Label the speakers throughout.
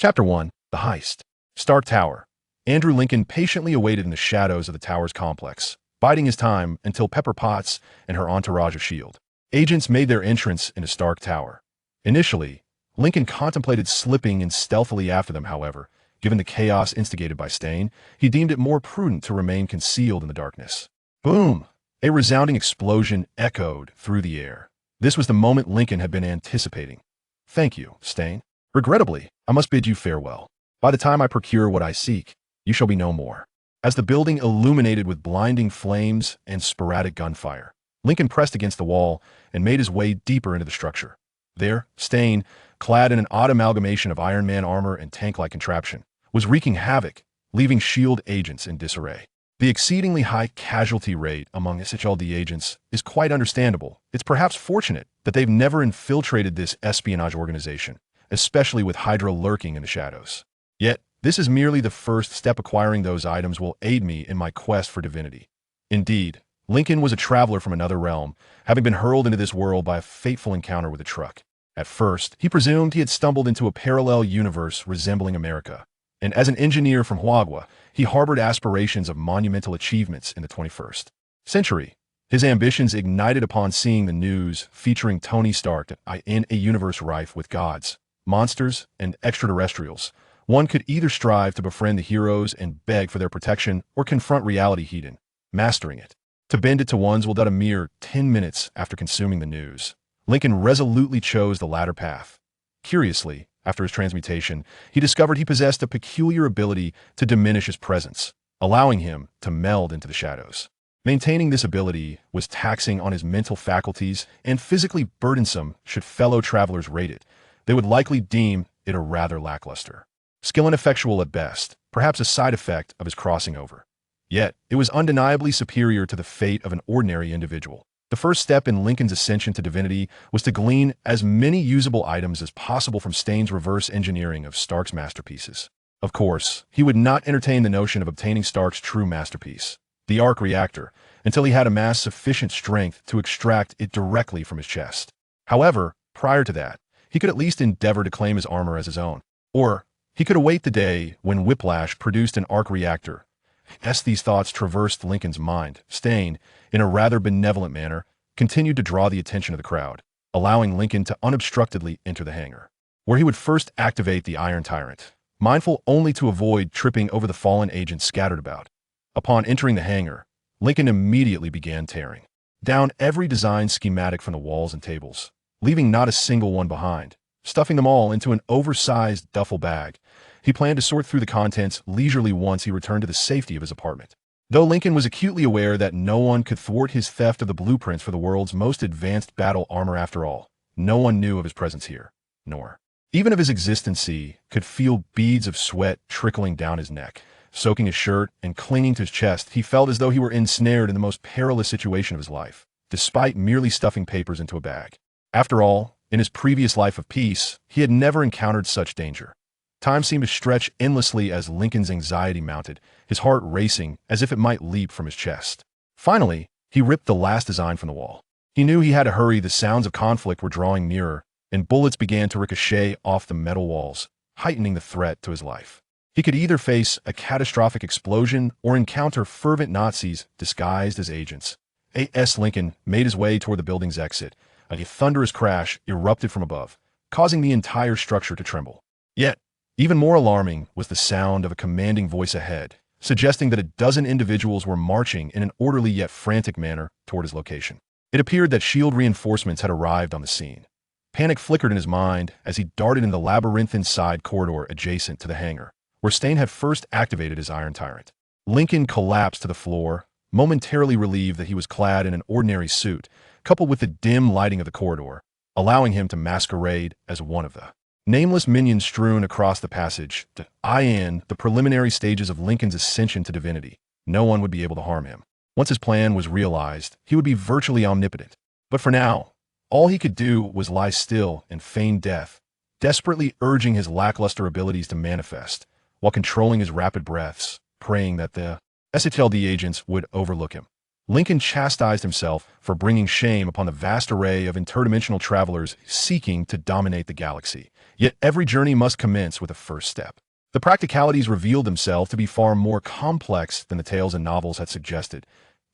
Speaker 1: Chapter 1. The Heist. Stark Tower. Andrew Lincoln patiently awaited in the shadows of the tower's complex, biding his time until Pepper Potts and her entourage of S.H.I.E.L.D. agents made their entrance into Stark Tower. Initially, Lincoln contemplated slipping in stealthily after them. However, given the chaos instigated by Stain, he deemed it more prudent to remain concealed in the darkness. Boom! A resounding explosion echoed through the air. This was the moment Lincoln had been anticipating. "Thank you, Stain. Regrettably, I must bid you farewell. By the time I procure what I seek, you shall be no more." As the building illuminated with blinding flames and sporadic gunfire, Lincoln pressed against the wall and made his way deeper into the structure. There, Stain, clad in an odd amalgamation of Iron Man armor and tank-like contraption, was wreaking havoc, leaving S.H.I.E.L.D. agents in disarray. The exceedingly high casualty rate among S.H.I.E.L.D. agents is quite understandable. It's perhaps fortunate that they've never infiltrated this espionage organization, especially with Hydra lurking in the shadows. Yet, this is merely the first step. Acquiring those items will aid me in my quest for divinity. Indeed, Lincoln was a traveler from another realm, having been hurled into this world by a fateful encounter with a truck. At first, he presumed he had stumbled into a parallel universe resembling America, and as an engineer from Huagua, he harbored aspirations of monumental achievements in the 21st century. His ambitions ignited upon seeing the news featuring Tony Stark in a universe rife with gods, monsters, and extraterrestrials. One could either strive to befriend the heroes and beg for their protection, or confront reality heat-in, mastering it. To bend it to one's will. A mere 10 minutes after consuming the news, Lincoln resolutely chose the latter path. Curiously, after his transmutation, he discovered he possessed a peculiar ability to diminish his presence, allowing him to meld into the shadows. Maintaining this ability was taxing on his mental faculties and physically burdensome. Should fellow travelers rate it, they would likely deem it a rather lackluster skill, ineffectual at best, perhaps a side effect of his crossing over. Yet, it was undeniably superior to the fate of an ordinary individual. The first step in Lincoln's ascension to divinity was to glean as many usable items as possible from Stain's reverse engineering of Stark's masterpieces. Of course, he would not entertain the notion of obtaining Stark's true masterpiece, the arc reactor, until he had amassed sufficient strength to extract it directly from his chest. However, prior to that, he could at least endeavor to claim his armor as his own. Or, he could await the day when Whiplash produced an arc reactor. As these thoughts traversed Lincoln's mind, Stain, in a rather benevolent manner, continued to draw the attention of the crowd, allowing Lincoln to unobstructedly enter the hangar, where he would first activate the Iron Tyrant, mindful only to avoid tripping over the fallen agents scattered about. Upon entering the hangar, Lincoln immediately began tearing down every design schematic from the walls and tables, leaving not a single one behind. Stuffing them all into an oversized duffel bag, he planned to sort through the contents leisurely once he returned to the safety of his apartment. Though Lincoln was acutely aware that no one could thwart his theft of the blueprints for the world's most advanced battle armor. After all, no one knew of his presence here, nor even of his existence. He could feel beads of sweat trickling down his neck, soaking his shirt and clinging to his chest. He felt as though he were ensnared in the most perilous situation of his life, despite merely stuffing papers into a bag. After all, in his previous life of peace, he had never encountered such danger. Time seemed to stretch endlessly as Lincoln's anxiety mounted, his heart racing as if it might leap from his chest. Finally, he ripped the last design from the wall. He knew he had to hurry. The sounds of conflict were drawing nearer, and bullets began to ricochet off the metal walls, heightening the threat to his life. He could either face a catastrophic explosion or encounter fervent Nazis disguised as agents. A.S. Lincoln made his way toward the building's exit. A thunderous crash erupted from above, causing the entire structure to tremble. Yet, even more alarming was the sound of a commanding voice ahead, suggesting that a dozen individuals were marching in an orderly yet frantic manner toward his location. It appeared that S.H.I.E.L.D. reinforcements had arrived on the scene. Panic flickered in his mind as he darted in the labyrinthine side corridor adjacent to the hangar, where Stain had first activated his Iron Tyrant. Lincoln collapsed to the floor, momentarily relieved that he was clad in an ordinary suit, coupled with the dim lighting of the corridor, allowing him to masquerade as one of the nameless minions strewn across the passage. In the preliminary stages of Lincoln's ascension to divinity, no one would be able to harm him. Once his plan was realized, he would be virtually omnipotent. But for now, all he could do was lie still and feign death, desperately urging his lackluster abilities to manifest, while controlling his rapid breaths, praying that the S.H.I.E.L.D. agents would overlook him. Lincoln chastised himself for bringing shame upon the vast array of interdimensional travelers seeking to dominate the galaxy. Yet every journey must commence with a first step. The practicalities revealed themselves to be far more complex than the tales and novels had suggested.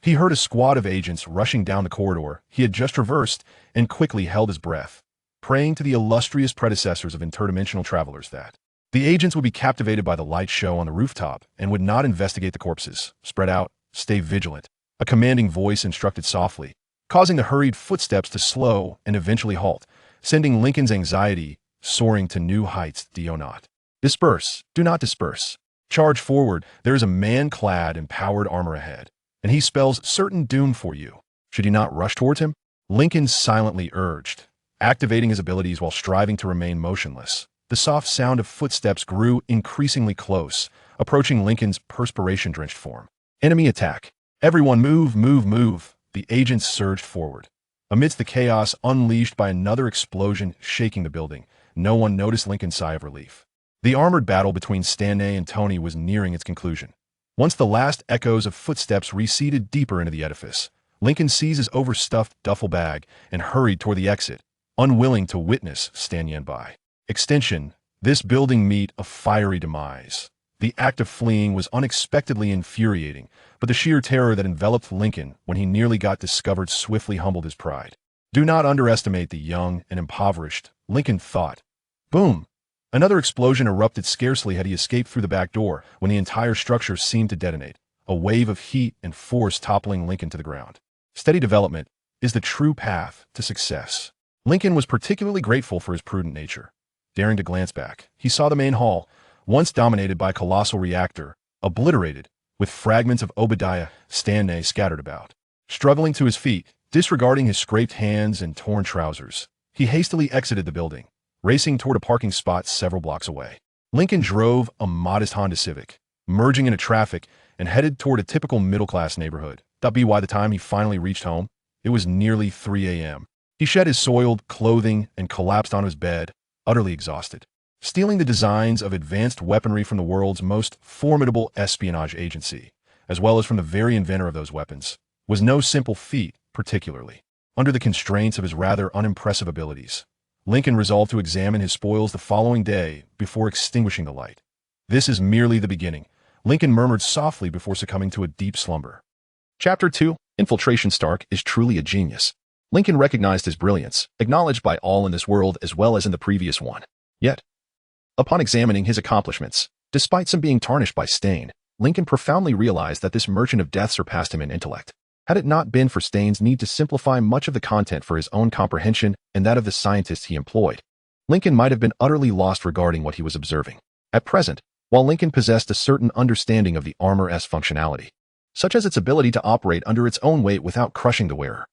Speaker 1: He heard a squad of agents rushing down the corridor he had just traversed and quickly held his breath, praying to the illustrious predecessors of interdimensional travelers that the agents would be captivated by the light show on the rooftop and would not investigate the corpses. Spread out, stay vigilant. A commanding voice instructed softly, causing the hurried footsteps to slow and eventually halt, sending Lincoln's anxiety soaring to new heights. Do not disperse. Do not disperse. Charge forward. There is a man clad in powered armor ahead, and he spells certain doom for you. Should you not rush towards him? Lincoln silently urged, activating his abilities while striving to remain motionless. The soft sound of footsteps grew increasingly close, approaching Lincoln's perspiration-drenched form. Enemy attack. Everyone move, move, move. The agents surged forward. Amidst the chaos unleashed by another explosion shaking the building, no one noticed Lincoln's sigh of relief. The armored battle between Stanley and Tony was nearing its conclusion. Once the last echoes of footsteps receded deeper into the edifice, Lincoln seized his overstuffed duffel bag and hurried toward the exit, unwilling to witness Stanley by extension, this building meet a fiery demise. The act of fleeing was unexpectedly infuriating, but the sheer terror that enveloped Lincoln when he nearly got discovered swiftly humbled his pride. Do not underestimate the young and impoverished, Lincoln thought. Boom! Another explosion erupted scarcely had he escaped through the back door when the entire structure seemed to detonate, a wave of heat and force toppling Lincoln to the ground. Steady development is the true path to success. Lincoln was particularly grateful for his prudent nature. Daring to glance back, he saw the main hall, once dominated by a colossal reactor, obliterated, with fragments of Obadiah Stanley scattered about. Struggling to his feet, disregarding his scraped hands and torn trousers, he hastily exited the building, racing toward a parking spot several blocks away. Lincoln drove a modest Honda Civic, merging into traffic and headed toward a typical middle-class neighborhood. By the time he finally reached home, it was nearly 3 a.m. He shed his soiled clothing and collapsed on his bed, utterly exhausted. Stealing the designs of advanced weaponry from the world's most formidable espionage agency, as well as from the very inventor of those weapons, was no simple feat, particularly under the constraints of his rather unimpressive abilities. Lincoln resolved to examine his spoils the following day before extinguishing the light. This is merely the beginning, Lincoln murmured softly before succumbing to a deep slumber. Chapter 2. Infiltration. Stark is truly a genius. Lincoln recognized his brilliance, acknowledged by all in this world as well as in the previous one. Yet, upon examining his accomplishments, despite some being tarnished by stain, Lincoln profoundly realized that this merchant of death surpassed him in intellect. Had it not been for Stain's need to simplify much of the content for his own comprehension and that of the scientists he employed, Lincoln might have been utterly lost regarding what he was observing. At present, while Lincoln possessed a certain understanding of the armor's functionality, such as its ability to operate under its own weight without crushing the wearer,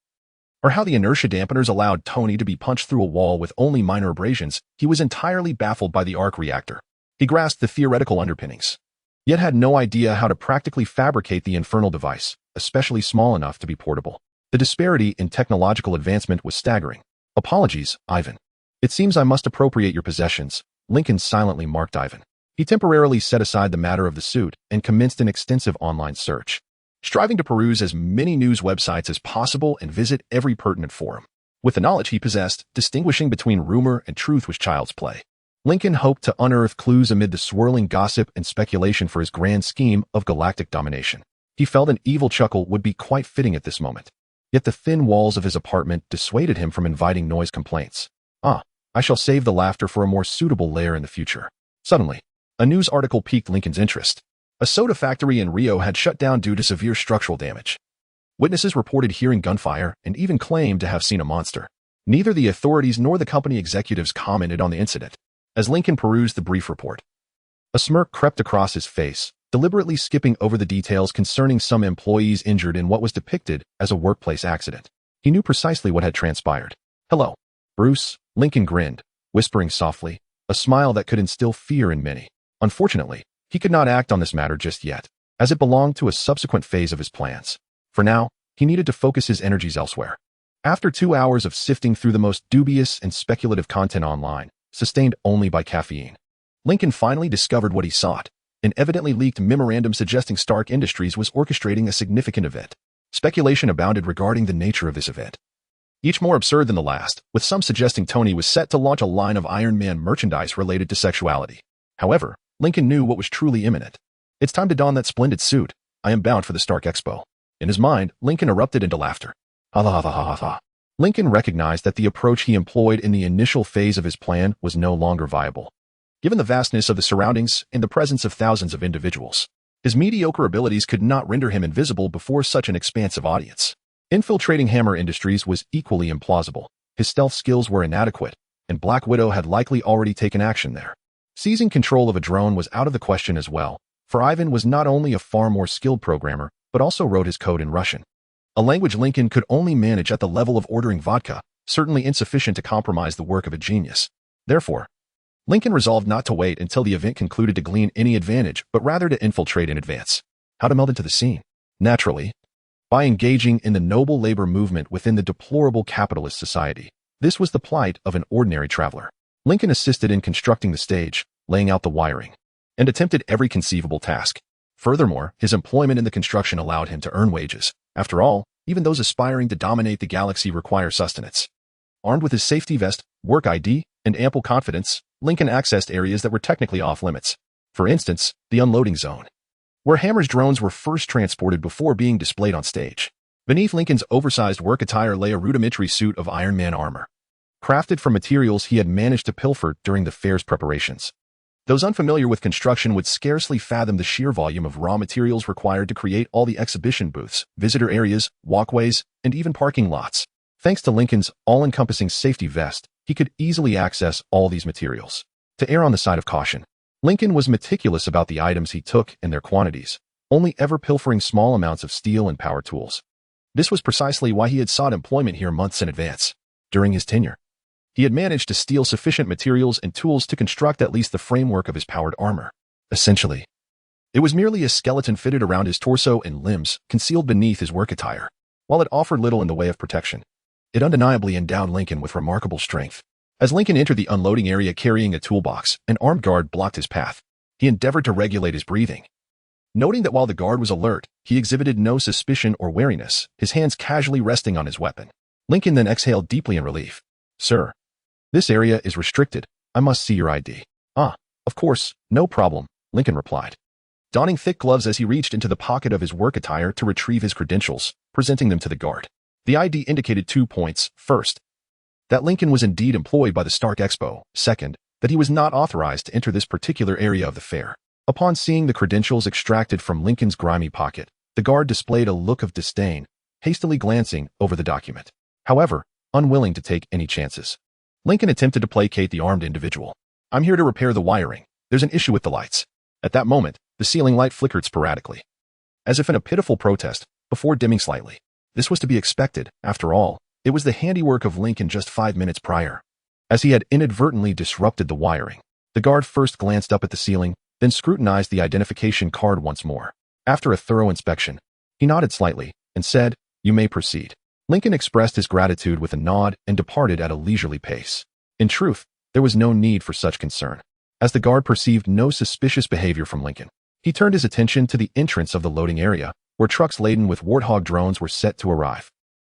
Speaker 1: or how the inertia dampeners allowed Tony to be punched through a wall with only minor abrasions, he was entirely baffled by the arc reactor. He grasped the theoretical underpinnings, yet had no idea how to practically fabricate the infernal device, especially small enough to be portable. The disparity in technological advancement was staggering. Apologies, Ivan. It seems I must appropriate your possessions, Lincoln silently marked Ivan. He temporarily set aside the matter of the suit and commenced an extensive online search, striving to peruse as many news websites as possible and visit every pertinent forum. With the knowledge he possessed, distinguishing between rumor and truth was child's play. Lincoln hoped to unearth clues amid the swirling gossip and speculation for his grand scheme of galactic domination. He felt an evil chuckle would be quite fitting at this moment. Yet the thin walls of his apartment dissuaded him from inviting noise complaints. I shall save the laughter for a more suitable lair in the future. Suddenly, a news article piqued Lincoln's interest. A soda factory in Rio had shut down due to severe structural damage. Witnesses reported hearing gunfire and even claimed to have seen a monster. Neither the authorities nor the company executives commented on the incident. As Lincoln perused the brief report, a smirk crept across his face, deliberately skipping over the details concerning some employees injured in what was depicted as a workplace accident. He knew precisely what had transpired. Hello, Bruce, Lincoln grinned, whispering softly, a smile that could instill fear in many. Unfortunately, he could not act on this matter just yet, as it belonged to a subsequent phase of his plans. For now, he needed to focus his energies elsewhere. After 2 hours of sifting through the most dubious and speculative content online, sustained only by caffeine, Lincoln finally discovered what he sought. An evidently leaked memorandum suggesting Stark Industries was orchestrating a significant event. Speculation abounded regarding the nature of this event, each more absurd than the last, with some suggesting Tony was set to launch a line of Iron Man merchandise related to sexuality. However, Lincoln knew what was truly imminent. It's time to don that splendid suit. I am bound for the Stark Expo. In his mind, Lincoln erupted into laughter. Ha ha ha ha ha. Lincoln recognized that the approach he employed in the initial phase of his plan was no longer viable. Given the vastness of the surroundings and the presence of thousands of individuals, his mediocre abilities could not render him invisible before such an expansive audience. Infiltrating Hammer Industries was equally implausible. His stealth skills were inadequate, and Black Widow had likely already taken action there. Seizing control of a drone was out of the question as well, for Ivan was not only a far more skilled programmer, but also wrote his code in Russian, a language Lincoln could only manage at the level of ordering vodka, certainly insufficient to compromise the work of a genius. Therefore, Lincoln resolved not to wait until the event concluded to glean any advantage, but rather to infiltrate in advance. How to meld into the scene? Naturally, by engaging in the noble labor movement within the deplorable capitalist society. This was the plight of an ordinary traveler. Lincoln assisted in constructing the stage, laying out the wiring, and attempted every conceivable task. Furthermore, his employment in the construction allowed him to earn wages. After all, even those aspiring to dominate the galaxy require sustenance. Armed with his safety vest, work ID, and ample confidence, Lincoln accessed areas that were technically off limits. For instance, the unloading zone, where Hammer's drones were first transported before being displayed on stage. Beneath Lincoln's oversized work attire lay a rudimentary suit of Iron Man armor, crafted from materials he had managed to pilfer during the fair's preparations. Those unfamiliar with construction would scarcely fathom the sheer volume of raw materials required to create all the exhibition booths, visitor areas, walkways, and even parking lots. Thanks to Lincoln's all-encompassing safety vest, he could easily access all these materials. To err on the side of caution, Lincoln was meticulous about the items he took and their quantities, only ever pilfering small amounts of steel and power tools. This was precisely why he had sought employment here months in advance. During his tenure, he had managed to steal sufficient materials and tools to construct at least the framework of his powered armor. Essentially, it was merely a skeleton fitted around his torso and limbs, concealed beneath his work attire. While it offered little in the way of protection, it undeniably endowed Lincoln with remarkable strength. As Lincoln entered the unloading area carrying a toolbox, an armed guard blocked his path. He endeavored to regulate his breathing, noting that while the guard was alert, he exhibited no suspicion or wariness, his hands casually resting on his weapon. Lincoln then exhaled deeply in relief. "Sir, this area is restricted. I must see your ID." "Ah, of course, no problem," Lincoln replied, donning thick gloves as he reached into the pocket of his work attire to retrieve his credentials, presenting them to the guard. The ID indicated 2 points. First, that Lincoln was indeed employed by the Stark Expo. Second, that he was not authorized to enter this particular area of the fair. Upon seeing the credentials extracted from Lincoln's grimy pocket, the guard displayed a look of disdain, hastily glancing over the document. However, unwilling to take any chances, Lincoln attempted to placate the armed individual. "I'm here to repair the wiring. There's an issue with the lights." At that moment, the ceiling light flickered sporadically, as if in a pitiful protest, before dimming slightly. This was to be expected. After all, it was the handiwork of Lincoln just 5 minutes prior, as he had inadvertently disrupted the wiring. The guard first glanced up at the ceiling, then scrutinized the identification card once more. After a thorough inspection, he nodded slightly and said, "You may proceed." Lincoln expressed his gratitude with a nod and departed at a leisurely pace. In truth, there was no need for such concern, as the guard perceived no suspicious behavior from Lincoln. He turned his attention to the entrance of the loading area, where trucks laden with Warthog drones were set to arrive.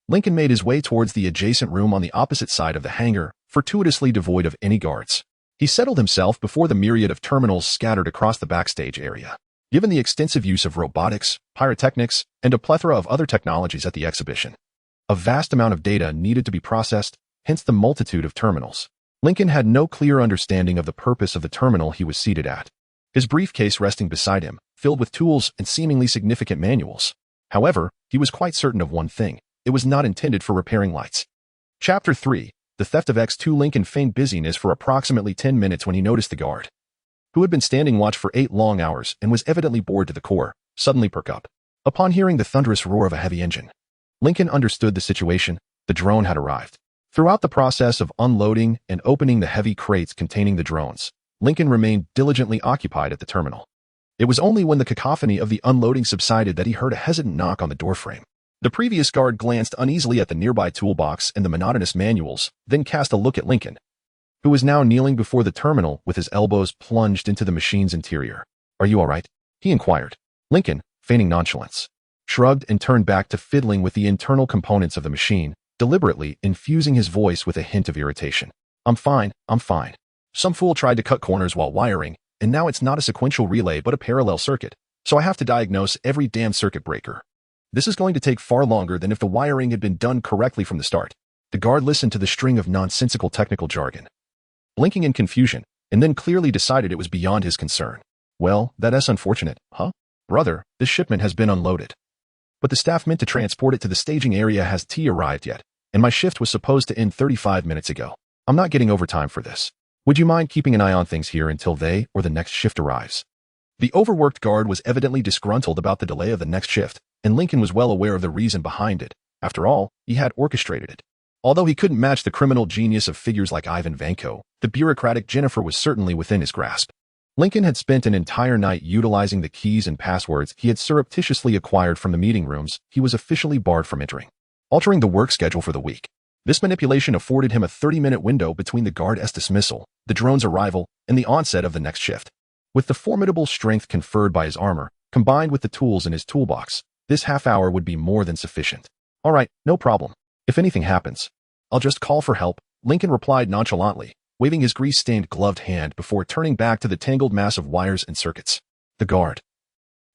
Speaker 1: Lincoln made his way towards the adjacent room on the opposite side of the hangar, fortuitously devoid of any guards. He settled himself before the myriad of terminals scattered across the backstage area. Given the extensive use of robotics, pyrotechnics, and a plethora of other technologies at the exhibition, a vast amount of data needed to be processed, hence the multitude of terminals. Lincoln had no clear understanding of the purpose of the terminal he was seated at, his briefcase resting beside him, filled with tools and seemingly significant manuals. However, he was quite certain of one thing: it was not intended for repairing lights. Chapter 3. The Theft of X2. Lincoln feigned busyness for approximately 10 minutes when he noticed the guard, who had been standing watch for 8 long hours and was evidently bored to the core, suddenly perk up. Upon hearing the thunderous roar of a heavy engine, Lincoln understood the situation. The drone had arrived. Throughout the process of unloading and opening the heavy crates containing the drones, Lincoln remained diligently occupied at the terminal. It was only when the cacophony of the unloading subsided that he heard a hesitant knock on the doorframe. The previous guard glanced uneasily at the nearby toolbox and the monotonous manuals, then cast a look at Lincoln, who was now kneeling before the terminal with his elbows plunged into the machine's interior. "Are you all right?" he inquired. Lincoln, feigning nonchalance, shrugged and turned back to fiddling with the internal components of the machine, deliberately infusing his voice with a hint of irritation. I'm fine. Some fool tried to cut corners while wiring, and now it's not a sequential relay but a parallel circuit, so I have to diagnose every damn circuit breaker. This is going to take far longer than if the wiring had been done correctly from the start. The guard listened to the string of nonsensical technical jargon, blinking in confusion, and then clearly decided it was beyond his concern. Well, that's unfortunate, huh? Brother, this shipment has been unloaded. But the staff meant to transport it to the staging area hasn't arrived yet, and my shift was supposed to end 35 minutes ago. I'm not getting overtime for this. Would you mind keeping an eye on things here until they or the next shift arrives? The overworked guard was evidently disgruntled about the delay of the next shift, and Lincoln was well aware of the reason behind it. After all, he had orchestrated it. Although he couldn't match the criminal genius of figures like Ivan Vanko, the bureaucratic Jennifer was certainly within his grasp. Lincoln had spent an entire night utilizing the keys and passwords he had surreptitiously acquired from the meeting rooms he was officially barred from entering, altering the work schedule for the week. This manipulation afforded him a 30-minute window between the guard's dismissal, the drone's arrival, and the onset of the next shift. With the formidable strength conferred by his armor, combined with the tools in his toolbox, this half hour would be more than sufficient. All right, no problem. If anything happens, I'll just call for help, Lincoln replied nonchalantly, waving his grease-stained gloved hand before turning back to the tangled mass of wires and circuits. The guard,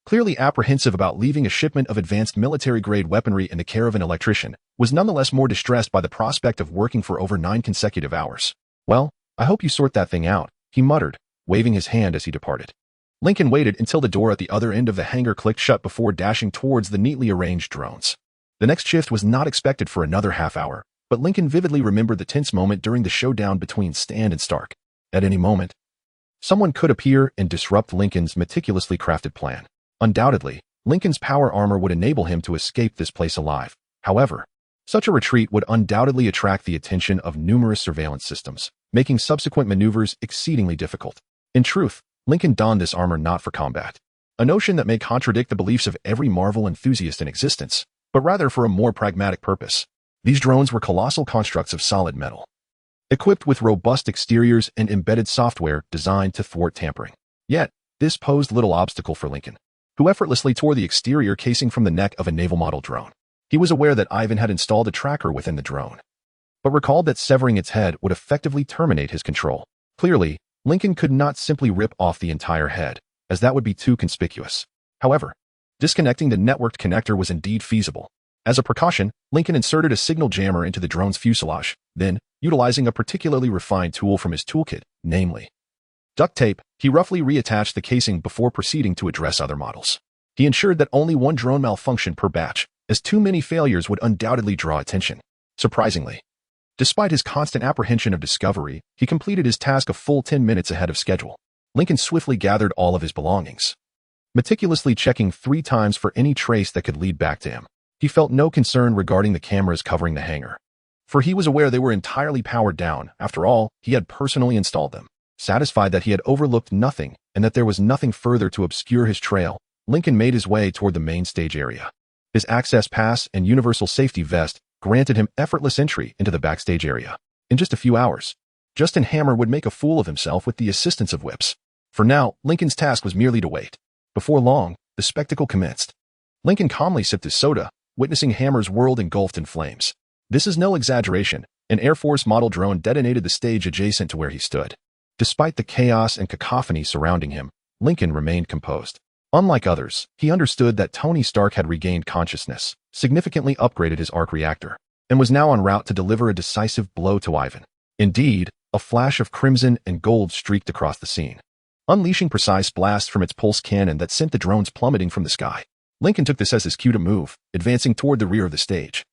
Speaker 1: clearly apprehensive about leaving a shipment of advanced military-grade weaponry in the care of an electrician, was nonetheless more distressed by the prospect of working for over 9 consecutive hours. Well, I hope you sort that thing out, he muttered, waving his hand as he departed. Lincoln waited until the door at the other end of the hangar clicked shut before dashing towards the neatly arranged drones. The next shift was not expected for another half hour, but Lincoln vividly remembered the tense moment during the showdown between Stan and Stark. At any moment, someone could appear and disrupt Lincoln's meticulously crafted plan. Undoubtedly, Lincoln's power armor would enable him to escape this place alive. However, such a retreat would undoubtedly attract the attention of numerous surveillance systems, making subsequent maneuvers exceedingly difficult. In truth, Lincoln donned this armor not for combat, a notion that may contradict the beliefs of every Marvel enthusiast in existence, but rather for a more pragmatic purpose. These drones were colossal constructs of solid metal, equipped with robust exteriors and embedded software designed to thwart tampering. Yet, this posed little obstacle for Lincoln, who effortlessly tore the exterior casing from the neck of a naval model drone. He was aware that Ivan had installed a tracker within the drone, but recalled that severing its head would effectively terminate his control. Clearly, Lincoln could not simply rip off the entire head, as that would be too conspicuous. However, disconnecting the networked connector was indeed feasible. As a precaution, Lincoln inserted a signal jammer into the drone's fuselage, then, utilizing a particularly refined tool from his toolkit, namely duct tape, he roughly reattached the casing before proceeding to address other models. He ensured that only one drone malfunctioned per batch, as too many failures would undoubtedly draw attention. Surprisingly, despite his constant apprehension of discovery, he completed his task a full 10 minutes ahead of schedule. Lincoln swiftly gathered all of his belongings, meticulously checking 3 times for any trace that could lead back to him. He felt no concern regarding the cameras covering the hangar, for he was aware they were entirely powered down. After all, he had personally installed them. Satisfied that he had overlooked nothing and that there was nothing further to obscure his trail, Lincoln made his way toward the main stage area. His access pass and universal safety vest granted him effortless entry into the backstage area. In just a few hours, Justin Hammer would make a fool of himself with the assistance of whips. For now, Lincoln's task was merely to wait. Before long, the spectacle commenced. Lincoln calmly sipped his soda, witnessing Hammer's world engulfed in flames. This is no exaggeration. An Air Force model drone detonated the stage adjacent to where he stood. Despite the chaos and cacophony surrounding him, Lincoln remained composed. Unlike others, he understood that Tony Stark had regained consciousness, significantly upgraded his arc reactor, and was now en route to deliver a decisive blow to Ivan. Indeed, a flash of crimson and gold streaked across the scene, unleashing precise blasts from its pulse cannon that sent the drones plummeting from the sky. Lincoln took this as his cue to move, advancing toward the rear of the stage,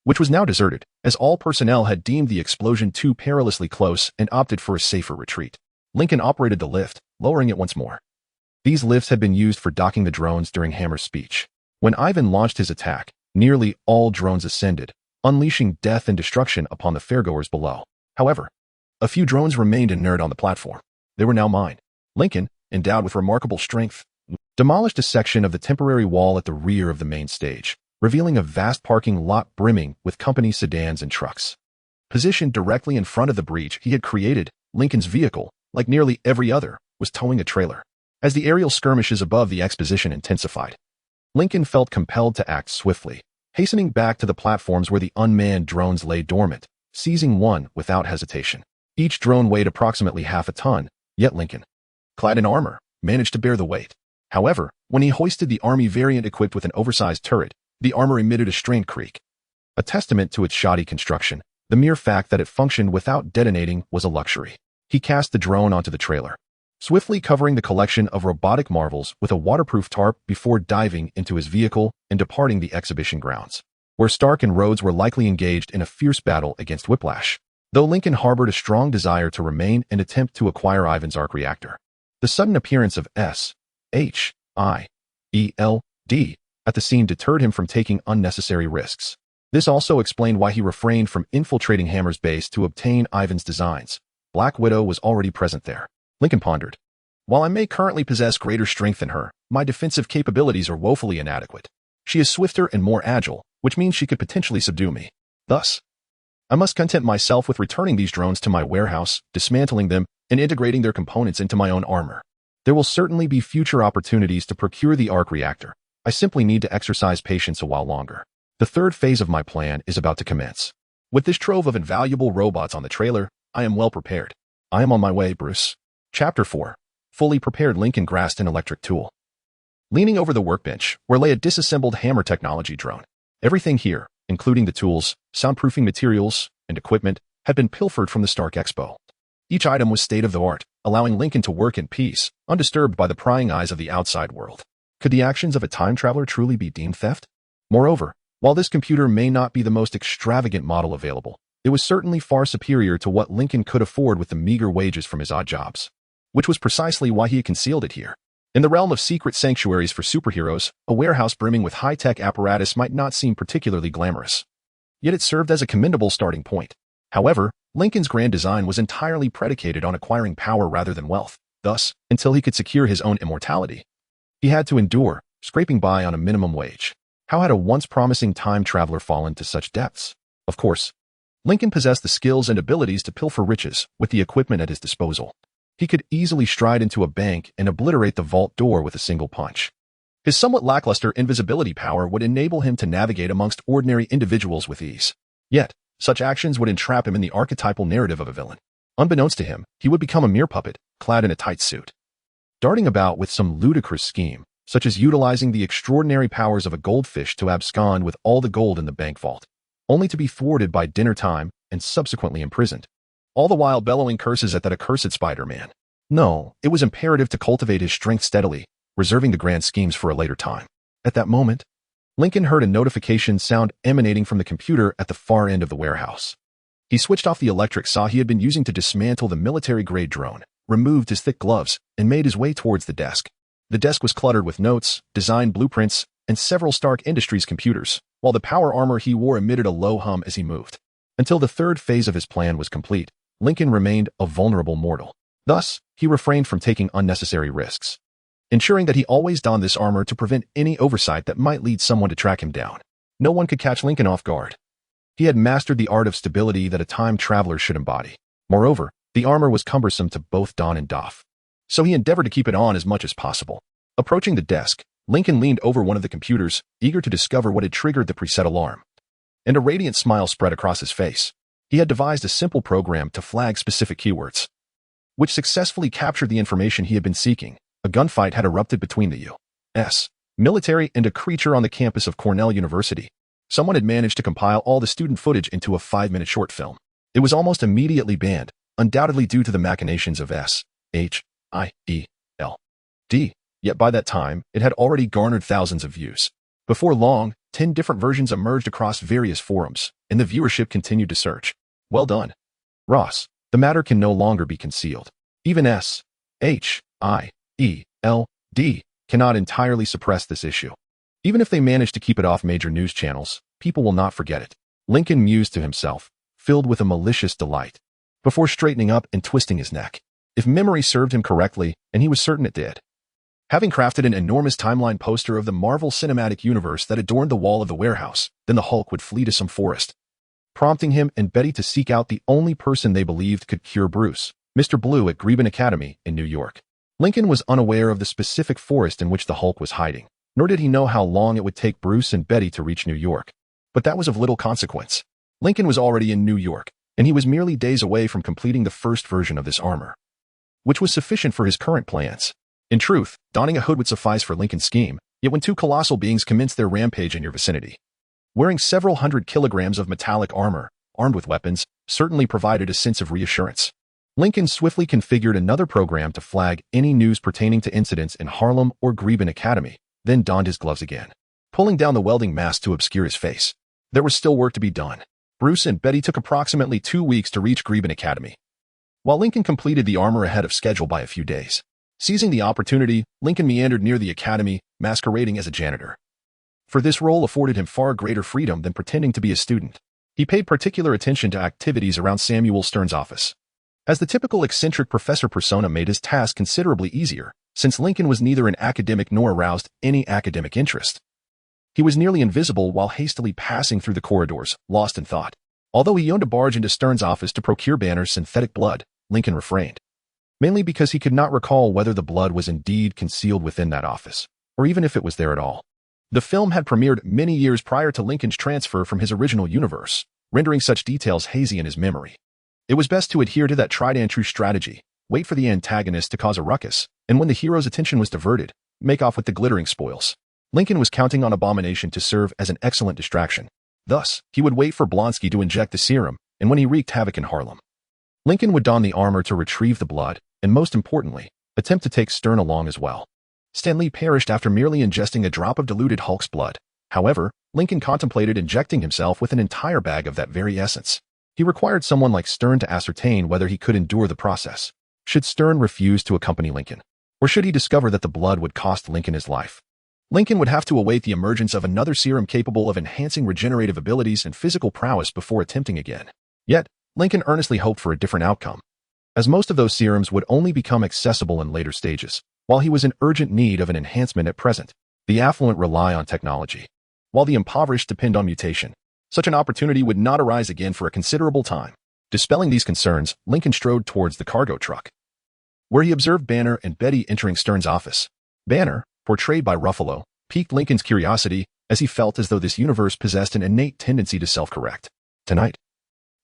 Speaker 1: which was now deserted, as all personnel had deemed the explosion too perilously close and opted for a safer retreat. Lincoln operated the lift, lowering it once more. These lifts had been used for docking the drones during Hammer's speech. When Ivan launched his attack, nearly all drones ascended, unleashing death and destruction upon the fairgoers below. However, a few drones remained inert on the platform. They were now mine. Lincoln, endowed with remarkable strength, demolished a section of the temporary wall at the rear of the main stage, revealing a vast parking lot brimming with company sedans and trucks. Positioned directly in front of the breach he had created, Lincoln's vehicle, like nearly every other, was towing a trailer. As the aerial skirmishes above the exposition intensified, Lincoln felt compelled to act swiftly, hastening back to the platforms where the unmanned drones lay dormant, seizing one without hesitation. Each drone weighed approximately half a ton, yet Lincoln, clad in armor, managed to bear the weight. However, when he hoisted the Army variant equipped with an oversized turret, the armor emitted a strained creak. A testament to its shoddy construction, the mere fact that it functioned without detonating was a luxury. He cast the drone onto the trailer, swiftly covering the collection of robotic marvels with a waterproof tarp before diving into his vehicle and departing the exhibition grounds, where Stark and Rhodes were likely engaged in a fierce battle against Whiplash, though Lincoln harbored a strong desire to remain and attempt to acquire Ivan's arc reactor. The sudden appearance of SHIELD at the scene deterred him from taking unnecessary risks. This also explained why he refrained from infiltrating Hammer's base to obtain Ivan's designs. Black Widow was already present there. Lincoln pondered. While I may currently possess greater strength than her, my defensive capabilities are woefully inadequate. She is swifter and more agile, which means she could potentially subdue me. Thus, I must content myself with returning these drones to my warehouse, dismantling them, and integrating their components into my own armor. There will certainly be future opportunities to procure the arc reactor. I simply need to exercise patience a while longer. The third phase of my plan is about to commence. With this trove of invaluable robots on the trailer, I am well prepared. I am on my way, Bruce. Chapter 4. Fully prepared. Lincoln grasped an electric tool, leaning over the workbench where lay a disassembled Hammer technology drone. Everything here, including the tools, soundproofing materials, and equipment, had been pilfered from the Stark Expo. Each item was state-of-the-art, allowing Lincoln to work in peace, undisturbed by the prying eyes of the outside world. Could the actions of a time traveler truly be deemed theft? Moreover, while this computer may not be the most extravagant model available, it was certainly far superior to what Lincoln could afford with the meager wages from his odd jobs, which was precisely why he had concealed it here. In the realm of secret sanctuaries for superheroes, a warehouse brimming with high-tech apparatus might not seem particularly glamorous. Yet it served as a commendable starting point. However, Lincoln's grand design was entirely predicated on acquiring power rather than wealth. Thus, until he could secure his own immortality, he had to endure, scraping by on a minimum wage. How had a once promising time traveler fallen to such depths? Of course, Lincoln possessed the skills and abilities to pilfer riches with the equipment at his disposal. He could easily stride into a bank and obliterate the vault door with a single punch. His somewhat lackluster invisibility power would enable him to navigate amongst ordinary individuals with ease. Yet, such actions would entrap him in the archetypal narrative of a villain. Unbeknownst to him, he would become a mere puppet, clad in a tight suit, darting about with some ludicrous scheme, such as utilizing the extraordinary powers of a goldfish to abscond with all the gold in the bank vault, only to be thwarted by dinner time and subsequently imprisoned, all the while bellowing curses at that accursed Spider-Man. No, it was imperative to cultivate his strength steadily, reserving the grand schemes for a later time. At that moment, Lincoln heard a notification sound emanating from the computer at the far end of the warehouse. He switched off the electric saw he had been using to dismantle the military-grade drone, removed his thick gloves, and made his way towards the desk. The desk was cluttered with notes, design blueprints, and several Stark Industries computers, while the power armor he wore emitted a low hum as he moved. Until the third phase of his plan was complete, Lincoln remained a vulnerable mortal. Thus, he refrained from taking unnecessary risks, ensuring that he always donned this armor to prevent any oversight that might lead someone to track him down. No one could catch Lincoln off guard. He had mastered the art of stability that a time traveler should embody. Moreover, the armor was cumbersome to both don and doff, so he endeavored to keep it on as much as possible. Approaching the desk, Lincoln leaned over one of the computers, eager to discover what had triggered the preset alarm. And a radiant smile spread across his face. He had devised a simple program to flag specific keywords, which successfully captured the information he had been seeking. A gunfight had erupted between the U.S. military and a creature on the campus of Cornell University. Someone had managed to compile all the student footage into a 5-minute short film. It was almost immediately banned, undoubtedly due to the machinations of SHIELD. Yet by that time, it had already garnered thousands of views. Before long, 10 different versions emerged across various forums, and the viewership continued to surge. Well done, Ross. The matter can no longer be concealed. Even SHIELD cannot entirely suppress this issue. Even if they manage to keep it off major news channels, people will not forget it. Lincoln mused to himself, filled with a malicious delight, before straightening up and twisting his neck. If memory served him correctly, and he was certain it did, having crafted an enormous timeline poster of the Marvel Cinematic Universe that adorned the wall of the warehouse, then the Hulk would flee to some forest, prompting him and Betty to seek out the only person they believed could cure Bruce, Mr. Blue at Greben Academy in New York. Lincoln was unaware of the specific forest in which the Hulk was hiding. nor did he know how long it would take Bruce and Betty to reach New York. But that was of little consequence. Lincoln was already in New York, and he was merely days away from completing the first version of this armor, which was sufficient for his current plans. In truth, donning a hood would suffice for Lincoln's scheme, yet when two colossal beings commenced their rampage in your vicinity, wearing several hundred kilograms of metallic armor, armed with weapons, certainly provided a sense of reassurance. Lincoln swiftly configured another program to flag any news pertaining to incidents in Harlem or Greben Academy, then donned his gloves again, pulling down the welding mask to obscure his face. There was still work to be done. Bruce and Betty took approximately 2 weeks to reach Greben Academy, while Lincoln completed the armor ahead of schedule by a few days. Seizing the opportunity, Lincoln meandered near the academy, masquerading as a janitor. For this role afforded him far greater freedom than pretending to be a student. He paid particular attention to activities around Samuel Stern's office, as the typical eccentric professor persona made his task considerably easier, since Lincoln was neither an academic nor aroused any academic interest. He was nearly invisible while hastily passing through the corridors, lost in thought. Although he owned a barge into Stern's office to procure Banner's synthetic blood, Lincoln refrained, mainly because he could not recall whether the blood was indeed concealed within that office, or even if it was there at all. The film had premiered many years prior to Lincoln's transfer from his original universe, rendering such details hazy in his memory. It was best to adhere to that tried-and-true strategy, wait for the antagonist to cause a ruckus, and when the hero's attention was diverted, make off with the glittering spoils. Lincoln was counting on Abomination to serve as an excellent distraction. Thus, he would wait for Blonsky to inject the serum, and when he wreaked havoc in Harlem, Lincoln would don the armor to retrieve the blood, and most importantly, attempt to take Stern along as well. Steadily perished after merely ingesting a drop of diluted Hulk's blood. However, Lincoln contemplated injecting himself with an entire bag of that very essence. He required someone like Stern to ascertain whether he could endure the process. Should Stern refuse to accompany Lincoln? Or should he discover that the blood would cost Lincoln his life? Lincoln would have to await the emergence of another serum capable of enhancing regenerative abilities and physical prowess before attempting again. Yet, Lincoln earnestly hoped for a different outcome, as most of those serums would only become accessible in later stages. While he was in urgent need of an enhancement at present, the affluent rely on technology, while the impoverished depend on mutation. Such an opportunity would not arise again for a considerable time. Dispelling these concerns, Lincoln strode towards the cargo truck, where he observed Banner and Betty entering Stern's office. Banner, portrayed by Ruffalo, piqued Lincoln's curiosity as he felt as though this universe possessed an innate tendency to self-correct. Tonight,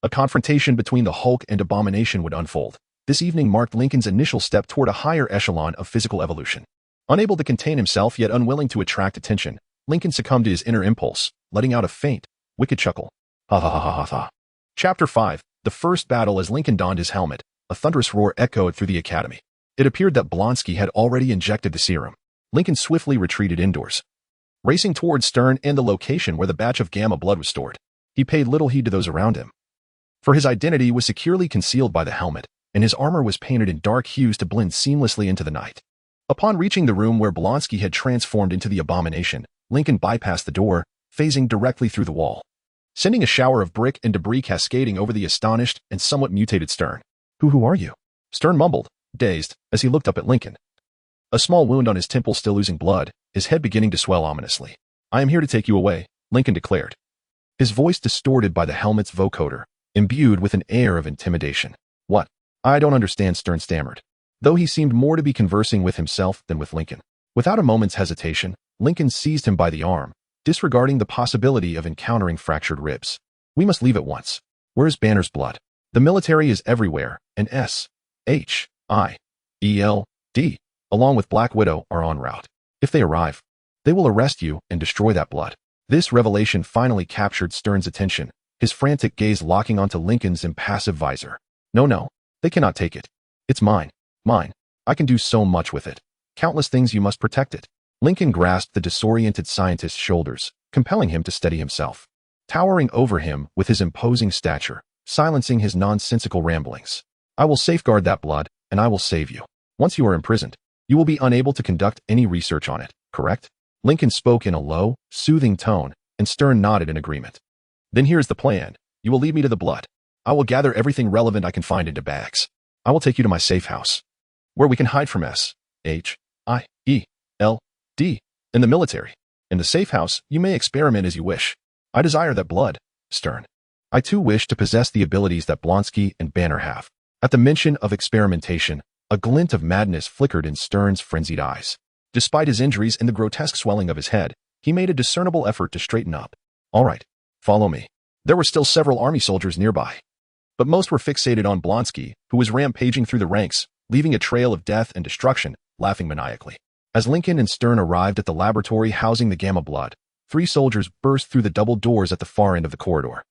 Speaker 1: a confrontation between the Hulk and Abomination would unfold. This evening marked Lincoln's initial step toward a higher echelon of physical evolution. Unable to contain himself yet unwilling to attract attention, Lincoln succumbed to his inner impulse, letting out a faint, wicked chuckle. Ha ha ha ha ha ha. Chapter 5. The first battle. As Lincoln donned his helmet, a thunderous roar echoed through the academy. It appeared that Blonsky had already injected the serum. Lincoln swiftly retreated indoors, racing towards Stern and the location where the batch of gamma blood was stored. He paid little heed to those around him, for his identity was securely concealed by the helmet, and his armor was painted in dark hues to blend seamlessly into the night. Upon reaching the room where Blonsky had transformed into the Abomination, Lincoln bypassed the door, phasing directly through the wall, sending a shower of brick and debris cascading over the astonished and somewhat mutated Stern. Who are you? Stern mumbled, dazed, as he looked up at Lincoln. A small wound on his temple still oozing blood, his head beginning to swell ominously. I am here to take you away, Lincoln declared, his voice distorted by the helmet's vocoder, imbued with an air of intimidation. What? I don't understand, Stern stammered, though he seemed more to be conversing with himself than with Lincoln. Without a moment's hesitation, Lincoln seized him by the arm, disregarding the possibility of encountering fractured ribs. We must leave at once. Where is Banner's blood? The military is everywhere, and S.H.I.E.L.D., along with Black Widow, are en route. If they arrive, they will arrest you and destroy that blood. This revelation finally captured Stern's attention, his frantic gaze locking onto Lincoln's impassive visor. No, they cannot take it. It's mine. Mine. I can do so much with it. Countless things. You must protect it. Lincoln grasped the disoriented scientist's shoulders, compelling him to steady himself, towering over him with his imposing stature, silencing his nonsensical ramblings. I will safeguard that blood, and I will save you. Once you are imprisoned, you will be unable to conduct any research on it, correct? Lincoln spoke in a low, soothing tone, and Stern nodded in agreement. Then here's the plan. You will lead me to the blood. I will gather everything relevant I can find into bags. I will take you to my safe house, where we can hide from S.H.I.E.L.D. in the military. In the safe house, you may experiment as you wish. I desire that blood, Stern. I too wish to possess the abilities that Blonsky and Banner have. At the mention of experimentation, a glint of madness flickered in Stern's frenzied eyes. Despite his injuries and the grotesque swelling of his head, he made a discernible effort to straighten up. All right, follow me. There were still several army soldiers nearby, but most were fixated on Blonsky, who was rampaging through the ranks, leaving a trail of death and destruction, laughing maniacally. As Lincoln and Stern arrived at the laboratory housing the Gamma Blood, 3 soldiers burst through the double doors at the far end of the corridor,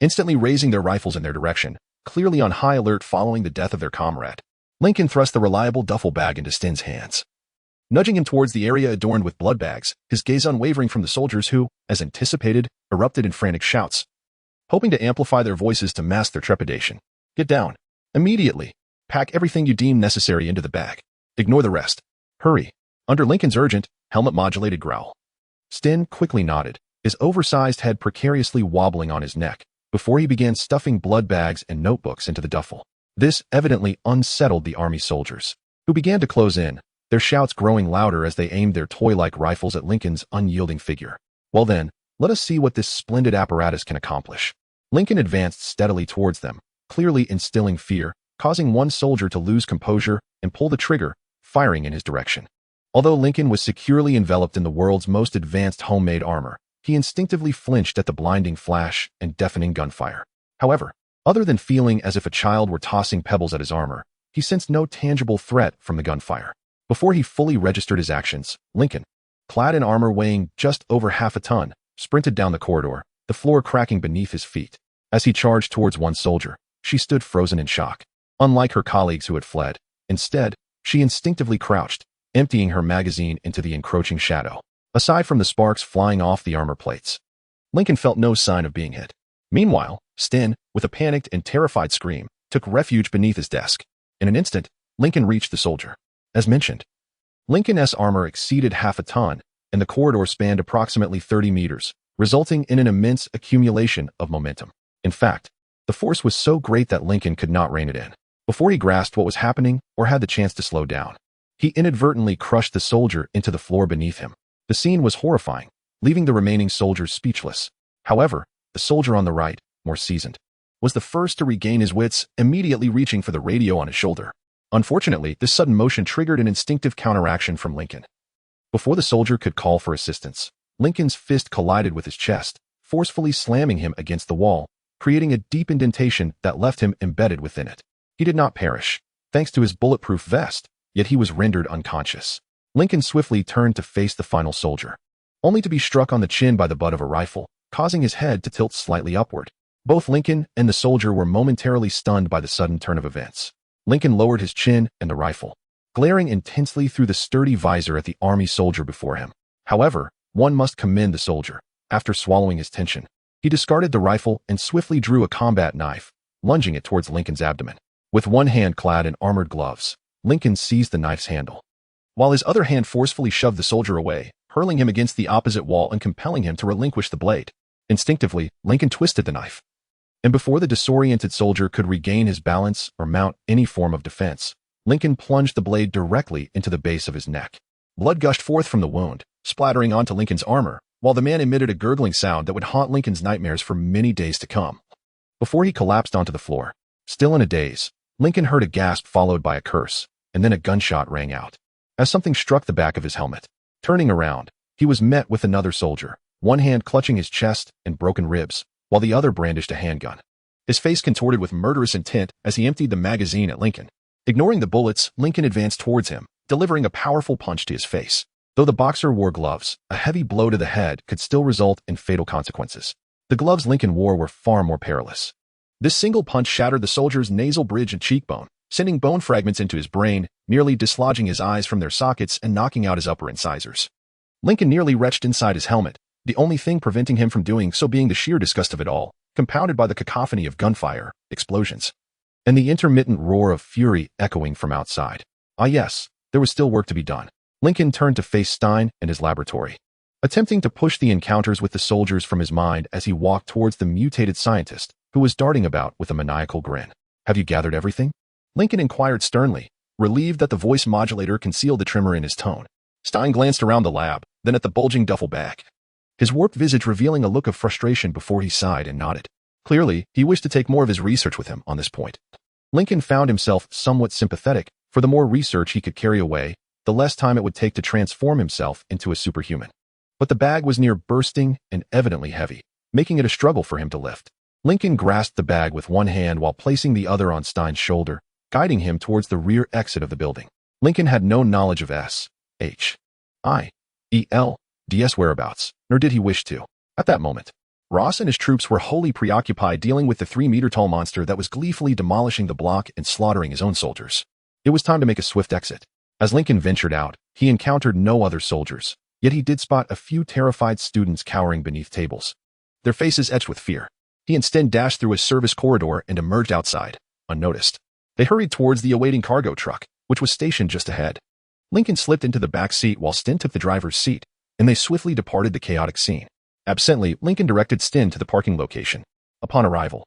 Speaker 1: instantly raising their rifles in their direction, clearly on high alert following the death of their comrade. Lincoln thrust the reliable duffel bag into Sten's hands, nudging him towards the area adorned with blood bags, his gaze unwavering from the soldiers who, as anticipated, erupted in frantic shouts, hoping to amplify their voices to mask their trepidation. Get down. Immediately. Pack everything you deem necessary into the bag. Ignore the rest. Hurry. Under Lincoln's urgent, helmet-modulated growl. Sten quickly nodded, his oversized head precariously wobbling on his neck, before he began stuffing blood bags and notebooks into the duffel. This evidently unsettled the army soldiers, who began to close in, their shouts growing louder as they aimed their toy-like rifles at Lincoln's unyielding figure. Well then, let us see what this splendid apparatus can accomplish. Lincoln advanced steadily towards them, clearly instilling fear, causing one soldier to lose composure and pull the trigger, firing in his direction. Although Lincoln was securely enveloped in the world's most advanced homemade armor, he instinctively flinched at the blinding flash and deafening gunfire. However, other than feeling as if a child were tossing pebbles at his armor, he sensed no tangible threat from the gunfire. Before he fully registered his actions, Lincoln, clad in armor weighing just over half a ton, sprinted down the corridor, the floor cracking beneath his feet. As he charged towards one soldier, she stood frozen in shock. Unlike her colleagues who had fled, instead, she instinctively crouched, emptying her magazine into the encroaching shadow. Aside from the sparks flying off the armor plates, Lincoln felt no sign of being hit. Meanwhile, Sten, with a panicked and terrified scream, took refuge beneath his desk. In an instant, Lincoln reached the soldier. As mentioned, Lincoln's armor exceeded half a ton, and the corridor spanned approximately 30 meters, resulting in an immense accumulation of momentum. In fact, the force was so great that Lincoln could not rein it in. Before he grasped what was happening or had the chance to slow down, he inadvertently crushed the soldier into the floor beneath him. The scene was horrifying, leaving the remaining soldiers speechless. However, the soldier on the right, more seasoned, was the first to regain his wits, immediately reaching for the radio on his shoulder. Unfortunately, this sudden motion triggered an instinctive counteraction from Lincoln. Before the soldier could call for assistance, Lincoln's fist collided with his chest, forcefully slamming him against the wall, creating a deep indentation that left him embedded within it. He did not perish, thanks to his bulletproof vest, yet he was rendered unconscious. Lincoln swiftly turned to face the final soldier, only to be struck on the chin by the butt of a rifle, causing his head to tilt slightly upward. Both Lincoln and the soldier were momentarily stunned by the sudden turn of events. Lincoln lowered his chin and the rifle, glaring intensely through the sturdy visor at the army soldier before him. However, one must commend the soldier. After swallowing his tension, he discarded the rifle and swiftly drew a combat knife, lunging it towards Lincoln's abdomen. With one hand clad in armored gloves, Lincoln seized the knife's handle, while his other hand forcefully shoved the soldier away, hurling him against the opposite wall and compelling him to relinquish the blade. Instinctively, Lincoln twisted the knife, and before the disoriented soldier could regain his balance or mount any form of defense, Lincoln plunged the blade directly into the base of his neck. Blood gushed forth from the wound, splattering onto Lincoln's armor, while the man emitted a gurgling sound that would haunt Lincoln's nightmares for many days to come. Before he collapsed onto the floor, still in a daze, Lincoln heard a gasp followed by a curse, and then a gunshot rang out, as something struck the back of his helmet. Turning around, he was met with another soldier, one hand clutching his chest and broken ribs, while the other brandished a handgun. His face contorted with murderous intent as he emptied the magazine at Lincoln. Ignoring the bullets, Lincoln advanced towards him, delivering a powerful punch to his face. Though the boxer wore gloves, a heavy blow to the head could still result in fatal consequences. The gloves Lincoln wore were far more perilous. This single punch shattered the soldier's nasal bridge and cheekbone, sending bone fragments into his brain, nearly dislodging his eyes from their sockets and knocking out his upper incisors. Lincoln nearly retched inside his helmet, the only thing preventing him from doing so being the sheer disgust of it all, compounded by the cacophony of gunfire, explosions, and the intermittent roar of fury echoing from outside. Ah yes, there was still work to be done. Lincoln turned to face Stein and his laboratory, attempting to push the encounters with the soldiers from his mind as he walked towards the mutated scientist, who was darting about with a maniacal grin. Have you gathered everything? Lincoln inquired sternly, relieved that the voice modulator concealed the tremor in his tone. Stein glanced around the lab, then at the bulging duffel bag, his warped visage revealing a look of frustration before he sighed and nodded. Clearly, he wished to take more of his research with him on this point. Lincoln found himself somewhat sympathetic, for the more research he could carry away, the less time it would take to transform himself into a superhuman. But the bag was near bursting and evidently heavy, making it a struggle for him to lift. Lincoln grasped the bag with one hand while placing the other on Stein's shoulder, guiding him towards the rear exit of the building. Lincoln had no knowledge of S.H.I.E.L.D.'s whereabouts, nor did he wish to. At that moment, Ross and his troops were wholly preoccupied dealing with the 3-meter-tall monster that was gleefully demolishing the block and slaughtering his own soldiers. It was time to make a swift exit. As Lincoln ventured out, he encountered no other soldiers, yet he did spot a few terrified students cowering beneath tables, their faces etched with fear. He instead dashed through a service corridor and emerged outside, unnoticed. They hurried towards the awaiting cargo truck, which was stationed just ahead. Lincoln slipped into the back seat while Sten took the driver's seat, and they swiftly departed the chaotic scene. Absently, Lincoln directed Sten to the parking location. Upon arrival,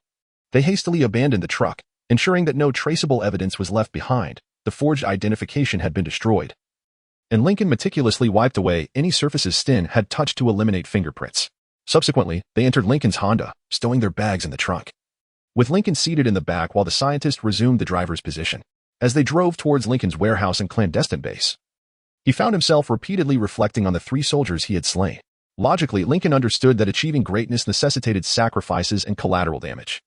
Speaker 1: they hastily abandoned the truck, ensuring that no traceable evidence was left behind. The forged identification had been destroyed, and Lincoln meticulously wiped away any surfaces Sten had touched to eliminate fingerprints. Subsequently, they entered Lincoln's Honda, stowing their bags in the trunk, with Lincoln seated in the back while the scientist resumed the driver's position. As they drove towards Lincoln's warehouse and clandestine base, he found himself repeatedly reflecting on the 3 soldiers he had slain. Logically, Lincoln understood that achieving greatness necessitated sacrifices and collateral damage.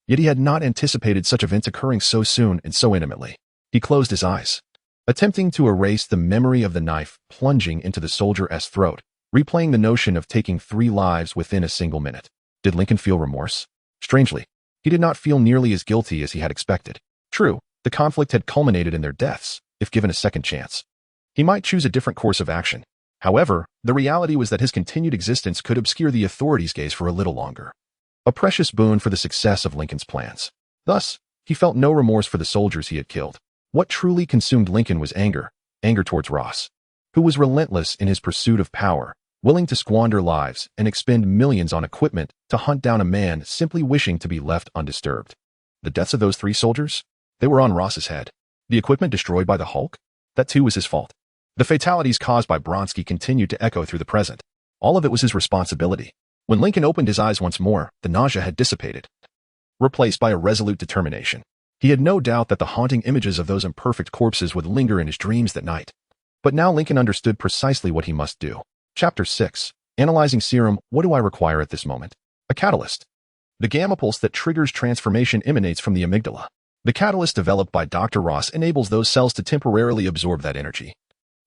Speaker 1: Yet he had not anticipated such events occurring so soon and so intimately. He closed his eyes, attempting to erase the memory of the knife plunging into the soldier's throat, replaying the notion of taking 3 lives within a single minute. Did Lincoln feel remorse? Strangely, he did not feel nearly as guilty as he had expected. True, the conflict had culminated in their deaths. If given a second chance, he might choose a different course of action. However, the reality was that his continued existence could obscure the authorities' gaze for a little longer, a precious boon for the success of Lincoln's plans. Thus, he felt no remorse for the soldiers he had killed. What truly consumed Lincoln was anger towards Ross, who was relentless in his pursuit of power, willing to squander lives and expend millions on equipment to hunt down a man simply wishing to be left undisturbed. The deaths of those 3 soldiers? They were on Ross's head. The equipment destroyed by the Hulk? That too was his fault. The fatalities caused by Bronsky continued to echo through the present. All of it was his responsibility. When Lincoln opened his eyes once more, the nausea had dissipated, replaced by a resolute determination. He had no doubt that the haunting images of those imperfect corpses would linger in his dreams that night. But now Lincoln understood precisely what he must do. Chapter 6. Analyzing Serum. What do I require at this moment? A catalyst. The gamma pulse that triggers transformation emanates from the amygdala. The catalyst developed by Dr. Ross enables those cells to temporarily absorb that energy,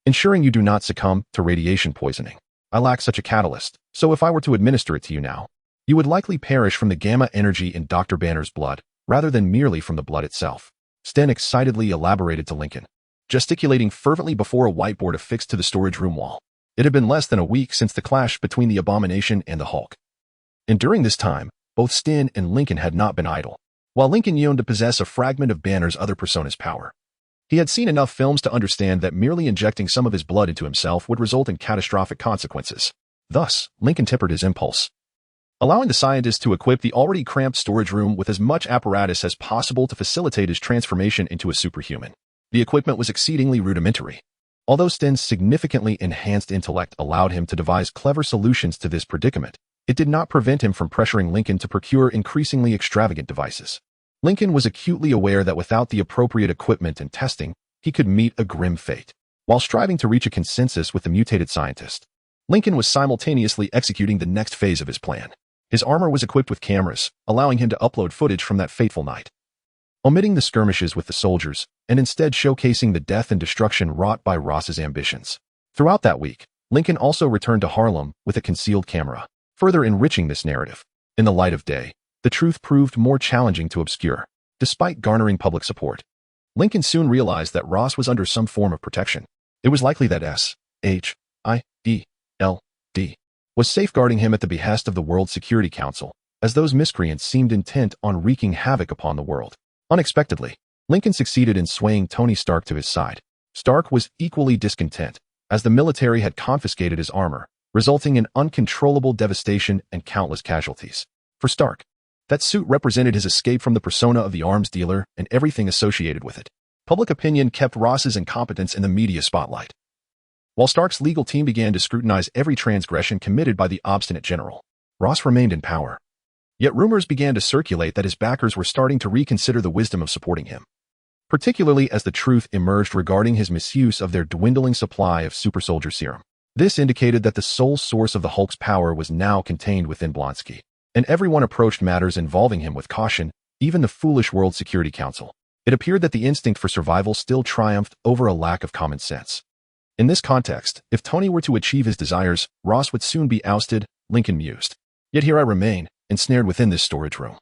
Speaker 1: ensuring you do not succumb to radiation poisoning. I lack such a catalyst, so if I were to administer it to you now, you would likely perish from the gamma energy in Dr. Banner's blood, rather than merely from the blood itself. Sten excitedly elaborated to Lincoln, gesticulating fervently before a whiteboard affixed to the storage room wall. It had been less than a week since the clash between the Abomination and the Hulk, and during this time, both Sten and Lincoln had not been idle. While Lincoln yearned to possess a fragment of Banner's other persona's power, he had seen enough films to understand that merely injecting some of his blood into himself would result in catastrophic consequences. Thus, Lincoln tempered his impulse, allowing the scientist to equip the already cramped storage room with as much apparatus as possible to facilitate his transformation into a superhuman. The equipment was exceedingly rudimentary. Although Sten's significantly enhanced intellect allowed him to devise clever solutions to this predicament, it did not prevent him from pressuring Lincoln to procure increasingly extravagant devices. Lincoln was acutely aware that without the appropriate equipment and testing, he could meet a grim fate. While striving to reach a consensus with the mutated scientist, Lincoln was simultaneously executing the next phase of his plan. His armor was equipped with cameras, allowing him to upload footage from that fateful night, omitting the skirmishes with the soldiers, and instead showcasing the death and destruction wrought by Ross's ambitions. Throughout that week, Lincoln also returned to Harlem with a concealed camera, further enriching this narrative. In the light of day, the truth proved more challenging to obscure. Despite garnering public support, Lincoln soon realized that Ross was under some form of protection. It was likely that SHIELD was safeguarding him at the behest of the World Security Council, as those miscreants seemed intent on wreaking havoc upon the world. Unexpectedly, Lincoln succeeded in swaying Tony Stark to his side. Stark was equally discontent, as the military had confiscated his armor, resulting in uncontrollable devastation and countless casualties. For Stark, that suit represented his escape from the persona of the arms dealer and everything associated with it. Public opinion kept Ross's incompetence in the media spotlight, while Stark's legal team began to scrutinize every transgression committed by the obstinate general. Ross remained in power. Yet rumors began to circulate that his backers were starting to reconsider the wisdom of supporting him. particularly as the truth emerged regarding his misuse of their dwindling supply of super soldier serum. This indicated that the sole source of the Hulk's power was now contained within Blonsky, and everyone approached matters involving him with caution, even the foolish World Security Council. It appeared that the instinct for survival still triumphed over a lack of common sense. In this context, if Tony were to achieve his desires, Ross would soon be ousted, Lincoln mused. Yet here I remain, ensnared within this storage room,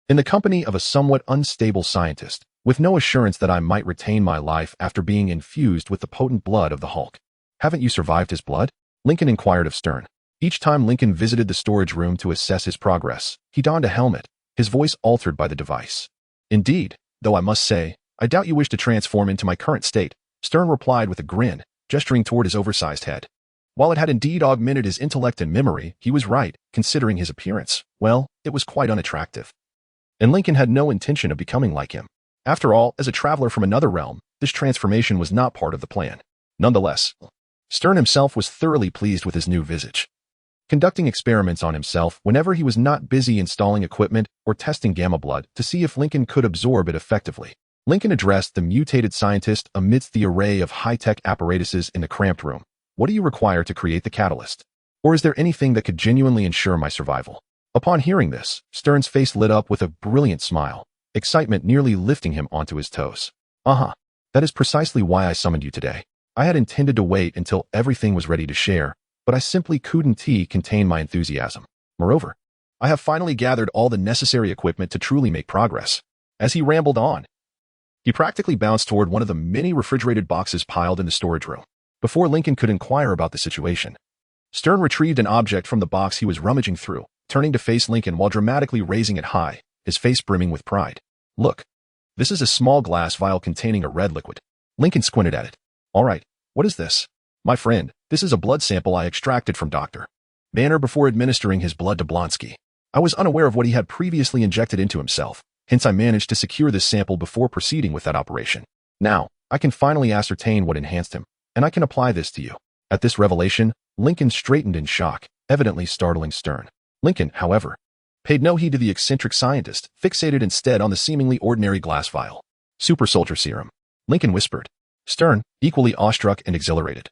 Speaker 1: in the company of a somewhat unstable scientist, with no assurance that I might retain my life after being infused with the potent blood of the Hulk. Haven't you survived his blood? Lincoln inquired of Stern. Each time Lincoln visited the storage room to assess his progress, he donned a helmet, his voice altered by the device. Indeed, though I must say, I doubt you wish to transform into my current state, Stern replied with a grin, gesturing toward his oversized head. While it had indeed augmented his intellect and memory, he was right, considering his appearance. Well, it was quite unattractive. And Lincoln had no intention of becoming like him. After all, as a traveler from another realm, this transformation was not part of the plan. Nonetheless, Stern himself was thoroughly pleased with his new visage. Conducting experiments on himself whenever he was not busy installing equipment or testing gamma blood to see if Lincoln could absorb it effectively, Lincoln addressed the mutated scientist amidst the array of high-tech apparatuses in the cramped room. What do you require to create the catalyst? Or is there anything that could genuinely ensure my survival? Upon hearing this, Stern's face lit up with a brilliant smile, excitement nearly lifting him onto his toes. That is precisely why I summoned you today. I had intended to wait until everything was ready to share, but I simply couldn't contain my enthusiasm. Moreover, I have finally gathered all the necessary equipment to truly make progress. As he rambled on, he practically bounced toward one of the many refrigerated boxes piled in the storage room. Before Lincoln could inquire about the situation, Stern retrieved an object from the box he was rummaging through, turning to face Lincoln while dramatically raising it high, his face brimming with pride. Look, this is a small glass vial containing a red liquid. Lincoln squinted at it. All right, what is this? My friend, this is a blood sample I extracted from Dr. Banner before administering his blood to Blonsky. I was unaware of what he had previously injected into himself, hence I managed to secure this sample before proceeding with that operation. Now, I can finally ascertain what enhanced him, and I can apply this to you. At this revelation, Lincoln straightened in shock, evidently startling Stern. Lincoln, however, paid no heed to the eccentric scientist, fixated instead on the seemingly ordinary glass vial. Super soldier serum, Lincoln whispered. Stern, equally awestruck and exhilarated,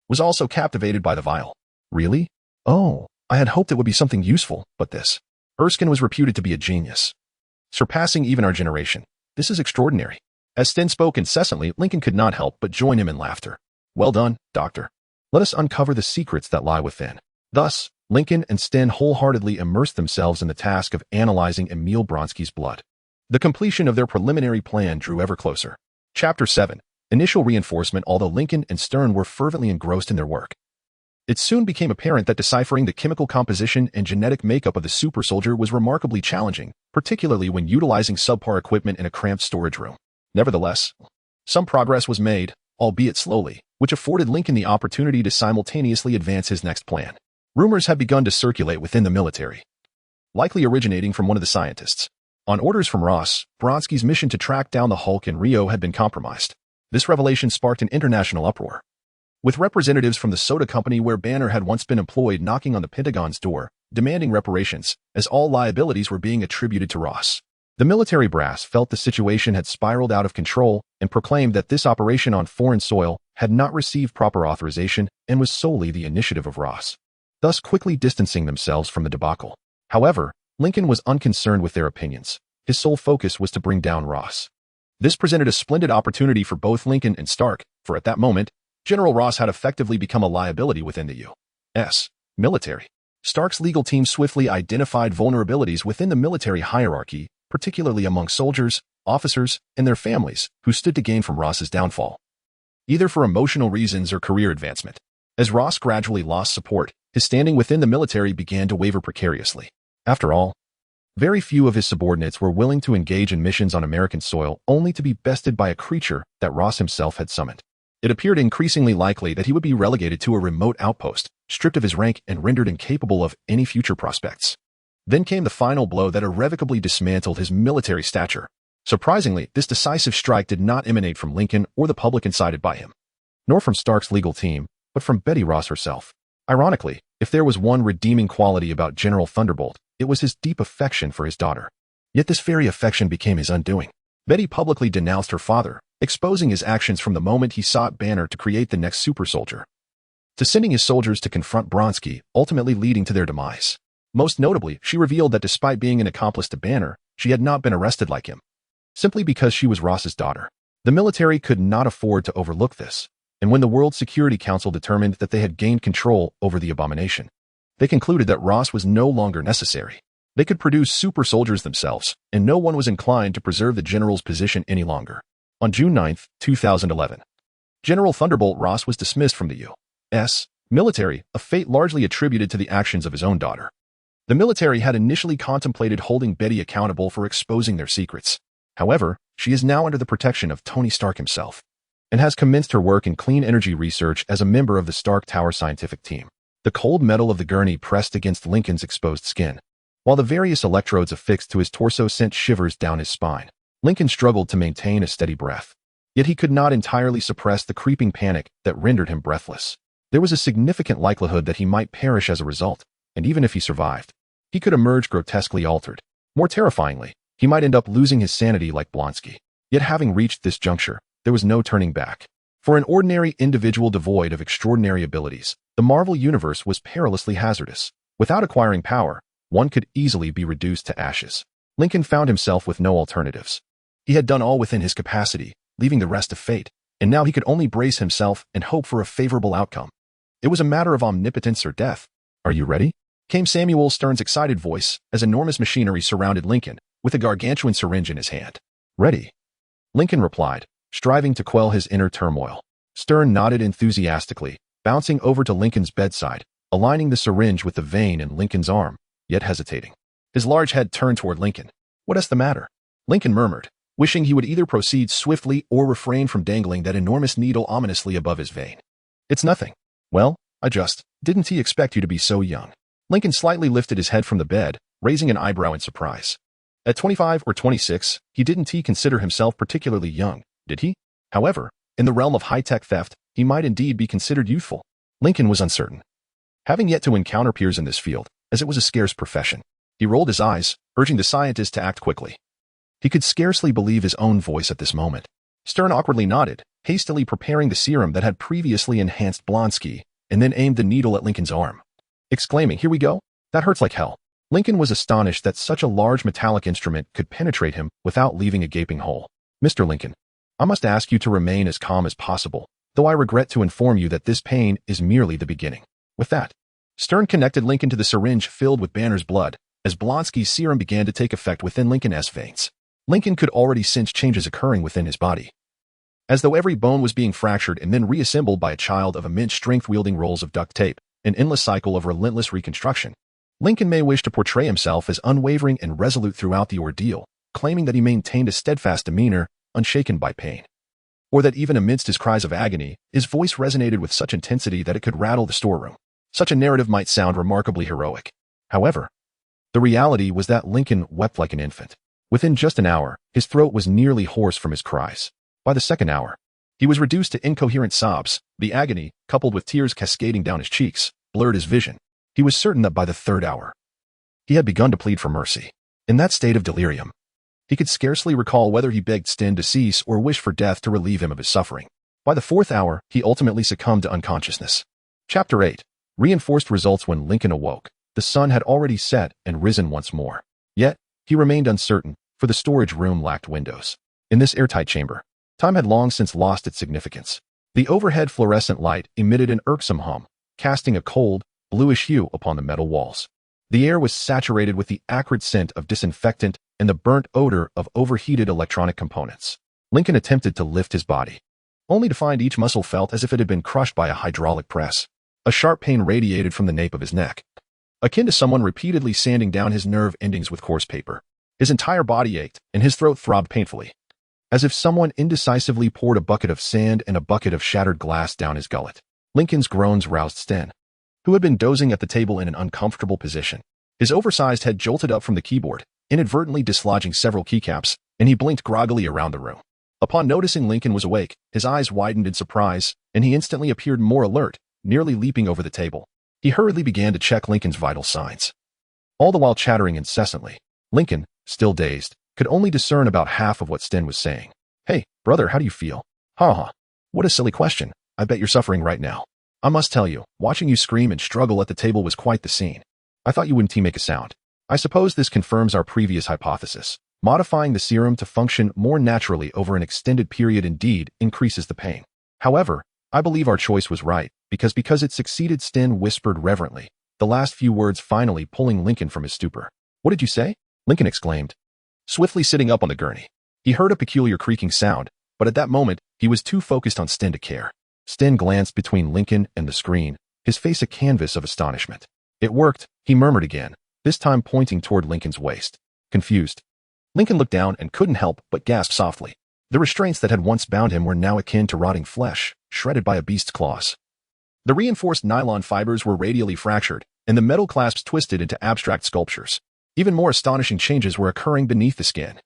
Speaker 1: was also captivated by the vial. Really? Oh, I had hoped it would be something useful, but this. Erskine was reputed to be a genius, surpassing even our generation. This is extraordinary. As Sten spoke incessantly, Lincoln could not help but join him in laughter. Well done, Doctor. Let us uncover the secrets that lie within. Thus, Lincoln and Sten wholeheartedly immersed themselves in the task of analyzing Emil Bronsky's blood. The completion of their preliminary plan drew ever closer. Chapter 7. Initial reinforcement. Although Lincoln and Stern were fervently engrossed in their work, it soon became apparent that deciphering the chemical composition and genetic makeup of the super soldier was remarkably challenging, particularly when utilizing subpar equipment in a cramped storage room. Nevertheless, some progress was made, albeit slowly, which afforded Lincoln the opportunity to simultaneously advance his next plan. Rumors had begun to circulate within the military, likely originating from one of the scientists. On orders from Ross, Bronsky's mission to track down the Hulk in Rio had been compromised. This revelation sparked an international uproar, with representatives from the soda company where Banner had once been employed knocking on the Pentagon's door, demanding reparations, as all liabilities were being attributed to Ross. The military brass felt the situation had spiraled out of control and proclaimed that this operation on foreign soil had not received proper authorization and was solely the initiative of Ross, thus quickly distancing themselves from the debacle. However, Lincoln was unconcerned with their opinions. His sole focus was to bring down Ross. This presented a splendid opportunity for both Lincoln and Stark, for at that moment, General Ross had effectively become a liability within the U.S. military. Stark's legal team swiftly identified vulnerabilities within the military hierarchy, particularly among soldiers, officers, and their families, who stood to gain from Ross's downfall, either for emotional reasons or career advancement. As Ross gradually lost support, his standing within the military began to waver precariously. After all, very few of his subordinates were willing to engage in missions on American soil only to be bested by a creature that Ross himself had summoned. It appeared increasingly likely that he would be relegated to a remote outpost, stripped of his rank and rendered incapable of any future prospects. Then came the final blow that irrevocably dismantled his military stature. Surprisingly, this decisive strike did not emanate from Lincoln or the public incited by him, nor from Stark's legal team, but from Betty Ross herself. Ironically, if there was one redeeming quality about General Thunderbolt, it was his deep affection for his daughter. Yet this very affection became his undoing. Betty publicly denounced her father, exposing his actions from the moment he sought Banner to create the next super soldier, to sending his soldiers to confront Bronski, ultimately leading to their demise. Most notably, she revealed that despite being an accomplice to Banner, she had not been arrested like him, simply because she was Ross's daughter. The military could not afford to overlook this, and when the World Security Council determined that they had gained control over the abomination, they concluded that Ross was no longer necessary. They could produce super soldiers themselves, and no one was inclined to preserve the general's position any longer. On June 9, 2011, General Thunderbolt Ross was dismissed from the U.S. military, a fate largely attributed to the actions of his own daughter. The military had initially contemplated holding Betty accountable for exposing their secrets. However, she is now under the protection of Tony Stark himself, and has commenced her work in clean energy research as a member of the Stark Tower scientific team. The cold metal of the gurney pressed against Lincoln's exposed skin, while the various electrodes affixed to his torso sent shivers down his spine. Lincoln struggled to maintain a steady breath, yet he could not entirely suppress the creeping panic that rendered him breathless. There was a significant likelihood that he might perish as a result, and even if he survived, he could emerge grotesquely altered. More terrifyingly, he might end up losing his sanity like Blonsky. Yet having reached this juncture, there was no turning back. For an ordinary individual devoid of extraordinary abilities, the Marvel Universe was perilously hazardous. Without acquiring power, one could easily be reduced to ashes. Lincoln found himself with no alternatives. He had done all within his capacity, leaving the rest to fate, and now he could only brace himself and hope for a favorable outcome. It was a matter of omnipotence or death. "Are you ready?" came Samuel Stern's excited voice as enormous machinery surrounded Lincoln, with a gargantuan syringe in his hand. "Ready," Lincoln replied, striving to quell his inner turmoil. Stern nodded enthusiastically, bouncing over to Lincoln's bedside, aligning the syringe with the vein in Lincoln's arm, yet hesitating. His large head turned toward Lincoln. "What's the matter?" Lincoln murmured, wishing he would either proceed swiftly or refrain from dangling that enormous needle ominously above his vein. "It's nothing." "Well, didn't he expect you to be so young?" Lincoln slightly lifted his head from the bed, raising an eyebrow in surprise. At 25 or 26, didn't he consider himself particularly young, did he? However, in the realm of high-tech theft, he might indeed be considered youthful. Lincoln was uncertain, having yet to encounter peers in this field, as it was a scarce profession. He rolled his eyes, urging the scientist to act quickly. He could scarcely believe his own voice at this moment. Stern awkwardly nodded, hastily preparing the serum that had previously enhanced Blonsky, and then aimed the needle at Lincoln's arm, exclaiming, "Here we go? That hurts like hell." Lincoln was astonished that such a large metallic instrument could penetrate him without leaving a gaping hole. "Mr. Lincoln, I must ask you to remain as calm as possible, though I regret to inform you that this pain is merely the beginning." With that, Stern connected Lincoln to the syringe filled with Banner's blood, as Blonsky's serum began to take effect within Lincoln's veins. Lincoln could already sense changes occurring within his body, as though every bone was being fractured and then reassembled by a child of immense strength wielding rolls of duct tape, an endless cycle of relentless reconstruction. Lincoln may wish to portray himself as unwavering and resolute throughout the ordeal, claiming that he maintained a steadfast demeanor, unshaken by pain, or that even amidst his cries of agony, his voice resonated with such intensity that it could rattle the storeroom. Such a narrative might sound remarkably heroic. However, the reality was that Lincoln wept like an infant. Within just an hour, his throat was nearly hoarse from his cries. By the second hour, he was reduced to incoherent sobs. The agony, coupled with tears cascading down his cheeks, blurred his vision. He was certain that by the third hour, he had begun to plead for mercy. In that state of delirium, he could scarcely recall whether he begged Sten to cease or wished for death to relieve him of his suffering. By the fourth hour, he ultimately succumbed to unconsciousness. Chapter 8. Reinforced results. When Lincoln awoke, the sun had already set and risen once more. Yet, he remained uncertain, for the storage room lacked windows. In this airtight chamber, time had long since lost its significance. The overhead fluorescent light emitted an irksome hum, casting a cold, bluish hue upon the metal walls. The air was saturated with the acrid scent of disinfectant and the burnt odor of overheated electronic components. Lincoln attempted to lift his body, only to find each muscle felt as if it had been crushed by a hydraulic press. A sharp pain radiated from the nape of his neck, akin to someone repeatedly sanding down his nerve endings with coarse paper. His entire body ached, and his throat throbbed painfully, as if someone indecisively poured a bucket of sand and a bucket of shattered glass down his gullet. Lincoln's groans roused Sten, who had been dozing at the table in an uncomfortable position. His oversized head jolted up from the keyboard, inadvertently dislodging several keycaps, and he blinked groggily around the room. Upon noticing Lincoln was awake, his eyes widened in surprise, and he instantly appeared more alert, nearly leaping over the table. He hurriedly began to check Lincoln's vital signs, all the while chattering incessantly. Lincoln, still dazed, could only discern about half of what Sten was saying. "Hey, brother, how do you feel?" "Ha. What a silly question. I bet you're suffering right now. I must tell you, watching you scream and struggle at the table was quite the scene. I thought you wouldn't make a sound. I suppose this confirms our previous hypothesis. Modifying the serum to function more naturally over an extended period indeed increases the pain. However, I believe our choice was right, because it succeeded." Sten whispered reverently, the last few words finally pulling Lincoln from his stupor. "What did you say?" Lincoln exclaimed, swiftly sitting up on the gurney. He heard a peculiar creaking sound, but at that moment, he was too focused on Sten to care. Sten glanced between Lincoln and the screen, his face a canvas of astonishment. "It worked," he murmured again, this time pointing toward Lincoln's waist. Confused, Lincoln looked down and couldn't help but gasp softly. The restraints that had once bound him were now akin to rotting flesh, shredded by a beast's claws. The reinforced nylon fibers were radially fractured, and the metal clasps twisted into abstract sculptures. Even more astonishing changes were occurring beneath the skin.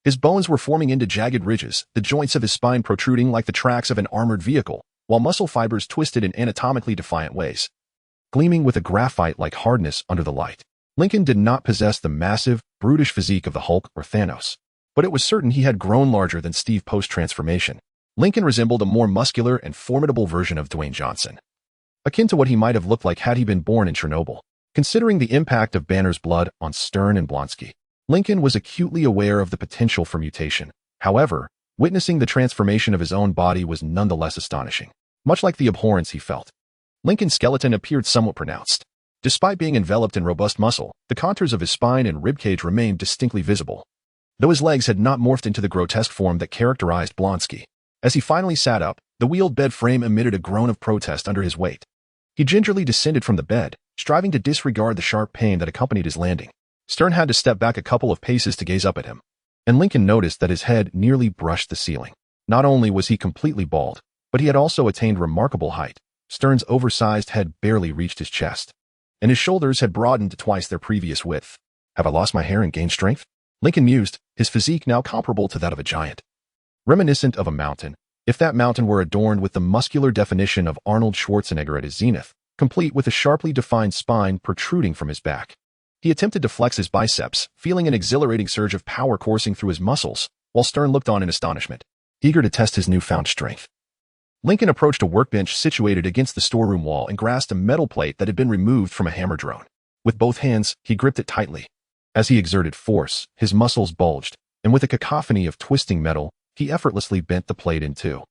Speaker 1: His bones were forming into jagged ridges, the joints of his spine protruding like the tracks of an armored vehicle, while muscle fibers twisted in anatomically defiant ways, gleaming with a graphite-like hardness under the light. Lincoln did not possess the massive, brutish physique of the Hulk or Thanos, but it was certain he had grown larger than Steve post-transformation. Lincoln resembled a more muscular and formidable version of Dwayne Johnson, akin to what he might have looked like had he been born in Chernobyl. Considering the impact of Banner's blood on Stern and Blonsky, Lincoln was acutely aware of the potential for mutation. However, witnessing the transformation of his own body was nonetheless astonishing. Much like the abhorrence he felt, Lincoln's skeleton appeared somewhat pronounced. Despite being enveloped in robust muscle, the contours of his spine and ribcage remained distinctly visible, though his legs had not morphed into the grotesque form that characterized Blonsky. As he finally sat up, the wheeled bed frame emitted a groan of protest under his weight. He gingerly descended from the bed, striving to disregard the sharp pain that accompanied his landing. Stern had to step back a couple of paces to gaze up at him, and Lincoln noticed that his head nearly brushed the ceiling. Not only was he completely bald, but he had also attained remarkable height. Stern's oversized head barely reached his chest, and his shoulders had broadened to twice their previous width. "Have I lost my hair and gained strength?" Lincoln mused, his physique now comparable to that of a giant, reminiscent of a mountain, if that mountain were adorned with the muscular definition of Arnold Schwarzenegger at his zenith, complete with a sharply defined spine protruding from his back. He attempted to flex his biceps, feeling an exhilarating surge of power coursing through his muscles, while Stern looked on in astonishment, eager to test his newfound strength. Lincoln approached a workbench situated against the storeroom wall and grasped a metal plate that had been removed from a hammer drone. With both hands, he gripped it tightly. As he exerted force, his muscles bulged, and with a cacophony of twisting metal, he effortlessly bent the plate in two.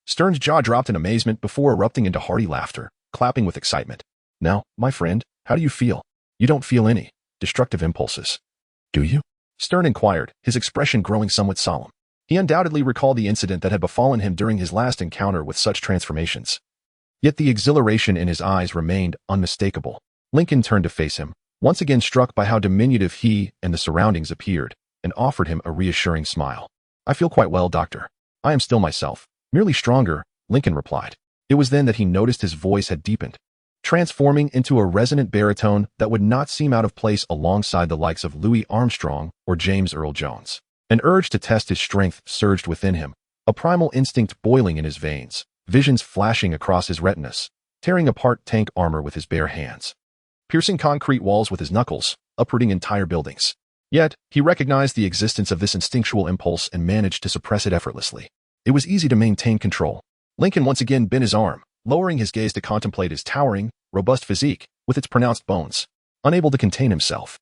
Speaker 1: Stern's jaw dropped in amazement before erupting into hearty laughter, clapping with excitement. "Now, my friend, how do you feel? You don't feel any destructive impulses, do you?" Stern inquired, his expression growing somewhat solemn. He undoubtedly recalled the incident that had befallen him during his last encounter with such transformations. Yet the exhilaration in his eyes remained unmistakable. Lincoln turned to face him, once again struck by how diminutive he and the surroundings appeared, and offered him a reassuring smile. "I feel quite well, Doctor. I am still myself, merely stronger," Lincoln replied. It was then that he noticed his voice had deepened, transforming into a resonant baritone that would not seem out of place alongside the likes of Louis Armstrong or James Earl Jones. An urge to test his strength surged within him, a primal instinct boiling in his veins, visions flashing across his retinas, tearing apart tank armor with his bare hands, piercing concrete walls with his knuckles, uprooting entire buildings. Yet, he recognized the existence of this instinctual impulse and managed to suppress it effortlessly. It was easy to maintain control. Lincoln once again bent his arm, lowering his gaze to contemplate his towering, robust physique with its pronounced bones. Unable to contain himself,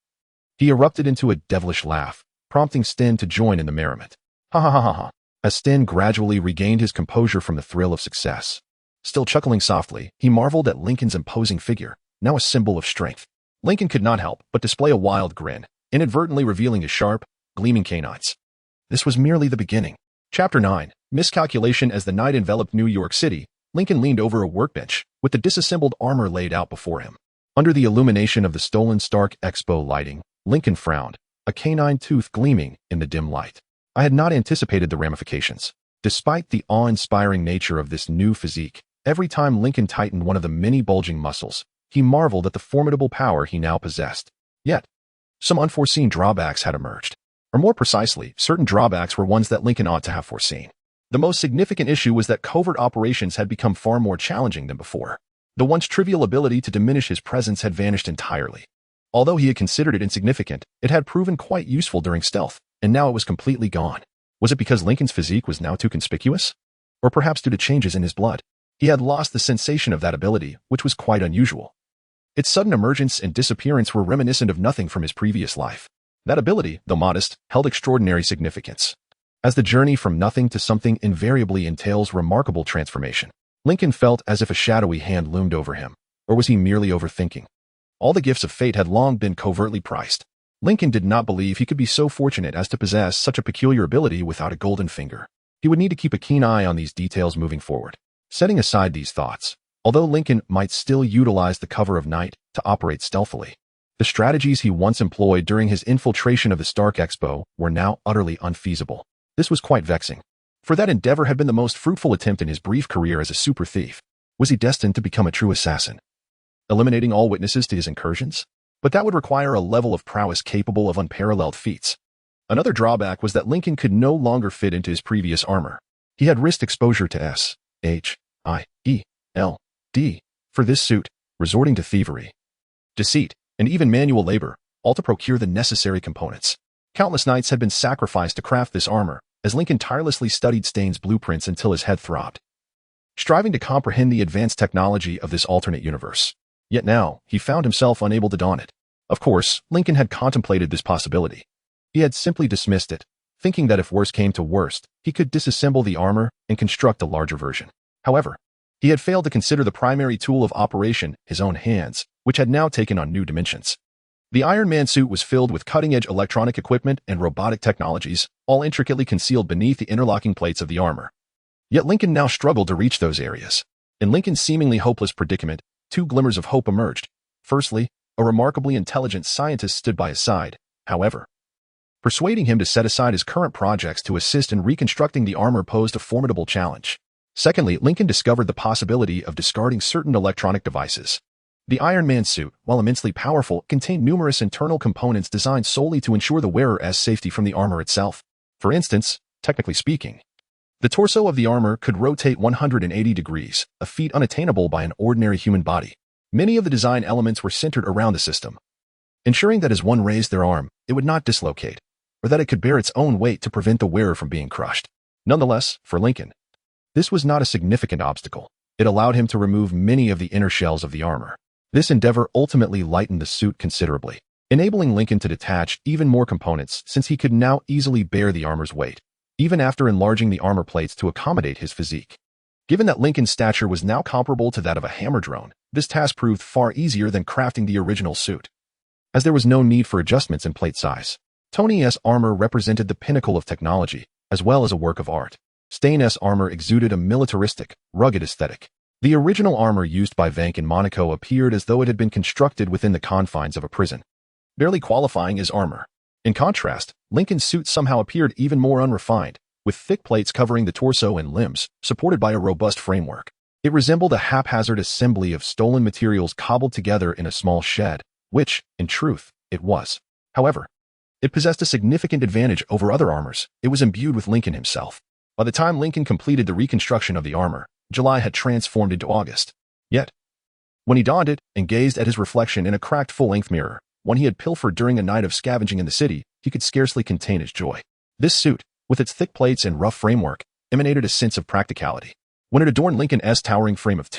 Speaker 1: he erupted into a devilish laugh, prompting Sten to join in the merriment. "Ha ha ha ha ha." As Sten gradually regained his composure from the thrill of success, still chuckling softly, he marveled at Lincoln's imposing figure, now a symbol of strength. Lincoln could not help but display a wild grin, inadvertently revealing his sharp, gleaming canines. This was merely the beginning. Chapter 9, Miscalculation. As the night enveloped New York City, Lincoln leaned over a workbench, with the disassembled armor laid out before him. Under the illumination of the stolen Stark Expo lighting, Lincoln frowned, a canine tooth gleaming in the dim light. I had not anticipated the ramifications. Despite the awe-inspiring nature of this new physique, every time Lincoln tightened one of the many bulging muscles, he marveled at the formidable power he now possessed. Yet, some unforeseen drawbacks had emerged. Or more precisely, certain drawbacks were ones that Lincoln ought to have foreseen. The most significant issue was that covert operations had become far more challenging than before. The once trivial ability to diminish his presence had vanished entirely. Although he had considered it insignificant, it had proven quite useful during stealth, and now it was completely gone. Was it because Lincoln's physique was now too conspicuous? Or perhaps due to changes in his blood? He had lost the sensation of that ability, which was quite unusual. Its sudden emergence and disappearance were reminiscent of nothing from his previous life. That ability, though modest, held extraordinary significance. As the journey from nothing to something invariably entails remarkable transformation, Lincoln felt as if a shadowy hand loomed over him. Or was he merely overthinking? All the gifts of fate had long been covertly priced. Lincoln did not believe he could be so fortunate as to possess such a peculiar ability without a golden finger. He would need to keep a keen eye on these details moving forward. Setting aside these thoughts, although Lincoln might still utilize the cover of night to operate stealthily, the strategies he once employed during his infiltration of the Stark Expo were now utterly unfeasible. This was quite vexing, for that endeavor had been the most fruitful attempt in his brief career as a super thief. Was he destined to become a true assassin, eliminating all witnesses to his incursions? But that would require a level of prowess capable of unparalleled feats. Another drawback was that Lincoln could no longer fit into his previous armor. He had risked exposure to S-H-I-E-L-D for this suit, resorting to thievery, deceit, and even manual labor, all to procure the necessary components. Countless nights had been sacrificed to craft this armor, as Lincoln tirelessly studied Stain's blueprints until his head throbbed, striving to comprehend the advanced technology of this alternate universe. Yet now, he found himself unable to don it. Of course, Lincoln had contemplated this possibility. He had simply dismissed it, thinking that if worse came to worst, he could disassemble the armor and construct a larger version. However, he had failed to consider the primary tool of operation, his own hands, which had now taken on new dimensions. The Iron Man suit was filled with cutting-edge electronic equipment and robotic technologies, all intricately concealed beneath the interlocking plates of the armor. Yet Lincoln now struggled to reach those areas. In Lincoln's seemingly hopeless predicament, two glimmers of hope emerged. Firstly, a remarkably intelligent scientist stood by his side, however. Persuading him to set aside his current projects to assist in reconstructing the armor posed a formidable challenge. Secondly, Lincoln discovered the possibility of discarding certain electronic devices. The Iron Man suit, while immensely powerful, contained numerous internal components designed solely to ensure the wearer's safety from the armor itself. For instance, technically speaking, the torso of the armor could rotate 180 degrees, a feat unattainable by an ordinary human body. Many of the design elements were centered around the system, ensuring that as one raised their arm, it would not dislocate, or that it could bear its own weight to prevent the wearer from being crushed. Nonetheless, for Lincoln, this was not a significant obstacle. It allowed him to remove many of the inner shells of the armor. This endeavor ultimately lightened the suit considerably, enabling Lincoln to detach even more components since he could now easily bear the armor's weight, even after enlarging the armor plates to accommodate his physique. Given that Lincoln's stature was now comparable to that of a hammer drone, this task proved far easier than crafting the original suit, as there was no need for adjustments in plate size. Tony's armor represented the pinnacle of technology, as well as a work of art. Stain's armor exuded a militaristic, rugged aesthetic. The original armor used by Vank in Monaco appeared as though it had been constructed within the confines of a prison, barely qualifying as armor. In contrast, Lincoln's suit somehow appeared even more unrefined, with thick plates covering the torso and limbs, supported by a robust framework. It resembled a haphazard assembly of stolen materials cobbled together in a small shed, which, in truth, it was. However, it possessed a significant advantage over other armors. It was imbued with Lincoln himself. By the time Lincoln completed the reconstruction of the armor, July had transformed into August. Yet, when he donned it and gazed at his reflection in a cracked full-length mirror, one he had pilfered during a night of scavenging in the city, he could scarcely contain his joy. This suit, with its thick plates and rough framework, emanated a sense of practicality. When it adorned Lincoln's towering frame of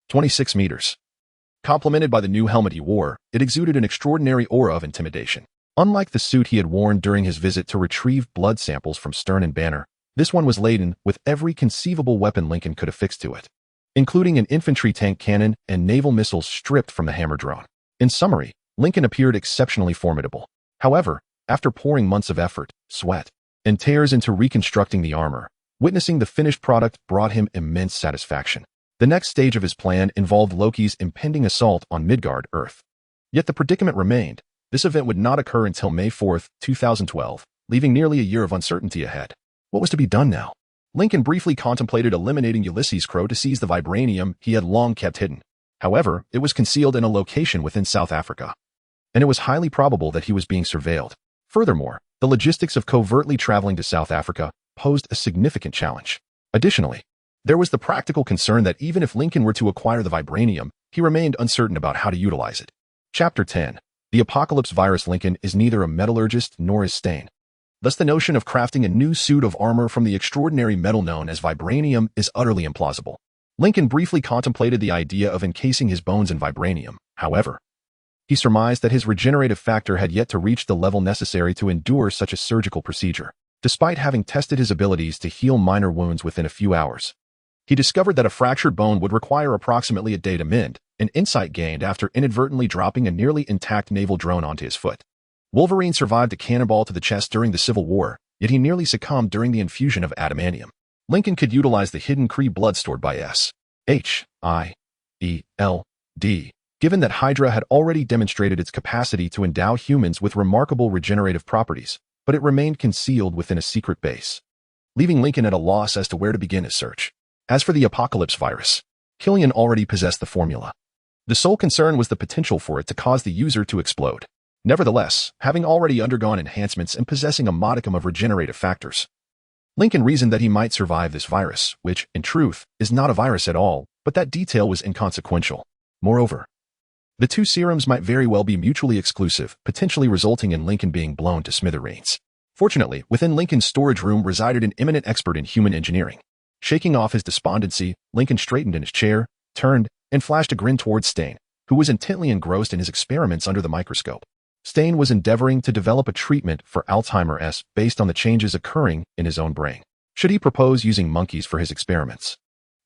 Speaker 1: 26 meters, complemented by the new helmet he wore, it exuded an extraordinary aura of intimidation. Unlike the suit he had worn during his visit to retrieve blood samples from stern and banner, this one was laden with every conceivable weapon Lincoln could affix to it, including an infantry tank cannon and naval missiles stripped from the hammer drone. In summary, Lincoln appeared exceptionally formidable. However, after pouring months of effort, sweat, and tears into reconstructing the armor, witnessing the finished product brought him immense satisfaction. The next stage of his plan involved Loki's impending assault on Midgard, Earth. Yet the predicament remained. This event would not occur until May 4, 2012, leaving nearly a year of uncertainty ahead. What was to be done now? Lincoln briefly contemplated eliminating Ulysses Crow to seize the vibranium he had long kept hidden. However, it was concealed in a location within South Africa, and it was highly probable that he was being surveilled. Furthermore, the logistics of covertly traveling to South Africa posed a significant challenge. Additionally, there was the practical concern that even if Lincoln were to acquire the vibranium, he remained uncertain about how to utilize it. Chapter 10. The Apocalypse Virus. Lincoln is neither a metallurgist nor is Stain. Thus, the notion of crafting a new suit of armor from the extraordinary metal known as vibranium is utterly implausible. Lincoln briefly contemplated the idea of encasing his bones in vibranium. However, he surmised that his regenerative factor had yet to reach the level necessary to endure such a surgical procedure. Despite having tested his abilities to heal minor wounds within a few hours, he discovered that a fractured bone would require approximately a day to mend, an insight gained after inadvertently dropping a nearly intact naval drone onto his foot. Wolverine survived a cannonball to the chest during the Civil War, yet he nearly succumbed during the infusion of adamantium. Lincoln could utilize the hidden Kree blood stored by S.H.I.E.L.D., given that Hydra had already demonstrated its capacity to endow humans with remarkable regenerative properties, but it remained concealed within a secret base, leaving Lincoln at a loss as to where to begin his search. As for the Apocalypse virus, Killian already possessed the formula. The sole concern was the potential for it to cause the user to explode. Nevertheless, having already undergone enhancements and possessing a modicum of regenerative factors, Lincoln reasoned that he might survive this virus, which, in truth, is not a virus at all, but that detail was inconsequential. Moreover, the two serums might very well be mutually exclusive, potentially resulting in Lincoln being blown to smithereens. Fortunately, within Lincoln's storage room resided an eminent expert in human engineering. Shaking off his despondency, Lincoln straightened in his chair, turned, and flashed a grin towards Stain, who was intently engrossed in his experiments under the microscope. Stain was endeavoring to develop a treatment for Alzheimer's based on the changes occurring in his own brain. Should he propose using monkeys for his experiments?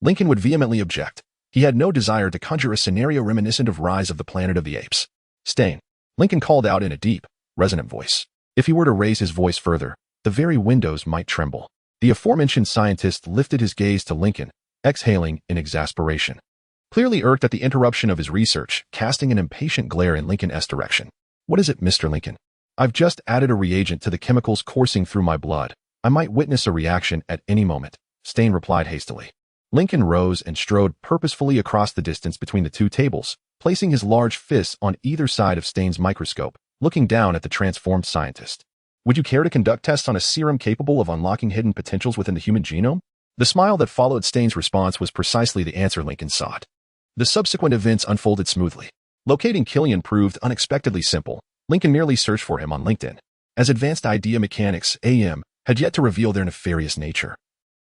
Speaker 1: Lincoln would vehemently object. He had no desire to conjure a scenario reminiscent of Rise of the Planet of the Apes. Stain, Lincoln called out in a deep, resonant voice. If he were to raise his voice further, the very windows might tremble. The aforementioned scientist lifted his gaze to Lincoln, exhaling in exasperation. Clearly irked at the interruption of his research, casting an impatient glare in Lincoln's direction. What is it, Mr. Lincoln? I've just added a reagent to the chemicals coursing through my blood. I might witness a reaction at any moment, Stain replied hastily. Lincoln rose and strode purposefully across the distance between the two tables, placing his large fists on either side of Stain's microscope, looking down at the transformed scientist. Would you care to conduct tests on a serum capable of unlocking hidden potentials within the human genome? The smile that followed Stain's response was precisely the answer Lincoln sought. The subsequent events unfolded smoothly. Locating Killian proved unexpectedly simple. Lincoln merely searched for him on LinkedIn, as Advanced Idea Mechanics, AM, had yet to reveal their nefarious nature.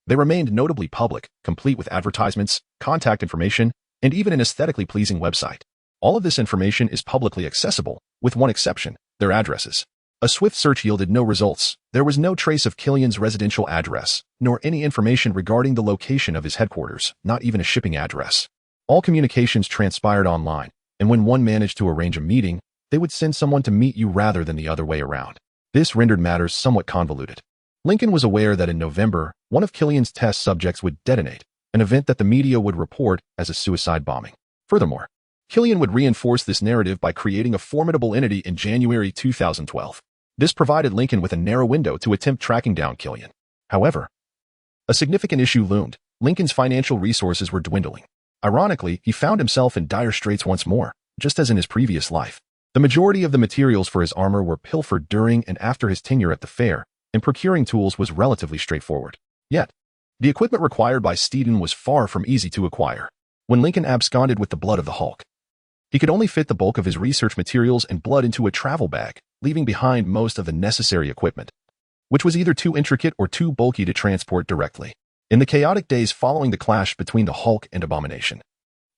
Speaker 1: They remained notably public, complete with advertisements, contact information, and even an aesthetically pleasing website. All of this information is publicly accessible, with one exception, their addresses. A swift search yielded no results. There was no trace of Killian's residential address, nor any information regarding the location of his headquarters, not even a shipping address. All communications transpired online, and when one managed to arrange a meeting, they would send someone to meet you rather than the other way around. This rendered matters somewhat convoluted. Lincoln was aware that in November, one of Killian's test subjects would detonate, an event that the media would report as a suicide bombing. Furthermore, Killian would reinforce this narrative by creating a formidable entity in January 2012. This provided Lincoln with a narrow window to attempt tracking down Killian. However, a significant issue loomed. Lincoln's financial resources were dwindling. Ironically, he found himself in dire straits once more, just as in his previous life. The majority of the materials for his armor were pilfered during and after his tenure at the fair, and procuring tools was relatively straightforward. Yet, the equipment required by Steedon was far from easy to acquire. When Lincoln absconded with the blood of the Hulk, he could only fit the bulk of his research materials and blood into a travel bag, leaving behind most of the necessary equipment, which was either too intricate or too bulky to transport directly. In the chaotic days following the clash between the Hulk and Abomination,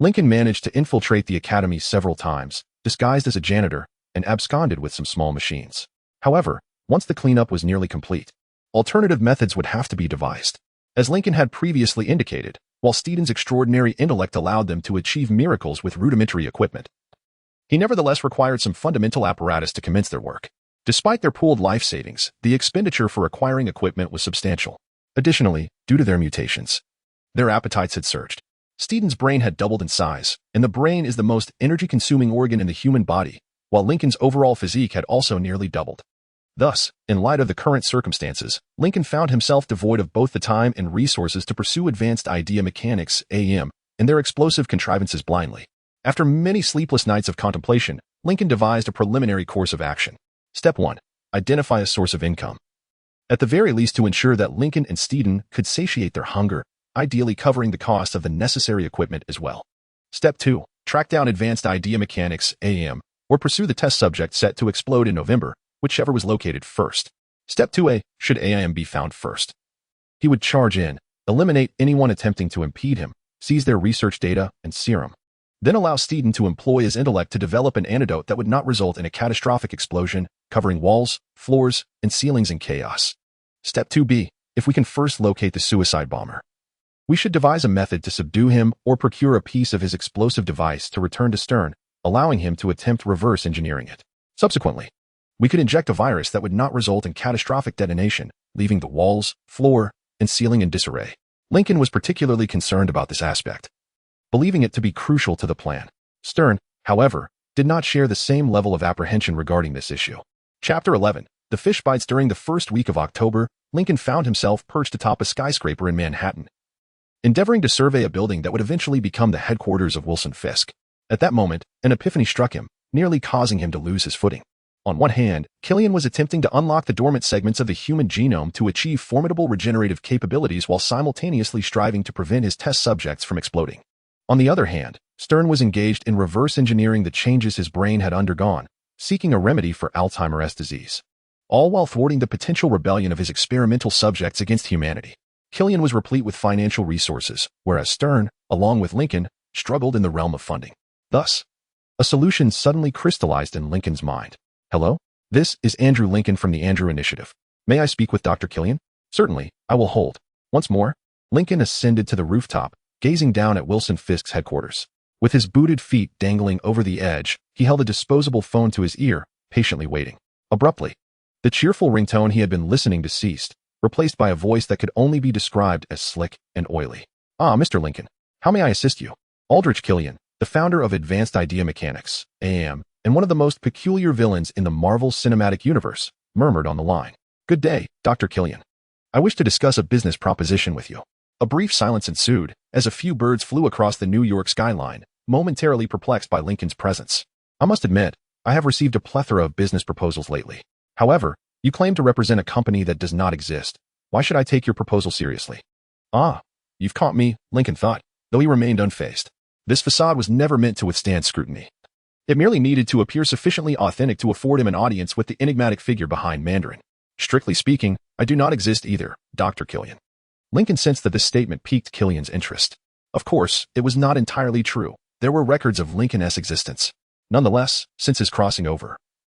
Speaker 1: Lincoln managed to infiltrate the academy several times, disguised as a janitor, and absconded with some small machines. However, once the cleanup was nearly complete, alternative methods would have to be devised. As Lincoln had previously indicated, while Steedon's extraordinary intellect allowed them to achieve miracles with rudimentary equipment, he nevertheless required some fundamental apparatus to commence their work. Despite their pooled life savings, the expenditure for acquiring equipment was substantial. Additionally, due to their mutations, their appetites had surged. Steedon's brain had doubled in size, and the brain is the most energy-consuming organ in the human body, while Lincoln's overall physique had also nearly doubled. Thus, in light of the current circumstances, Lincoln found himself devoid of both the time and resources to pursue Advanced Idea Mechanics, AM, and their explosive contrivances blindly. After many sleepless nights of contemplation, Lincoln devised a preliminary course of action. Step 1. Identify a source of income. At the very least, to ensure that Lincoln and Steedon could satiate their hunger, ideally covering the cost of the necessary equipment as well. Step 2. Track down Advanced Idea Mechanics, AM, or pursue the test subject set to explode in November, whichever was located first. Step 2A, should AIM be found first? He would charge in, eliminate anyone attempting to impede him, seize their research data and serum, then allow Steeden to employ his intellect to develop an antidote that would not result in a catastrophic explosion, covering walls, floors, and ceilings in chaos. Step 2B, if we can first locate the suicide bomber, we should devise a method to subdue him or procure a piece of his explosive device to return to Stern, allowing him to attempt reverse engineering it. Subsequently, we could inject a virus that would not result in catastrophic detonation, leaving the walls, floor, and ceiling in disarray. Lincoln was particularly concerned about this aspect, believing it to be crucial to the plan. Stern, however, did not share the same level of apprehension regarding this issue. Chapter 11. The fish bites. During the first week of October, Lincoln found himself perched atop a skyscraper in Manhattan, endeavoring to survey a building that would eventually become the headquarters of Wilson Fisk. At that moment, an epiphany struck him, nearly causing him to lose his footing. On one hand, Killian was attempting to unlock the dormant segments of the human genome to achieve formidable regenerative capabilities while simultaneously striving to prevent his test subjects from exploding. On the other hand, Stern was engaged in reverse engineering the changes his brain had undergone, seeking a remedy for Alzheimer's disease, all while thwarting the potential rebellion of his experimental subjects against humanity. Killian was replete with financial resources, whereas Stern, along with Lincoln, struggled in the realm of funding. Thus, a solution suddenly crystallized in Lincoln's mind. Hello? This is Andrew Lincoln from the Andrew Initiative. May I speak with Dr. Killian? Certainly, I will hold. Once more, Lincoln ascended to the rooftop, gazing down at Wilson Fisk's headquarters. With his booted feet dangling over the edge, he held a disposable phone to his ear, patiently waiting. Abruptly, the cheerful ringtone he had been listening to ceased, replaced by a voice that could only be described as slick and oily. Ah, Mr. Lincoln, how may I assist you? Aldrich Killian, the founder of Advanced Idea Mechanics, AM, and one of the most peculiar villains in the Marvel Cinematic Universe, murmured on the line. Good day, Dr. Killian. I wish to discuss a business proposition with you. A brief silence ensued, as a few birds flew across the New York skyline, momentarily perplexed by Lincoln's presence. I must admit, I have received a plethora of business proposals lately. However, you claim to represent a company that does not exist. Why should I take your proposal seriously? Ah, you've caught me, Lincoln thought, though he remained unfazed. This facade was never meant to withstand scrutiny. It merely needed to appear sufficiently authentic to afford him an audience with the enigmatic figure behind Mandarin. Strictly speaking, I do not exist either, Dr. Killian. Lincoln sensed that this statement piqued Killian's interest. Of course, it was not entirely true. There were records of Lincoln's existence. Nonetheless, since his crossing over,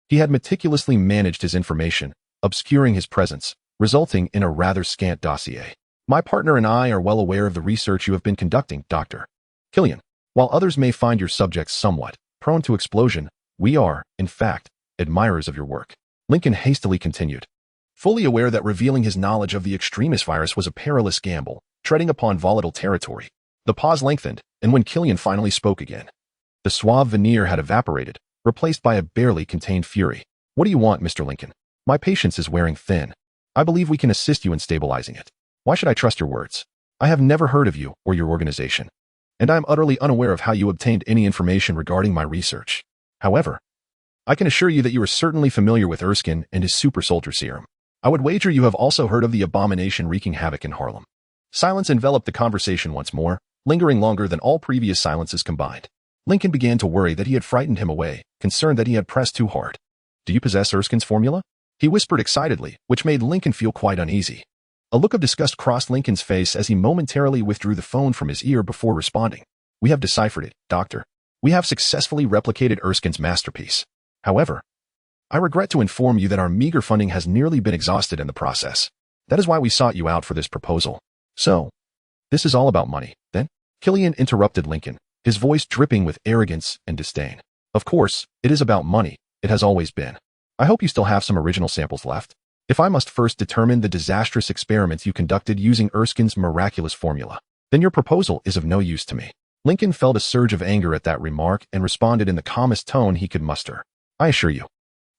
Speaker 1: he had meticulously managed his information, obscuring his presence, resulting in a rather scant dossier. My partner and I are well aware of the research you have been conducting, Dr. Killian. While others may find your subjects somewhat prone to explosion, we are, in fact, admirers of your work. Lincoln hastily continued, fully aware that revealing his knowledge of the extremist virus was a perilous gamble, treading upon volatile territory. The pause lengthened, and when Killian finally spoke again, the suave veneer had evaporated, replaced by a barely contained fury. What do you want, Mr. Lincoln? My patience is wearing thin. I believe we can assist you in stabilizing it. Why should I trust your words? I have never heard of you or your organization, and I am utterly unaware of how you obtained any information regarding my research. However, I can assure you that you are certainly familiar with Erskine and his super soldier serum. I would wager you have also heard of the abomination wreaking havoc in Harlem. Silence enveloped the conversation once more, lingering longer than all previous silences combined. Lincoln began to worry that he had frightened him away, concerned that he had pressed too hard. Do you possess Erskine's formula? He whispered excitedly, which made Lincoln feel quite uneasy. A look of disgust crossed Lincoln's face as he momentarily withdrew the phone from his ear before responding. We have deciphered it, Doctor. We have successfully replicated Erskine's masterpiece. However, I regret to inform you that our meager funding has nearly been exhausted in the process. That is why we sought you out for this proposal. So, this is all about money, then? Killian interrupted Lincoln, his voice dripping with arrogance and disdain. Of course, it is about money. It has always been. I hope you still have some original samples left. If I must first determine the disastrous experiments you conducted using Erskine's miraculous formula, then your proposal is of no use to me. Lincoln felt a surge of anger at that remark and responded in the calmest tone he could muster. I assure you,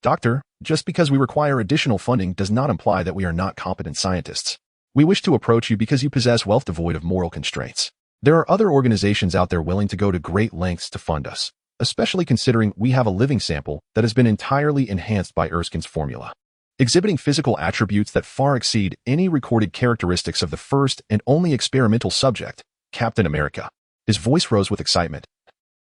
Speaker 1: Doctor, just because we require additional funding does not imply that we are not competent scientists. We wish to approach you because you possess wealth devoid of moral constraints. There are other organizations out there willing to go to great lengths to fund us, especially considering we have a living sample that has been entirely enhanced by Erskine's formula, exhibiting physical attributes that far exceed any recorded characteristics of the first and only experimental subject, Captain America. His voice rose with excitement,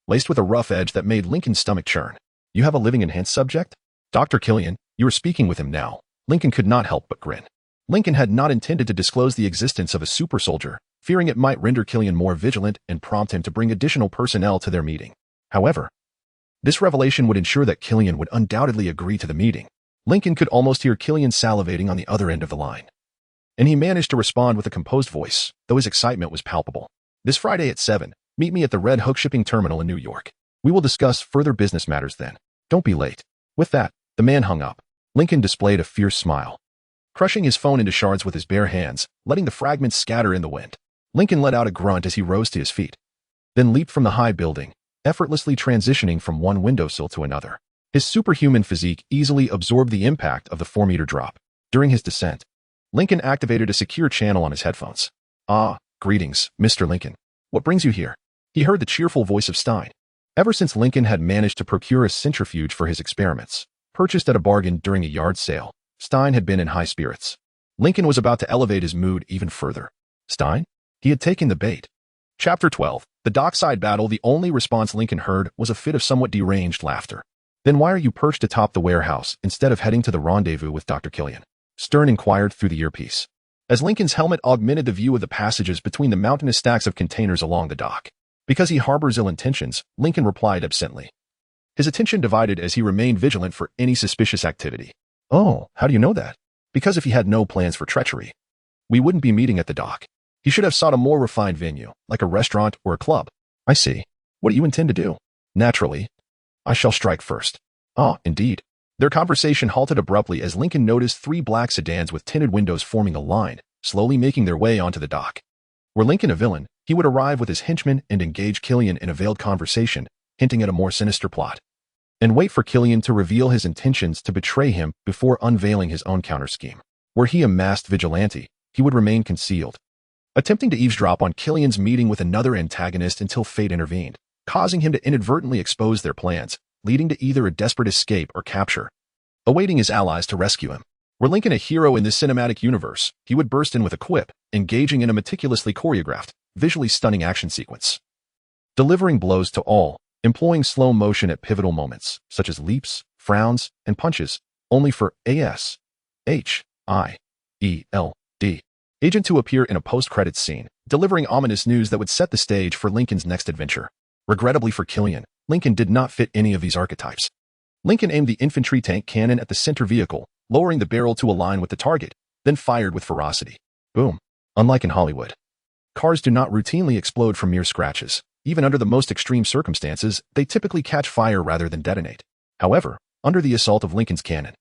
Speaker 1: laced with a rough edge that made Lincoln's stomach churn. You have a living enhanced subject? Dr. Killian, you are speaking with him now. Lincoln could not help but grin. Lincoln had not intended to disclose the existence of a super soldier, fearing it might render Killian more vigilant and prompt him to bring additional personnel to their meeting. However, this revelation would ensure that Killian would undoubtedly agree to the meeting. Lincoln could almost hear Killian salivating on the other end of the line. And he managed to respond with a composed voice, though his excitement was palpable. This Friday at 7, meet me at the Red Hook shipping terminal in New York. We will discuss further business matters then. Don't be late. With that, the man hung up. Lincoln displayed a fierce smile, crushing his phone into shards with his bare hands, letting the fragments scatter in the wind. Lincoln let out a grunt as he rose to his feet, then leaped from the high building, effortlessly transitioning from one windowsill to another. His superhuman physique easily absorbed the impact of the 4-meter drop. During his descent, Lincoln activated a secure channel on his headphones. "Ah, greetings, Mr. Lincoln. What brings you here?" He heard the cheerful voice of Stein. Ever since Lincoln had managed to procure a centrifuge for his experiments, purchased at a bargain during a yard sale, Stein had been in high spirits. Lincoln was about to elevate his mood even further. Stein? He had taken the bait. Chapter 12. The dockside battle. The only response Lincoln heard was a fit of somewhat deranged laughter. "Then why are you perched atop the warehouse instead of heading to the rendezvous with Dr. Killian?" Stern inquired through the earpiece, as Lincoln's helmet augmented the view of the passages between the mountainous stacks of containers along the dock. "Because he harbors ill intentions," Lincoln replied absently. His attention divided as he remained vigilant for any suspicious activity. "Oh, how do you know that?" "Because if he had no plans for treachery, we wouldn't be meeting at the dock. He should have sought a more refined venue, like a restaurant or a club." "I see. What do you intend to do?" "Naturally, I shall strike first." "Ah, indeed." Their conversation halted abruptly as Lincoln noticed 3 black sedans with tinted windows forming a line, slowly making their way onto the dock. Were Lincoln a villain, he would arrive with his henchmen and engage Killian in a veiled conversation, hinting at a more sinister plot, and wait for Killian to reveal his intentions to betray him before unveiling his own counter-scheme. Were he a masked vigilante, he would remain concealed, attempting to eavesdrop on Killian's meeting with another antagonist until fate intervened, causing him to inadvertently expose their plans, leading to either a desperate escape or capture, awaiting his allies to rescue him. Were Lincoln a hero in this cinematic universe, he would burst in with a quip, engaging in a meticulously choreographed, visually stunning action sequence, delivering blows to all, employing slow motion at pivotal moments, such as leaps, frowns, and punches, only for Ashield agent to appear in a post-credits scene, delivering ominous news that would set the stage for Lincoln's next adventure. Regrettably for Killian, Lincoln did not fit any of these archetypes. Lincoln aimed the infantry tank cannon at the center vehicle, lowering the barrel to align with the target, then fired with ferocity. Boom. Unlike in Hollywood, cars do not routinely explode from mere scratches. Even under the most extreme circumstances, they typically catch fire rather than detonate. However, under the assault of Lincoln's cannon,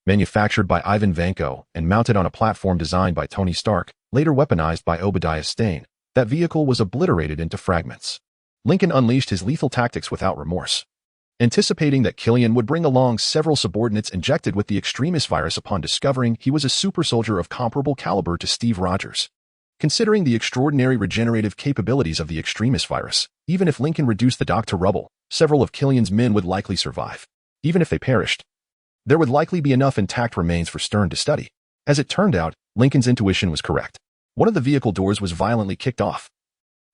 Speaker 1: manufactured by Ivan Vanko and mounted on a platform designed by Tony Stark, later weaponized by Obadiah Stane, that vehicle was obliterated into fragments. Lincoln unleashed his lethal tactics without remorse, anticipating that Killian would bring along several subordinates injected with the extremist virus upon discovering he was a super soldier of comparable caliber to Steve Rogers. Considering the extraordinary regenerative capabilities of the extremist virus, even if Lincoln reduced the dock to rubble, several of Killian's men would likely survive. Even if they perished, there would likely be enough intact remains for Stern to study. As it turned out, Lincoln's intuition was correct. One of the vehicle doors was violently kicked off.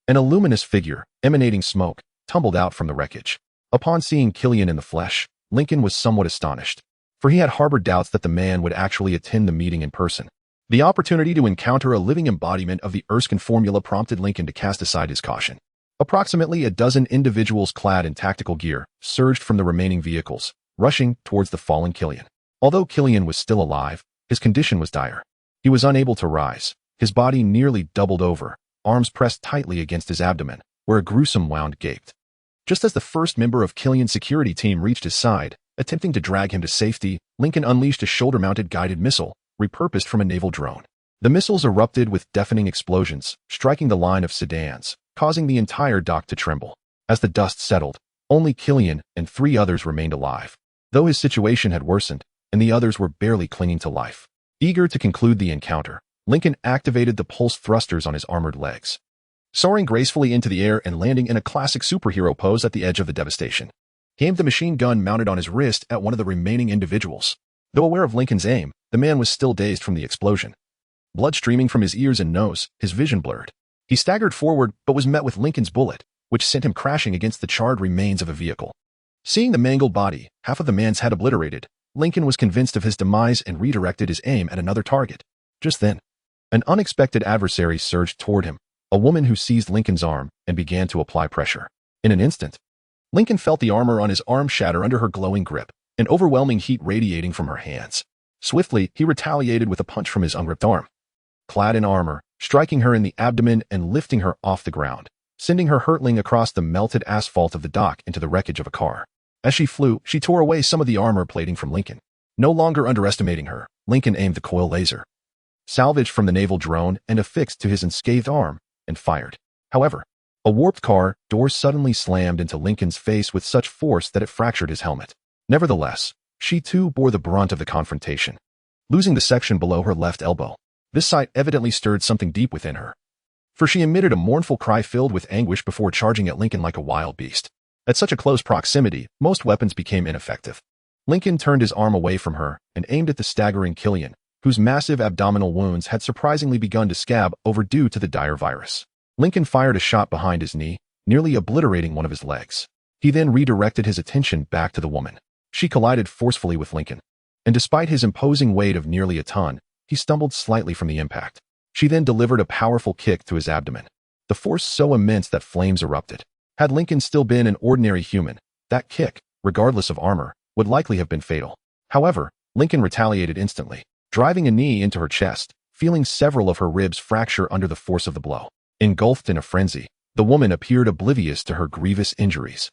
Speaker 1: An luminous figure, emanating smoke, tumbled out from the wreckage. Upon seeing Killian in the flesh, Lincoln was somewhat astonished, for he had harbored doubts that the man would actually attend the meeting in person. The opportunity to encounter a living embodiment of the Erskine formula prompted Lincoln to cast aside his caution. Approximately a dozen individuals clad in tactical gear surged from the remaining vehicles, rushing towards the fallen Killian. Although Killian was still alive, his condition was dire. He was unable to rise, his body nearly doubled over, arms pressed tightly against his abdomen, where a gruesome wound gaped. Just as the first member of Killian's security team reached his side, attempting to drag him to safety, Lincoln unleashed a shoulder-mounted guided missile, repurposed from a naval drone. The missiles erupted with deafening explosions, striking the line of sedans, causing the entire dock to tremble. As the dust settled, only Killian and 3 others remained alive, though his situation had worsened, and the others were barely clinging to life. Eager to conclude the encounter, Lincoln activated the pulse thrusters on his armored legs, soaring gracefully into the air and landing in a classic superhero pose at the edge of the devastation. He aimed the machine gun mounted on his wrist at one of the remaining individuals. Though aware of Lincoln's aim, the man was still dazed from the explosion. Blood streaming from his ears and nose, his vision blurred. He staggered forward but was met with Lincoln's bullet, which sent him crashing against the charred remains of a vehicle. Seeing the mangled body, half of the man's head obliterated, Lincoln was convinced of his demise and redirected his aim at another target. Just then, an unexpected adversary surged toward him, a woman who seized Lincoln's arm and began to apply pressure. In an instant, Lincoln felt the armor on his arm shatter under her glowing grip, an overwhelming heat radiating from her hands. Swiftly, he retaliated with a punch from his ungripped arm. Clad in armor, striking her in the abdomen and lifting her off the ground, sending her hurtling across the melted asphalt of the dock into the wreckage of a car. As she flew, she tore away some of the armor plating from Lincoln. No longer underestimating her, Lincoln aimed the coil laser, salvaged from the naval drone and affixed to his unscathed arm, and fired. However, a warped car door suddenly slammed into Lincoln's face with such force that it fractured his helmet. Nevertheless, she too bore the brunt of the confrontation, losing the section below her left elbow. This sight evidently stirred something deep within her, for she emitted a mournful cry filled with anguish before charging at Lincoln like a wild beast. At such a close proximity, most weapons became ineffective. Lincoln turned his arm away from her and aimed at the staggering Killian, whose massive abdominal wounds had surprisingly begun to scab over due to the dire virus. Lincoln fired a shot behind his knee, nearly obliterating one of his legs. He then redirected his attention back to the woman. She collided forcefully with Lincoln, and despite his imposing weight of nearly a ton, he stumbled slightly from the impact. She then delivered a powerful kick to his abdomen, the force so immense that flames erupted. Had Lincoln still been an ordinary human, that kick, regardless of armor, would likely have been fatal. However, Lincoln retaliated instantly, driving a knee into her chest, feeling several of her ribs fracture under the force of the blow. Engulfed in a frenzy, the woman appeared oblivious to her grievous injuries,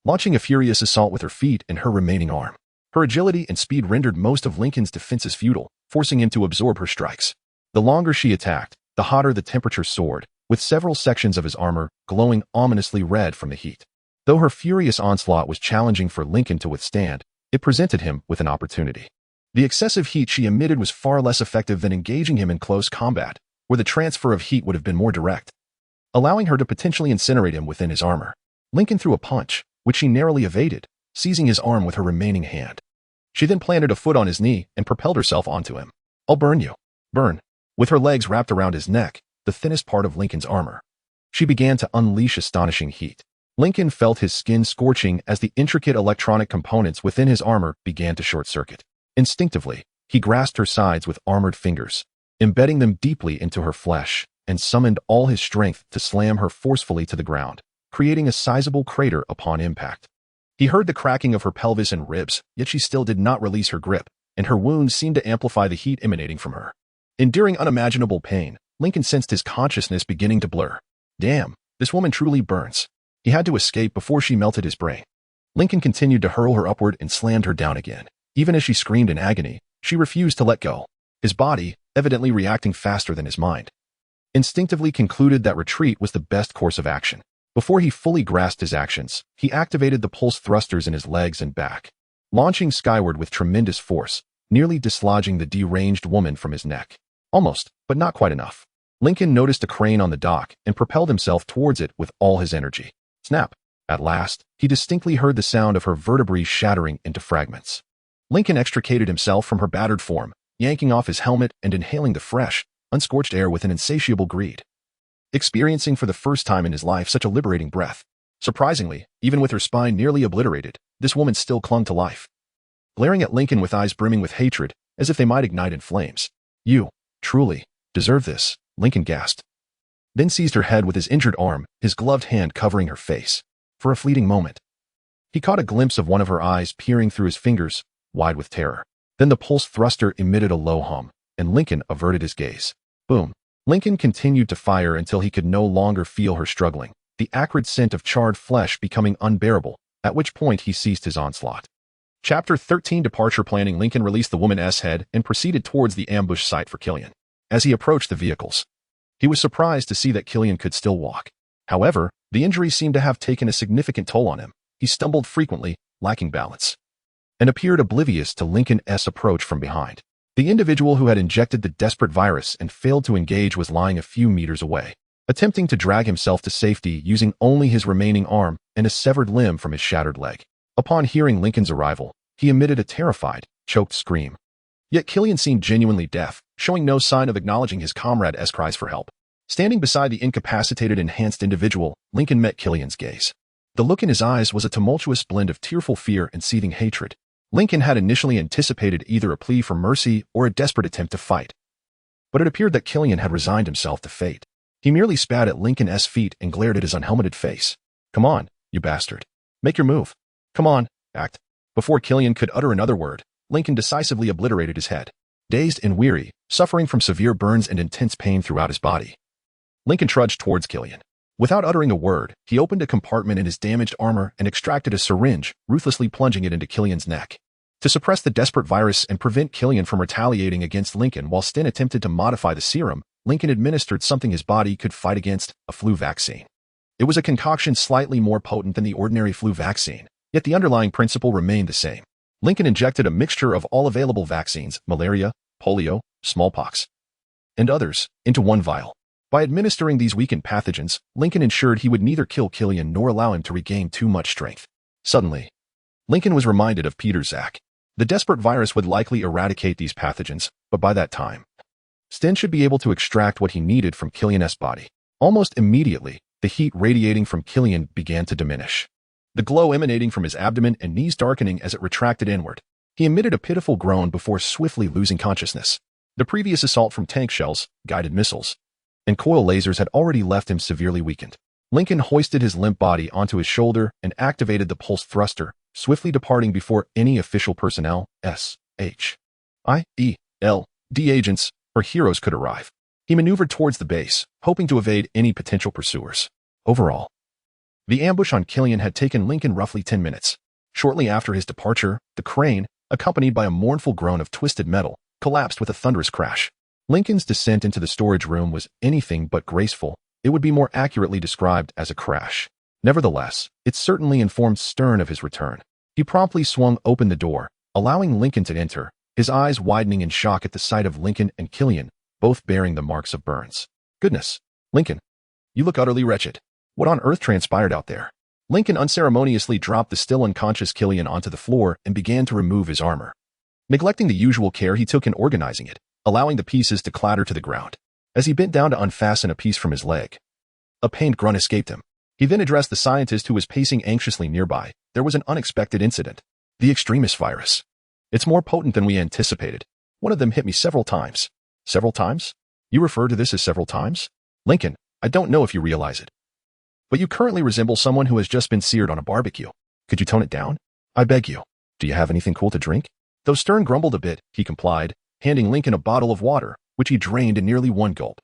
Speaker 1: launching a furious assault with her feet and her remaining arm. Her agility and speed rendered most of Lincoln's defenses futile, forcing him to absorb her strikes. The longer she attacked, the hotter the temperature soared, with several sections of his armor glowing ominously red from the heat. Though her furious onslaught was challenging for Lincoln to withstand, it presented him with an opportunity. The excessive heat she emitted was far less effective than engaging him in close combat, where the transfer of heat would have been more direct, allowing her to potentially incinerate him within his armor. Lincoln threw a punch, which she narrowly evaded, seizing his arm with her remaining hand. She then planted a foot on his knee and propelled herself onto him. "I'll burn you." Burn. With her legs wrapped around his neck, the thinnest part of Lincoln's armor, she began to unleash astonishing heat. Lincoln felt his skin scorching as the intricate electronic components within his armor began to short-circuit. Instinctively, he grasped her sides with armored fingers, embedding them deeply into her flesh, and summoned all his strength to slam her forcefully to the ground, creating a sizable crater upon impact. He heard the cracking of her pelvis and ribs, yet she still did not release her grip, and her wounds seemed to amplify the heat emanating from her. Enduring unimaginable pain, Lincoln sensed his consciousness beginning to blur. Damn, this woman truly burns. He had to escape before she melted his brain. Lincoln continued to hurl her upward and slammed her down again. Even as she screamed in agony, she refused to let go. His body, evidently reacting faster than his mind, instinctively concluded that retreat was the best course of action. Before he fully grasped his actions, he activated the pulse thrusters in his legs and back, launching skyward with tremendous force, nearly dislodging the deranged woman from his neck. Almost, but not quite enough. Lincoln noticed a crane on the dock and propelled himself towards it with all his energy. Snap! At last, he distinctly heard the sound of her vertebrae shattering into fragments. Lincoln extricated himself from her battered form, yanking off his helmet and inhaling the fresh, unscorched air with an insatiable greed, experiencing for the first time in his life such a liberating breath. Surprisingly, even with her spine nearly obliterated, this woman still clung to life, glaring at Lincoln with eyes brimming with hatred, as if they might ignite in flames. "You, truly, deserve this," Lincoln gasped, then seized her head with his injured arm, his gloved hand covering her face. For a fleeting moment, he caught a glimpse of one of her eyes peering through his fingers, wide with terror. Then the pulse thruster emitted a low hum, and Lincoln averted his gaze. Boom. Lincoln continued to fire until he could no longer feel her struggling, the acrid scent of charred flesh becoming unbearable, at which point he ceased his onslaught. Chapter 13 Departure Planning. Lincoln released the woman's head and proceeded towards the ambush site for Killian. As he approached the vehicles, he was surprised to see that Killian could still walk. However, the injury seemed to have taken a significant toll on him. He stumbled frequently, lacking balance, and appeared oblivious to Lincoln's approach from behind. The individual who had injected the desperate virus and failed to engage was lying a few meters away, attempting to drag himself to safety using only his remaining arm and a severed limb from his shattered leg. Upon hearing Lincoln's arrival, he emitted a terrified, choked scream. Yet Killian seemed genuinely deaf, showing no sign of acknowledging his comrade's cries for help. Standing beside the incapacitated enhanced individual, Lincoln met Killian's gaze. The look in his eyes was a tumultuous blend of tearful fear and seething hatred. Lincoln had initially anticipated either a plea for mercy or a desperate attempt to fight. But it appeared that Killian had resigned himself to fate. He merely spat at Lincoln's feet and glared at his unhelmeted face. "Come on, you bastard. Make your move. Come on, act." Before Killian could utter another word, Lincoln decisively obliterated his head. Dazed and weary, suffering from severe burns and intense pain throughout his body, Lincoln trudged towards Killian. Without uttering a word, he opened a compartment in his damaged armor and extracted a syringe, ruthlessly plunging it into Killian's neck. To suppress the desperate virus and prevent Killian from retaliating against Lincoln while Sten attempted to modify the serum, Lincoln administered something his body could fight against, a flu vaccine. It was a concoction slightly more potent than the ordinary flu vaccine, yet the underlying principle remained the same. Lincoln injected a mixture of all available vaccines, malaria, polio, smallpox, and others, into one vial. By administering these weakened pathogens, Lincoln ensured he would neither kill Killian nor allow him to regain too much strength. Suddenly, Lincoln was reminded of Peter Zach. The desperate virus would likely eradicate these pathogens, but by that time, Sten should be able to extract what he needed from Killian's body. Almost immediately, the heat radiating from Killian began to diminish, the glow emanating from his abdomen and knees darkening as it retracted inward. He emitted a pitiful groan before swiftly losing consciousness. The previous assault from tank shells, guided missiles, and coil lasers had already left him severely weakened. Lincoln hoisted his limp body onto his shoulder and activated the pulse thruster, swiftly departing before any official personnel, S.H.I.E.L.D. agents, or heroes could arrive. He maneuvered towards the base, hoping to evade any potential pursuers. Overall, the ambush on Killian had taken Lincoln roughly 10 minutes. Shortly after his departure, the crane, accompanied by a mournful groan of twisted metal, collapsed with a thunderous crash. Lincoln's descent into the storage room was anything but graceful. It would be more accurately described as a crash. Nevertheless, it certainly informed Stern of his return. He promptly swung open the door, allowing Lincoln to enter, his eyes widening in shock at the sight of Lincoln and Killian, both bearing the marks of burns. "Goodness, Lincoln, you look utterly wretched. What on earth transpired out there?" Lincoln unceremoniously dropped the still unconscious Killian onto the floor and began to remove his armor, neglecting the usual care he took in organizing it, allowing the pieces to clatter to the ground. As he bent down to unfasten a piece from his leg, a pained grunt escaped him. He then addressed the scientist who was pacing anxiously nearby. There was an unexpected incident. "The extremist virus. It's more potent than we anticipated. One of them hit me several times." "Several times? You refer to this as several times? Lincoln, I don't know if you realize it, but you currently resemble someone who has just been seared on a barbecue. Could you tone it down? I beg you. Do you have anything cool to drink?" Though Stern grumbled a bit, he complied, handing Lincoln a bottle of water, which he drained in nearly one gulp.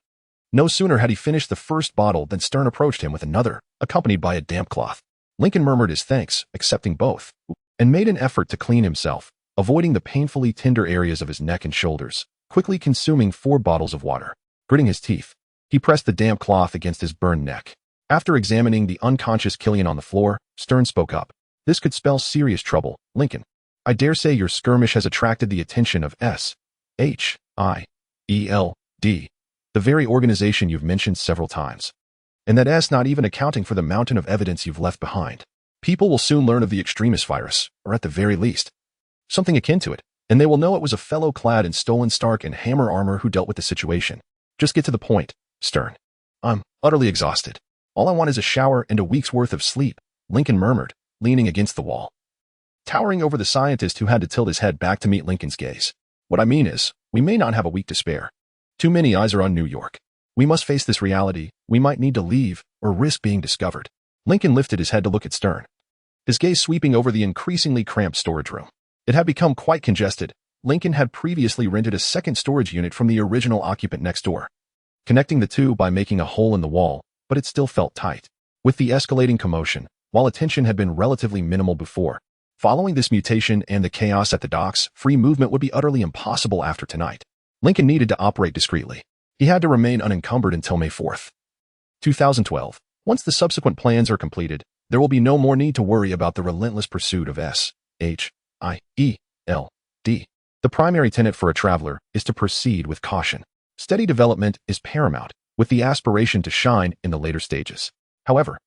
Speaker 1: No sooner had he finished the first bottle than Stern approached him with another, accompanied by a damp cloth. Lincoln murmured his thanks, accepting both, and made an effort to clean himself, avoiding the painfully tender areas of his neck and shoulders, quickly consuming 4 bottles of water. Gritting his teeth, he pressed the damp cloth against his burned neck. After examining the unconscious Killian on the floor, Stern spoke up. "This could spell serious trouble, Lincoln. I dare say your skirmish has attracted the attention of S.H.I.E.L.D., the very organization you've mentioned several times. And that S not even accounting for the mountain of evidence you've left behind. People will soon learn of the extremist virus, or at the very least, something akin to it, and they will know it was a fellow clad in stolen Stark and Hammer armor who dealt with the situation. Just get to the point, Stern. I'm utterly exhausted. All I want is a shower and a week's worth of sleep," Lincoln murmured, leaning against the wall, towering over the scientist who had to tilt his head back to meet Lincoln's gaze. "What I mean is, we may not have a week to spare. Too many eyes are on New York. We must face this reality. We might need to leave or risk being discovered." Lincoln lifted his head to look at Stern, his gaze sweeping over the increasingly cramped storage room. It had become quite congested. Lincoln had previously rented a second storage unit from the original occupant next door, connecting the two by making a hole in the wall, but it still felt tight. With the escalating commotion, while attention had been relatively minimal before, following this mutation and the chaos at the docks, free movement would be utterly impossible after tonight. Lincoln needed to operate discreetly. He had to remain unencumbered until May 4th, 2012. Once the subsequent plans are completed, there will be no more need to worry about the relentless pursuit of S.H.I.E.L.D. The primary tenet for a traveler is to proceed with caution. Steady development is paramount, with the aspiration to shine in the later stages. However,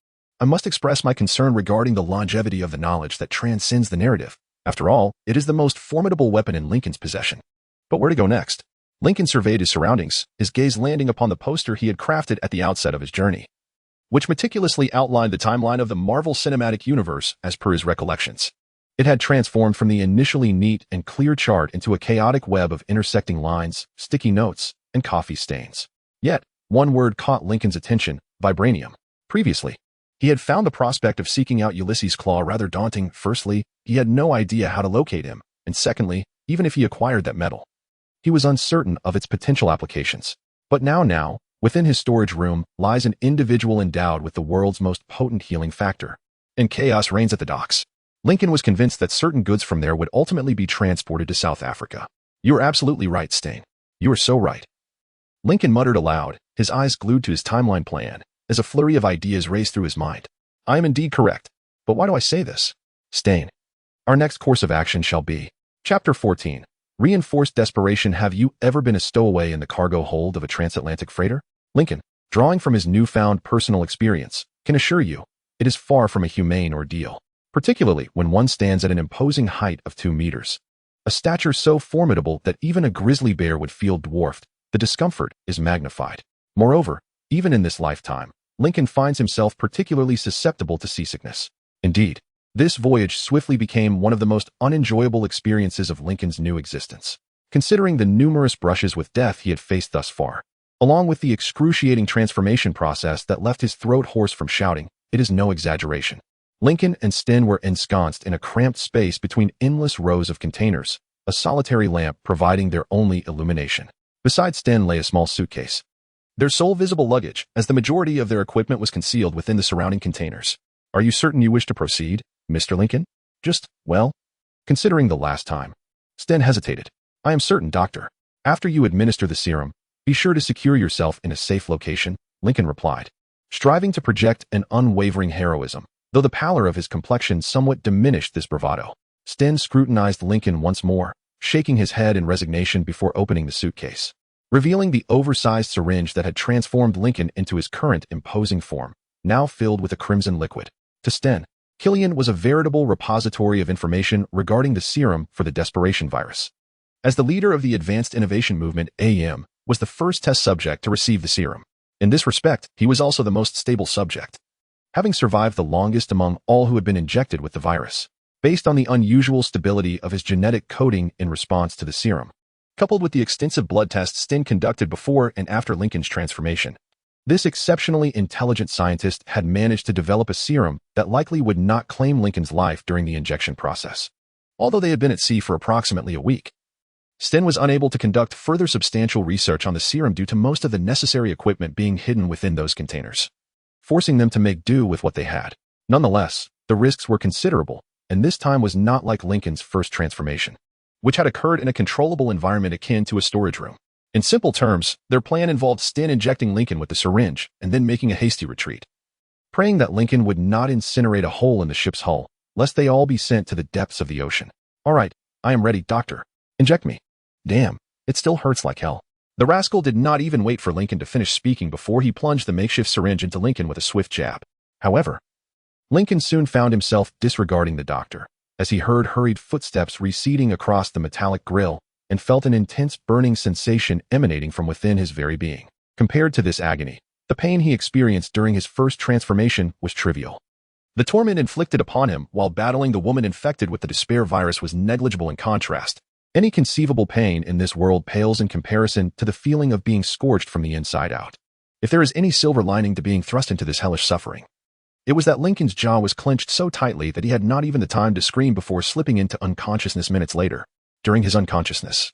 Speaker 1: I must express my concern regarding the longevity of the knowledge that transcends the narrative. After all, it is the most formidable weapon in Lincoln's possession. But where to go next? Lincoln surveyed his surroundings, his gaze landing upon the poster he had crafted at the outset of his journey, which meticulously outlined the timeline of the Marvel Cinematic Universe as per his recollections. It had transformed from the initially neat and clear chart into a chaotic web of intersecting lines, sticky notes, and coffee stains. Yet, one word caught Lincoln's attention: vibranium. Previously, he had found the prospect of seeking out Ulysses' Claw rather daunting. Firstly, he had no idea how to locate him, and secondly, even if he acquired that metal, he was uncertain of its potential applications. But now, within his storage room lies an individual endowed with the world's most potent healing factor. And chaos reigns at the docks. Lincoln was convinced that certain goods from there would ultimately be transported to South Africa. "You are absolutely right, Stain. You are so right," Lincoln muttered aloud, his eyes glued to his timeline plan, as a flurry of ideas raced through his mind. "I am indeed correct. But why do I say this? Stain. Our next course of action shall be..." Chapter 14. Reinforced desperation. Have you ever been a stowaway in the cargo hold of a transatlantic freighter? Lincoln, drawing from his newfound personal experience, can assure you it is far from a humane ordeal, particularly when one stands at an imposing height of 2 meters. A stature so formidable that even a grizzly bear would feel dwarfed. The discomfort is magnified. Moreover, even in this lifetime, Lincoln finds himself particularly susceptible to seasickness. Indeed, this voyage swiftly became one of the most unenjoyable experiences of Lincoln's new existence. Considering the numerous brushes with death he had faced thus far, along with the excruciating transformation process that left his throat hoarse from shouting, it is no exaggeration. Lincoln and Sten were ensconced in a cramped space between endless rows of containers, a solitary lamp providing their only illumination. Beside Sten lay a small suitcase, their sole visible luggage, as the majority of their equipment was concealed within the surrounding containers. "Are you certain you wish to proceed, Mr. Lincoln?" Well, considering the last time." Sten hesitated. "I am certain, Doctor. After you administer the serum, be sure to secure yourself in a safe location," Lincoln replied, striving to project an unwavering heroism, though the pallor of his complexion somewhat diminished this bravado. Sten scrutinized Lincoln once more, shaking his head in resignation before opening the suitcase, revealing the oversized syringe that had transformed Lincoln into his current imposing form, now filled with a crimson liquid. To Sten, Killian was a veritable repository of information regarding the serum for the desperation virus. As the leader of the Advanced Innovation Movement, AM was the first test subject to receive the serum. In this respect, he was also the most stable subject, having survived the longest among all who had been injected with the virus, based on the unusual stability of his genetic coding in response to the serum, coupled with the extensive blood tests Sten conducted before and after Lincoln's transformation. This exceptionally intelligent scientist had managed to develop a serum that likely would not claim Lincoln's life during the injection process. Although they had been at sea for approximately a week, Sten was unable to conduct further substantial research on the serum due to most of the necessary equipment being hidden within those containers, forcing them to make do with what they had. Nonetheless, the risks were considerable, and this time was not like Lincoln's first transformation, which had occurred in a controllable environment akin to a storage room. In simple terms, their plan involved Sten injecting Lincoln with the syringe and then making a hasty retreat, praying that Lincoln would not incinerate a hole in the ship's hull, lest they all be sent to the depths of the ocean. "All right, I am ready, Doctor. Inject me." "Damn, it still hurts like hell." The rascal did not even wait for Lincoln to finish speaking before he plunged the makeshift syringe into Lincoln with a swift jab. However, Lincoln soon found himself disregarding the doctor, as he heard hurried footsteps receding across the metallic grill and felt an intense burning sensation emanating from within his very being. Compared to this agony, the pain he experienced during his first transformation was trivial. The torment inflicted upon him while battling the woman infected with the despair virus was negligible in contrast. Any conceivable pain in this world pales in comparison to the feeling of being scorched from the inside out. If there is any silver lining to being thrust into this hellish suffering, it was that Lincoln's jaw was clenched so tightly that he had not even the time to scream before slipping into unconsciousness minutes later. During his unconsciousness,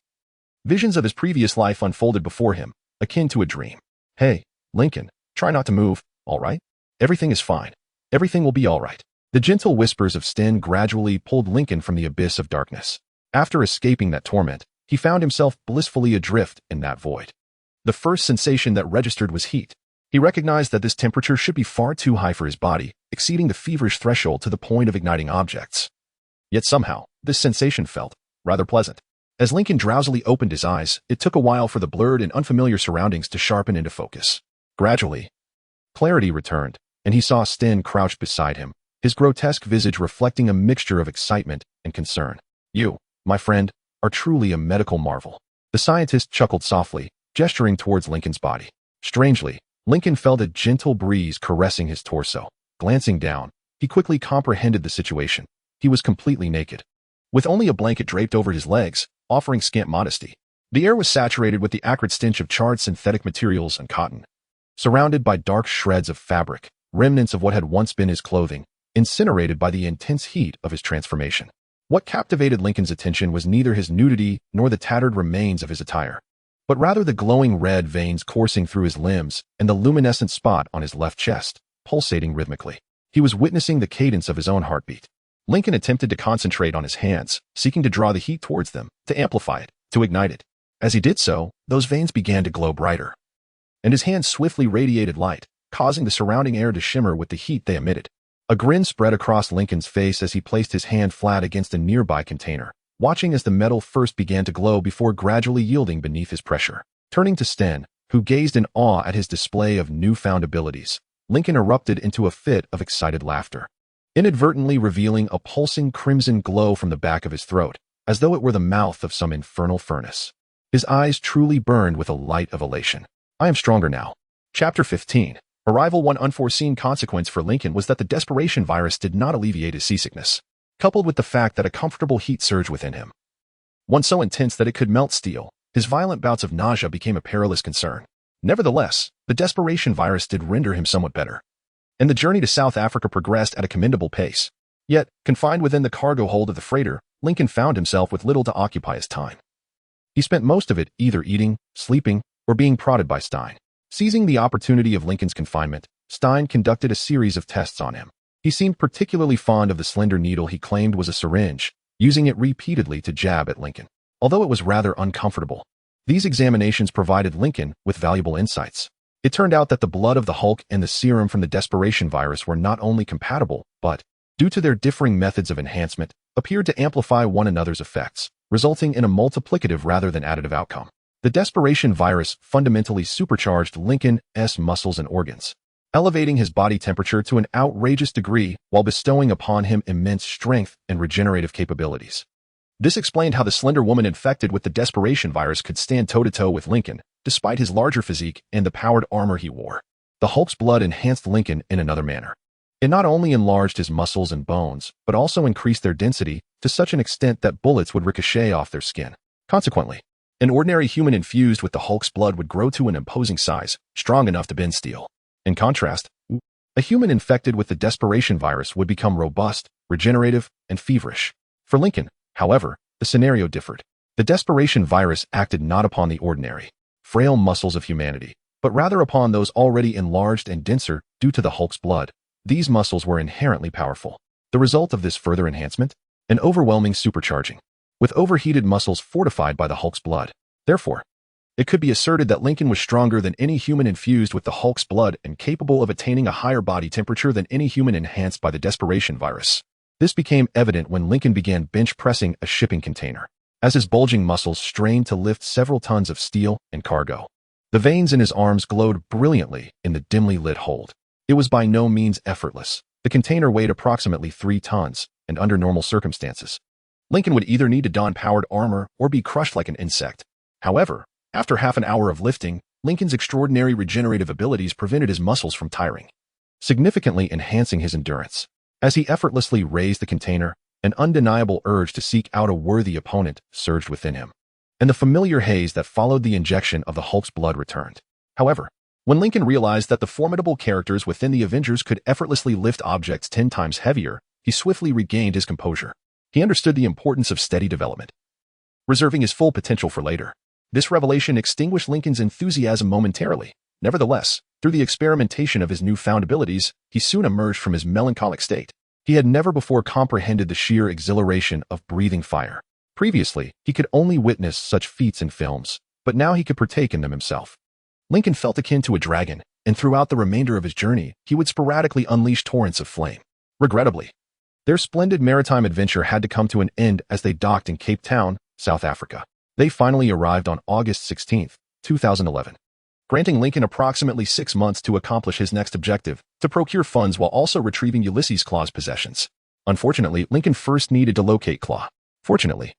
Speaker 1: visions of his previous life unfolded before him, akin to a dream. "Hey, Lincoln, try not to move, all right? Everything is fine. Everything will be all right." The gentle whispers of Sten gradually pulled Lincoln from the abyss of darkness. After escaping that torment, he found himself blissfully adrift in that void. The first sensation that registered was heat. He recognized that this temperature should be far too high for his body, exceeding the feverish threshold to the point of igniting objects. Yet somehow, this sensation felt rather pleasant. As Lincoln drowsily opened his eyes, it took a while for the blurred and unfamiliar surroundings to sharpen into focus. Gradually, clarity returned, and he saw Sten crouched beside him, his grotesque visage reflecting a mixture of excitement and concern. "You, my friend, are truly a medical marvel." The scientist chuckled softly, gesturing towards Lincoln's body. Strangely, Lincoln felt a gentle breeze caressing his torso. Glancing down, he quickly comprehended the situation. He was completely naked, with only a blanket draped over his legs, offering scant modesty. The air was saturated with the acrid stench of charred synthetic materials and cotton. Surrounded by dark shreds of fabric, remnants of what had once been his clothing, incinerated by the intense heat of his transformation. What captivated Lincoln's attention was neither his nudity nor the tattered remains of his attire, but rather the glowing red veins coursing through his limbs and the luminescent spot on his left chest, pulsating rhythmically. He was witnessing the cadence of his own heartbeat. Lincoln attempted to concentrate on his hands, seeking to draw the heat towards them, to amplify it, to ignite it. As he did so, those veins began to glow brighter, and his hands swiftly radiated light, causing the surrounding air to shimmer with the heat they emitted. A grin spread across Lincoln's face as he placed his hand flat against a nearby container, watching as the metal first began to glow before gradually yielding beneath his pressure. Turning to Sten, who gazed in awe at his display of newfound abilities, Lincoln erupted into a fit of excited laughter, inadvertently revealing a pulsing crimson glow from the back of his throat, as though it were the mouth of some infernal furnace. His eyes truly burned with a light of elation. I am stronger now. Chapter 15. Arrival. One unforeseen consequence for Lincoln was that the desperation virus did not alleviate his seasickness, coupled with the fact that a comfortable heat surged within him, one so intense that it could melt steel. His violent bouts of nausea became a perilous concern. Nevertheless, the desperation virus did render him somewhat better, and the journey to South Africa progressed at a commendable pace. Yet, confined within the cargo hold of the freighter, Lincoln found himself with little to occupy his time. He spent most of it either eating, sleeping, or being prodded by Stein. Seizing the opportunity of Lincoln's confinement, Stein conducted a series of tests on him. He seemed particularly fond of the slender needle he claimed was a syringe, using it repeatedly to jab at Lincoln. Although it was rather uncomfortable, these examinations provided Lincoln with valuable insights. It turned out that the blood of the Hulk and the serum from the desperation virus were not only compatible, but, due to their differing methods of enhancement, appeared to amplify one another's effects, resulting in a multiplicative rather than additive outcome. The desperation virus fundamentally supercharged Lincoln's muscles and organs, elevating his body temperature to an outrageous degree while bestowing upon him immense strength and regenerative capabilities. This explained how the slender woman infected with the desperation virus could stand toe-to-toe with Lincoln, despite his larger physique and the powered armor he wore. The Hulk's blood enhanced Lincoln in another manner. It not only enlarged his muscles and bones, but also increased their density to such an extent that bullets would ricochet off their skin. Consequently, an ordinary human infused with the Hulk's blood would grow to an imposing size, strong enough to bend steel. In contrast, a human infected with the desperation virus would become robust, regenerative, and feverish. For Lincoln, however, the scenario differed. The desperation virus acted not upon the ordinary, frail muscles of humanity, but rather upon those already enlarged and denser due to the Hulk's blood. These muscles were inherently powerful. The result of this further enhancement? An overwhelming supercharging, with overheated muscles fortified by the Hulk's blood. Therefore, it could be asserted that Lincoln was stronger than any human infused with the Hulk's blood and capable of attaining a higher body temperature than any human enhanced by the desperation virus. This became evident when Lincoln began bench pressing a shipping container, as his bulging muscles strained to lift several tons of steel and cargo. The veins in his arms glowed brilliantly in the dimly lit hold. It was by no means effortless. The container weighed approximately 3 tons, and under normal circumstances, Lincoln would either need to don powered armor or be crushed like an insect. However, after half an hour of lifting, Lincoln's extraordinary regenerative abilities prevented his muscles from tiring, significantly enhancing his endurance. As he effortlessly raised the container, an undeniable urge to seek out a worthy opponent surged within him, and the familiar haze that followed the injection of the Hulk's blood returned. However, when Lincoln realized that the formidable characters within the Avengers could effortlessly lift objects 10 times heavier, he swiftly regained his composure. He understood the importance of steady development, reserving his full potential for later. This revelation extinguished Lincoln's enthusiasm momentarily. Nevertheless, through the experimentation of his newfound abilities, he soon emerged from his melancholic state. He had never before comprehended the sheer exhilaration of breathing fire. Previously, he could only witness such feats in films, but now he could partake in them himself. Lincoln felt akin to a dragon, and throughout the remainder of his journey, he would sporadically unleash torrents of flame. Regrettably, their splendid maritime adventure had to come to an end as they docked in Cape Town, South Africa. They finally arrived on August 16, 2011, granting Lincoln approximately 6 months to accomplish his next objective, to procure funds while also retrieving Ulysses Claw's possessions. Unfortunately, Lincoln first needed to locate Claw. Fortunately,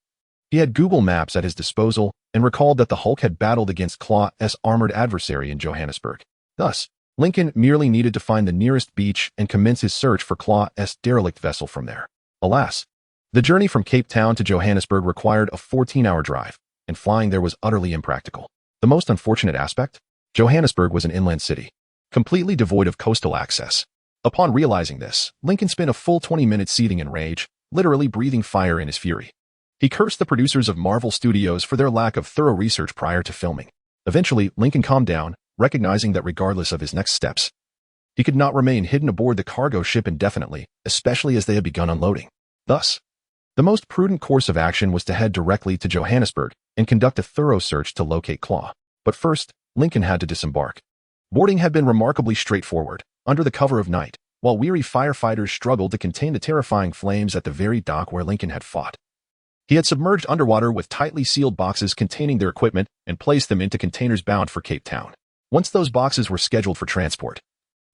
Speaker 1: he had Google Maps at his disposal and recalled that the Hulk had battled against Claw's armored adversary in Johannesburg. Thus, Lincoln merely needed to find the nearest beach and commence his search for Claw's derelict vessel from there. Alas, the journey from Cape Town to Johannesburg required a 14-hour drive, and flying there was utterly impractical. The most unfortunate aspect? Johannesburg was an inland city, completely devoid of coastal access. Upon realizing this, Lincoln spent a full 20 minutes seething in rage, literally breathing fire in his fury. He cursed the producers of Marvel Studios for their lack of thorough research prior to filming. Eventually, Lincoln calmed down, recognizing that regardless of his next steps, he could not remain hidden aboard the cargo ship indefinitely, especially as they had begun unloading. Thus, the most prudent course of action was to head directly to Johannesburg and conduct a thorough search to locate Claw. But first, Lincoln had to disembark. Boarding had been remarkably straightforward, under the cover of night, while weary firefighters struggled to contain the terrifying flames at the very dock where Lincoln had fought. He had submerged underwater with tightly sealed boxes containing their equipment and placed them into containers bound for Cape Town. Once those boxes were scheduled for transport,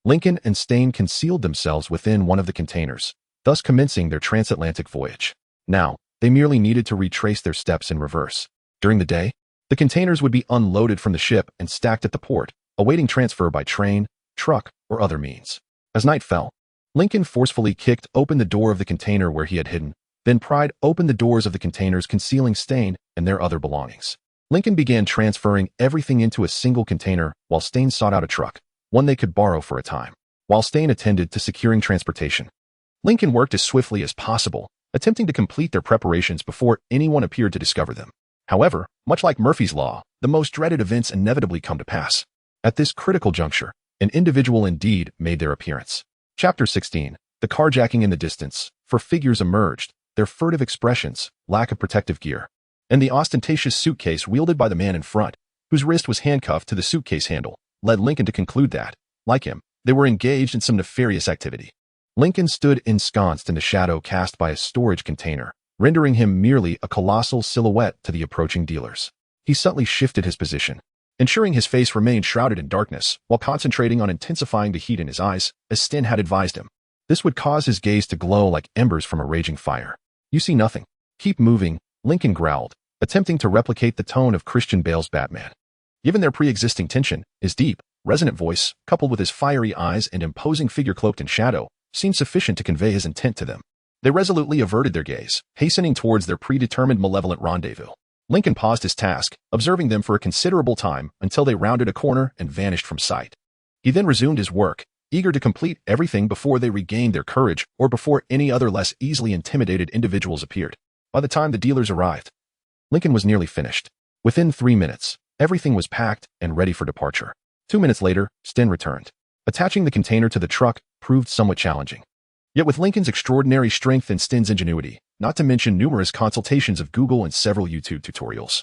Speaker 1: Lincoln and Stain concealed themselves within one of the containers, thus commencing their transatlantic voyage. Now, they merely needed to retrace their steps in reverse. During the day, the containers would be unloaded from the ship and stacked at the port, awaiting transfer by train, truck, or other means. As night fell, Lincoln forcefully kicked open the door of the container where he had hidden, then pried open the doors of the containers concealing Stain and their other belongings. Lincoln began transferring everything into a single container while Stain sought out a truck, one they could borrow for a time. While Stain attended to securing transportation, Lincoln worked as swiftly as possible, attempting to complete their preparations before anyone appeared to discover them. However, much like Murphy's Law, the most dreaded events inevitably come to pass. At this critical juncture, an individual indeed made their appearance. Chapter 16. The carjacking in the distance, for figures emerged, their furtive expressions, lack of protective gear, and the ostentatious suitcase wielded by the man in front, whose wrist was handcuffed to the suitcase handle, led Lincoln to conclude that, like him, they were engaged in some nefarious activity. Lincoln stood ensconced in the shadow cast by a storage container, rendering him merely a colossal silhouette to the approaching dealers. He subtly shifted his position, ensuring his face remained shrouded in darkness, while concentrating on intensifying the heat in his eyes, as Stin had advised him. This would cause his gaze to glow like embers from a raging fire. "You see nothing. Keep moving," Lincoln growled, attempting to replicate the tone of Christian Bale's Batman. Given their pre-existing tension, his deep, resonant voice, coupled with his fiery eyes and imposing figure cloaked in shadow, seemed sufficient to convey his intent to them. They resolutely averted their gaze, hastening towards their predetermined malevolent rendezvous. Lincoln paused his task, observing them for a considerable time until they rounded a corner and vanished from sight. He then resumed his work, eager to complete everything before they regained their courage or before any other less easily intimidated individuals appeared. By the time the dealers arrived, Lincoln was nearly finished. Within 3 minutes, everything was packed and ready for departure. 2 minutes later, Stin returned. Attaching the container to the truck proved somewhat challenging. Yet with Lincoln's extraordinary strength and Stin's ingenuity, not to mention numerous consultations of Google and several YouTube tutorials,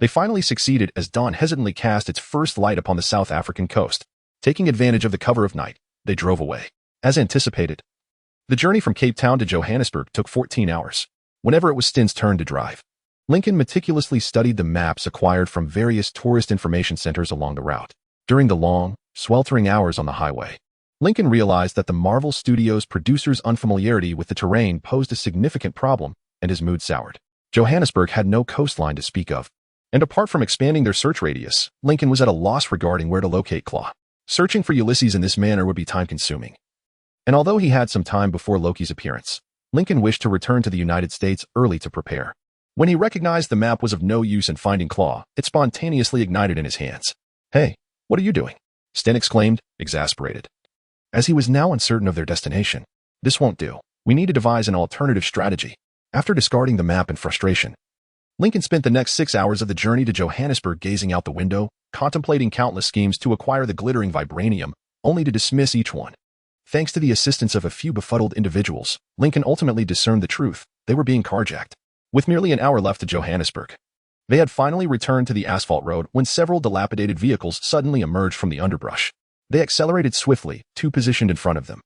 Speaker 1: they finally succeeded as dawn hesitantly cast its first light upon the South African coast. Taking advantage of the cover of night, they drove away. As anticipated, the journey from Cape Town to Johannesburg took 14 hours. Whenever it was Stin's turn to drive, Lincoln meticulously studied the maps acquired from various tourist information centers along the route. During the long, sweltering hours on the highway, Lincoln realized that the Marvel Studios producer's unfamiliarity with the terrain posed a significant problem, and his mood soured. Johannesburg had no coastline to speak of, and apart from expanding their search radius, Lincoln was at a loss regarding where to locate Claw. Searching for Ulysses in this manner would be time-consuming. And although he had some time before Loki's appearance, Lincoln wished to return to the United States early to prepare. When he recognized the map was of no use in finding Claw, it spontaneously ignited in his hands. "Hey, what are you doing?" Stin exclaimed, exasperated. As he was now uncertain of their destination. "This won't do. We need to devise an alternative strategy." After discarding the map in frustration, Lincoln spent the next 6 hours of the journey to Johannesburg gazing out the window, contemplating countless schemes to acquire the glittering vibranium, only to dismiss each one. Thanks to the assistance of a few befuddled individuals, Lincoln ultimately discerned the truth. They were being carjacked. With merely an hour left to Johannesburg, they had finally returned to the asphalt road when several dilapidated vehicles suddenly emerged from the underbrush. They accelerated swiftly, 2 positioned in front of them,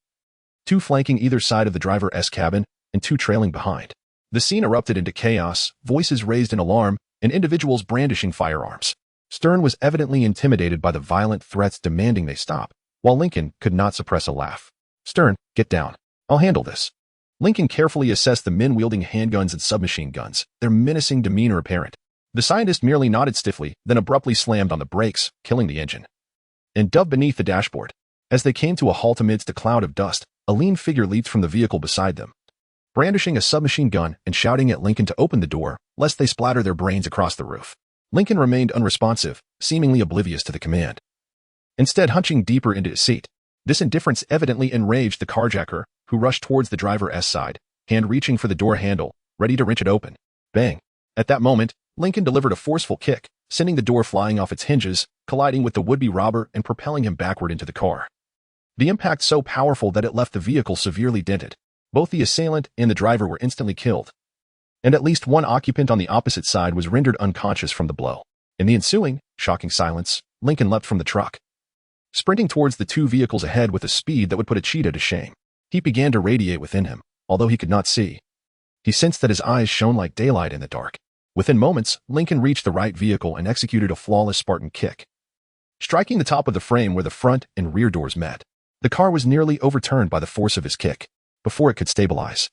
Speaker 1: 2 flanking either side of the driver's cabin, and 2 trailing behind. The scene erupted into chaos, voices raised in alarm, and individuals brandishing firearms. Stern was evidently intimidated by the violent threats demanding they stop, while Lincoln could not suppress a laugh. "Stern, get down. I'll handle this." Lincoln carefully assessed the men wielding handguns and submachine guns, their menacing demeanor apparent. The scientist merely nodded stiffly, then abruptly slammed on the brakes, killing the engine, and dove beneath the dashboard. As they came to a halt amidst a cloud of dust, a lean figure leaped from the vehicle beside them. brandishing a submachine gun and shouting at Lincoln to open the door, lest they splatter their brains across the roof. Lincoln remained unresponsive, seemingly oblivious to the command. Instead, hunching deeper into his seat. This indifference evidently enraged the carjacker, who rushed towards the driver's side, hand reaching for the door handle, ready to wrench it open. Bang! At that moment, Lincoln delivered a forceful kick, sending the door flying off its hinges, colliding with the would-be robber and propelling him backward into the car. The impact so powerful that it left the vehicle severely dented. Both the assailant and the driver were instantly killed, and at least one occupant on the opposite side was rendered unconscious from the blow. In the ensuing, shocking silence, Lincoln leapt from the truck, sprinting towards the two vehicles ahead with a speed that would put a cheetah to shame. Heat began to radiate within him, although he could not see. He sensed that his eyes shone like daylight in the dark. Within moments, Lincoln reached the right vehicle and executed a flawless Spartan kick, striking the top of the frame where the front and rear doors met. The car was nearly overturned by the force of his kick. Before it could stabilize,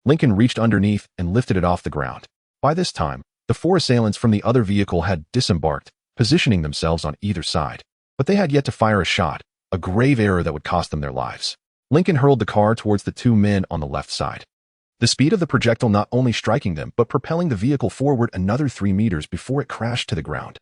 Speaker 1: Lincoln reached underneath and lifted it off the ground. By this time, the four assailants from the other vehicle had disembarked, positioning themselves on either side. But they had yet to fire a shot, a grave error that would cost them their lives. Lincoln hurled the car towards the two men on the left side, the speed of the projectile not only striking them but propelling the vehicle forward another 3 meters before it crashed to the ground,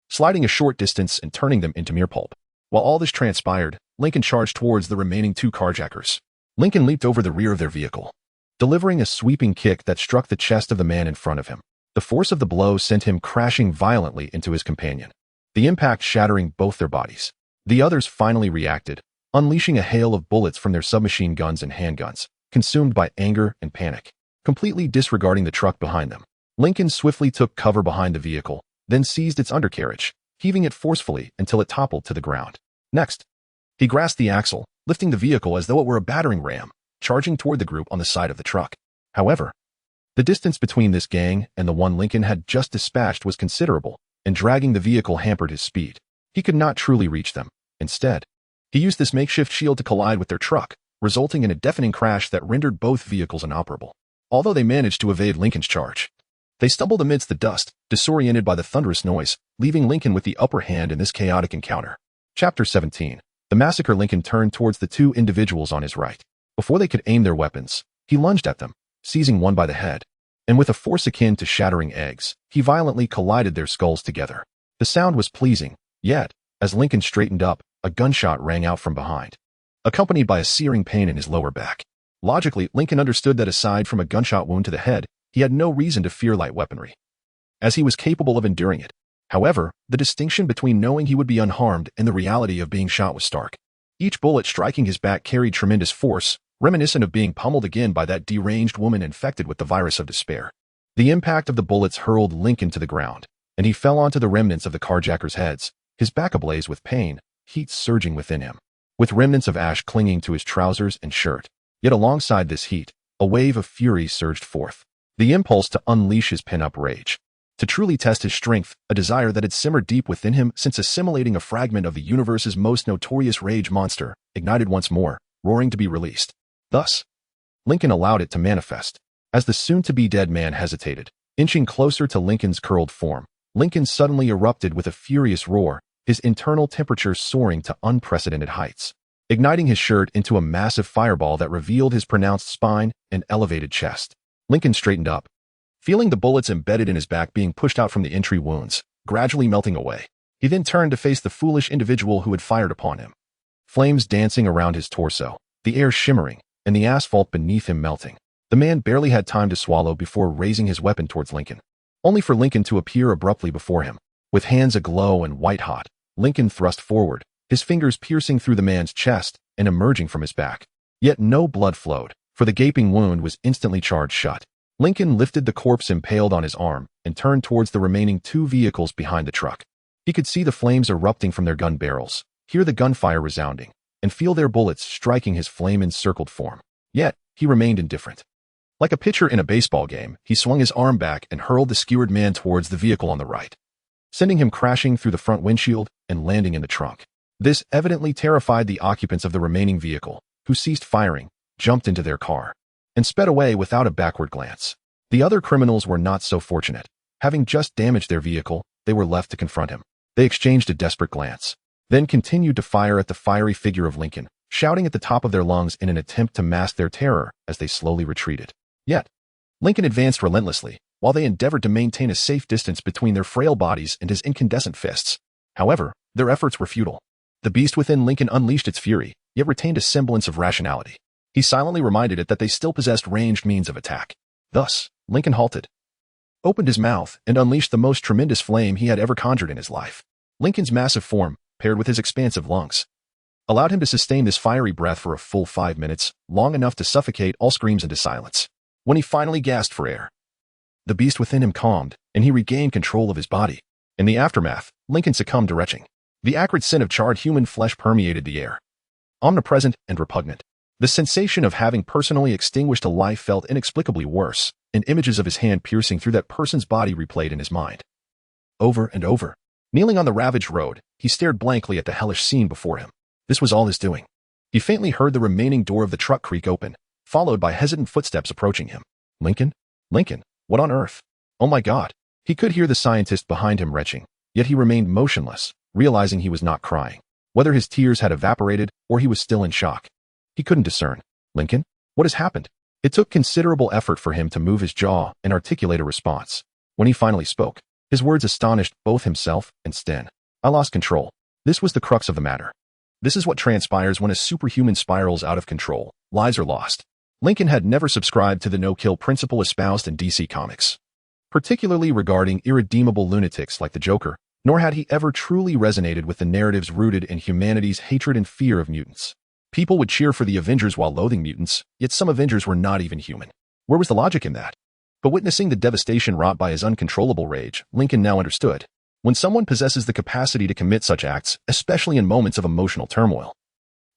Speaker 1: sliding a short distance and turning them into mere pulp. While all this transpired, Lincoln charged towards the remaining two carjackers. Lincoln leaped over the rear of their vehicle, delivering a sweeping kick that struck the chest of the man in front of him. The force of the blow sent him crashing violently into his companion, the impact shattering both their bodies. The others finally reacted, unleashing a hail of bullets from their submachine guns and handguns, consumed by anger and panic, completely disregarding the truck behind them. Lincoln swiftly took cover behind the vehicle, then seized its undercarriage, heaving it forcefully until it toppled to the ground. Next, he grasped the axle, lifting the vehicle as though it were a battering ram, charging toward the group on the side of the truck. However, the distance between this gang and the one Lincoln had just dispatched was considerable, and dragging the vehicle hampered his speed. He could not truly reach them. Instead, he used this makeshift shield to collide with their truck, resulting in a deafening crash that rendered both vehicles inoperable. Although they managed to evade Lincoln's charge, they stumbled amidst the dust, disoriented by the thunderous noise, leaving Lincoln with the upper hand in this chaotic encounter. Chapter 17. The massacre. Lincoln turned towards the two individuals on his right. Before they could aim their weapons, he lunged at them, seizing one by the head, and with a force akin to shattering eggs, he violently collided their skulls together. The sound was pleasing, yet, as Lincoln straightened up, a gunshot rang out from behind, accompanied by a searing pain in his lower back. Logically, Lincoln understood that aside from a gunshot wound to the head, he had no reason to fear light weaponry, as he was capable of enduring it. However, the distinction between knowing he would be unharmed and the reality of being shot was stark. Each bullet striking his back carried tremendous force, reminiscent of being pummeled again by that deranged woman infected with the virus of despair. The impact of the bullets hurled Lincoln to the ground, and he fell onto the remnants of the carjackers' heads, his back ablaze with pain, heat surging within him, with remnants of ash clinging to his trousers and shirt. Yet alongside this heat, a wave of fury surged forth, the impulse to unleash his pent-up rage, to truly test his strength, a desire that had simmered deep within him since assimilating a fragment of the universe's most notorious rage monster, ignited once more, roaring to be released. Thus, Lincoln allowed it to manifest. As the soon-to-be dead man hesitated, inching closer to Lincoln's curled form, Lincoln suddenly erupted with a furious roar, his internal temperature soaring to unprecedented heights, igniting his shirt into a massive fireball that revealed his pronounced spine and elevated chest. Lincoln straightened up, feeling the bullets embedded in his back being pushed out from the entry wounds, gradually melting away. He then turned to face the foolish individual who had fired upon him. Flames dancing around his torso, the air shimmering, and the asphalt beneath him melting. The man barely had time to swallow before raising his weapon towards Lincoln, only for Lincoln to appear abruptly before him. With hands aglow and white-hot, Lincoln thrust forward, his fingers piercing through the man's chest and emerging from his back. Yet no blood flowed, for the gaping wound was instantly charged shut. Lincoln lifted the corpse impaled on his arm and turned towards the remaining two vehicles behind the truck. He could see the flames erupting from their gun barrels, hear the gunfire resounding, and feel their bullets striking his flame-encircled form. Yet, he remained indifferent. Like a pitcher in a baseball game, he swung his arm back and hurled the skewered man towards the vehicle on the right, sending him crashing through the front windshield and landing in the trunk. This evidently terrified the occupants of the remaining vehicle, who ceased firing, jumped into their car, and sped away without a backward glance. The other criminals were not so fortunate. Having just damaged their vehicle, they were left to confront him. They exchanged a desperate glance, then continued to fire at the fiery figure of Lincoln, shouting at the top of their lungs in an attempt to mask their terror as they slowly retreated. Yet, Lincoln advanced relentlessly, while they endeavored to maintain a safe distance between their frail bodies and his incandescent fists. However, their efforts were futile. The beast within Lincoln unleashed its fury, yet retained a semblance of rationality. He silently reminded it that they still possessed ranged means of attack. Thus, Lincoln halted, opened his mouth, and unleashed the most tremendous flame he had ever conjured in his life. Lincoln's massive form, paired with his expansive lungs, allowed him to sustain this fiery breath for a full 5 minutes, long enough to suffocate all screams into silence. When he finally gasped for air, the beast within him calmed, and he regained control of his body. In the aftermath, Lincoln succumbed to retching. The acrid scent of charred human flesh permeated the air, omnipresent and repugnant. The sensation of having personally extinguished a life felt inexplicably worse, and images of his hand piercing through that person's body replayed in his mind. Over and over. Kneeling on the ravaged road, he stared blankly at the hellish scene before him. This was all his doing. He faintly heard the remaining door of the truck creak open, followed by hesitant footsteps approaching him. Lincoln? Lincoln? What on earth? Oh my God. He could hear the scientist behind him retching, yet he remained motionless, realizing he was not crying. Whether his tears had evaporated or he was still in shock, he couldn't discern. Lincoln? What has happened? It took considerable effort for him to move his jaw and articulate a response. When he finally spoke, his words astonished both himself and Sten. I lost control. This was the crux of the matter. This is what transpires when a superhuman spirals out of control. Lives are lost. Lincoln had never subscribed to the no-kill principle espoused in DC Comics, particularly regarding irredeemable lunatics like the Joker, nor had he ever truly resonated with the narratives rooted in humanity's hatred and fear of mutants. People would cheer for the Avengers while loathing mutants, yet some Avengers were not even human. Where was the logic in that? But witnessing the devastation wrought by his uncontrollable rage, Lincoln now understood. When someone possesses the capacity to commit such acts, especially in moments of emotional turmoil,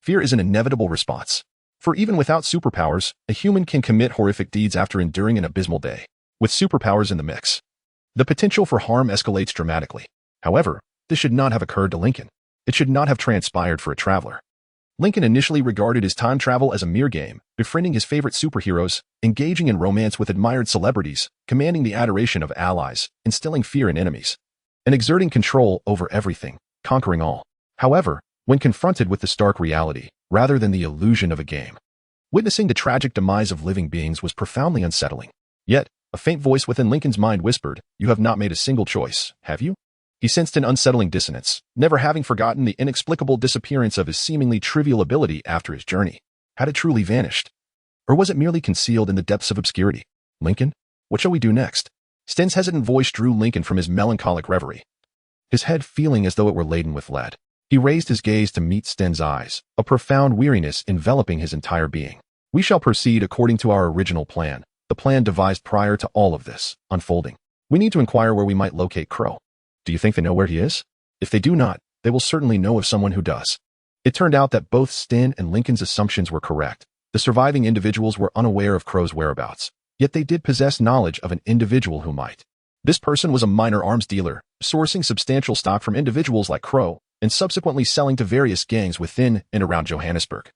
Speaker 1: fear is an inevitable response. For even without superpowers, a human can commit horrific deeds after enduring an abysmal day. With superpowers in the mix, the potential for harm escalates dramatically. However, this should not have occurred to Lincoln. It should not have transpired for a traveler. Lincoln initially regarded his time travel as a mere game, befriending his favorite superheroes, engaging in romance with admired celebrities, commanding the adoration of allies, instilling fear in enemies, and exerting control over everything, conquering all. However, when confronted with the stark reality, rather than the illusion of a game, witnessing the tragic demise of living beings was profoundly unsettling. Yet, a faint voice within Lincoln's mind whispered, "You have not made a single choice, have you?" He sensed an unsettling dissonance, never having forgotten the inexplicable disappearance of his seemingly trivial ability after his journey. Had it truly vanished? Or was it merely concealed in the depths of obscurity? Lincoln, what shall we do next? Sten's hesitant voice drew Lincoln from his melancholic reverie, his head feeling as though it were laden with lead. He raised his gaze to meet Sten's eyes, a profound weariness enveloping his entire being. We shall proceed according to our original plan, the plan devised prior to all of this unfolding. We need to inquire where we might locate Crow. Do you think they know where he is? If they do not, they will certainly know of someone who does. It turned out that both Sten and Lincoln's assumptions were correct. The surviving individuals were unaware of Crow's whereabouts, yet they did possess knowledge of an individual who might. This person was a minor arms dealer, sourcing substantial stock from individuals like Crow, and subsequently selling to various gangs within and around Johannesburg,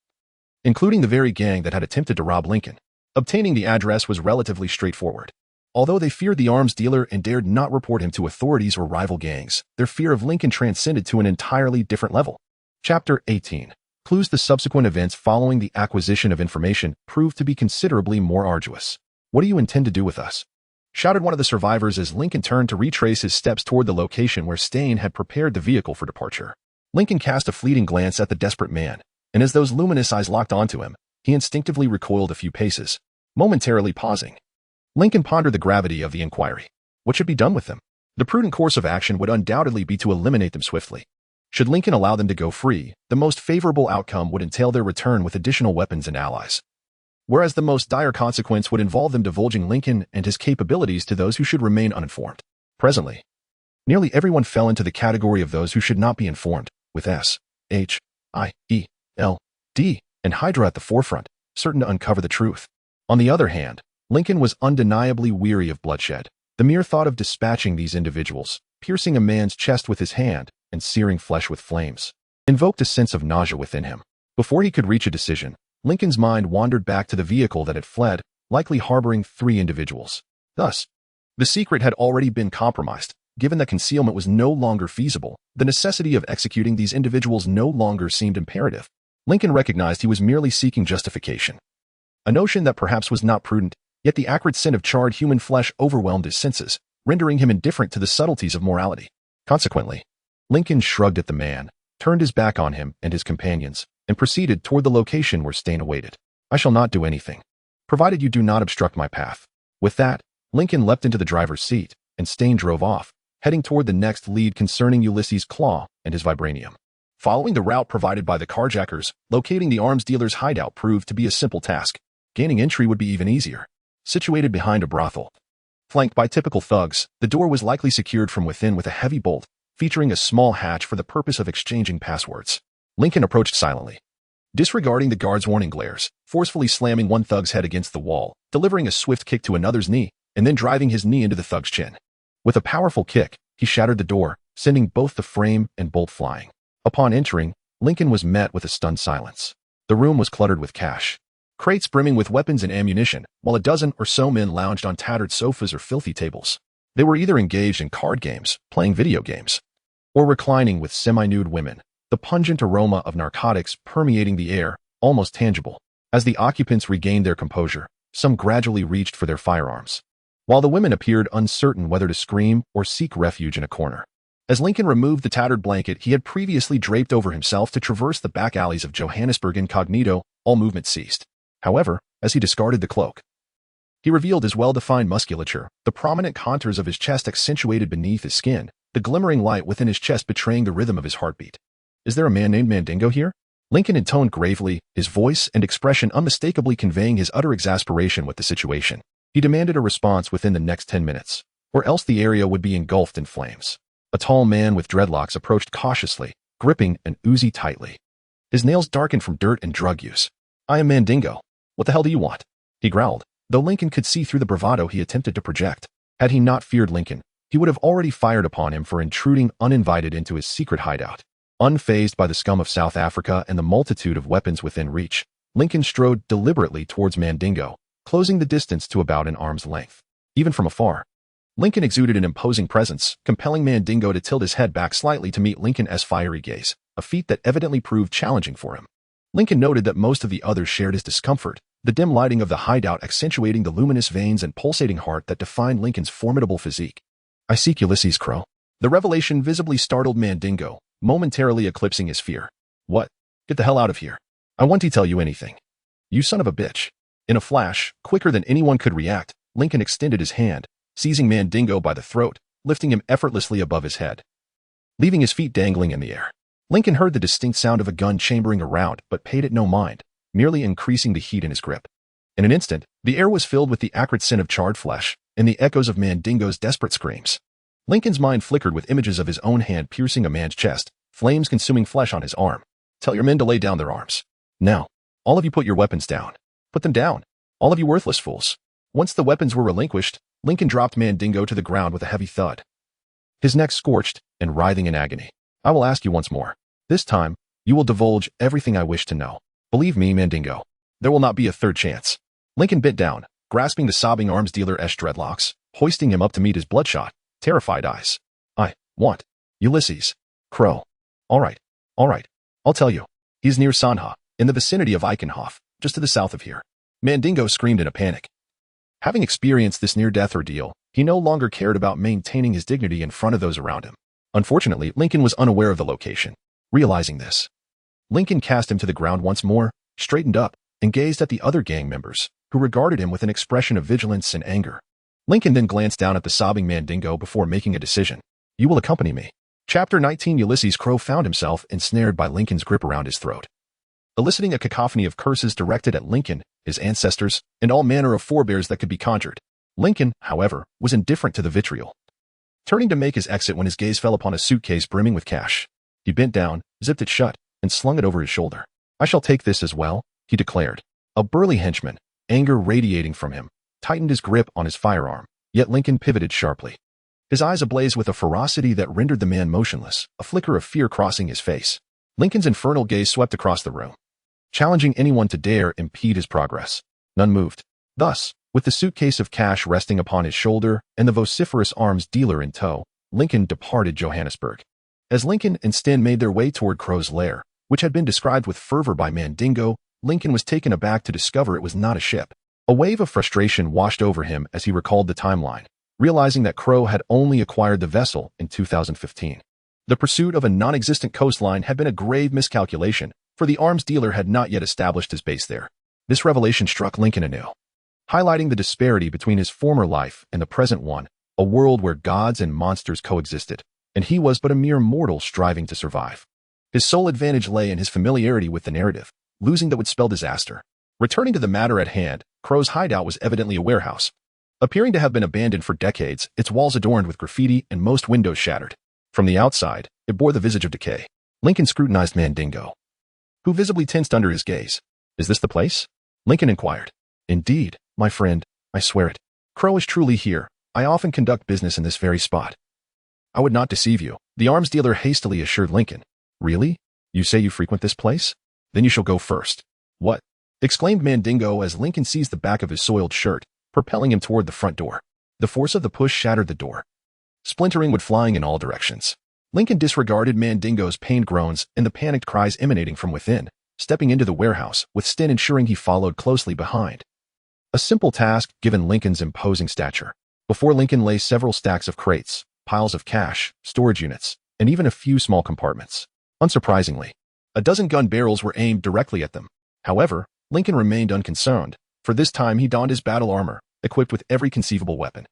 Speaker 1: including the very gang that had attempted to rob Lincoln. Obtaining the address was relatively straightforward. Although they feared the arms dealer and dared not report him to authorities or rival gangs, their fear of Lincoln transcended to an entirely different level. Chapter 18. Clues. The subsequent events following the acquisition of information proved to be considerably more arduous. What do you intend to do with us? Shouted one of the survivors as Lincoln turned to retrace his steps toward the location where Stain had prepared the vehicle for departure. Lincoln cast a fleeting glance at the desperate man, and as those luminous eyes locked onto him, he instinctively recoiled a few paces, momentarily pausing. Lincoln pondered the gravity of the inquiry. What should be done with them? The prudent course of action would undoubtedly be to eliminate them swiftly. Should Lincoln allow them to go free, the most favorable outcome would entail their return with additional weapons and allies, whereas the most dire consequence would involve them divulging Lincoln and his capabilities to those who should remain uninformed. Presently, nearly everyone fell into the category of those who should not be informed, with S, H, I, E, L, D, and Hydra at the forefront, certain to uncover the truth. On the other hand, Lincoln was undeniably weary of bloodshed. The mere thought of dispatching these individuals, piercing a man's chest with his hand, and searing flesh with flames, invoked a sense of nausea within him. Before he could reach a decision, Lincoln's mind wandered back to the vehicle that had fled, likely harboring 3 individuals. Thus, the secret had already been compromised. Given that concealment was no longer feasible, the necessity of executing these individuals no longer seemed imperative. Lincoln recognized he was merely seeking justification, a notion that perhaps was not prudent, Yet the acrid scent of charred human flesh overwhelmed his senses, rendering him indifferent to the subtleties of morality. Consequently, Lincoln shrugged at the man, turned his back on him and his companions, and proceeded toward the location where Stain awaited. I shall not do anything, provided you do not obstruct my path. With that, Lincoln leapt into the driver's seat, and Stain drove off, heading toward the next lead concerning Ulysses' claw and his vibranium. Following the route provided by the carjackers, locating the arms dealer's hideout proved to be a simple task. Gaining entry would be even easier. Situated behind a brothel, flanked by typical thugs, the door was likely secured from within with a heavy bolt, featuring a small hatch for the purpose of exchanging passwords. Lincoln approached silently, disregarding the guard's warning glares, forcefully slamming one thug's head against the wall, delivering a swift kick to another's knee, and then driving his knee into the thug's chin. With a powerful kick, he shattered the door, sending both the frame and bolt flying. Upon entering, Lincoln was met with a stunned silence. The room was cluttered with cash, crates brimming with weapons and ammunition, while a dozen or so men lounged on tattered sofas or filthy tables. They were either engaged in card games, playing video games, or reclining with semi-nude women, the pungent aroma of narcotics permeating the air, almost tangible. As the occupants regained their composure, some gradually reached for their firearms, while the women appeared uncertain whether to scream or seek refuge in a corner. As Lincoln removed the tattered blanket he had previously draped over himself to traverse the back alleys of Johannesburg incognito, all movement ceased. However, as he discarded the cloak, he revealed his well-defined musculature, the prominent contours of his chest accentuated beneath his skin, the glimmering light within his chest betraying the rhythm of his heartbeat. Is there a man named Mandingo here? Lincoln intoned gravely, his voice and expression unmistakably conveying his utter exasperation with the situation. He demanded a response within the next 10 minutes, or else the area would be engulfed in flames. A tall man with dreadlocks approached cautiously, gripping an Uzi tightly. His nails darkened from dirt and drug use. I am Mandingo. What the hell do you want? He growled, though Lincoln could see through the bravado he attempted to project. Had he not feared Lincoln, he would have already fired upon him for intruding uninvited into his secret hideout. Unfazed by the scum of South Africa and the multitude of weapons within reach, Lincoln strode deliberately towards Mandingo, closing the distance to about an arm's length. Even from afar, Lincoln exuded an imposing presence, compelling Mandingo to tilt his head back slightly to meet Lincoln's fiery gaze, a feat that evidently proved challenging for him. Lincoln noted that most of the others shared his discomfort, the dim lighting of the hideout accentuating the luminous veins and pulsating heart that defined Lincoln's formidable physique. I seek Ulysses Crow. The revelation visibly startled Mandingo, momentarily eclipsing his fear. What? Get the hell out of here. I won't tell you anything. You son of a bitch. In a flash, quicker than anyone could react, Lincoln extended his hand, seizing Mandingo by the throat, lifting him effortlessly above his head, leaving his feet dangling in the air. Lincoln heard the distinct sound of a gun chambering around, but paid it no mind, merely increasing the heat in his grip. In an instant, the air was filled with the acrid scent of charred flesh and the echoes of Mandingo's desperate screams. Lincoln's mind flickered with images of his own hand piercing a man's chest, flames consuming flesh on his arm. Tell your men to lay down their arms. Now, all of you put your weapons down. Put them down. All of you worthless fools. Once the weapons were relinquished, Lincoln dropped Mandingo to the ground with a heavy thud, his neck scorched and writhing in agony. I will ask you once more. This time, you will divulge everything I wish to know. Believe me, Mandingo, there will not be a third chance. Lincoln bent down, grasping the sobbing arms dealer's dreadlocks, hoisting him up to meet his bloodshot, terrified eyes. I want Ulysses Crow. All right, I'll tell you. He's near Sanha, in the vicinity of Eichenhof, just to the south of here. Mandingo screamed in a panic. Having experienced this near-death ordeal, he no longer cared about maintaining his dignity in front of those around him. Unfortunately, Lincoln was unaware of the location. Realizing this, Lincoln cast him to the ground once more, straightened up, and gazed at the other gang members, who regarded him with an expression of vigilance and anger. Lincoln then glanced down at the sobbing Mandingo before making a decision. You will accompany me. Chapter 19 Ulysses Crow found himself ensnared by Lincoln's grip around his throat, eliciting a cacophony of curses directed at Lincoln, his ancestors, and all manner of forebears that could be conjured. Lincoln, however, was indifferent to the vitriol, turning to make his exit when his gaze fell upon a suitcase brimming with cash. He bent down, zipped it shut, and slung it over his shoulder. I shall take this as well, he declared. A burly henchman, anger radiating from him, tightened his grip on his firearm, yet Lincoln pivoted sharply, his eyes ablaze with a ferocity that rendered the man motionless, a flicker of fear crossing his face. Lincoln's infernal gaze swept across the room, challenging anyone to dare impede his progress. None moved. Thus, with the suitcase of cash resting upon his shoulder and the vociferous arms dealer in tow, Lincoln departed Johannesburg. As Lincoln and Sten made their way toward Crow's lair, which had been described with fervor by Mandingo, Lincoln was taken aback to discover it was not a ship, A wave of frustration washed over him as he recalled the timeline, realizing that Crow had only acquired the vessel in 2015. The pursuit of a non-existent coastline had been a grave miscalculation, for the arms dealer had not yet established his base there. This revelation struck Lincoln anew, highlighting the disparity between his former life and the present one, a world where gods and monsters coexisted, and he was but a mere mortal striving to survive. His sole advantage lay in his familiarity with the narrative. Losing that would spell disaster. Returning to the matter at hand, Crow's hideout was evidently a warehouse. Appearing to have been abandoned for decades, its walls adorned with graffiti and most windows shattered. From the outside, it bore the visage of decay. Lincoln scrutinized Mandingo, who visibly tensed under his gaze. "Is this the place?" Lincoln inquired. "Indeed, my friend, I swear it. Crow is truly here. I often conduct business in this very spot." "I would not deceive you," the arms dealer hastily assured Lincoln. "Really? You say you frequent this place? Then you shall go first." "What?" exclaimed Mandingo as Lincoln seized the back of his soiled shirt, propelling him toward the front door. The force of the push shattered the door, splintering wood flying in all directions. Lincoln disregarded Mandingo's pained groans and the panicked cries emanating from within, stepping into the warehouse, with Sten ensuring he followed closely behind. A simple task given Lincoln's imposing stature. Before Lincoln lay several stacks of crates, piles of cash, storage units, and even a few small compartments. Unsurprisingly, a dozen gun barrels were aimed directly at them. However, Lincoln remained unconcerned, for this time he donned his battle armor, equipped with every conceivable weapon,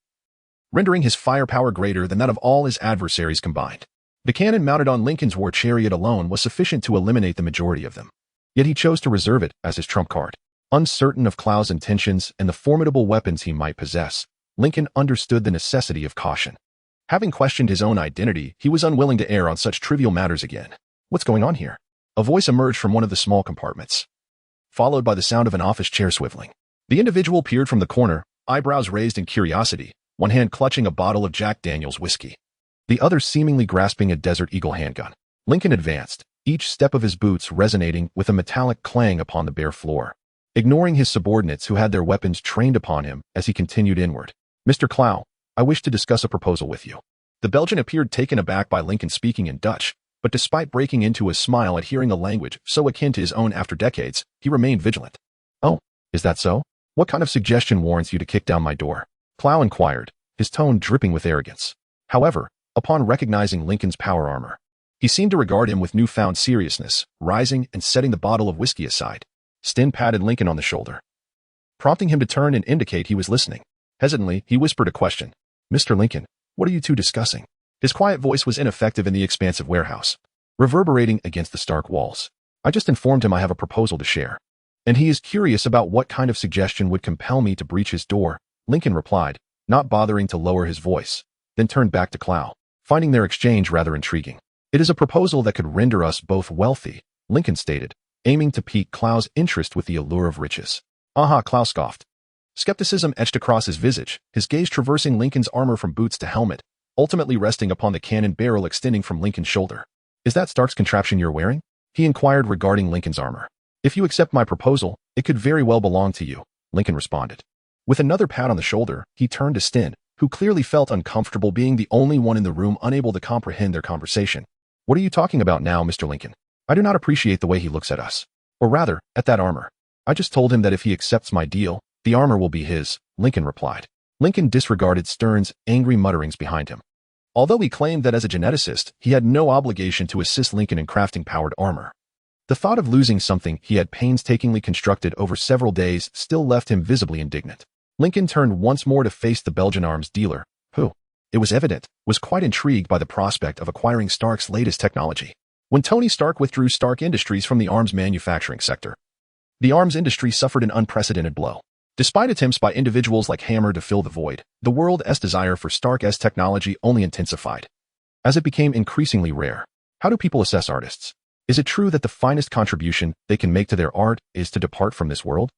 Speaker 1: rendering his firepower greater than that of all his adversaries combined. The cannon mounted on Lincoln's war chariot alone was sufficient to eliminate the majority of them. Yet he chose to reserve it as his trump card. Uncertain of Clow's intentions and the formidable weapons he might possess, Lincoln understood the necessity of caution. Having questioned his own identity, he was unwilling to err on such trivial matters again. "What's going on here?" A voice emerged from one of the small compartments, followed by the sound of an office chair swiveling. The individual peered from the corner, eyebrows raised in curiosity, one hand clutching a bottle of Jack Daniel's whiskey, the other seemingly grasping a Desert Eagle handgun. Lincoln advanced, each step of his boots resonating with a metallic clang upon the bare floor, ignoring his subordinates who had their weapons trained upon him as he continued inward. "Mr. Clow, I wish to discuss a proposal with you." The Belgian appeared taken aback by Lincoln speaking in Dutch, but despite breaking into a smile at hearing a language so akin to his own after decades, he remained vigilant. "Oh, is that so? What kind of suggestion warrants you to kick down my door?" Clow inquired, his tone dripping with arrogance. However, upon recognizing Lincoln's power armor, he seemed to regard him with newfound seriousness, rising and setting the bottle of whiskey aside. Sten patted Lincoln on the shoulder, prompting him to turn and indicate he was listening. Hesitantly, he whispered a question. "Mr. Lincoln, what are you two discussing?" His quiet voice was ineffective in the expansive warehouse, reverberating against the stark walls. "I just informed him I have a proposal to share, and he is curious about what kind of suggestion would compel me to breach his door," Lincoln replied, not bothering to lower his voice, then turned back to Clow, finding their exchange rather intriguing. "It is a proposal that could render us both wealthy," Lincoln stated, aiming to pique Clow's interest with the allure of riches. "Aha," Clow scoffed. Skepticism etched across his visage, his gaze traversing Lincoln's armor from boots to helmet, ultimately resting upon the cannon barrel extending from Lincoln's shoulder. "Is that Stark's contraption you're wearing?" he inquired regarding Lincoln's armor. "If you accept my proposal, it could very well belong to you," Lincoln responded. With another pat on the shoulder, he turned to Sten, who clearly felt uncomfortable being the only one in the room unable to comprehend their conversation. "What are you talking about now, Mr. Lincoln? I do not appreciate the way he looks at us. Or rather, at that armor. I just told him that if he accepts my deal, the armor will be his," Lincoln replied. Lincoln disregarded Stern's angry mutterings behind him. Although he claimed that as a geneticist, he had no obligation to assist Lincoln in crafting powered armor, the thought of losing something he had painstakingly constructed over several days still left him visibly indignant. Lincoln turned once more to face the Belgian arms dealer, who, it was evident, was quite intrigued by the prospect of acquiring Stark's latest technology. When Tony Stark withdrew Stark Industries from the arms manufacturing sector, the arms industry suffered an unprecedented blow. Despite attempts by individuals like Hammer to fill the void, the world's desire for Stark's technology only intensified. As it became increasingly rare, how do people assess artists? Is it true that the finest contribution they can make to their art is to depart from this world?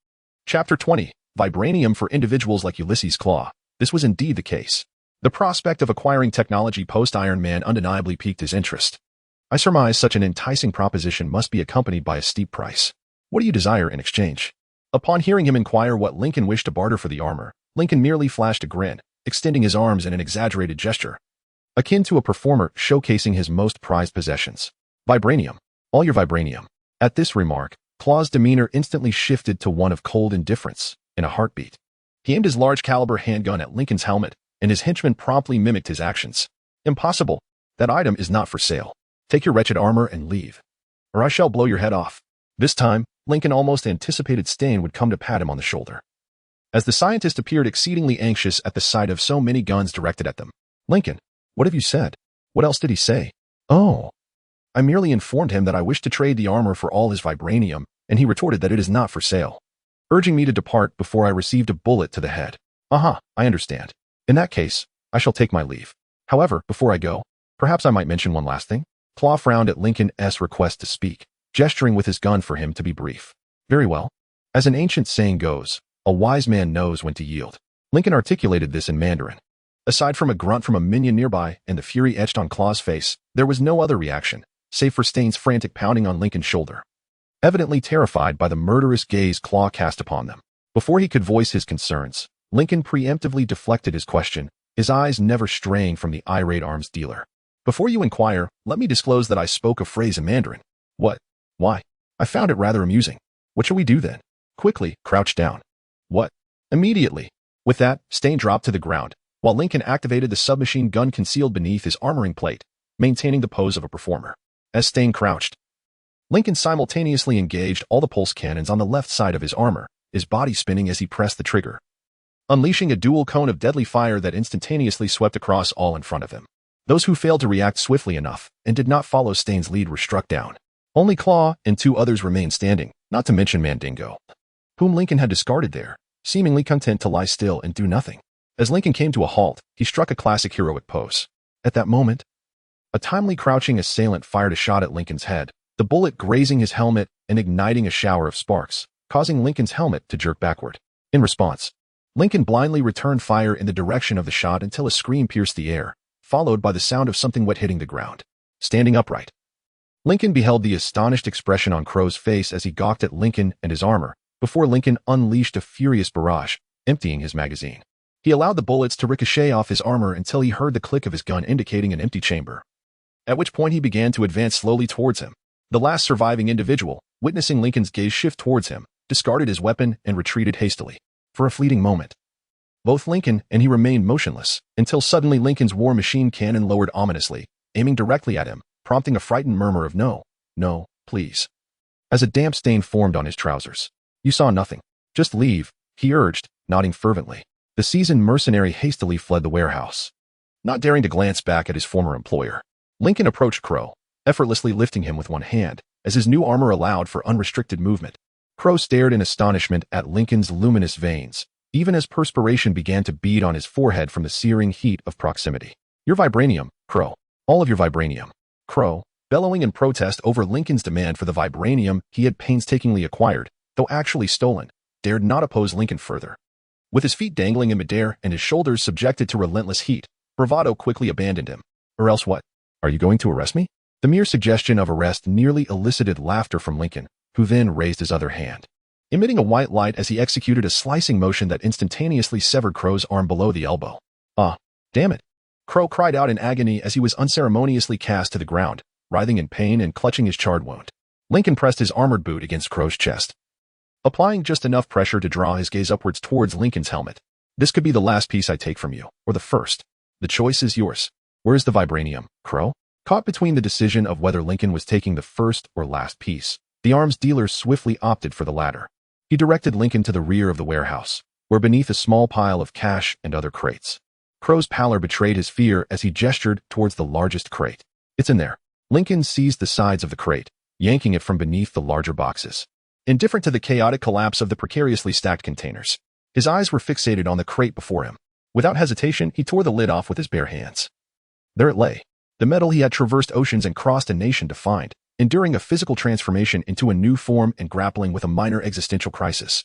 Speaker 1: Chapter 20. Vibranium for individuals like Ulysses Claw. This was indeed the case. The prospect of acquiring technology post-Iron Man undeniably piqued his interest. "I surmise such an enticing proposition must be accompanied by a steep price. What do you desire in exchange?" Upon hearing him inquire what Lincoln wished to barter for the armor, Lincoln merely flashed a grin, extending his arms in an exaggerated gesture, akin to a performer showcasing his most prized possessions. "Vibranium. All your vibranium." At this remark, Claw's demeanor instantly shifted to one of cold indifference, in a heartbeat. He aimed his large-caliber handgun at Lincoln's helmet, and his henchman promptly mimicked his actions. Impossible. That item is not for sale. Take your wretched armor and leave, or I shall blow your head off. This time, Lincoln almost anticipated Stain would come to pat him on the shoulder. As the scientist appeared exceedingly anxious at the sight of so many guns directed at them. Lincoln, what have you said? What else did he say? Oh. I merely informed him that I wished to trade the armor for all his vibranium, and he retorted that it is not for sale, urging me to depart before I received a bullet to the head. I understand. In that case, I shall take my leave. However, before I go, perhaps I might mention one last thing. Claw frowned at Lincoln's request to speak, gesturing with his gun for him to be brief. Very well. As an ancient saying goes, a wise man knows when to yield. Lincoln articulated this in Mandarin. Aside from a grunt from a minion nearby and the fury etched on Claw's face, there was no other reaction, save for Stain's frantic pounding on Lincoln's shoulder. Evidently terrified by the murderous gaze Claw cast upon them. Before he could voice his concerns, Lincoln preemptively deflected his question, his eyes never straying from the irate arms dealer. Before you inquire, let me disclose that I spoke a phrase in Mandarin. What? Why? I found it rather amusing. What shall we do then? Quickly, crouch down. What? Immediately. With that, Stain dropped to the ground, while Lincoln activated the submachine gun concealed beneath his armoring plate, maintaining the pose of a performer. As Stain crouched, Lincoln simultaneously engaged all the pulse cannons on the left side of his armor, his body spinning as he pressed the trigger, unleashing a dual cone of deadly fire that instantaneously swept across all in front of him. Those who failed to react swiftly enough and did not follow Stain's lead were struck down. Only Claw and two others remained standing, not to mention Mandingo, whom Lincoln had discarded there, seemingly content to lie still and do nothing. As Lincoln came to a halt, he struck a classic heroic pose. At that moment, a timely crouching assailant fired a shot at Lincoln's head, the bullet grazing his helmet and igniting a shower of sparks, causing Lincoln's helmet to jerk backward. In response, Lincoln blindly returned fire in the direction of the shot until a scream pierced the air, followed by the sound of something wet hitting the ground. Standing upright, Lincoln beheld the astonished expression on Crow's face as he gawked at Lincoln and his armor, before Lincoln unleashed a furious barrage, emptying his magazine. He allowed the bullets to ricochet off his armor until he heard the click of his gun indicating an empty chamber, at which point he began to advance slowly towards him. The last surviving individual, witnessing Lincoln's gaze shift towards him, discarded his weapon and retreated hastily. For a fleeting moment, both Lincoln and he remained motionless, until suddenly Lincoln's war machine cannon lowered ominously, aiming directly at him, prompting a frightened murmur of "No, no, please," as a damp stain formed on his trousers. "You saw nothing. Just leave," he urged, nodding fervently. The seasoned mercenary hastily fled the warehouse, not daring to glance back at his former employer. Lincoln approached Crow, effortlessly lifting him with one hand, as his new armor allowed for unrestricted movement. Crow stared in astonishment at Lincoln's luminous veins, even as perspiration began to bead on his forehead from the searing heat of proximity. "Your vibranium, Crow. All of your vibranium." Crow, bellowing in protest over Lincoln's demand for the vibranium he had painstakingly acquired, though actually stolen, dared not oppose Lincoln further. With his feet dangling in midair and his shoulders subjected to relentless heat, bravado quickly abandoned him. "Or else what? Are you going to arrest me?" The mere suggestion of arrest nearly elicited laughter from Lincoln, who then raised his other hand, emitting a white light as he executed a slicing motion that instantaneously severed Crow's arm below the elbow. "Ah, damn it!" Crow cried out in agony as he was unceremoniously cast to the ground, writhing in pain and clutching his charred wound. Lincoln pressed his armored boot against Crow's chest, applying just enough pressure to draw his gaze upwards towards Lincoln's helmet. "This could be the last piece I take from you, or the first. The choice is yours. Where is the vibranium, Crow?" Caught between the decision of whether Lincoln was taking the first or last piece, the arms dealer swiftly opted for the latter. He directed Lincoln to the rear of the warehouse, where beneath a small pile of cash and other crates. Crow's pallor betrayed his fear as he gestured towards the largest crate. "It's in there." Lincoln seized the sides of the crate, yanking it from beneath the larger boxes. Indifferent to the chaotic collapse of the precariously stacked containers, his eyes were fixated on the crate before him. Without hesitation, he tore the lid off with his bare hands. There it lay. The metal he had traversed oceans and crossed a nation to find, enduring a physical transformation into a new form and grappling with a minor existential crisis,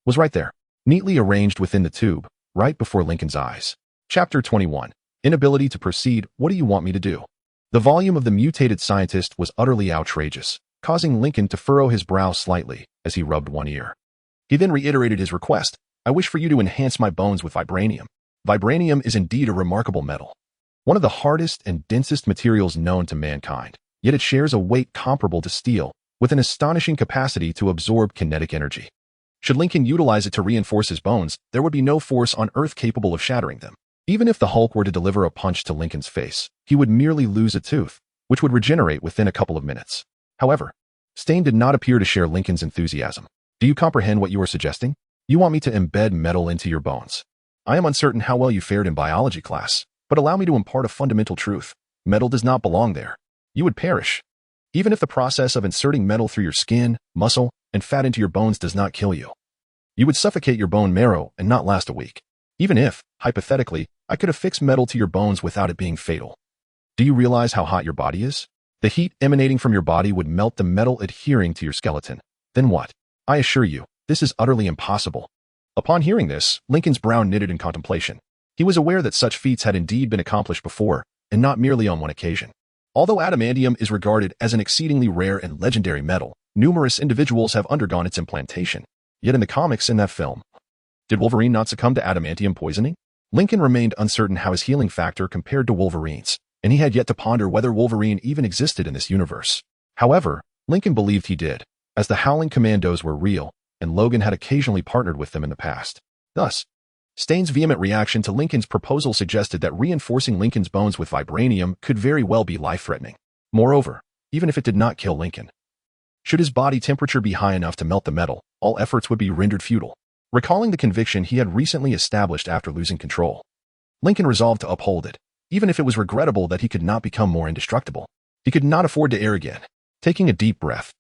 Speaker 1: was right there, neatly arranged within the tube, right before Lincoln's eyes. Chapter 21. Inability to proceed. What do you want me to do? The volume of the mutated scientist was utterly outrageous, causing Lincoln to furrow his brow slightly as he rubbed one ear. He then reiterated his request. "I wish for you to enhance my bones with vibranium. Vibranium is indeed a remarkable metal, one of the hardest and densest materials known to mankind, yet it shares a weight comparable to steel, with an astonishing capacity to absorb kinetic energy. Should Lincoln utilize it to reinforce his bones, there would be no force on Earth capable of shattering them. Even if the Hulk were to deliver a punch to Lincoln's face, he would merely lose a tooth, which would regenerate within a couple of minutes. However, Stain did not appear to share Lincoln's enthusiasm. Do you comprehend what you are suggesting? You want me to embed metal into your bones. I am uncertain how well you fared in biology class, but allow me to impart a fundamental truth. Metal does not belong there. You would perish. Even if the process of inserting metal through your skin, muscle, and fat into your bones does not kill you. You would suffocate your bone marrow and not last a week. Even if, hypothetically, I could affix metal to your bones without it being fatal. Do you realize how hot your body is? The heat emanating from your body would melt the metal adhering to your skeleton. Then what? I assure you, this is utterly impossible. Upon hearing this, Lincoln's brow knitted in contemplation. He was aware that such feats had indeed been accomplished before, and not merely on one occasion. Although adamantium is regarded as an exceedingly rare and legendary metal, numerous individuals have undergone its implantation. Yet in the comics in that film, did Wolverine not succumb to adamantium poisoning? Lincoln remained uncertain how his healing factor compared to Wolverine's, and he had yet to ponder whether Wolverine even existed in this universe. However, Lincoln believed he did, as the Howling Commandos were real, and Logan had occasionally partnered with them in the past. Thus, Stain's vehement reaction to Lincoln's proposal suggested that reinforcing Lincoln's bones with vibranium could very well be life-threatening. Moreover, even if it did not kill Lincoln, should his body temperature be high enough to melt the metal, all efforts would be rendered futile. Recalling the conviction he had recently established after losing control, Lincoln resolved to uphold it, even if it was regrettable that he could not become more indestructible. He could not afford to err again. Taking a deep breath,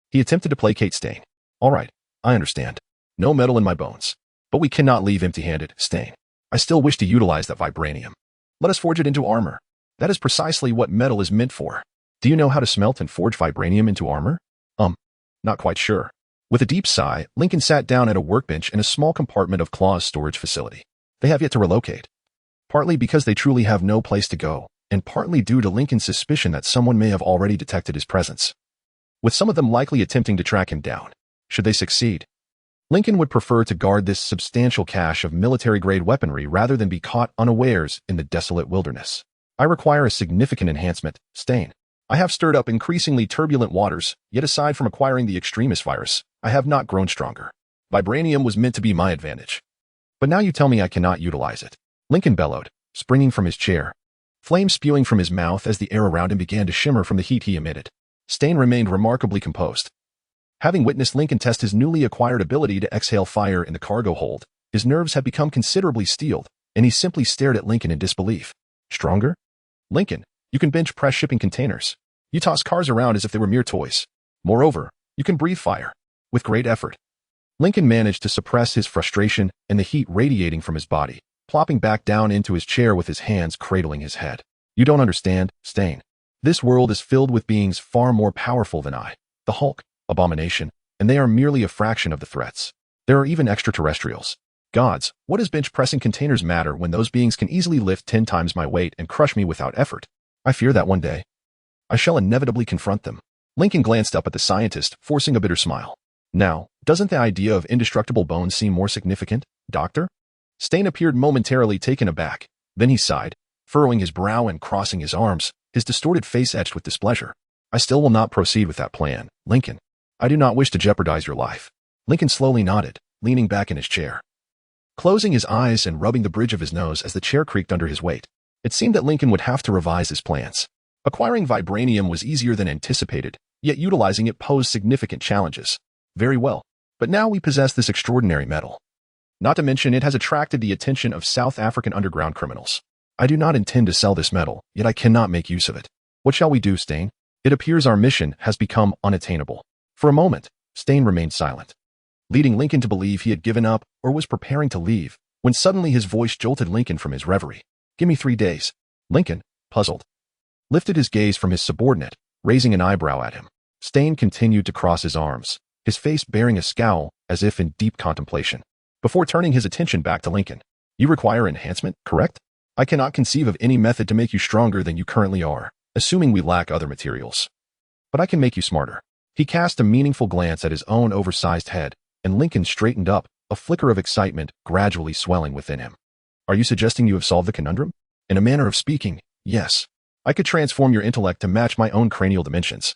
Speaker 1: he attempted to placate Stain. All right, I understand. No metal in my bones. But we cannot leave empty-handed, Stain. I still wish to utilize that vibranium. Let us forge it into armor. That is precisely what metal is meant for. Do you know how to smelt and forge vibranium into armor? Not quite sure. With a deep sigh, Lincoln sat down at a workbench in a small compartment of Claw's storage facility. They have yet to relocate. Partly because they truly have no place to go, and partly due to Lincoln's suspicion that someone may have already detected his presence, with some of them likely attempting to track him down. Should they succeed, Lincoln would prefer to guard this substantial cache of military-grade weaponry rather than be caught unawares in the desolate wilderness. I require a significant enhancement, Stain. I have stirred up increasingly turbulent waters, yet aside from acquiring the extremist virus, I have not grown stronger. Vibranium was meant to be my advantage. But now you tell me I cannot utilize it. Lincoln bellowed, springing from his chair, flames spewing from his mouth as the air around him began to shimmer from the heat he emitted. Stain remained remarkably composed. Having witnessed Lincoln test his newly acquired ability to exhale fire in the cargo hold, his nerves had become considerably steeled, and he simply stared at Lincoln in disbelief. Stronger? Lincoln, you can bench press shipping containers. You toss cars around as if they were mere toys. Moreover, you can breathe fire. With great effort, Lincoln managed to suppress his frustration and the heat radiating from his body, plopping back down into his chair with his hands cradling his head. You don't understand, Stain. This world is filled with beings far more powerful than I. The Hulk, Abomination, and they are merely a fraction of the threats. There are even extraterrestrials. Gods, what does bench pressing containers matter when those beings can easily lift 10 times my weight and crush me without effort? I fear that one day I shall inevitably confront them. Lincoln glanced up at the scientist, forcing a bitter smile. Now, doesn't the idea of indestructible bones seem more significant, Doctor? Stain appeared momentarily taken aback. Then he sighed, furrowing his brow and crossing his arms, his distorted face etched with displeasure. I still will not proceed with that plan, Lincoln. I do not wish to jeopardize your life. Lincoln slowly nodded, leaning back in his chair, closing his eyes and rubbing the bridge of his nose as the chair creaked under his weight. It seemed that Lincoln would have to revise his plans. Acquiring vibranium was easier than anticipated, yet utilizing it posed significant challenges. Very well, but now we possess this extraordinary metal. Not to mention it has attracted the attention of South African underground criminals. I do not intend to sell this metal, yet I cannot make use of it. What shall we do, Stain? It appears our mission has become unattainable. For a moment, Stain remained silent, leading Lincoln to believe he had given up or was preparing to leave, when suddenly his voice jolted Lincoln from his reverie. Give me 3 days. Lincoln, puzzled, lifted his gaze from his subordinate, raising an eyebrow at him. Stain continued to cross his arms, his face bearing a scowl as if in deep contemplation, before turning his attention back to Lincoln. You require enhancement, correct? I cannot conceive of any method to make you stronger than you currently are, assuming we lack other materials. But I can make you smarter. He cast a meaningful glance at his own oversized head, and Lincoln straightened up, a flicker of excitement gradually swelling within him. Are you suggesting you have solved the conundrum? In a manner of speaking, yes. I could transform your intellect to match my own cranial dimensions,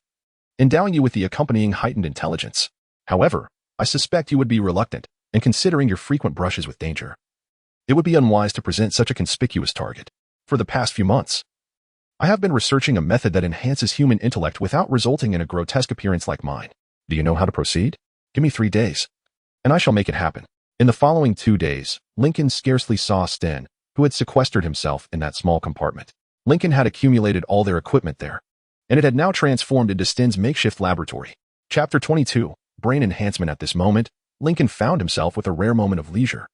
Speaker 1: endowing you with the accompanying heightened intelligence. However, I suspect you would be reluctant, and considering your frequent brushes with danger, it would be unwise to present such a conspicuous target. For the past few months, I have been researching a method that enhances human intellect without resulting in a grotesque appearance like mine. Do you know how to proceed? Give me 3 days, and I shall make it happen. In the following 2 days, Lincoln scarcely saw Sten, who had sequestered himself in that small compartment. Lincoln had accumulated all their equipment there, and it had now transformed into Sten's makeshift laboratory. Chapter 22, Brain Enhancement. At this moment, Lincoln found himself with a rare moment of leisure,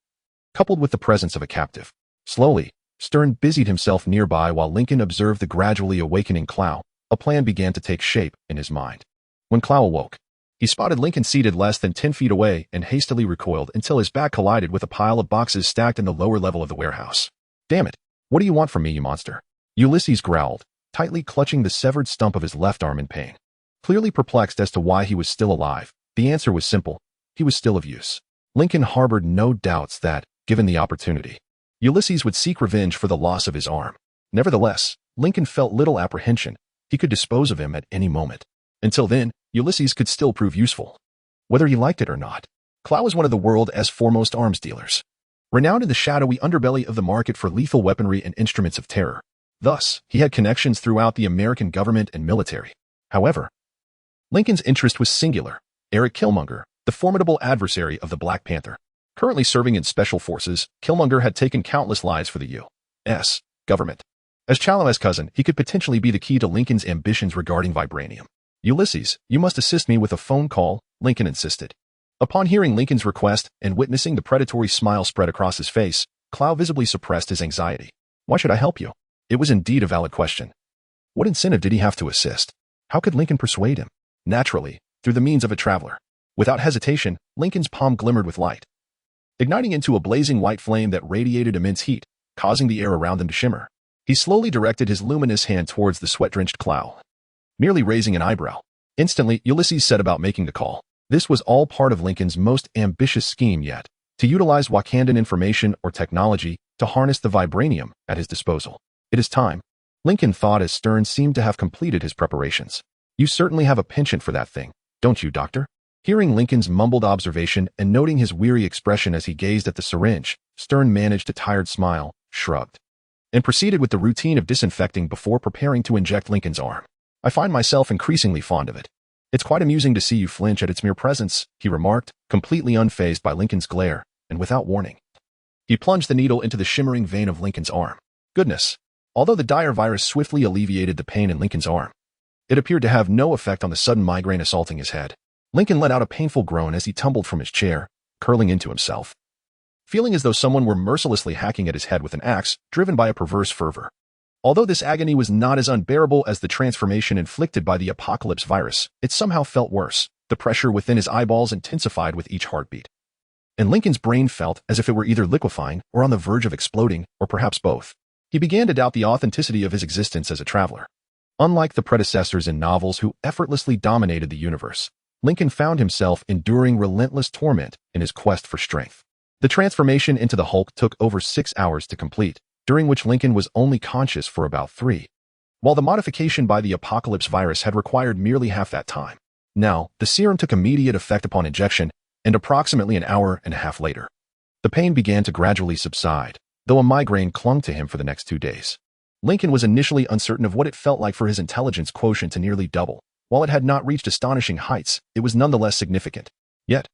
Speaker 1: coupled with the presence of a captive. Slowly, Stern busied himself nearby while Lincoln observed the gradually awakening Clow. A plan began to take shape in his mind. When Clow awoke, he spotted Lincoln seated less than 10 feet away and hastily recoiled until his back collided with a pile of boxes stacked in the lower level of the warehouse. Damn it! What do you want from me, you monster? Ulysses growled, tightly clutching the severed stump of his left arm in pain. Clearly perplexed as to why he was still alive, the answer was simple: he was still of use. Lincoln harbored no doubts that, given the opportunity, Ulysses would seek revenge for the loss of his arm. Nevertheless, Lincoln felt little apprehension. He could dispose of him at any moment. Until then, Ulysses could still prove useful, whether he liked it or not. Clow was one of the world's foremost arms dealers, renowned in the shadowy underbelly of the market for lethal weaponry and instruments of terror. Thus, he had connections throughout the American government and military. However, Lincoln's interest was singular. Eric Killmonger, the formidable adversary of the Black Panther. Currently serving in Special Forces, Killmonger had taken countless lives for the U.S. government. As Chalmers' cousin, he could potentially be the key to Lincoln's ambitions regarding vibranium. Ulysses, you must assist me with a phone call, Lincoln insisted. Upon hearing Lincoln's request and witnessing the predatory smile spread across his face, Clow visibly suppressed his anxiety. Why should I help you? It was indeed a valid question. What incentive did he have to assist? How could Lincoln persuade him? Naturally, through the means of a traveler. Without hesitation, Lincoln's palm glimmered with light, igniting into a blazing white flame that radiated immense heat, causing the air around them to shimmer. He slowly directed his luminous hand towards the sweat-drenched Clow, merely raising an eyebrow. Instantly, Ulysses set about making the call. This was all part of Lincoln's most ambitious scheme yet, to utilize Wakandan information or technology to harness the vibranium at his disposal. It is time, Lincoln thought as Stern seemed to have completed his preparations. You certainly have a penchant for that thing, don't you, Doctor? Hearing Lincoln's mumbled observation and noting his weary expression as he gazed at the syringe, Stern managed a tired smile, shrugged, and proceeded with the routine of disinfecting before preparing to inject Lincoln's arm. I find myself increasingly fond of it. It's quite amusing to see you flinch at its mere presence, he remarked, completely unfazed by Lincoln's glare, and without warning. He plunged the needle into the shimmering vein of Lincoln's arm. Goodness! Although the dire virus swiftly alleviated the pain in Lincoln's arm, it appeared to have no effect on the sudden migraine assaulting his head. Lincoln let out a painful groan as he tumbled from his chair, curling into himself, feeling as though someone were mercilessly hacking at his head with an axe, driven by a perverse fervor. Although this agony was not as unbearable as the transformation inflicted by the apocalypse virus, it somehow felt worse. The pressure within his eyeballs intensified with each heartbeat, and Lincoln's brain felt as if it were either liquefying or on the verge of exploding, or perhaps both. He began to doubt the authenticity of his existence as a traveler. Unlike the predecessors in novels who effortlessly dominated the universe, Lincoln found himself enduring relentless torment in his quest for strength. The transformation into the Hulk took over 6 hours to complete, during which Lincoln was only conscious for about 3, while the modification by the apocalypse virus had required merely half that time. Now, the serum took immediate effect upon injection, and approximately an hour and a half later, the pain began to gradually subside, though a migraine clung to him for the next 2 days. Lincoln was initially uncertain of what it felt like for his intelligence quotient to nearly double. While it had not reached astonishing heights, it was nonetheless significant. Yet,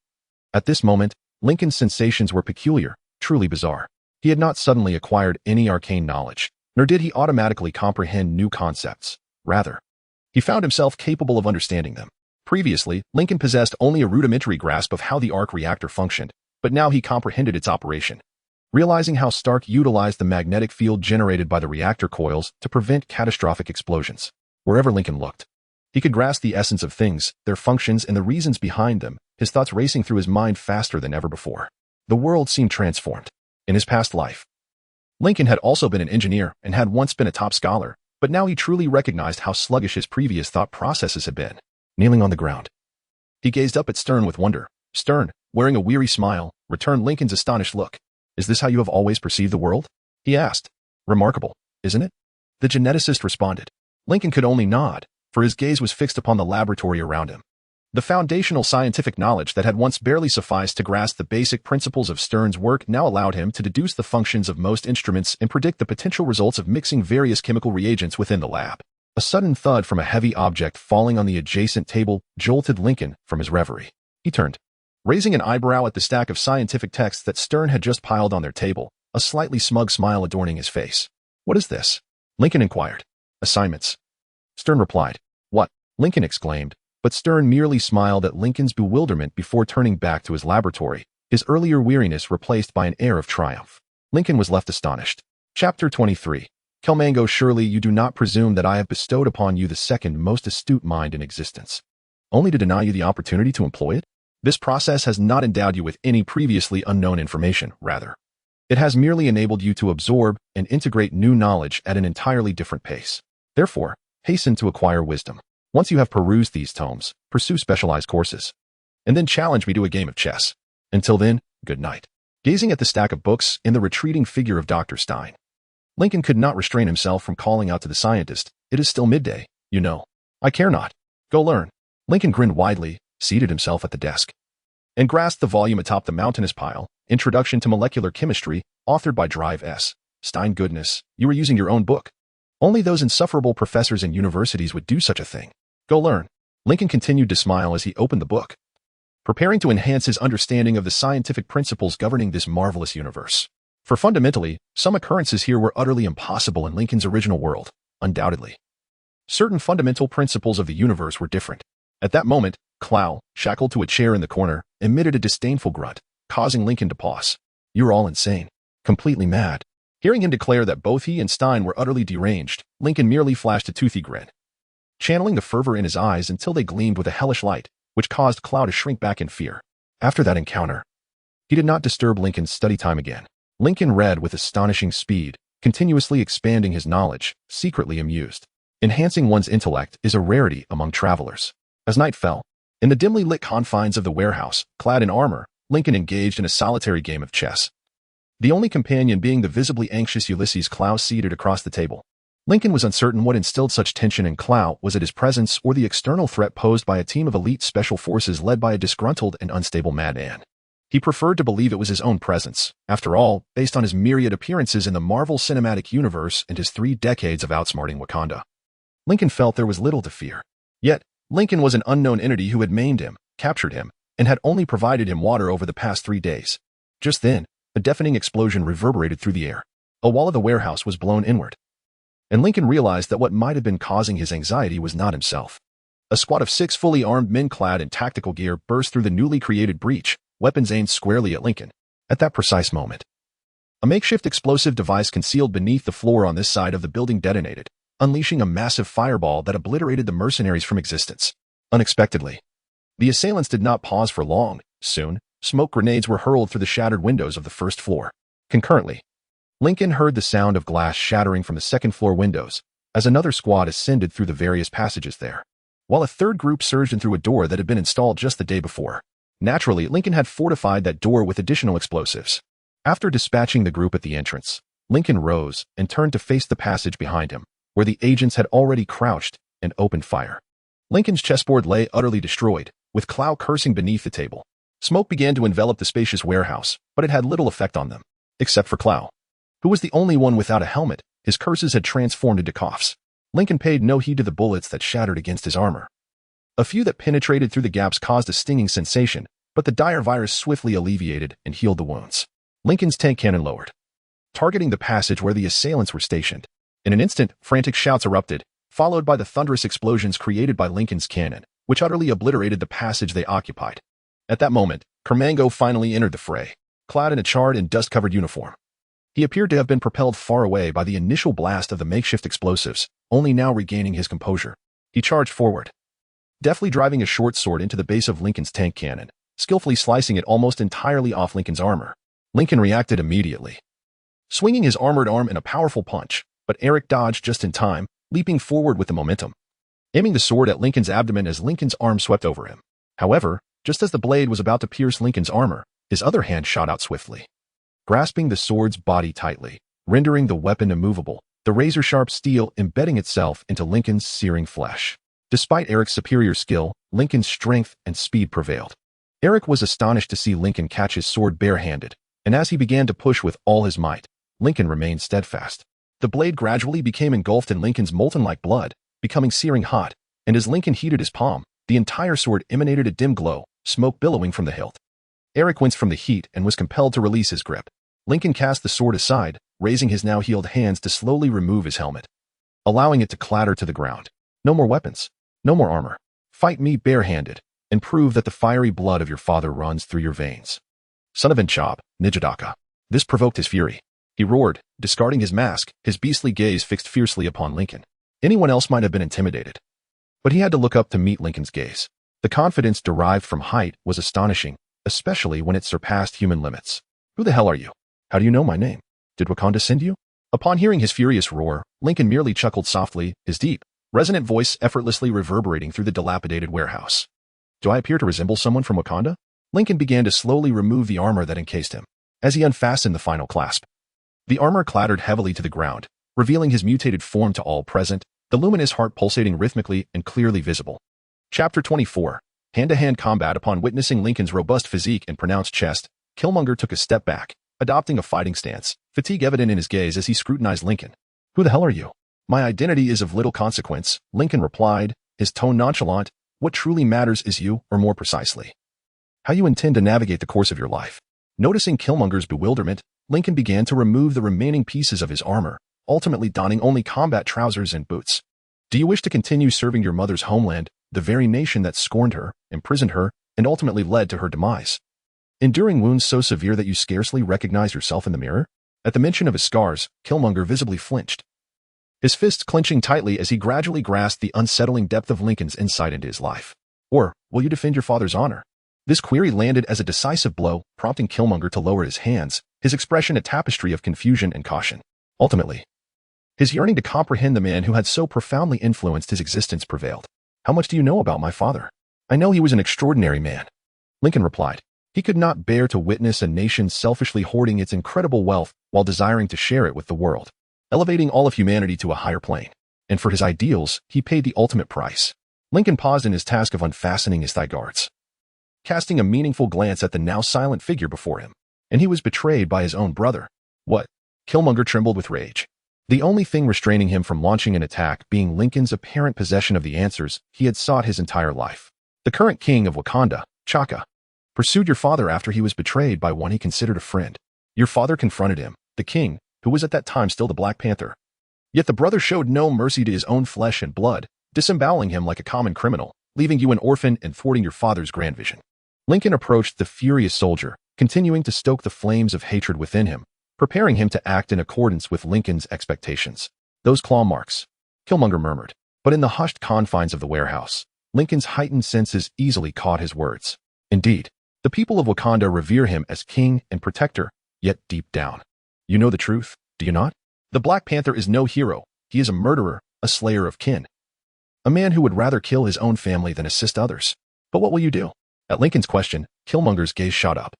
Speaker 1: at this moment, Lincoln's sensations were peculiar, truly bizarre. He had not suddenly acquired any arcane knowledge, nor did he automatically comprehend new concepts. Rather, he found himself capable of understanding them. Previously, Lincoln possessed only a rudimentary grasp of how the arc reactor functioned, but now he comprehended its operation. Realizing how Stark utilized the magnetic field generated by the reactor coils to prevent catastrophic explosions. Wherever Lincoln looked, he could grasp the essence of things, their functions, and the reasons behind them, his thoughts racing through his mind faster than ever before. The world seemed transformed. In his past life, Lincoln had also been an engineer and had once been a top scholar, but now he truly recognized how sluggish his previous thought processes had been. Kneeling on the ground, he gazed up at Stern with wonder. Stern, wearing a weary smile, returned Lincoln's astonished look. Is this how you have always perceived the world? He asked. Remarkable, isn't it? The geneticist responded. Lincoln could only nod, for his gaze was fixed upon the laboratory around him. The foundational scientific knowledge that had once barely sufficed to grasp the basic principles of Stern's work now allowed him to deduce the functions of most instruments and predict the potential results of mixing various chemical reagents within the lab. A sudden thud from a heavy object falling on the adjacent table jolted Lincoln from his reverie. He turned, raising an eyebrow at the stack of scientific texts that Stern had just piled on their table, a slightly smug smile adorning his face. "What is this?" Lincoln inquired. "Assignments." Stern replied. "What?" Lincoln exclaimed, but Stern merely smiled at Lincoln's bewilderment before turning back to his laboratory, his earlier weariness replaced by an air of triumph. Lincoln was left astonished. Chapter 23. Kelmango, surely you do not presume that I have bestowed upon you the second most astute mind in existence, only to deny you the opportunity to employ it? This process has not endowed you with any previously unknown information, rather. It has merely enabled you to absorb and integrate new knowledge at an entirely different pace. Therefore, hasten to acquire wisdom. Once you have perused these tomes, pursue specialized courses, and then challenge me to a game of chess. Until then, good night." Gazing at the stack of books and the retreating figure of Dr. Stein, Lincoln could not restrain himself from calling out to the scientist, "It is still midday, you know." "I care not. Go learn." Lincoln grinned widely, seated himself at the desk, and grasped the volume atop the mountainous pile, Introduction to Molecular Chemistry, authored by Drive S. Stein. "Goodness, you are using your own book. Only those insufferable professors in universities would do such a thing. Go learn." Lincoln continued to smile as he opened the book, preparing to enhance his understanding of the scientific principles governing this marvelous universe. For fundamentally, some occurrences here were utterly impossible in Lincoln's original world, undoubtedly. Certain fundamental principles of the universe were different. At that moment, Clow, shackled to a chair in the corner, emitted a disdainful grunt, causing Lincoln to pause. "You're all insane. Completely mad." Hearing him declare that both he and Stein were utterly deranged, Lincoln merely flashed a toothy grin, channeling the fervor in his eyes until they gleamed with a hellish light, which caused Clow to shrink back in fear. After that encounter, he did not disturb Lincoln's study time again. Lincoln read with astonishing speed, continuously expanding his knowledge, secretly amused. Enhancing one's intellect is a rarity among travelers. As night fell, in the dimly lit confines of the warehouse, clad in armor, Lincoln engaged in a solitary game of chess, the only companion being the visibly anxious Ulysses Clow seated across the table. Lincoln was uncertain what instilled such tension in Clow, was it his presence or the external threat posed by a team of elite special forces led by a disgruntled and unstable madman. He preferred to believe it was his own presence, after all, based on his myriad appearances in the Marvel Cinematic Universe and his 3 decades of outsmarting Wakanda. Lincoln felt there was little to fear. Yet, Lincoln was an unknown entity who had maimed him, captured him, and had only provided him water over the past 3 days. Just then, a deafening explosion reverberated through the air. A wall of the warehouse was blown inward, and Lincoln realized that what might have been causing his anxiety was not himself. A squad of 6 fully armed men clad in tactical gear burst through the newly created breach, weapons aimed squarely at Lincoln. At that precise moment, a makeshift explosive device concealed beneath the floor on this side of the building detonated, unleashing a massive fireball that obliterated the mercenaries from existence. Unexpectedly, the assailants did not pause for long. Soon, smoke grenades were hurled through the shattered windows of the first floor. Concurrently, Lincoln heard the sound of glass shattering from the second-floor windows as another squad ascended through the various passages there, while a third group surged in through a door that had been installed just the day before. Naturally, Lincoln had fortified that door with additional explosives. After dispatching the group at the entrance, Lincoln rose and turned to face the passage behind him, where the agents had already crouched and opened fire. Lincoln's chessboard lay utterly destroyed, with Clow cursing beneath the table. Smoke began to envelop the spacious warehouse, but it had little effect on them, except for Clow, who was the only one without a helmet. His curses had transformed into coughs. Lincoln paid no heed to the bullets that shattered against his armor. A few that penetrated through the gaps caused a stinging sensation, but the dire virus swiftly alleviated and healed the wounds. Lincoln's tank cannon lowered, targeting the passage where the assailants were stationed. In an instant, frantic shouts erupted, followed by the thunderous explosions created by Lincoln's cannon, which utterly obliterated the passage they occupied. At that moment, Kermango finally entered the fray, clad in a charred and dust-covered uniform. He appeared to have been propelled far away by the initial blast of the makeshift explosives, only now regaining his composure. He charged forward, deftly driving a short sword into the base of Lincoln's tank cannon, skillfully slicing it almost entirely off Lincoln's armor. Lincoln reacted immediately, swinging his armored arm in a powerful punch, but Eric dodged just in time, leaping forward with the momentum, aiming the sword at Lincoln's abdomen as Lincoln's arm swept over him. However, just as the blade was about to pierce Lincoln's armor, his other hand shot out swiftly, grasping the sword's body tightly, rendering the weapon immovable, the razor-sharp steel embedding itself into Lincoln's searing flesh. Despite Eric's superior skill, Lincoln's strength and speed prevailed. Eric was astonished to see Lincoln catch his sword barehanded, and as he began to push with all his might, Lincoln remained steadfast. The blade gradually became engulfed in Lincoln's molten-like blood, becoming searing hot, and as Lincoln heated his palm, the entire sword emanated a dim glow, smoke billowing from the hilt. Eric winced from the heat and was compelled to release his grip. Lincoln cast the sword aside, raising his now healed hands to slowly remove his helmet, allowing it to clatter to the ground. No more weapons. No more armor. Fight me barehanded, and prove that the fiery blood of your father runs through your veins. Son of Enchab, Nijadaka. This provoked his fury. He roared, discarding his mask, his beastly gaze fixed fiercely upon Lincoln. Anyone else might have been intimidated, but he had to look up to meet Lincoln's gaze. The confidence derived from height was astonishing, especially when it surpassed human limits. Who the hell are you? How do you know my name? Did Wakanda send you? Upon hearing his furious roar, Lincoln merely chuckled softly, his deep, resonant voice effortlessly reverberating through the dilapidated warehouse. Do I appear to resemble someone from Wakanda? Lincoln began to slowly remove the armor that encased him. As he unfastened the final clasp, the armor clattered heavily to the ground, revealing his mutated form to all present, the luminous heart pulsating rhythmically and clearly visible. Chapter 24. Hand-to-hand combat. Upon witnessing Lincoln's robust physique and pronounced chest, Killmonger took a step back, adopting a fighting stance, fatigue evident in his gaze as he scrutinized Lincoln. Who the hell are you? My identity is of little consequence, Lincoln replied, his tone nonchalant. What truly matters is you, or more precisely, how you intend to navigate the course of your life. Noticing Killmonger's bewilderment, Lincoln began to remove the remaining pieces of his armor, ultimately donning only combat trousers and boots. Do you wish to continue serving your mother's homeland, the very nation that scorned her, imprisoned her, and ultimately led to her demise? Enduring wounds so severe that you scarcely recognize yourself in the mirror? At the mention of his scars, Killmonger visibly flinched, his fists clenching tightly as he gradually grasped the unsettling depth of Lincoln's insight into his life. Or, will you defend your father's honor? This query landed as a decisive blow, prompting Killmonger to lower his hands, his expression a tapestry of confusion and caution. Ultimately, his yearning to comprehend the man who had so profoundly influenced his existence prevailed. How much do you know about my father? I know he was an extraordinary man, Lincoln replied. He could not bear to witness a nation selfishly hoarding its incredible wealth while desiring to share it with the world, elevating all of humanity to a higher plane. And for his ideals, he paid the ultimate price. Lincoln paused in his task of unfastening his thigh guards, casting a meaningful glance at the now silent figure before him. And he was betrayed by his own brother. What? Killmonger trembled with rage, the only thing restraining him from launching an attack being Lincoln's apparent possession of the answers he had sought his entire life. The current king of Wakanda, T'Chaka, pursued your father after he was betrayed by one he considered a friend. Your father confronted him, the king, who was at that time still the Black Panther. Yet the brother showed no mercy to his own flesh and blood, disemboweling him like a common criminal, leaving you an orphan and thwarting your father's grand vision. Lincoln approached the furious soldier, continuing to stoke the flames of hatred within him, preparing him to act in accordance with Lincoln's expectations. Those claw marks, Killmonger murmured. But in the hushed confines of the warehouse, Lincoln's heightened senses easily caught his words. Indeed, the people of Wakanda revere him as king and protector, yet deep down, you know the truth, do you not? The Black Panther is no hero. He is a murderer, a slayer of kin, a man who would rather kill his own family than assist others. But what will you do? At Lincoln's question, Killmonger's gaze shot up,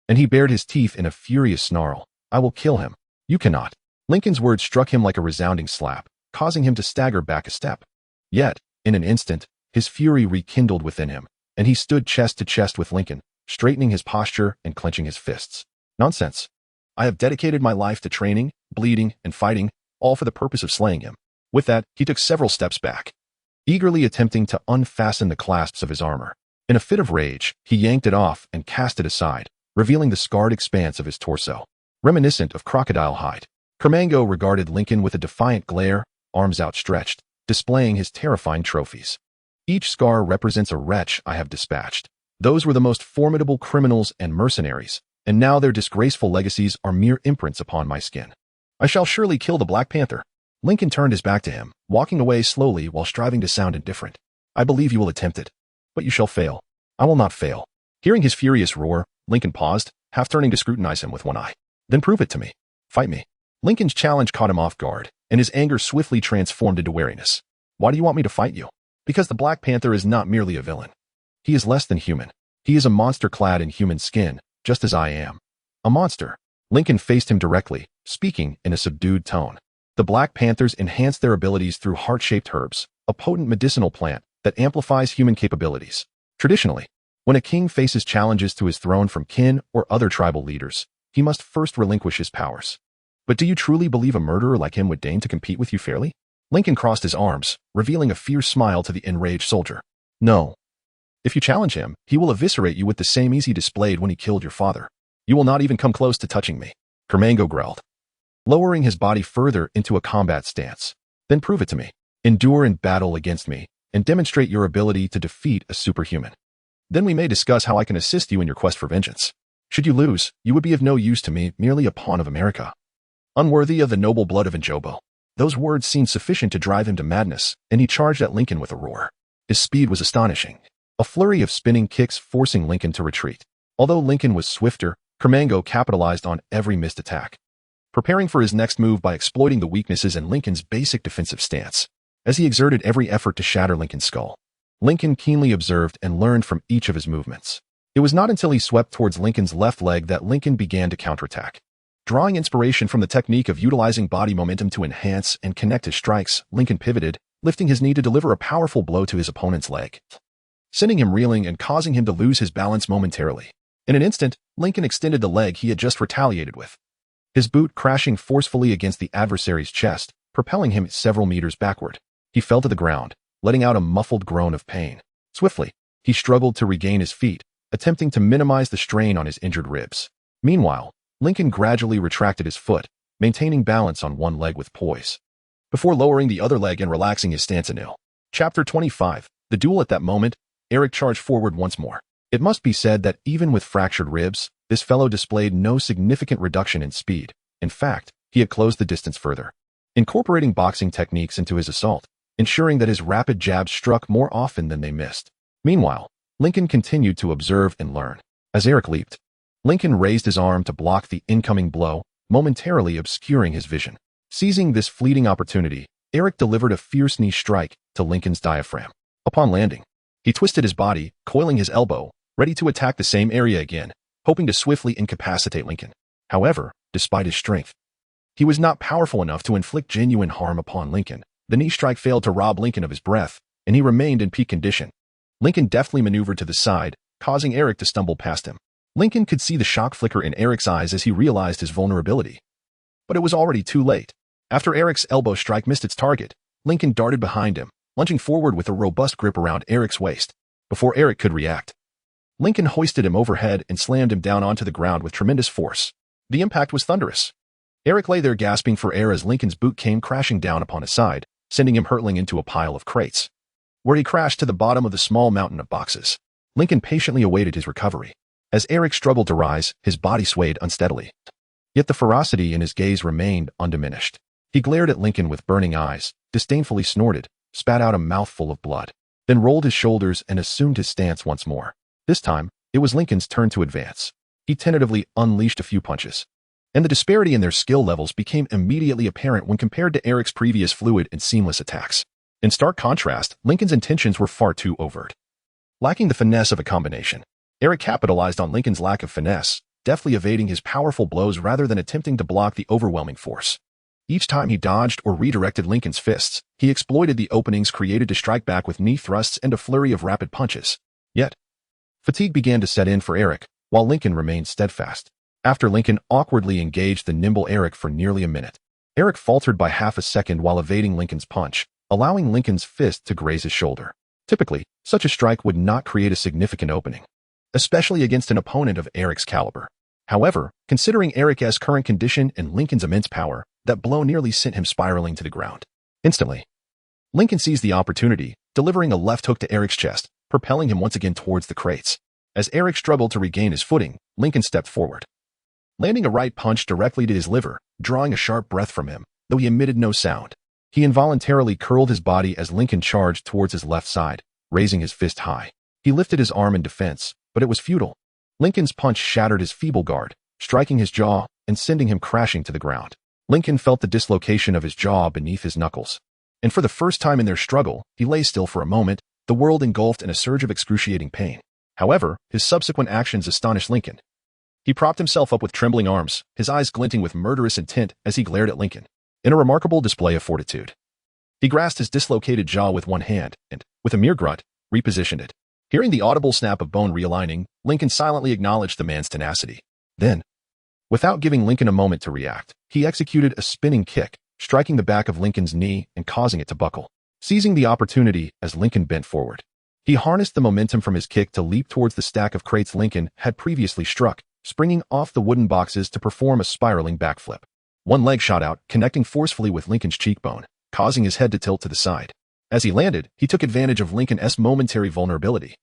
Speaker 1: and he bared his teeth in a furious snarl. I will kill him. You cannot. Lincoln's words struck him like a resounding slap, causing him to stagger back a step. Yet, in an instant, his fury rekindled within him, and he stood chest to chest with Lincoln, straightening his posture and clenching his fists. Nonsense. I have dedicated my life to training, bleeding, and fighting, all for the purpose of slaying him. With that, he took several steps back, eagerly attempting to unfasten the clasps of his armor. In a fit of rage, he yanked it off and cast it aside, revealing the scarred expanse of his torso, reminiscent of crocodile hide. Kermango regarded Lincoln with a defiant glare, arms outstretched, displaying his terrifying trophies. Each scar represents a wretch I have dispatched. Those were the most formidable criminals and mercenaries, and now their disgraceful legacies are mere imprints upon my skin. I shall surely kill the Black Panther. Lincoln turned his back to him, walking away slowly while striving to sound indifferent. I believe you will attempt it, but you shall fail. I will not fail. Hearing his furious roar, Lincoln paused, half turning to scrutinize him with one eye. Then prove it to me. Fight me. Lincoln's challenge caught him off guard, and his anger swiftly transformed into wariness. Why do you want me to fight you? Because the Black Panther is not merely a villain. He is less than human. He is a monster clad in human skin, just as I am. A monster. Lincoln faced him directly, speaking in a subdued tone. The Black Panthers enhance their abilities through heart-shaped herbs, a potent medicinal plant that amplifies human capabilities. Traditionally, when a king faces challenges to his throne from kin or other tribal leaders, he must first relinquish his powers. But do you truly believe a murderer like him would deign to compete with you fairly? Lincoln crossed his arms, revealing a fierce smile to the enraged soldier. No. If you challenge him, he will eviscerate you with the same ease he displayed when he killed your father. You will not even come close to touching me, Carmango growled, lowering his body further into a combat stance. Then prove it to me. Endure in battle against me, and demonstrate your ability to defeat a superhuman. Then we may discuss how I can assist you in your quest for vengeance. Should you lose, you would be of no use to me, merely a pawn of America. Unworthy of the noble blood of Njobo. Those words seemed sufficient to drive him to madness, and he charged at Lincoln with a roar. His speed was astonishing, a flurry of spinning kicks forcing Lincoln to retreat. Although Lincoln was swifter, Carmango capitalized on every missed attack, preparing for his next move by exploiting the weaknesses in Lincoln's basic defensive stance. As he exerted every effort to shatter Lincoln's skull, Lincoln keenly observed and learned from each of his movements. It was not until he swept towards Lincoln's left leg that Lincoln began to counterattack. Drawing inspiration from the technique of utilizing body momentum to enhance and connect his strikes, Lincoln pivoted, lifting his knee to deliver a powerful blow to his opponent's leg, sending him reeling and causing him to lose his balance momentarily. In an instant, Lincoln extended the leg he had just retaliated with, his boot crashing forcefully against the adversary's chest, propelling him several meters backward. He fell to the ground, letting out a muffled groan of pain. Swiftly, he struggled to regain his feet, attempting to minimize the strain on his injured ribs. Meanwhile, Lincoln gradually retracted his foot, maintaining balance on one leg with poise, before lowering the other leg and relaxing his stance anew. Chapter 25. The duel. At that moment, Eric charged forward once more. It must be said that even with fractured ribs, this fellow displayed no significant reduction in speed. In fact, he had closed the distance further, incorporating boxing techniques into his assault, ensuring that his rapid jabs struck more often than they missed. Meanwhile, Lincoln continued to observe and learn. As Eric leaped, Lincoln raised his arm to block the incoming blow, momentarily obscuring his vision. Seizing this fleeting opportunity, Eric delivered a fierce knee strike to Lincoln's diaphragm. Upon landing, he twisted his body, coiling his elbow, ready to attack the same area again, hoping to swiftly incapacitate Lincoln. However, despite his strength, he was not powerful enough to inflict genuine harm upon Lincoln. The knee strike failed to rob Lincoln of his breath, and he remained in peak condition. Lincoln deftly maneuvered to the side, causing Eric to stumble past him. Lincoln could see the shock flicker in Eric's eyes as he realized his vulnerability. But it was already too late. After Eric's elbow strike missed its target, Lincoln darted behind him, lunging forward with a robust grip around Eric's waist. Before Eric could react, Lincoln hoisted him overhead and slammed him down onto the ground with tremendous force. The impact was thunderous. Eric lay there gasping for air as Lincoln's boot came crashing down upon his side, sending him hurtling into a pile of crates, where he crashed to the bottom of the small mountain of boxes. Lincoln patiently awaited his recovery. As Eric struggled to rise, his body swayed unsteadily. Yet the ferocity in his gaze remained undiminished. He glared at Lincoln with burning eyes, disdainfully snorted, spat out a mouthful of blood, then rolled his shoulders and assumed his stance once more. This time, it was Lincoln's turn to advance. He tentatively unleashed a few punches, and the disparity in their skill levels became immediately apparent when compared to Eric's previous fluid and seamless attacks. In stark contrast, Lincoln's intentions were far too overt. Lacking the finesse of a combination, Eric capitalized on Lincoln's lack of finesse, deftly evading his powerful blows rather than attempting to block the overwhelming force. Each time he dodged or redirected Lincoln's fists, he exploited the openings created to strike back with knee thrusts and a flurry of rapid punches. Yet, fatigue began to set in for Eric, while Lincoln remained steadfast. After Lincoln awkwardly engaged the nimble Eric for nearly a minute, Eric faltered by half a second while evading Lincoln's punch, allowing Lincoln's fist to graze his shoulder. Typically, such a strike would not create a significant opening, especially against an opponent of Eric's caliber. However, considering Eric's current condition and Lincoln's immense power, that blow nearly sent him spiraling to the ground. Instantly, Lincoln seized the opportunity, delivering a left hook to Eric's chest, propelling him once again towards the crates. As Eric struggled to regain his footing, Lincoln stepped forward, landing a right punch directly to his liver, drawing a sharp breath from him, though he emitted no sound. He involuntarily curled his body as Lincoln charged towards his left side, raising his fist high. He lifted his arm in defense, but it was futile. Lincoln's punch shattered his feeble guard, striking his jaw and sending him crashing to the ground. Lincoln felt the dislocation of his jaw beneath his knuckles, and for the first time in their struggle, he lay still for a moment, the world engulfed in a surge of excruciating pain. However, his subsequent actions astonished Lincoln. He propped himself up with trembling arms, his eyes glinting with murderous intent as he glared at Lincoln. In a remarkable display of fortitude, he grasped his dislocated jaw with one hand and, with a mere grunt, repositioned it. Hearing the audible snap of bone realigning, Lincoln silently acknowledged the man's tenacity. Then, without giving Lincoln a moment to react, he executed a spinning kick, striking the back of Lincoln's knee and causing it to buckle. Seizing the opportunity as Lincoln bent forward, he harnessed the momentum from his kick to leap towards the stack of crates Lincoln had previously struck, springing off the wooden boxes to perform a spiraling backflip. One leg shot out, connecting forcefully with Lincoln's cheekbone, causing his head to tilt to the side. As he landed, he took advantage of Lincoln's momentary vulnerability,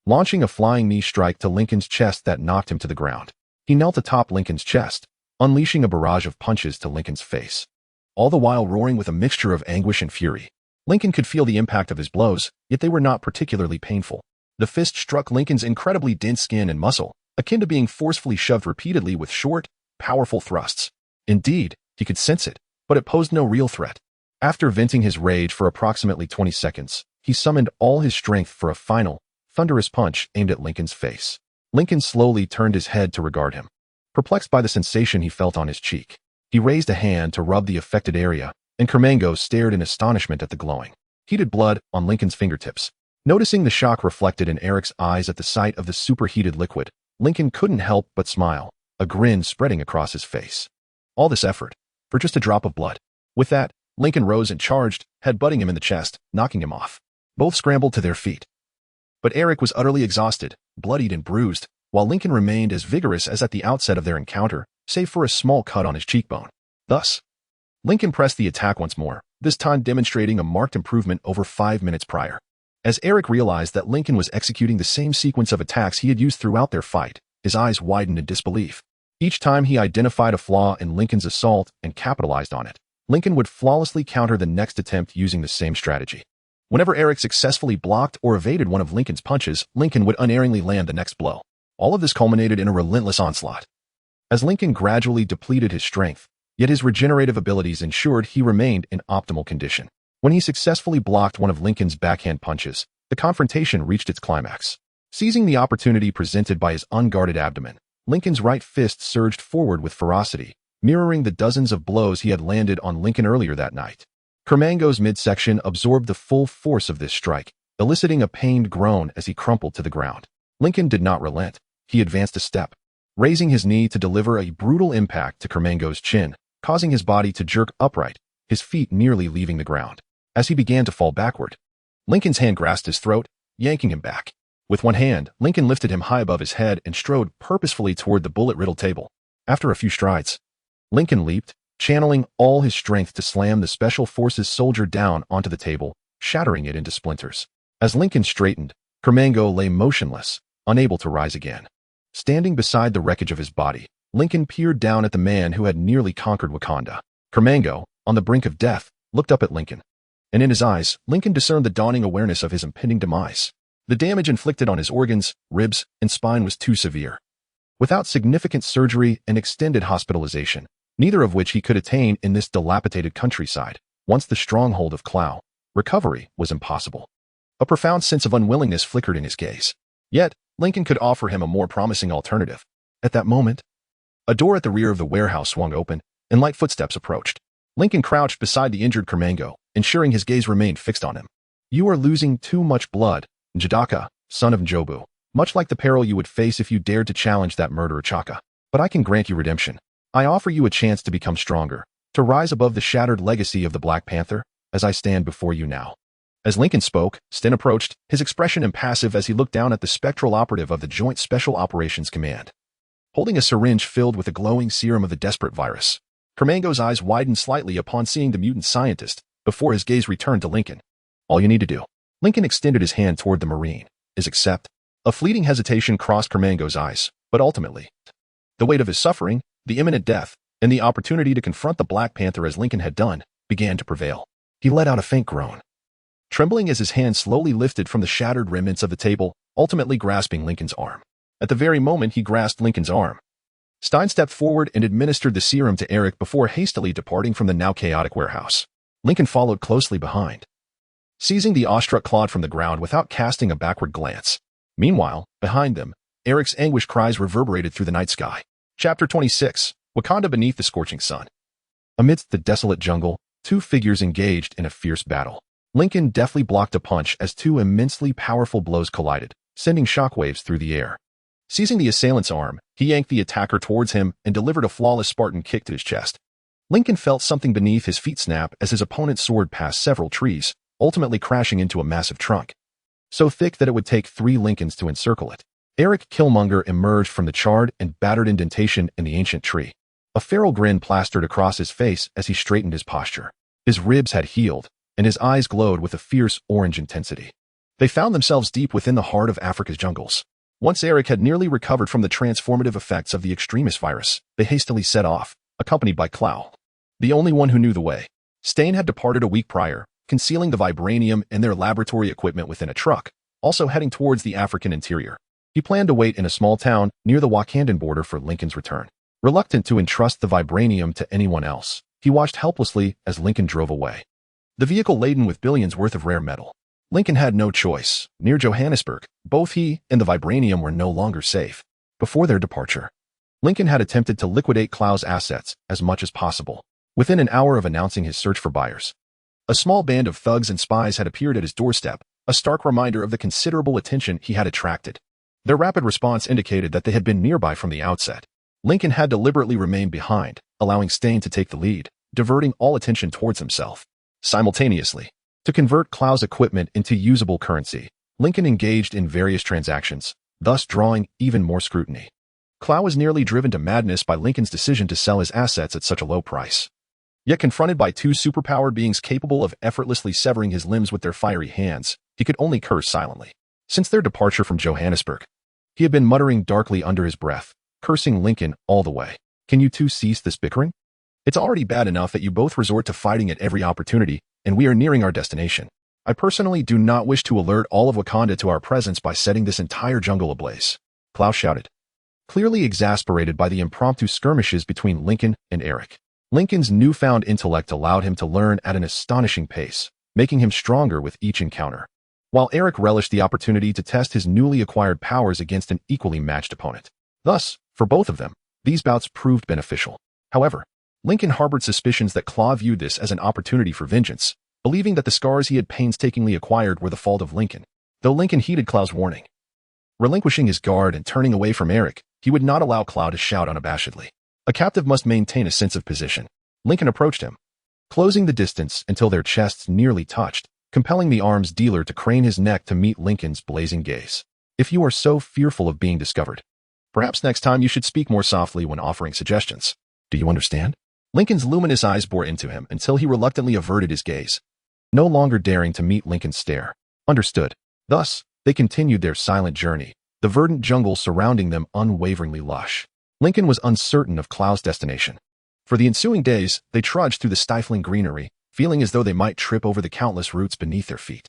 Speaker 1: launching a flying knee strike to Lincoln's chest that knocked him to the ground. He knelt atop Lincoln's chest, unleashing a barrage of punches to Lincoln's face, all the while roaring with a mixture of anguish and fury. Lincoln could feel the impact of his blows, yet they were not particularly painful. The fist struck Lincoln's incredibly dense skin and muscle, akin to being forcefully shoved repeatedly with short, powerful thrusts. Indeed, he could sense it, but it posed no real threat. After venting his rage for approximately 20 seconds, he summoned all his strength for a final, thunderous punch aimed at Lincoln's face. Lincoln slowly turned his head to regard him, perplexed by the sensation he felt on his cheek. He raised a hand to rub the affected area, and Kermango stared in astonishment at the glowing, heated blood on Lincoln's fingertips. Noticing the shock reflected in Eric's eyes at the sight of the superheated liquid, Lincoln couldn't help but smile, a grin spreading across his face. All this effort, for just a drop of blood. With that, Lincoln rose and charged, headbutting him in the chest, knocking him off. Both scrambled to their feet. But Eric was utterly exhausted, bloodied and bruised, while Lincoln remained as vigorous as at the outset of their encounter, save for a small cut on his cheekbone. Thus, Lincoln pressed the attack once more, this time demonstrating a marked improvement over 5 minutes prior. As Eric realized that Lincoln was executing the same sequence of attacks he had used throughout their fight, his eyes widened in disbelief. Each time he identified a flaw in Lincoln's assault and capitalized on it, Lincoln would flawlessly counter the next attempt using the same strategy. Whenever Eric successfully blocked or evaded one of Lincoln's punches, Lincoln would unerringly land the next blow. All of this culminated in a relentless onslaught. As Lincoln gradually depleted his strength, yet his regenerative abilities ensured he remained in optimal condition. When he successfully blocked one of Lincoln's backhand punches, the confrontation reached its climax. Seizing the opportunity presented by his unguarded abdomen, Lincoln's right fist surged forward with ferocity, mirroring the dozens of blows he had landed on Lincoln earlier that night. Kermango's midsection absorbed the full force of this strike, eliciting a pained groan as he crumpled to the ground. Lincoln did not relent. He advanced a step, raising his knee to deliver a brutal impact to Kermango's chin, causing his body to jerk upright, his feet nearly leaving the ground. As he began to fall backward, Lincoln's hand grasped his throat, yanking him back. With one hand, Lincoln lifted him high above his head and strode purposefully toward the bullet-riddled table. After a few strides, Lincoln leaped, channeling all his strength to slam the Special Forces soldier down onto the table, shattering it into splinters. As Lincoln straightened, Kermango lay motionless, unable to rise again. Standing beside the wreckage of his body, Lincoln peered down at the man who had nearly conquered Wakanda. Kermango, on the brink of death, looked up at Lincoln. And in his eyes, Lincoln discerned the dawning awareness of his impending demise. The damage inflicted on his organs, ribs, and spine was too severe. Without significant surgery and extended hospitalization, neither of which he could attain in this dilapidated countryside, once the stronghold of Clow, recovery was impossible. A profound sense of unwillingness flickered in his gaze. Yet, Lincoln could offer him a more promising alternative. At that moment, a door at the rear of the warehouse swung open, and light footsteps approached. Lincoln crouched beside the injured Kermango, ensuring his gaze remained fixed on him. "You are losing too much blood, Njadaka, son of Njobu, much like the peril you would face if you dared to challenge that murderer Chaka. But I can grant you redemption. I offer you a chance to become stronger, to rise above the shattered legacy of the Black Panther, as I stand before you now." As Lincoln spoke, Sten approached, his expression impassive as he looked down at the spectral operative of the Joint Special Operations Command, holding a syringe filled with the glowing serum of the desperate virus. Kermango's eyes widened slightly upon seeing the mutant scientist, before his gaze returned to Lincoln. "All you need to do." Lincoln extended his hand toward the Marine. "Is accept." A fleeting hesitation crossed Kermango's eyes, but ultimately, the weight of his suffering, the imminent death, and the opportunity to confront the Black Panther as Lincoln had done, began to prevail. He let out a faint groan, trembling as his hand slowly lifted from the shattered remnants of the table, ultimately grasping Lincoln's arm. At the very moment he grasped Lincoln's arm, Stein stepped forward and administered the serum to Eric before hastily departing from the now chaotic warehouse. Lincoln followed closely behind, seizing the awestruck Claude from the ground without casting a backward glance. Meanwhile, behind them, Eric's anguished cries reverberated through the night sky. Chapter 26, Wakanda Beneath the Scorching Sun. Amidst the desolate jungle, two figures engaged in a fierce battle. Lincoln deftly blocked a punch as two immensely powerful blows collided, sending shockwaves through the air. Seizing the assailant's arm, he yanked the attacker towards him and delivered a flawless Spartan kick to his chest. Lincoln felt something beneath his feet snap as his opponent soared past several trees, ultimately crashing into a massive trunk, so thick that it would take 3 Lincolns to encircle it. Eric Killmonger emerged from the charred and battered indentation in the ancient tree. A feral grin plastered across his face as he straightened his posture. His ribs had healed, and his eyes glowed with a fierce orange intensity. They found themselves deep within the heart of Africa's jungles. Once Eric had nearly recovered from the transformative effects of the extremist virus, they hastily set off, accompanied by Clow, the only one who knew the way. Stain had departed a week prior, concealing the vibranium and their laboratory equipment within a truck, also heading towards the African interior. He planned to wait in a small town near the Wakandan border for Lincoln's return. Reluctant to entrust the vibranium to anyone else, he watched helplessly as Lincoln drove away. The vehicle laden with billions worth of rare metal. Lincoln had no choice. Near Johannesburg, both he and the vibranium were no longer safe. Before their departure, Lincoln had attempted to liquidate Clow's assets as much as possible. Within an hour of announcing his search for buyers, a small band of thugs and spies had appeared at his doorstep, a stark reminder of the considerable attention he had attracted. Their rapid response indicated that they had been nearby from the outset. Lincoln had deliberately remained behind, allowing Stain to take the lead, diverting all attention towards himself. Simultaneously, to convert Clow's equipment into usable currency, Lincoln engaged in various transactions, thus drawing even more scrutiny. Clow was nearly driven to madness by Lincoln's decision to sell his assets at such a low price. Yet confronted by 2 superpowered beings capable of effortlessly severing his limbs with their fiery hands, he could only curse silently. Since their departure from Johannesburg, he had been muttering darkly under his breath, cursing Lincoln all the way. Can you two cease this bickering? It's already bad enough that you both resort to fighting at every opportunity, and we are nearing our destination. I personally do not wish to alert all of Wakanda to our presence by setting this entire jungle ablaze. Clow shouted, clearly exasperated by the impromptu skirmishes between Lincoln and Eric. Lincoln's newfound intellect allowed him to learn at an astonishing pace, making him stronger with each encounter, while Eric relished the opportunity to test his newly acquired powers against an equally matched opponent. Thus, for both of them, these bouts proved beneficial. However, Lincoln harbored suspicions that Clow viewed this as an opportunity for vengeance, believing that the scars he had painstakingly acquired were the fault of Lincoln. Though Lincoln heeded Clow's warning, relinquishing his guard and turning away from Eric, he would not allow Clow to shout unabashedly. A captive must maintain a sense of position. Lincoln approached him, closing the distance until their chests nearly touched, compelling the arms dealer to crane his neck to meet Lincoln's blazing gaze. If you are so fearful of being discovered, perhaps next time you should speak more softly when offering suggestions. Do you understand? Lincoln's luminous eyes bore into him until he reluctantly averted his gaze, no longer daring to meet Lincoln's stare. Understood. Thus, they continued their silent journey, the verdant jungle surrounding them unwaveringly lush. Lincoln was uncertain of Clow's destination. For the ensuing days, they trudged through the stifling greenery, feeling as though they might trip over the countless roots beneath their feet.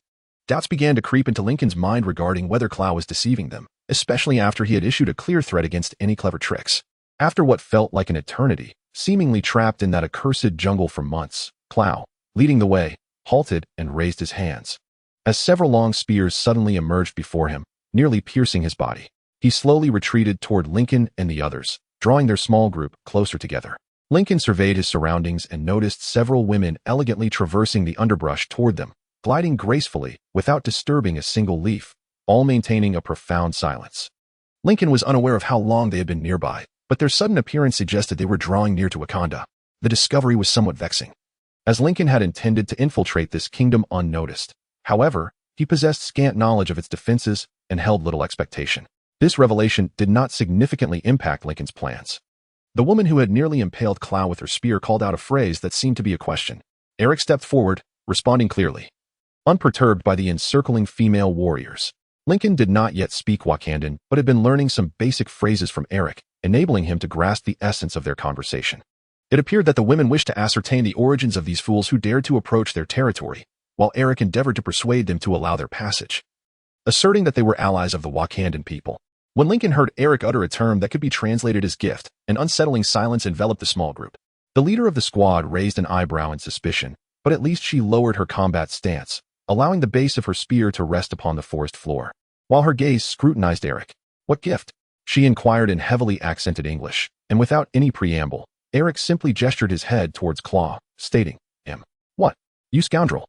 Speaker 1: Doubts began to creep into Lincoln's mind regarding whether Clow was deceiving them, especially after he had issued a clear threat against any clever tricks. After what felt like an eternity, seemingly trapped in that accursed jungle for months, Clow, leading the way, halted and raised his hands. As several long spears suddenly emerged before him, nearly piercing his body, he slowly retreated toward Lincoln and the others, drawing their small group closer together. Lincoln surveyed his surroundings and noticed several women elegantly traversing the underbrush toward them, gliding gracefully without disturbing a single leaf, all maintaining a profound silence. Lincoln was unaware of how long they had been nearby, but their sudden appearance suggested they were drawing near to Wakanda. The discovery was somewhat vexing, as Lincoln had intended to infiltrate this kingdom unnoticed. However, he possessed scant knowledge of its defenses and held little expectation. This revelation did not significantly impact Lincoln's plans. The woman who had nearly impaled Clow with her spear called out a phrase that seemed to be a question. Eric stepped forward, responding clearly, unperturbed by the encircling female warriors. Lincoln did not yet speak Wakandan, but had been learning some basic phrases from Eric, enabling him to grasp the essence of their conversation. It appeared that the women wished to ascertain the origins of these fools who dared to approach their territory, while Eric endeavored to persuade them to allow their passage, asserting that they were allies of the Wakandan people. When Lincoln heard Eric utter a term that could be translated as gift, an unsettling silence enveloped the small group. The leader of the squad raised an eyebrow in suspicion, but at least she lowered her combat stance, allowing the base of her spear to rest upon the forest floor, while her gaze scrutinized Eric. What gift? She inquired in heavily accented English, and without any preamble, Eric simply gestured his head towards Claw, stating, What? You scoundrel.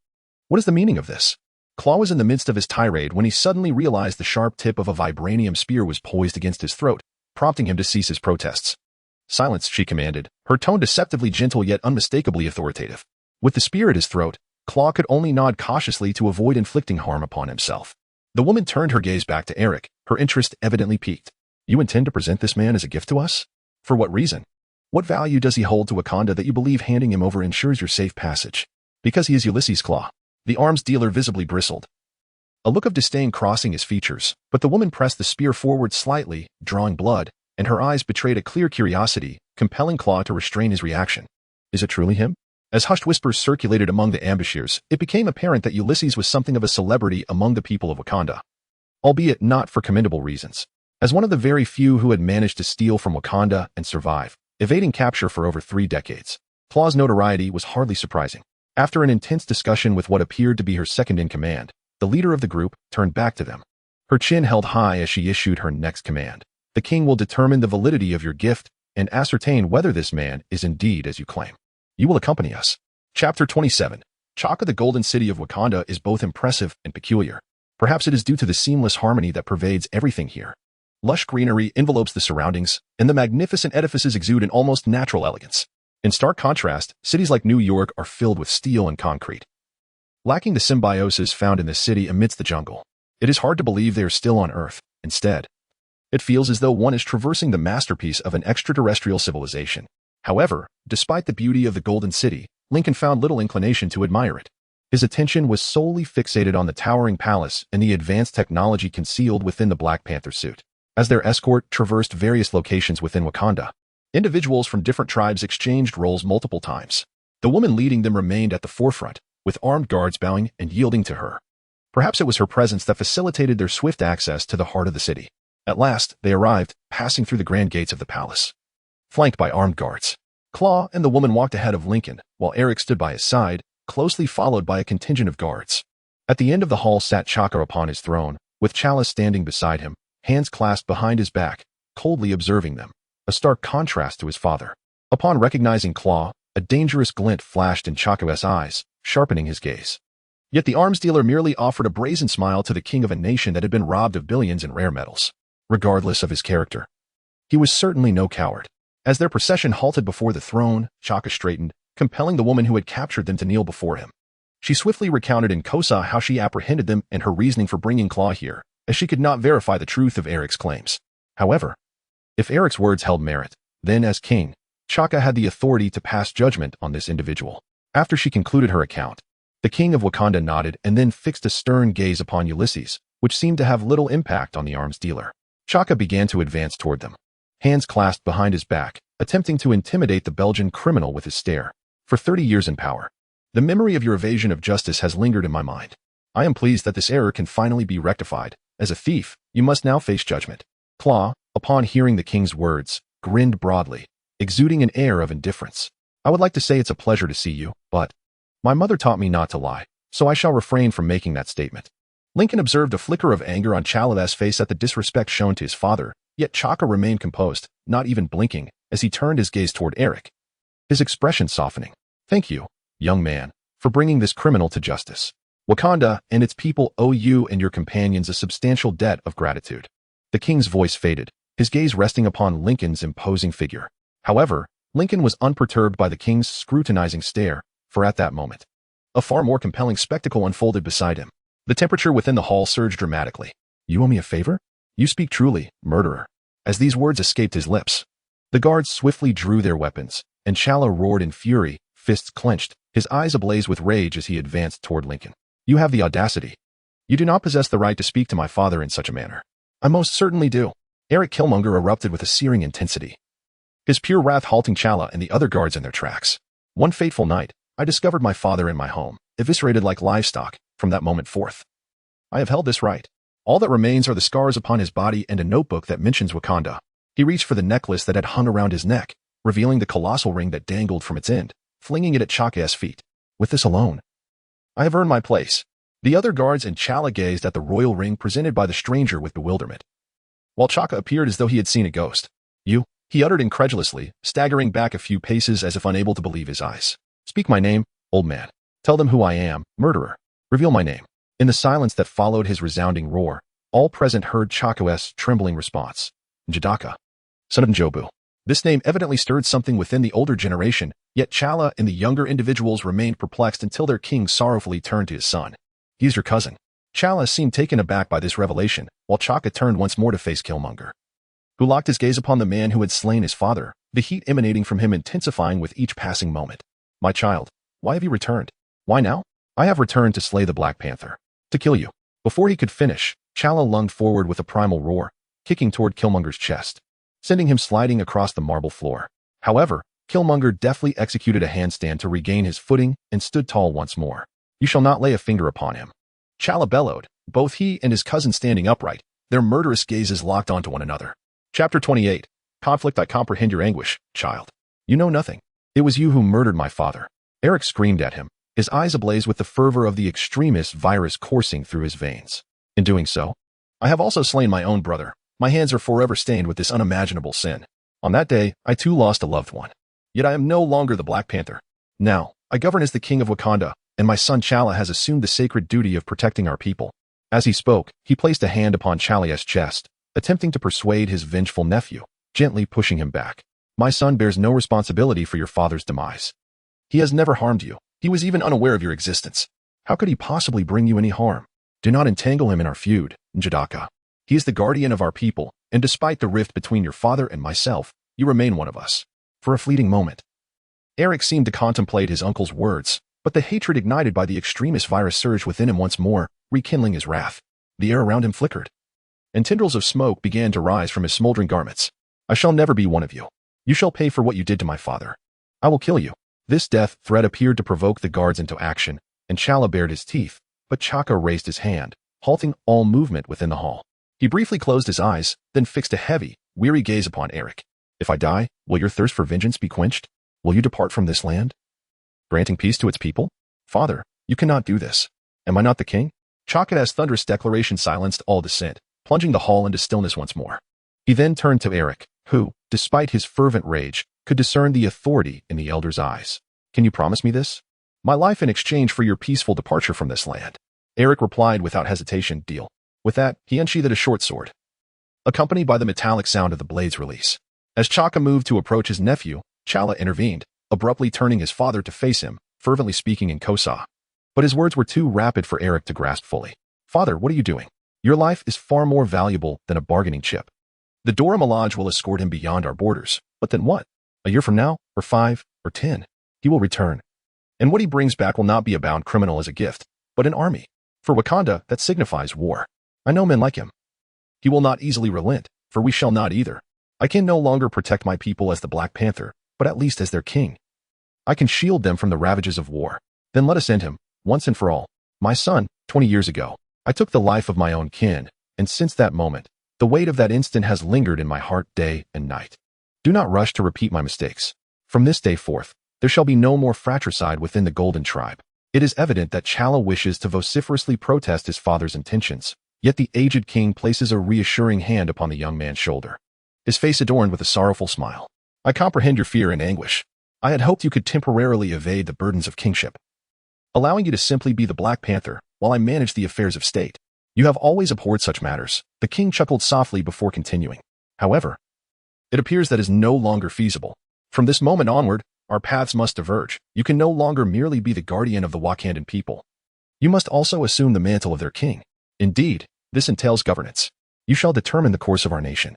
Speaker 1: What is the meaning of this? Claw was in the midst of his tirade when he suddenly realized the sharp tip of a vibranium spear was poised against his throat, prompting him to cease his protests. Silence, she commanded, her tone deceptively gentle yet unmistakably authoritative. With the spear at his throat, Claw could only nod cautiously to avoid inflicting harm upon himself. The woman turned her gaze back to Eric, her interest evidently piqued. You intend to present this man as a gift to us? For what reason? What value does he hold to Wakanda that you believe handing him over ensures your safe passage? Because he is Ulysses Claw. The arms dealer visibly bristled, a look of disdain crossing his features, but the woman pressed the spear forward slightly, drawing blood, and her eyes betrayed a clear curiosity, compelling Claw to restrain his reaction. Is it truly him? As hushed whispers circulated among the ambushers, it became apparent that Ulysses was something of a celebrity among the people of Wakanda, albeit not for commendable reasons. As one of the very few who had managed to steal from Wakanda and survive, evading capture for over 3 decades, Claw's notoriety was hardly surprising. After an intense discussion with what appeared to be her second-in-command, the leader of the group turned back to them. Her chin held high as she issued her next command. The king will determine the validity of your gift and ascertain whether this man is indeed as you claim. You will accompany us. Chapter 27. Chaka, the Golden City of Wakanda, is both impressive and peculiar. Perhaps it is due to the seamless harmony that pervades everything here. Lush greenery envelopes the surroundings, and the magnificent edifices exude an almost natural elegance. In stark contrast, cities like New York are filled with steel and concrete, lacking the symbiosis found in the city amidst the jungle. It is hard to believe they are still on Earth. Instead, it feels as though one is traversing the masterpiece of an extraterrestrial civilization. However, despite the beauty of the Golden City, Lincoln found little inclination to admire it. His attention was solely fixated on the towering palace and the advanced technology concealed within the Black Panther suit. As their escort traversed various locations within Wakanda, individuals from different tribes exchanged roles multiple times. The woman leading them remained at the forefront, with armed guards bowing and yielding to her. Perhaps it was her presence that facilitated their swift access to the heart of the city. At last, they arrived, passing through the grand gates of the palace, flanked by armed guards. Claw and the woman walked ahead of Lincoln, while Eric stood by his side, closely followed by a contingent of guards. At the end of the hall sat Chaka upon his throne, with Chalice standing beside him, hands clasped behind his back, coldly observing them, a stark contrast to his father. Upon recognizing Claw, a dangerous glint flashed in Chaka's eyes, sharpening his gaze. Yet the arms dealer merely offered a brazen smile to the king of a nation that had been robbed of billions in rare metals. Regardless of his character, he was certainly no coward. As their procession halted before the throne, Chaka straightened, compelling the woman who had captured them to kneel before him. She swiftly recounted in Kosa how she apprehended them and her reasoning for bringing Claw here, as she could not verify the truth of Eric's claims. However, if Eric's words held merit, then as king, Chaka had the authority to pass judgment on this individual. After she concluded her account, the king of Wakanda nodded and then fixed a stern gaze upon Ulysses, which seemed to have little impact on the arms dealer. Chaka began to advance toward them, hands clasped behind his back, attempting to intimidate the Belgian criminal with his stare. For 30 years in power, the memory of your evasion of justice has lingered in my mind. I am pleased that this error can finally be rectified. As a thief, you must now face judgment. Claw, upon hearing the king's words, grinned broadly, exuding an air of indifference. I would like to say it's a pleasure to see you, but my mother taught me not to lie, so I shall refrain from making that statement. Lincoln observed a flicker of anger on Chala's face at the disrespect shown to his father, yet Chaka remained composed, not even blinking, as he turned his gaze toward Eric, his expression softening. Thank you, young man, for bringing this criminal to justice. Wakanda and its people owe you and your companions a substantial debt of gratitude. The king's voice faded, his gaze resting upon Lincoln's imposing figure. However, Lincoln was unperturbed by the king's scrutinizing stare, for at that moment, a far more compelling spectacle unfolded beside him. The temperature within the hall surged dramatically. You owe me a favor? You speak truly, murderer. As these words escaped his lips, the guards swiftly drew their weapons, and Chala roared in fury, fists clenched, his eyes ablaze with rage as he advanced toward Lincoln. You have the audacity. You do not possess the right to speak to my father in such a manner. I most certainly do. Eric Killmonger erupted with a searing intensity, his pure wrath halting Chala and the other guards in their tracks. One fateful night, I discovered my father in my home, eviscerated like livestock. From that moment forth, I have held this right. All that remains are the scars upon his body and a notebook that mentions Wakanda. He reached for the necklace that had hung around his neck, revealing the colossal ring that dangled from its end, flinging it at Chaka's feet. With this alone, I have earned my place. The other guards and Chala gazed at the royal ring presented by the stranger with bewilderment, while Chaka appeared as though he had seen a ghost. You, he uttered incredulously, staggering back a few paces as if unable to believe his eyes. Speak my name, old man. Tell them who I am, murderer. Reveal my name. In the silence that followed his resounding roar, all present heard Chako's trembling response. Njidaka, son of Njobu. This name evidently stirred something within the older generation, yet Chala and the younger individuals remained perplexed until their king sorrowfully turned to his son. He is your cousin. Chala seemed taken aback by this revelation, while Chaka turned once more to face Killmonger, who locked his gaze upon the man who had slain his father, the heat emanating from him intensifying with each passing moment. My child, why have you returned? Why now? I have returned to slay the Black Panther. To kill you. Before he could finish, Chala lunged forward with a primal roar, kicking toward Killmonger's chest, sending him sliding across the marble floor. However, Killmonger deftly executed a handstand to regain his footing and stood tall once more. You shall not lay a finger upon him. Chala bellowed, both he and his cousin standing upright, their murderous gazes locked onto one another. Chapter 28. Conflict. I comprehend your anguish, child. You know nothing. It was you who murdered my father. Eric screamed at him, his eyes ablaze with the fervor of the extremist virus coursing through his veins. In doing so, I have also slain my own brother. My hands are forever stained with this unimaginable sin. On that day, I too lost a loved one. Yet I am no longer the Black Panther. Now, I govern as the king of Wakanda, and my son Chala has assumed the sacred duty of protecting our people. As he spoke, he placed a hand upon Chala's chest, attempting to persuade his vengeful nephew, gently pushing him back. My son bears no responsibility for your father's demise. He has never harmed you. He was even unaware of your existence. How could he possibly bring you any harm? Do not entangle him in our feud, Njidaka. He is the guardian of our people, and despite the rift between your father and myself, you remain one of us. For a fleeting moment, Eric seemed to contemplate his uncle's words, but the hatred ignited by the extremist virus surged within him once more, rekindling his wrath. The air around him flickered, and tendrils of smoke began to rise from his smoldering garments. I shall never be one of you. You shall pay for what you did to my father. I will kill you. This death threat appeared to provoke the guards into action, and Chala bared his teeth, but Chaka raised his hand, halting all movement within the hall. He briefly closed his eyes, then fixed a heavy, weary gaze upon Eric. If I die, will your thirst for vengeance be quenched? Will you depart from this land, granting peace to its people? Father, you cannot do this. Am I not the king? Chaka's thunderous declaration silenced all dissent, plunging the hall into stillness once more. He then turned to Eric, who, despite his fervent rage, could discern the authority in the elder's eyes. Can you promise me this? My life in exchange for your peaceful departure from this land. Eric replied without hesitation, deal. With that, he unsheathed a short sword, accompanied by the metallic sound of the blade's release. As Chaka moved to approach his nephew, Chala intervened, abruptly turning his father to face him, fervently speaking in Kosa. But his words were too rapid for Eric to grasp fully. Father, what are you doing? Your life is far more valuable than a bargaining chip. The Dora Milaje will escort him beyond our borders. But then what? A year from now, or 5, or 10, he will return. And what he brings back will not be a bound criminal as a gift, but an army. For Wakanda, that signifies war. I know men like him. He will not easily relent, for we shall not either. I can no longer protect my people as the Black Panther, but at least as their king. I can shield them from the ravages of war. Then let us end him, once and for all. My son, 20 years ago, I took the life of my own kin, and since that moment, the weight of that instant has lingered in my heart day and night. Do not rush to repeat my mistakes. From this day forth, there shall be no more fratricide within the Golden Tribe. It is evident that Chala wishes to vociferously protest his father's intentions, yet the aged king places a reassuring hand upon the young man's shoulder, his face adorned with a sorrowful smile. I comprehend your fear and anguish. I had hoped you could temporarily evade the burdens of kingship, allowing you to simply be the Black Panther while I manage the affairs of state. You have always abhorred such matters. The king chuckled softly before continuing. However, it appears that is no longer feasible. From this moment onward, our paths must diverge. You can no longer merely be the guardian of the Wakandan people. You must also assume the mantle of their king. Indeed, this entails governance. You shall determine the course of our nation,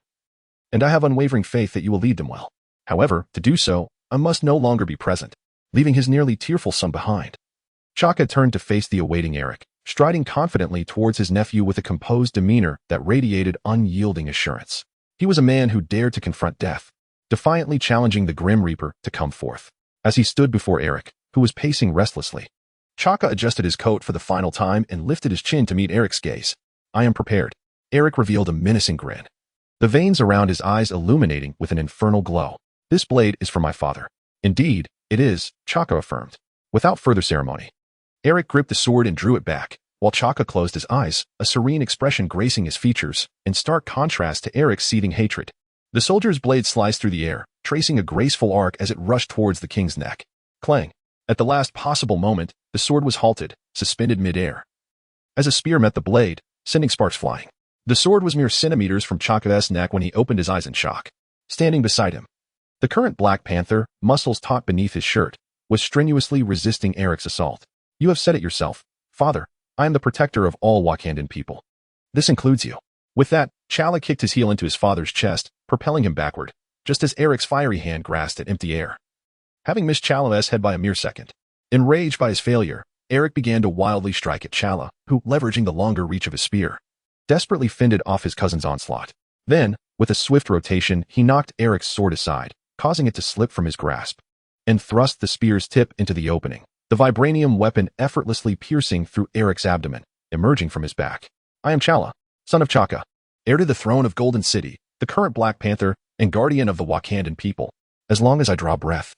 Speaker 1: and I have unwavering faith that you will lead them well. However, to do so, I must no longer be present, leaving his nearly tearful son behind. Chaka turned to face the awaiting Eric, striding confidently towards his nephew with a composed demeanor that radiated unyielding assurance. He was a man who dared to confront death, defiantly challenging the Grim Reaper to come forth. As he stood before Eric, who was pacing restlessly, Chaka adjusted his coat for the final time and lifted his chin to meet Eric's gaze. I am prepared. Eric revealed a menacing grin, the veins around his eyes illuminating with an infernal glow. This blade is for my father. Indeed, it is, Chaka affirmed. Without further ceremony, Eric gripped the sword and drew it back, while Chaka closed his eyes, a serene expression gracing his features, in stark contrast to Eric's seething hatred. The soldier's blade sliced through the air, tracing a graceful arc as it rushed towards the king's neck. Clang! At the last possible moment, the sword was halted, suspended mid-air. As a spear met the blade, sending sparks flying. The sword was mere centimeters from Chaka's neck when he opened his eyes in shock. Standing beside him, the current Black Panther, muscles taut beneath his shirt, was strenuously resisting Eric's assault. You have said it yourself, Father. I am the protector of all Wakandan people. This includes you. With that, T'Challa kicked his heel into his father's chest, propelling him backward, just as Eric's fiery hand grasped at empty air. Having missed T'Challa's head by a mere second. Enraged by his failure, Eric began to wildly strike at T'Challa, who, leveraging the longer reach of his spear, desperately fended off his cousin's onslaught. Then, with a swift rotation, he knocked Eric's sword aside, causing it to slip from his grasp, and thrust the spear's tip into the opening, the vibranium weapon effortlessly piercing through Eric's abdomen, emerging from his back. I am T'Challa, son of Chaka, heir to the throne of Golden City, the current Black Panther, and guardian of the Wakandan people. As long as I draw breath,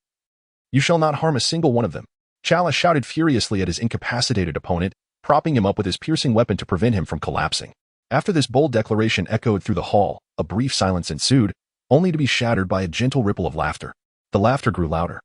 Speaker 1: you shall not harm a single one of them. T'Challa shouted furiously at his incapacitated opponent, propping him up with his piercing weapon to prevent him from collapsing. After this bold declaration echoed through the hall, a brief silence ensued, only to be shattered by a gentle ripple of laughter. The laughter grew louder,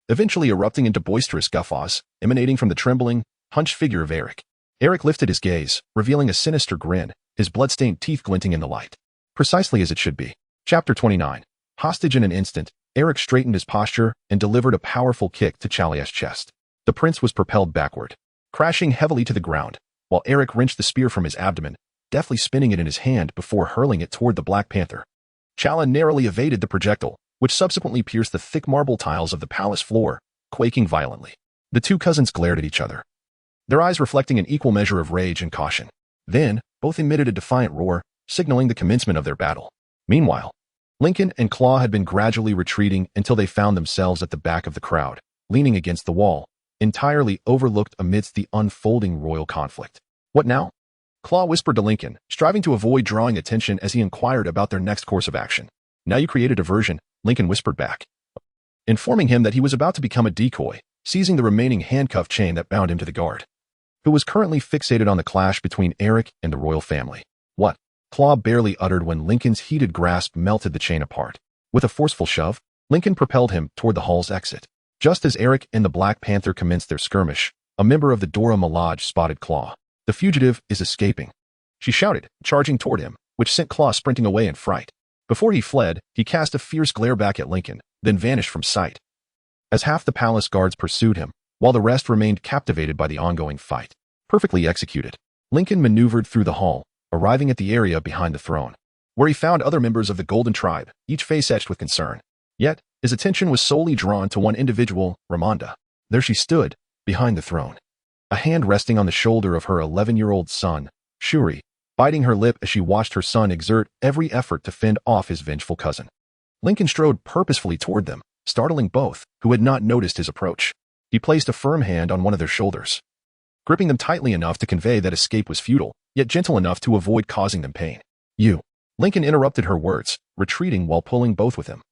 Speaker 1: eventually erupting into boisterous guffaws, emanating from the trembling, hunched figure of Eric. Eric lifted his gaze, revealing a sinister grin, his blood-stained teeth glinting in the light. Precisely as it should be. Chapter 29. Hostage in an instant, Eric straightened his posture and delivered a powerful kick to T'Challa's chest. The prince was propelled backward, crashing heavily to the ground, while Eric wrenched the spear from his abdomen, deftly spinning it in his hand before hurling it toward the Black Panther. T'Challa narrowly evaded the projectile, which subsequently pierced the thick marble tiles of the palace floor, quaking violently. The two cousins glared at each other, their eyes reflecting an equal measure of rage and caution. Then, both emitted a defiant roar, signaling the commencement of their battle. Meanwhile, Lincoln and Claw had been gradually retreating until they found themselves at the back of the crowd, leaning against the wall, entirely overlooked amidst the unfolding royal conflict. What now? Claw whispered to Lincoln, striving to avoid drawing attention as he inquired about their next course of action. Now you create a diversion, Lincoln whispered back, informing him that he was about to become a decoy, seizing the remaining handcuff chain that bound him to the guard, who was currently fixated on the clash between Eric and the royal family. What? Claw barely uttered when Lincoln's heated grasp melted the chain apart. With a forceful shove, Lincoln propelled him toward the hall's exit. Just as Eric and the Black Panther commenced their skirmish, a member of the Dora Milaje spotted Claw. The fugitive is escaping, she shouted, charging toward him, which sent Claw sprinting away in fright. Before he fled, he cast a fierce glare back at Lincoln, then vanished from sight, as half the palace guards pursued him, while the rest remained captivated by the ongoing fight. Perfectly executed, Lincoln maneuvered through the hall, arriving at the area behind the throne, where he found other members of the Golden Tribe, each face etched with concern. Yet, his attention was solely drawn to one individual, Ramonda. There she stood, behind the throne, a hand resting on the shoulder of her 11-year-old son, Shuri, biting her lip as she watched her son exert every effort to fend off his vengeful cousin. Lincoln strode purposefully toward them, startling both, who had not noticed his approach. He placed a firm hand on one of their shoulders, gripping them tightly enough to convey that escape was futile, yet gentle enough to avoid causing them pain. You. Lincoln interrupted her words, retreating while pulling both with him,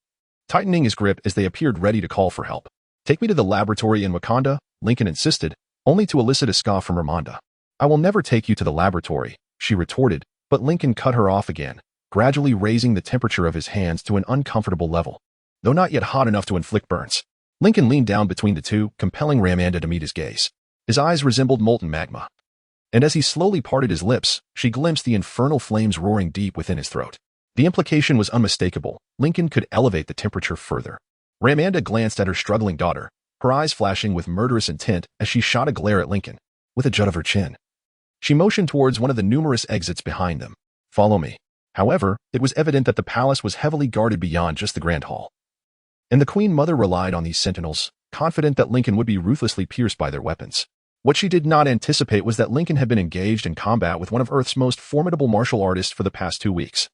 Speaker 1: tightening his grip as they appeared ready to call for help. Take me to the laboratory in Wakanda, Lincoln insisted, only to elicit a scoff from Ramonda. I will never take you to the laboratory, she retorted, but Lincoln cut her off again, gradually raising the temperature of his hands to an uncomfortable level, though not yet hot enough to inflict burns. Lincoln leaned down between the two, compelling Ramonda to meet his gaze. His eyes resembled molten magma, and as he slowly parted his lips, she glimpsed the infernal flames roaring deep within his throat. The implication was unmistakable. Lincoln could elevate the temperature further. Ramonda glanced at her struggling daughter, her eyes flashing with murderous intent as she shot a glare at Lincoln, with a jut of her chin. She motioned towards one of the numerous exits behind them. Follow me. However, it was evident that the palace was heavily guarded beyond just the Grand Hall, and the Queen Mother relied on these sentinels, confident that Lincoln would be ruthlessly pierced by their weapons. What she did not anticipate was that Lincoln had been engaged in combat with one of Earth's most formidable martial artists for the past 2 weeks.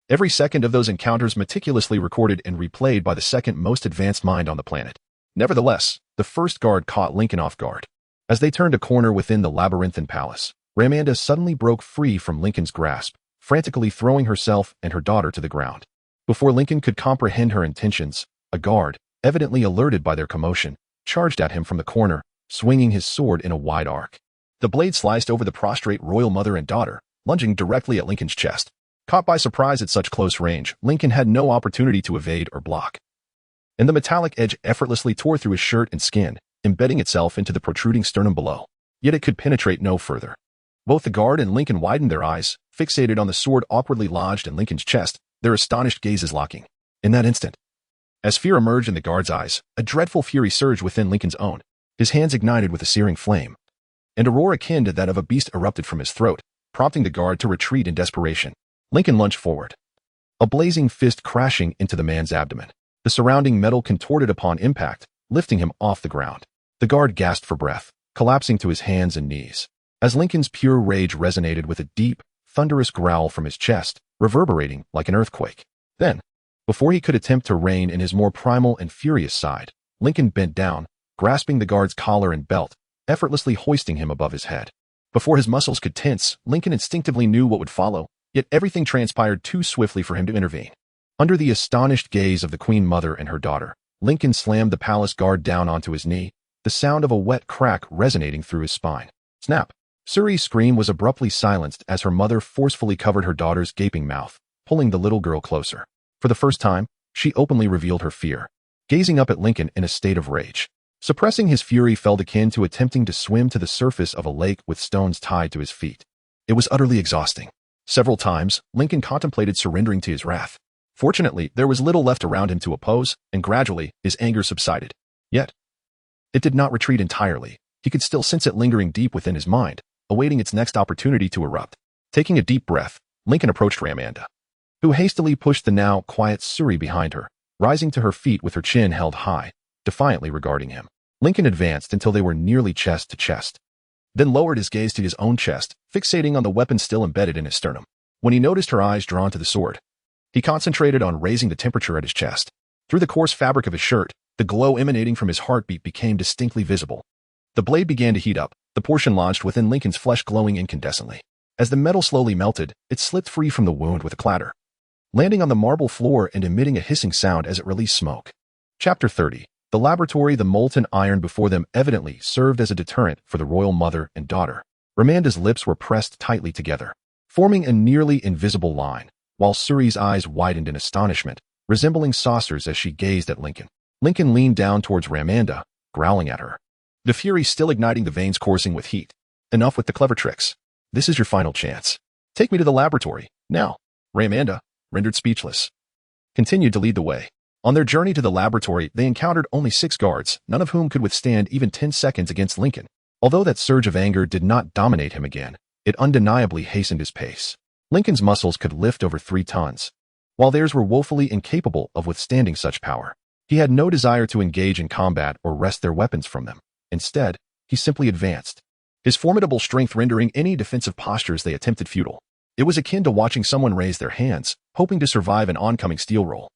Speaker 1: Every second of those encounters meticulously recorded and replayed by the second most advanced mind on the planet. Nevertheless, the first guard caught Lincoln off guard. As they turned a corner within the labyrinthine palace, Ramonda suddenly broke free from Lincoln's grasp, frantically throwing herself and her daughter to the ground. Before Lincoln could comprehend her intentions, a guard, evidently alerted by their commotion, charged at him from the corner, swinging his sword in a wide arc. The blade sliced over the prostrate royal mother and daughter, lunging directly at Lincoln's chest. Caught by surprise at such close range, Lincoln had no opportunity to evade or block, and the metallic edge effortlessly tore through his shirt and skin, embedding itself into the protruding sternum below. Yet it could penetrate no further. Both the guard and Lincoln widened their eyes, fixated on the sword awkwardly lodged in Lincoln's chest, their astonished gazes locking. In that instant, as fear emerged in the guard's eyes, a dreadful fury surged within Lincoln's own. His hands ignited with a searing flame, and a roar akin to that of a beast erupted from his throat, prompting the guard to retreat in desperation. Lincoln lunged forward, a blazing fist crashing into the man's abdomen. The surrounding metal contorted upon impact, lifting him off the ground. The guard gasped for breath, collapsing to his hands and knees, as Lincoln's pure rage resonated with a deep, thunderous growl from his chest, reverberating like an earthquake. Then, before he could attempt to rein in his more primal and furious side, Lincoln bent down, grasping the guard's collar and belt, effortlessly hoisting him above his head. Before his muscles could tense, Lincoln instinctively knew what would follow, yet everything transpired too swiftly for him to intervene. Under the astonished gaze of the Queen Mother and her daughter, Lincoln slammed the palace guard down onto his knee, the sound of a wet crack resonating through his spine. Snap! Suri's scream was abruptly silenced as her mother forcefully covered her daughter's gaping mouth, pulling the little girl closer. For the first time, she openly revealed her fear, gazing up at Lincoln in a state of rage. Suppressing his fury felt akin to attempting to swim to the surface of a lake with stones tied to his feet. It was utterly exhausting. Several times, Lincoln contemplated surrendering to his wrath. Fortunately, there was little left around him to oppose, and gradually, his anger subsided. Yet, it did not retreat entirely. He could still sense it lingering deep within his mind, awaiting its next opportunity to erupt. Taking a deep breath, Lincoln approached Ramanda, who hastily pushed the now quiet Suri behind her, rising to her feet with her chin held high, defiantly regarding him. Lincoln advanced until they were nearly chest to chest, then lowered his gaze to his own chest, fixating on the weapon still embedded in his sternum. When he noticed her eyes drawn to the sword, he concentrated on raising the temperature at his chest. Through the coarse fabric of his shirt, the glow emanating from his heartbeat became distinctly visible. The blade began to heat up, the portion lodged within Lincoln's flesh glowing incandescently. As the metal slowly melted, it slipped free from the wound with a clatter, landing on the marble floor and emitting a hissing sound as it released smoke. Chapter 30. The laboratory. The molten iron before them evidently served as a deterrent for the royal mother and daughter. Ramanda's lips were pressed tightly together, forming a nearly invisible line, while Suri's eyes widened in astonishment, resembling saucers as she gazed at Lincoln. Lincoln leaned down towards Ramanda, growling at her, the fury still igniting, the veins coursing with heat. Enough with the clever tricks. This is your final chance. Take me to the laboratory, now. Ramanda, rendered speechless, continued to lead the way. On their journey to the laboratory, they encountered only 6 guards, none of whom could withstand even 10 seconds against Lincoln. Although that surge of anger did not dominate him again, it undeniably hastened his pace. Lincoln's muscles could lift over 3 tons, while theirs were woefully incapable of withstanding such power. He had no desire to engage in combat or wrest their weapons from them. Instead, he simply advanced, his formidable strength rendering any defensive postures they attempted futile. It was akin to watching someone raise their hands, hoping to survive an oncoming steel roll.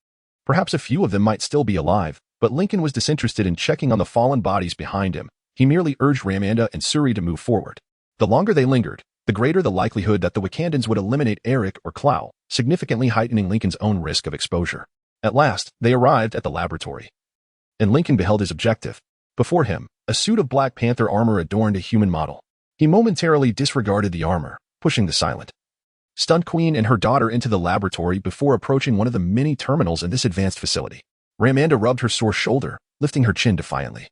Speaker 1: Perhaps a few of them might still be alive, but Lincoln was disinterested in checking on the fallen bodies behind him. He merely urged Ramanda and Suri to move forward. The longer they lingered, the greater the likelihood that the Wakandans would eliminate Eric or Clow, significantly heightening Lincoln's own risk of exposure. At last, they arrived at the laboratory, and Lincoln beheld his objective. Before him, a suit of Black Panther armor adorned a human model. He momentarily disregarded the armor, pushing the silent, stunned queen and her daughter into the laboratory before approaching one of the many terminals in this advanced facility. Ramanda rubbed her sore shoulder, lifting her chin defiantly,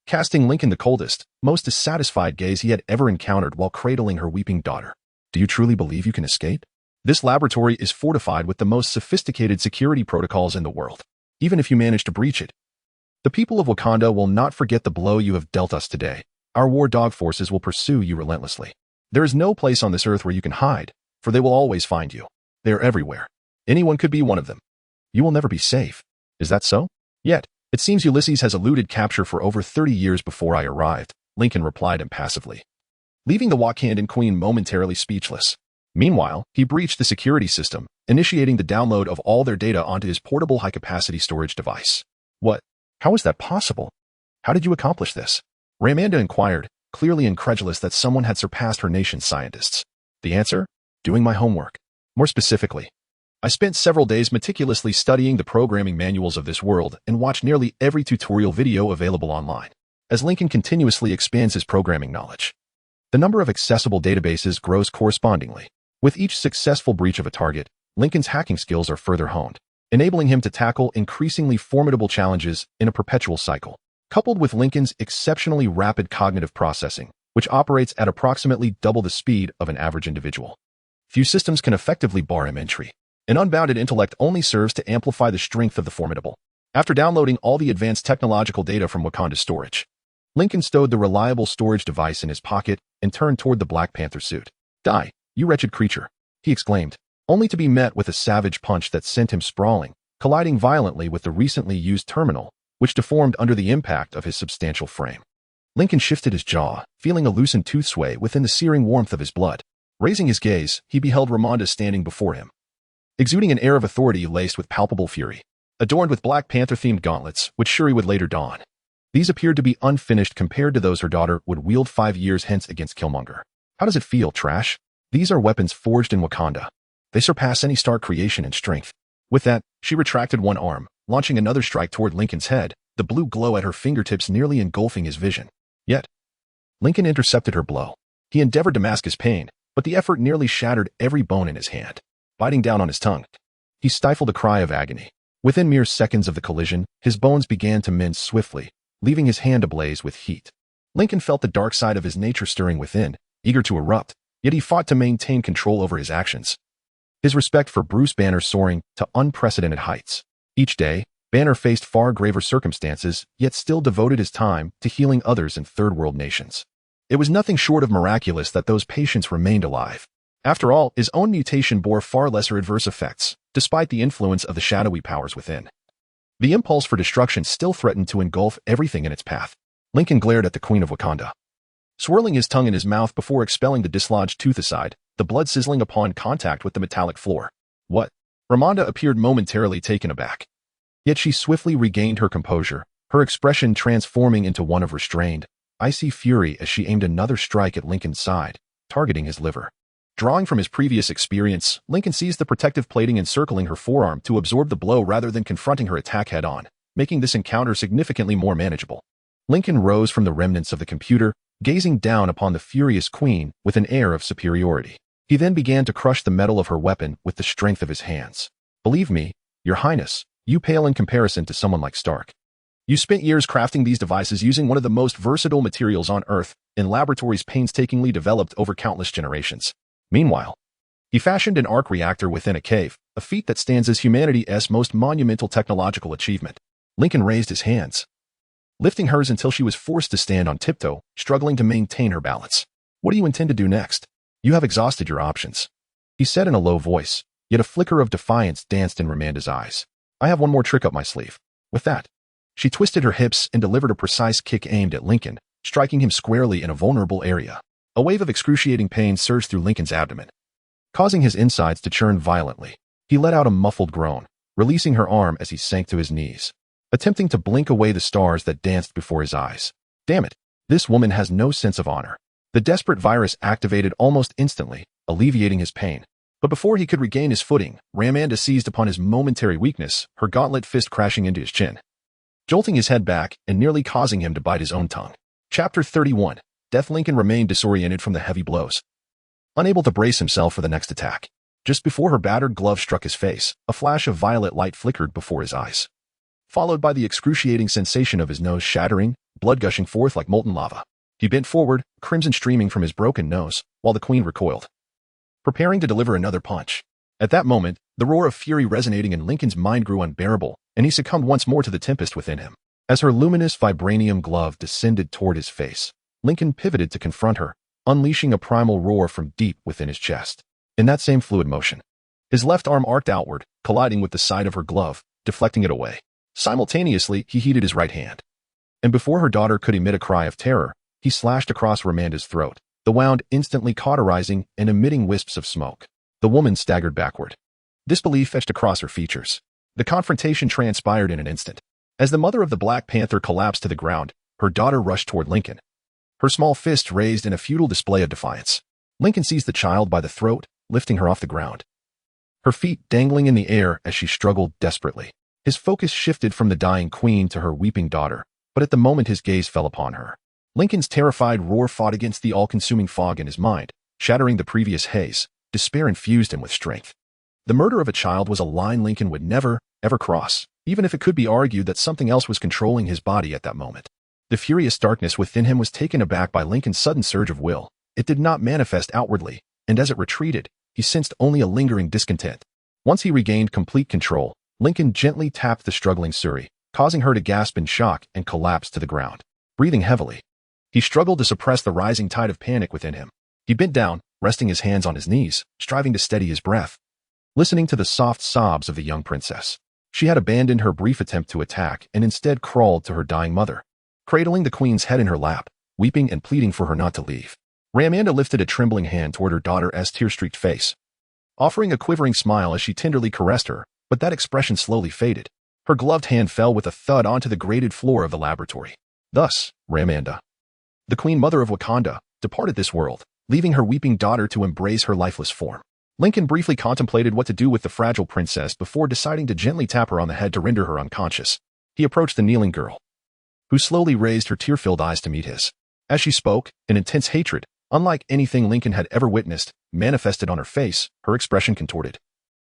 Speaker 1: casting Lincoln the coldest, most dissatisfied gaze he had ever encountered while cradling her weeping daughter. Do you truly believe you can escape? This laboratory is fortified with the most sophisticated security protocols in the world. Even if you manage to breach it, the people of Wakanda will not forget the blow you have dealt us today. Our war dog forces will pursue you relentlessly. There is no place on this earth where you can hide, for they will always find you. They are everywhere. Anyone could be one of them. You will never be safe. Is that so? Yet, it seems Ulysses has eluded capture for over 30 years before I arrived, Lincoln replied impassively, leaving the Wakandan queen momentarily speechless. Meanwhile, he breached the security system, initiating the download of all their data onto his portable high-capacity storage device. What? How is that possible? How did you accomplish this? Ramanda inquired, clearly incredulous that someone had surpassed her nation's scientists. The answer? Doing my homework. More specifically, I spent several days meticulously studying the programming manuals of this world and watched nearly every tutorial video available online. As Lincoln continuously expands his programming knowledge, the number of accessible databases grows correspondingly. With each successful breach of a target, Lincoln's hacking skills are further honed, enabling him to tackle increasingly formidable challenges in a perpetual cycle. coupled with Lincoln's exceptionally rapid cognitive processing, which operates at approximately double the speed of an average individual. Few systems can effectively bar him entry. An unbounded intellect only serves to amplify the strength of the formidable. After downloading all the advanced technological data from Wakanda's storage, Lincoln stowed the reliable storage device in his pocket and turned toward the Black Panther suit. "Die, you wretched creature," he exclaimed, only to be met with a savage punch that sent him sprawling, colliding violently with the recently used terminal, which deformed under the impact of his substantial frame. Lincoln shifted his jaw, feeling a loosened tooth sway within the searing warmth of his blood. Raising his gaze, he beheld Ramonda standing before him, exuding an air of authority laced with palpable fury, adorned with Black Panther-themed gauntlets, which Shuri would later don. These appeared to be unfinished compared to those her daughter would wield 5 years hence against Killmonger. "How does it feel, trash? These are weapons forged in Wakanda. They surpass any Stark creation in strength." With that, she retracted one arm, launching another strike toward Lincoln's head, the blue glow at her fingertips nearly engulfing his vision. Yet, Lincoln intercepted her blow. He endeavored to mask his pain, but the effort nearly shattered every bone in his hand. Biting down on his tongue, he stifled a cry of agony. Within mere seconds of the collision, his bones began to mend swiftly, leaving his hand ablaze with heat. Lincoln felt the dark side of his nature stirring within, eager to erupt, yet he fought to maintain control over his actions. His respect for Bruce Banner soaring to unprecedented heights. Each day, Banner faced far graver circumstances, yet still devoted his time to healing others in third-world nations. It was nothing short of miraculous that those patients remained alive. After all, his own mutation bore far lesser adverse effects, despite the influence of the shadowy powers within. The impulse for destruction still threatened to engulf everything in its path. Lincoln glared at the Queen of Wakanda, swirling his tongue in his mouth before expelling the dislodged tooth aside, the blood sizzling upon contact with the metallic floor. "What?" Ramonda appeared momentarily taken aback. Yet she swiftly regained her composure, her expression transforming into one of restrained, icy fury as she aimed another strike at Lincoln's side, targeting his liver. Drawing from his previous experience, Lincoln seized the protective plating encircling her forearm to absorb the blow rather than confronting her attack head-on, making this encounter significantly more manageable. Lincoln rose from the remnants of the computer, gazing down upon the furious queen with an air of superiority. He then began to crush the metal of her weapon with the strength of his hands. "Believe me, Your Highness, you pale in comparison to someone like Stark. You spent years crafting these devices using one of the most versatile materials on Earth, in laboratories painstakingly developed over countless generations. Meanwhile, he fashioned an arc reactor within a cave, a feat that stands as humanity's most monumental technological achievement." Lincoln raised his hands, lifting hers until she was forced to stand on tiptoe, struggling to maintain her balance. "What do you intend to do next? You have exhausted your options," he said in a low voice, yet a flicker of defiance danced in Ramonda's eyes. "I have one more trick up my sleeve." With that, she twisted her hips and delivered a precise kick aimed at Lincoln, striking him squarely in a vulnerable area. A wave of excruciating pain surged through Lincoln's abdomen, causing his insides to churn violently. He let out a muffled groan, releasing her arm as he sank to his knees, attempting to blink away the stars that danced before his eyes. Damn it, this woman has no sense of honor. The desperate virus activated almost instantly, alleviating his pain. But before he could regain his footing, Ramonda seized upon his momentary weakness, her gauntlet fist crashing into his chin, jolting his head back and nearly causing him to bite his own tongue. Chapter 31. Death. Lincoln remained disoriented from the heavy blows, unable to brace himself for the next attack. Just before her battered glove struck his face, a flash of violet light flickered before his eyes, followed by the excruciating sensation of his nose shattering, blood gushing forth like molten lava. He bent forward, crimson streaming from his broken nose, while the queen recoiled, preparing to deliver another punch. At that moment, the roar of fury resonating in Lincoln's mind grew unbearable, and he succumbed once more to the tempest within him. As her luminous vibranium glove descended toward his face, Lincoln pivoted to confront her, unleashing a primal roar from deep within his chest. In that same fluid motion, his left arm arced outward, colliding with the side of her glove, deflecting it away. Simultaneously, he heated his right hand, and before her daughter could emit a cry of terror, he slashed across Ramonda's throat, the wound instantly cauterizing and emitting wisps of smoke. The woman staggered backward, disbelief etched across her features. The confrontation transpired in an instant. As the mother of the Black Panther collapsed to the ground, her daughter rushed toward Lincoln, her small fist raised in a futile display of defiance. Lincoln seized the child by the throat, lifting her off the ground, her feet dangling in the air as she struggled desperately. His focus shifted from the dying queen to her weeping daughter, but at the moment his gaze fell upon her, Lincoln's terrified roar fought against the all-consuming fog in his mind, shattering the previous haze. Despair infused him with strength. The murder of a child was a line Lincoln would never, ever cross, even if it could be argued that something else was controlling his body at that moment. The furious darkness within him was taken aback by Lincoln's sudden surge of will. It did not manifest outwardly, and as it retreated, he sensed only a lingering discontent. Once he regained complete control, Lincoln gently tapped the struggling Suri, causing her to gasp in shock and collapse to the ground. Breathing heavily, he struggled to suppress the rising tide of panic within him. He bent down, resting his hands on his knees, striving to steady his breath, listening to the soft sobs of the young princess. She had abandoned her brief attempt to attack and instead crawled to her dying mother, cradling the queen's head in her lap, weeping and pleading for her not to leave. Ramanda lifted a trembling hand toward her daughter's tear-streaked face, offering a quivering smile as she tenderly caressed her, but that expression slowly faded. Her gloved hand fell with a thud onto the grated floor of the laboratory. Thus, Ramanda, the Queen Mother of Wakanda, departed this world, leaving her weeping daughter to embrace her lifeless form. Lincoln briefly contemplated what to do with the fragile princess before deciding to gently tap her on the head to render her unconscious. He approached the kneeling girl, who slowly raised her tear-filled eyes to meet his. As she spoke, an intense hatred, unlike anything Lincoln had ever witnessed, manifested on her face, her expression contorted,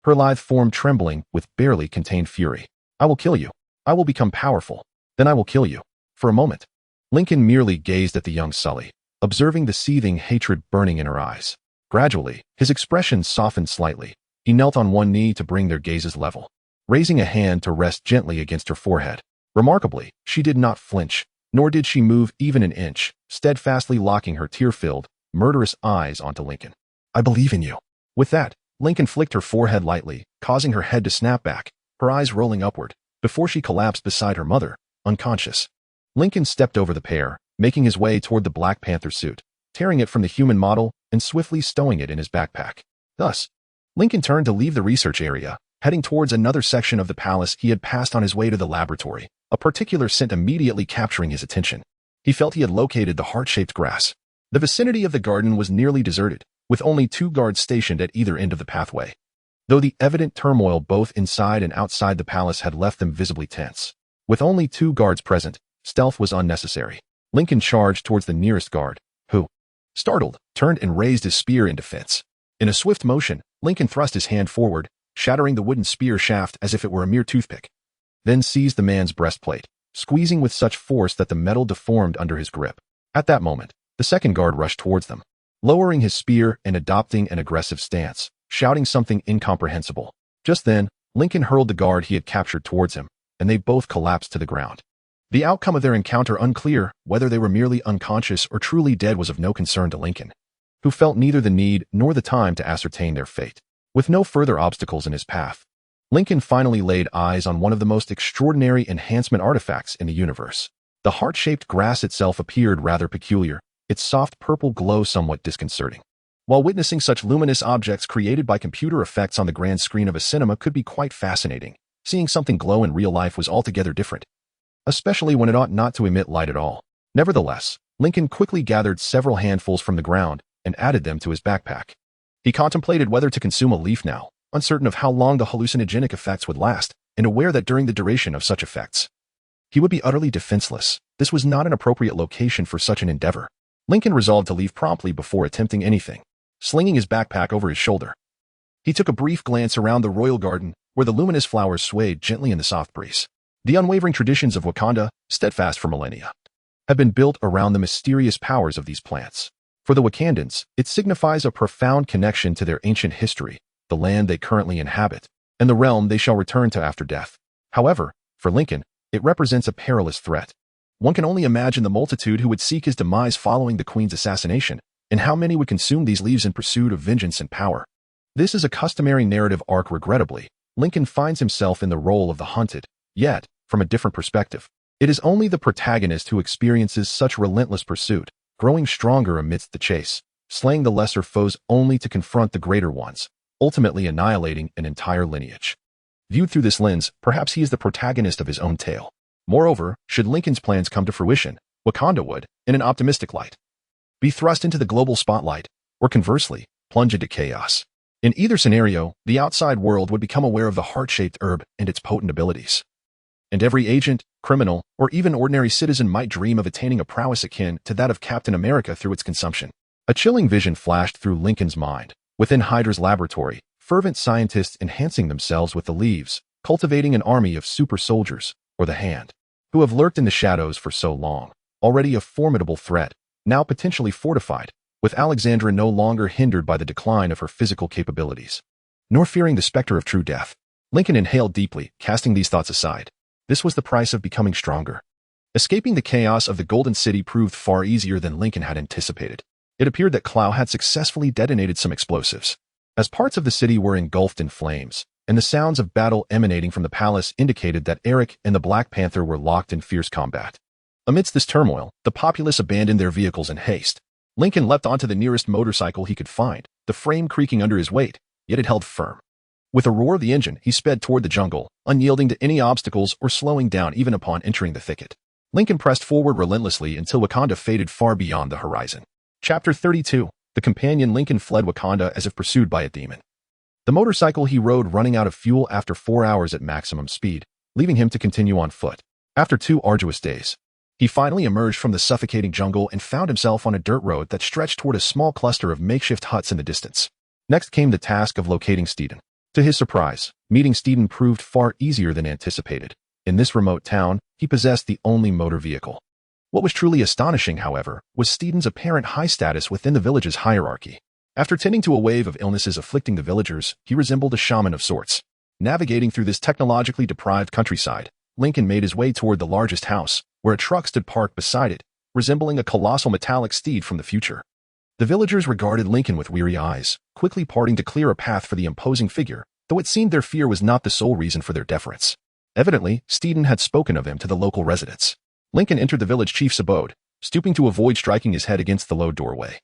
Speaker 1: her lithe form trembling with barely contained fury. "I will kill you. I will become powerful. Then I will kill you." For a moment, Lincoln merely gazed at the young Sully, observing the seething hatred burning in her eyes. Gradually, his expression softened slightly. He knelt on one knee to bring their gazes level, raising a hand to rest gently against her forehead. Remarkably, she did not flinch, nor did she move even an inch, steadfastly locking her tear-filled, murderous eyes onto Lincoln. "I believe in you." With that, Lincoln flicked her forehead lightly, causing her head to snap back, her eyes rolling upward, before she collapsed beside her mother, unconscious. Lincoln stepped over the pair, making his way toward the Black Panther suit, tearing it from the human model and swiftly stowing it in his backpack. Thus, Lincoln turned to leave the research area, heading towards another section of the palace he had passed on his way to the laboratory, a particular scent immediately capturing his attention. He felt he had located the heart-shaped grass. The vicinity of the garden was nearly deserted, with only 2 guards stationed at either end of the pathway, though the evident turmoil both inside and outside the palace had left them visibly tense. With only 2 guards present, stealth was unnecessary. Lincoln charged towards the nearest guard, who, startled, turned and raised his spear in defense. In a swift motion, Lincoln thrust his hand forward, shattering the wooden spear shaft as if it were a mere toothpick, then seized the man's breastplate, squeezing with such force that the metal deformed under his grip. At that moment, the second guard rushed towards them, lowering his spear and adopting an aggressive stance, shouting something incomprehensible. Just then, Lincoln hurled the guard he had captured towards him, and they both collapsed to the ground. The outcome of their encounter unclear, whether they were merely unconscious or truly dead was of no concern to Lincoln, who felt neither the need nor the time to ascertain their fate. With no further obstacles in his path, Lincoln finally laid eyes on one of the most extraordinary enhancement artifacts in the universe. The heart-shaped grass itself appeared rather peculiar, its soft purple glow somewhat disconcerting. While witnessing such luminous objects created by computer effects on the grand screen of a cinema could be quite fascinating, seeing something glow in real life was altogether different, especially when it ought not to emit light at all. Nevertheless, Lincoln quickly gathered several handfuls from the ground and added them to his backpack. He contemplated whether to consume a leaf now, uncertain of how long the hallucinogenic effects would last, and aware that during the duration of such effects, he would be utterly defenseless. This was not an appropriate location for such an endeavor. Lincoln resolved to leave promptly before attempting anything. Slinging his backpack over his shoulder, he took a brief glance around the royal garden, where the luminous flowers swayed gently in the soft breeze. The unwavering traditions of Wakanda, steadfast for millennia, have been built around the mysterious powers of these plants. For the Wakandans, it signifies a profound connection to their ancient history, the land they currently inhabit, and the realm they shall return to after death. However, for Lincoln, it represents a perilous threat. One can only imagine the multitude who would seek his demise following the queen's assassination, and how many would consume these leaves in pursuit of vengeance and power. This is a customary narrative arc. Regrettably, Lincoln finds himself in the role of the hunted, yet, from a different perspective. It is only the protagonist who experiences such relentless pursuit, growing stronger amidst the chase, slaying the lesser foes only to confront the greater ones, ultimately annihilating an entire lineage. Viewed through this lens, perhaps he is the protagonist of his own tale. Moreover, should Lincoln's plans come to fruition, Wakanda would, in an optimistic light, be thrust into the global spotlight, or conversely, plunge into chaos. In either scenario, the outside world would become aware of the heart-shaped herb and its potent abilities. And every agent, criminal, or even ordinary citizen might dream of attaining a prowess akin to that of Captain America through its consumption. A chilling vision flashed through Lincoln's mind. Within Hydra's laboratory, fervent scientists enhancing themselves with the leaves, cultivating an army of super soldiers, or the hand, who have lurked in the shadows for so long. already a formidable threat, now potentially fortified, with Alexandra no longer hindered by the decline of her physical capabilities, nor fearing the specter of true death. Lincoln inhaled deeply, casting these thoughts aside. This was the price of becoming stronger. Escaping the chaos of the Golden City proved far easier than Lincoln had anticipated. It appeared that Clow had successfully detonated some explosives. As parts of the city were engulfed in flames, and the sounds of battle emanating from the palace indicated that Eric and the Black Panther were locked in fierce combat. Amidst this turmoil, the populace abandoned their vehicles in haste. Lincoln leapt onto the nearest motorcycle he could find, the frame creaking under his weight, yet it held firm. With a roar of the engine, he sped toward the jungle, unyielding to any obstacles or slowing down even upon entering the thicket. Lincoln pressed forward relentlessly until Wakanda faded far beyond the horizon. Chapter 32. The companion Lincoln fled Wakanda as if pursued by a demon. The motorcycle he rode running out of fuel after 4 hours at maximum speed, leaving him to continue on foot. After 2 arduous days, he finally emerged from the suffocating jungle and found himself on a dirt road that stretched toward a small cluster of makeshift huts in the distance. Next came the task of locating Steedon. To his surprise, meeting Steedon proved far easier than anticipated. In this remote town, he possessed the only motor vehicle. What was truly astonishing, however, was Steedon's apparent high status within the village's hierarchy. After tending to a wave of illnesses afflicting the villagers, he resembled a shaman of sorts. Navigating through this technologically deprived countryside, Lincoln made his way toward the largest house, where a truck stood parked beside it, resembling a colossal metallic steed from the future. The villagers regarded Lincoln with weary eyes, quickly parting to clear a path for the imposing figure, though it seemed their fear was not the sole reason for their deference. Evidently, Steedon had spoken of him to the local residents. Lincoln entered the village chief's abode, stooping to avoid striking his head against the low doorway.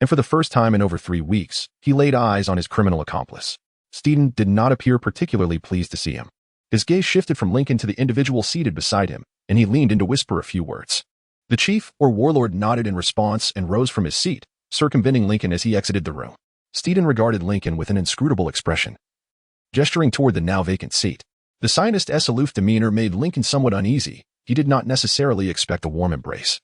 Speaker 1: And for the first time in over 3 weeks, he laid eyes on his criminal accomplice. Steedon did not appear particularly pleased to see him. His gaze shifted from Lincoln to the individual seated beside him, and he leaned in to whisper a few words. The chief, or warlord, nodded in response and rose from his seat, circumventing Lincoln as he exited the room. Steedon regarded Lincoln with an inscrutable expression, gesturing toward the now vacant seat. The scientist's aloof demeanor made Lincoln somewhat uneasy. He did not necessarily expect a warm embrace,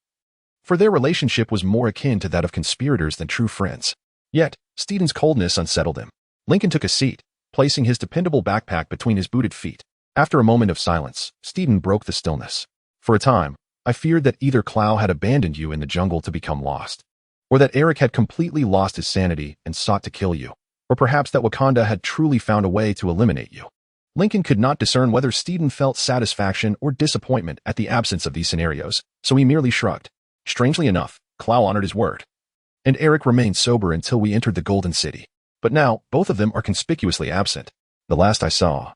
Speaker 1: for their relationship was more akin to that of conspirators than true friends. Yet, Steedon's coldness unsettled him. Lincoln took a seat, placing his dependable backpack between his booted feet. After a moment of silence, Steedon broke the stillness. For a time, I feared that either Clow had abandoned you in the jungle to become lost, or that Eric had completely lost his sanity and sought to kill you, or perhaps that Wakanda had truly found a way to eliminate you. Lincoln could not discern whether Steedon felt satisfaction or disappointment at the absence of these scenarios, so he merely shrugged. Strangely enough, Clow honored his word, and Eric remained sober until we entered the Golden City. But now, both of them are conspicuously absent. The last I saw,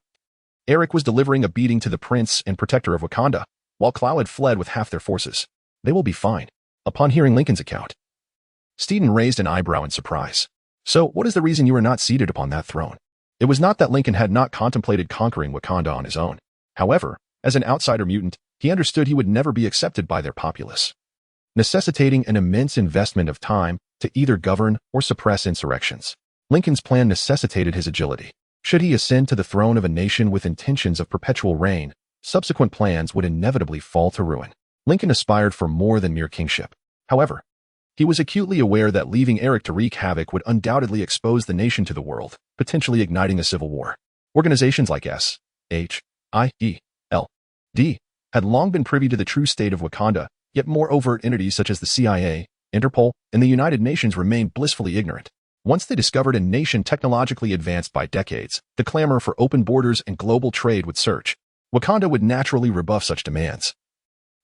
Speaker 1: Eric was delivering a beating to the prince and protector of Wakanda, while Clow had fled with half their forces. They will be fine. Upon hearing Lincoln's account, Steedon raised an eyebrow in surprise. So, what is the reason you are not seated upon that throne? It was not that Lincoln had not contemplated conquering Wakanda on his own. However, as an outsider mutant, he understood he would never be accepted by their populace, necessitating an immense investment of time to either govern or suppress insurrections. Lincoln's plan necessitated his agility. Should he ascend to the throne of a nation with intentions of perpetual reign, subsequent plans would inevitably fall to ruin. Lincoln aspired for more than mere kingship. However, he was acutely aware that leaving Eric to wreak havoc would undoubtedly expose the nation to the world, potentially igniting a civil war. Organizations like SHIELD had long been privy to the true state of Wakanda, yet more overt entities such as the CIA, Interpol, and the United Nations remained blissfully ignorant. Once they discovered a nation technologically advanced by decades, the clamor for open borders and global trade would surge. Wakanda would naturally rebuff such demands,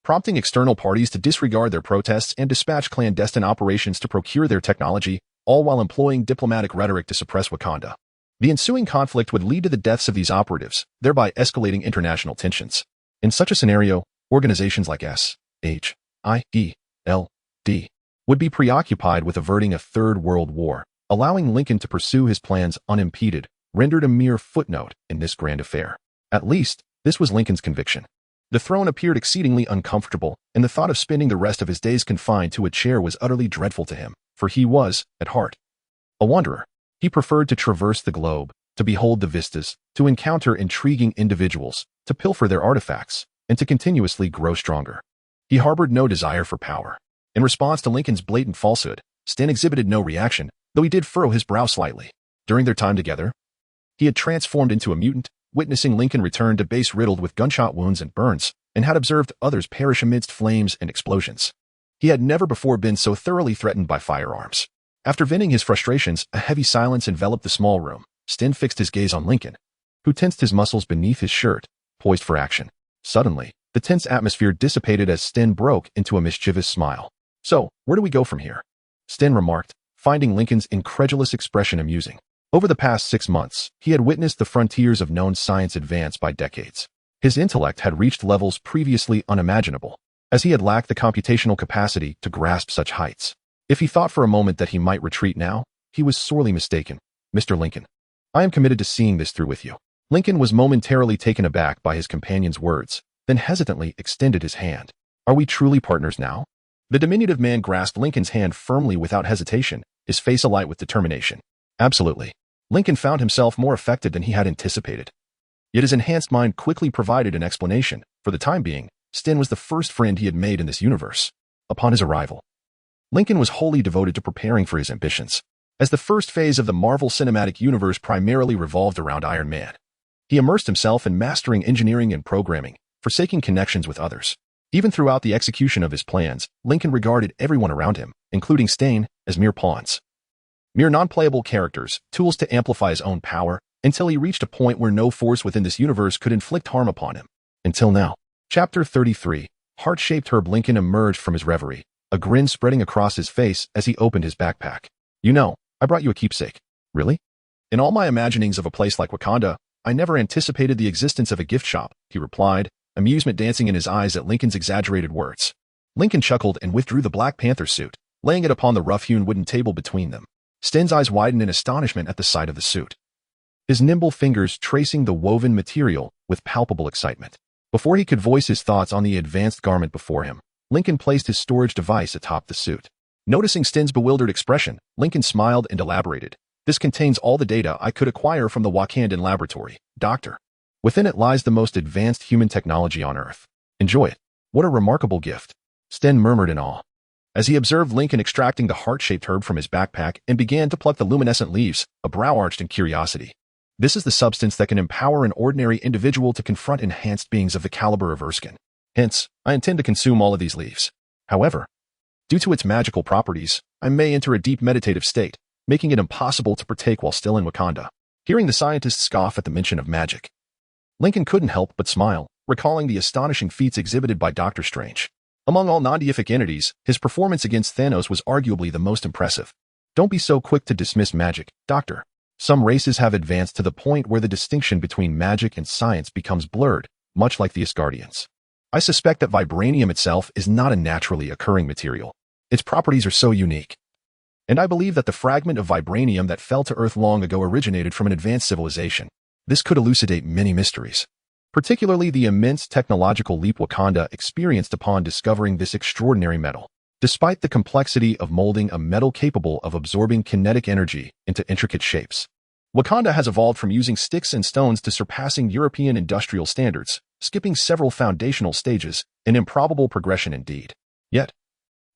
Speaker 1: prompting external parties to disregard their protests and dispatch clandestine operations to procure their technology, all while employing diplomatic rhetoric to suppress Wakanda. The ensuing conflict would lead to the deaths of these operatives, thereby escalating international tensions. In such a scenario, organizations like SHIELD would be preoccupied with averting a third world war, allowing Lincoln to pursue his plans unimpeded, rendered a mere footnote in this grand affair. At least, this was Lincoln's conviction. The throne appeared exceedingly uncomfortable, and the thought of spending the rest of his days confined to a chair was utterly dreadful to him, for he was, at heart, a wanderer. He preferred to traverse the globe, to behold the vistas, to encounter intriguing individuals, to pilfer their artifacts, and to continuously grow stronger. He harbored no desire for power. In response to Lincoln's blatant falsehood, Stan exhibited no reaction, though he did furrow his brow slightly. During their time together, he had transformed into a mutant, witnessing Lincoln return to base riddled with gunshot wounds and burns, and had observed others perish amidst flames and explosions. He had never before been so thoroughly threatened by firearms. After venting his frustrations, a heavy silence enveloped the small room. Sten fixed his gaze on Lincoln, who tensed his muscles beneath his shirt, poised for action. Suddenly, the tense atmosphere dissipated as Sten broke into a mischievous smile. "So, where do we go from here?" Sten remarked, finding Lincoln's incredulous expression amusing. Over the past 6 months, he had witnessed the frontiers of known science advance by decades. His intellect had reached levels previously unimaginable, as he had lacked the computational capacity to grasp such heights. If he thought for a moment that he might retreat now, he was sorely mistaken. "Mr. Lincoln, I am committed to seeing this through with you." Lincoln was momentarily taken aback by his companion's words, then hesitantly extended his hand. "Are we truly partners now?" The diminutive man grasped Lincoln's hand firmly without hesitation, his face alight with determination. "Absolutely." Lincoln found himself more affected than he had anticipated. Yet his enhanced mind quickly provided an explanation. For the time being, Sten was the first friend he had made in this universe. Upon his arrival, Lincoln was wholly devoted to preparing for his ambitions. As the first phase of the Marvel Cinematic Universe primarily revolved around Iron Man, he immersed himself in mastering engineering and programming, forsaking connections with others. Even throughout the execution of his plans, Lincoln regarded everyone around him, including Sten, as mere pawns. Mere non-playable characters, tools to amplify his own power, until he reached a point where no force within this universe could inflict harm upon him. Until now. Chapter 33. Heart-shaped Herb. Lincoln emerged from his reverie, a grin spreading across his face as he opened his backpack. "You know, I brought you a keepsake." "Really?" "In all my imaginings of a place like Wakanda, I never anticipated the existence of a gift shop," he replied, amusement dancing in his eyes at Lincoln's exaggerated words. Lincoln chuckled and withdrew the Black Panther suit, laying it upon the rough-hewn wooden table between them. Sten's eyes widened in astonishment at the sight of the suit, his nimble fingers tracing the woven material with palpable excitement. Before he could voice his thoughts on the advanced garment before him, Lincoln placed his storage device atop the suit. Noticing Sten's bewildered expression, Lincoln smiled and elaborated. "This contains all the data I could acquire from the Wakandan laboratory, Doctor. Within it lies the most advanced human technology on Earth. Enjoy it." "What a remarkable gift," Sten murmured in awe, as he observed Lincoln extracting the heart-shaped herb from his backpack and began to pluck the luminescent leaves, a brow arched in curiosity. "This is the substance that can empower an ordinary individual to confront enhanced beings of the caliber of Erskine. Hence, I intend to consume all of these leaves. However, due to its magical properties, I may enter a deep meditative state, making it impossible to partake while still in Wakanda." Hearing the scientist scoff at the mention of magic, Lincoln couldn't help but smile, recalling the astonishing feats exhibited by Doctor Strange. Among all non-deific entities, his performance against Thanos was arguably the most impressive. "Don't be so quick to dismiss magic, Doctor. Some races have advanced to the point where the distinction between magic and science becomes blurred, much like the Asgardians. I suspect that vibranium itself is not a naturally occurring material. Its properties are so unique. And I believe that the fragment of vibranium that fell to Earth long ago originated from an advanced civilization. This could elucidate many mysteries, particularly the immense technological leap Wakanda experienced upon discovering this extraordinary metal. Despite the complexity of molding a metal capable of absorbing kinetic energy into intricate shapes, Wakanda has evolved from using sticks and stones to surpassing European industrial standards, skipping several foundational stages, an improbable progression indeed. Yet,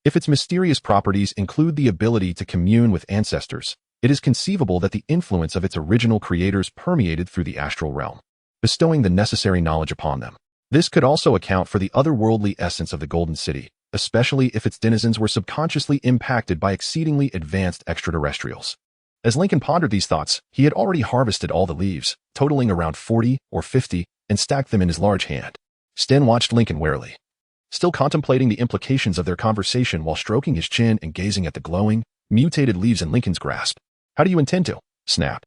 Speaker 1: if its mysterious properties include the ability to commune with ancestors, it is conceivable that the influence of its original creators permeated through the astral realm, bestowing the necessary knowledge upon them. This could also account for the otherworldly essence of the Golden City, especially if its denizens were subconsciously impacted by exceedingly advanced extraterrestrials. As Lincoln pondered these thoughts, he had already harvested all the leaves, totaling around 40 or 50, and stacked them in his large hand. Sten watched Lincoln warily, still contemplating the implications of their conversation while stroking his chin and gazing at the glowing, mutated leaves in Lincoln's grasp. "How do you intend to?" "Snap.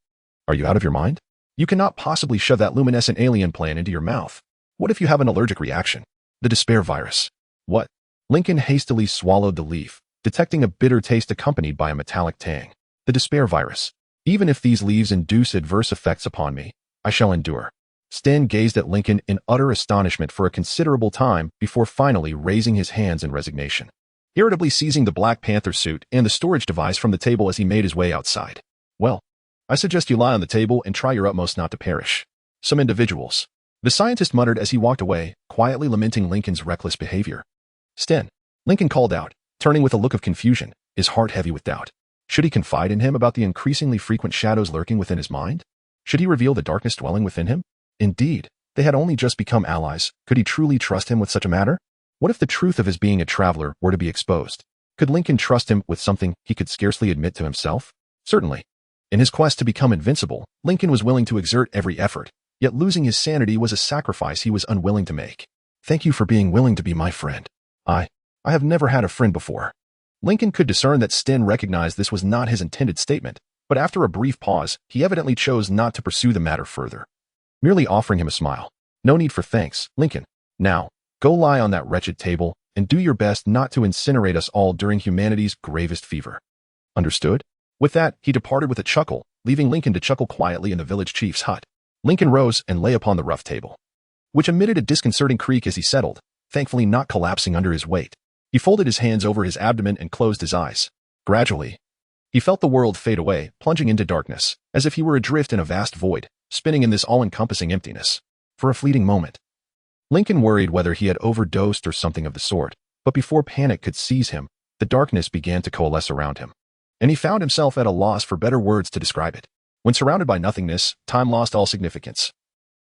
Speaker 1: Are you out of your mind? You cannot possibly shove that luminescent alien plant into your mouth. What if you have an allergic reaction? The despair virus." "What?" Lincoln hastily swallowed the leaf, detecting a bitter taste accompanied by a metallic tang. "The despair virus. Even if these leaves induce adverse effects upon me, I shall endure." Sten gazed at Lincoln in utter astonishment for a considerable time before finally raising his hands in resignation, irritably seizing the Black Panther suit and the storage device from the table as he made his way outside. "Well, I suggest you lie on the table and try your utmost not to perish. Some individuals," the scientist muttered as he walked away, quietly lamenting Lincoln's reckless behavior. "Sten," Lincoln called out, turning with a look of confusion, his heart heavy with doubt. Should he confide in him about the increasingly frequent shadows lurking within his mind? Should he reveal the darkness dwelling within him? Indeed, They had only just become allies. Could he truly trust him with such a matter? What if the truth of his being a traveler were to be exposed? Could Lincoln trust him with something he could scarcely admit to himself? Certainly. In his quest to become invincible, Lincoln was willing to exert every effort, yet losing his sanity was a sacrifice he was unwilling to make. Thank you for being willing to be my friend. I have never had a friend before. Lincoln could discern that Sten recognized this was not his intended statement, but after a brief pause, he evidently chose not to pursue the matter further, merely offering him a smile. No need for thanks, Lincoln. Now, go lie on that wretched table and do your best not to incinerate us all during humanity's gravest fever. Understood? With that, he departed with a chuckle, leaving Lincoln to chuckle quietly in the village chief's hut. Lincoln rose and lay upon the rough table, which emitted a disconcerting creak as he settled, thankfully not collapsing under his weight. He folded his hands over his abdomen and closed his eyes. Gradually, he felt the world fade away, plunging into darkness, as if he were adrift in a vast void, spinning in this all-encompassing emptiness. For a fleeting moment, Lincoln worried whether he had overdosed or something of the sort, but before panic could seize him, the darkness began to coalesce around him, and he found himself at a loss for better words to describe it. When surrounded by nothingness, time lost all significance,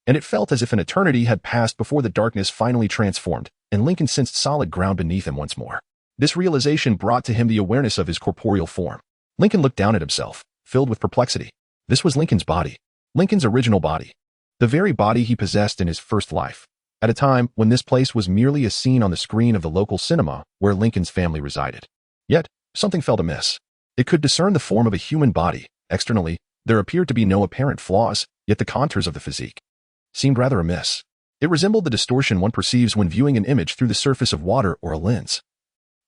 Speaker 1: and it felt as if an eternity had passed before the darkness finally transformed, and Lincoln sensed solid ground beneath him once more. This realization brought to him the awareness of his corporeal form. Lincoln looked down at himself, filled with perplexity. This was Lincoln's body. Lincoln's original body. The very body he possessed in his first life, at a time when this place was merely a scene on the screen of the local cinema where Lincoln's family resided. Yet, something felt amiss. It could discern the form of a human body. Externally, there appeared to be no apparent flaws, yet the contours of the physique seemed rather amiss. It resembled the distortion one perceives when viewing an image through the surface of water or a lens.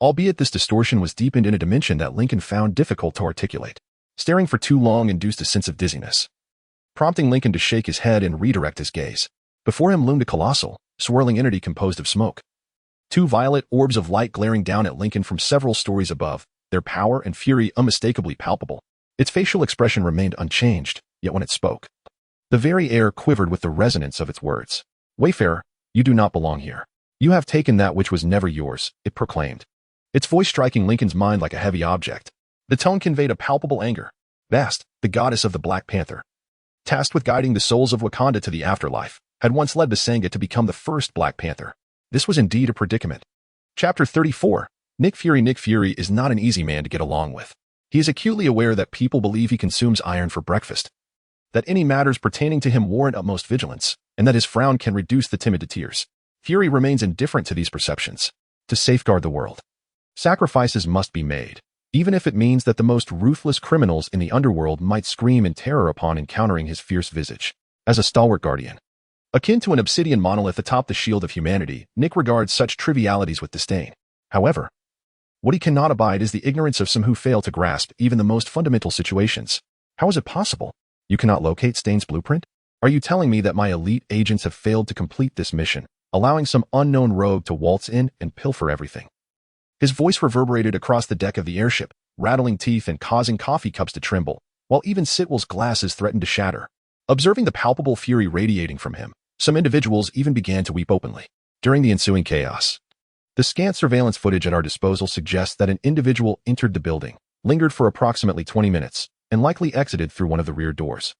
Speaker 1: Albeit this distortion was deepened in a dimension that Lincoln found difficult to articulate. Staring for too long induced a sense of dizziness, prompting Lincoln to shake his head and redirect his gaze. Before him loomed a colossal, swirling entity composed of smoke. Two violet orbs of light glaring down at Lincoln from several stories above, their power and fury unmistakably palpable. Its facial expression remained unchanged, yet when it spoke, the very air quivered with the resonance of its words. Wayfarer, you do not belong here. You have taken that which was never yours, it proclaimed, its voice striking Lincoln's mind like a heavy object. The tone conveyed a palpable anger. Vast, the goddess of the Black Panther, tasked with guiding the souls of Wakanda to the afterlife, had once led Basanga to become the first Black Panther. This was indeed a predicament. Chapter 34. Nick Fury. Nick Fury is not an easy man to get along with. He is acutely aware that people believe he consumes iron for breakfast, that any matters pertaining to him warrant utmost vigilance, and that his frown can reduce the timid to tears. Fury remains indifferent to these perceptions. To safeguard the world, sacrifices must be made, even if it means that the most ruthless criminals in the underworld might scream in terror upon encountering his fierce visage. As a stalwart guardian, akin to an obsidian monolith atop the shield of humanity, Nick regards such trivialities with disdain. However, what he cannot abide is the ignorance of some who fail to grasp even the most fundamental situations. How is it possible? You cannot locate Stain's blueprint? Are you telling me that my elite agents have failed to complete this mission, allowing some unknown rogue to waltz in and pilfer everything? His voice reverberated across the deck of the airship, rattling teeth and causing coffee cups to tremble, while even Sitwell's glasses threatened to shatter. Observing the palpable fury radiating from him, some individuals even began to weep openly. During the ensuing chaos, the scant surveillance footage at our disposal suggests that an individual entered the building, lingered for approximately 20 minutes, and likely exited through one of the rear doors,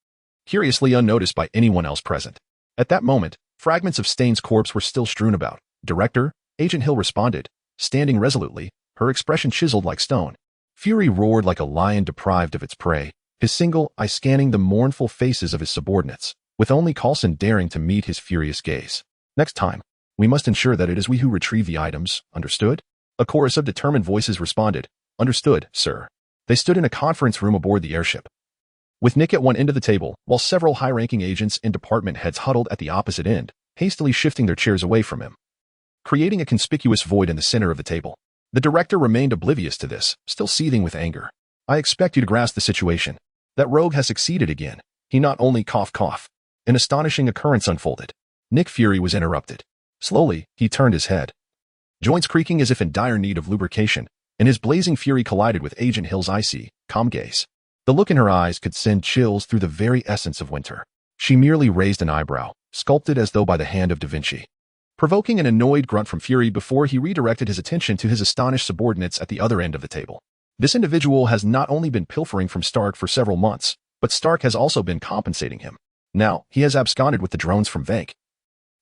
Speaker 1: curiously unnoticed by anyone else present. At that moment, fragments of Stain's corpse were still strewn about. Director, Agent Hill responded, standing resolutely, her expression chiseled like stone. Fury roared like a lion deprived of its prey, his single eye scanning the mournful faces of his subordinates, with only Coulson daring to meet his furious gaze. Next time, we must ensure that it is we who retrieve the items, understood? A chorus of determined voices responded, understood, sir. They stood in a conference room aboard the airship, with Nick at one end of the table, while several high-ranking agents and department heads huddled at the opposite end, hastily shifting their chairs away from him, creating a conspicuous void in the center of the table. The director remained oblivious to this, still seething with anger. I expect you to grasp the situation. That rogue has succeeded again. He not only cough. An astonishing occurrence unfolded. Nick Fury was interrupted. Slowly, he turned his head, joints creaking as if in dire need of lubrication, and his blazing fury collided with Agent Hill's icy, calm gaze. The look in her eyes could send chills through the very essence of winter. She merely raised an eyebrow, sculpted as though by the hand of Da Vinci, provoking an annoyed grunt from Fury before he redirected his attention to his astonished subordinates at the other end of the table. This individual has not only been pilfering from Stark for several months, but Stark has also been compensating him. Now, he has absconded with the drones from Vank.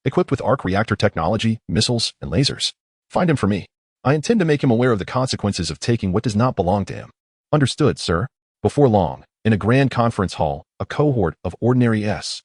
Speaker 1: equipped with arc reactor technology, missiles, and lasers. Find him for me. I intend to make him aware of the consequences of taking what does not belong to him. Understood, sir. Before long, in a grand conference hall, a cohort of ordinary S.H.I.E.L.D.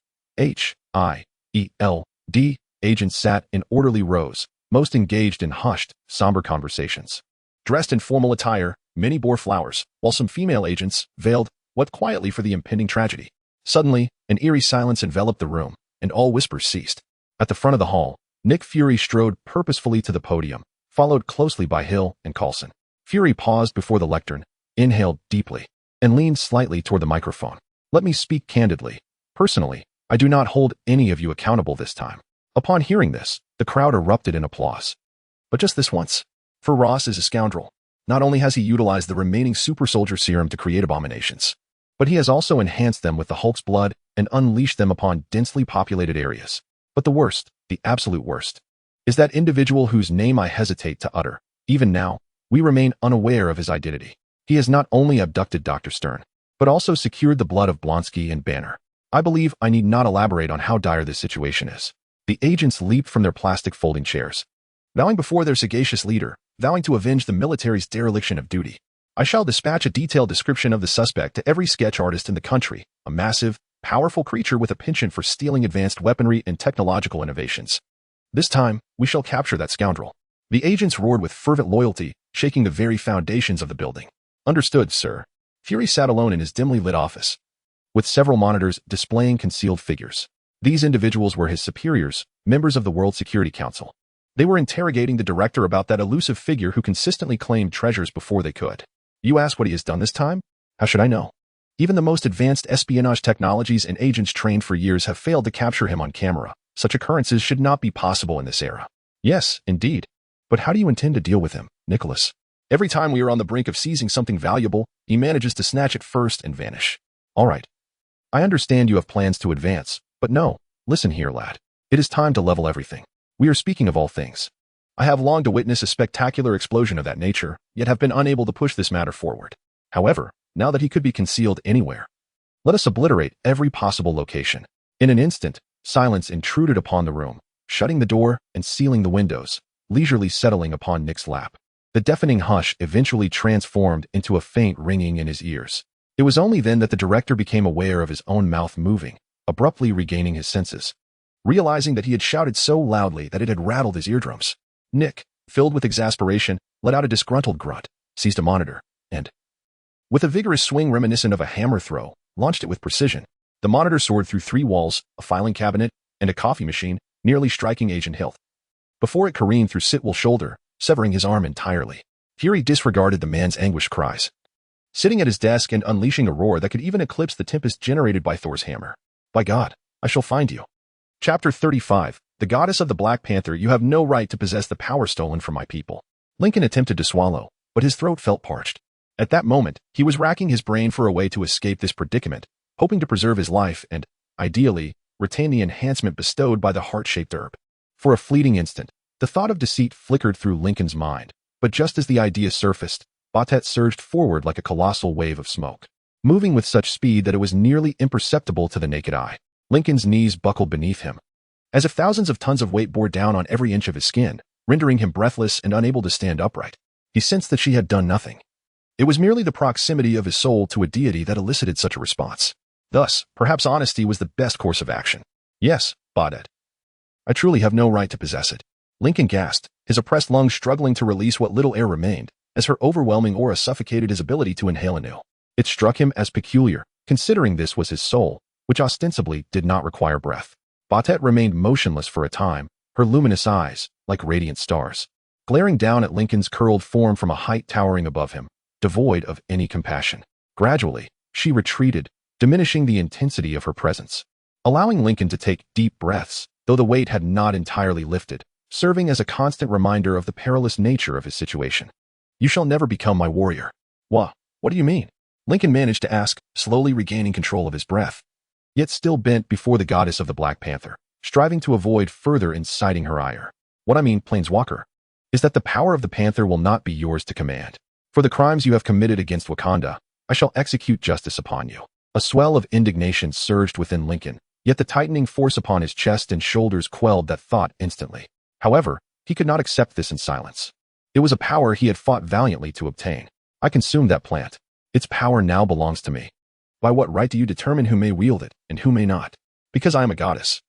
Speaker 1: agents sat in orderly rows, most engaged in hushed, somber conversations. Dressed in formal attire, many bore flowers, while some female agents veiled, wept quietly for the impending tragedy. Suddenly, an eerie silence enveloped the room, and all whispers ceased. At the front of the hall, Nick Fury strode purposefully to the podium, followed closely by Hill and Coulson. Fury paused before the lectern, inhaled deeply, and leaned slightly toward the microphone. Let me speak candidly. Personally, I do not hold any of you accountable this time. Upon hearing this, the crowd erupted in applause. But just this once. For Ross is a scoundrel. Not only has he utilized the remaining super soldier serum to create abominations, but he has also enhanced them with the Hulk's blood and unleashed them upon densely populated areas. But the worst, the absolute worst, is that individual whose name I hesitate to utter. Even now, we remain unaware of his identity. He has not only abducted Dr. Stern, but also secured the blood of Blonsky and Banner. I believe I need not elaborate on how dire this situation is. The agents leaped from their plastic folding chairs, bowing before their sagacious leader, vowing to avenge the military's dereliction of duty. I shall dispatch a detailed description of the suspect to every sketch artist in the country, a massive, powerful creature with a penchant for stealing advanced weaponry and technological innovations. This time, we shall capture that scoundrel. The agents roared with fervent loyalty, shaking the very foundations of the building. Understood, sir. Fury sat alone in his dimly lit office, with several monitors displaying concealed figures. These individuals were his superiors, members of the World Security Council. They were interrogating the director about that elusive figure who consistently claimed treasures before they could. You ask what he has done this time? How should I know? Even the most advanced espionage technologies and agents trained for years have failed to capture him on camera. Such occurrences should not be possible in this era. Yes, indeed. But how do you intend to deal with him, Nicholas? Every time we are on the brink of seizing something valuable, he manages to snatch it first and vanish. All right. I understand you have plans to advance, but no, listen here, lad. It is time to level everything. We are speaking of all things. I have longed to witness a spectacular explosion of that nature, yet have been unable to push this matter forward. However, now that he could be concealed anywhere, let us obliterate every possible location. In an instant, silence intruded upon the room, shutting the door and sealing the windows, leisurely settling upon Nick's lap. The deafening hush eventually transformed into a faint ringing in his ears. It was only then that the director became aware of his own mouth moving, abruptly regaining his senses. Realizing that he had shouted so loudly that it had rattled his eardrums, Nick, filled with exasperation, let out a disgruntled grunt, seized a monitor, and, with a vigorous swing reminiscent of a hammer throw, launched it with precision. The monitor soared through 3 walls, a filing cabinet, and a coffee machine, nearly striking Agent Hill. Before it careened through Sitwell's shoulder, severing his arm entirely. Fury disregarded the man's anguished cries, sitting at his desk and unleashing a roar that could even eclipse the tempest generated by Thor's hammer. By God, I shall find you. Chapter 35. The Goddess of the Black Panther. You have no right to possess the power stolen from my people. Lincoln attempted to swallow, but his throat felt parched. At that moment, he was racking his brain for a way to escape this predicament, hoping to preserve his life and, ideally, retain the enhancement bestowed by the heart-shaped herb. For a fleeting instant, the thought of deceit flickered through Lincoln's mind, but just as the idea surfaced, Batet surged forward like a colossal wave of smoke, moving with such speed that it was nearly imperceptible to the naked eye. Lincoln's knees buckled beneath him, as if thousands of tons of weight bore down on every inch of his skin, rendering him breathless and unable to stand upright. He sensed that she had done nothing. It was merely the proximity of his soul to a deity that elicited such a response. Thus, perhaps honesty was the best course of action. Yes, Badet. I truly have no right to possess it. Lincoln gasped, his oppressed lungs struggling to release what little air remained, as her overwhelming aura suffocated his ability to inhale anew. It struck him as peculiar, considering this was his soul, which ostensibly did not require breath. Batet remained motionless for a time, her luminous eyes, like radiant stars, glaring down at Lincoln's curled form from a height towering above him, devoid of any compassion. Gradually, she retreated, diminishing the intensity of her presence, allowing Lincoln to take deep breaths, though the weight had not entirely lifted, serving as a constant reminder of the perilous nature of his situation. You shall never become my warrior. What do you mean? Lincoln managed to ask, slowly regaining control of his breath, yet still bent before the goddess of the Black Panther, striving to avoid further inciting her ire. What I mean, Planeswalker, is that the power of the Panther will not be yours to command. For the crimes you have committed against Wakanda, I shall execute justice upon you. A swell of indignation surged within Lincoln, Yet the tightening force upon his chest and shoulders quelled that thought instantly. However, he could not accept this in silence. It was a power he had fought valiantly to obtain. I consumed that plant. Its power now belongs to me. By what right do you determine who may wield it and who may not? Because I am a goddess,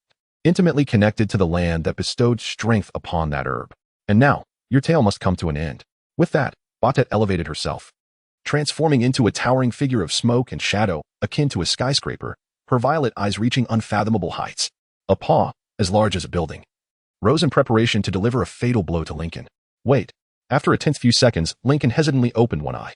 Speaker 1: intimately connected to the land that bestowed strength upon that herb. And now, your tale must come to an end. With that, Batet elevated herself, transforming into a towering figure of smoke and shadow, akin to a skyscraper, her violet eyes reaching unfathomable heights. A paw, as large as a building, rose in preparation to deliver a fatal blow to Lincoln. Wait. After a tense few seconds, Lincoln hesitantly opened one eye,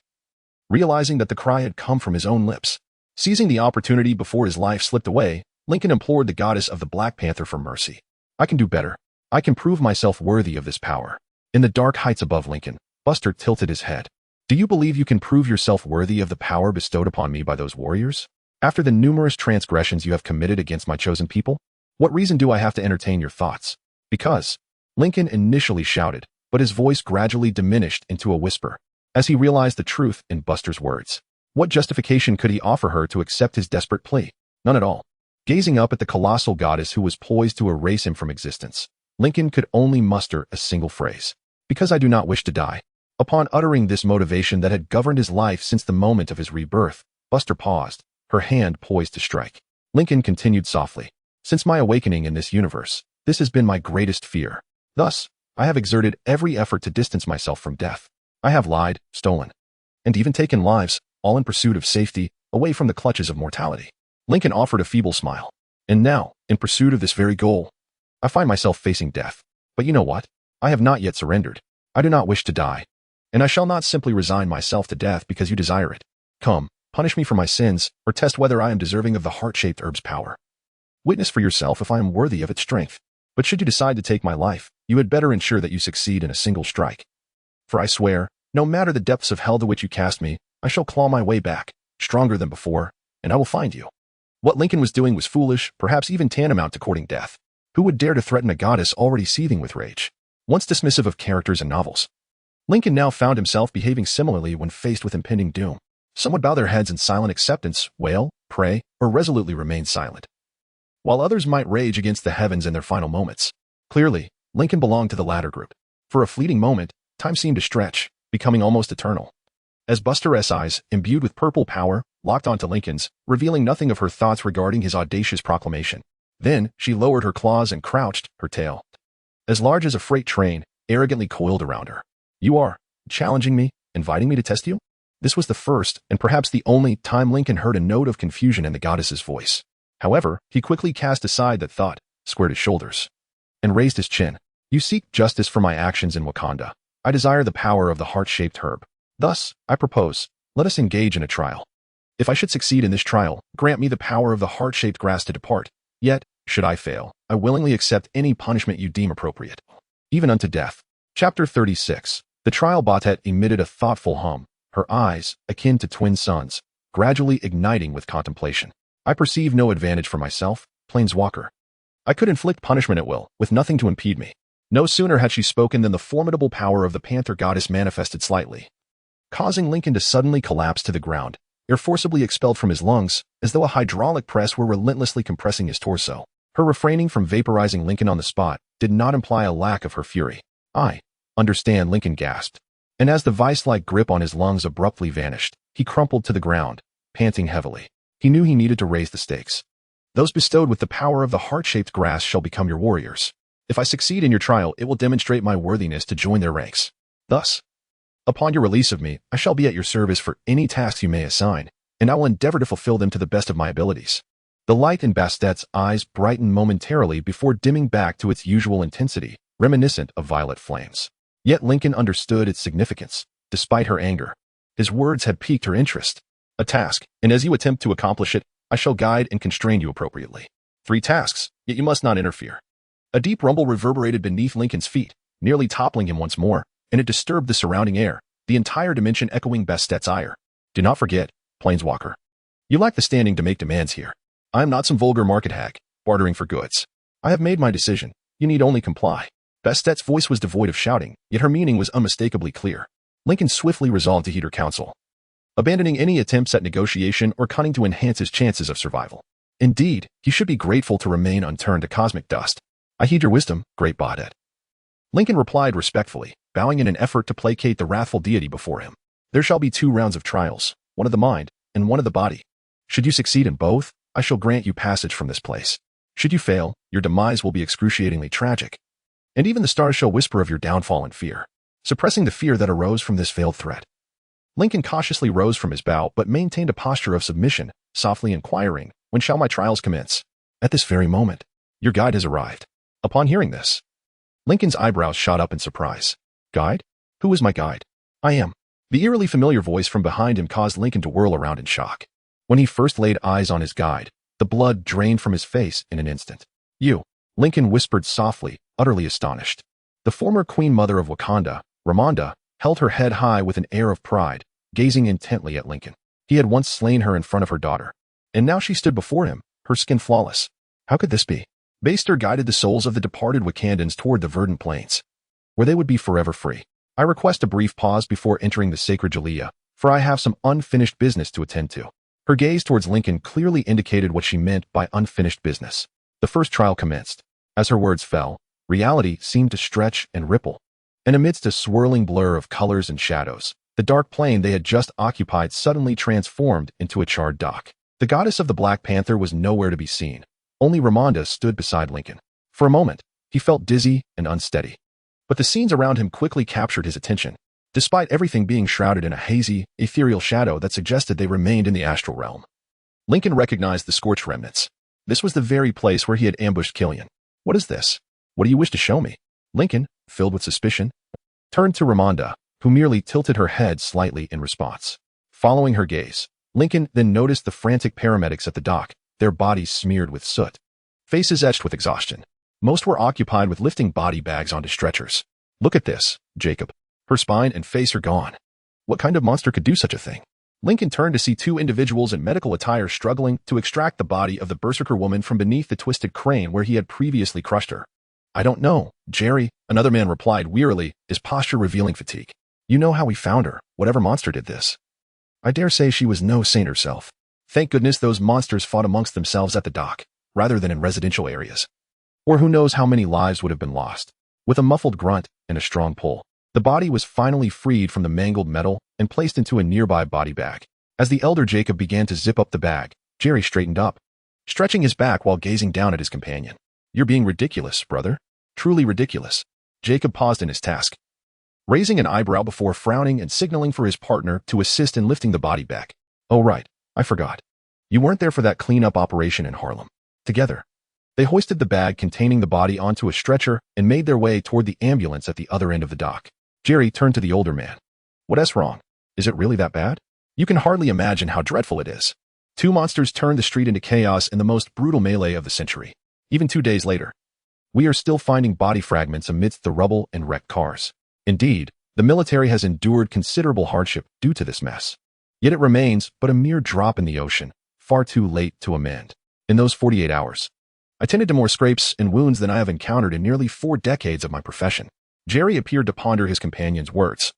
Speaker 1: realizing that the cry had come from his own lips. Seizing the opportunity before his life slipped away, Lincoln implored the goddess of the Black Panther for mercy. I can do better. I can prove myself worthy of this power. In the dark heights above Lincoln, Buster tilted his head. Do you believe you can prove yourself worthy of the power bestowed upon me by those warriors? After the numerous transgressions you have committed against my chosen people? What reason do I have to entertain your thoughts? Because, Lincoln initially shouted, but his voice gradually diminished into a whisper, as he realized the truth in Buster's words. What justification could he offer her to accept his desperate plea? None at all. Gazing up at the colossal goddess who was poised to erase him from existence, Lincoln could only muster a single phrase. Because I do not wish to die. Upon uttering this motivation that had governed his life since the moment of his rebirth, Buster paused, her hand poised to strike. Lincoln continued softly. Since my awakening in this universe, this has been my greatest fear. Thus, I have exerted every effort to distance myself from death. I have lied, stolen, and even taken lives, all in pursuit of safety, away from the clutches of mortality. Lincoln offered a feeble smile. And now, in pursuit of this very goal, I find myself facing death. But you know what? I have not yet surrendered. I do not wish to die. And I shall not simply resign myself to death because you desire it. Come, punish me for my sins, or test whether I am deserving of the heart-shaped herb's power. Witness for yourself if I am worthy of its strength. But should you decide to take my life, you had better ensure that you succeed in a single strike. For I swear, no matter the depths of hell to which you cast me, I shall claw my way back, stronger than before, and I will find you. What Lincoln was doing was foolish, perhaps even tantamount to courting death. Who would dare to threaten a goddess already seething with rage? Once dismissive of characters in novels, Lincoln now found himself behaving similarly when faced with impending doom. Some would bow their heads in silent acceptance, wail, pray, or resolutely remain silent, while others might rage against the heavens in their final moments. Clearly, Lincoln belonged to the latter group. For a fleeting moment, time seemed to stretch, becoming almost eternal. As Buster's eyes, imbued with purple power, locked onto Lincoln's, revealing nothing of her thoughts regarding his audacious proclamation. Then, she lowered her claws and crouched, her tail, as large as a freight train, arrogantly coiled around her. You are challenging me, inviting me to test you? This was the first, and perhaps the only, time Lincoln heard a note of confusion in the goddess's voice. However, he quickly cast aside that thought, squared his shoulders, and raised his chin. You seek justice for my actions in Wakanda. I desire the power of the heart-shaped herb. Thus, I propose, let us engage in a trial. If I should succeed in this trial, grant me the power of the heart-shaped grass to depart. Yet, should I fail, I willingly accept any punishment you deem appropriate, even unto death. Chapter 36. The trial. Batet emitted a thoughtful hum, her eyes, akin to twin suns, gradually igniting with contemplation. I perceive no advantage for myself, planeswalker. I could inflict punishment at will, with nothing to impede me. No sooner had she spoken than the formidable power of the panther goddess manifested slightly, causing Lincoln to suddenly collapse to the ground, air forcibly expelled from his lungs, as though a hydraulic press were relentlessly compressing his torso. Her refraining from vaporizing Lincoln on the spot did not imply a lack of her fury. I understand, Lincoln gasped. And as the vice-like grip on his lungs abruptly vanished, he crumpled to the ground, panting heavily. He knew he needed to raise the stakes. Those bestowed with the power of the heart-shaped grass shall become your warriors. If I succeed in your trial, it will demonstrate my worthiness to join their ranks. Thus, upon your release of me, I shall be at your service for any tasks you may assign, and I will endeavor to fulfill them to the best of my abilities. The light in Bastet's eyes brightened momentarily before dimming back to its usual intensity, reminiscent of violet flames. Yet Lincoln understood its significance, despite her anger. His words had piqued her interest. A task, and as you attempt to accomplish it, I shall guide and constrain you appropriately. 3 tasks, yet you must not interfere. A deep rumble reverberated beneath Lincoln's feet, nearly toppling him once more, and it disturbed the surrounding air, the entire dimension echoing Bastet's ire. Do not forget, planeswalker. You lack the standing to make demands here. I am not some vulgar market hag, bartering for goods. I have made my decision. You need only comply. Bastet's voice was devoid of shouting, yet her meaning was unmistakably clear. Lincoln swiftly resolved to heed her counsel, abandoning any attempts at negotiation or cunning to enhance his chances of survival. Indeed, he should be grateful to remain unturned to cosmic dust. I heed your wisdom, great Bodhead. Lincoln replied respectfully, bowing in an effort to placate the wrathful deity before him. There shall be 2 rounds of trials, one of the mind and one of the body. Should you succeed in both, I shall grant you passage from this place. Should you fail, your demise will be excruciatingly tragic. And even the stars shall whisper of your downfall in fear, suppressing the fear that arose from this veiled threat. Lincoln cautiously rose from his bow but maintained a posture of submission, softly inquiring, when shall my trials commence? At this very moment. Your guide has arrived. Upon hearing this, Lincoln's eyebrows shot up in surprise. Guide? Who is my guide? I am. The eerily familiar voice from behind him caused Lincoln to whirl around in shock. When he first laid eyes on his guide, the blood drained from his face in an instant. You, Lincoln whispered softly, utterly astonished. The former Queen Mother of Wakanda, Ramonda, held her head high with an air of pride, gazing intently at Lincoln. He had once slain her in front of her daughter, and now she stood before him, her skin flawless. How could this be? Baster guided the souls of the departed Wakandans toward the verdant plains, where they would be forever free. I request a brief pause before entering the sacred Jalea, for I have some unfinished business to attend to. Her gaze towards Lincoln clearly indicated what she meant by unfinished business. The first trial commenced. As her words fell, reality seemed to stretch and ripple. And amidst a swirling blur of colors and shadows, the dark plane they had just occupied suddenly transformed into a charred dock. The goddess of the Black Panther was nowhere to be seen. Only Ramonda stood beside Lincoln. For a moment, he felt dizzy and unsteady. But the scenes around him quickly captured his attention, despite everything being shrouded in a hazy, ethereal shadow that suggested they remained in the astral realm. Lincoln recognized the scorched remnants. This was the very place where he had ambushed Killian. What is this? What do you wish to show me? Lincoln, filled with suspicion, turned to Ramonda, who merely tilted her head slightly in response. Following her gaze, Lincoln then noticed the frantic paramedics at the dock, their bodies smeared with soot, faces etched with exhaustion. Most were occupied with lifting body bags onto stretchers. Look at this, Jacob. Her spine and face are gone. What kind of monster could do such a thing? Lincoln turned to see 2 individuals in medical attire struggling to extract the body of the berserker woman from beneath the twisted crane where he had previously crushed her. I don't know, Jerry, another man replied wearily, his posture revealing fatigue. You know how we found her, whatever monster did this. I dare say she was no saint herself. Thank goodness those monsters fought amongst themselves at the dock, rather than in residential areas. Or who knows how many lives would have been lost. With a muffled grunt and a strong pull, the body was finally freed from the mangled metal and placed into a nearby body bag. As the elder Jacob began to zip up the bag, Jerry straightened up, stretching his back while gazing down at his companion. You're being ridiculous, brother. Truly ridiculous. Jacob paused in his task, raising an eyebrow before frowning and signaling for his partner to assist in lifting the body back. Oh right, I forgot. You weren't there for that cleanup operation in Harlem. Together, they hoisted the bag containing the body onto a stretcher and made their way toward the ambulance at the other end of the dock. Jerry turned to the older man. What's wrong? Is it really that bad? You can hardly imagine how dreadful it is. 2 monsters turned the street into chaos in the most brutal melee of the century. Even 2 days later, we are still finding body fragments amidst the rubble and wrecked cars. Indeed, the military has endured considerable hardship due to this mess. Yet it remains but a mere drop in the ocean, far too late to amend. In those 48 hours, I tended to more scrapes and wounds than I have encountered in nearly 4 decades of my profession. Jerry appeared to ponder his companion's words,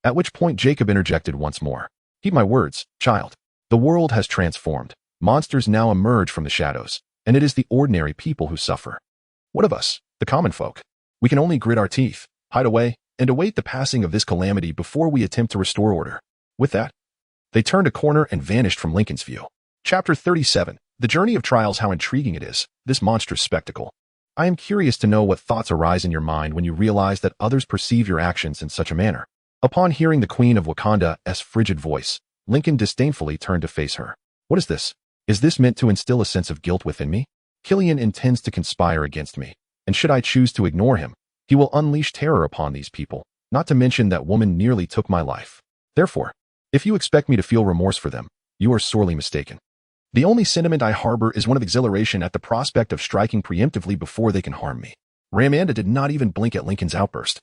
Speaker 1: at which point Jacob interjected once more. Heed my words, child. The world has transformed. Monsters now emerge from the shadows, and it is the ordinary people who suffer. What of us, the common folk? We can only grit our teeth, hide away, and await the passing of this calamity before we attempt to restore order. With that, they turned a corner and vanished from Lincoln's view. Chapter 37. The Journey of Trials. How intriguing it is, this monstrous spectacle. I am curious to know what thoughts arise in your mind when you realize that others perceive your actions in such a manner. Upon hearing the Queen of Wakanda's frigid voice, Lincoln disdainfully turned to face her. What is this? Is this meant to instill a sense of guilt within me? Killian intends to conspire against me, and should I choose to ignore him, he will unleash terror upon these people, not to mention that woman nearly took my life. Therefore, if you expect me to feel remorse for them, you are sorely mistaken. The only sentiment I harbor is one of exhilaration at the prospect of striking preemptively before they can harm me. Ramonda did not even blink at Lincoln's outburst.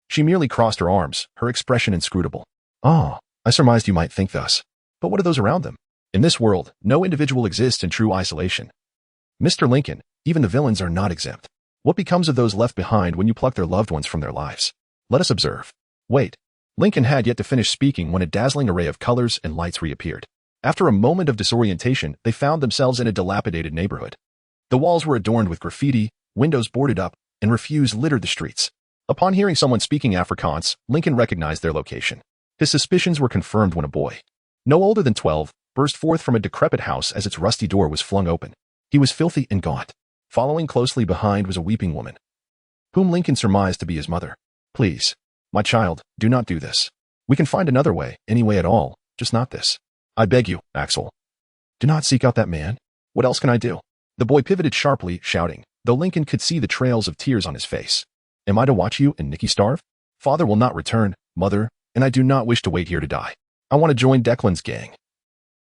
Speaker 1: She merely crossed her arms, her expression inscrutable. Ah, I surmised you might think thus. But what of those around them? In this world, no individual exists in true isolation. Mr. Lincoln, even the villains are not exempt. What becomes of those left behind when you pluck their loved ones from their lives? Let us observe. Wait. Lincoln had yet to finish speaking when a dazzling array of colors and lights reappeared. After a moment of disorientation, they found themselves in a dilapidated neighborhood. The walls were adorned with graffiti, windows boarded up, and refuse littered the streets. Upon hearing someone speaking Afrikaans, Lincoln recognized their location. His suspicions were confirmed when a boy, no older than 12, burst forth from a decrepit house as its rusty door was flung open. He was filthy and gaunt. Following closely behind was a weeping woman, whom Lincoln surmised to be his mother. "Please, my child, do not do this. We can find another way, any way at all, just not this. I beg you, Axel. Do not seek out that man. What else can I do?" The boy pivoted sharply, shouting, though Lincoln could see the trails of tears on his face. "Am I to watch you and Nikki starve? Father will not return, mother, and I do not wish to wait here to die. I want to join Declan's gang.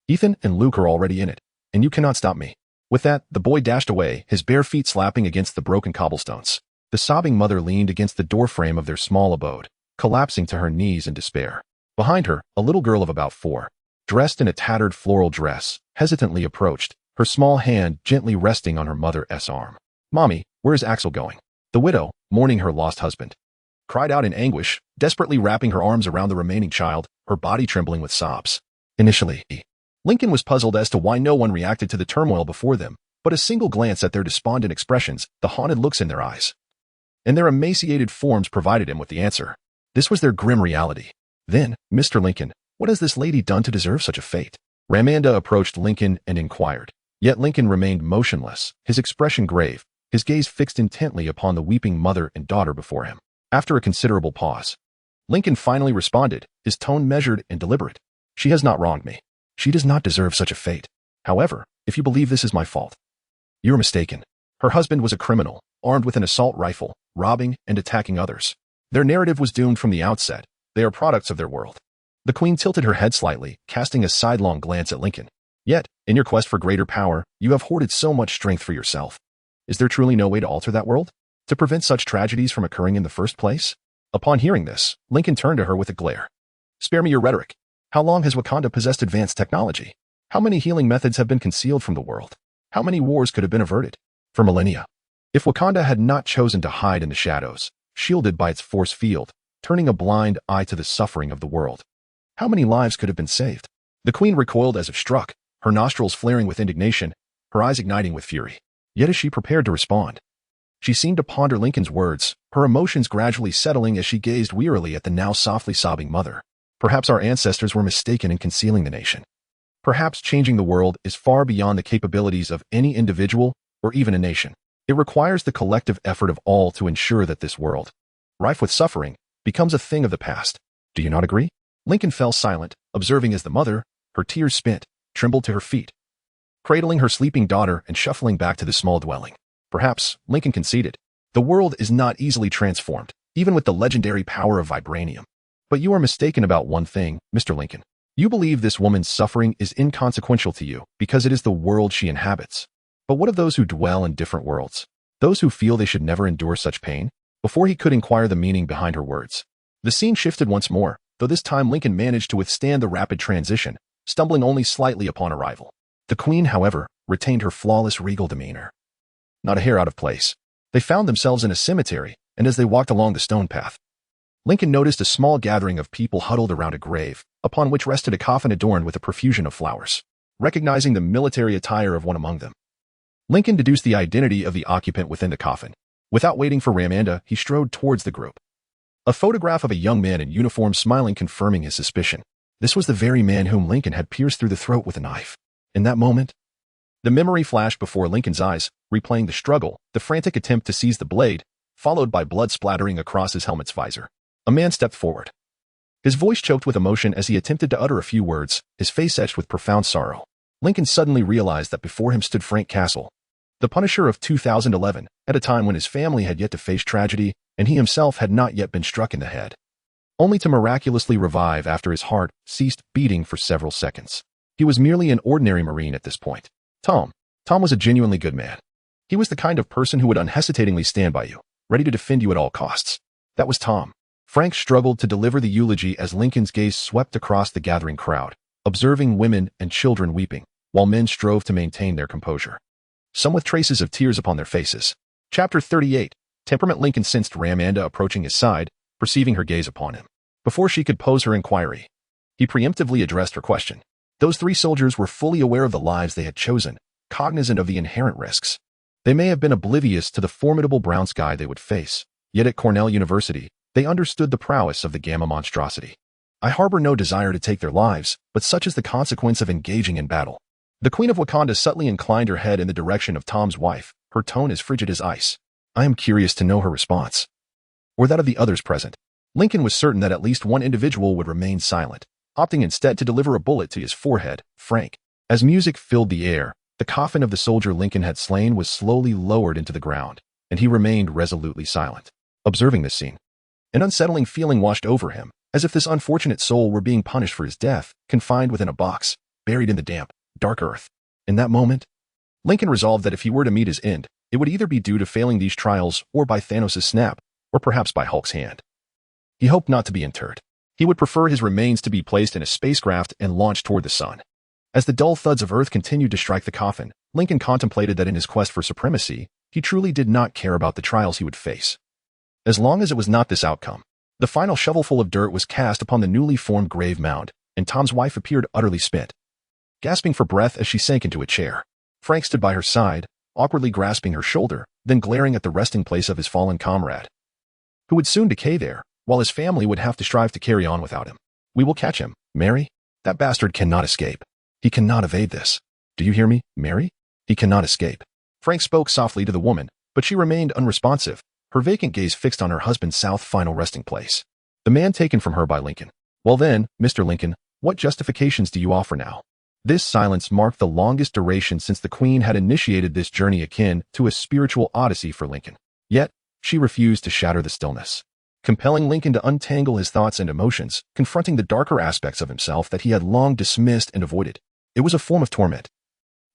Speaker 1: Ethan and Luke are already in it, and you cannot stop me." With that, the boy dashed away, his bare feet slapping against the broken cobblestones. The sobbing mother leaned against the doorframe of their small abode, collapsing to her knees in despair. Behind her, a little girl of about 4, dressed in a tattered floral dress, hesitantly approached, her small hand gently resting on her mother's arm. "Mommy, where is Axel going?" The widow, mourning her lost husband, cried out in anguish, desperately wrapping her arms around the remaining child, her body trembling with sobs. Initially, Lincoln was puzzled as to why no one reacted to the turmoil before them, but a single glance at their despondent expressions, the haunted looks in their eyes, and their emaciated forms provided him with the answer. This was their grim reality. Then, "Mr. Lincoln, what has this lady done to deserve such a fate?" Ramanda approached Lincoln and inquired. Yet Lincoln remained motionless, his expression grave, his gaze fixed intently upon the weeping mother and daughter before him. After a considerable pause, Lincoln finally responded, his tone measured and deliberate. "She has not wronged me. She does not deserve such a fate. However, if you believe this is my fault, you are mistaken. Her husband was a criminal, armed with an assault rifle, robbing and attacking others. Their narrative was doomed from the outset. They are products of their world." The Queen tilted her head slightly, casting a sidelong glance at Lincoln. "Yet, in your quest for greater power, you have hoarded so much strength for yourself. Is there truly no way to alter that world? To prevent such tragedies from occurring in the first place?" Upon hearing this, Lincoln turned to her with a glare. "Spare me your rhetoric. How long has Wakanda possessed advanced technology? How many healing methods have been concealed from the world? How many wars could have been averted? For millennia. If Wakanda had not chosen to hide in the shadows, shielded by its force field, turning a blind eye to the suffering of the world, how many lives could have been saved?" The Queen recoiled as if struck, her nostrils flaring with indignation, her eyes igniting with fury. Yet as she prepared to respond, she seemed to ponder Lincoln's words, her emotions gradually settling as she gazed wearily at the now softly sobbing mother. Perhaps our ancestors were mistaken in concealing the nation. Perhaps changing the world is far beyond the capabilities of any individual or even a nation. It requires the collective effort of all to ensure that this world, rife with suffering, becomes a thing of the past. Do you not agree? Lincoln fell silent, observing as the mother, her tears spent, trembled to her feet, cradling her sleeping daughter and shuffling back to the small dwelling. Perhaps, Lincoln conceded, the world is not easily transformed, even with the legendary power of vibranium. But you are mistaken about one thing, Mr. Lincoln. You believe this woman's suffering is inconsequential to you because it is the world she inhabits. But what of those who dwell in different worlds? Those who feel they should never endure such pain? Before he could inquire the meaning behind her words, the scene shifted once more, though this time Lincoln managed to withstand the rapid transition, stumbling only slightly upon arrival. The Queen, however, retained her flawless regal demeanor. Not a hair out of place. They found themselves in a cemetery, and as they walked along the stone path, Lincoln noticed a small gathering of people huddled around a grave, upon which rested a coffin adorned with a profusion of flowers. Recognizing the military attire of one among them, Lincoln deduced the identity of the occupant within the coffin. Without waiting for Ramanda, he strode towards the group. A photograph of a young man in uniform smiling confirming his suspicion. This was the very man whom Lincoln had pierced through the throat with a knife. In that moment, the memory flashed before Lincoln's eyes, replaying the struggle, the frantic attempt to seize the blade, followed by blood splattering across his helmet's visor. A man stepped forward. His voice choked with emotion as he attempted to utter a few words, his face etched with profound sorrow. Lincoln suddenly realized that before him stood Frank Castle, the Punisher of 2011, at a time when his family had yet to face tragedy and he himself had not yet been struck in the head, only to miraculously revive after his heart ceased beating for several seconds. He was merely an ordinary Marine at this point. Tom was a genuinely good man. He was the kind of person who would unhesitatingly stand by you, ready to defend you at all costs. That was Tom. Frank struggled to deliver the eulogy as Lincoln's gaze swept across the gathering crowd, observing women and children weeping, while men strove to maintain their composure, some with traces of tears upon their faces. Chapter 38. Temperament. Lincoln sensed Ramanda approaching his side, perceiving her gaze upon him. Before she could pose her inquiry, he preemptively addressed her question. Those 3 soldiers were fully aware of the lives they had chosen, cognizant of the inherent risks. They may have been oblivious to the formidable brown sky they would face, yet at Cornell University, they understood the prowess of the Gamma monstrosity. I harbor no desire to take their lives, but such is the consequence of engaging in battle. The Queen of Wakanda subtly inclined her head in the direction of Tom's wife, her tone as frigid as ice. I am curious to know her response. Or that of the others present. Lincoln was certain that at least one individual would remain silent, opting instead to deliver a bullet to his forehead, Frank. As music filled the air, the coffin of the soldier Lincoln had slain was slowly lowered into the ground, and he remained resolutely silent. Observing this scene, an unsettling feeling washed over him, as if this unfortunate soul were being punished for his death, confined within a box, buried in the damp, dark earth. In that moment, Lincoln resolved that if he were to meet his end, it would either be due to failing these trials or by Thanos' snap, or perhaps by Hulk's hand. He hoped not to be interred. He would prefer his remains to be placed in a spacecraft and launched toward the sun. As the dull thuds of Earth continued to strike the coffin, Lincoln contemplated that in his quest for supremacy, he truly did not care about the trials he would face. As long as it was not this outcome, the final shovelful of dirt was cast upon the newly formed grave mound, and Tom's wife appeared utterly spent. Gasping for breath as she sank into a chair, Frank stood by her side, awkwardly grasping her shoulder, then glaring at the resting place of his fallen comrade, who would soon decay there, while his family would have to strive to carry on without him. We will catch him, Mary. That bastard cannot escape. He cannot evade this. Do you hear me, Mary? He cannot escape. Frank spoke softly to the woman, but she remained unresponsive, her vacant gaze fixed on her husband's south final resting place. The man taken from her by Lincoln. Well then, Mr. Lincoln, what justifications do you offer now? This silence marked the longest duration since the Queen had initiated this journey akin to a spiritual odyssey for Lincoln. Yet, she refused to shatter the stillness, compelling Lincoln to untangle his thoughts and emotions, confronting the darker aspects of himself that he had long dismissed and avoided. It was a form of torment.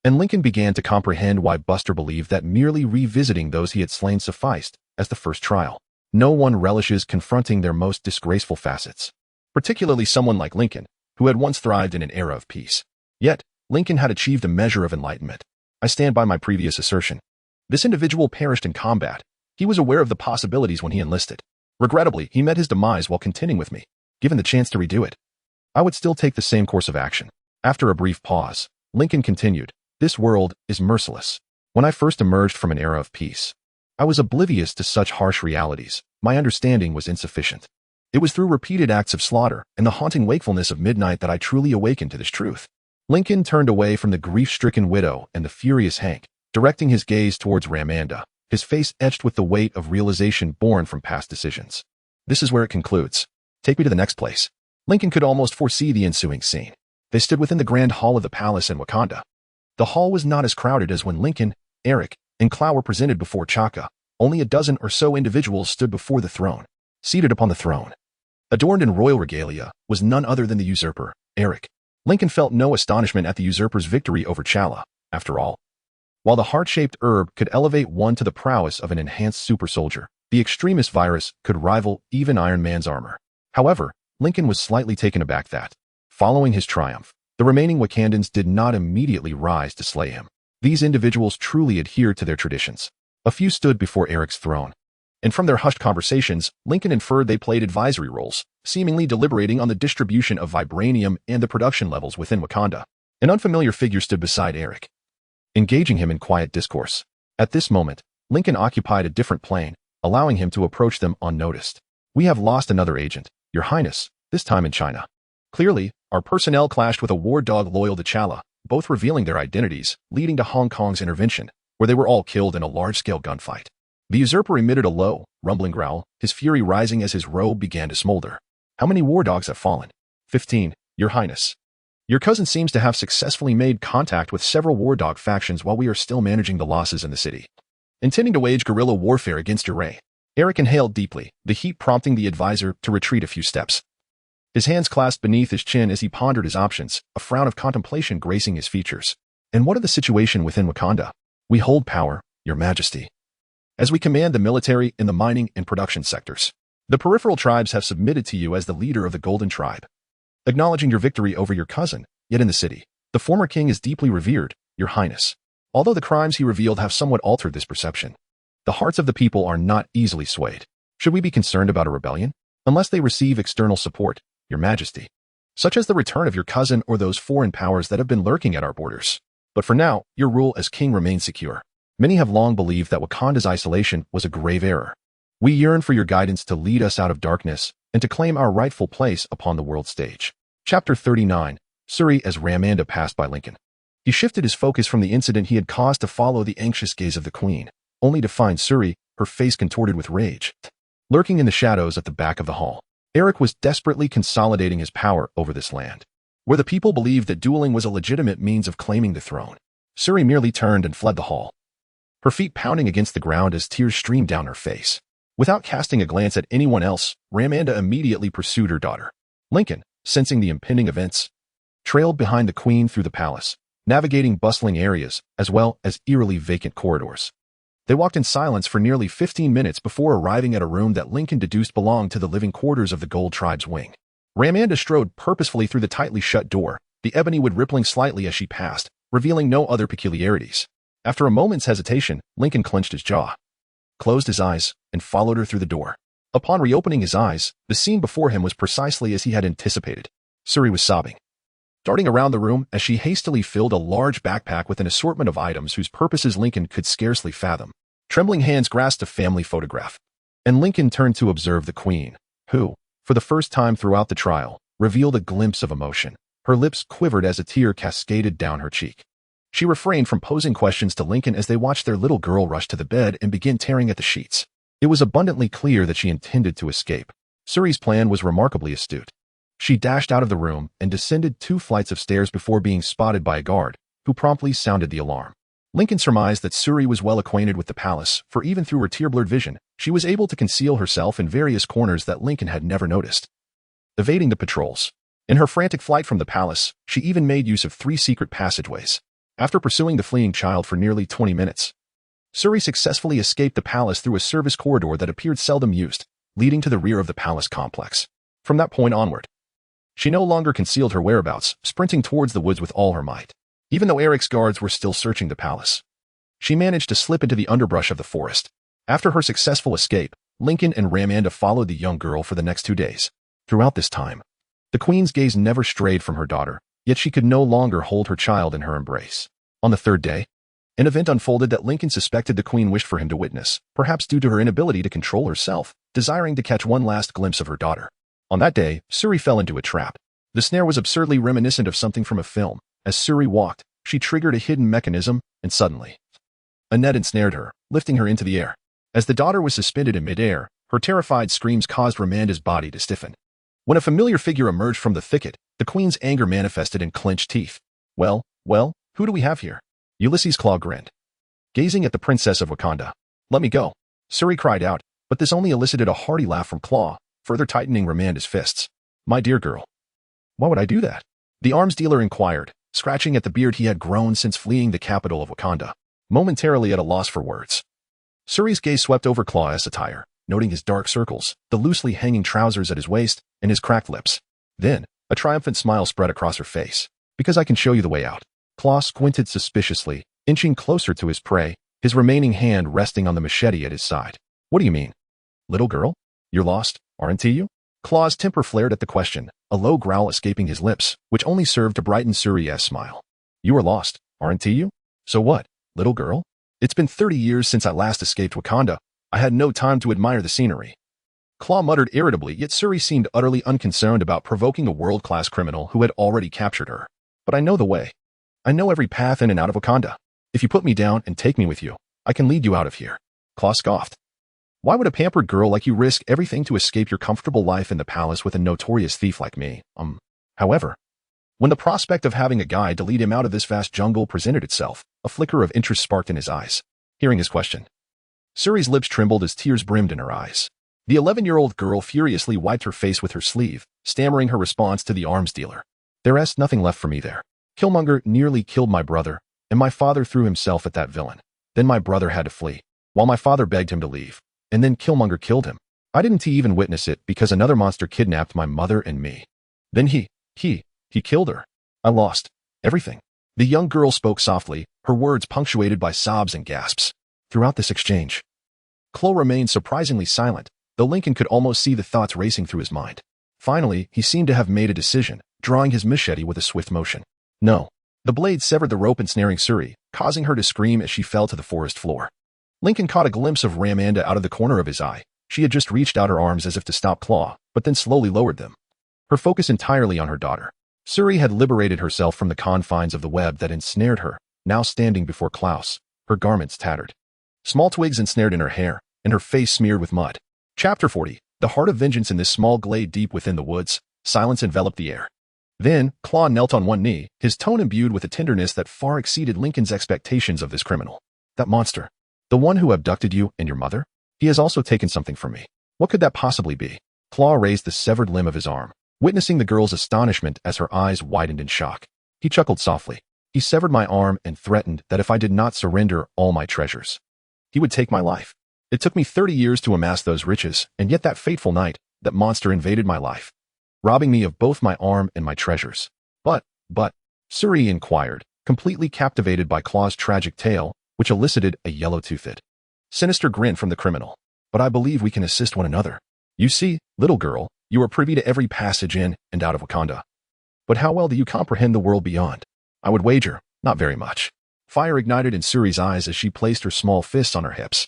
Speaker 1: And Lincoln began to comprehend why Buster believed that merely revisiting those he had slain sufficed as the first trial. No one relishes confronting their most disgraceful facets, particularly someone like Lincoln, who had once thrived in an era of peace. Yet, Lincoln had achieved a measure of enlightenment. I stand by my previous assertion. This individual perished in combat. He was aware of the possibilities when he enlisted. Regrettably, he met his demise while contending with me. Given the chance to redo it, I would still take the same course of action. After a brief pause, Lincoln continued, "This world is merciless. When I first emerged from an era of peace, I was oblivious to such harsh realities. My understanding was insufficient. It was through repeated acts of slaughter and the haunting wakefulness of midnight that I truly awakened to this truth." Lincoln turned away from the grief-stricken widow and the furious Hank, directing his gaze towards Ramanda, his face etched with the weight of realization born from past decisions. This is where it concludes. Take me to the next place. Lincoln could almost foresee the ensuing scene. They stood within the grand hall of the palace in Wakanda. The hall was not as crowded as when Lincoln, Eric, and Clow were presented before Chaka. Only a dozen or so individuals stood before the throne. Seated upon the throne, adorned in royal regalia, was none other than the usurper, Eric. Lincoln felt no astonishment at the usurper's victory over T'Challa. After all, while the heart-shaped herb could elevate one to the prowess of an enhanced super soldier, the extremist virus could rival even Iron Man's armor. However, Lincoln was slightly taken aback that, following his triumph, the remaining Wakandans did not immediately rise to slay him. These individuals truly adhered to their traditions. A few stood before Eric's throne, and from their hushed conversations, Lincoln inferred they played advisory roles, seemingly deliberating on the distribution of vibranium and the production levels within Wakanda. An unfamiliar figure stood beside Eric, engaging him in quiet discourse. At this moment, Lincoln occupied a different plane, allowing him to approach them unnoticed. "We have lost another agent, Your Highness, this time in China. Clearly, our personnel clashed with a war dog loyal to T'Challa, both revealing their identities, leading to Hong Kong's intervention, where they were all killed in a large-scale gunfight." The usurper emitted a low, rumbling growl, his fury rising as his robe began to smolder. "How many war dogs have fallen?" 15, Your Highness. Your cousin seems to have successfully made contact with several war dog factions while we are still managing the losses in the city, intending to wage guerrilla warfare against your reign. Eric inhaled deeply, the heat prompting the advisor to retreat a few steps. His hands clasped beneath his chin as he pondered his options, a frown of contemplation gracing his features. "And what of the situation within Wakanda? We hold power, Your Majesty, as we command the military in the mining and production sectors. The peripheral tribes have submitted to you as the leader of the Golden Tribe, acknowledging your victory over your cousin, yet in the city, the former king is deeply revered, Your Highness. Although the crimes he revealed have somewhat altered this perception, the hearts of the people are not easily swayed. Should we be concerned about a rebellion? Unless they receive external support, Your Majesty." such as the return of your cousin or those foreign powers that have been lurking at our borders. But for now, your rule as king remains secure. Many have long believed that Wakanda's isolation was a grave error. We yearn for your guidance to lead us out of darkness and to claim our rightful place upon the world stage. Chapter 39. Shuri as Ramanda passed by Lincoln. He shifted his focus from the incident he had caused to follow the anxious gaze of the queen, only to find Shuri, her face contorted with rage, lurking in the shadows at the back of the hall. Eric was desperately consolidating his power over this land, where the people believed that dueling was a legitimate means of claiming the throne. Shuri merely turned and fled the hall, her feet pounding against the ground as tears streamed down her face. Without casting a glance at anyone else, Ramanda immediately pursued her daughter. Lincoln, sensing the impending events, trailed behind the queen through the palace, navigating bustling areas as well as eerily vacant corridors. They walked in silence for nearly 15 minutes before arriving at a room that Lincoln deduced belonged to the living quarters of the Gold Tribe's wing. Ramanda strode purposefully through the tightly shut door, the ebony wood rippling slightly as she passed, revealing no other peculiarities. After a moment's hesitation, Lincoln clenched his jaw, closed his eyes, and followed her through the door. Upon reopening his eyes, the scene before him was precisely as he had anticipated. Shuri was sobbing, darting around the room as she hastily filled a large backpack with an assortment of items whose purposes Lincoln could scarcely fathom. Trembling hands grasped a family photograph, and Lincoln turned to observe the queen, who, for the first time throughout the trial, revealed a glimpse of emotion. Her lips quivered as a tear cascaded down her cheek. She refrained from posing questions to Lincoln as they watched their little girl rush to the bed and begin tearing at the sheets. It was abundantly clear that she intended to escape. Shuri's plan was remarkably astute. She dashed out of the room and descended 2 flights of stairs before being spotted by a guard, who promptly sounded the alarm. Lincoln surmised that Shuri was well acquainted with the palace, for even through her tear-blurred vision, she was able to conceal herself in various corners that Lincoln had never noticed, evading the patrols. In her frantic flight from the palace, she even made use of 3 secret passageways. After pursuing the fleeing child for nearly 20 minutes, Shuri successfully escaped the palace through a service corridor that appeared seldom used, leading to the rear of the palace complex. From that point onward, she no longer concealed her whereabouts, sprinting towards the woods with all her might. Even though Eric's guards were still searching the palace, she managed to slip into the underbrush of the forest. After her successful escape, Lincoln and Ramanda followed the young girl for the next 2 days. Throughout this time, the queen's gaze never strayed from her daughter, yet she could no longer hold her child in her embrace. On the 3rd day, an event unfolded that Lincoln suspected the queen wished for him to witness, perhaps due to her inability to control herself, desiring to catch one last glimpse of her daughter. On that day, Shuri fell into a trap. The snare was absurdly reminiscent of something from a film. As Shuri walked, she triggered a hidden mechanism, and suddenly, a net ensnared her, lifting her into the air. As the daughter was suspended in midair, her terrified screams caused Ramanda's body to stiffen. When a familiar figure emerged from the thicket, the queen's anger manifested in clenched teeth. Well, who do we have here? Ulysses Claw grinned, gazing at the princess of Wakanda. Let me go, Shuri cried out, but this only elicited a hearty laugh from Claw, further tightening Ramanda's fists. My dear girl, why would I do that? The arms dealer inquired, scratching at the beard he had grown since fleeing the capital of Wakanda, momentarily at a loss for words. Shuri's gaze swept over Claw's attire, noting his dark circles, the loosely hanging trousers at his waist, and his cracked lips. Then, a triumphant smile spread across her face. Because I can show you the way out. Claw squinted suspiciously, inching closer to his prey, his remaining hand resting on the machete at his side. What do you mean? Little girl? You're lost, aren't you? Claw's temper flared at the question, a low growl escaping his lips, which only served to brighten Shuri's smile. You are lost, aren't you? So what, little girl? It's been 30 years since I last escaped Wakanda. I had no time to admire the scenery. Claw muttered irritably, yet Shuri seemed utterly unconcerned about provoking a world-class criminal who had already captured her. But I know the way. I know every path in and out of Wakanda. If you put me down and take me with you, I can lead you out of here. Claw scoffed. Why would a pampered girl like you risk everything to escape your comfortable life in the palace with a notorious thief like me? However, when the prospect of having a guide to lead him out of this vast jungle presented itself, a flicker of interest sparked in his eyes. Hearing his question, Shuri's lips trembled as tears brimmed in her eyes. The 11-year-old girl furiously wiped her face with her sleeve, stammering her response to the arms dealer. There's nothing left for me there. Killmonger nearly killed my brother, and my father threw himself at that villain. Then my brother had to flee, while my father begged him to leave. And then Killmonger killed him. I didn't even witness it because another monster kidnapped my mother and me. Then he killed her. I lost everything. The young girl spoke softly, her words punctuated by sobs and gasps. Throughout this exchange, Claw remained surprisingly silent, though Lincoln could almost see the thoughts racing through his mind. Finally, he seemed to have made a decision, drawing his machete with a swift motion. No. The blade severed the rope ensnaring Suri, causing her to scream as she fell to the forest floor. Lincoln caught a glimpse of Ramanda out of the corner of his eye. She had just reached out her arms as if to stop Claw, but then slowly lowered them. Her focus entirely on her daughter. Suri had liberated herself from the confines of the web that ensnared her, now standing before Klaus, her garments tattered. Small twigs ensnared in her hair, and her face smeared with mud. Chapter 40. The heart of vengeance in this small glade deep within the woods. Silence enveloped the air. Then, Claw knelt on one knee, his tone imbued with a tenderness that far exceeded Lincoln's expectations of this criminal. That monster. The one who abducted you and your mother? He has also taken something from me. What could that possibly be? Claw raised the severed limb of his arm, witnessing the girl's astonishment as her eyes widened in shock. He chuckled softly. He severed my arm and threatened that if I did not surrender all my treasures, he would take my life. It took me 30 years to amass those riches, and yet that fateful night, that monster invaded my life, robbing me of both my arm and my treasures. But, Suri inquired, completely captivated by Claw's tragic tale, which elicited a yellow-toothed, sinister grin from the criminal. But I believe we can assist one another. You see, little girl, you are privy to every passage in and out of Wakanda. But how well do you comprehend the world beyond? I would wager, not very much. Fire ignited in Suri's eyes as she placed her small fists on her hips.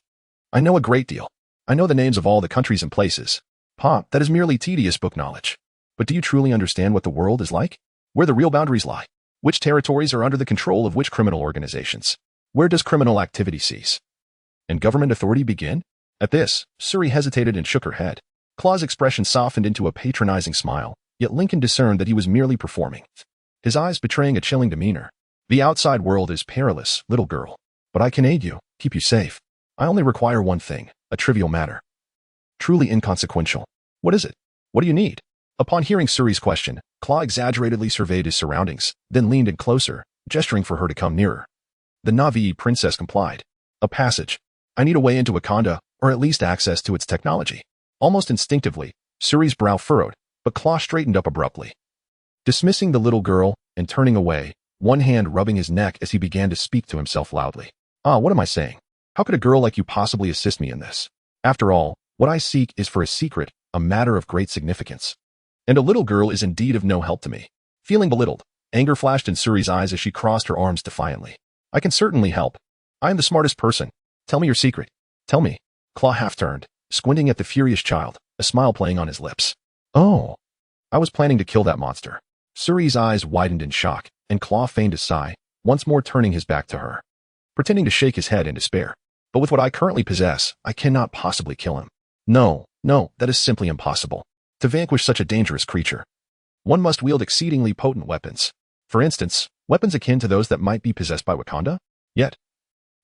Speaker 1: I know a great deal. I know the names of all the countries and places. Pa, that is merely tedious book knowledge. But do you truly understand what the world is like? Where the real boundaries lie? Which territories are under the control of which criminal organizations? Where does criminal activity cease? And government authority begin? At this, Suri hesitated and shook her head. Claw's expression softened into a patronizing smile, yet Lincoln discerned that he was merely performing, his eyes betraying a chilling demeanor. The outside world is perilous, little girl. But I can aid you, keep you safe. I only require one thing, a trivial matter. Truly inconsequential. What is it? What do you need? Upon hearing Suri's question, Claw exaggeratedly surveyed his surroundings, then leaned in closer, gesturing for her to come nearer. The Na'vi princess complied. A passage. I need a way into Wakanda, or at least access to its technology. Almost instinctively, Suri's brow furrowed, but Claw straightened up abruptly. Dismissing the little girl and turning away, one hand rubbing his neck as he began to speak to himself loudly. What am I saying? How could a girl like you possibly assist me in this? After all, what I seek is for a secret, a matter of great significance. And a little girl is indeed of no help to me. Feeling belittled, anger flashed in Suri's eyes as she crossed her arms defiantly. I can certainly help. I am the smartest person. Tell me your secret. Tell me. Claw half turned, squinting at the furious child, a smile playing on his lips. Oh. I was planning to kill that monster. Suri's eyes widened in shock, and Claw feigned a sigh, once more turning his back to her, pretending to shake his head in despair. But with what I currently possess, I cannot possibly kill him. No, that is simply impossible. To vanquish such a dangerous creature, one must wield exceedingly potent weapons. For instance, weapons akin to those that might be possessed by Wakanda? Yet,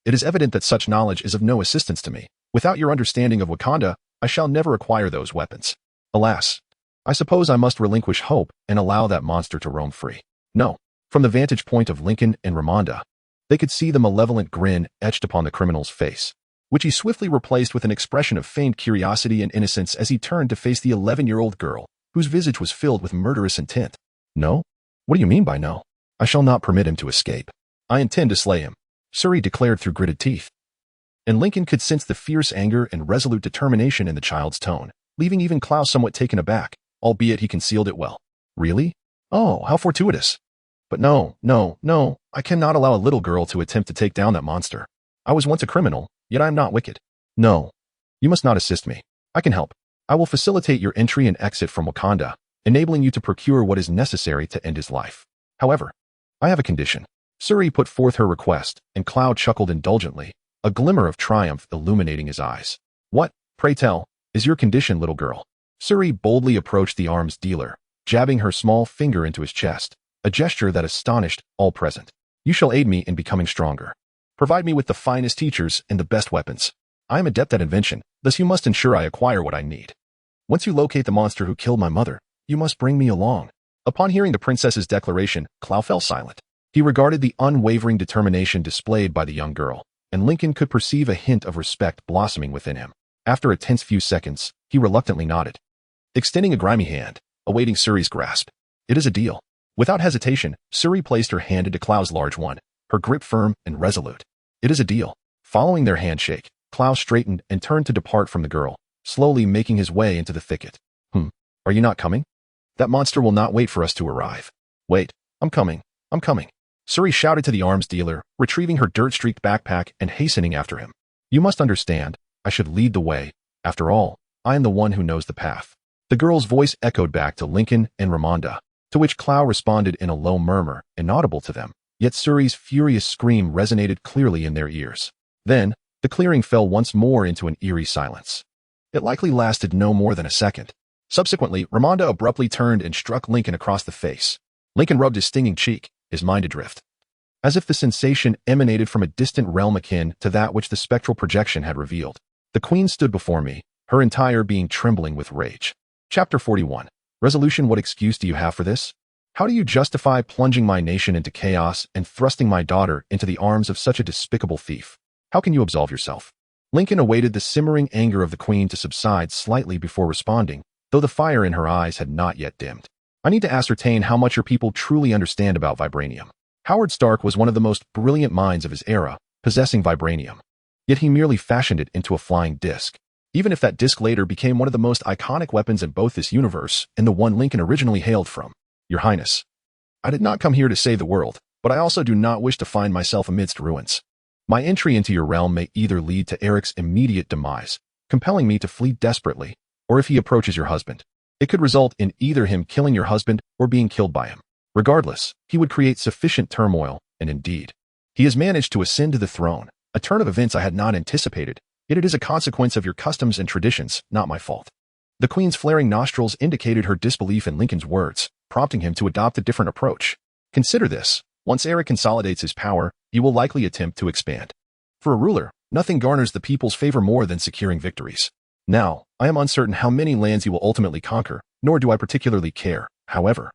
Speaker 1: it is evident that such knowledge is of no assistance to me. Without your understanding of Wakanda, I shall never acquire those weapons. Alas, I suppose I must relinquish hope and allow that monster to roam free. No. From the vantage point of Lincoln and Ramanda, they could see the malevolent grin etched upon the criminal's face, which he swiftly replaced with an expression of feigned curiosity and innocence as he turned to face the 11-year-old girl, whose visage was filled with murderous intent. No? What do you mean by no? I shall not permit him to escape. I intend to slay him, Suri declared through gritted teeth. And Lincoln could sense the fierce anger and resolute determination in the child's tone, leaving even Klaus somewhat taken aback, albeit he concealed it well. Really? Oh, how fortuitous. But no, I cannot allow a little girl to attempt to take down that monster. I was once a criminal, yet I am not wicked. No. You must not assist me. I can help. I will facilitate your entry and exit from Wakanda, enabling you to procure what is necessary to end his life. However, I have a condition. Suri put forth her request, and Cloud chuckled indulgently, a glimmer of triumph illuminating his eyes. What, pray tell, is your condition, little girl? Suri boldly approached the arms dealer, jabbing her small finger into his chest, a gesture that astonished all present. You shall aid me in becoming stronger. Provide me with the finest teachers and the best weapons. I am adept at invention, thus you must ensure I acquire what I need. Once you locate the monster who killed my mother, you must bring me along. Upon hearing the princess's declaration, Clow fell silent. He regarded the unwavering determination displayed by the young girl, and Lincoln could perceive a hint of respect blossoming within him. After a tense few seconds, he reluctantly nodded, extending a grimy hand, awaiting Suri's grasp. It is a deal. Without hesitation, Suri placed her hand into Clow's large one, her grip firm and resolute. It is a deal. Following their handshake, Clow straightened and turned to depart from the girl, slowly making his way into the thicket. Are you not coming? That monster will not wait for us to arrive. Wait, I'm coming. I'm coming. Suri shouted to the arms dealer, retrieving her dirt-streaked backpack and hastening after him. You must understand, I should lead the way. After all, I am the one who knows the path. The girl's voice echoed back to Lincoln and Ramonda, to which Clow responded in a low murmur, inaudible to them, yet Suri's furious scream resonated clearly in their ears. Then, the clearing fell once more into an eerie silence. It likely lasted no more than a second. Subsequently, Ramonda abruptly turned and struck Lincoln across the face. Lincoln rubbed his stinging cheek, his mind adrift, as if the sensation emanated from a distant realm akin to that which the spectral projection had revealed. The queen stood before me, her entire being trembling with rage. Chapter 41. Resolution. What excuse do you have for this? How do you justify plunging my nation into chaos and thrusting my daughter into the arms of such a despicable thief? How can you absolve yourself? Lincoln awaited the simmering anger of the queen to subside slightly before responding, though the fire in her eyes had not yet dimmed. I need to ascertain how much your people truly understand about vibranium. Howard Stark was one of the most brilliant minds of his era, possessing vibranium. Yet he merely fashioned it into a flying disc. Even if that disc later became one of the most iconic weapons in both this universe and the one Lincoln originally hailed from. Your Highness, I did not come here to save the world, but I also do not wish to find myself amidst ruins. My entry into your realm may either lead to Eric's immediate demise, compelling me to flee desperately, or if he approaches your husband, it could result in either him killing your husband or being killed by him. Regardless, he would create sufficient turmoil, and indeed, he has managed to ascend to the throne, a turn of events I had not anticipated, yet it is a consequence of your customs and traditions, not my fault. The queen's flaring nostrils indicated her disbelief in Lincoln's words, prompting him to adopt a different approach. Consider this. Once Eric consolidates his power, he will likely attempt to expand. For a ruler, nothing garners the people's favor more than securing victories. Now, I am uncertain how many lands he will ultimately conquer, nor do I particularly care. However,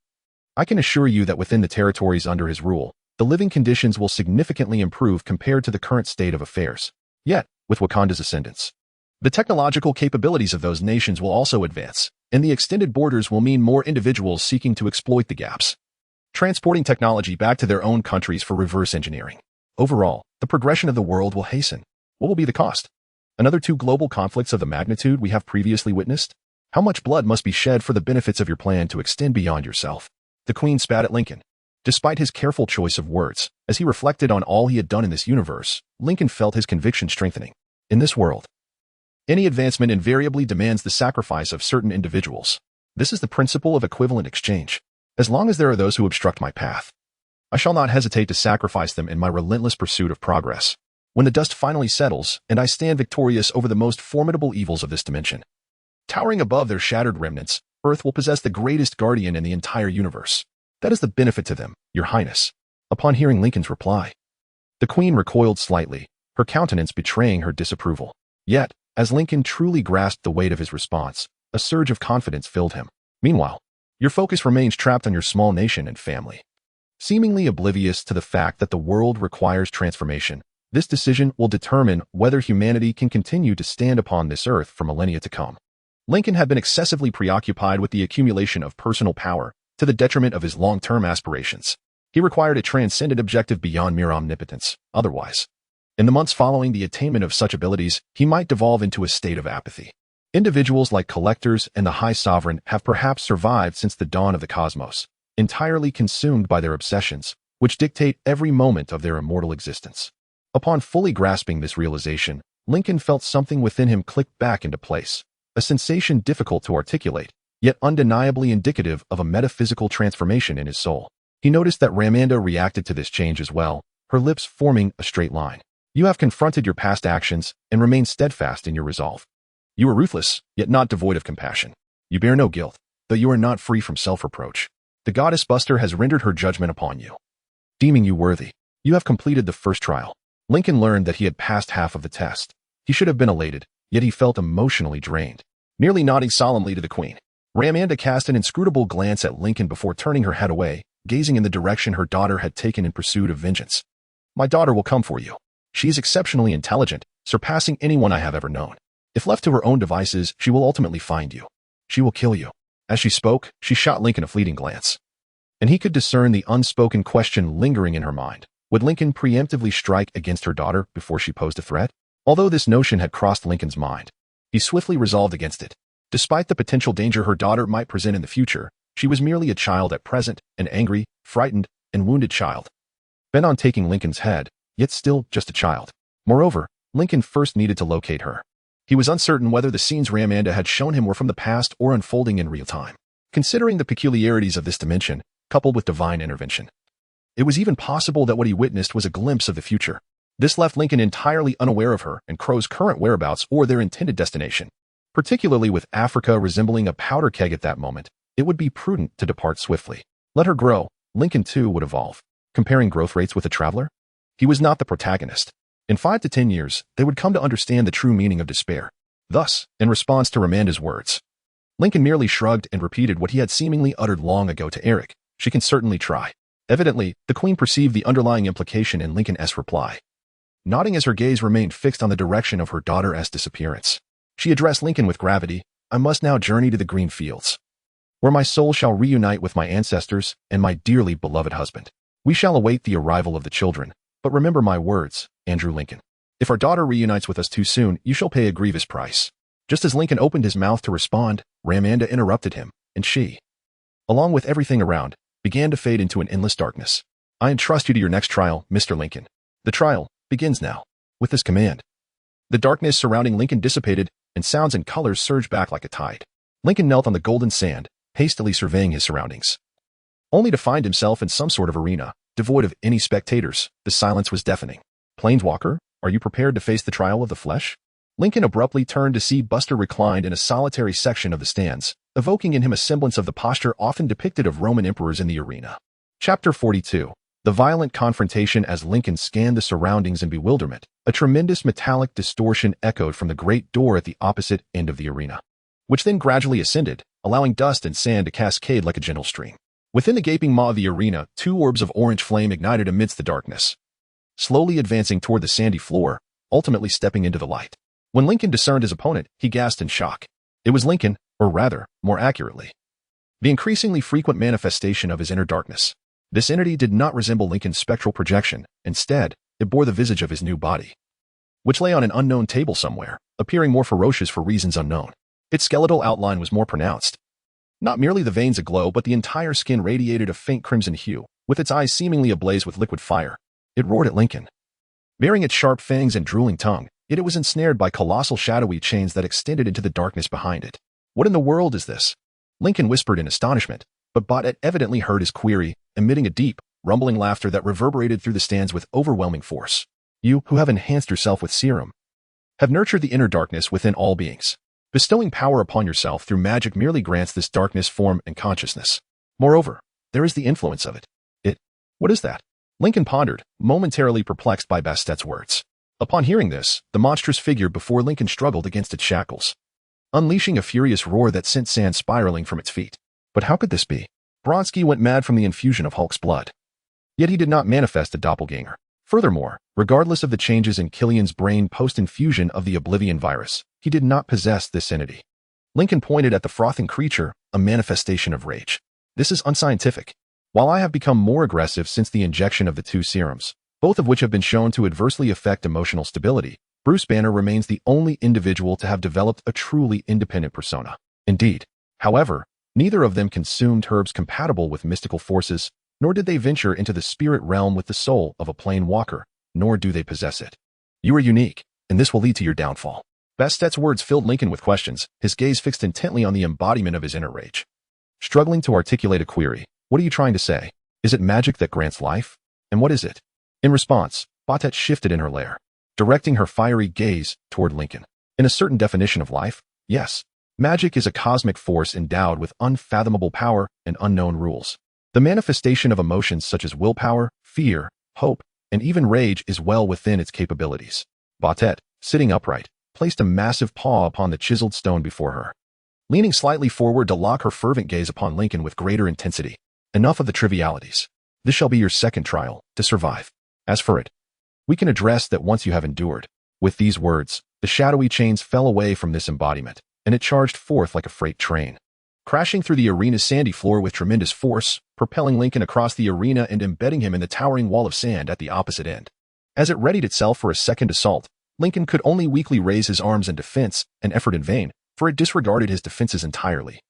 Speaker 1: I can assure you that within the territories under his rule, the living conditions will significantly improve compared to the current state of affairs. Yet, with Wakanda's ascendance, the technological capabilities of those nations will also advance, and the extended borders will mean more individuals seeking to exploit the gaps, transporting technology back to their own countries for reverse engineering. Overall, the progression of the world will hasten. What will be the cost? Another 2 global conflicts of the magnitude we have previously witnessed? How much blood must be shed for the benefits of your plan to extend beyond yourself? The queen spat at Lincoln. Despite his careful choice of words, as he reflected on all he had done in this universe, Lincoln felt his conviction strengthening. In this world, any advancement invariably demands the sacrifice of certain individuals. This is the principle of equivalent exchange. As long as there are those who obstruct my path, I shall not hesitate to sacrifice them in my relentless pursuit of progress. When the dust finally settles, and I stand victorious over the most formidable evils of this dimension, towering above their shattered remnants, Earth will possess the greatest guardian in the entire universe. That is the benefit to them, Your Highness. Upon hearing Lincoln's reply, the queen recoiled slightly, her countenance betraying her disapproval. Yet, as Lincoln truly grasped the weight of his response, a surge of confidence filled him. Meanwhile, your focus remains trapped on your small nation and family. Seemingly oblivious to the fact that the world requires transformation, this decision will determine whether humanity can continue to stand upon this earth for millennia to come. Lincoln had been excessively preoccupied with the accumulation of personal power to the detriment of his long-term aspirations. He required a transcendent objective beyond mere omnipotence. Otherwise, in the months following the attainment of such abilities, he might devolve into a state of apathy. Individuals like collectors and the High Sovereign have perhaps survived since the dawn of the cosmos, entirely consumed by their obsessions, which dictate every moment of their immortal existence. Upon fully grasping this realization, Lincoln felt something within him click back into place, a sensation difficult to articulate, yet undeniably indicative of a metaphysical transformation in his soul. He noticed that Ramonda reacted to this change as well, her lips forming a straight line. You have confronted your past actions and remained steadfast in your resolve. You are ruthless, yet not devoid of compassion. You bear no guilt, though you are not free from self-reproach. The goddess Buster has rendered her judgment upon you, deeming you worthy. You have completed the first trial. Lincoln learned that he had passed half of the test. He should have been elated, yet he felt emotionally drained. Nearly nodding solemnly to the queen, Ramonda cast an inscrutable glance at Lincoln before turning her head away, gazing in the direction her daughter had taken in pursuit of vengeance. My daughter will come for you. She is exceptionally intelligent, surpassing anyone I have ever known. If left to her own devices, she will ultimately find you. She will kill you. As she spoke, she shot Lincoln a fleeting glance, and he could discern the unspoken question lingering in her mind. Would Lincoln preemptively strike against her daughter before she posed a threat? Although this notion had crossed Lincoln's mind, he swiftly resolved against it. Despite the potential danger her daughter might present in the future, She was merely a child at present, an angry, frightened, and wounded child, bent on taking Lincoln's head, yet still just a child. Moreover, Lincoln first needed to locate her. He was uncertain whether the scenes Amanda had shown him were from the past or unfolding in real time. Considering the peculiarities of this dimension, coupled with divine intervention, it was even possible that what he witnessed was a glimpse of the future. This left Lincoln entirely unaware of her and Crow's current whereabouts or their intended destination. Particularly with Africa resembling a powder keg at that moment, it would be prudent to depart swiftly. Let her grow, Lincoln too would evolve. Comparing growth rates with a traveler? He was not the protagonist. In 5 to 10 years, they would come to understand the true meaning of despair. Thus, in response to Amanda's words, Lincoln merely shrugged and repeated what he had seemingly uttered long ago to Eric. She can certainly try. Evidently, the Queen perceived the underlying implication in Lincoln's reply. Nodding as her gaze remained fixed on the direction of her daughter's disappearance, she addressed Lincoln with gravity. I must now journey to the green fields, where my soul shall reunite with my ancestors and my dearly beloved husband. We shall await the arrival of the children, but remember my words, Andrew Lincoln. If our daughter reunites with us too soon, you shall pay a grievous price. Just as Lincoln opened his mouth to respond, Amanda interrupted him, and she, along with everything around, began to fade into an endless darkness. I entrust you to your next trial, Mr. Lincoln. The trial begins now. With this command, the darkness surrounding Lincoln dissipated, and sounds and colors surged back like a tide. Lincoln knelt on the golden sand, hastily surveying his surroundings, only to find himself in some sort of arena, devoid of any spectators. The silence was deafening. Planeswalker, are you prepared to face the trial of the flesh? Lincoln abruptly turned to see Buster reclined in a solitary section of the stands, evoking in him a semblance of the posture often depicted of Roman emperors in the arena. Chapter 42. The violent confrontation. As Lincoln scanned the surroundings in bewilderment, a tremendous metallic distortion echoed from the great door at the opposite end of the arena, which then gradually ascended, allowing dust and sand to cascade like a gentle stream. Within the gaping maw of the arena, 2 orbs of orange flame ignited amidst the darkness, slowly advancing toward the sandy floor, ultimately stepping into the light. When Lincoln discerned his opponent, he gasped in shock. It was Lincoln, or rather, more accurately, the increasingly frequent manifestation of his inner darkness. This entity did not resemble Lincoln's spectral projection. Instead, it bore the visage of his new body, which lay on an unknown table somewhere, appearing more ferocious for reasons unknown. Its skeletal outline was more pronounced. Not merely the veins aglow, but the entire skin radiated a faint crimson hue, with its eyes seemingly ablaze with liquid fire. It roared at Lincoln, baring its sharp fangs and drooling tongue, yet it was ensnared by colossal shadowy chains that extended into the darkness behind it. What in the world is this? Lincoln whispered in astonishment, but Bottet evidently heard his query, emitting a deep, rumbling laughter that reverberated through the stands with overwhelming force. You, who have enhanced yourself with serum, have nurtured the inner darkness within all beings. Bestowing power upon yourself through magic merely grants this darkness form and consciousness. Moreover, there is the influence of it. What is that? Lincoln pondered, momentarily perplexed by Bastet's words. Upon hearing this, the monstrous figure before Lincoln struggled against its shackles, unleashing a furious roar that sent sand spiraling from its feet. But how could this be? Bronski went mad from the infusion of Hulk's blood. Yet he did not manifest a doppelganger. Furthermore, regardless of the changes in Killian's brain post-infusion of the Oblivion virus, he did not possess this entity. Lincoln pointed at the frothing creature, a manifestation of rage. This is unscientific. While I have become more aggressive since the injection of the 2 serums, both of which have been shown to adversely affect emotional stability, Bruce Banner remains the only individual to have developed a truly independent persona. Indeed, however, neither of them consumed herbs compatible with mystical forces, nor did they venture into the spirit realm with the soul of a plain walker, nor do they possess it. You are unique, and this will lead to your downfall. Bastet's words filled Lincoln with questions, his gaze fixed intently on the embodiment of his inner rage. Struggling to articulate a query, what are you trying to say? Is it magic that grants life? And what is it? In response, Bottet shifted in her lair, directing her fiery gaze toward Lincoln. In a certain definition of life, yes, magic is a cosmic force endowed with unfathomable power and unknown rules. The manifestation of emotions such as willpower, fear, hope, and even rage is well within its capabilities. Bottet, sitting upright, placed a massive paw upon the chiseled stone before her, leaning slightly forward to lock her fervent gaze upon Lincoln with greater intensity. Enough of the trivialities. This shall be your second trial, to survive. As for it, we can address that once you have endured. With these words, the shadowy chains fell away from this embodiment, and it charged forth like a freight train, crashing through the arena's sandy floor with tremendous force, propelling Lincoln across the arena and embedding him in the towering wall of sand at the opposite end. As it readied itself for a second assault, Lincoln could only weakly raise his arms in defense, an effort in vain, for it disregarded his defenses entirely.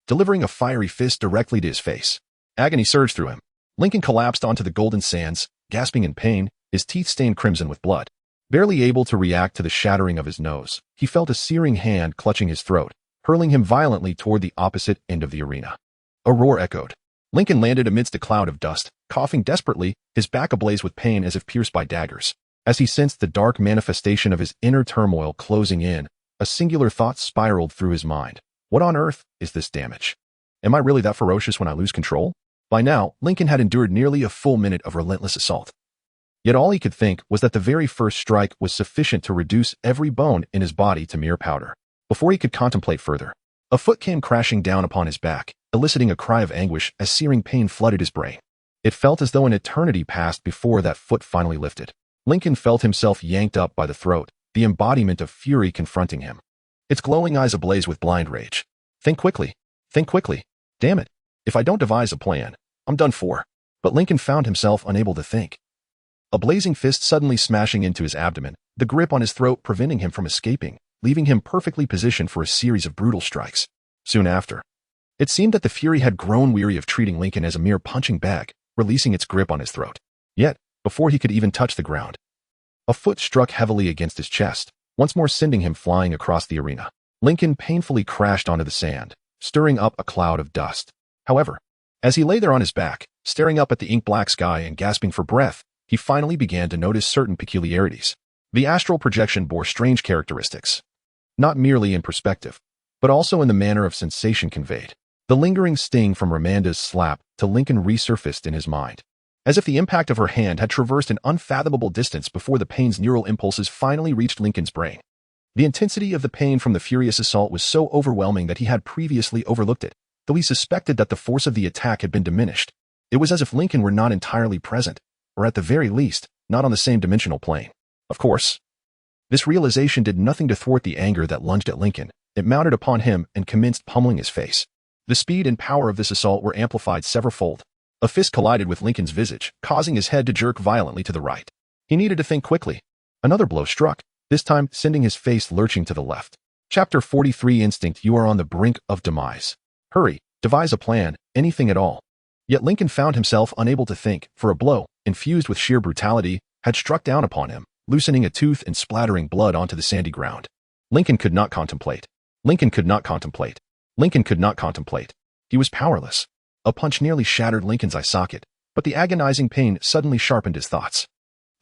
Speaker 1: delivering a fiery fist directly to his face. Agony surged through him. Lincoln collapsed onto the golden sands, gasping in pain, his teeth stained crimson with blood. Barely able to react to the shattering of his nose, he felt a searing hand clutching his throat, hurling him violently toward the opposite end of the arena. A roar echoed. Lincoln landed amidst a cloud of dust, coughing desperately, his back ablaze with pain as if pierced by daggers. As he sensed the dark manifestation of his inner turmoil closing in, a singular thought spiraled through his mind. What on earth is this damage? Am I really that ferocious when I lose control? By now, Lincoln had endured nearly a full minute of relentless assault. Yet all he could think was that the very first strike was sufficient to reduce every bone in his body to mere powder. Before he could contemplate further, a foot came crashing down upon his back, eliciting a cry of anguish as searing pain flooded his brain. It felt as though an eternity passed before that foot finally lifted. Lincoln felt himself yanked up by the throat, the embodiment of fury confronting him. Its glowing eyes ablaze with blind rage. Think quickly. Think quickly. Damn it. If I don't devise a plan, I'm done for. But Lincoln found himself unable to think. A blazing fist suddenly smashing into his abdomen, the grip on his throat preventing him from escaping, leaving him perfectly positioned for a series of brutal strikes. Soon after, it seemed that the fury had grown weary of treating Lincoln as a mere punching bag, releasing its grip on his throat. Yet, before he could even touch the ground, a foot struck heavily against his chest, once more sending him flying across the arena. Lincoln painfully crashed onto the sand, stirring up a cloud of dust. However, as he lay there on his back, staring up at the ink-black sky and gasping for breath, he finally began to notice certain peculiarities. The astral projection bore strange characteristics, not merely in perspective, but also in the manner of sensation conveyed. The lingering sting from Ramanda's slap to Lincoln resurfaced in his mind, as if the impact of her hand had traversed an unfathomable distance before the pain's neural impulses finally reached Lincoln's brain. The intensity of the pain from the furious assault was so overwhelming that he had previously overlooked it, though he suspected that the force of the attack had been diminished. It was as if Lincoln were not entirely present, or at the very least, not on the same dimensional plane. Of course, this realization did nothing to thwart the anger that lunged at Lincoln. It mounted upon him and commenced pummeling his face. The speed and power of this assault were amplified several-fold. A fist collided with Lincoln's visage, causing his head to jerk violently to the right. He needed to think quickly. Another blow struck, this time sending his face lurching to the left. Chapter 43 Instinct. You are on the brink of demise. Hurry, devise a plan, anything at all. Yet Lincoln found himself unable to think, for a blow, infused with sheer brutality, had struck down upon him, loosening a tooth and splattering blood onto the sandy ground. Lincoln could not contemplate. Lincoln could not contemplate. Lincoln could not contemplate. He was powerless. A punch nearly shattered Lincoln's eye socket, but the agonizing pain suddenly sharpened his thoughts.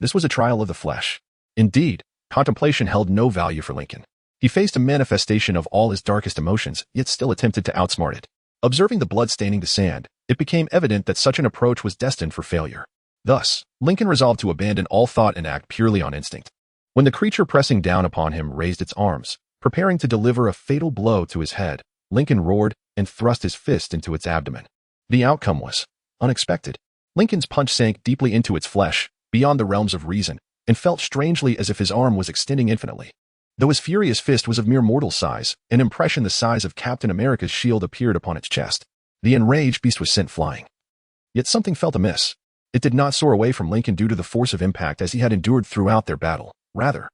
Speaker 1: This was a trial of the flesh. Indeed, contemplation held no value for Lincoln. He faced a manifestation of all his darkest emotions, yet still attempted to outsmart it. Observing the blood staining the sand, it became evident that such an approach was destined for failure. Thus, Lincoln resolved to abandon all thought and act purely on instinct. When the creature pressing down upon him raised its arms, preparing to deliver a fatal blow to his head, Lincoln roared and thrust his fist into its abdomen. The outcome was unexpected. Lincoln's punch sank deeply into its flesh, beyond the realms of reason, and felt strangely as if his arm was extending infinitely. Though his furious fist was of mere mortal size, an impression the size of Captain America's shield appeared upon its chest. The enraged beast was sent flying. Yet something felt amiss. It did not soar away from Lincoln due to the force of impact as he had endured throughout their battle. Rather,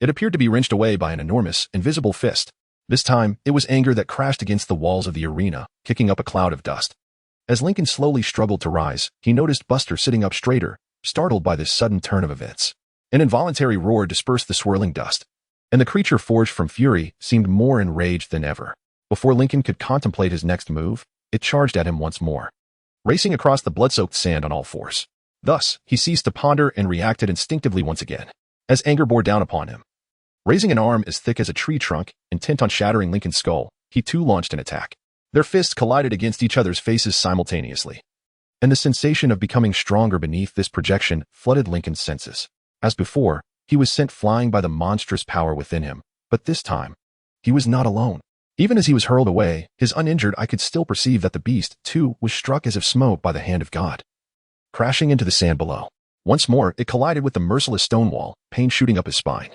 Speaker 1: it appeared to be wrenched away by an enormous, invisible fist. This time, it was anger that crashed against the walls of the arena, kicking up a cloud of dust. As Lincoln slowly struggled to rise, he noticed Buster sitting up straighter, startled by this sudden turn of events. An involuntary roar dispersed the swirling dust, and the creature forged from fury seemed more enraged than ever. Before Lincoln could contemplate his next move, it charged at him once more, racing across the blood-soaked sand on all fours. Thus, he ceased to ponder and reacted instinctively once again, as anger bore down upon him. Raising an arm as thick as a tree trunk, intent on shattering Lincoln's skull, he too launched an attack. Their fists collided against each other's faces simultaneously, and the sensation of becoming stronger beneath this projection flooded Lincoln's senses. As before, he was sent flying by the monstrous power within him, but this time, he was not alone. Even as he was hurled away, his uninjured eye could still perceive that the beast, too, was struck as if smote by the hand of God. Crashing into the sand below. Once more, it collided with the merciless stone wall, pain shooting up his spine,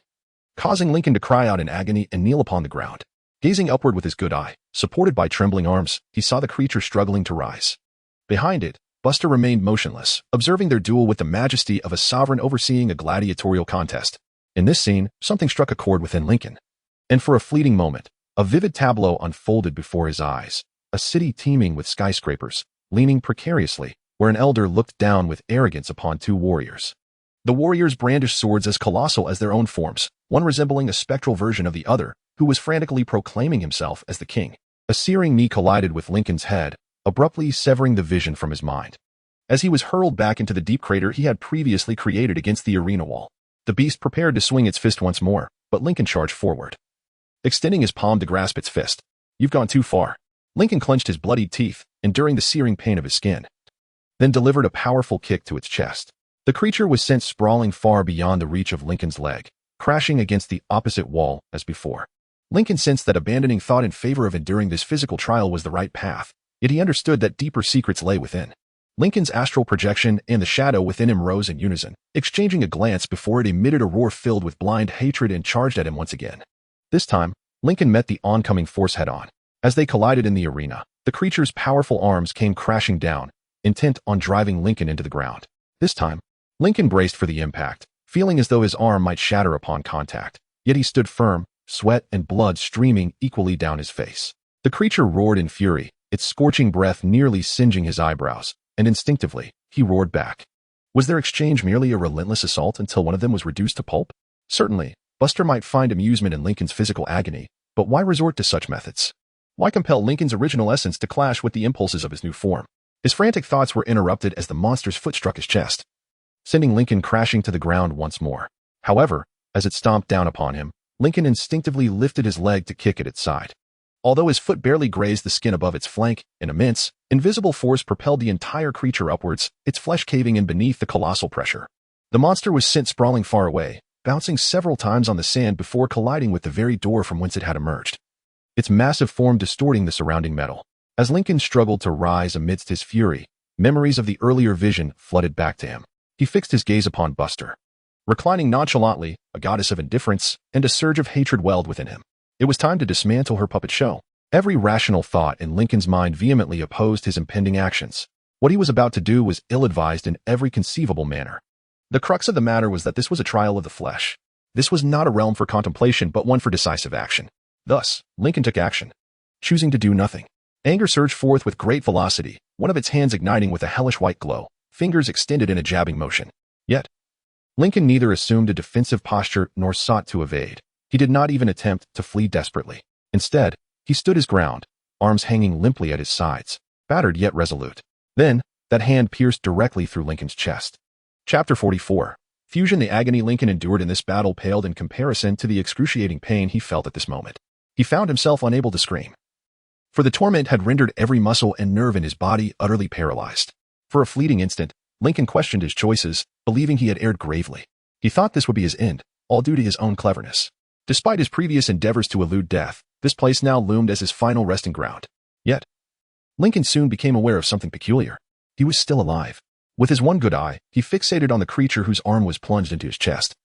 Speaker 1: causing Lincoln to cry out in agony and kneel upon the ground. Gazing upward with his good eye, supported by trembling arms, he saw the creature struggling to rise. Behind it, Buster remained motionless, observing their duel with the majesty of a sovereign overseeing a gladiatorial contest. In this scene, something struck a chord within Lincoln, and for a fleeting moment, a vivid tableau unfolded before his eyes. a city teeming with skyscrapers, leaning precariously, where an elder looked down with arrogance upon two warriors. The warriors brandished swords as colossal as their own forms, one resembling a spectral version of the other, who was frantically proclaiming himself as the king. A searing knee collided with Lincoln's head, abruptly severing the vision from his mind. As he was hurled back into the deep crater he had previously created against the arena wall, the beast prepared to swing its fist once more, but Lincoln charged forward, extending his palm to grasp its fist. "You've gone too far." Lincoln clenched his bloodied teeth, enduring the searing pain of his skin, then delivered a powerful kick to its chest. The creature was sent sprawling far beyond the reach of Lincoln's leg, crashing against the opposite wall as before. Lincoln sensed that abandoning thought in favor of enduring this physical trial was the right path, yet he understood that deeper secrets lay within. Lincoln's astral projection and the shadow within him rose in unison, exchanging a glance before it emitted a roar filled with blind hatred and charged at him once again. This time, Lincoln met the oncoming force head-on. As they collided in the arena, the creature's powerful arms came crashing down, intent on driving Lincoln into the ground. This time, Lincoln braced for the impact, feeling as though his arm might shatter upon contact. Yet he stood firm, sweat and blood streaming equally down his face. The creature roared in fury, its scorching breath nearly singeing his eyebrows, and instinctively, he roared back. Was their exchange merely a relentless assault until one of them was reduced to pulp? Certainly, Buster might find amusement in Lincoln's physical agony, but why resort to such methods? Why compel Lincoln's original essence to clash with the impulses of his new form? His frantic thoughts were interrupted as the monster's foot struck his chest, sending Lincoln crashing to the ground once more. However, as it stomped down upon him, Lincoln instinctively lifted his leg to kick at its side. Although his foot barely grazed the skin above its flank, an immense, invisible force propelled the entire creature upwards, its flesh caving in beneath the colossal pressure. The monster was sent sprawling far away, bouncing several times on the sand before colliding with the very door from whence it had emerged, its massive form distorting the surrounding metal. As Lincoln struggled to rise amidst his fury, memories of the earlier vision flooded back to him. He fixed his gaze upon Buster, reclining nonchalantly, a goddess of indifference, and a surge of hatred welled within him. It was time to dismantle her puppet show. Every rational thought in Lincoln's mind vehemently opposed his impending actions. What he was about to do was ill-advised in every conceivable manner. The crux of the matter was that this was a trial of the flesh. This was not a realm for contemplation but one for decisive action. Thus, Lincoln took action, choosing to do nothing. Anger surged forth with great velocity, one of its hands igniting with a hellish white glow, fingers extended in a jabbing motion. Yet, Lincoln neither assumed a defensive posture nor sought to evade. He did not even attempt to flee desperately. Instead, he stood his ground, arms hanging limply at his sides, battered yet resolute. Then, that hand pierced directly through Lincoln's chest. Chapter 44. Fusion. The agony Lincoln endured in this battle paled in comparison to the excruciating pain he felt at this moment. He found himself unable to scream, for the torment had rendered every muscle and nerve in his body utterly paralyzed. For a fleeting instant, Lincoln questioned his choices, believing he had erred gravely. He thought this would be his end, all due to his own cleverness. Despite his previous endeavors to elude death, this place now loomed as his final resting ground. Yet, Lincoln soon became aware of something peculiar. He was still alive. With his one good eye, he fixated on the creature whose arm was plunged into his chest.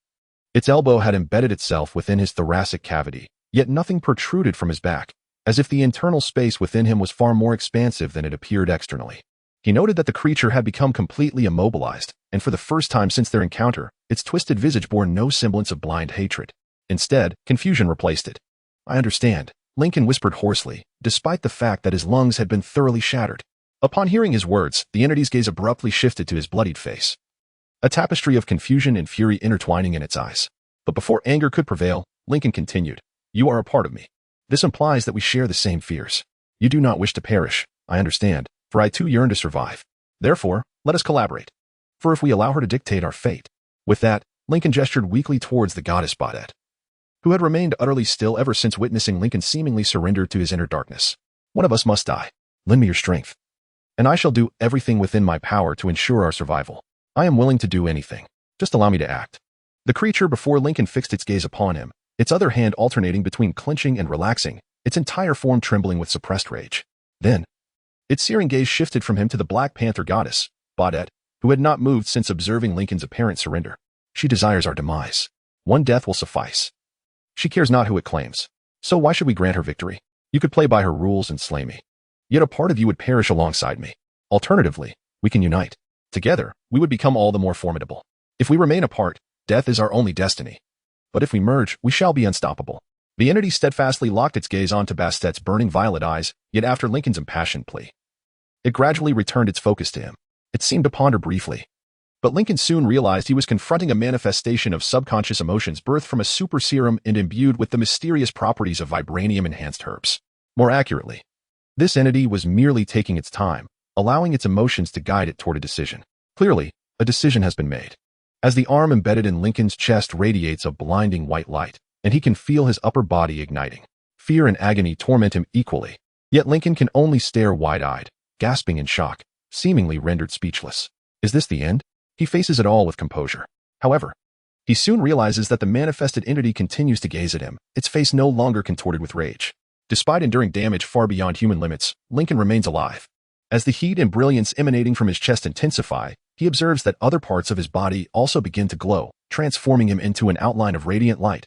Speaker 1: Its elbow had embedded itself within his thoracic cavity, yet nothing protruded from his back, as if the internal space within him was far more expansive than it appeared externally. He noted that the creature had become completely immobilized, and for the first time since their encounter, its twisted visage bore no semblance of blind hatred. Instead, confusion replaced it. "I understand," Lincoln whispered hoarsely, despite the fact that his lungs had been thoroughly shattered. Upon hearing his words, the entity's gaze abruptly shifted to his bloodied face, a tapestry of confusion and fury intertwining in its eyes. But before anger could prevail, Lincoln continued, "You are a part of me. This implies that we share the same fears. You do not wish to perish, I understand, for I too yearn to survive. Therefore, let us collaborate. For if we allow her to dictate our fate." With that, Lincoln gestured weakly towards the goddess Baudet, who had remained utterly still ever since witnessing Lincoln seemingly surrender to his inner darkness. "One of us must die. Lend me your strength, and I shall do everything within my power to ensure our survival. I am willing to do anything. Just allow me to act." The creature before Lincoln fixed its gaze upon him, its other hand alternating between clenching and relaxing, its entire form trembling with suppressed rage. Then, its searing gaze shifted from him to the Black Panther goddess, Baudet, who had not moved since observing Lincoln's apparent surrender. "She desires our demise. One death will suffice. She cares not who it claims. So why should we grant her victory? You could play by her rules and slay me. Yet a part of you would perish alongside me. Alternatively, we can unite. Together, we would become all the more formidable. If we remain apart, death is our only destiny. But if we merge, we shall be unstoppable. The entity steadfastly locked its gaze onto Bastet's burning violet eyes, yet after Lincoln's impassioned plea, it gradually returned its focus to him. It seemed to ponder briefly. But Lincoln soon realized he was confronting a manifestation of subconscious emotions birthed from a super serum and imbued with the mysterious properties of vibranium-enhanced herbs. More accurately, this entity was merely taking its time, allowing its emotions to guide it toward a decision. Clearly, a decision has been made. As the arm embedded in Lincoln's chest radiates a blinding white light, and he can feel his upper body igniting. Fear and agony torment him equally. Yet Lincoln can only stare wide-eyed, gasping in shock, seemingly rendered speechless. Is this the end? He faces it all with composure. However, he soon realizes that the manifested entity continues to gaze at him, its face no longer contorted with rage. Despite enduring damage far beyond human limits, Lincoln remains alive. As the heat and brilliance emanating from his chest intensify, he observes that other parts of his body also begin to glow, transforming him into an outline of radiant light.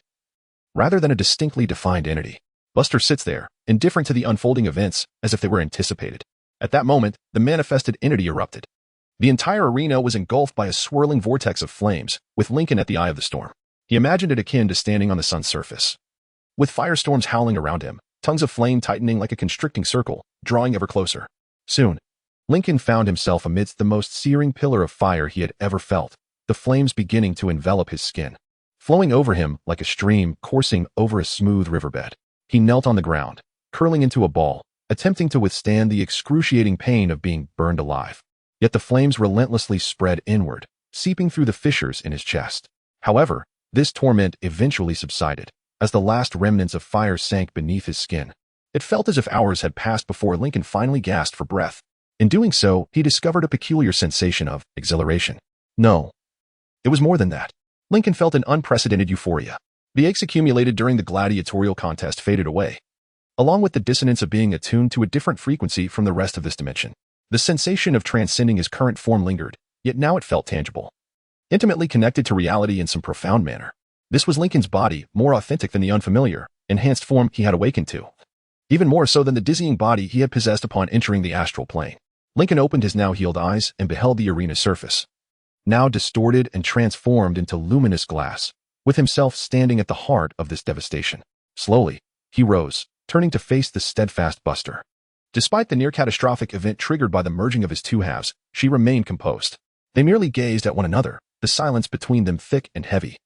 Speaker 1: Rather than a distinctly defined entity, Buster sits there, indifferent to the unfolding events, as if they were anticipated. At that moment, the manifested entity erupted. The entire arena was engulfed by a swirling vortex of flames, with Lincoln at the eye of the storm. He imagined it akin to standing on the sun's surface, with firestorms howling around him, tongues of flame tightening like a constricting circle, drawing ever closer. Soon, Lincoln found himself amidst the most searing pillar of fire he had ever felt, the flames beginning to envelop his skin, flowing over him like a stream coursing over a smooth riverbed. He knelt on the ground, curling into a ball, attempting to withstand the excruciating pain of being burned alive. Yet the flames relentlessly spread inward, seeping through the fissures in his chest. However, this torment eventually subsided, as the last remnants of fire sank beneath his skin. It felt as if hours had passed before Lincoln finally gasped for breath. In doing so, he discovered a peculiar sensation of exhilaration. No, it was more than that. Lincoln felt an unprecedented euphoria. The aches accumulated during the gladiatorial contest faded away, along with the dissonance of being attuned to a different frequency from the rest of this dimension. The sensation of transcending his current form lingered, yet now it felt tangible, intimately connected to reality in some profound manner. This was Lincoln's body, more authentic than the unfamiliar, enhanced form he had awakened to. Even more so than the dizzying body he had possessed upon entering the astral plane. Lincoln opened his now healed eyes and beheld the arena's surface, now distorted and transformed into luminous glass, with himself standing at the heart of this devastation. Slowly, he rose, turning to face the steadfast Buster. Despite the near-catastrophic event triggered by the merging of his two halves, she remained composed. They merely gazed at one another, the silence between them thick and heavy,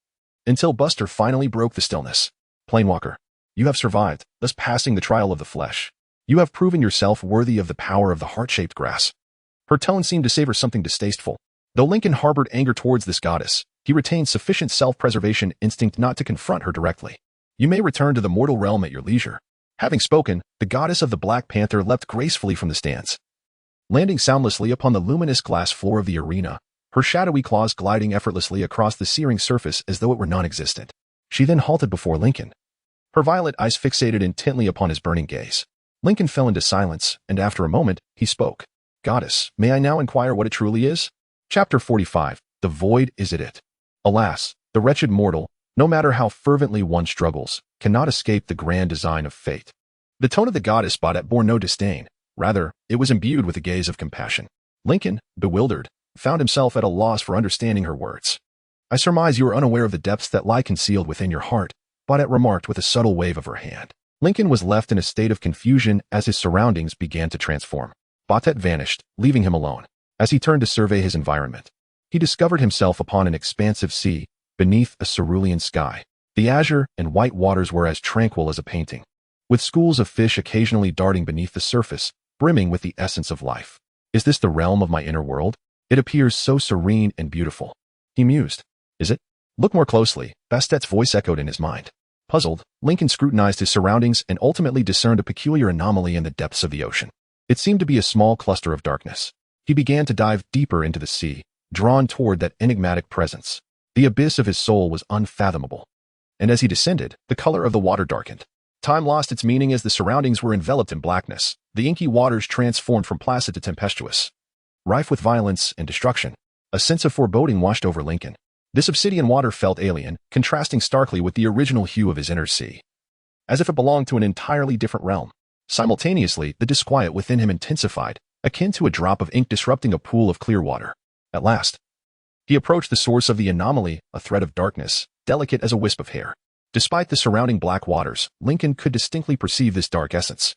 Speaker 1: until Buster finally broke the stillness. Planewalker, you have survived, thus passing the trial of the flesh. You have proven yourself worthy of the power of the heart-shaped grass. Her tone seemed to savor something distasteful. Though Lincoln harbored anger towards this goddess, he retained sufficient self-preservation instinct not to confront her directly. You may return to the mortal realm at your leisure. Having spoken, the goddess of the Black Panther leapt gracefully from the stands, landing soundlessly upon the luminous glass floor of the arena, her shadowy claws gliding effortlessly across the searing surface as though it were non-existent. She then halted before Lincoln, her violet eyes fixated intently upon his burning gaze. Lincoln fell into silence, and after a moment, he spoke. Goddess, may I now inquire what it truly is? Chapter 45. The void, is it? Alas, the wretched mortal, no matter how fervently one struggles, cannot escape the grand design of fate. The tone of the goddess bore no disdain. Rather, it was imbued with a gaze of compassion. Lincoln, bewildered, found himself at a loss for understanding her words. I surmise you are unaware of the depths that lie concealed within your heart, Baudet remarked with a subtle wave of her hand. Lincoln was left in a state of confusion as his surroundings began to transform. Baudet vanished, leaving him alone. As he turned to survey his environment, he discovered himself upon an expansive sea, beneath a cerulean sky. The azure and white waters were as tranquil as a painting, with schools of fish occasionally darting beneath the surface, brimming with the essence of life. Is this the realm of my inner world? It appears so serene and beautiful. He mused. Is it? Look more closely, Bastet's voice echoed in his mind. Puzzled, Lincoln scrutinized his surroundings and ultimately discerned a peculiar anomaly in the depths of the ocean. It seemed to be a small cluster of darkness. He began to dive deeper into the sea, drawn toward that enigmatic presence. The abyss of his soul was unfathomable. And as he descended, the color of the water darkened. Time lost its meaning as the surroundings were enveloped in blackness. The inky waters transformed from placid to tempestuous, rife with violence and destruction. A sense of foreboding washed over Lincoln. This obsidian water felt alien, contrasting starkly with the original hue of his inner sea, as if it belonged to an entirely different realm. Simultaneously, the disquiet within him intensified, akin to a drop of ink disrupting a pool of clear water. At last, he approached the source of the anomaly, a thread of darkness, delicate as a wisp of hair. Despite the surrounding black waters, Lincoln could distinctly perceive this dark essence.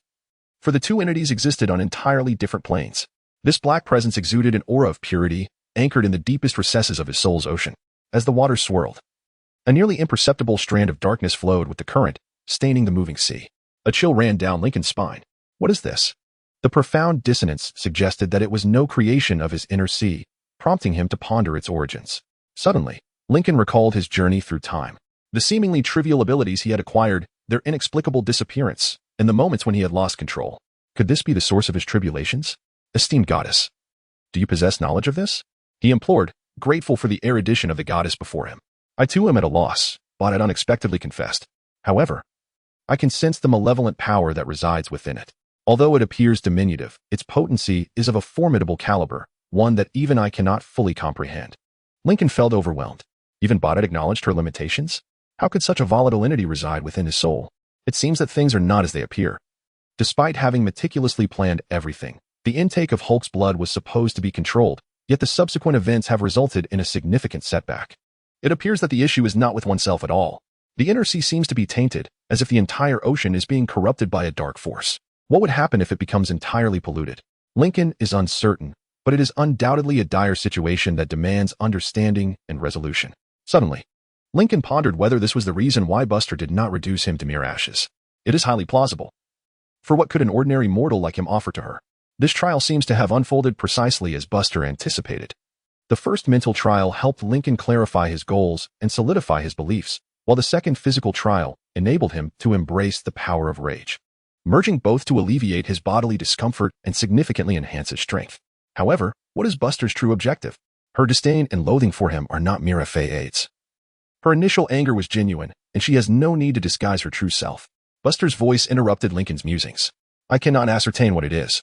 Speaker 1: For the two entities existed on entirely different planes. This black presence exuded an aura of purity, anchored in the deepest recesses of his soul's ocean. As the waters swirled, a nearly imperceptible strand of darkness flowed with the current, staining the moving sea. A chill ran down Lincoln's spine. What is this? The profound dissonance suggested that it was no creation of his inner sea, prompting him to ponder its origins. Suddenly, Lincoln recalled his journey through time. The seemingly trivial abilities he had acquired, their inexplicable disappearance, and the moments when he had lost control. Could this be the source of his tribulations? Esteemed goddess, do you possess knowledge of this? He implored, grateful for the erudition of the goddess before him. I too am at a loss, Bonnet unexpectedly confessed. However, I can sense the malevolent power that resides within it. Although it appears diminutive, its potency is of a formidable caliber, one that even I cannot fully comprehend. Lincoln felt overwhelmed. Even Bonnet acknowledged her limitations. How could such a volatile entity reside within his soul? It seems that things are not as they appear. Despite having meticulously planned everything, the intake of Hulk's blood was supposed to be controlled, yet the subsequent events have resulted in a significant setback. It appears that the issue is not with oneself at all. The inner sea seems to be tainted, as if the entire ocean is being corrupted by a dark force. What would happen if it becomes entirely polluted? Lincoln is uncertain, but it is undoubtedly a dire situation that demands understanding and resolution. Suddenly, Lincoln pondered whether this was the reason why Buster did not reduce him to mere ashes. It is highly plausible. For what could an ordinary mortal like him offer to her? This trial seems to have unfolded precisely as Buster anticipated. The first mental trial helped Lincoln clarify his goals and solidify his beliefs, while the second physical trial enabled him to embrace the power of rage, merging both to alleviate his bodily discomfort and significantly enhance his strength. However, what is Buster's true objective? Her disdain and loathing for him are not mere facades. Her initial anger was genuine, and she has no need to disguise her true self. Buster's voice interrupted Lincoln's musings. I cannot ascertain what it is,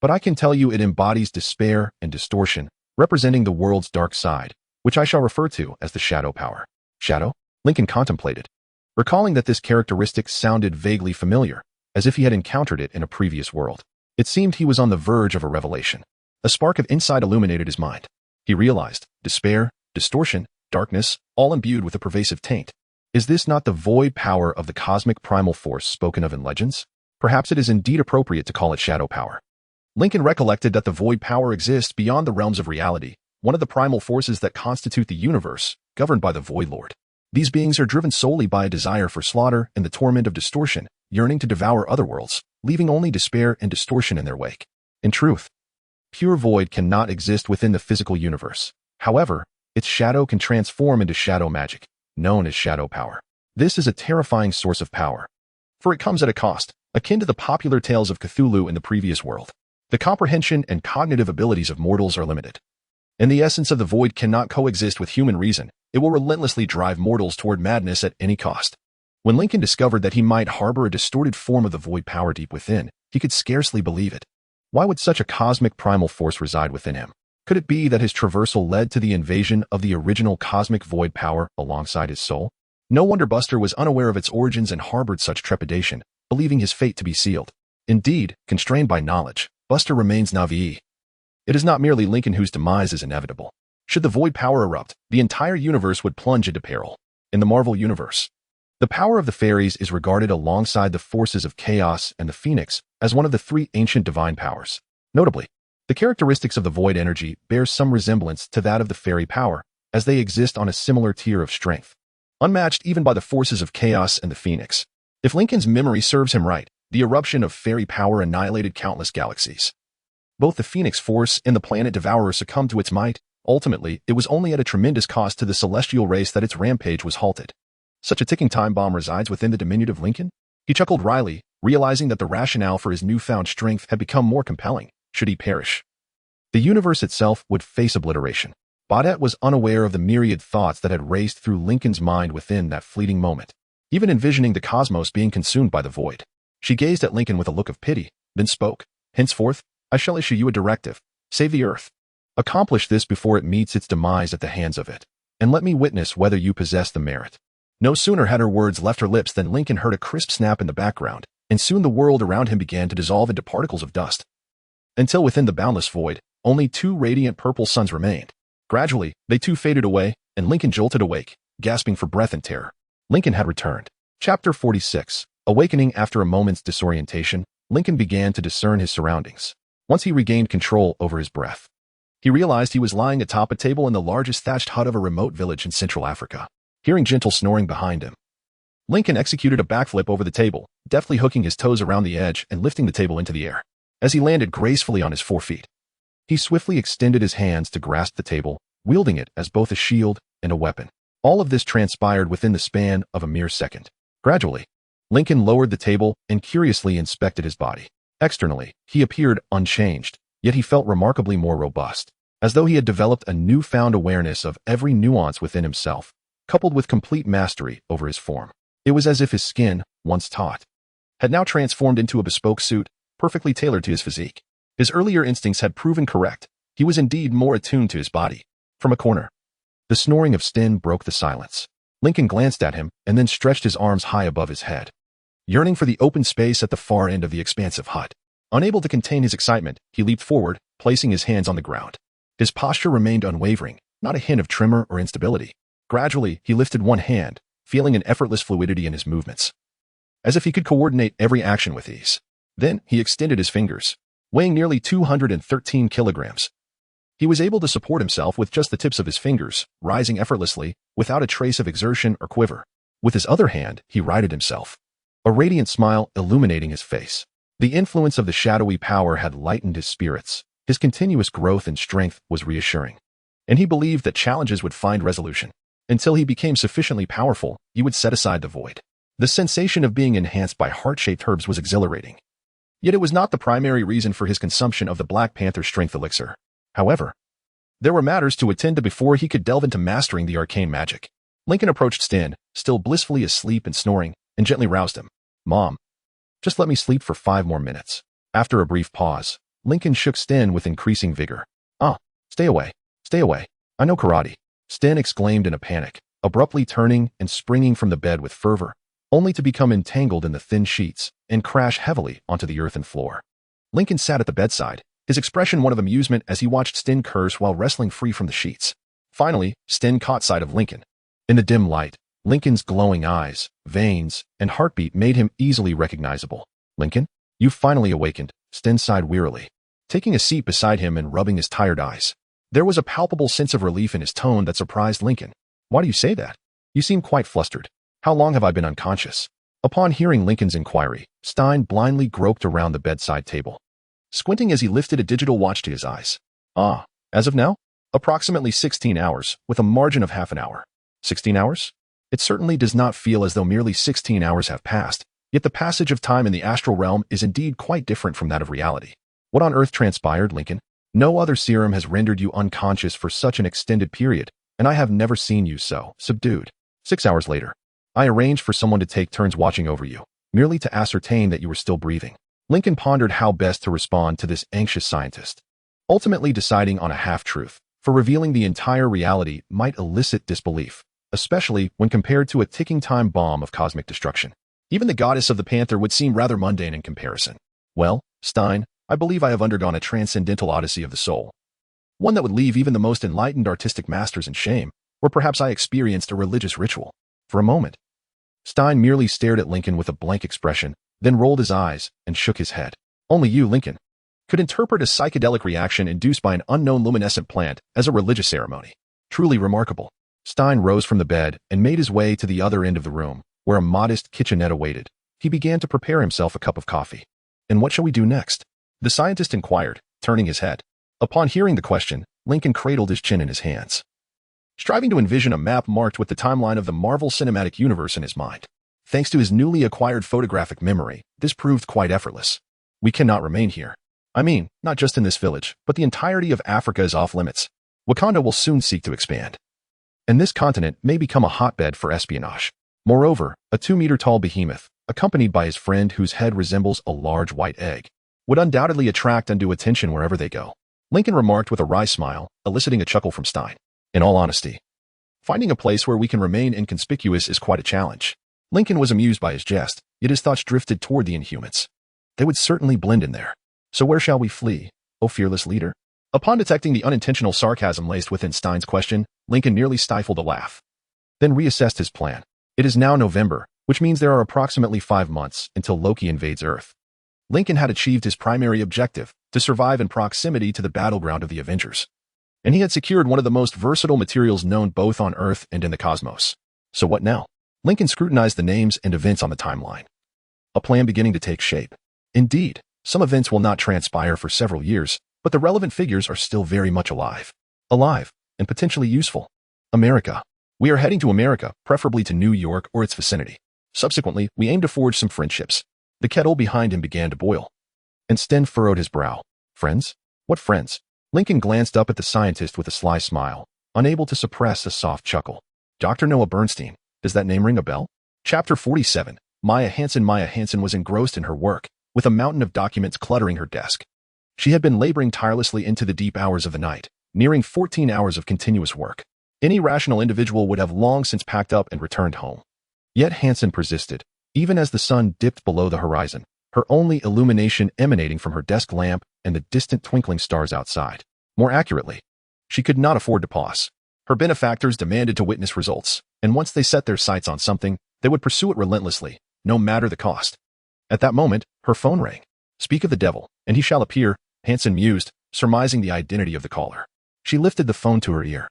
Speaker 1: but I can tell you it embodies despair and distortion, representing the world's dark side, which I shall refer to as the shadow power. Shadow? Lincoln contemplated, recalling that this characteristic sounded vaguely familiar, as if he had encountered it in a previous world. It seemed he was on the verge of a revelation. A spark of insight illuminated his mind. He realized despair, distortion, darkness, all imbued with a pervasive taint. Is this not the void power of the cosmic primal force spoken of in legends? Perhaps it is indeed appropriate to call it shadow power. Lincoln recollected that the void power exists beyond the realms of reality, one of the primal forces that constitute the universe, governed by the Void Lord. These beings are driven solely by a desire for slaughter and the torment of distortion, yearning to devour other worlds, leaving only despair and distortion in their wake. In truth, pure void cannot exist within the physical universe. However, its shadow can transform into shadow magic, known as shadow power. This is a terrifying source of power, for it comes at a cost, akin to the popular tales of Cthulhu in the previous world. The comprehension and cognitive abilities of mortals are limited, and the essence of the void cannot coexist with human reason. It will relentlessly drive mortals toward madness at any cost. When Lincoln discovered that he might harbor a distorted form of the void power deep within, he could scarcely believe it. Why would such a cosmic primal force reside within him? Could it be that his traversal led to the invasion of the original cosmic void power alongside his soul? No wonder Buster was unaware of its origins and harbored such trepidation, believing his fate to be sealed. Indeed, constrained by knowledge, Buster remains naive. It is not merely Lincoln whose demise is inevitable. Should the void power erupt, the entire universe would plunge into peril. In the Marvel Universe, the power of the fairies is regarded alongside the forces of chaos and the phoenix as one of the three ancient divine powers. Notably, the characteristics of the void energy bear some resemblance to that of the fairy power, as they exist on a similar tier of strength, unmatched even by the forces of chaos and the phoenix. If Lincoln's memory serves him right, the eruption of fairy power annihilated countless galaxies. Both the phoenix force and the planet devourer succumbed to its might. Ultimately, it was only at a tremendous cost to the celestial race that its rampage was halted. Such a ticking time bomb resides within the diminutive Lincoln? He chuckled wryly, realizing that the rationale for his newfound strength had become more compelling. Should he perish, the universe itself would face obliteration. Bonnet was unaware of the myriad thoughts that had raced through Lincoln's mind within that fleeting moment, even envisioning the cosmos being consumed by the void. She gazed at Lincoln with a look of pity, then spoke. Henceforth, I shall issue you a directive. Save the Earth. Accomplish this before it meets its demise at the hands of it, and let me witness whether you possess the merit. No sooner had her words left her lips than Lincoln heard a crisp snap in the background, and soon the world around him began to dissolve into particles of dust. Until within the boundless void, only two radiant purple suns remained. Gradually, they too faded away, and Lincoln jolted awake, gasping for breath in terror. Lincoln had returned. Chapter 46. Awakening. After a moment's disorientation, Lincoln began to discern his surroundings. Once he regained control over his breath, he realized he was lying atop a table in the largest thatched hut of a remote village in Central Africa. Hearing gentle snoring behind him, Lincoln executed a backflip over the table, deftly hooking his toes around the edge and lifting the table into the air. As he landed gracefully on his 4 feet, he swiftly extended his hands to grasp the table, wielding it as both a shield and a weapon. All of this transpired within the span of a mere second. Gradually, Lincoln lowered the table and curiously inspected his body. Externally, he appeared unchanged, yet he felt remarkably more robust, as though he had developed a newfound awareness of every nuance within himself, coupled with complete mastery over his form. It was as if his skin, once taut, had now transformed into a bespoke suit, perfectly tailored to his physique. His earlier instincts had proven correct. He was indeed more attuned to his body. From a corner, the snoring of Sten broke the silence. Lincoln glanced at him and then stretched his arms high above his head, yearning for the open space at the far end of the expansive hut. Unable to contain his excitement, he leaped forward, placing his hands on the ground. His posture remained unwavering, not a hint of tremor or instability. Gradually, he lifted one hand, feeling an effortless fluidity in his movements, as if he could coordinate every action with ease. Then, he extended his fingers, weighing nearly 213 kilograms. He was able to support himself with just the tips of his fingers, rising effortlessly, without a trace of exertion or quiver. With his other hand, he righted himself, a radiant smile illuminating his face. The influence of the shadowy power had lightened his spirits. His continuous growth and strength was reassuring, and he believed that challenges would find resolution. Until he became sufficiently powerful, he would set aside the void. The sensation of being enhanced by heart-shaped herbs was exhilarating. Yet it was not the primary reason for his consumption of the Black Panther strength elixir. However, there were matters to attend to before he could delve into mastering the arcane magic. Lincoln approached Sten, still blissfully asleep and snoring, and gently roused him. "Mom, just let me sleep for 5 more minutes." After a brief pause, Lincoln shook Sten with increasing vigor. Stay away. Stay away. I know karate." Sten exclaimed in a panic, abruptly turning and springing from the bed with fervor, only to become entangled in the thin sheets and crash heavily onto the earthen floor. Lincoln sat at the bedside, his expression one of amusement as he watched Sten curse while wrestling free from the sheets. Finally, Sten caught sight of Lincoln. In the dim light, Lincoln's glowing eyes, veins, and heartbeat made him easily recognizable. "Lincoln, you've finally awakened," Sten sighed wearily, taking a seat beside him and rubbing his tired eyes. There was a palpable sense of relief in his tone that surprised Lincoln. "Why do you say that? You seem quite flustered. How long have I been unconscious?" Upon hearing Lincoln's inquiry, Stein blindly groped around the bedside table, squinting as he lifted a digital watch to his eyes. As of now? Approximately 16 hours, with a margin of half an hour." 16 hours? It certainly does not feel as though merely 16 hours have passed, yet the passage of time in the astral realm is indeed quite different from that of reality. "What on earth transpired, Lincoln? No other serum has rendered you unconscious for such an extended period, and I have never seen you so subdued." 6 hours later, I arranged for someone to take turns watching over you, merely to ascertain that you were still breathing. Lincoln pondered how best to respond to this anxious scientist, ultimately deciding on a half-truth, for revealing the entire reality might elicit disbelief, especially when compared to a ticking time bomb of cosmic destruction. Even the goddess of the panther would seem rather mundane in comparison. "Well, Stein, I believe I have undergone a transcendental odyssey of the soul. One that would leave even the most enlightened artistic masters in shame, or perhaps I experienced a religious ritual." For a moment, Stein merely stared at Lincoln with a blank expression, then rolled his eyes and shook his head. "Only you, Lincoln, could interpret a psychedelic reaction induced by an unknown luminescent plant as a religious ceremony. Truly remarkable." Stein rose from the bed and made his way to the other end of the room, where a modest kitchenette awaited. He began to prepare himself a cup of coffee. "And what shall we do next?" the scientist inquired, turning his head. Upon hearing the question, Lincoln cradled his chin in his hands, striving to envision a map marked with the timeline of the Marvel Cinematic Universe in his mind. Thanks to his newly acquired photographic memory, this proved quite effortless. "We cannot remain here. I mean, not just in this village, but the entirety of Africa is off limits. Wakanda will soon seek to expand, and this continent may become a hotbed for espionage. Moreover, a 2-meter-tall behemoth, accompanied by his friend whose head resembles a large white egg, would undoubtedly attract undue attention wherever they go." Lincoln remarked with a wry smile, eliciting a chuckle from Stein. "In all honesty, finding a place where we can remain inconspicuous is quite a challenge." Lincoln was amused by his jest, yet his thoughts drifted toward the Inhumans. They would certainly blend in there. "So where shall we flee, O fearless leader?" Upon detecting the unintentional sarcasm laced within Stein's question, Lincoln nearly stifled a laugh, then reassessed his plan. "It is now November, which means there are approximately 5 months until Loki invades Earth. Lincoln had achieved his primary objective, to survive in proximity to the battleground of the Avengers. And he had secured one of the most versatile materials known both on Earth and in the cosmos. So what now? Lincoln scrutinized the names and events on the timeline. A plan beginning to take shape. Indeed, some events will not transpire for several years, but the relevant figures are still very much alive. Alive, and potentially useful. America. We are heading to America, preferably to New York or its vicinity. Subsequently, we aim to forge some friendships. The kettle behind him began to boil. And Sten furrowed his brow. Friends? What friends? Lincoln glanced up at the scientist with a sly smile, unable to suppress a soft chuckle. Dr. Noah Bernstein. Does that name ring a bell? Chapter 47. Maya Hansen was engrossed in her work, with a mountain of documents cluttering her desk. She had been laboring tirelessly into the deep hours of the night, nearing 14 hours of continuous work. Any rational individual would have long since packed up and returned home. Yet Hansen persisted, even as the sun dipped below the horizon, her only illumination emanating from her desk lamp and the distant twinkling stars outside. More accurately, she could not afford to pause. Her benefactors demanded to witness results, and once they set their sights on something, they would pursue it relentlessly, no matter the cost. At that moment, her phone rang. Speak of the devil, and he shall appear, Hansen mused, surmising the identity of the caller. She lifted the phone to her ear,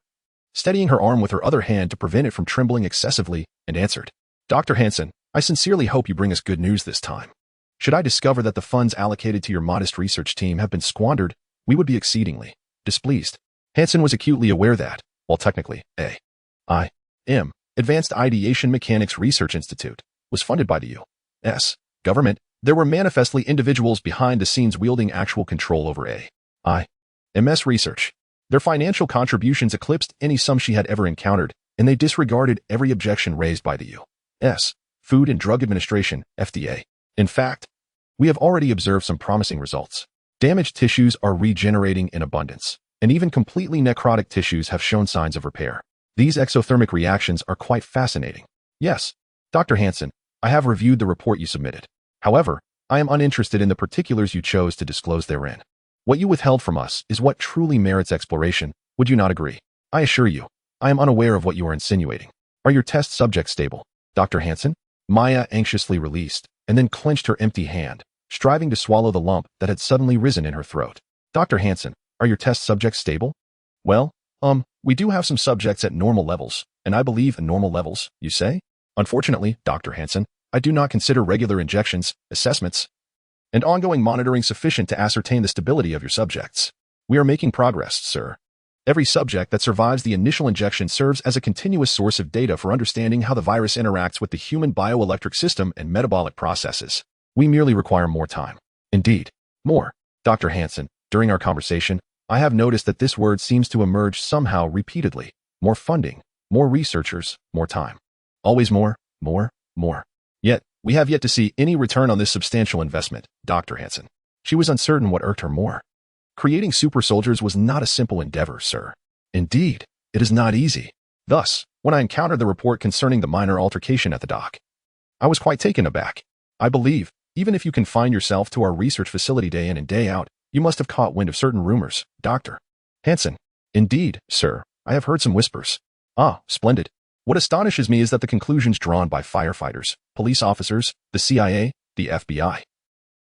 Speaker 1: steadying her arm with her other hand to prevent it from trembling excessively, and answered. Dr. Hansen, I sincerely hope you bring us good news this time. Should I discover that the funds allocated to your modest research team have been squandered, we would be exceedingly displeased. Hansen was acutely aware that, while technically A.I.M. Advanced Ideation Mechanics Research Institute was funded by the U.S. government, there were manifestly individuals behind the scenes wielding actual control over A.I.M.'s research. Their financial contributions eclipsed any sum she had ever encountered, and they disregarded every objection raised by the U.S. Food and Drug Administration, FDA. In fact, we have already observed some promising results. Damaged tissues are regenerating in abundance, and even completely necrotic tissues have shown signs of repair. These exothermic reactions are quite fascinating. Yes, Dr. Hansen, I have reviewed the report you submitted. However, I am uninterested in the particulars you chose to disclose therein. What you withheld from us is what truly merits exploration, would you not agree? I assure you, I am unaware of what you are insinuating. Are your test subjects stable, Dr. Hansen? Maya anxiously released, and then clenched her empty hand, striving to swallow the lump that had suddenly risen in her throat. Dr. Hansen, are your test subjects stable? Well, we do have some subjects at normal levels, and I believe in normal levels, you say? Unfortunately, Dr. Hansen, I do not consider regular injections, assessments, and ongoing monitoring sufficient to ascertain the stability of your subjects. We are making progress, sir. Every subject that survives the initial injection serves as a continuous source of data for understanding how the virus interacts with the human bioelectric system and metabolic processes. We merely require more time. Indeed, more. Dr. Hansen, during our conversation, I have noticed that this word seems to emerge somehow repeatedly. More funding, more researchers, more time. Always more. Yet, we have yet to see any return on this substantial investment, Dr. Hansen. She was uncertain what irked her more. Creating super soldiers was not a simple endeavor, sir. Indeed, it is not easy. Thus, when I encountered the report concerning the minor altercation at the dock, I was quite taken aback. I believe, even if you confine yourself to our research facility day in and day out, you must have caught wind of certain rumors, Dr. Hansen. Indeed, sir, I have heard some whispers. Ah, splendid. What astonishes me is that the conclusions drawn by firefighters, police officers, the CIA, the FBI,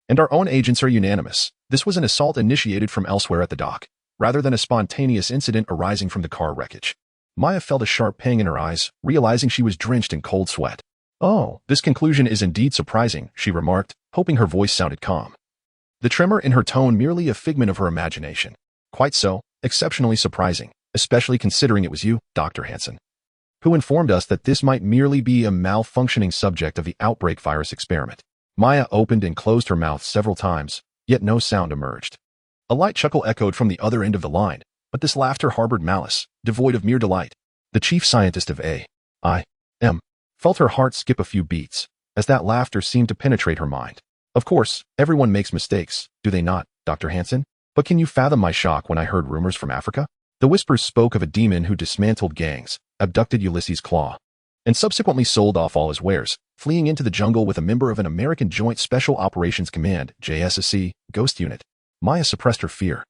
Speaker 1: and our own agents are unanimous. This was an assault initiated from elsewhere at the dock, rather than a spontaneous incident arising from the car wreckage. Maya felt a sharp pang in her eyes, realizing she was drenched in cold sweat. Oh, this conclusion is indeed surprising, she remarked, hoping her voice sounded calm. The tremor in her tone merely a figment of her imagination. Quite so, exceptionally surprising, especially considering it was you, Dr. Hansen, who informed us that this might merely be a malfunctioning subject of the outbreak virus experiment. Maya opened and closed her mouth several times, yet no sound emerged. A light chuckle echoed from the other end of the line, but this laughter harbored malice, devoid of mere delight. The chief scientist of A.I.M. felt her heart skip a few beats, as that laughter seemed to penetrate her mind. Of course, everyone makes mistakes, do they not, Dr. Hansen? But can you fathom my shock when I heard rumors from Africa? The whispers spoke of a demon who dismantled gangs, abducted Ulysses Claw, and subsequently sold off all his wares, fleeing into the jungle with a member of an American Joint Special Operations Command, JSOC, ghost unit. Maya suppressed her fear,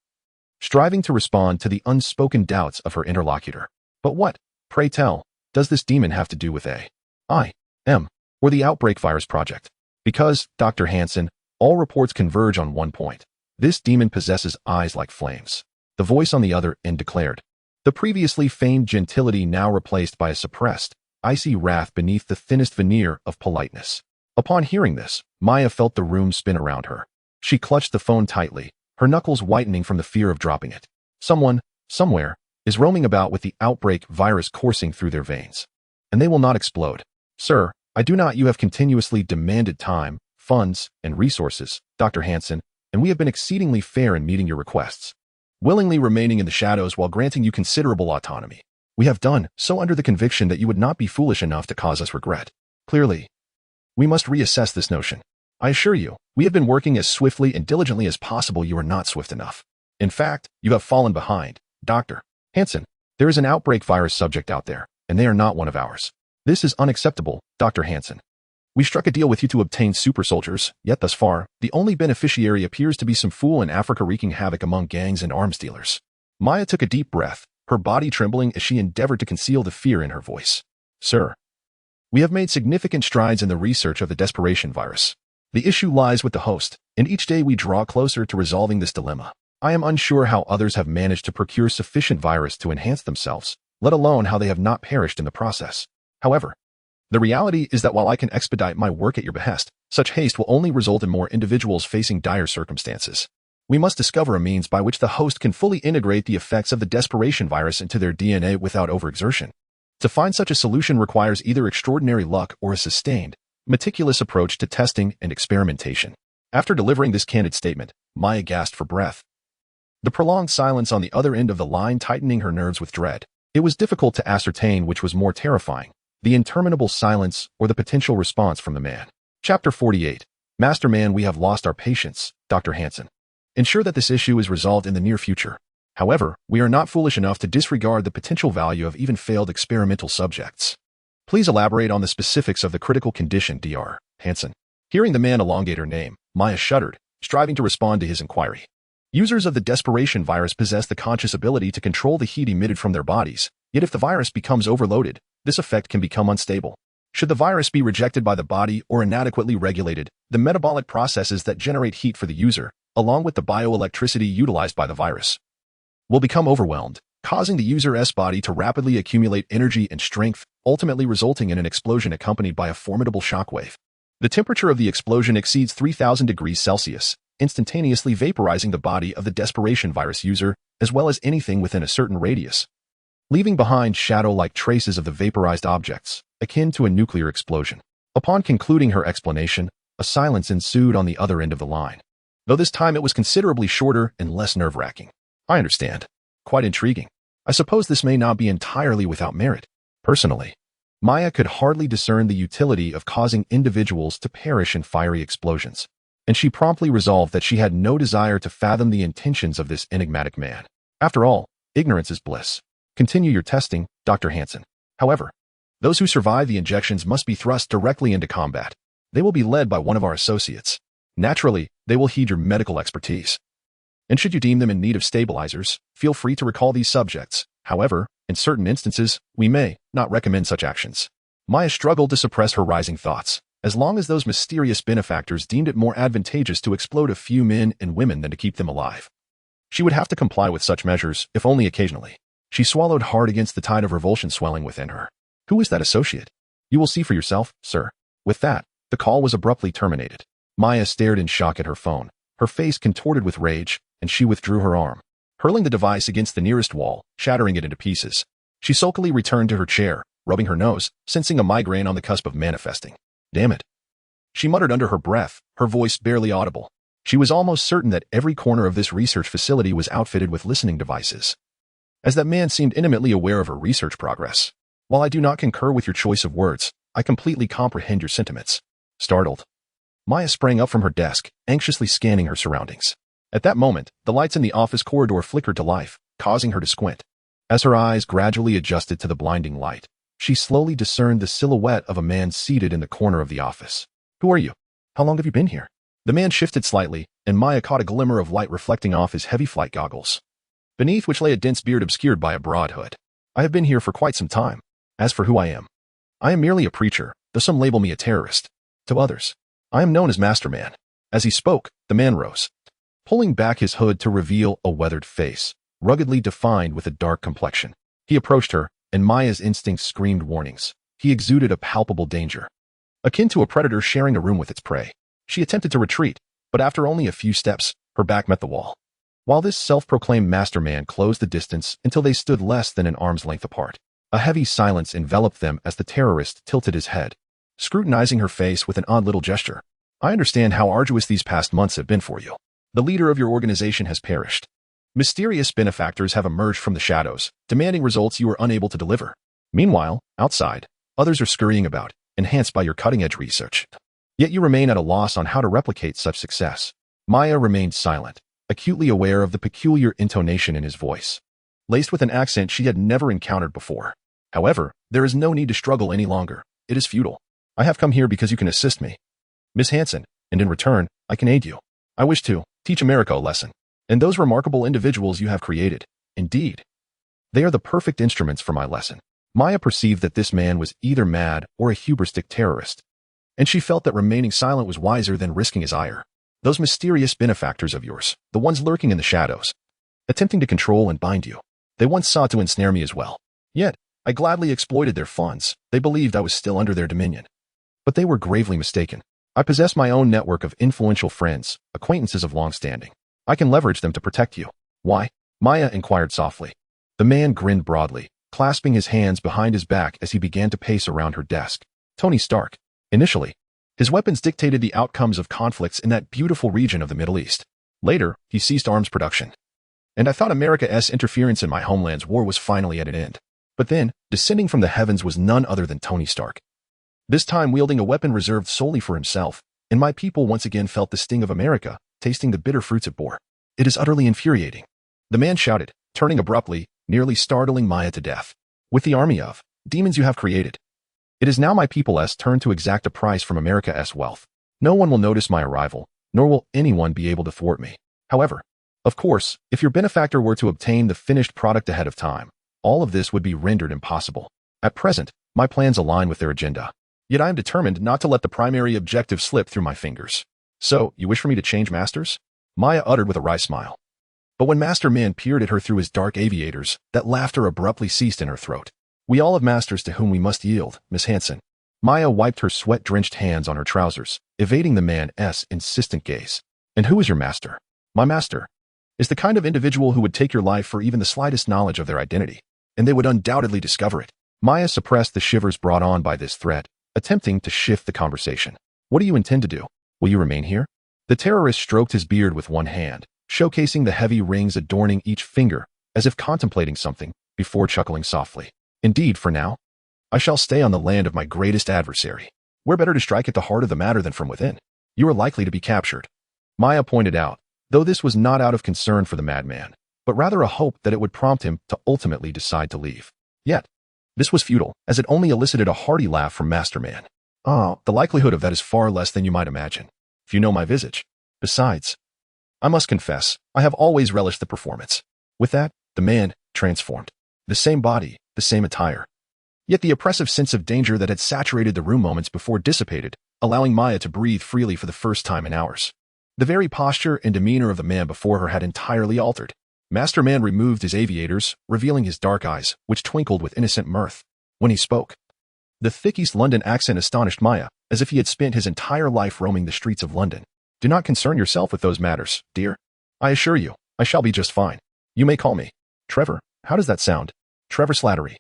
Speaker 1: striving to respond to the unspoken doubts of her interlocutor. But what, pray tell, does this demon have to do with A.I.M.? or the outbreak virus project? Because, Dr. Hansen, all reports converge on one point. This demon possesses eyes like flames. The voice on the other end declared. The previously feigned gentility now replaced by a suppressed, icy wrath beneath the thinnest veneer of politeness. Upon hearing this, Maya felt the room spin around her. She clutched the phone tightly, her knuckles whitening from the fear of dropping it. Someone, somewhere, is roaming about with the outbreak virus coursing through their veins. And they will not explode. Sir, I do not. You have continuously demanded time, funds, and resources, Dr. Hansen, and we have been exceedingly fair in meeting your requests, willingly remaining in the shadows while granting you considerable autonomy. We have done so under the conviction that you would not be foolish enough to cause us regret. Clearly, we must reassess this notion. I assure you, we have been working as swiftly and diligently as possible. You are not swift enough. In fact, you have fallen behind, Dr. Hansen. There is an outbreak virus subject out there, and they are not one of ours. This is unacceptable, Dr. Hansen. We struck a deal with you to obtain super soldiers, yet thus far, the only beneficiary appears to be some fool in Africa wreaking havoc among gangs and arms dealers. Maya took a deep breath, her body trembling as she endeavored to conceal the fear in her voice. Sir, we have made significant strides in the research of the desperation virus. The issue lies with the host, and each day we draw closer to resolving this dilemma. I am unsure how others have managed to procure sufficient virus to enhance themselves, let alone how they have not perished in the process. However, the reality is that while I can expedite my work at your behest, such haste will only result in more individuals facing dire circumstances. We must discover a means by which the host can fully integrate the effects of the desperation virus into their DNA without overexertion. To find such a solution requires either extraordinary luck or a sustained, meticulous approach to testing and experimentation. After delivering this candid statement, Maya gasped for breath. The prolonged silence on the other end of the line tightening her nerves with dread. It was difficult to ascertain which was more terrifying, the interminable silence or the potential response from the man. Chapter 48. Master Man, we have lost our patience, Dr. Hansen. Ensure that this issue is resolved in the near future. However, we are not foolish enough to disregard the potential value of even failed experimental subjects. Please elaborate on the specifics of the critical condition, Dr. Hansen. Hearing the man elongate her name, Maya shuddered, striving to respond to his inquiry. Users of the desperation virus possess the conscious ability to control the heat emitted from their bodies, yet if the virus becomes overloaded, this effect can become unstable. Should the virus be rejected by the body or inadequately regulated, the metabolic processes that generate heat for the user, along with the bioelectricity utilized by the virus, will become overwhelmed, causing the user's body to rapidly accumulate energy and strength, ultimately resulting in an explosion accompanied by a formidable shockwave. The temperature of the explosion exceeds 3,000 degrees Celsius, instantaneously vaporizing the body of the desperation virus user, as well as anything within a certain radius, leaving behind shadow-like traces of the vaporized objects, akin to a nuclear explosion. Upon concluding her explanation, a silence ensued on the other end of the line, though this time it was considerably shorter and less nerve-wracking. I understand. Quite intriguing. I suppose this may not be entirely without merit. Personally, Maya could hardly discern the utility of causing individuals to perish in fiery explosions, and she promptly resolved that she had no desire to fathom the intentions of this enigmatic man. After all, ignorance is bliss. Continue your testing, Dr. Hansen. However, those who survive the injections must be thrust directly into combat. They will be led by one of our associates. Naturally, they will heed your medical expertise. And should you deem them in need of stabilizers, feel free to recall these subjects. However, in certain instances, we may not recommend such actions. Maya struggled to suppress her rising thoughts. As long as those mysterious benefactors deemed it more advantageous to explode a few men and women than to keep them alive, she would have to comply with such measures, if only occasionally. She swallowed hard against the tide of revulsion swelling within her. Who is that associate? You will see for yourself, sir. With that, the call was abruptly terminated. Maya stared in shock at her phone, her face contorted with rage, and she withdrew her arm, hurling the device against the nearest wall, shattering it into pieces. She sulkily returned to her chair, rubbing her nose, sensing a migraine on the cusp of manifesting. Damn it. She muttered under her breath, her voice barely audible. She was almost certain that every corner of this research facility was outfitted with listening devices, as that man seemed intimately aware of her research progress. While I do not concur with your choice of words, I completely comprehend your sentiments. Startled, Maya sprang up from her desk, anxiously scanning her surroundings. At that moment, the lights in the office corridor flickered to life, causing her to squint. As her eyes gradually adjusted to the blinding light, she slowly discerned the silhouette of a man seated in the corner of the office. Who are you? How long have you been here? The man shifted slightly, and Maya caught a glimmer of light reflecting off his heavy flight goggles, beneath which lay a dense beard obscured by a broad hood. I have been here for quite some time. As for who I am merely a preacher, though some label me a terrorist. To others, I am known as Masterman. As he spoke, the man rose, pulling back his hood to reveal a weathered face, ruggedly defined with a dark complexion. He approached her, and Maya's instincts screamed warnings. He exuded a palpable danger, akin to a predator sharing a room with its prey. She attempted to retreat, but after only a few steps, her back met the wall. While this self-proclaimed masterman closed the distance until they stood less than an arm's length apart, a heavy silence enveloped them as the terrorist tilted his head, scrutinizing her face with an odd little gesture. I understand how arduous these past months have been for you. The leader of your organization has perished. Mysterious benefactors have emerged from the shadows, demanding results you were unable to deliver. Meanwhile, outside, others are scurrying about, enhanced by your cutting-edge research. Yet you remain at a loss on how to replicate such success. Maya remained silent, acutely aware of the peculiar intonation in his voice, laced with an accent she had never encountered before. However, there is no need to struggle any longer. It is futile. I have come here because you can assist me, Miss Hanson, and in return, I can aid you. I wish to teach America a lesson. And those remarkable individuals you have created, indeed, they are the perfect instruments for my lesson. Maya perceived that this man was either mad or a hubristic terrorist, and she felt that remaining silent was wiser than risking his ire. Those mysterious benefactors of yours, the ones lurking in the shadows, attempting to control and bind you, they once sought to ensnare me as well. Yet, I gladly exploited their funds. They believed I was still under their dominion. But they were gravely mistaken. I possess my own network of influential friends, acquaintances of long standing. I can leverage them to protect you. Why? Maya inquired softly. The man grinned broadly, clasping his hands behind his back as he began to pace around her desk. Tony Stark. Initially, his weapons dictated the outcomes of conflicts in that beautiful region of the Middle East. Later, he ceased arms production. And I thought America's interference in my homeland's war was finally at an end. But then, descending from the heavens was none other than Tony Stark. This time wielding a weapon reserved solely for himself, and my people once again felt the sting of America, tasting the bitter fruits it bore. It is utterly infuriating. The man shouted, turning abruptly, nearly startling Maya to death. With the army of demons you have created, it is now my people's turn to exact a price from America's wealth. No one will notice my arrival, nor will anyone be able to thwart me. However, of course, if your benefactor were to obtain the finished product ahead of time, all of this would be rendered impossible. At present, my plans align with their agenda. Yet I am determined not to let the primary objective slip through my fingers. So, you wish for me to change masters? Maya uttered with a wry smile. But when Master Man peered at her through his dark aviators, that laughter abruptly ceased in her throat. We all have masters to whom we must yield, Miss Hanson. Maya wiped her sweat-drenched hands on her trousers, evading the man's insistent gaze. And who is your master? My master is the kind of individual who would take your life for even the slightest knowledge of their identity, and they would undoubtedly discover it. Maya suppressed the shivers brought on by this threat, attempting to shift the conversation. What do you intend to do? Will you remain here? The terrorist stroked his beard with one hand, showcasing the heavy rings adorning each finger, as if contemplating something, before chuckling softly. Indeed, for now, I shall stay on the land of my greatest adversary. Where better to strike at the heart of the matter than from within? You are likely to be captured. Maya pointed out, though this was not out of concern for the madman, but rather a hope that it would prompt him to ultimately decide to leave. Yet, this was futile, as it only elicited a hearty laugh from Masterman. The likelihood of that is far less than you might imagine, if you know my visage. Besides, I must confess, I have always relished the performance. With that, the man transformed. The same body, the same attire. Yet the oppressive sense of danger that had saturated the room moments before dissipated, allowing Maya to breathe freely for the first time in hours. The very posture and demeanor of the man before her had entirely altered. Master Man removed his aviators, revealing his dark eyes, which twinkled with innocent mirth. When he spoke, the thick East London accent astonished Maya, as if he had spent his entire life roaming the streets of London. Do not concern yourself with those matters, dear. I assure you, I shall be just fine. You may call me Trevor. How does that sound? Trevor Slattery.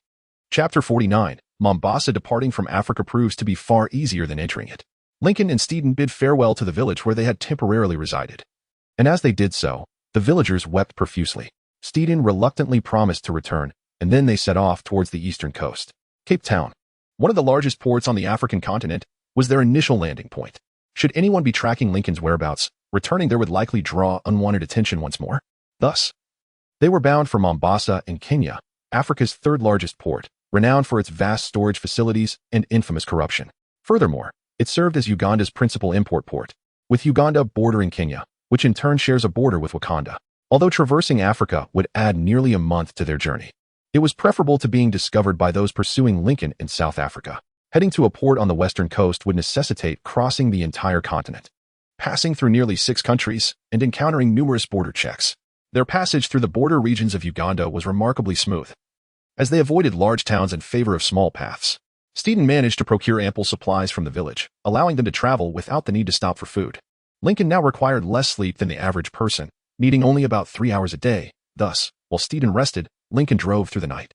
Speaker 1: Chapter 49. Mombasa departing from Africa proves to be far easier than entering it. Lincoln and Steedon bid farewell to the village where they had temporarily resided. And as they did so, the villagers wept profusely. Steedon reluctantly promised to return, and then they set off towards the eastern coast. Cape Town, one of the largest ports on the African continent, was their initial landing point. Should anyone be tracking Lincoln's whereabouts, returning there would likely draw unwanted attention once more. Thus, they were bound for Mombasa in Kenya, Africa's third largest port, renowned for its vast storage facilities and infamous corruption. Furthermore, it served as Uganda's principal import port, with Uganda bordering Kenya, which in turn shares a border with Wakanda. Although traversing Africa would add nearly a month to their journey, it was preferable to being discovered by those pursuing Lincoln in South Africa. Heading to a port on the western coast would necessitate crossing the entire continent, passing through nearly 6 countries, and encountering numerous border checks. Their passage through the border regions of Uganda was remarkably smooth, as they avoided large towns in favor of small paths. Steedon managed to procure ample supplies from the village, allowing them to travel without the need to stop for food. Lincoln now required less sleep than the average person, needing only about 3 hours a day. Thus, while Steedon rested, Lincoln drove through the night.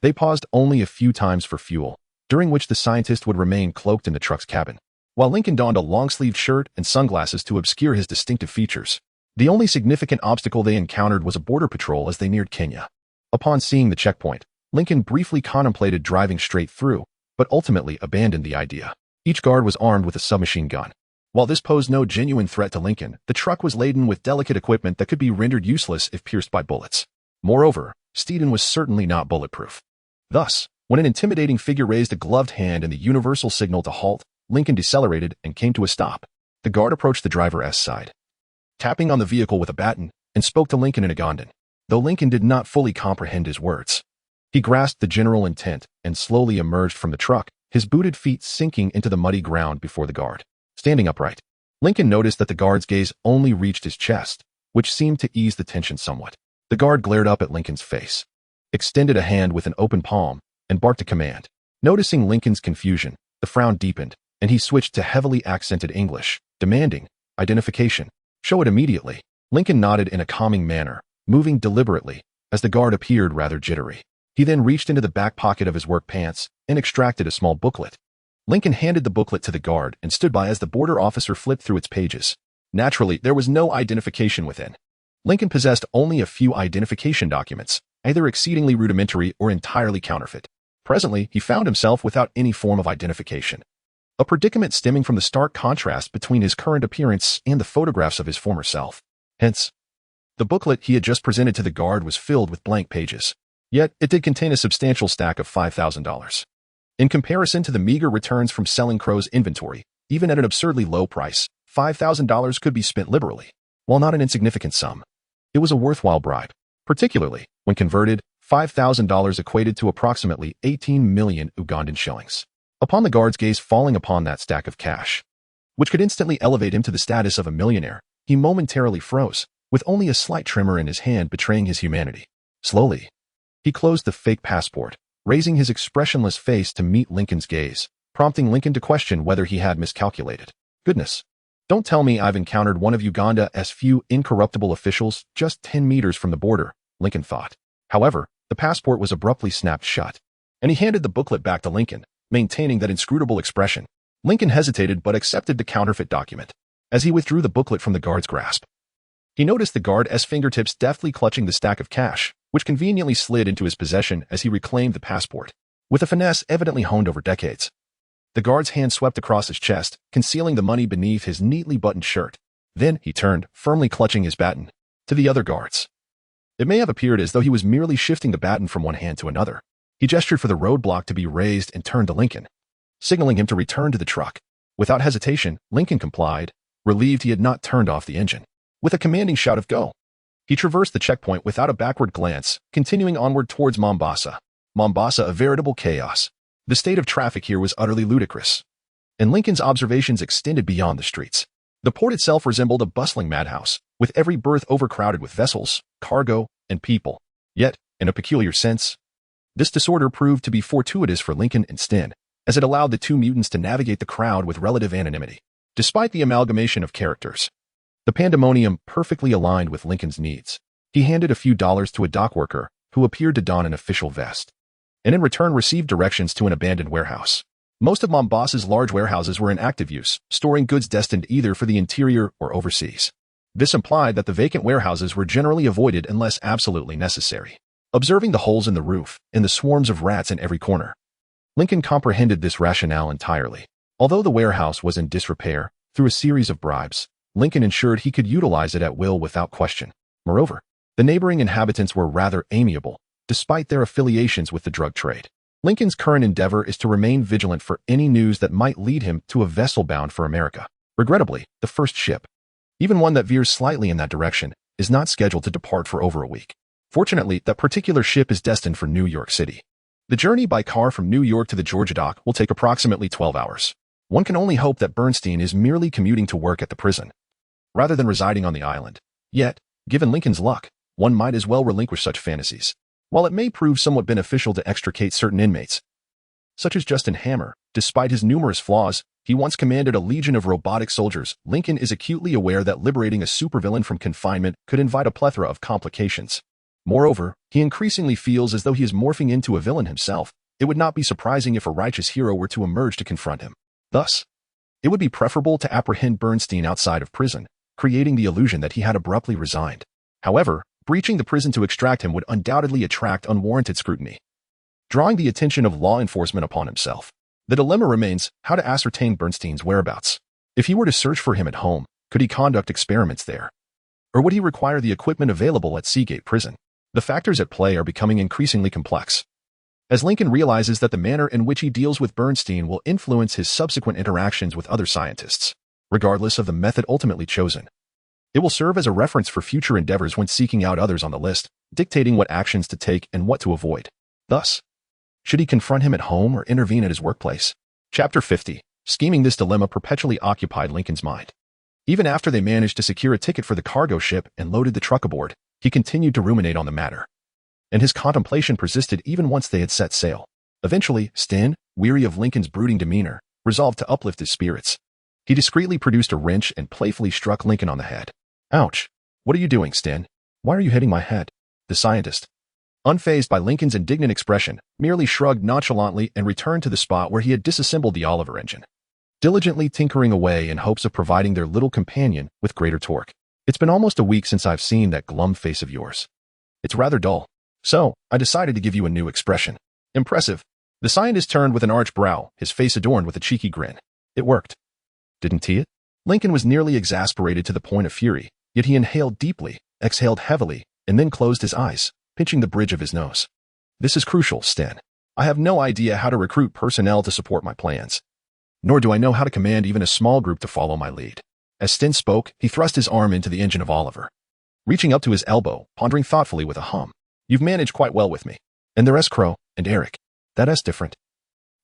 Speaker 1: They paused only a few times for fuel, during which the scientist would remain cloaked in the truck's cabin, while Lincoln donned a long-sleeved shirt and sunglasses to obscure his distinctive features. The only significant obstacle they encountered was a border patrol as they neared Kenya. Upon seeing the checkpoint, Lincoln briefly contemplated driving straight through, but ultimately abandoned the idea. Each guard was armed with a submachine gun. While this posed no genuine threat to Lincoln, the truck was laden with delicate equipment that could be rendered useless if pierced by bullets. Moreover, Steedon was certainly not bulletproof. Thus, when an intimidating figure raised a gloved hand in the universal signal to halt, Lincoln decelerated and came to a stop. The guard approached the driver's side, tapping on the vehicle with a baton, and spoke to Lincoln in Ugandan, though Lincoln did not fully comprehend his words. He grasped the general intent and slowly emerged from the truck, his booted feet sinking into the muddy ground before the guard. Standing upright, Lincoln noticed that the guard's gaze only reached his chest, which seemed to ease the tension somewhat. The guard glared up at Lincoln's face, extended a hand with an open palm, and barked a command. Noticing Lincoln's confusion, the frown deepened, and he switched to heavily accented English, demanding identification. Show it immediately. Lincoln nodded in a calming manner, moving deliberately, as the guard appeared rather jittery. He then reached into the back pocket of his work pants and extracted a small booklet. Lincoln handed the booklet to the guard and stood by as the border officer flipped through its pages. Naturally, there was no identification within. Lincoln possessed only a few identification documents, either exceedingly rudimentary or entirely counterfeit. Presently, he found himself without any form of identification, a predicament stemming from the stark contrast between his current appearance and the photographs of his former self. Hence, the booklet he had just presented to the guard was filled with blank pages. Yet, it did contain a substantial stack of $5,000. In comparison to the meager returns from selling Crow's inventory, even at an absurdly low price, $5,000 could be spent liberally. While not an insignificant sum, it was a worthwhile bribe. Particularly, when converted, $5,000 equated to approximately 18 million Ugandan shillings. Upon the guard's gaze falling upon that stack of cash, which could instantly elevate him to the status of a millionaire, he momentarily froze, with only a slight tremor in his hand betraying his humanity. Slowly, he closed the fake passport, raising his expressionless face to meet Lincoln's gaze, prompting Lincoln to question whether he had miscalculated. Goodness, don't tell me I've encountered one of Uganda's few incorruptible officials just 10 meters from the border, Lincoln thought. However, the passport was abruptly snapped shut, and he handed the booklet back to Lincoln, maintaining that inscrutable expression. Lincoln hesitated but accepted the counterfeit document. As he withdrew the booklet from the guard's grasp, he noticed the guard's fingertips deftly clutching the stack of cash, which conveniently slid into his possession as he reclaimed the passport, with a finesse evidently honed over decades. The guard's hand swept across his chest, concealing the money beneath his neatly buttoned shirt. Then he turned, firmly clutching his baton, to the other guards. It may have appeared as though he was merely shifting the baton from one hand to another. He gestured for the roadblock to be raised and turned to Lincoln, signaling him to return to the truck. Without hesitation, Lincoln complied, relieved he had not turned off the engine. With a commanding shout of "Go!" he traversed the checkpoint without a backward glance, continuing onward towards Mombasa. Mombasa, a veritable chaos. The state of traffic here was utterly ludicrous, and Lincoln's observations extended beyond the streets. The port itself resembled a bustling madhouse, with every berth overcrowded with vessels, cargo, and people. Yet, in a peculiar sense, this disorder proved to be fortuitous for Lincoln and Sten, as it allowed the two mutants to navigate the crowd with relative anonymity. Despite the amalgamation of characters, the pandemonium perfectly aligned with Lincoln's needs. He handed a few dollars to a dock worker, who appeared to don an official vest, and in return received directions to an abandoned warehouse. Most of Mombasa's large warehouses were in active use, storing goods destined either for the interior or overseas. This implied that the vacant warehouses were generally avoided unless absolutely necessary. Observing the holes in the roof and the swarms of rats in every corner, Lincoln comprehended this rationale entirely. Although the warehouse was in disrepair, through a series of bribes, Lincoln ensured he could utilize it at will without question. Moreover, the neighboring inhabitants were rather amiable, despite their affiliations with the drug trade. Lincoln's current endeavor is to remain vigilant for any news that might lead him to a vessel bound for America. Regrettably, the first ship, even one that veers slightly in that direction, is not scheduled to depart for over a week. Fortunately, that particular ship is destined for New York City. The journey by car from New York to the Georgia dock will take approximately 12 hours. One can only hope that Bernstein is merely commuting to work at the prison, rather than residing on the island. Yet, given Lincoln's luck, one might as well relinquish such fantasies. While it may prove somewhat beneficial to extricate certain inmates, such as Justin Hammer, despite his numerous flaws, he once commanded a legion of robotic soldiers. Lincoln is acutely aware that liberating a supervillain from confinement could invite a plethora of complications. Moreover, he increasingly feels as though he is morphing into a villain himself. It would not be surprising if a righteous hero were to emerge to confront him. Thus, it would be preferable to apprehend Bernstein outside of prison, creating the illusion that he had abruptly resigned. However, breaching the prison to extract him would undoubtedly attract unwarranted scrutiny, drawing the attention of law enforcement upon himself. The dilemma remains how to ascertain Bernstein's whereabouts. If he were to search for him at home, could he conduct experiments there? Or would he require the equipment available at Seagate Prison? The factors at play are becoming increasingly complex, as Lincoln realizes that the manner in which he deals with Bernstein will influence his subsequent interactions with other scientists, regardless of the method ultimately chosen. It will serve as a reference for future endeavors when seeking out others on the list, dictating what actions to take and what to avoid. Thus, should he confront him at home or intervene at his workplace? Chapter 50. Scheming. This dilemma perpetually occupied Lincoln's mind. Even after they managed to secure a ticket for the cargo ship and loaded the truck aboard, he continued to ruminate on the matter, and his contemplation persisted even once they had set sail. Eventually, Stan, weary of Lincoln's brooding demeanor, resolved to uplift his spirits. He discreetly produced a wrench and playfully struck Lincoln on the head. Ouch! What are you doing, Stan? Why are you hitting my head? The scientist, unfazed by Lincoln's indignant expression, merely shrugged nonchalantly and returned to the spot where he had disassembled the Oliver engine, diligently tinkering away in hopes of providing their little companion with greater torque. It's been almost a week since I've seen that glum face of yours. It's rather dull. So, I decided to give you a new expression. Impressive. The scientist turned with an arched brow, his face adorned with a cheeky grin. It worked. Didn't he? Lincoln was nearly exasperated to the point of fury, yet he inhaled deeply, exhaled heavily, and then closed his eyes, pinching the bridge of his nose. This is crucial, Stan. I have no idea how to recruit personnel to support my plans. Nor do I know how to command even a small group to follow my lead. As Stan spoke, he thrust his arm into the engine of Oliver, reaching up to his elbow, pondering thoughtfully with a hum. You've managed quite well with me. And there's Crow and Eric. That's different.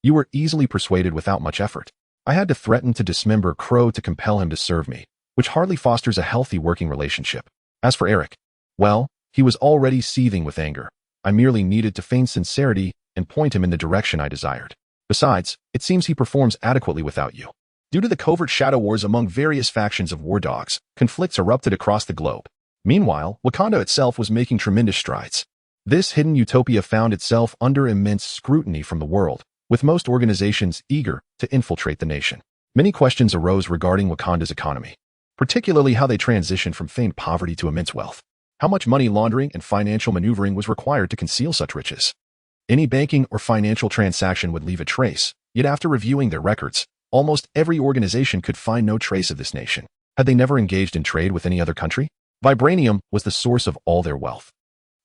Speaker 1: You were easily persuaded without much effort. I had to threaten to dismember Crow to compel him to serve me, which hardly fosters a healthy working relationship. As for Eric, well, he was already seething with anger. I merely needed to feign sincerity and point him in the direction I desired. Besides, it seems he performs adequately without you. Due to the covert shadow wars among various factions of war dogs, conflicts erupted across the globe. Meanwhile, Wakanda itself was making tremendous strides. This hidden utopia found itself under immense scrutiny from the world, with most organizations eager to infiltrate the nation. Many questions arose regarding Wakanda's economy, particularly how they transitioned from feigned poverty to immense wealth. How much money laundering and financial maneuvering was required to conceal such riches? Any banking or financial transaction would leave a trace, yet after reviewing their records, almost every organization could find no trace of this nation. Had they never engaged in trade with any other country? Vibranium was the source of all their wealth.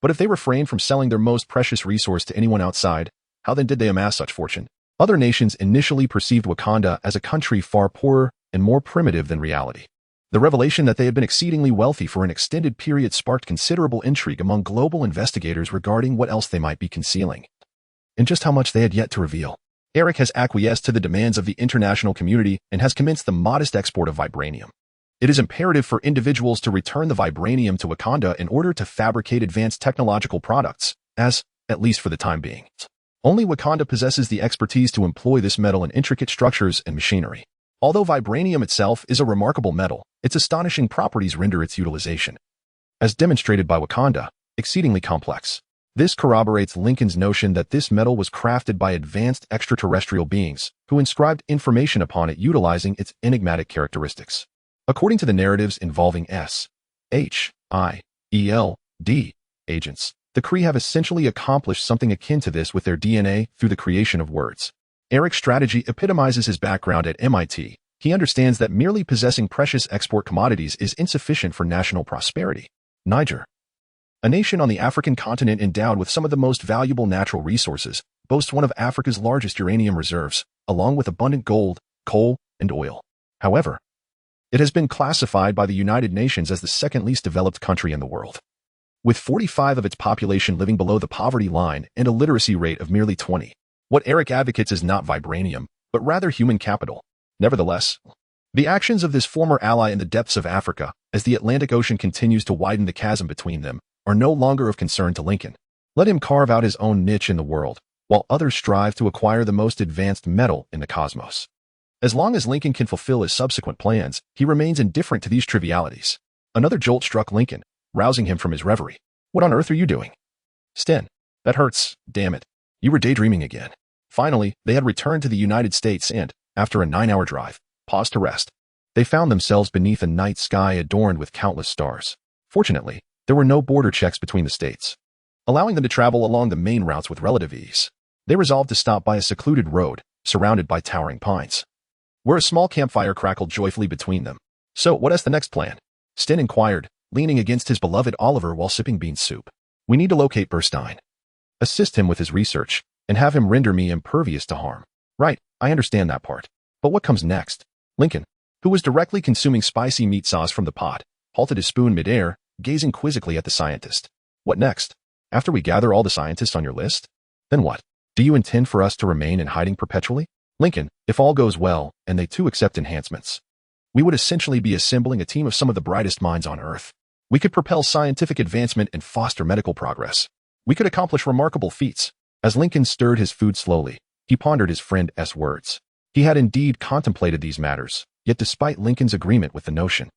Speaker 1: But if they refrained from selling their most precious resource to anyone outside, how then did they amass such fortune? Other nations initially perceived Wakanda as a country far poorer and more primitive than reality. The revelation that they had been exceedingly wealthy for an extended period sparked considerable intrigue among global investigators regarding what else they might be concealing, and just how much they had yet to reveal. Eric has acquiesced to the demands of the international community and has commenced the modest export of vibranium. It is imperative for individuals to return the vibranium to Wakanda in order to fabricate advanced technological products, as, at least for the time being, only Wakanda possesses the expertise to employ this metal in intricate structures and machinery. Although vibranium itself is a remarkable metal, its astonishing properties render its utilization, as demonstrated by Wakanda, exceedingly complex. This corroborates Lincoln's notion that this metal was crafted by advanced extraterrestrial beings who inscribed information upon it utilizing its enigmatic characteristics. According to the narratives involving S.H.I.E.L.D. agents, the Kree have essentially accomplished something akin to this with their DNA through the creation of words. Eric's strategy epitomizes his background at MIT. He understands that merely possessing precious export commodities is insufficient for national prosperity. Niger, a nation on the African continent endowed with some of the most valuable natural resources, boasts one of Africa's largest uranium reserves, along with abundant gold, coal, and oil. However, it has been classified by the United Nations as the second least developed country in the world. with 45% of its population living below the poverty line and a literacy rate of merely 20%. What Eric advocates is not vibranium, but rather human capital. Nevertheless, the actions of this former ally in the depths of Africa, as the Atlantic Ocean continues to widen the chasm between them, are no longer of concern to Lincoln. Let him carve out his own niche in the world, while others strive to acquire the most advanced metal in the cosmos. As long as Lincoln can fulfill his subsequent plans, he remains indifferent to these trivialities. Another jolt struck Lincoln, rousing him from his reverie. What on earth are you doing? Sten, that hurts, damn it. You were daydreaming again. Finally, they had returned to the United States and, after a 9-hour drive, paused to rest. They found themselves beneath a night sky adorned with countless stars. Fortunately, there were no border checks between the states, allowing them to travel along the main routes with relative ease. They resolved to stop by a secluded road, surrounded by towering pines, where a small campfire crackled joyfully between them. So, what is the next plan? Sten inquired, leaning against his beloved Oliver while sipping bean soup. We need to locate Burstein, assist him with his research, and have him render me impervious to harm. Right, I understand that part. But what comes next? Lincoln, who was directly consuming spicy meat sauce from the pot, halted his spoon midair, gazing quizzically at the scientist. What next? After we gather all the scientists on your list? Then what? Do you intend for us to remain in hiding perpetually? Lincoln, if all goes well, and they too accept enhancements, we would essentially be assembling a team of some of the brightest minds on Earth. We could propel scientific advancement and foster medical progress. We could accomplish remarkable feats. As Lincoln stirred his food slowly, he pondered his friend's words. He had indeed contemplated these matters, yet despite Lincoln's agreement with the notion,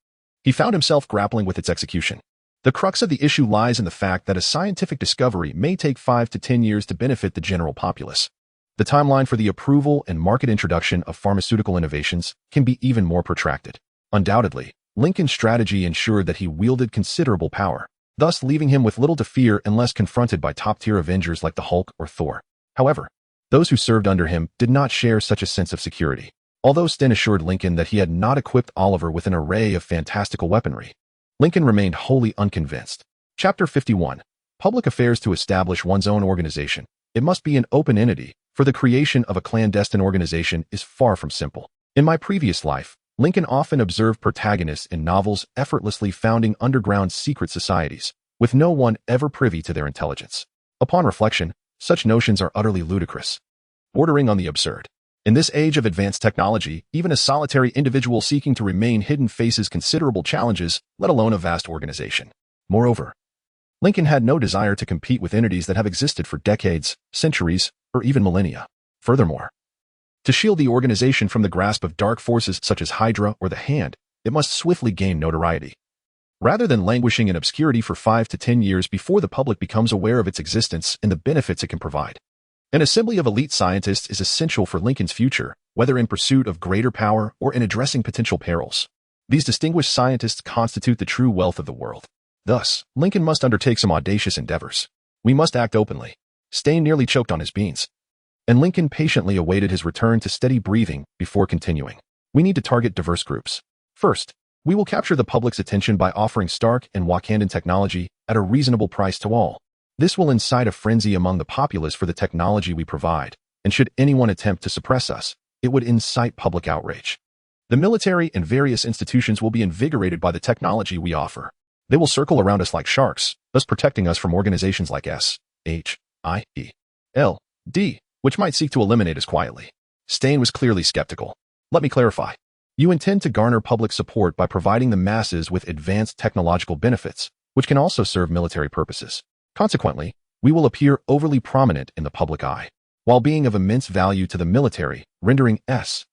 Speaker 1: he found himself grappling with its execution. The crux of the issue lies in the fact that a scientific discovery may take 5 to 10 years to benefit the general populace. The timeline for the approval and market introduction of pharmaceutical innovations can be even more protracted. Undoubtedly, Lincoln's strategy ensured that he wielded considerable power, thus leaving him with little to fear unless confronted by top-tier Avengers like the Hulk or Thor. However, those who served under him did not share such a sense of security. Although Sten assured Lincoln that he had not equipped Oliver with an array of fantastical weaponry, Lincoln remained wholly unconvinced. Chapter 51. Public Affairs. To establish one's own organization, it must be an open entity, for the creation of a clandestine organization is far from simple. In my previous life, Lincoln often observed protagonists in novels effortlessly founding underground secret societies, with no one ever privy to their intelligence. Upon reflection, such notions are utterly ludicrous, bordering on the absurd. In this age of advanced technology, even a solitary individual seeking to remain hidden faces considerable challenges, let alone a vast organization. Moreover, Lincoln had no desire to compete with entities that have existed for decades, centuries, or even millennia. Furthermore, to shield the organization from the grasp of dark forces such as Hydra or the Hand, it must swiftly gain notoriety. Rather than languishing in obscurity for 5 to 10 years before the public becomes aware of its existence and the benefits it can provide. An assembly of elite scientists is essential for Lincoln's future, whether in pursuit of greater power or in addressing potential perils. These distinguished scientists constitute the true wealth of the world. Thus, Lincoln must undertake some audacious endeavors. We must act openly. Stain nearly choked on his beans, and Lincoln patiently awaited his return to steady breathing before continuing. We need to target diverse groups. First, we will capture the public's attention by offering Stark and Wakandan technology at a reasonable price to all. This will incite a frenzy among the populace for the technology we provide, and should anyone attempt to suppress us, it would incite public outrage. The military and various institutions will be invigorated by the technology we offer. They will circle around us like sharks, thus protecting us from organizations like S.H.I.E.L.D., which might seek to eliminate us quietly. Stain was clearly skeptical. Let me clarify. You intend to garner public support by providing the masses with advanced technological benefits, which can also serve military purposes. Consequently, we will appear overly prominent in the public eye, while being of immense value to the military, rendering S.H.I.E.L.D.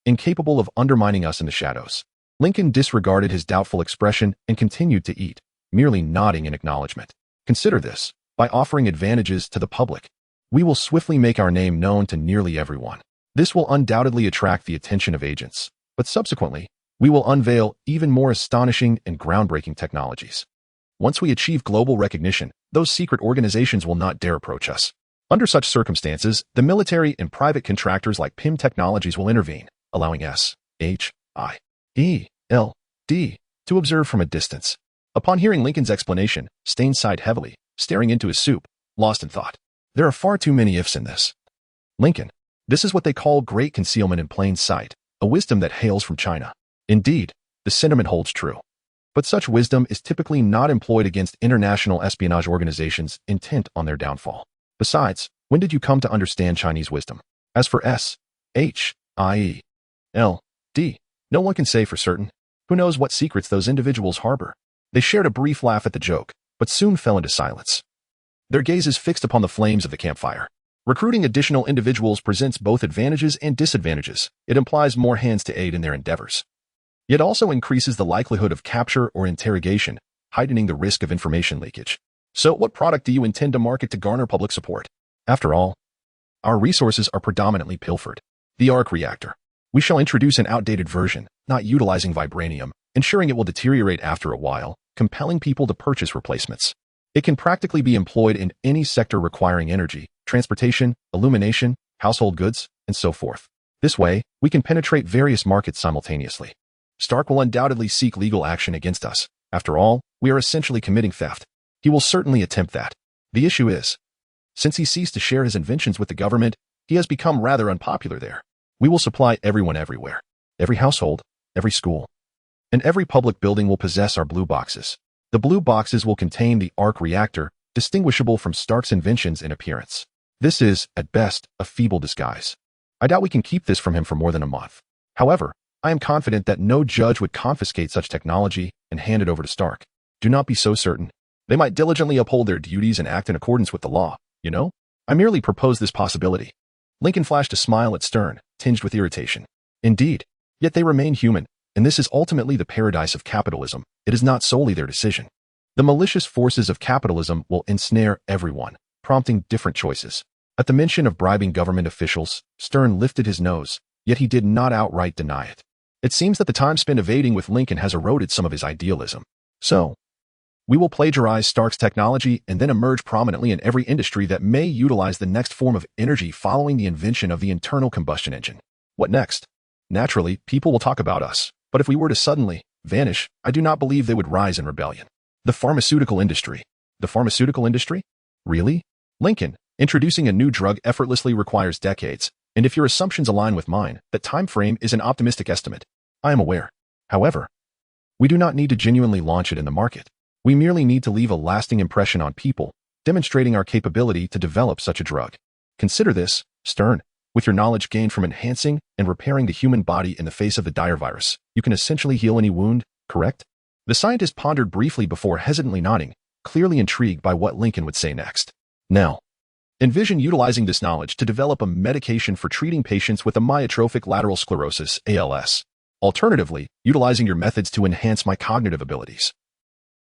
Speaker 1: incapable of undermining us in the shadows. Lincoln disregarded his doubtful expression and continued to eat, merely nodding in acknowledgement. Consider this. By offering advantages to the public, we will swiftly make our name known to nearly everyone. This will undoubtedly attract the attention of agents, but subsequently, we will unveil even more astonishing and groundbreaking technologies. Once we achieve global recognition, those secret organizations will not dare approach us. Under such circumstances, the military and private contractors like PIM Technologies will intervene, allowing S.H.I.E.L.D. to observe from a distance. Upon hearing Lincoln's explanation, Stain sighed heavily, staring into his soup, lost in thought. There are far too many ifs in this. Lincoln, this is what they call great concealment in plain sight, a wisdom that hails from China. Indeed, the sentiment holds true. But such wisdom is typically not employed against international espionage organizations intent on their downfall. Besides, when did you come to understand Chinese wisdom? As for S, H, I, E, L, D, no one can say for certain. Who knows what secrets those individuals harbor? They shared a brief laugh at the joke, but soon fell into silence. Their gazes fixed upon the flames of the campfire. Recruiting additional individuals presents both advantages and disadvantages. It implies more hands to aid in their endeavors. Yet also increases the likelihood of capture or interrogation, heightening the risk of information leakage. So what product do you intend to market to garner public support? After all, our resources are predominantly pilfered. The arc reactor. We shall introduce an outdated version, not utilizing vibranium, ensuring it will deteriorate after a while, compelling people to purchase replacements. It can practically be employed in any sector requiring energy, transportation, illumination, household goods, and so forth. This way, we can penetrate various markets simultaneously. Stark will undoubtedly seek legal action against us. After all, we are essentially committing theft. He will certainly attempt that. The issue is, since he ceased to share his inventions with the government, he has become rather unpopular there. We will supply everyone everywhere. Every household, every school, and every public building will possess our blue boxes. The blue boxes will contain the arc reactor, distinguishable from Stark's inventions in appearance. This is, at best, a feeble disguise. I doubt we can keep this from him for more than a month. However, I am confident that no judge would confiscate such technology and hand it over to Stark. Do not be so certain. They might diligently uphold their duties and act in accordance with the law, you know? I merely propose this possibility. Lincoln flashed a smile at Stern, tinged with irritation. Indeed. Yet they remain human, and this is ultimately the paradise of capitalism. It is not solely their decision. The malicious forces of capitalism will ensnare everyone, prompting different choices. At the mention of bribing government officials, Stern lifted his nose, yet he did not outright deny it. It seems that the time spent evading with Lincoln has eroded some of his idealism. So, we will plagiarize Stark's technology and then emerge prominently in every industry that may utilize the next form of energy following the invention of the internal combustion engine. What next? Naturally, people will talk about us, but if we were to suddenly vanish, I do not believe they would rise in rebellion. The pharmaceutical industry. The pharmaceutical industry? Really? Lincoln, introducing a new drug effortlessly requires decades, and if your assumptions align with mine, that time frame is an optimistic estimate. I am aware. However, we do not need to genuinely launch it in the market. We merely need to leave a lasting impression on people, demonstrating our capability to develop such a drug. Consider this, Stern. With your knowledge gained from enhancing and repairing the human body in the face of the dire virus, you can essentially heal any wound, correct? The scientist pondered briefly before hesitantly nodding, clearly intrigued by what Lincoln would say next. Now, envision utilizing this knowledge to develop a medication for treating patients with amyotrophic lateral sclerosis, ALS. Alternatively, utilizing your methods to enhance my cognitive abilities.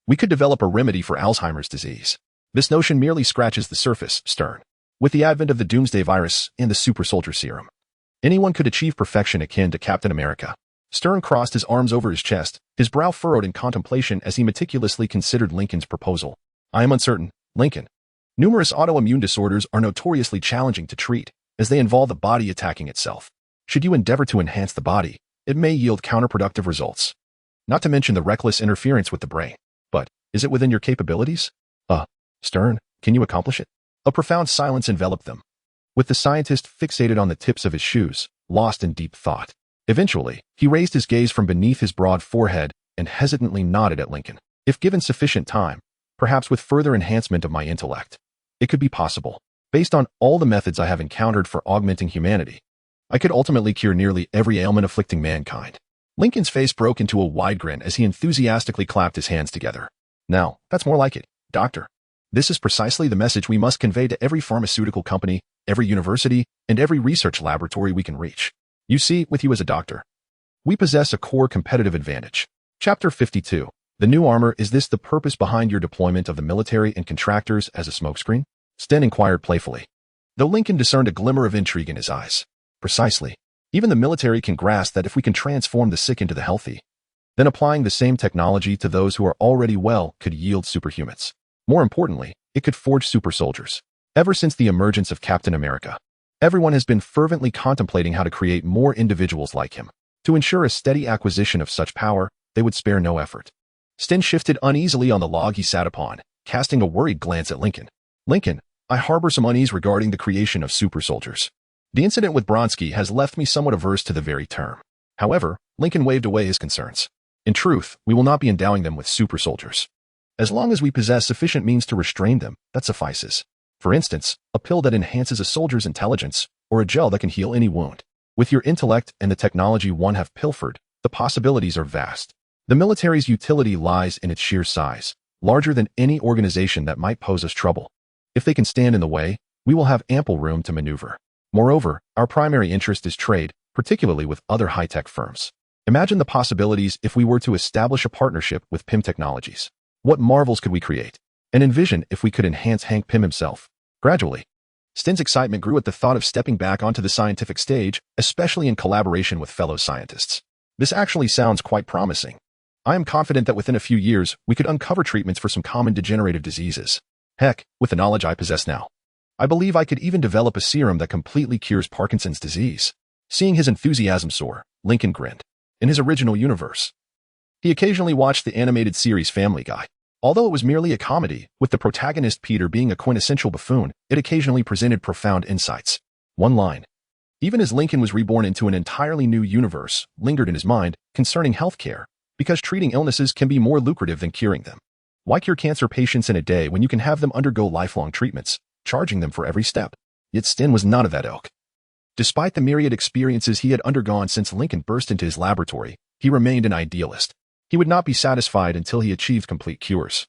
Speaker 1: We could develop a remedy for Alzheimer's disease. This notion merely scratches the surface, Stern. With the advent of the Doomsday virus and the super soldier serum, anyone could achieve perfection akin to Captain America. Stern crossed his arms over his chest, his brow furrowed in contemplation as he meticulously considered Lincoln's proposal. I am uncertain, Lincoln. Numerous autoimmune disorders are notoriously challenging to treat, as they involve the body attacking itself. Should you endeavor to enhance the body, it may yield counterproductive results. Not to mention the reckless interference with the brain. But, is it within your capabilities? Stern, can you accomplish it? A profound silence enveloped them, with the scientist fixated on the tips of his shoes, lost in deep thought. Eventually, he raised his gaze from beneath his broad forehead and hesitantly nodded at Lincoln. If given sufficient time, perhaps with further enhancement of my intellect, it could be possible. Based on all the methods I have encountered for augmenting humanity, I could ultimately cure nearly every ailment afflicting mankind. Lincoln's face broke into a wide grin as he enthusiastically clapped his hands together. Now, that's more like it, Doctor. This is precisely the message we must convey to every pharmaceutical company, every university, and every research laboratory we can reach. You see, with you as a doctor, we possess a core competitive advantage. Chapter 52. The new armor. Is this the purpose behind your deployment of the military and contractors as a smokescreen? Sten inquired playfully, though Lincoln discerned a glimmer of intrigue in his eyes. Precisely. Even the military can grasp that if we can transform the sick into the healthy, then applying the same technology to those who are already well could yield superhumans. More importantly, it could forge super soldiers. Ever since the emergence of Captain America, everyone has been fervently contemplating how to create more individuals like him. To ensure a steady acquisition of such power, they would spare no effort. Sten shifted uneasily on the log he sat upon, casting a worried glance at Lincoln. Lincoln, I harbor some unease regarding the creation of super soldiers. The incident with Bronsky has left me somewhat averse to the very term. However, Lincoln waved away his concerns. In truth, we will not be endowing them with super soldiers. As long as we possess sufficient means to restrain them, that suffices. For instance, a pill that enhances a soldier's intelligence, or a gel that can heal any wound. With your intellect and the technology one have pilfered, the possibilities are vast. The military's utility lies in its sheer size, larger than any organization that might pose us trouble. If they can stand in the way, we will have ample room to maneuver. Moreover, our primary interest is trade, particularly with other high-tech firms. Imagine the possibilities if we were to establish a partnership with Pym Technologies. What marvels could we create? And envision if we could enhance Hank Pym himself. Gradually, Stin's excitement grew at the thought of stepping back onto the scientific stage, especially in collaboration with fellow scientists. This actually sounds quite promising. I am confident that within a few years, we could uncover treatments for some common degenerative diseases. Heck, with the knowledge I possess now, I believe I could even develop a serum that completely cures Parkinson's disease. Seeing his enthusiasm soar, Lincoln grinned. In his original universe, he occasionally watched the animated series Family Guy. Although it was merely a comedy, with the protagonist Peter being a quintessential buffoon, it occasionally presented profound insights. One line, even as Lincoln was reborn into an entirely new universe, lingered in his mind concerning healthcare, because treating illnesses can be more lucrative than curing them. Why cure cancer patients in a day when you can have them undergo lifelong treatments, charging them for every step? Yet Stin was not of that ilk. Despite the myriad experiences he had undergone since Lincoln burst into his laboratory, he remained an idealist. He would not be satisfied until he achieved complete cures.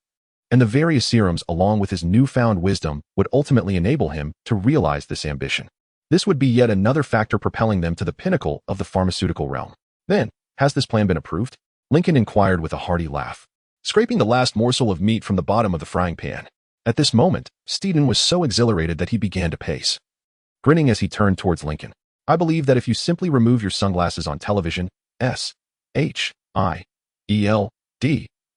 Speaker 1: And the various serums, along with his newfound wisdom, would ultimately enable him to realize this ambition. This would be yet another factor propelling them to the pinnacle of the pharmaceutical realm. Then, has this plan been approved? Lincoln inquired with a hearty laugh, scraping the last morsel of meat from the bottom of the frying pan. At this moment, Steedon was so exhilarated that he began to pace, grinning as he turned towards Lincoln. I believe that if you simply remove your sunglasses on television, SHIELD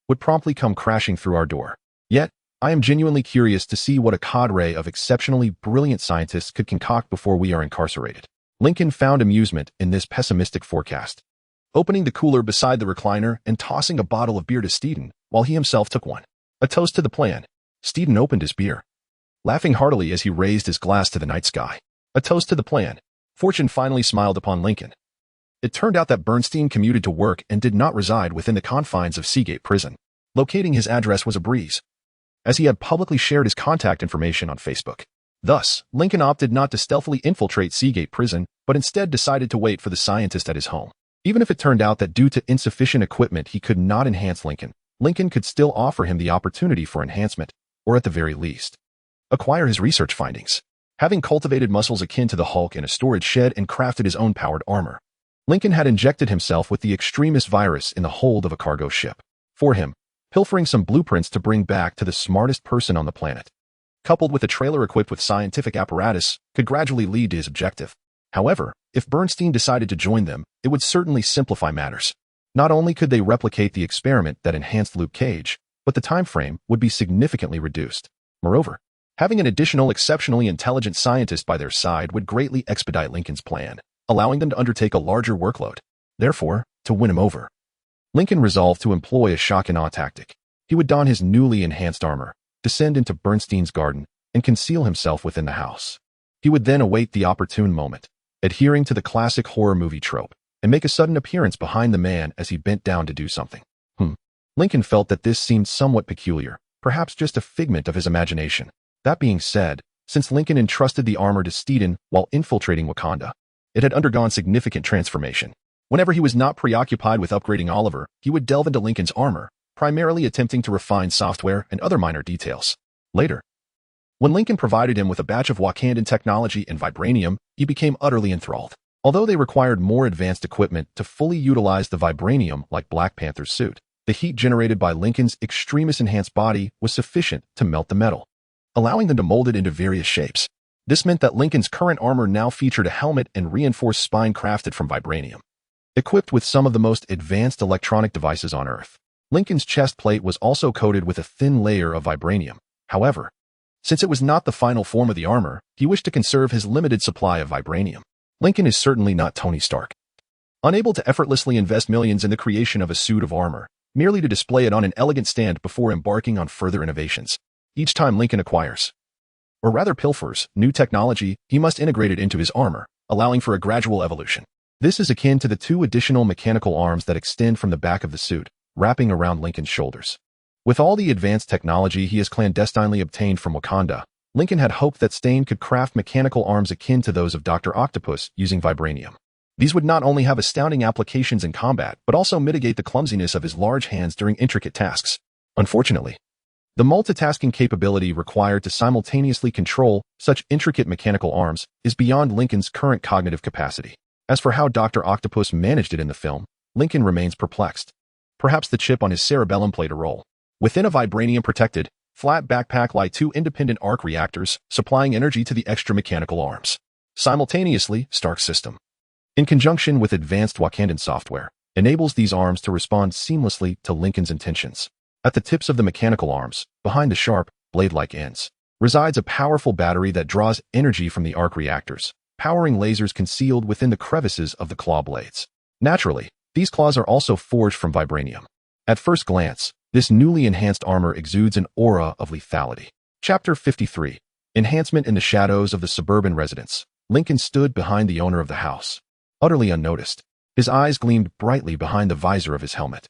Speaker 1: would promptly come crashing through our door. Yet, I am genuinely curious to see what a cadre of exceptionally brilliant scientists could concoct before we are incarcerated. Lincoln found amusement in this pessimistic forecast, opening the cooler beside the recliner and tossing a bottle of beer to Steedon, while he himself took one. A toast to the plan. Steedon opened his beer, laughing heartily as he raised his glass to the night sky. A toast to the plan. Fortune finally smiled upon Lincoln. It turned out that Bernstein commuted to work and did not reside within the confines of Seagate Prison. Locating his address was a breeze, as he had publicly shared his contact information on Facebook. Thus, Lincoln opted not to stealthily infiltrate Seagate Prison, but instead decided to wait for the scientist at his home. Even if it turned out that due to insufficient equipment he could not enhance Lincoln, Lincoln could still offer him the opportunity for enhancement, or at the very least, acquire his research findings. Having cultivated muscles akin to the Hulk in a storage shed and crafted his own powered armor, Lincoln had injected himself with the extremis virus in the hold of a cargo ship. For him, pilfering some blueprints to bring back to the smartest person on the planet, coupled with a trailer equipped with scientific apparatus, could gradually lead to his objective. However, if Bernstein decided to join them, it would certainly simplify matters. Not only could they replicate the experiment that enhanced Luke Cage, but the time frame would be significantly reduced. Moreover, having an additional exceptionally intelligent scientist by their side would greatly expedite Lincoln's plan, allowing them to undertake a larger workload. Therefore, to win him over, Lincoln resolved to employ a shock-and-awe tactic. He would don his newly enhanced armor, descend into Bernstein's garden, and conceal himself within the house. He would then await the opportune moment, adhering to the classic horror movie trope, and make a sudden appearance behind the man as he bent down to do something. Lincoln felt that this seemed somewhat peculiar, perhaps just a figment of his imagination. That being said, since Lincoln entrusted the armor to Steedon while infiltrating Wakanda, it had undergone significant transformation. Whenever he was not preoccupied with upgrading Oliver, he would delve into Lincoln's armor, primarily attempting to refine software and other minor details. Later, when Lincoln provided him with a batch of Wakandan technology and vibranium, he became utterly enthralled. Although they required more advanced equipment to fully utilize the vibranium like Black Panther's suit, the heat generated by Lincoln's extremis-enhanced body was sufficient to melt the metal, allowing them to mold it into various shapes. This meant that Lincoln's current armor now featured a helmet and reinforced spine crafted from vibranium, equipped with some of the most advanced electronic devices on Earth. Lincoln's chest plate was also coated with a thin layer of vibranium. However, since it was not the final form of the armor, he wished to conserve his limited supply of vibranium. Lincoln is certainly not Tony Stark, unable to effortlessly invest millions in the creation of a suit of armor, merely to display it on an elegant stand before embarking on further innovations. Each time Lincoln acquires, or rather pilfers, new technology, he must integrate it into his armor, allowing for a gradual evolution. This is akin to the two additional mechanical arms that extend from the back of the suit, wrapping around Lincoln's shoulders. With all the advanced technology he has clandestinely obtained from Wakanda, Lincoln had hoped that Stain could craft mechanical arms akin to those of Dr. Octopus using vibranium. These would not only have astounding applications in combat, but also mitigate the clumsiness of his large hands during intricate tasks. Unfortunately, the multitasking capability required to simultaneously control such intricate mechanical arms is beyond Lincoln's current cognitive capacity. As for how Dr. Octopus managed it in the film, Lincoln remains perplexed. Perhaps the chip on his cerebellum played a role. Within a vibranium-protected, flat backpack lie two independent arc reactors, supplying energy to the extra mechanical arms. Simultaneously, Stark's system, in conjunction with advanced Wakandan software, enables these arms to respond seamlessly to Lincoln's intentions. At the tips of the mechanical arms, behind the sharp, blade-like ends, resides a powerful battery that draws energy from the arc reactors, powering lasers concealed within the crevices of the claw blades. Naturally, these claws are also forged from vibranium. At first glance, this newly enhanced armor exudes an aura of lethality. Chapter 53. Enhancement in the shadows of the suburban residence. Lincoln stood behind the owner of the house, utterly unnoticed. His eyes gleamed brightly behind the visor of his helmet.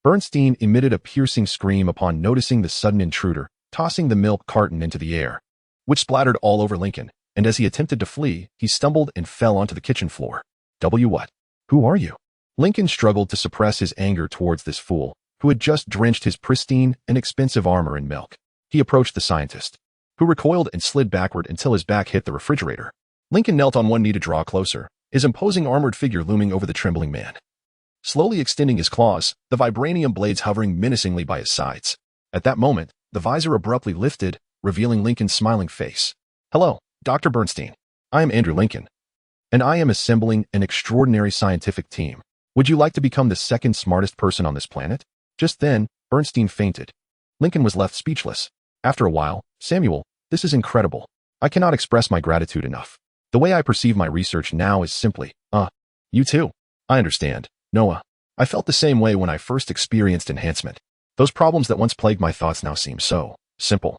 Speaker 1: Bernstein emitted a piercing scream upon noticing the sudden intruder, tossing the milk carton into the air, which splattered all over Lincoln, and as he attempted to flee, he stumbled and fell onto the kitchen floor. What? Who are you? Lincoln struggled to suppress his anger towards this fool, who had just drenched his pristine and expensive armor in milk. He approached the scientist, who recoiled and slid backward until his back hit the refrigerator. Lincoln knelt on one knee to draw closer, his imposing armored figure looming over the trembling man. Slowly extending his claws, the vibranium blades hovering menacingly by his sides. At that moment, the visor abruptly lifted, revealing Lincoln's smiling face. Hello, Dr. Bernstein. I am Andrew Lincoln, and I am assembling an extraordinary scientific team. Would you like to become the second smartest person on this planet? Just then, Bernstein fainted. Lincoln was left speechless. After a while, Samuel, this is incredible. I cannot express my gratitude enough. The way I perceive my research now is simply, you too. I understand. Noah, I felt the same way when I first experienced enhancement. Those problems that once plagued my thoughts now seem so simple.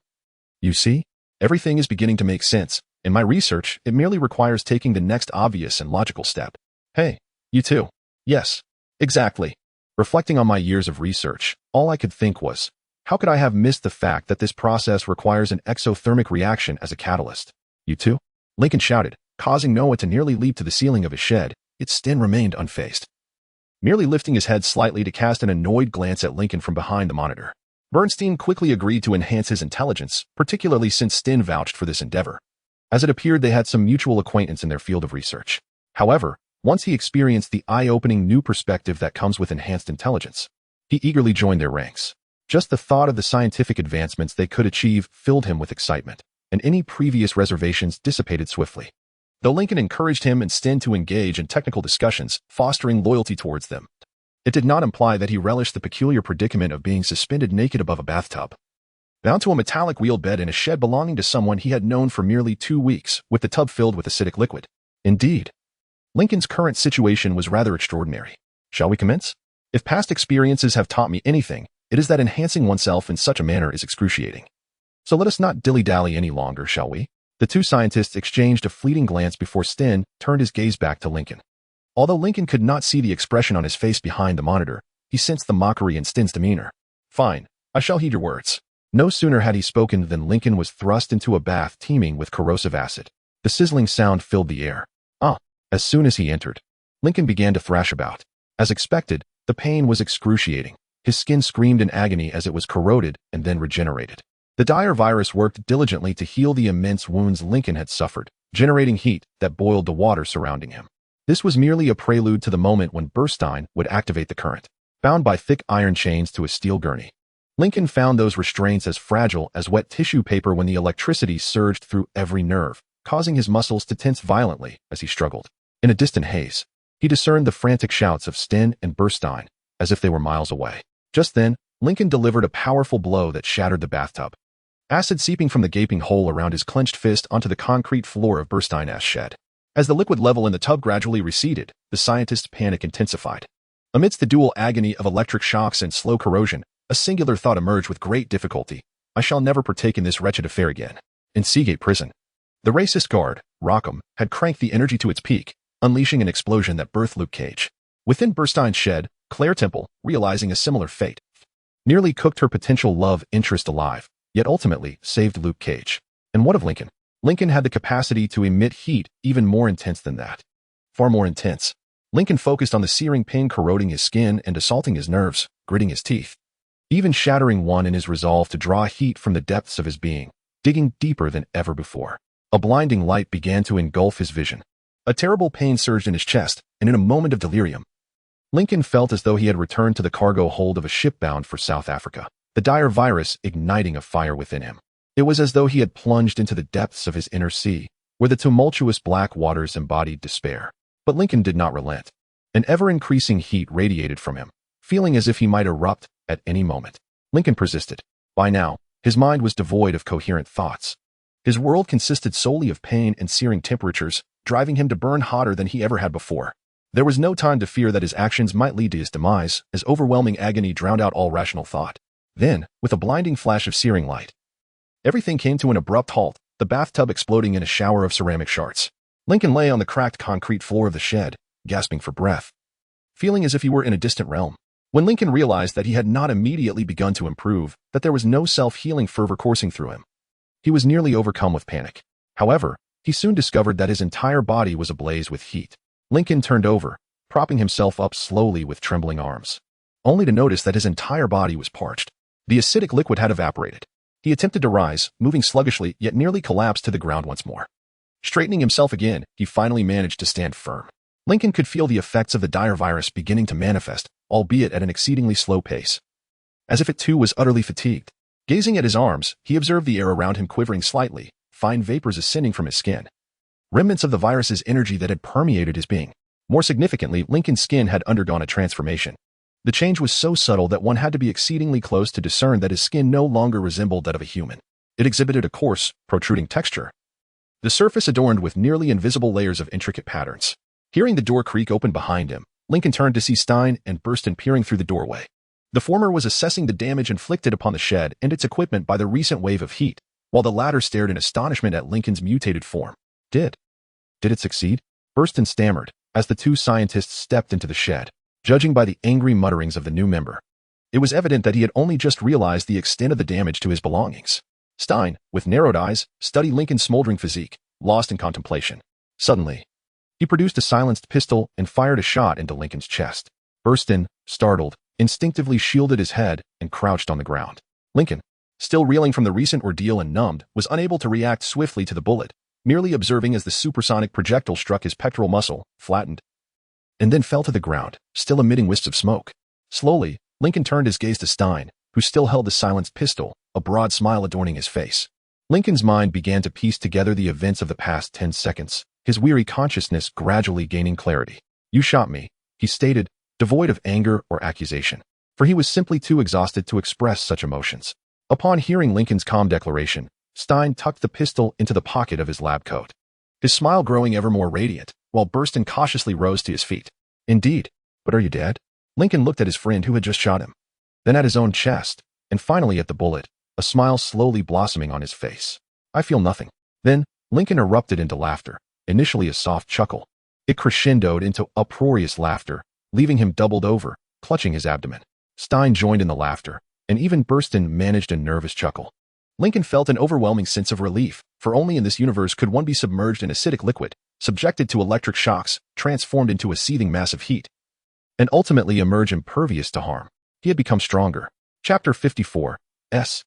Speaker 1: You see, everything is beginning to make sense. In my research, it merely requires taking the next obvious and logical step. Hey, you too. Yes, exactly. Reflecting on my years of research, all I could think was, how could I have missed the fact that this process requires an exothermic reaction as a catalyst? You too? Lincoln shouted, causing Noah to nearly leap to the ceiling of his shed. Its Sten remained unfazed, merely lifting his head slightly to cast an annoyed glance at Lincoln from behind the monitor. Bernstein quickly agreed to enhance his intelligence, particularly since Sten vouched for this endeavor, as it appeared they had some mutual acquaintance in their field of research. However, once he experienced the eye-opening new perspective that comes with enhanced intelligence, he eagerly joined their ranks. Just the thought of the scientific advancements they could achieve filled him with excitement, and any previous reservations dissipated swiftly. Though Lincoln encouraged him and Sten to engage in technical discussions, fostering loyalty towards them, it did not imply that he relished the peculiar predicament of being suspended naked above a bathtub, bound to a metallic wheeled bed in a shed belonging to someone he had known for merely 2 weeks, with the tub filled with acidic liquid. Indeed, Lincoln's current situation was rather extraordinary. Shall we commence? If past experiences have taught me anything, it is that enhancing oneself in such a manner is excruciating. So let us not dilly-dally any longer, shall we? The two scientists exchanged a fleeting glance before Sten turned his gaze back to Lincoln. Although Lincoln could not see the expression on his face behind the monitor, he sensed the mockery in Sten's demeanor. Fine, I shall heed your words. No sooner had he spoken than Lincoln was thrust into a bath teeming with corrosive acid. The sizzling sound filled the air. As soon as he entered, Lincoln began to thrash about. As expected, the pain was excruciating. His skin screamed in agony as it was corroded and then regenerated. The dire virus worked diligently to heal the immense wounds Lincoln had suffered, generating heat that boiled the water surrounding him. This was merely a prelude to the moment when Bernstein would activate the current. Bound by thick iron chains to a steel gurney, Lincoln found those restraints as fragile as wet tissue paper when the electricity surged through every nerve, causing his muscles to tense violently as he struggled. In a distant haze, he discerned the frantic shouts of Sten and Bernstein, as if they were miles away. Just then, Lincoln delivered a powerful blow that shattered the bathtub, acid seeping from the gaping hole around his clenched fist onto the concrete floor of Bernstein's shed. As the liquid level in the tub gradually receded, the scientist's panic intensified. Amidst the dual agony of electric shocks and slow corrosion, a singular thought emerged with great difficulty. I shall never partake in this wretched affair again. In Seagate Prison, the racist guard, Rockham, had cranked the energy to its peak, unleashing an explosion that birthed Luke Cage. Within Burstein's shed, Claire Temple, realizing a similar fate, nearly cooked her potential love interest alive, yet ultimately saved Luke Cage. And what of Lincoln? Lincoln had the capacity to emit heat even more intense than that. Far more intense. Lincoln focused on the searing pain corroding his skin and assaulting his nerves, gritting his teeth. Even shattering one in his resolve to draw heat from the depths of his being, digging deeper than ever before. A blinding light began to engulf his vision. A terrible pain surged in his chest, and in a moment of delirium, Lincoln felt as though he had returned to the cargo hold of a ship bound for South Africa, the dire virus igniting a fire within him. It was as though he had plunged into the depths of his inner sea, where the tumultuous black waters embodied despair. But Lincoln did not relent. An ever-increasing heat radiated from him, feeling as if he might erupt at any moment. Lincoln persisted. By now, his mind was devoid of coherent thoughts. His world consisted solely of pain and searing temperatures, driving him to burn hotter than he ever had before. There was no time to fear that his actions might lead to his demise, as overwhelming agony drowned out all rational thought. Then, with a blinding flash of searing light, everything came to an abrupt halt, the bathtub exploding in a shower of ceramic shards. Lincoln lay on the cracked concrete floor of the shed, gasping for breath, feeling as if he were in a distant realm. When Lincoln realized that he had not immediately begun to improve, that there was no self-healing fervor coursing through him, he was nearly overcome with panic. However, he soon discovered that his entire body was ablaze with heat. Lincoln turned over, propping himself up slowly with trembling arms, only to notice that his entire body was parched. The acidic liquid had evaporated. He attempted to rise, moving sluggishly, yet nearly collapsed to the ground once more. Straightening himself again, he finally managed to stand firm. Lincoln could feel the effects of the dire virus beginning to manifest, albeit at an exceedingly slow pace. As if it too was utterly fatigued. Gazing at his arms, he observed the air around him quivering slightly, fine vapors ascending from his skin. Remnants of the virus's energy that had permeated his being. More significantly, Lincoln's skin had undergone a transformation. The change was so subtle that one had to be exceedingly close to discern that his skin no longer resembled that of a human. It exhibited a coarse, protruding texture. The surface adorned with nearly invisible layers of intricate patterns. Hearing the door creak open behind him, Lincoln turned to see Stein and Burstyn peering through the doorway. The former was assessing the damage inflicted upon the shed and its equipment by the recent wave of heat, while the latter stared in astonishment at Lincoln's mutated form. Did it succeed? Burstyn stammered, as the two scientists stepped into the shed. Judging by the angry mutterings of the new member, it was evident that he had only just realized the extent of the damage to his belongings. Stein, with narrowed eyes, studied Lincoln's smoldering physique, lost in contemplation. Suddenly, he produced a silenced pistol and fired a shot into Lincoln's chest. Burstyn, startled, instinctively shielded his head and crouched on the ground. Lincoln, still reeling from the recent ordeal and numbed, was unable to react swiftly to the bullet, merely observing as the supersonic projectile struck his pectoral muscle, flattened, and then fell to the ground, still emitting wisps of smoke. Slowly, Lincoln turned his gaze to Stein, who still held the silenced pistol, a broad smile adorning his face. Lincoln's mind began to piece together the events of the past 10 seconds, his weary consciousness gradually gaining clarity. "You shot me," he stated, devoid of anger or accusation, for he was simply too exhausted to express such emotions. Upon hearing Lincoln's calm declaration, Stein tucked the pistol into the pocket of his lab coat, his smile growing ever more radiant, while Burstyn cautiously rose to his feet. "Indeed, but are you dead?" Lincoln looked at his friend who had just shot him, then at his own chest, and finally at the bullet, a smile slowly blossoming on his face. "I feel nothing." Then, Lincoln erupted into laughter, initially a soft chuckle. It crescendoed into uproarious laughter, leaving him doubled over, clutching his abdomen. Stein joined in the laughter, and even Burstyn managed a nervous chuckle. Lincoln felt an overwhelming sense of relief, for only in this universe could one be submerged in acidic liquid, subjected to electric shocks, transformed into a seething mass of heat, and ultimately emerge impervious to harm. He had become stronger. Chapter 54. S-H-I-E-L-D.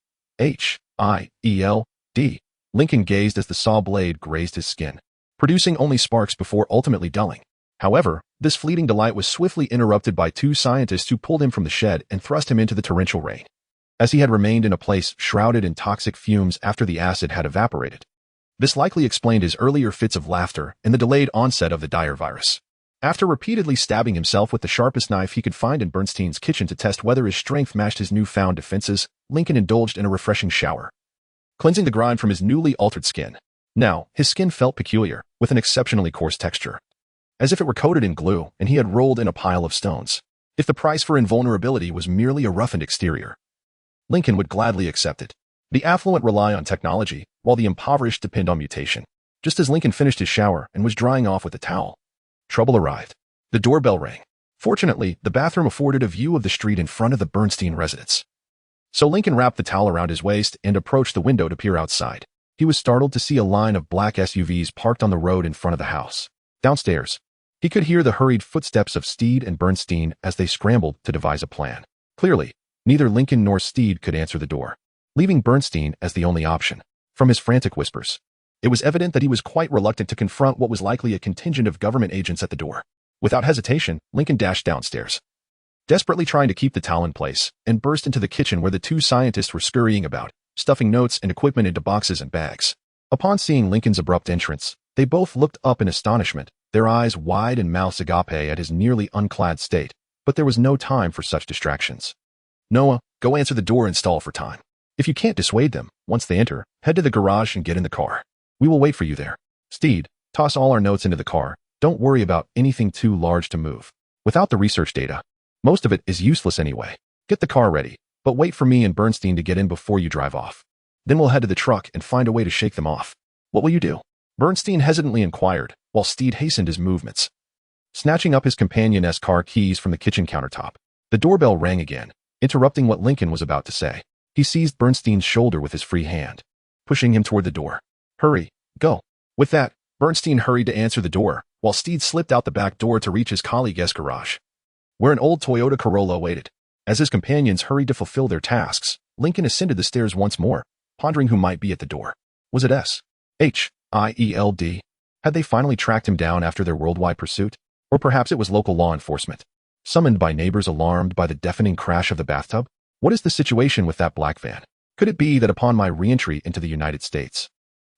Speaker 1: Lincoln gazed as the saw blade grazed his skin, producing only sparks before ultimately dulling. However, this fleeting delight was swiftly interrupted by two scientists who pulled him from the shed and thrust him into the torrential rain, as he had remained in a place shrouded in toxic fumes after the acid had evaporated. This likely explained his earlier fits of laughter and the delayed onset of the dire virus. After repeatedly stabbing himself with the sharpest knife he could find in Bernstein's kitchen to test whether his strength matched his newfound defenses, Lincoln indulged in a refreshing shower, cleansing the grime from his newly altered skin. Now, his skin felt peculiar, with an exceptionally coarse texture, as if it were coated in glue and he had rolled in a pile of stones. If the price for invulnerability was merely a roughened exterior, Lincoln would gladly accept it. The affluent rely on technology, while the impoverished depend on mutation. Just as Lincoln finished his shower and was drying off with a towel, Trouble arrived. The doorbell rang. Fortunately, the bathroom afforded a view of the street in front of the Bernstein residence. So Lincoln wrapped the towel around his waist and approached the window to peer outside. He was startled to see a line of black SUVs parked on the road in front of the house. Downstairs, he could hear the hurried footsteps of Steed and Bernstein as they scrambled to devise a plan. Clearly, neither Lincoln nor Steed could answer the door, leaving Bernstein as the only option. From his frantic whispers, it was evident that he was quite reluctant to confront what was likely a contingent of government agents at the door. Without hesitation, Lincoln dashed downstairs, desperately trying to keep the towel in place, and burst into the kitchen where the two scientists were scurrying about, stuffing notes and equipment into boxes and bags. Upon seeing Lincoln's abrupt entrance, they both looked up in astonishment, their eyes wide and mouths agape at his nearly unclad state, but there was no time for such distractions. Noah, go answer the door and stall for time. If you can't dissuade them, once they enter, head to the garage and get in the car. We will wait for you there. Steed, toss all our notes into the car. Don't worry about anything too large to move. Without the research data, most of it is useless anyway. Get the car ready, but wait for me and Bernstein to get in before you drive off. Then we'll head to the truck and find a way to shake them off. What will you do? Bernstein hesitantly inquired, while Steed hastened his movements, snatching up his companion's car keys from the kitchen countertop. The doorbell rang again, interrupting what Lincoln was about to say. He seized Bernstein's shoulder with his free hand, pushing him toward the door. Hurry, go. With that, Bernstein hurried to answer the door, while Steed slipped out the back door to reach his colleague's garage, where an old Toyota Corolla waited. As his companions hurried to fulfill their tasks, Lincoln ascended the stairs once more, pondering who might be at the door. Was it S.H.I.E.L.D.? Had they finally tracked him down after their worldwide pursuit? Or perhaps it was local law enforcement, summoned by neighbors alarmed by the deafening crash of the bathtub? What is the situation with that black van? Could it be that upon my re-entry into the United States,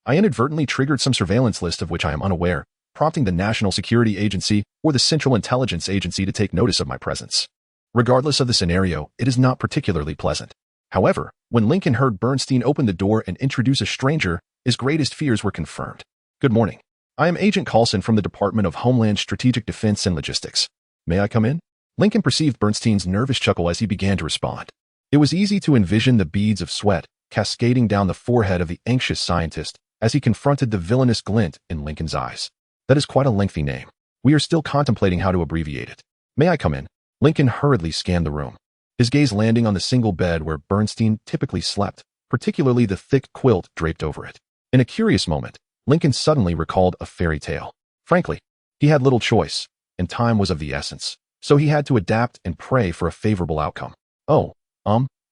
Speaker 1: I inadvertently triggered some surveillance list of which I am unaware, prompting the National Security Agency or the Central Intelligence Agency to take notice of my presence? Regardless of the scenario, it is not particularly pleasant. However, when Lincoln heard Bernstein open the door and introduce a stranger, his greatest fears were confirmed. Good morning. I am Agent Coulson from the Department of Homeland Strategic Defense and Logistics. May I come in? Lincoln perceived Bernstein's nervous chuckle as he began to respond. It was easy to envision the beads of sweat cascading down the forehead of the anxious scientist as he confronted the villainous glint in Lincoln's eyes. That is quite a lengthy name. We are still contemplating how to abbreviate it. May I come in? Lincoln hurriedly scanned the room, his gaze landing on the single bed where Bernstein typically slept, particularly the thick quilt draped over it. In a curious moment, Lincoln suddenly recalled a fairy tale. Frankly, he had little choice, and time was of the essence, so he had to adapt and pray for a favorable outcome. Oh,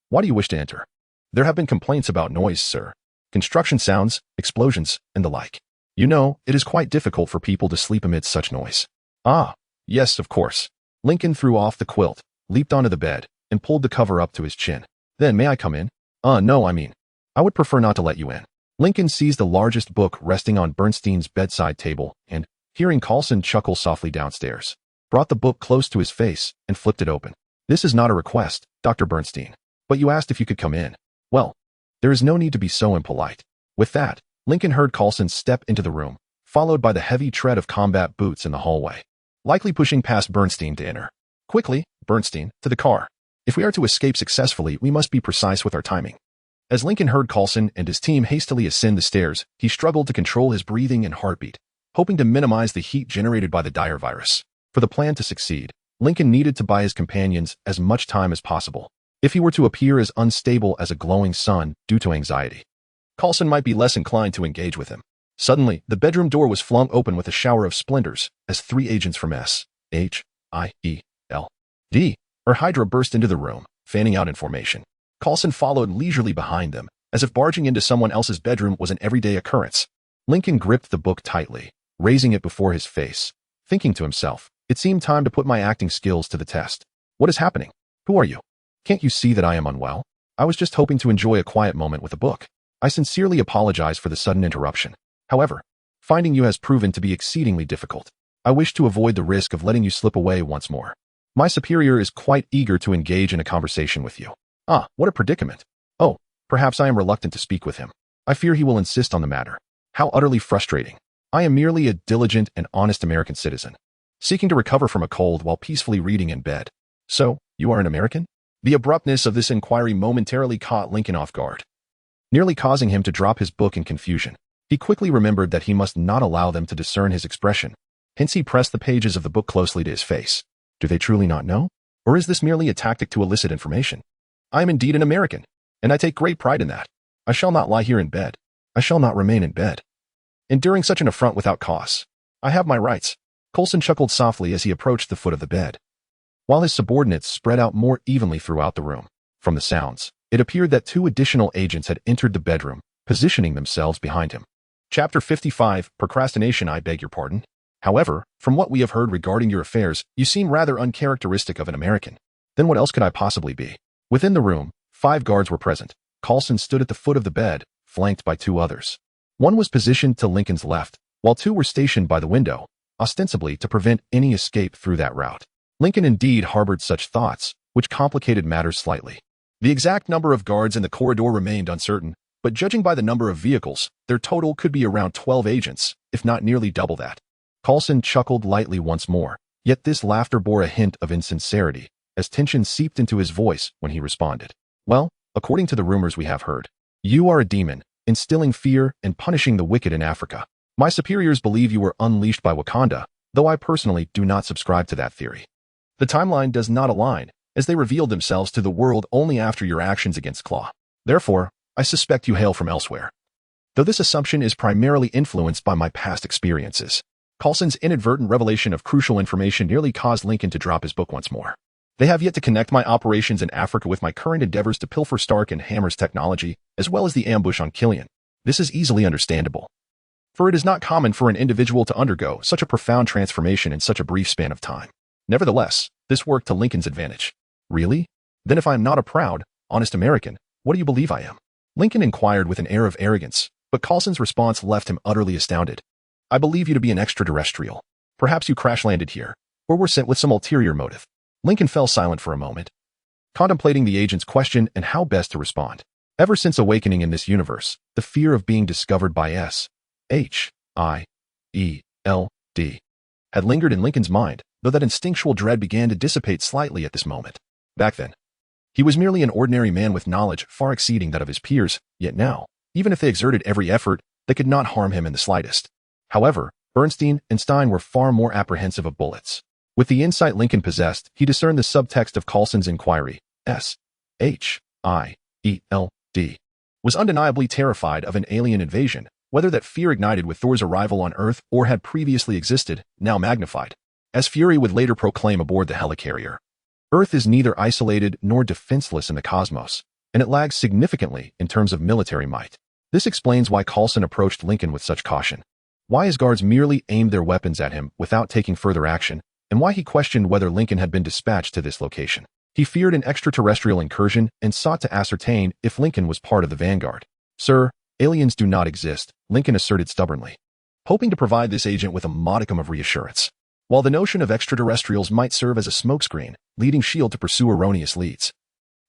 Speaker 1: why do you wish to enter? There have been complaints about noise, sir. Construction sounds, explosions, and the like. You know, it is quite difficult for people to sleep amidst such noise. Ah, yes, of course. Lincoln threw off the quilt, leaped onto the bed, and pulled the cover up to his chin. Then, may I come in? No, I would prefer not to let you in. Lincoln seized the largest book resting on Bernstein's bedside table and, hearing Coulson chuckle softly downstairs, brought the book close to his face and flipped it open. This is not a request, Dr. Bernstein, but you asked if you could come in. Well, there is no need to be so impolite. With that, Lincoln heard Coulson step into the room, followed by the heavy tread of combat boots in the hallway, likely pushing past Bernstein to enter. Quickly, Bernstein, to the car. If we are to escape successfully, we must be precise with our timing. As Lincoln heard Coulson and his team hastily ascend the stairs, he struggled to control his breathing and heartbeat, hoping to minimize the heat generated by the dire virus. For the plan to succeed, Lincoln needed to buy his companions as much time as possible, if he were to appear as unstable as a glowing sun due to anxiety. Coulson might be less inclined to engage with him. Suddenly, the bedroom door was flung open with a shower of splinters as three agents from S.H.I.E.L.D. or Hydra burst into the room, fanning out information. Coulson followed leisurely behind them, as if barging into someone else's bedroom was an everyday occurrence. Lincoln gripped the book tightly, raising it before his face, thinking to himself, it seemed time to put my acting skills to the test. What is happening? Who are you? Can't you see that I am unwell? I was just hoping to enjoy a quiet moment with a book. I sincerely apologize for the sudden interruption. However, finding you has proven to be exceedingly difficult. I wish to avoid the risk of letting you slip away once more. My superior is quite eager to engage in a conversation with you. Ah, what a predicament. Oh, perhaps I am reluctant to speak with him. I fear he will insist on the matter. How utterly frustrating. I am merely a diligent and honest American citizen, seeking to recover from a cold while peacefully reading in bed. So, you are an American? The abruptness of this inquiry momentarily caught Lincoln off guard, nearly causing him to drop his book in confusion. He quickly remembered that he must not allow them to discern his expression, Hence he pressed the pages of the book closely to his face. Do they truly not know? Or is this merely a tactic to elicit information? I am indeed an American, and I take great pride in that. I shall not lie here in bed. I shall not remain in bed, enduring such an affront without cause. I have my rights. Coulson chuckled softly as he approached the foot of the bed, while his subordinates spread out more evenly throughout the room. From the sounds, it appeared that 2 additional agents had entered the bedroom, positioning themselves behind him. Chapter 55, Procrastination. I beg your pardon. However, from what we have heard regarding your affairs, you seem rather uncharacteristic of an American. Then what else could I possibly be? Within the room, 5 guards were present. Coulson stood at the foot of the bed, flanked by 2 others. One was positioned to Lincoln's left, while 2 were stationed by the window, ostensibly to prevent any escape through that route. Lincoln indeed harbored such thoughts, which complicated matters slightly. The exact number of guards in the corridor remained uncertain, but judging by the number of vehicles, their total could be around 12 agents, if not nearly double that. Coulson chuckled lightly once more, yet this laughter bore a hint of insincerity, as tension seeped into his voice when he responded. Well, according to the rumors we have heard, you are a demon, instilling fear and punishing the wicked in Africa. My superiors believe you were unleashed by Wakanda, though I personally do not subscribe to that theory. The timeline does not align, as they revealed themselves to the world only after your actions against Claw. Therefore, I suspect you hail from elsewhere. Though this assumption is primarily influenced by my past experiences, Coulson's inadvertent revelation of crucial information nearly caused Lincoln to drop his book once more. They have yet to connect my operations in Africa with my current endeavors to pilfer Stark and Hammer's technology, as well as the ambush on Killian. This is easily understandable, for it is not common for an individual to undergo such a profound transformation in such a brief span of time. Nevertheless, this worked to Lincoln's advantage. Really? Then if I am not a proud, honest American, what do you believe I am? Lincoln inquired with an air of arrogance, but Coulson's response left him utterly astounded. I believe you to be an extraterrestrial. Perhaps you crash-landed here, or were sent with some ulterior motive. Lincoln fell silent for a moment, contemplating the agent's question and how best to respond. Ever since awakening in this universe, the fear of being discovered by S.H.I.E.L.D. had lingered in Lincoln's mind, though that instinctual dread began to dissipate slightly at this moment. Back then, he was merely an ordinary man with knowledge far exceeding that of his peers, yet now, even if they exerted every effort, they could not harm him in the slightest. However, Bernstein and Stein were far more apprehensive of bullets. With the insight Lincoln possessed, he discerned the subtext of Coulson's inquiry. S.H.I.E.L.D. was undeniably terrified of an alien invasion, whether that fear ignited with Thor's arrival on Earth or had previously existed, now magnified, as Fury would later proclaim aboard the helicarrier. Earth is neither isolated nor defenseless in the cosmos, and it lags significantly in terms of military might. This explains why Coulson approached Lincoln with such caution, why his guards merely aimed their weapons at him without taking further action, and why he questioned whether Lincoln had been dispatched to this location. He feared an extraterrestrial incursion and sought to ascertain if Lincoln was part of the vanguard. Sir, aliens do not exist, Lincoln asserted stubbornly, hoping to provide this agent with a modicum of reassurance. While the notion of extraterrestrials might serve as a smokescreen, leading S.H.I.E.L.D. to pursue erroneous leads,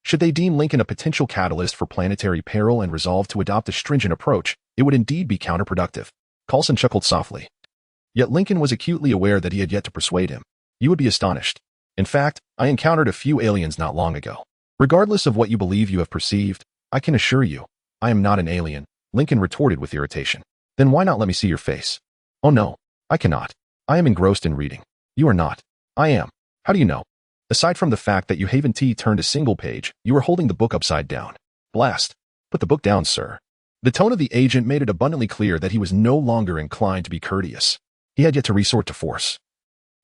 Speaker 1: should they deem Lincoln a potential catalyst for planetary peril and resolve to adopt a stringent approach, it would indeed be counterproductive. Coulson chuckled softly. Yet Lincoln was acutely aware that he had yet to persuade him. You would be astonished. In fact, I encountered a few aliens not long ago. Regardless of what you believe you have perceived, I can assure you, I am not an alien, Lincoln retorted with irritation. Then why not let me see your face? Oh no, I cannot. I am engrossed in reading. You are not. I am. How do you know? Aside from the fact that you haven't turned a single page, you are holding the book upside down. Blast. Put the book down, sir. The tone of the agent made it abundantly clear that he was no longer inclined to be courteous. He had yet to resort to force.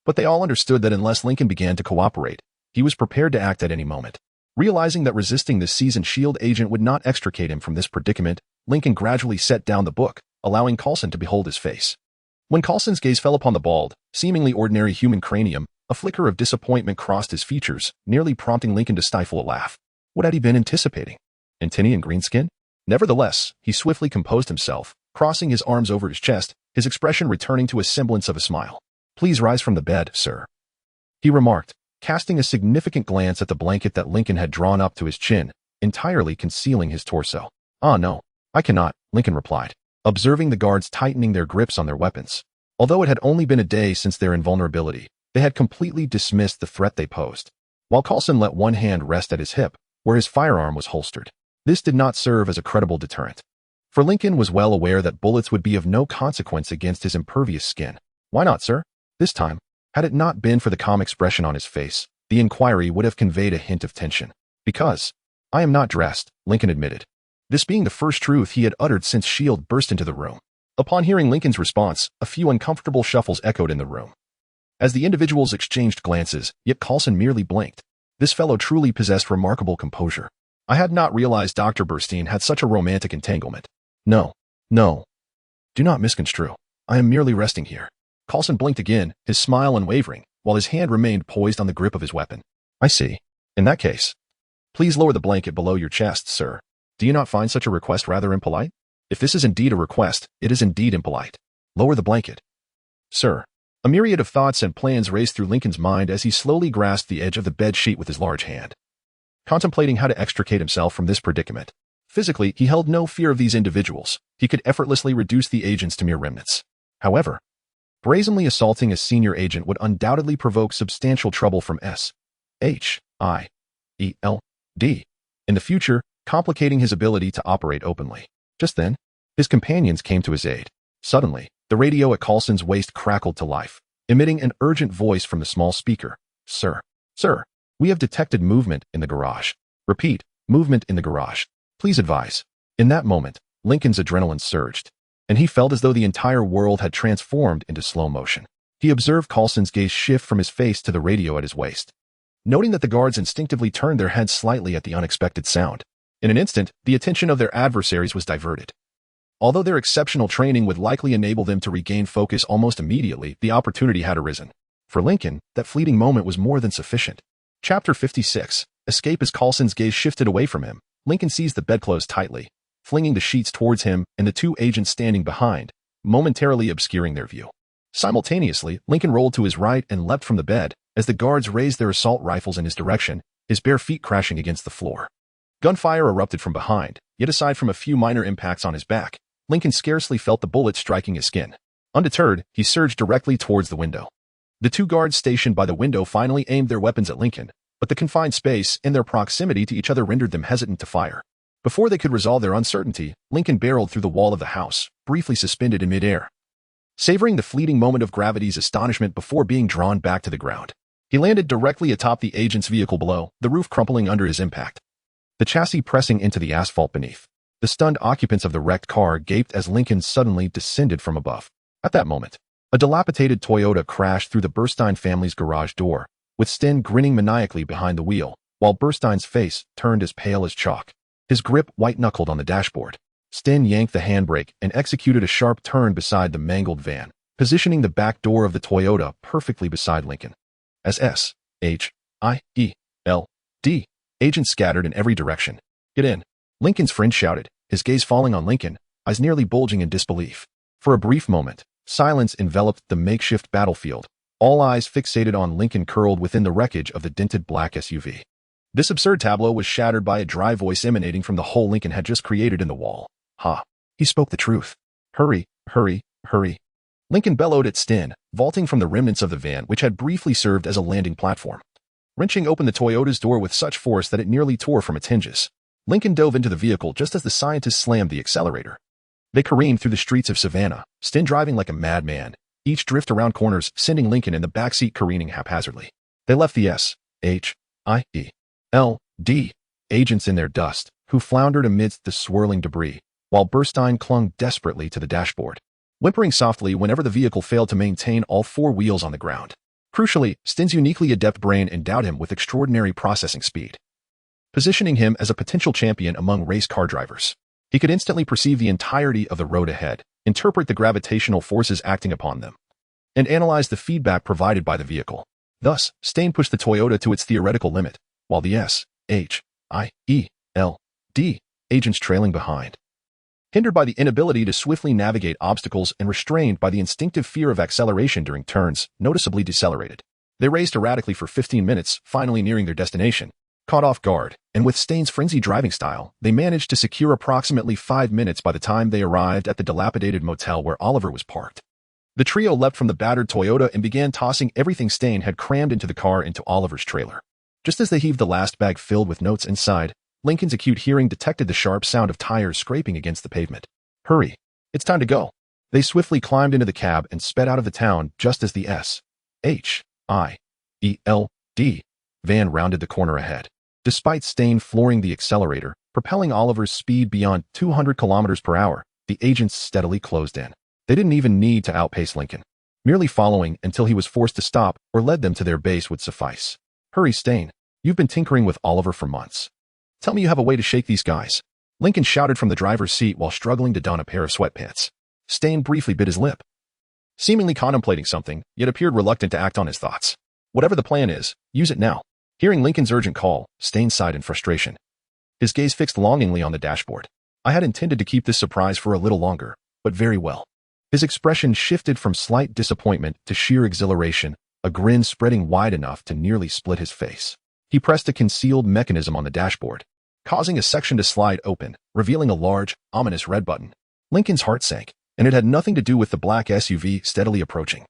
Speaker 1: But they all understood that unless Lincoln began to cooperate, he was prepared to act at any moment. Realizing that resisting this seasoned S.H.I.E.L.D. agent would not extricate him from this predicament, Lincoln gradually set down the book, allowing Coulson to behold his face. When Coulson's gaze fell upon the bald, seemingly ordinary human cranium, a flicker of disappointment crossed his features, nearly prompting Lincoln to stifle a laugh. What had he been anticipating? Antony and Greenskin? Nevertheless, he swiftly composed himself, crossing his arms over his chest, his expression returning to a semblance of a smile. Please rise from the bed, sir, he remarked, casting a significant glance at the blanket that Lincoln had drawn up to his chin, entirely concealing his torso. Ah, no, I cannot, Lincoln replied, observing the guards tightening their grips on their weapons. Although it had only been a day since their invulnerability, they had completely dismissed the threat they posed. While Coulson let one hand rest at his hip, where his firearm was holstered, this did not serve as a credible deterrent. For Lincoln was well aware that bullets would be of no consequence against his impervious skin. Why not, sir? This time, had it not been for the calm expression on his face, the inquiry would have conveyed a hint of tension. Because I am not dressed, Lincoln admitted. This being the first truth he had uttered since S.H.I.E.L.D. burst into the room. Upon hearing Lincoln's response, a few uncomfortable shuffles echoed in the room. As the individuals exchanged glances, yet Coulson merely blinked. This fellow truly possessed remarkable composure. I had not realized Dr. Burstein had such a romantic entanglement. No. Do not misconstrue. I am merely resting here. Coulson blinked again, his smile unwavering, while his hand remained poised on the grip of his weapon. I see. In that case, please lower the blanket below your chest, sir. Do you not find such a request rather impolite? If this is indeed a request, it is indeed impolite. Lower the blanket. Sir. A myriad of thoughts and plans raced through Lincoln's mind as he slowly grasped the edge of the bed sheet with his large hand. Contemplating how to extricate himself from this predicament. Physically, he held no fear of these individuals. He could effortlessly reduce the agents to mere remnants. However, brazenly assaulting a senior agent would undoubtedly provoke substantial trouble from S.H.I.E.L.D. in the future, complicating his ability to operate openly. Just then, his companions came to his aid. Suddenly, the radio at Coulson's waist crackled to life, emitting an urgent voice from the small speaker. Sir, we have detected movement in the garage. Repeat, movement in the garage. Please advise. In that moment, Lincoln's adrenaline surged, and he felt as though the entire world had transformed into slow motion. He observed Coulson's gaze shift from his face to the radio at his waist. Noting that the guards instinctively turned their heads slightly at the unexpected sound. In an instant, the attention of their adversaries was diverted. Although their exceptional training would likely enable them to regain focus almost immediately, the opportunity had arisen. For Lincoln, that fleeting moment was more than sufficient. Chapter 56. Escape. As Coulson's gaze shifted away from him, Lincoln seized the bedclothes tightly, flinging the sheets towards him and the two agents standing behind, momentarily obscuring their view. Simultaneously, Lincoln rolled to his right and leapt from the bed, as the guards raised their assault rifles in his direction, his bare feet crashing against the floor. Gunfire erupted from behind, yet aside from a few minor impacts on his back, Lincoln scarcely felt the bullet striking his skin. Undeterred, he surged directly towards the window. The two guards stationed by the window finally aimed their weapons at Lincoln, but the confined space and their proximity to each other rendered them hesitant to fire. Before they could resolve their uncertainty, Lincoln barreled through the wall of the house, briefly suspended in midair, savoring the fleeting moment of gravity's astonishment before being drawn back to the ground. He landed directly atop the agent's vehicle below, the roof crumpling under his impact, the chassis pressing into the asphalt beneath. The stunned occupants of the wrecked car gaped as Lincoln suddenly descended from above. At that moment, a dilapidated Toyota crashed through the Burstein family's garage door, with Sten grinning maniacally behind the wheel, while Burstein's face turned as pale as chalk. His grip white-knuckled on the dashboard. Sten yanked the handbrake and executed a sharp turn beside the mangled van, positioning the back door of the Toyota perfectly beside Lincoln. As S.H.I.E.L.D. agents scattered in every direction. Get in. Lincoln's friend shouted, his gaze falling on Lincoln, eyes nearly bulging in disbelief. For a brief moment, silence enveloped the makeshift battlefield, all eyes fixated on Lincoln curled within the wreckage of the dented black SUV. This absurd tableau was shattered by a dry voice emanating from the hole Lincoln had just created in the wall. Ha! He spoke the truth. Hurry, hurry, hurry. Lincoln bellowed at Sten, vaulting from the remnants of the van which had briefly served as a landing platform. Wrenching open the Toyota's door with such force that it nearly tore from its hinges, Lincoln dove into the vehicle just as the scientist slammed the accelerator. They careened through the streets of Savannah, Sten driving like a madman, each drift around corners, sending Lincoln in the backseat careening haphazardly. They left the S.H.I.E.L.D. agents in their dust, who floundered amidst the swirling debris, while Burstein clung desperately to the dashboard, whimpering softly whenever the vehicle failed to maintain all four wheels on the ground. Crucially, Sten's uniquely adept brain endowed him with extraordinary processing speed, positioning him as a potential champion among race car drivers. He could instantly perceive the entirety of the road ahead, interpret the gravitational forces acting upon them, and analyze the feedback provided by the vehicle. Thus, Sten pushed the Toyota to its theoretical limit, while the S.H.I.E.L.D. agents trailing behind. Hindered by the inability to swiftly navigate obstacles and restrained by the instinctive fear of acceleration during turns, noticeably decelerated. They raced erratically for 15 minutes, finally nearing their destination. Caught off guard, and with Sten's frenzied driving style, they managed to secure approximately 5 minutes by the time they arrived at the dilapidated motel where Oliver was parked. The trio leapt from the battered Toyota and began tossing everything Sten had crammed into the car into Oliver's trailer. Just as they heaved the last bag filled with notes inside, Lincoln's acute hearing detected the sharp sound of tires scraping against the pavement. Hurry. It's time to go. They swiftly climbed into the cab and sped out of the town just as the S-H-I-E-L-D van rounded the corner ahead. Despite Stain flooring the accelerator, propelling Oliver's speed beyond 200 kilometers per hour, the agents steadily closed in. They didn't even need to outpace Lincoln. Merely following until he was forced to stop or led them to their base would suffice. Hurry, Stain. You've been tinkering with Oliver for months. Tell me you have a way to shake these guys. Lincoln shouted from the driver's seat while struggling to don a pair of sweatpants. Stain briefly bit his lip, seemingly contemplating something, yet appeared reluctant to act on his thoughts. Whatever the plan is, use it now. Hearing Lincoln's urgent call, Stain sighed in frustration. His gaze fixed longingly on the dashboard. I had intended to keep this surprise for a little longer, but very well. His expression shifted from slight disappointment to sheer exhilaration, a grin spreading wide enough to nearly split his face. He pressed a concealed mechanism on the dashboard, causing a section to slide open, revealing a large, ominous red button. Lincoln's heart sank, and it had nothing to do with the black SUV steadily approaching.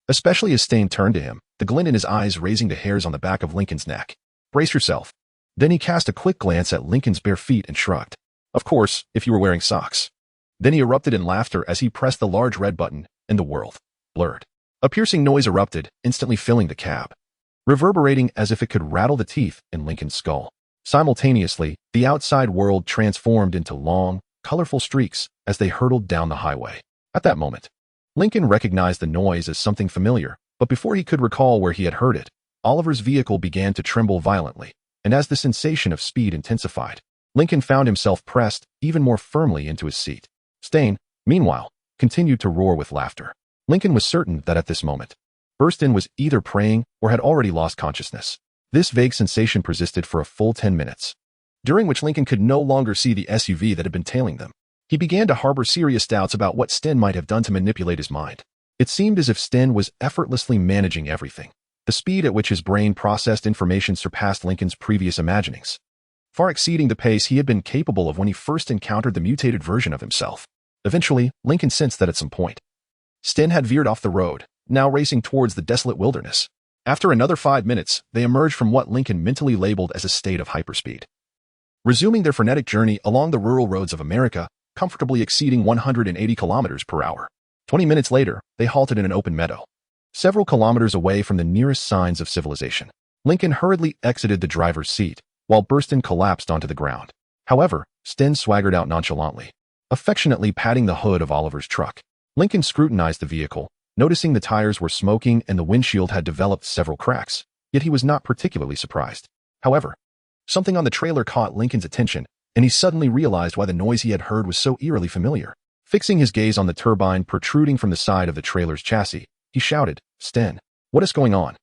Speaker 1: Especially as Stain turned to him, the glint in his eyes raising the hairs on the back of Lincoln's neck. Brace yourself. Then he cast a quick glance at Lincoln's bare feet and shrugged. Of course, if you were wearing socks. Then he erupted in laughter as he pressed the large red button, and the world blurred. A piercing noise erupted, instantly filling the cab, reverberating as if it could rattle the teeth in Lincoln's skull. Simultaneously, the outside world transformed into long, colorful streaks as they hurtled down the highway. At that moment, Lincoln recognized the noise as something familiar, but before he could recall where he had heard it, Oliver's vehicle began to tremble violently, and as the sensation of speed intensified, Lincoln found himself pressed even more firmly into his seat. Stain, meanwhile, continued to roar with laughter. Lincoln was certain that at this moment, Burston was either praying or had already lost consciousness. This vague sensation persisted for a full 10 minutes, during which Lincoln could no longer see the SUV that had been tailing them. He began to harbor serious doubts about what Sten might have done to manipulate his mind. It seemed as if Sten was effortlessly managing everything. The speed at which his brain processed information surpassed Lincoln's previous imaginings, far exceeding the pace he had been capable of when he first encountered the mutated version of himself. Eventually, Lincoln sensed that at some point, Sten had veered off the road, now racing towards the desolate wilderness. After another 5 minutes, they emerged from what Lincoln mentally labeled as a state of hyperspeed, resuming their frenetic journey along the rural roads of America, comfortably exceeding 180 kilometers per hour. 20 minutes later, they halted in an open meadow, several kilometers away from the nearest signs of civilization. Lincoln hurriedly exited the driver's seat, while Burston collapsed onto the ground. However, Sten swaggered out nonchalantly, affectionately patting the hood of Oliver's truck. Lincoln scrutinized the vehicle, noticing the tires were smoking and the windshield had developed several cracks, yet he was not particularly surprised. However, something on the trailer caught Lincoln's attention, and he suddenly realized why the noise he had heard was so eerily familiar. Fixing his gaze on the turbine protruding from the side of the trailer's chassis, he shouted, "Sten, what is going on?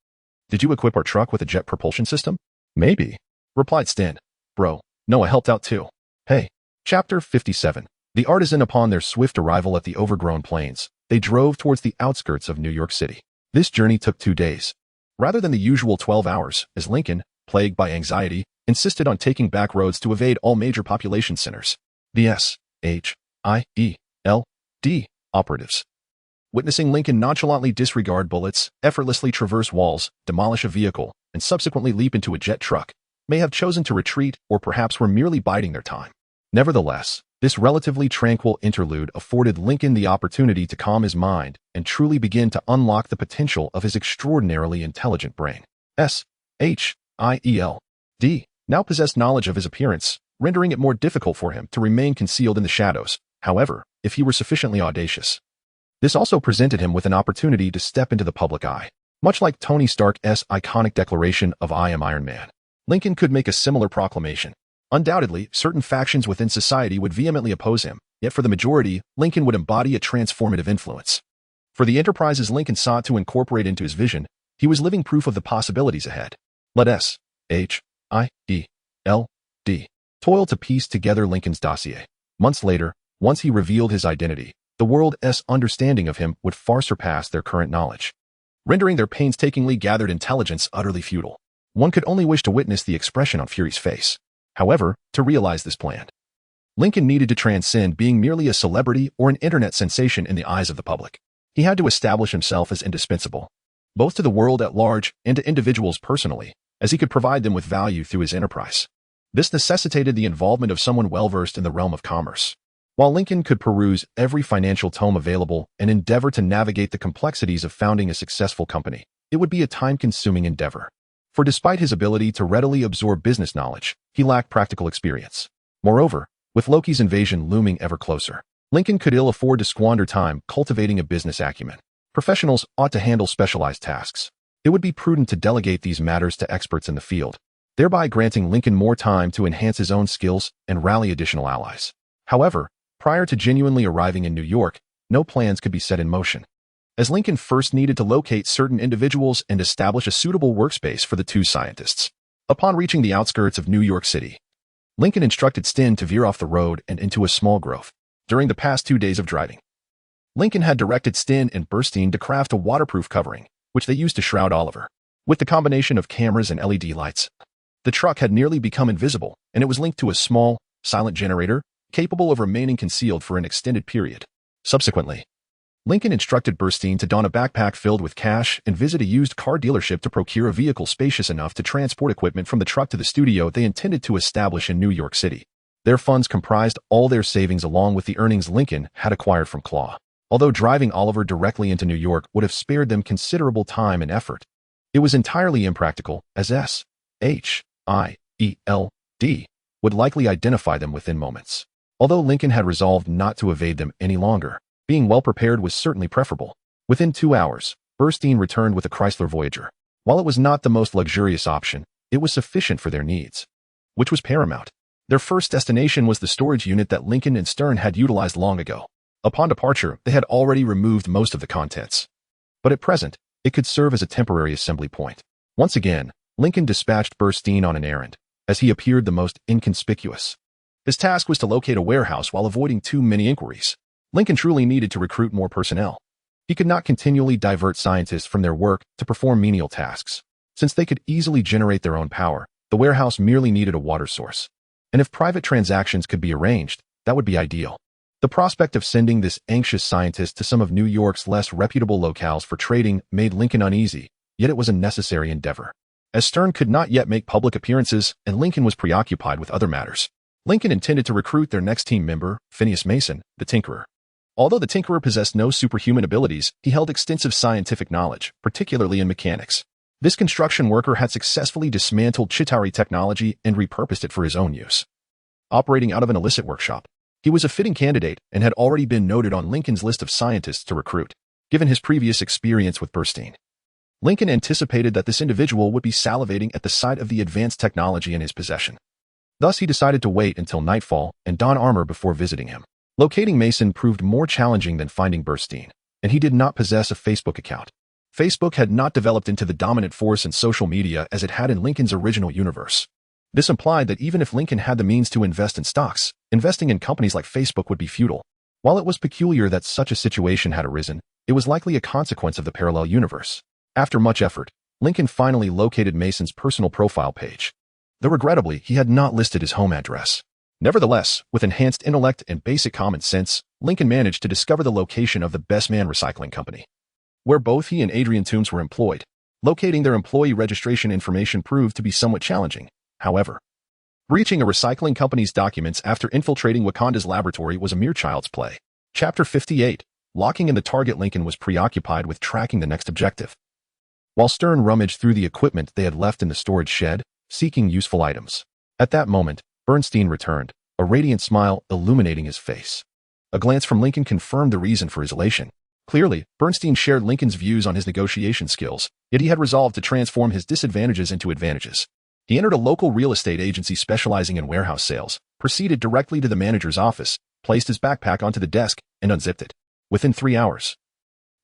Speaker 1: Did you equip our truck with a jet propulsion system?" "Maybe," replied Sten. "Bro, Noah helped out too." Hey. Chapter 57. The artisan. Upon their swift arrival at the overgrown plains, they drove towards the outskirts of New York City. This journey took 2 days, rather than the usual 12 hours, as Lincoln, plagued by anxiety, insisted on taking back roads to evade all major population centers. The S-H-I-E-L-D operatives, witnessing Lincoln nonchalantly disregard bullets, effortlessly traverse walls, demolish a vehicle, and subsequently leap into a jet truck, may have chosen to retreat or perhaps were merely biding their time. Nevertheless, this relatively tranquil interlude afforded Lincoln the opportunity to calm his mind and truly begin to unlock the potential of his extraordinarily intelligent brain. S-H-I-E-L-D now possessed knowledge of his appearance, rendering it more difficult for him to remain concealed in the shadows, however, if he were sufficiently audacious. This also presented him with an opportunity to step into the public eye. Much like Tony Stark's iconic declaration of "I am Iron Man," Lincoln could make a similar proclamation. Undoubtedly, certain factions within society would vehemently oppose him, yet for the majority, Lincoln would embody a transformative influence. For the enterprises Lincoln sought to incorporate into his vision, he was living proof of the possibilities ahead. Let S-H-I-E-L-D toil to piece together Lincoln's dossier. Months later, once he revealed his identity, the world's understanding of him would far surpass their current knowledge, rendering their painstakingly gathered intelligence utterly futile. One could only wish to witness the expression on Fury's face. However, to realize this plan, Lincoln needed to transcend being merely a celebrity or an internet sensation in the eyes of the public. He had to establish himself as indispensable, both to the world at large and to individuals personally, as he could provide them with value through his enterprise. This necessitated the involvement of someone well-versed in the realm of commerce. While Lincoln could peruse every financial tome available and endeavor to navigate the complexities of founding a successful company, it would be a time-consuming endeavor. For despite his ability to readily absorb business knowledge, he lacked practical experience. Moreover, with Loki's invasion looming ever closer, Lincoln could ill afford to squander time cultivating a business acumen. Professionals ought to handle specialized tasks. It would be prudent to delegate these matters to experts in the field, thereby granting Lincoln more time to enhance his own skills and rally additional allies. However, prior to genuinely arriving in New York, no plans could be set in motion, as Lincoln first needed to locate certain individuals and establish a suitable workspace for the two scientists. Upon reaching the outskirts of New York City, Lincoln instructed Stin to veer off the road and into a small grove. During the past 2 days of driving, Lincoln had directed Stin and Burstein to craft a waterproof covering, which they used to shroud Oliver. With the combination of cameras and LED lights, the truck had nearly become invisible, and it was linked to a small, silent generator capable of remaining concealed for an extended period. Subsequently, Lincoln instructed Burstein to don a backpack filled with cash and visit a used car dealership to procure a vehicle spacious enough to transport equipment from the truck to the studio they intended to establish in New York City. Their funds comprised all their savings along with the earnings Lincoln had acquired from Claw. Although driving Oliver directly into New York would have spared them considerable time and effort, it was entirely impractical, as S.H.I.E.L.D. would likely identify them within moments. Although Lincoln had resolved not to evade them any longer, being well prepared was certainly preferable. Within 2 hours, Burstein returned with a Chrysler Voyager. While it was not the most luxurious option, it was sufficient for their needs, which was paramount. Their first destination was the storage unit that Lincoln and Stern had utilized long ago. Upon departure, they had already removed most of the contents, but at present, it could serve as a temporary assembly point. Once again, Lincoln dispatched Burstein on an errand, as he appeared the most inconspicuous. His task was to locate a warehouse while avoiding too many inquiries. Lincoln truly needed to recruit more personnel. He could not continually divert scientists from their work to perform menial tasks. Since they could easily generate their own power, the warehouse merely needed a water source. And if private transactions could be arranged, that would be ideal. The prospect of sending this anxious scientist to some of New York's less reputable locales for trading made Lincoln uneasy, yet it was a necessary endeavor. As Stern could not yet make public appearances and Lincoln was preoccupied with other matters, Lincoln intended to recruit their next team member, Phineas Mason, the Tinkerer. Although the Tinkerer possessed no superhuman abilities, he held extensive scientific knowledge, particularly in mechanics. This construction worker had successfully dismantled Chitauri technology and repurposed it for his own use. Operating out of an illicit workshop, he was a fitting candidate and had already been noted on Lincoln's list of scientists to recruit, given his previous experience with Burstein. Lincoln anticipated that this individual would be salivating at the sight of the advanced technology in his possession. Thus, he decided to wait until nightfall and don armor before visiting him. Locating Mason proved more challenging than finding Burstein, and he did not possess a Facebook account. Facebook had not developed into the dominant force in social media as it had in Lincoln's original universe. This implied that even if Lincoln had the means to invest in stocks, investing in companies like Facebook would be futile. While it was peculiar that such a situation had arisen, it was likely a consequence of the parallel universe. After much effort, Lincoln finally located Mason's personal profile page, though regrettably he had not listed his home address. Nevertheless, with enhanced intellect and basic common sense, Lincoln managed to discover the location of the Best Man Recycling Company, where both he and Adrian Toombs were employed. Locating their employee registration information proved to be somewhat challenging. However, breaching a recycling company's documents after infiltrating Wakanda's laboratory was a mere child's play. Chapter 58. Locking in the target. Lincoln was preoccupied with tracking the next objective, while Stern rummaged through the equipment they had left in the storage shed, seeking useful items. At that moment, Burstein returned, a radiant smile illuminating his face. A glance from Lincoln confirmed the reason for his elation. Clearly, Burstein shared Lincoln's views on his negotiation skills, yet he had resolved to transform his disadvantages into advantages. He entered a local real estate agency specializing in warehouse sales, proceeded directly to the manager's office, placed his backpack onto the desk, and unzipped it. Within 3 hours,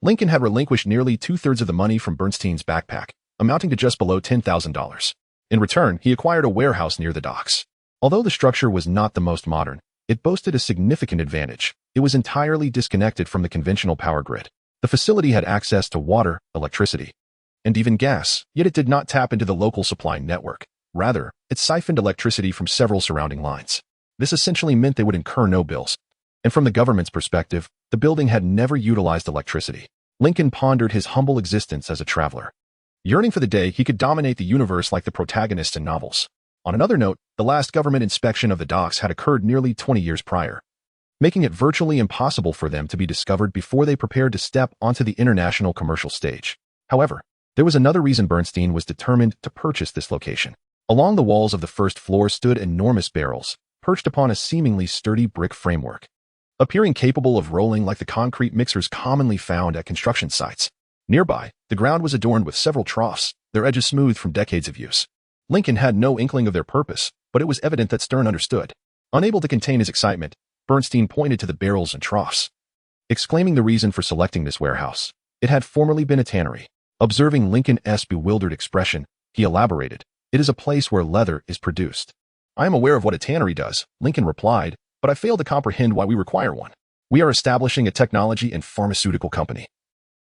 Speaker 1: Lincoln had relinquished nearly 2/3 of the money from Bernstein's backpack, amounting to just below $10,000. In return, he acquired a warehouse near the docks. Although the structure was not the most modern, it boasted a significant advantage. It was entirely disconnected from the conventional power grid. The facility had access to water, electricity, and even gas, yet it did not tap into the local supply network. Rather, it siphoned electricity from several surrounding lines. This essentially meant they would incur no bills. And from the government's perspective, the building had never utilized electricity. Lincoln pondered his humble existence as a traveler, yearning for the day he could dominate the universe like the protagonists in novels. On another note, the last government inspection of the docks had occurred nearly 20 years prior. making it virtually impossible for them to be discovered before they prepared to step onto the international commercial stage. However, there was another reason Bernstein was determined to purchase this location. Along the walls of the first floor stood enormous barrels, perched upon a seemingly sturdy brick framework, appearing capable of rolling like the concrete mixers commonly found at construction sites. Nearby, the ground was adorned with several troughs, their edges smooth from decades of use. Lincoln had no inkling of their purpose, but it was evident that Stern understood. Unable to contain his excitement, Bernstein pointed to the barrels and troughs, exclaiming the reason for selecting this warehouse. It had formerly been a tannery. Observing Lincoln's bewildered expression, he elaborated, "It is a place where leather is produced." "I am aware of what a tannery does," Lincoln replied, "but I fail to comprehend why we require one. We are establishing a technology and pharmaceutical company.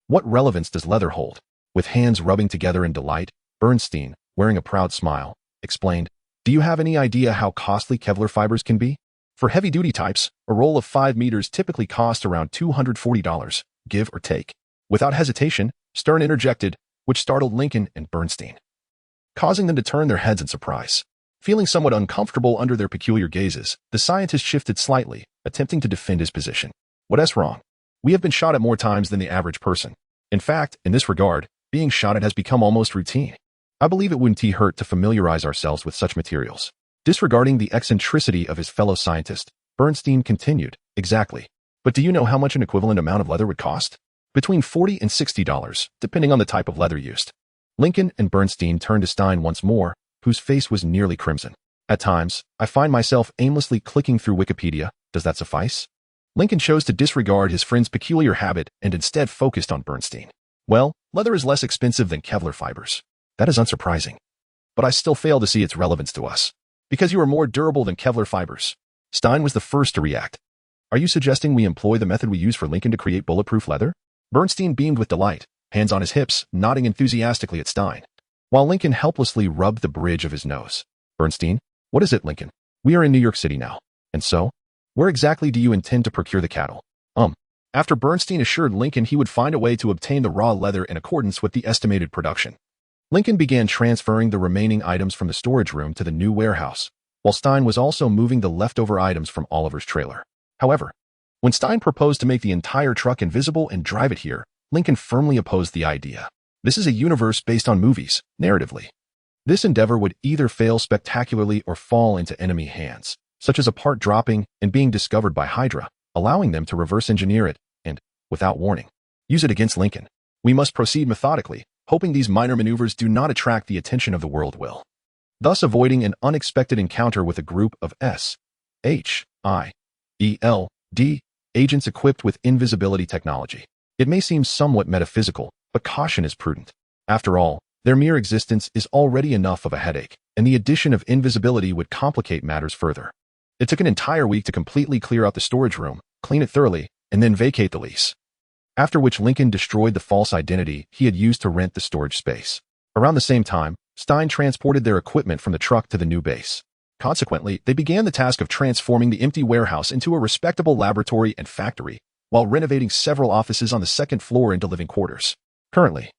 Speaker 1: What relevance does leather hold?" With hands rubbing together in delight, Bernstein, wearing a proud smile, explained, "Do you have any idea how costly Kevlar fibers can be? For heavy-duty types, a roll of 5 meters typically costs around $240, give or take." Without hesitation, Stern interjected, which startled Lincoln and Bernstein, causing them to turn their heads in surprise. Feeling somewhat uncomfortable under their peculiar gazes, the scientist shifted slightly, attempting to defend his position. "What's wrong? We have been shot at more times than the average person. In fact, in this regard, being shot at has become almost routine. I believe it wouldn't hurt to familiarize ourselves with such materials." Disregarding the eccentricity of his fellow scientist, Bernstein continued, "Exactly. But do you know how much an equivalent amount of leather would cost? Between $40 and $60, depending on the type of leather used." Lincoln and Bernstein turned to Stein once more, whose face was nearly crimson. "At times, I find myself aimlessly clicking through Wikipedia. Does that suffice?" Lincoln chose to disregard his friend's peculiar habit and instead focused on Bernstein. "Well, leather is less expensive than Kevlar fibers. That is unsurprising. But I still fail to see its relevance to us. Because you are more durable than Kevlar fibers." Stein was the first to react. "Are you suggesting we employ the method we use for Lincoln to create bulletproof leather?" Bernstein beamed with delight, hands on his hips, nodding enthusiastically at Stein, while Lincoln helplessly rubbed the bridge of his nose. "Bernstein, what is it, Lincoln? We are in New York City now. And so? Where exactly do you intend to procure the cattle?" After Bernstein assured Lincoln he would find a way to obtain the raw leather in accordance with the estimated production, Lincoln began transferring the remaining items from the storage room to the new warehouse, while Stein was also moving the leftover items from Oliver's trailer. However, when Stein proposed to make the entire truck invisible and drive it here, Lincoln firmly opposed the idea. This is a universe based on movies, narratively. This endeavor would either fail spectacularly or fall into enemy hands, such as a part dropping and being discovered by Hydra, allowing them to reverse engineer it and, without warning, use it against Lincoln. "We must proceed methodically, hoping these minor maneuvers do not attract the attention of the world will, thus avoiding an unexpected encounter with a group of SHIELD agents equipped with invisibility technology. It may seem somewhat metaphysical, but caution is prudent. After all, their mere existence is already enough of a headache, and the addition of invisibility would complicate matters further." It took an entire week to completely clear out the storage room, clean it thoroughly, and then vacate the lease, after which Lincoln destroyed the false identity he had used to rent the storage space. Around the same time, Stein transported their equipment from the truck to the new base. Consequently, they began the task of transforming the empty warehouse into a respectable laboratory and factory, while renovating several offices on the second floor into living quarters. Currently,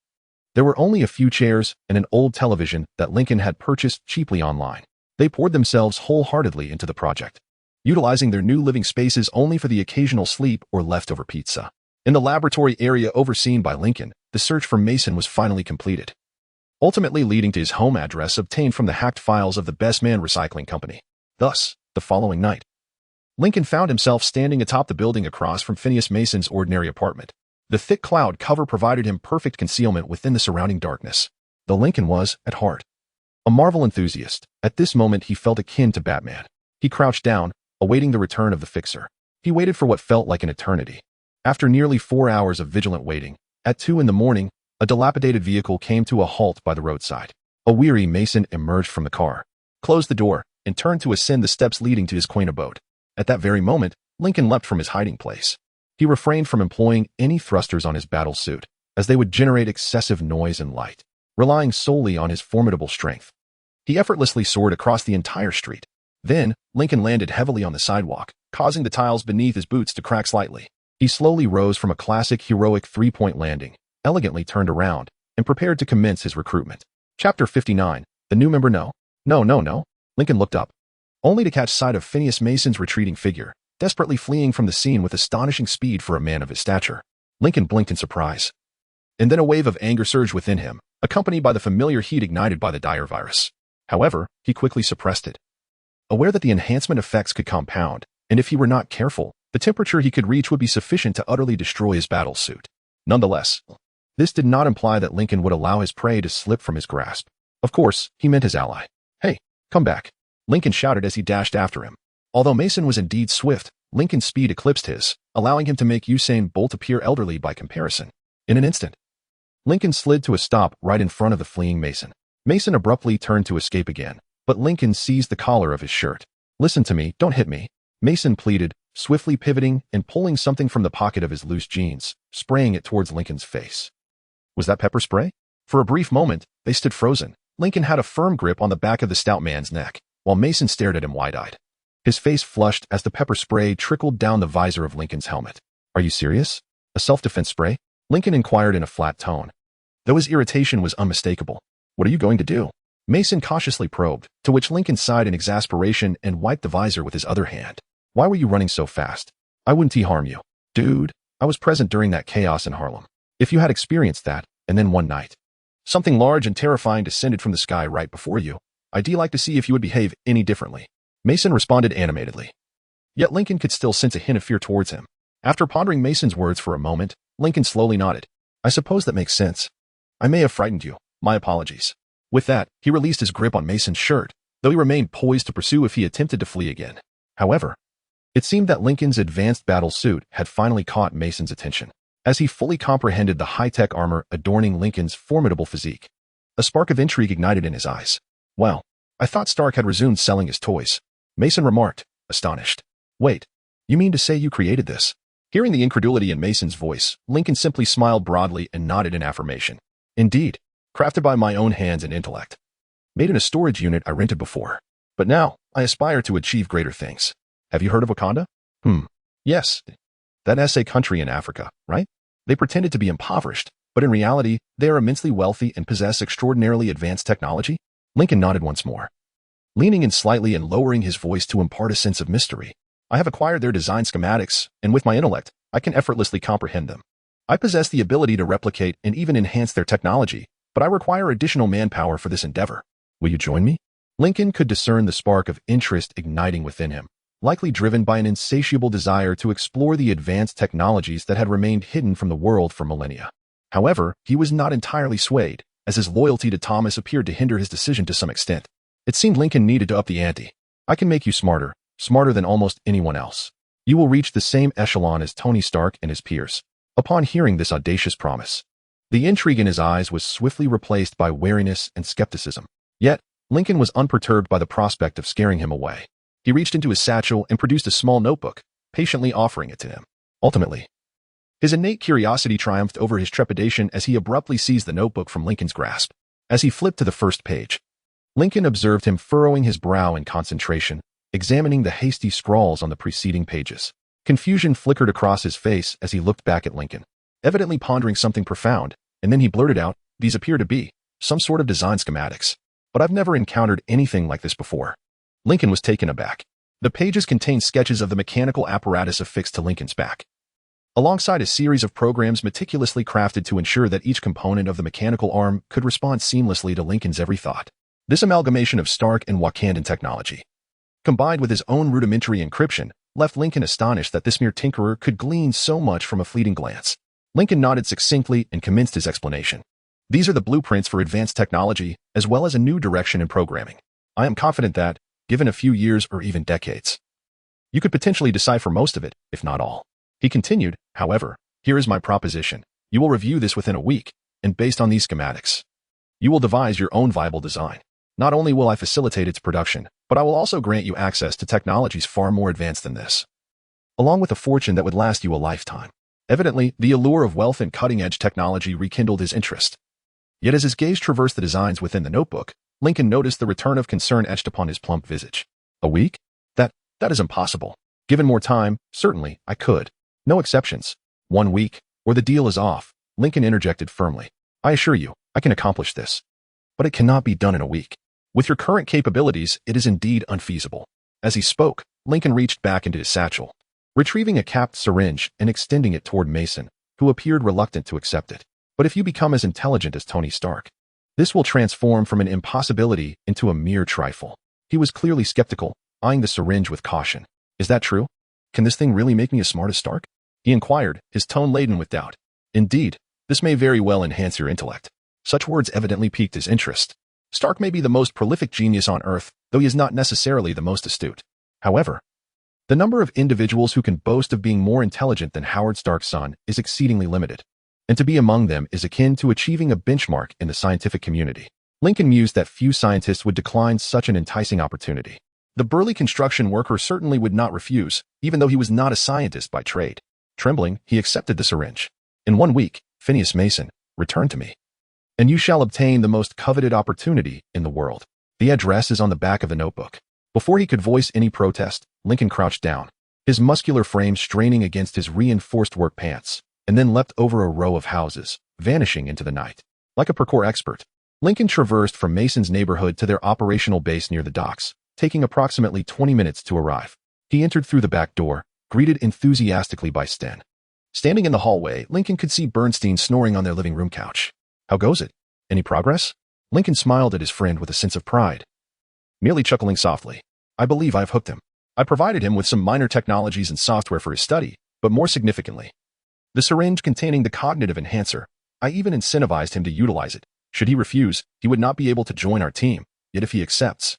Speaker 1: there were only a few chairs and an old television that Lincoln had purchased cheaply online. They poured themselves wholeheartedly into the project, utilizing their new living spaces only for the occasional sleep or leftover pizza. In the laboratory area overseen by Lincoln, the search for Mason was finally completed, ultimately leading to his home address obtained from the hacked files of the Best Man Recycling Company. Thus, the following night, Lincoln found himself standing atop the building across from Phineas Mason's ordinary apartment. The thick cloud cover provided him perfect concealment within the surrounding darkness. Though Lincoln was, at heart, a Marvel enthusiast, at this moment he felt akin to Batman. He crouched down, awaiting the return of the fixer. He waited for what felt like an eternity. After nearly 4 hours of vigilant waiting, at 2 in the morning, a dilapidated vehicle came to a halt by the roadside. A weary Mason emerged from the car, closed the door, and turned to ascend the steps leading to his quaint abode. At that very moment, Lincoln leapt from his hiding place. He refrained from employing any thrusters on his battle suit, as they would generate excessive noise and light, relying solely on his formidable strength. He effortlessly soared across the entire street. Then, Lincoln landed heavily on the sidewalk, causing the tiles beneath his boots to crack slightly. He slowly rose from a classic heroic three-point landing, elegantly turned around, and prepared to commence his recruitment. Chapter 59. The new member. No. Lincoln looked up, only to catch sight of Phineas Mason's retreating figure. desperately fleeing from the scene with astonishing speed for a man of his stature. Lincoln blinked in surprise. And then a wave of anger surged within him, accompanied by the familiar heat ignited by the dire virus. However, he quickly suppressed it. Aware that the enhancement effects could compound, and if he were not careful, the temperature he could reach would be sufficient to utterly destroy his battle suit. Nonetheless, this did not imply that Lincoln would allow his prey to slip from his grasp. Of course, he meant his ally. "Hey, come back," Lincoln shouted as he dashed after him. Although Mason was indeed swift, Lincoln's speed eclipsed his, allowing him to make Usain Bolt appear elderly by comparison. In an instant, Lincoln slid to a stop right in front of the fleeing Mason. Mason abruptly turned to escape again, but Lincoln seized the collar of his shirt. "Listen to me, don't hit me," Mason pleaded, swiftly pivoting and pulling something from the pocket of his loose jeans, spraying it towards Lincoln's face. Was that pepper spray? For a brief moment, they stood frozen. Lincoln had a firm grip on the back of the stout man's neck, while Mason stared at him wide-eyed. His face flushed as the pepper spray trickled down the visor of Lincoln's helmet. "Are you serious? A self-defense spray?" Lincoln inquired in a flat tone, though his irritation was unmistakable. "What are you going to do?" Mason cautiously probed, to which Lincoln sighed in exasperation and wiped the visor with his other hand. "Why were you running so fast? I wouldn't harm you." "Dude, I was present during that chaos in Harlem. If you had experienced that, and then one night, something large and terrifying descended from the sky right before you, I'd like to see if you would behave any differently." Mason responded animatedly. Yet Lincoln could still sense a hint of fear towards him. After pondering Mason's words for a moment, Lincoln slowly nodded. "I suppose that makes sense. I may have frightened you. My apologies." With that, he released his grip on Mason's shirt, though he remained poised to pursue if he attempted to flee again. However, it seemed that Lincoln's advanced battle suit had finally caught Mason's attention, as he fully comprehended the high-tech armor adorning Lincoln's formidable physique. A spark of intrigue ignited in his eyes. "Well, I thought Stark had resumed selling his toys," Mason remarked, astonished. "Wait, you mean to say you created this?" Hearing the incredulity in Mason's voice, Lincoln simply smiled broadly and nodded in affirmation. "Indeed, crafted by my own hands and intellect. Made in a storage unit I rented before. But now, I aspire to achieve greater things. Have you heard of Wakanda?" Yes. That SA country in Africa, right? They pretended to be impoverished, but in reality, they are immensely wealthy and possess extraordinarily advanced technology?" Lincoln nodded once more, leaning in slightly and lowering his voice to impart a sense of mystery. "I have acquired their design schematics, and with my intellect, I can effortlessly comprehend them. I possess the ability to replicate and even enhance their technology, but I require additional manpower for this endeavor. Will you join me?" Lincoln could discern the spark of interest igniting within him, likely driven by an insatiable desire to explore the advanced technologies that had remained hidden from the world for millennia. However, he was not entirely swayed, as his loyalty to Thomas appeared to hinder his decision to some extent. It seemed Lincoln needed to up the ante. "I can make you smarter than almost anyone else. You will reach the same echelon as Tony Stark and his peers." Upon hearing this audacious promise, the intrigue in his eyes was swiftly replaced by wariness and skepticism. Yet, Lincoln was unperturbed by the prospect of scaring him away. He reached into his satchel and produced a small notebook, patiently offering it to him. Ultimately, his innate curiosity triumphed over his trepidation as he abruptly seized the notebook from Lincoln's grasp. As he flipped to the first page, Lincoln observed him furrowing his brow in concentration, examining the hasty scrawls on the preceding pages. Confusion flickered across his face as he looked back at Lincoln, evidently pondering something profound, and then he blurted out, "These appear to be some sort of design schematics, but I've never encountered anything like this before." Lincoln was taken aback. The pages contained sketches of the mechanical apparatus affixed to Lincoln's back, alongside a series of programs meticulously crafted to ensure that each component of the mechanical arm could respond seamlessly to Lincoln's every thought. This amalgamation of Stark and Wakandan technology, combined with his own rudimentary encryption, left Lincoln astonished that this mere tinkerer could glean so much from a fleeting glance. Lincoln nodded succinctly and commenced his explanation. "These are the blueprints for advanced technology, as well as a new direction in programming. I am confident that, given a few years or even decades, you could potentially decipher most of it, if not all." He continued, "However, here is my proposition. You will review this within a week, and based on these schematics, you will devise your own viable design. Not only will I facilitate its production, but I will also grant you access to technologies far more advanced than this, along with a fortune that would last you a lifetime." Evidently, the allure of wealth and cutting-edge technology rekindled his interest. Yet as his gaze traversed the designs within the notebook, Lincoln noticed the return of concern etched upon his plump visage. "A week? That is impossible. Given more time, certainly, I could. No exceptions. 1 week, or the deal is off," Lincoln interjected firmly. "I assure you, I can accomplish this. But it cannot be done in a week. With your current capabilities, it is indeed unfeasible." As he spoke, Lincoln reached back into his satchel, retrieving a capped syringe and extending it toward Mason, who appeared reluctant to accept it. But if you become as intelligent as Tony Stark, this will transform from an impossibility into a mere trifle. He was clearly skeptical, eyeing the syringe with caution. Is that true? Can this thing really make me as smart as Stark? He inquired, his tone laden with doubt. Indeed, this may very well enhance your intellect. Such words evidently piqued his interest. Stark may be the most prolific genius on Earth, though he is not necessarily the most astute. However, the number of individuals who can boast of being more intelligent than Howard Stark's son is exceedingly limited, and to be among them is akin to achieving a benchmark in the scientific community. Lincoln mused that few scientists would decline such an enticing opportunity. The burly construction worker certainly would not refuse, even though he was not a scientist by trade. Trembling, he accepted the syringe. In 1 week, Phineas Mason, return to me, and you shall obtain the most coveted opportunity in the world. The address is on the back of the notebook. Before he could voice any protest, Lincoln crouched down, his muscular frame straining against his reinforced work pants, and then leapt over a row of houses, vanishing into the night. Like a parkour expert, Lincoln traversed from Mason's neighborhood to their operational base near the docks, taking approximately 20 minutes to arrive. He entered through the back door, greeted enthusiastically by Sten. Standing in the hallway, Lincoln could see Bernstein snoring on their living room couch. How goes it? Any progress? Lincoln smiled at his friend with a sense of pride, merely chuckling softly. I believe I've hooked him. I provided him with some minor technologies and software for his study, but more significantly, the syringe containing the cognitive enhancer. I even incentivized him to utilize it. Should he refuse, he would not be able to join our team, yet if he accepts,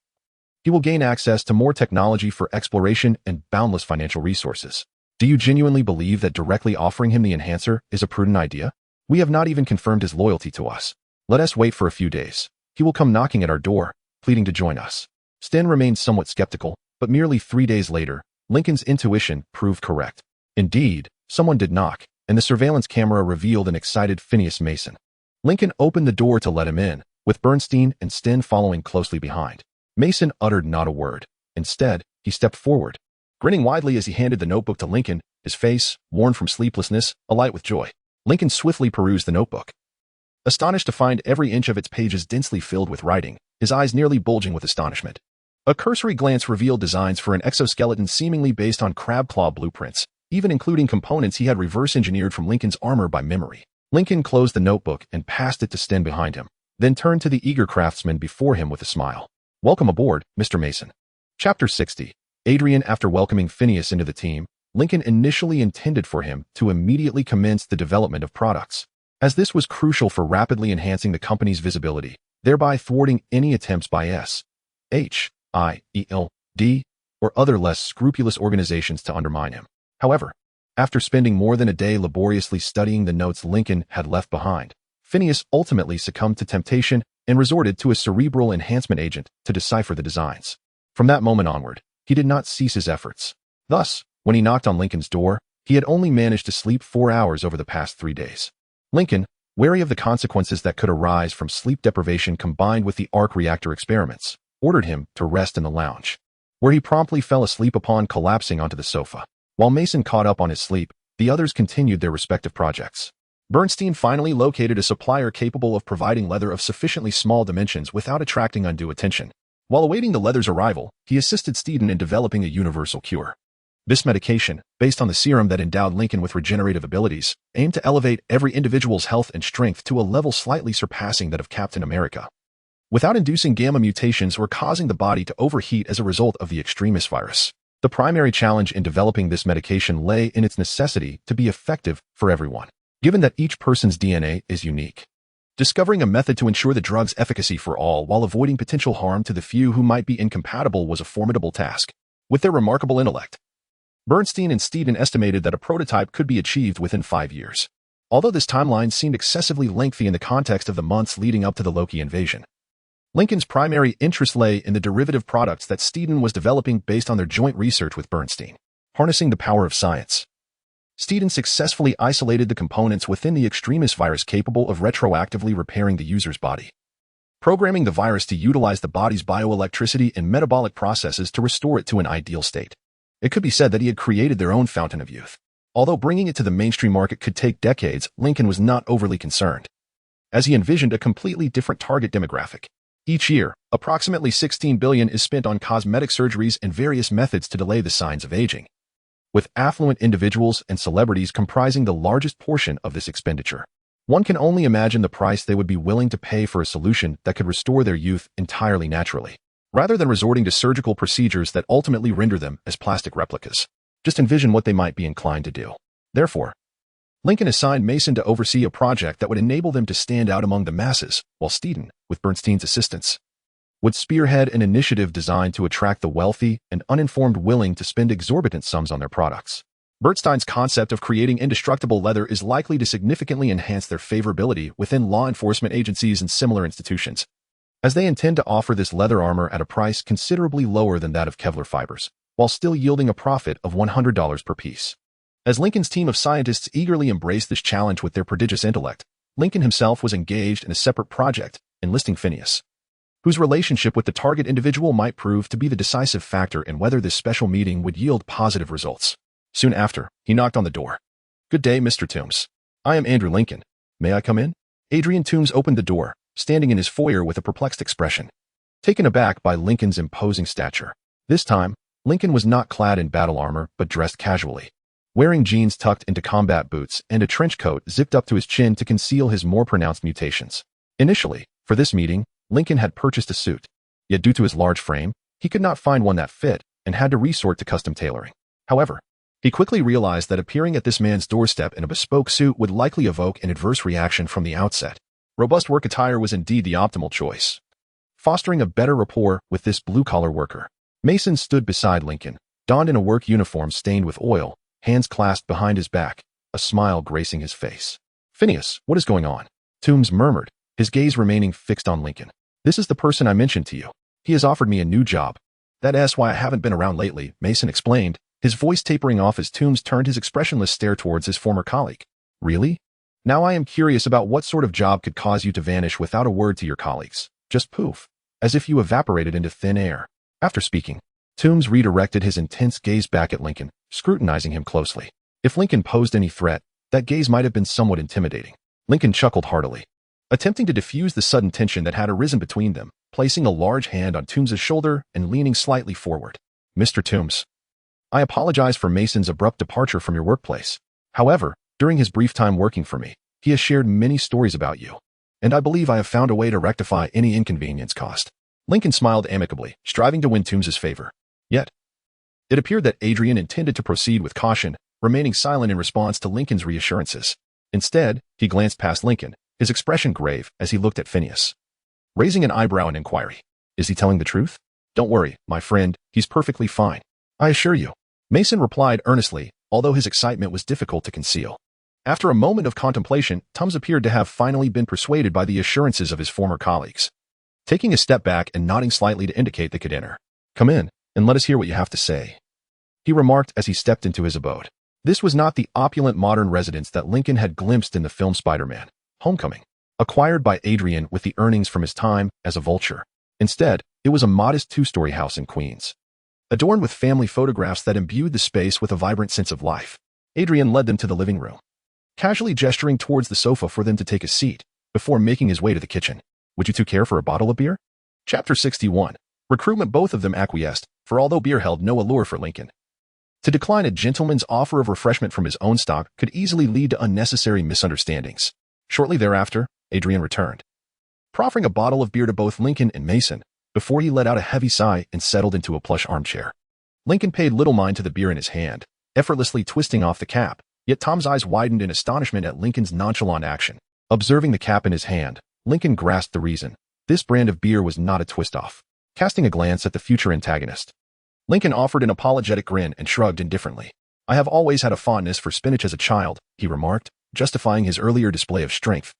Speaker 1: he will gain access to more technology for exploration and boundless financial resources. Do you genuinely believe that directly offering him the enhancer is a prudent idea? We have not even confirmed his loyalty to us. Let us wait for a few days. He will come knocking at our door, pleading to join us. Sten remained somewhat skeptical, but merely 3 days later, Lincoln's intuition proved correct. Indeed, someone did knock, and the surveillance camera revealed an excited Phineas Mason. Lincoln opened the door to let him in, with Bernstein and Sten following closely behind. Mason uttered not a word. Instead, he stepped forward, grinning widely as he handed the notebook to Lincoln, his face, worn from sleeplessness, alight with joy. Lincoln swiftly perused the notebook, astonished to find every inch of its pages densely filled with writing, his eyes nearly bulging with astonishment. A cursory glance revealed designs for an exoskeleton seemingly based on crab claw blueprints, even including components he had reverse-engineered from Lincoln's armor by memory. Lincoln closed the notebook and passed it to Sten behind him, then turned to the eager craftsman before him with a smile. Welcome aboard, Mr. Mason. Chapter 60. Adrian. After welcoming Phineas into the team, Lincoln initially intended for him to immediately commence the development of products, as this was crucial for rapidly enhancing the company's visibility, thereby thwarting any attempts by SHIELD or other less scrupulous organizations to undermine him. However, after spending more than a day laboriously studying the notes Lincoln had left behind, Phineas ultimately succumbed to temptation and resorted to a cerebral enhancement agent to decipher the designs. From that moment onward, he did not cease his efforts. Thus, when he knocked on Lincoln's door, he had only managed to sleep 4 hours over the past 3 days. Lincoln, wary of the consequences that could arise from sleep deprivation combined with the arc reactor experiments, ordered him to rest in the lounge, where he promptly fell asleep upon collapsing onto the sofa. While Mason caught up on his sleep, the others continued their respective projects. Bernstein finally located a supplier capable of providing leather of sufficiently small dimensions without attracting undue attention. While awaiting the leather's arrival, he assisted Steeden in developing a universal cure. This medication, based on the serum that endowed Lincoln with regenerative abilities, aimed to elevate every individual's health and strength to a level slightly surpassing that of Captain America, without inducing gamma mutations or causing the body to overheat as a result of the extremis virus. The primary challenge in developing this medication lay in its necessity to be effective for everyone, given that each person's DNA is unique. Discovering a method to ensure the drug's efficacy for all while avoiding potential harm to the few who might be incompatible was a formidable task. With their remarkable intellect, Bernstein and Steeden estimated that a prototype could be achieved within 5 years. Although this timeline seemed excessively lengthy in the context of the months leading up to the Loki invasion, Lincoln's primary interest lay in the derivative products that Steeden was developing based on their joint research with Bernstein. Harnessing the power of science, Steeden successfully isolated the components within the extremis virus capable of retroactively repairing the user's body, programming the virus to utilize the body's bioelectricity and metabolic processes to restore it to an ideal state. It could be said that he had created their own fountain of youth. Although bringing it to the mainstream market could take decades, Lincoln was not overly concerned, as he envisioned a completely different target demographic. Each year, approximately $16 billion is spent on cosmetic surgeries and various methods to delay the signs of aging. with affluent individuals and celebrities comprising the largest portion of this expenditure. One can only imagine the price they would be willing to pay for a solution that could restore their youth entirely naturally, rather than resorting to surgical procedures that ultimately render them as plastic replicas. Just envision what they might be inclined to do. Therefore, Lincoln assigned Mason to oversee a project that would enable them to stand out among the masses, while Steedon, with Bernstein's assistance, would spearhead an initiative designed to attract the wealthy and uninformed willing to spend exorbitant sums on their products. Bernstein's concept of creating indestructible leather is likely to significantly enhance their favorability within law enforcement agencies and similar institutions, as they intend to offer this leather armor at a price considerably lower than that of Kevlar fibers, while still yielding a profit of $100 per piece. As Lincoln's team of scientists eagerly embraced this challenge with their prodigious intellect, Lincoln himself was engaged in a separate project, enlisting Phineas, whose relationship with the target individual might prove to be the decisive factor in whether this special meeting would yield positive results. Soon after, he knocked on the door. "Good day, Mr. Toombs. I am Andrew Lincoln. May I come in?" Adrian Toombs opened the door, standing in his foyer with a perplexed expression, taken aback by Lincoln's imposing stature. This time, Lincoln was not clad in battle armor but dressed casually, wearing jeans tucked into combat boots and a trench coat zipped up to his chin to conceal his more pronounced mutations. Initially, for this meeting, Lincoln had purchased a suit, yet due to his large frame, he could not find one that fit and had to resort to custom tailoring. However, he quickly realized that appearing at this man's doorstep in a bespoke suit would likely evoke an adverse reaction from the outset. Robust work attire was indeed the optimal choice, fostering a better rapport with this blue-collar worker. Mason stood beside Lincoln, donned in a work uniform stained with oil, hands clasped behind his back, a smile gracing his face. "Phineas, what is going on?" Toombs murmured, his gaze remaining fixed on Lincoln. "This is the person I mentioned to you. He has offered me a new job. That's why I haven't been around lately," Mason explained, his voice tapering off as Toombs turned his expressionless stare towards his former colleague. "Really? Now I am curious about what sort of job could cause you to vanish without a word to your colleagues. Just poof, as if you evaporated into thin air." After speaking, Toombs redirected his intense gaze back at Lincoln, scrutinizing him closely. If Lincoln posed any threat, that gaze might have been somewhat intimidating. Lincoln chuckled heartily, attempting to diffuse the sudden tension that had arisen between them, placing a large hand on Toombs's shoulder and leaning slightly forward. "Mr. Toombs, I apologize for Mason's abrupt departure from your workplace. However, during his brief time working for me, he has shared many stories about you, and I believe I have found a way to rectify any inconvenience caused." Lincoln smiled amicably, striving to win Toombs's favor. Yet, it appeared that Adrian intended to proceed with caution, remaining silent in response to Lincoln's reassurances. Instead, he glanced past Lincoln, his expression grave as he looked at Phineas, raising an eyebrow in inquiry. "Is he telling the truth?" "Don't worry, my friend, he's perfectly fine, I assure you," Mason replied earnestly, although his excitement was difficult to conceal. After a moment of contemplation, Toombs appeared to have finally been persuaded by the assurances of his former colleagues. Taking a step back and nodding slightly to indicate they could enter. "Come in, and let us hear what you have to say," he remarked as he stepped into his abode. This was not the opulent modern residence that Lincoln had glimpsed in the film Spider-Man: Homecoming, acquired by Adrian with the earnings from his time as a vulture. Instead, it was a modest two-story house in Queens, adorned with family photographs that imbued the space with a vibrant sense of life. Adrian led them to the living room, casually gesturing towards the sofa for them to take a seat, before making his way to the kitchen. "Would you two care for a bottle of beer?" Chapter 61. Recruitment. Both of them acquiesced, for although beer held no allure for Lincoln, to decline a gentleman's offer of refreshment from his own stock could easily lead to unnecessary misunderstandings. Shortly thereafter, Adrian returned, proffering a bottle of beer to both Lincoln and Mason, before he let out a heavy sigh and settled into a plush armchair. Lincoln paid little mind to the beer in his hand, effortlessly twisting off the cap, yet Tom's eyes widened in astonishment at Lincoln's nonchalant action. Observing the cap in his hand, Lincoln grasped the reason. This brand of beer was not a twist-off. Casting a glance at the future antagonist, Lincoln offered an apologetic grin and shrugged indifferently. "I have always had a fondness for spinach as a child," he remarked, justifying his earlier display of strength.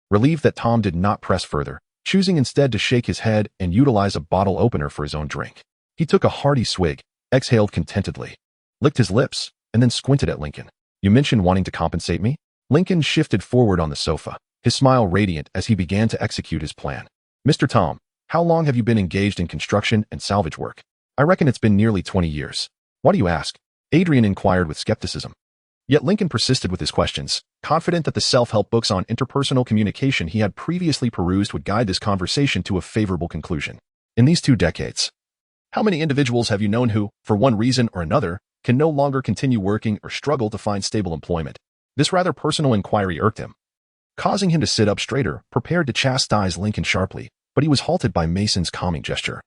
Speaker 1: Relieved that Tom did not press further, choosing instead to shake his head and utilize a bottle opener for his own drink. He took a hearty swig, exhaled contentedly, licked his lips, and then squinted at Lincoln. "You mentioned wanting to compensate me?" Lincoln shifted forward on the sofa, his smile radiant as he began to execute his plan. "Mr. Tom, how long have you been engaged in construction and salvage work?" "I reckon it's been nearly 20 years. "Why do you ask?" Adrian inquired with skepticism. Yet Lincoln persisted with his questions, confident that the self-help books on interpersonal communication he had previously perused would guide this conversation to a favorable conclusion. "In these 2 decades, how many individuals have you known who, for one reason or another, can no longer continue working or struggle to find stable employment. This rather personal inquiry irked him, causing him to sit up straighter, prepared to chastise Lincoln sharply, but he was halted by Mason's calming gesture.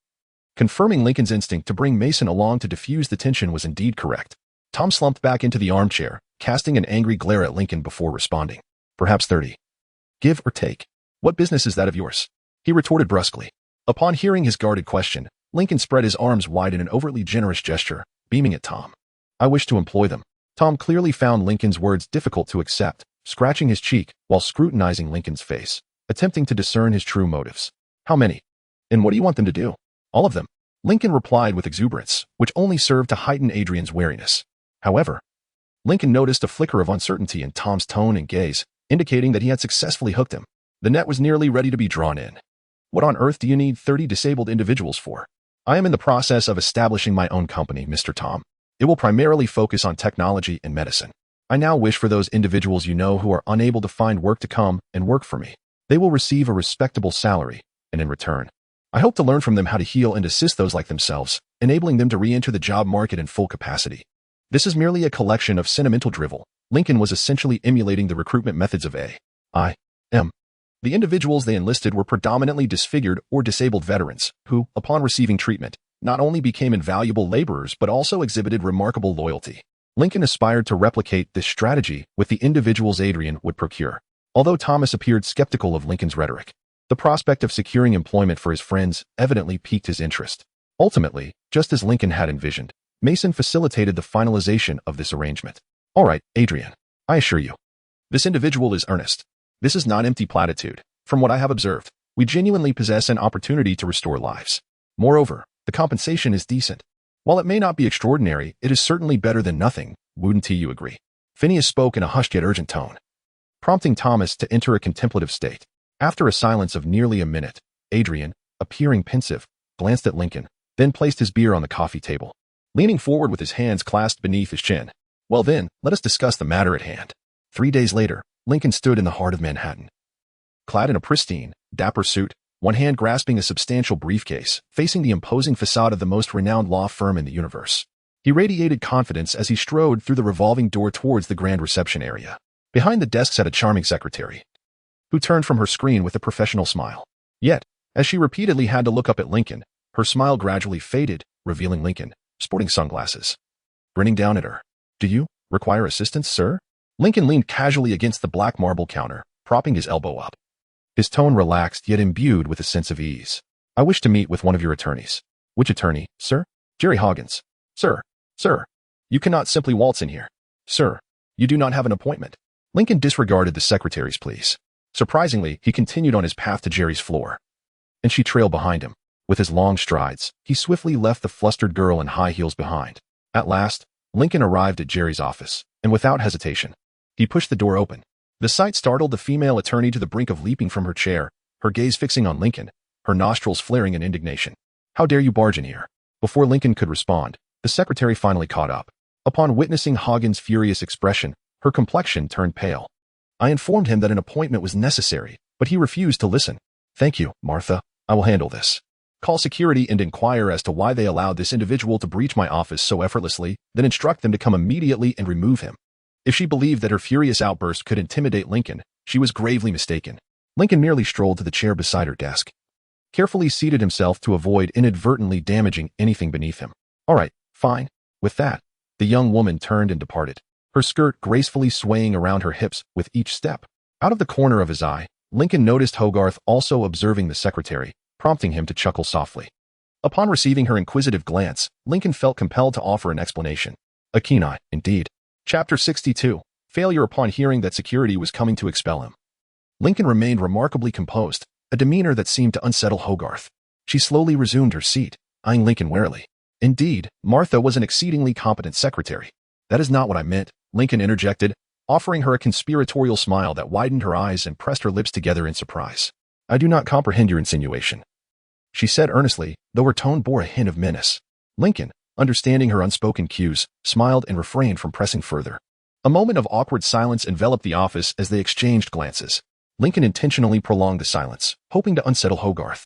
Speaker 1: Confirming Lincoln's instinct to bring Mason along to diffuse the tension was indeed correct. Tom slumped back into the armchair, casting an angry glare at Lincoln before responding. Perhaps 30. Give or take. What business is that of yours? He retorted brusquely. Upon hearing his guarded question, Lincoln spread his arms wide in an overtly generous gesture, beaming at Tom. I wish to employ them. Tom clearly found Lincoln's words difficult to accept, scratching his cheek while scrutinizing Lincoln's face, attempting to discern his true motives. How many? And what do you want them to do? All of them. Lincoln replied with exuberance, which only served to heighten Adrian's wariness. However, Lincoln noticed a flicker of uncertainty in Tom's tone and gaze, indicating that he had successfully hooked him. The net was nearly ready to be drawn in. What on earth do you need 30 disabled individuals for? I am in the process of establishing my own company, Mr. Tom. It will primarily focus on technology and medicine. I now wish for those individuals you know who are unable to find work to come and work for me. They will receive a respectable salary, and in return, I hope to learn from them how to heal and assist those like themselves, enabling them to re-enter the job market in full capacity. This is merely a collection of sentimental drivel. Lincoln was essentially emulating the recruitment methods of A.I.M. The individuals they enlisted were predominantly disfigured or disabled veterans who, upon receiving treatment, not only became invaluable laborers but also exhibited remarkable loyalty. Lincoln aspired to replicate this strategy with the individuals Adrian would procure. Although Thomas appeared skeptical of Lincoln's rhetoric, the prospect of securing employment for his friends evidently piqued his interest. Ultimately, just as Lincoln had envisioned, Mason facilitated the finalization of this arrangement. All right, Adrian, I assure you, this individual is earnest. This is not empty platitude. From what I have observed, we genuinely possess an opportunity to restore lives. Moreover, the compensation is decent. While it may not be extraordinary, it is certainly better than nothing. Wouldn't you agree? Phineas spoke in a hushed yet urgent tone, prompting Thomas to enter a contemplative state. After a silence of nearly a minute, Adrian, appearing pensive, glanced at Lincoln, then placed his beer on the coffee table, leaning forward with his hands clasped beneath his chin. Well then, let us discuss the matter at hand. 3 days later, Lincoln stood in the heart of Manhattan. Clad in a pristine, dapper suit, one hand grasping a substantial briefcase, facing the imposing facade of the most renowned law firm in the universe. He radiated confidence as he strode through the revolving door towards the grand reception area. Behind the desk sat a charming secretary, who turned from her screen with a professional smile. Yet, as she repeatedly had to look up at Lincoln, her smile gradually faded, revealing Lincoln, sporting sunglasses, grinning down at her. Do you require assistance, sir? Lincoln leaned casually against the black marble counter, propping his elbow up. His tone relaxed yet imbued with a sense of ease. I wish to meet with one of your attorneys. Which attorney, sir? Jerry Hoggins. Sir, you cannot simply waltz in here. Sir, you do not have an appointment. Lincoln disregarded the secretary's pleas. Surprisingly, he continued on his path to Jerry's floor, and she trailed behind him. With his long strides, he swiftly left the flustered girl in high heels behind. At last, Lincoln arrived at Jerry's office, and without hesitation, he pushed the door open. The sight startled the female attorney to the brink of leaping from her chair, her gaze fixing on Lincoln, her nostrils flaring in indignation. How dare you barge in here? Before Lincoln could respond, the secretary finally caught up. Upon witnessing Hoggins' furious expression, her complexion turned pale. I informed him that an appointment was necessary, but he refused to listen. Thank you, Martha. I will handle this. Call security and inquire as to why they allowed this individual to breach my office so effortlessly, then instruct them to come immediately and remove him. If she believed that her furious outburst could intimidate Lincoln, she was gravely mistaken. Lincoln merely strolled to the chair beside her desk, carefully seated himself to avoid inadvertently damaging anything beneath him. All right, fine. With that, the young woman turned and departed, her skirt gracefully swaying around her hips with each step. Out of the corner of his eye, Lincoln noticed Hogarth also observing the secretary, prompting him to chuckle softly. Upon receiving her inquisitive glance, Lincoln felt compelled to offer an explanation. A keen eye, indeed. Chapter 62. Failure upon hearing that security was coming to expel him. Lincoln remained remarkably composed, a demeanor that seemed to unsettle Hogarth. She slowly resumed her seat, eyeing Lincoln warily. Indeed, Martha was an exceedingly competent secretary. That is not what I meant, Lincoln interjected, offering her a conspiratorial smile that widened her eyes and pressed her lips together in surprise. I do not comprehend your insinuation, she said earnestly, though her tone bore a hint of menace. Lincoln, understanding her unspoken cues, smiled and refrained from pressing further. A moment of awkward silence enveloped the office as they exchanged glances. Lincoln intentionally prolonged the silence, hoping to unsettle Hogarth,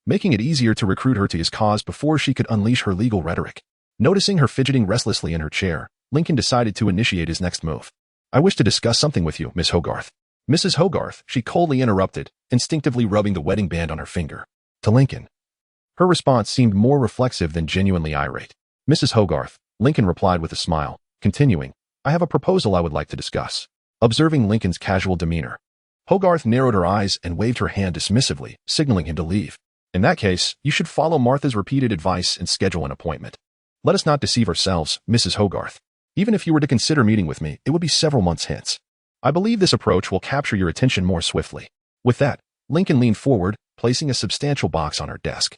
Speaker 1: making it easier to recruit her to his cause before she could unleash her legal rhetoric. Noticing her fidgeting restlessly in her chair, Lincoln decided to initiate his next move. I wish to discuss something with you, Miss Hogarth. Mrs. Hogarth, she coldly interrupted, instinctively rubbing the wedding band on her finger. To Lincoln. Her response seemed more reflexive than genuinely irate. Mrs. Hogarth, Lincoln replied with a smile, continuing, I have a proposal I would like to discuss. Observing Lincoln's casual demeanor, Hogarth narrowed her eyes and waved her hand dismissively, signaling him to leave. In that case, you should follow Martha's repeated advice and schedule an appointment. Let us not deceive ourselves, Mrs. Hogarth. Even if you were to consider meeting with me, it would be several months hence. I believe this approach will capture your attention more swiftly. With that, Lincoln leaned forward, placing a substantial box on her desk.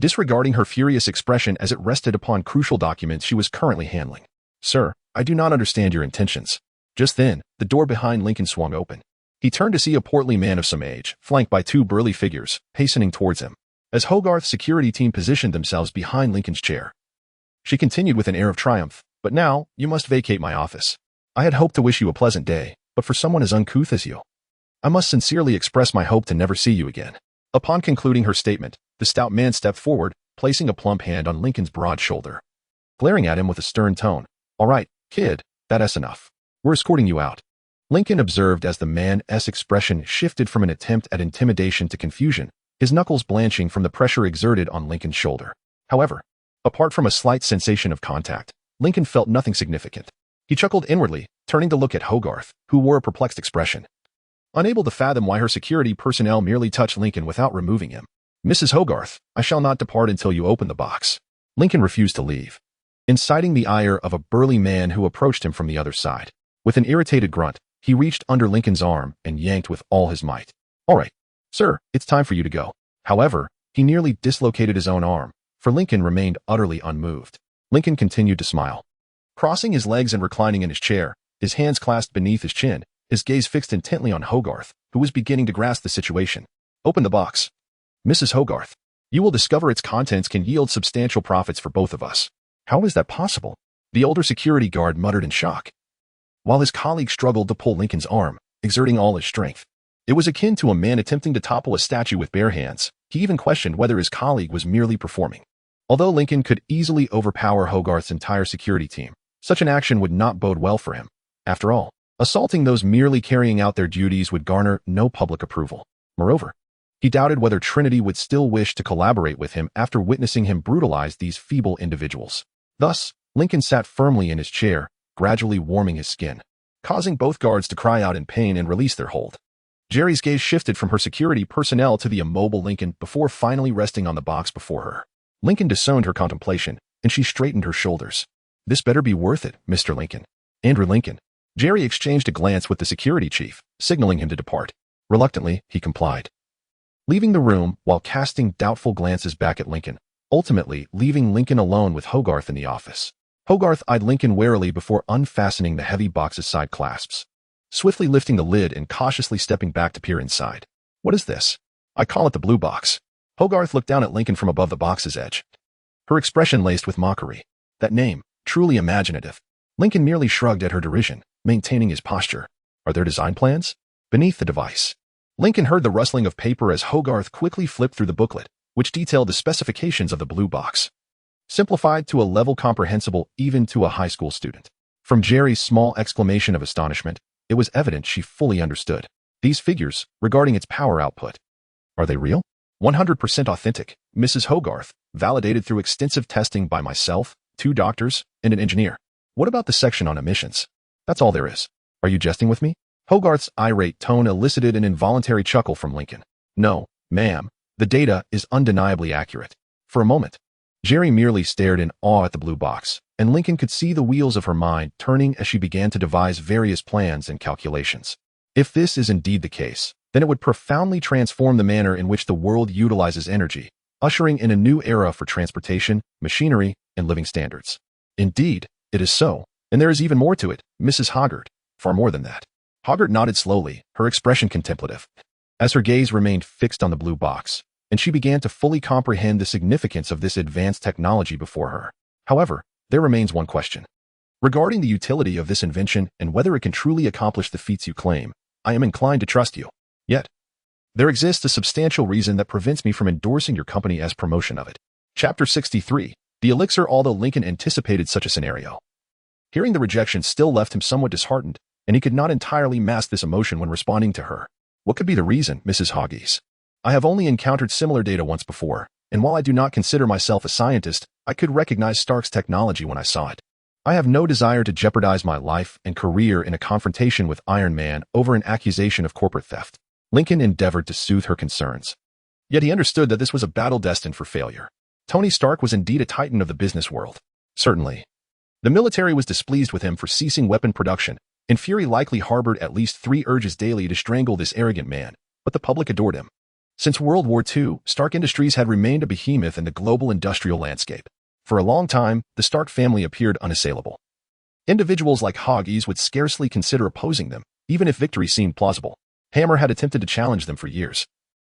Speaker 1: Disregarding her furious expression as it rested upon crucial documents she was currently handling. Sir, I do not understand your intentions. Just then, the door behind Lincoln swung open. He turned to see a portly man of some age, flanked by two burly figures, hastening towards him. As Hogarth's security team positioned themselves behind Lincoln's chair, she continued with an air of triumph, but now, you must vacate my office. I had hoped to wish you a pleasant day, but for someone as uncouth as you, I must sincerely express my hope to never see you again. Upon concluding her statement, the stout man stepped forward, placing a plump hand on Lincoln's broad shoulder. Glaring at him with a stern tone, All right, kid, that's enough. We're escorting you out. Lincoln observed as the man's expression shifted from an attempt at intimidation to confusion, his knuckles blanching from the pressure exerted on Lincoln's shoulder. However, apart from a slight sensation of contact, Lincoln felt nothing significant. He chuckled inwardly, turning to look at Hogarth, who wore a perplexed expression. Unable to fathom why her security personnel merely touched Lincoln without removing him. Mrs. Hogarth, I shall not depart until you open the box. Lincoln refused to leave, inciting the ire of a burly man who approached him from the other side. With an irritated grunt, he reached under Lincoln's arm and yanked with all his might. All right, sir, it's time for you to go. However, he nearly dislocated his own arm, for Lincoln remained utterly unmoved. Lincoln continued to smile. Crossing his legs and reclining in his chair, his hands clasped beneath his chin, his gaze fixed intently on Hogarth, who was beginning to grasp the situation. Open the box. Mrs. Hogarth, you will discover its contents can yield substantial profits for both of us. How is that possible? The older security guard muttered in shock, while his colleague struggled to pull Lincoln's arm, exerting all his strength. It was akin to a man attempting to topple a statue with bare hands. He even questioned whether his colleague was merely performing. Although Lincoln could easily overpower Hogarth's entire security team, such an action would not bode well for him. After all, assaulting those merely carrying out their duties would garner no public approval. Moreover, he doubted whether Trinity would still wish to collaborate with him after witnessing him brutalize these feeble individuals. Thus, Lincoln sat firmly in his chair, gradually warming his skin, causing both guards to cry out in pain and release their hold. Jerry's gaze shifted from her security personnel to the immobile Lincoln before finally resting on the box before her. Lincoln discerned her contemplation, and she straightened her shoulders. This better be worth it, Mr. Lincoln. Andrew Lincoln. Jerry exchanged a glance with the security chief, signaling him to depart. Reluctantly, he complied, leaving the room while casting doubtful glances back at Lincoln, ultimately leaving Lincoln alone with Hogarth in the office. Hogarth eyed Lincoln warily before unfastening the heavy box's side clasps, swiftly lifting the lid and cautiously stepping back to peer inside. What is this? I call it the blue box. Hogarth looked down at Lincoln from above the box's edge, her expression laced with mockery. That name, truly imaginative. Lincoln merely shrugged at her derision, maintaining his posture. Are there design plans? Beneath the device, Lincoln heard the rustling of paper as Hogarth quickly flipped through the booklet, which detailed the specifications of the blue box, simplified to a level comprehensible even to a high school student. From Jerry's small exclamation of astonishment, it was evident she fully understood. These figures, regarding its power output, are they real? 100% authentic, Mrs. Hogarth, validated through extensive testing by myself, 2 doctors, and an engineer. What about the section on emissions? That's all there is. Are you jesting with me? Hogarth's irate tone elicited an involuntary chuckle from Lincoln. No, ma'am, the data is undeniably accurate. For a moment, Jerry merely stared in awe at the blue box, and Lincoln could see the wheels of her mind turning as she began to devise various plans and calculations. If this is indeed the case, then it would profoundly transform the manner in which the world utilizes energy, ushering in a new era for transportation, machinery, and living standards. Indeed, it is so, and there is even more to it, Mrs. Hoggart, far more than that. Hoggart nodded slowly, her expression contemplative, as her gaze remained fixed on the blue box, and she began to fully comprehend the significance of this advanced technology before her. However, there remains one question. Regarding the utility of this invention and whether it can truly accomplish the feats you claim, I am inclined to trust you. Yet, there exists a substantial reason that prevents me from endorsing your company as promotion of it. Chapter 63, the elixir, although Lincoln anticipated such a scenario. Hearing the rejection still left him somewhat disheartened, and he could not entirely mask this emotion when responding to her. What could be the reason, Mrs. Hoggies? I have only encountered similar data once before, and while I do not consider myself a scientist, I could recognize Stark's technology when I saw it. I have no desire to jeopardize my life and career in a confrontation with Iron Man over an accusation of corporate theft. Lincoln endeavored to soothe her concerns. Yet he understood that this was a battle destined for failure. Tony Stark was indeed a titan of the business world. Certainly. The military was displeased with him for ceasing weapon production, and Fury likely harbored at least 3 urges daily to strangle this arrogant man, but the public adored him. Since World War II, Stark Industries had remained a behemoth in the global industrial landscape. For a long time, the Stark family appeared unassailable. Individuals like Hoggies would scarcely consider opposing them, even if victory seemed plausible. Hammer had attempted to challenge them for years.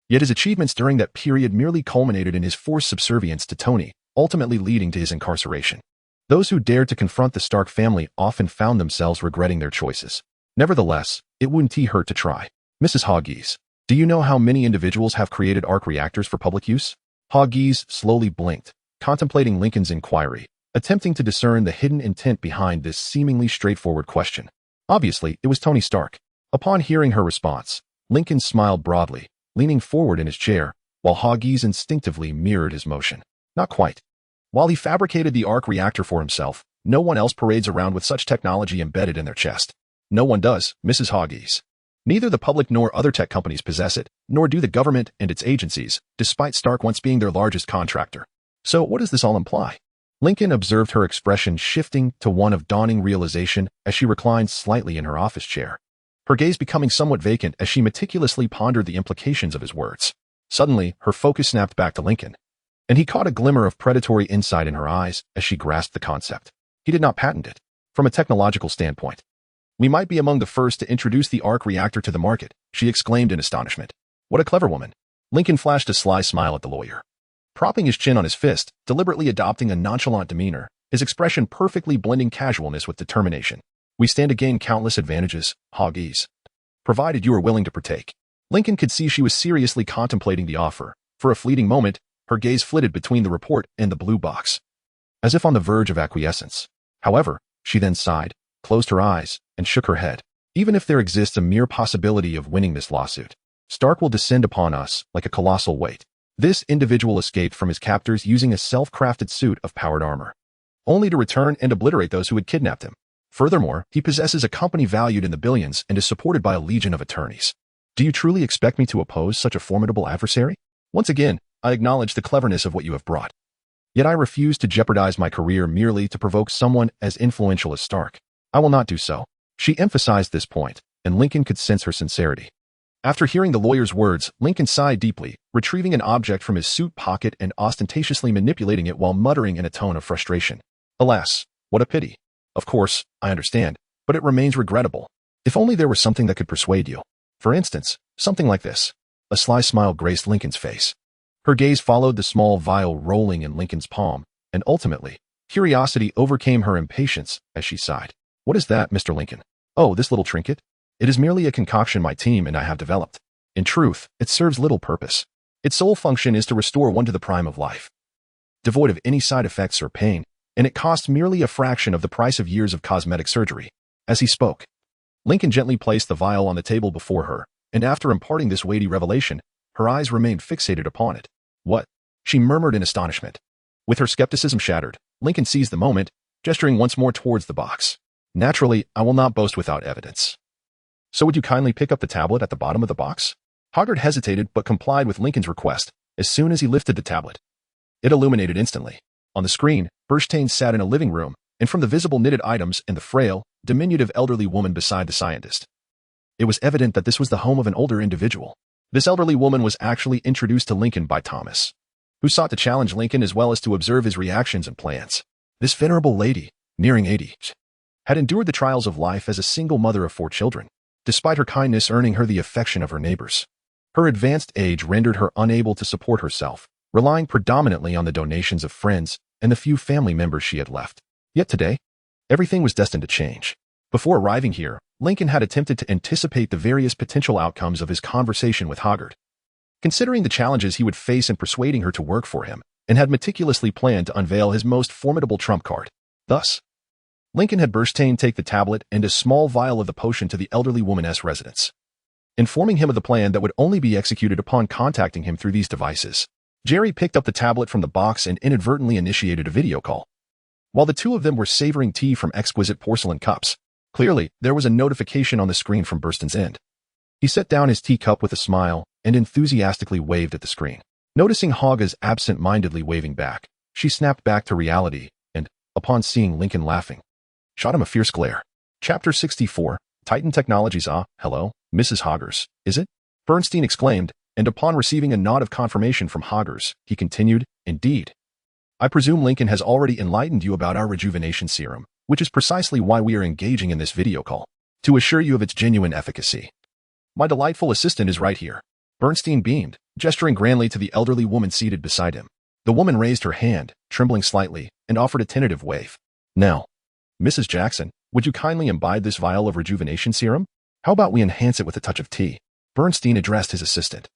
Speaker 1: Yet his achievements during that period merely culminated in his forced subservience to Tony, ultimately leading to his incarceration. Those who dared to confront the Stark family often found themselves regretting their choices. Nevertheless, it wouldn't hurt to try. Mrs. Hoggies, do you know how many individuals have created arc reactors for public use? Hoggies slowly blinked, contemplating Lincoln's inquiry, attempting to discern the hidden intent behind this seemingly straightforward question. Obviously, it was Tony Stark. Upon hearing her response, Lincoln smiled broadly, leaning forward in his chair, while Hoggies instinctively mirrored his motion. Not quite. While he fabricated the arc reactor for himself, no one else parades around with such technology embedded in their chest. No one does, Mrs. Hoggies. Neither the public nor other tech companies possess it, nor do the government and its agencies, despite Stark once being their largest contractor. So what does this all imply? Lincoln observed her expression shifting to one of dawning realization as she reclined slightly in her office chair, her gaze becoming somewhat vacant as she meticulously pondered the implications of his words. Suddenly, her focus snapped back to Lincoln, and he caught a glimmer of predatory insight in her eyes as she grasped the concept. He did not patent it. From a technological standpoint, we might be among the first to introduce the arc reactor to the market, she exclaimed in astonishment. What a clever woman. Lincoln flashed a sly smile at the lawyer. Propping his chin on his fist, deliberately adopting a nonchalant demeanor, his expression perfectly blending casualness with determination. We stand to gain countless advantages, Hoggies, provided you are willing to partake. Lincoln could see she was seriously contemplating the offer. For a fleeting moment, her gaze flitted between the report and the blue box, as if on the verge of acquiescence. However, she then sighed, closed her eyes, and shook her head. Even if there exists a mere possibility of winning this lawsuit, Stark will descend upon us like a colossal weight. This individual escaped from his captors using a self-crafted suit of powered armor, only to return and obliterate those who had kidnapped him. Furthermore, he possesses a company valued in the billions and is supported by a legion of attorneys. Do you truly expect me to oppose such a formidable adversary? Once again, I acknowledge the cleverness of what you have brought. Yet I refuse to jeopardize my career merely to provoke someone as influential as Stark. I will not do so. She emphasized this point, and Lincoln could sense her sincerity. After hearing the lawyer's words, Lincoln sighed deeply, retrieving an object from his suit pocket and ostentatiously manipulating it while muttering in a tone of frustration. Alas, what a pity. Of course, I understand, but it remains regrettable. If only there were something that could persuade you. For instance, something like this. A sly smile graced Lincoln's face. Her gaze followed the small vial rolling in Lincoln's palm, and ultimately, curiosity overcame her impatience as she sighed. What is that, Mr. Lincoln? Oh, this little trinket? It is merely a concoction my team and I have developed. In truth, it serves little purpose. Its sole function is to restore one to the prime of life, devoid of any side effects or pain, and it costs merely a fraction of the price of years of cosmetic surgery. As he spoke, Lincoln gently placed the vial on the table before her, and after imparting this weighty revelation, her eyes remained fixated upon it. What? She murmured in astonishment. With her skepticism shattered, Lincoln seized the moment, gesturing once more towards the box. Naturally, I will not boast without evidence. So would you kindly pick up the tablet at the bottom of the box? Hoggard hesitated but complied with Lincoln's request as soon as he lifted the tablet. It illuminated instantly. On the screen, Bernstein sat in a living room, and from the visible knitted items and the frail, diminutive elderly woman beside the scientist, it was evident that this was the home of an older individual. This elderly woman was actually introduced to Lincoln by Thomas, who sought to challenge Lincoln as well as to observe his reactions and plans. This venerable lady, nearing 80, had endured the trials of life as a single mother of 4 children, despite her kindness earning her the affection of her neighbors. Her advanced age rendered her unable to support herself, relying predominantly on the donations of friends and the few family members she had left. Yet today, everything was destined to change. Before arriving here, Lincoln had attempted to anticipate the various potential outcomes of his conversation with Hoggard. Considering the challenges he would face in persuading her to work for him, and had meticulously planned to unveil his most formidable trump card. Thus, Lincoln had Bernstein take the tablet and a small vial of the potion to the elderly woman's residence, informing him of the plan that would only be executed upon contacting him through these devices. Jerry picked up the tablet from the box and inadvertently initiated a video call. While the two of them were savoring tea from exquisite porcelain cups, clearly, there was a notification on the screen from Bernstein's end. He set down his teacup with a smile and enthusiastically waved at the screen. Noticing Haga's absent-mindedly waving back, she snapped back to reality and, upon seeing Lincoln laughing, shot him a fierce glare. Chapter 64, Titan Technologies. Ah, hello, Mrs. Hoggers, is it? Bernstein exclaimed, and upon receiving a nod of confirmation from Hoggers, he continued, indeed. I presume Lincoln has already enlightened you about our rejuvenation serum, which is precisely why we are engaging in this video call, to assure you of its genuine efficacy. My delightful assistant is right here. Bernstein beamed, gesturing grandly to the elderly woman seated beside him. The woman raised her hand, trembling slightly, and offered a tentative wave. Now, Mrs. Jackson, would you kindly imbibe this vial of rejuvenation serum? How about we enhance it with a touch of tea? Bernstein addressed his assistant.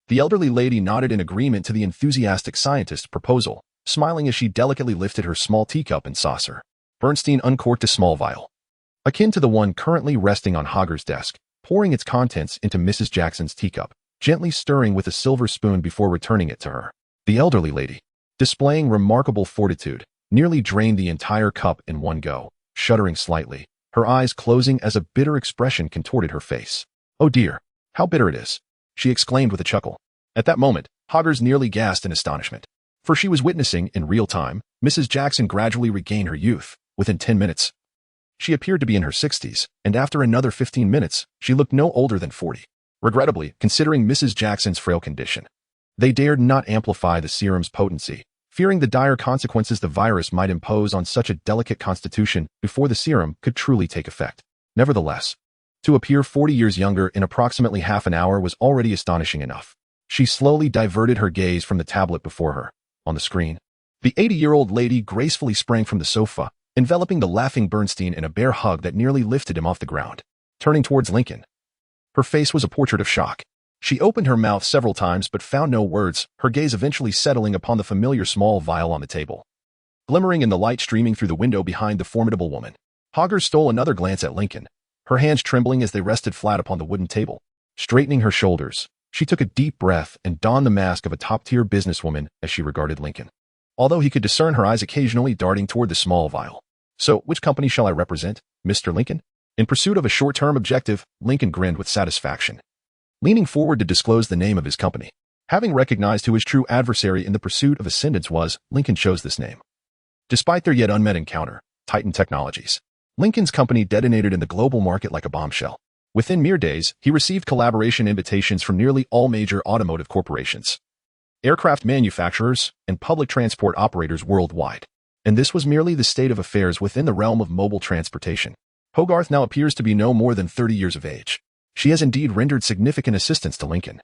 Speaker 1: The elderly lady nodded in agreement to the enthusiastic scientist's proposal, smiling as she delicately lifted her small teacup and saucer. Bernstein uncorked a small vial, akin to the one currently resting on Hogger's desk, pouring its contents into Mrs. Jackson's teacup, gently stirring with a silver spoon before returning it to her. The elderly lady, displaying remarkable fortitude, nearly drained the entire cup in one go, shuddering slightly, her eyes closing as a bitter expression contorted her face. Oh dear, how bitter it is, she exclaimed with a chuckle. At that moment, Hoggers nearly gasped in astonishment, for she was witnessing, in real time, Mrs. Jackson gradually regain her youth. Within 10 minutes, she appeared to be in her 60s, and after another 15 minutes, she looked no older than 40. Regrettably, considering Mrs. Jackson's frail condition, they dared not amplify the serum's potency, fearing the dire consequences the virus might impose on such a delicate constitution before the serum could truly take effect. Nevertheless, to appear 40 years younger in approximately half an hour was already astonishing enough. She slowly diverted her gaze from the tablet before her. On the screen, the 80-year-old lady gracefully sprang from the sofa, enveloping the laughing Bernstein in a bear hug that nearly lifted him off the ground. Turning towards Lincoln, her face was a portrait of shock. She opened her mouth several times but found no words, her gaze eventually settling upon the familiar small vial on the table. Glimmering in the light streaming through the window behind the formidable woman, Hogger stole another glance at Lincoln, her hands trembling as they rested flat upon the wooden table. Straightening her shoulders, she took a deep breath and donned the mask of a top-tier businesswoman as she regarded Lincoln, although he could discern her eyes occasionally darting toward the small vial. So, which company shall I represent, Mr. Lincoln? In pursuit of a short-term objective, Lincoln grinned with satisfaction, leaning forward to disclose the name of his company. Having recognized who his true adversary in the pursuit of ascendance was, Lincoln chose this name. Despite their yet unmet encounter, Titan Technologies, Lincoln's company detonated in the global market like a bombshell. Within mere days, he received collaboration invitations from nearly all major automotive corporations, aircraft manufacturers, and public transport operators worldwide. And this was merely the state of affairs within the realm of mobile transportation. Hogarth now appears to be no more than 30 years of age. She has indeed rendered significant assistance to Lincoln,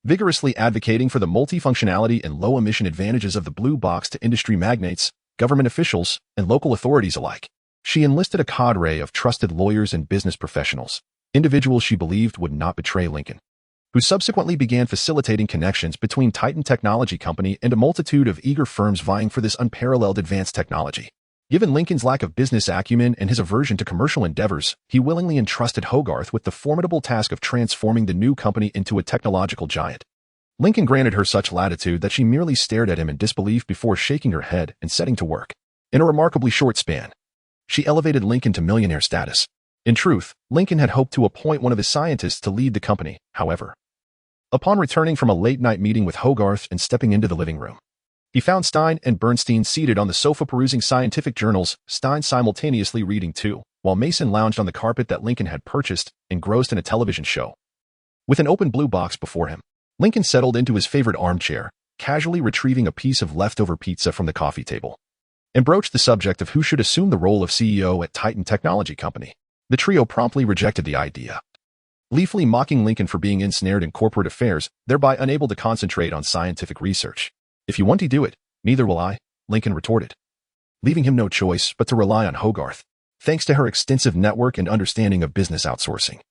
Speaker 1: vigorously advocating for the multifunctionality and low-emission advantages of the blue box to industry magnates, government officials, and local authorities alike. She enlisted a cadre of trusted lawyers and business professionals, individuals she believed would not betray Lincoln, who subsequently began facilitating connections between Titan Technology Company and a multitude of eager firms vying for this unparalleled advanced technology. Given Lincoln's lack of business acumen and his aversion to commercial endeavors, he willingly entrusted Hogarth with the formidable task of transforming the new company into a technological giant. Lincoln granted her such latitude that she merely stared at him in disbelief before shaking her head and setting to work. In a remarkably short span, she elevated Lincoln to millionaire status. In truth, Lincoln had hoped to appoint one of his scientists to lead the company, however. Upon returning from a late-night meeting with Hogarth and stepping into the living room, he found Stein and Bernstein seated on the sofa perusing scientific journals, Stein simultaneously reading too, while Mason lounged on the carpet that Lincoln had purchased, engrossed in a television show. With an open blue box before him, Lincoln settled into his favorite armchair, casually retrieving a piece of leftover pizza from the coffee table, and broached the subject of who should assume the role of CEO at Titan Technology Company. The trio promptly rejected the idea, gleefully mocking Lincoln for being ensnared in corporate affairs, thereby unable to concentrate on scientific research. If you want to do it, neither will I, Lincoln retorted, leaving him no choice but to rely on Hogarth, thanks to her extensive network and understanding of business outsourcing.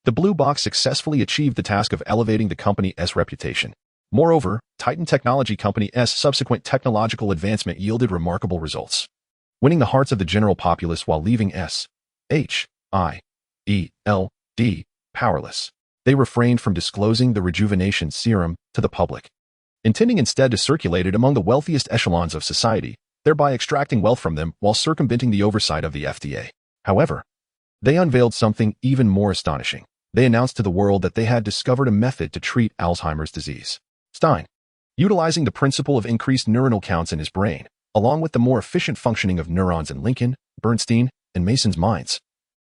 Speaker 1: The blue box successfully achieved the task of elevating the company's reputation, Moreover, Titan Technology Company's subsequent technological advancement yielded remarkable results, winning the hearts of the general populace while leaving S.H.I.E.L.D. powerless. They refrained from disclosing the rejuvenation serum to the public, intending instead to circulate it among the wealthiest echelons of society, thereby extracting wealth from them while circumventing the oversight of the FDA. However, they unveiled something even more astonishing. They announced to the world that they had discovered a method to treat Alzheimer's disease. Stein, utilizing the principle of increased neuronal counts in his brain, along with the more efficient functioning of neurons in Lincoln, Bernstein, and Mason's minds,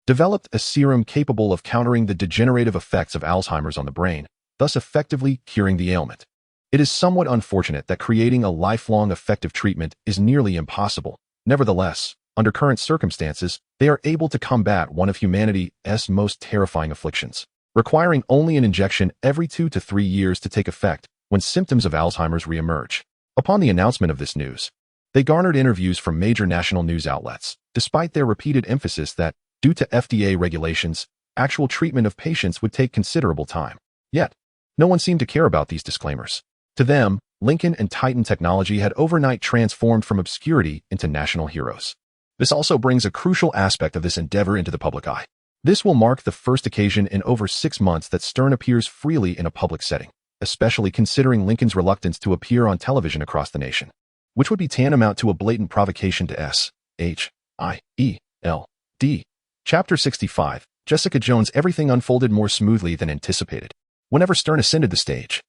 Speaker 1: developed a serum capable of countering the degenerative effects of Alzheimer's on the brain, thus effectively curing the ailment. It is somewhat unfortunate that creating a lifelong effective treatment is nearly impossible. Nevertheless, under current circumstances, they are able to combat one of humanity's most terrifying afflictions, requiring only an injection every 2 to 3 years to take effect when symptoms of Alzheimer's reemerge. Upon the announcement of this news, they garnered interviews from major national news outlets, despite their repeated emphasis that, due to FDA regulations, actual treatment of patients would take considerable time. Yet, no one seemed to care about these disclaimers. To them, Lincoln and Titan Technology had overnight transformed from obscurity into national heroes. This also brings a crucial aspect of this endeavor into the public eye. This will mark the first occasion in over 6 months that Stern appears freely in a public setting, especially considering Lincoln's reluctance to appear on television across the nation, which would be tantamount to a blatant provocation to S.H.I.E.L.D. Chapter 65, Jessica Jones. Everything unfolded more smoothly than anticipated. Whenever Stern ascended the stage,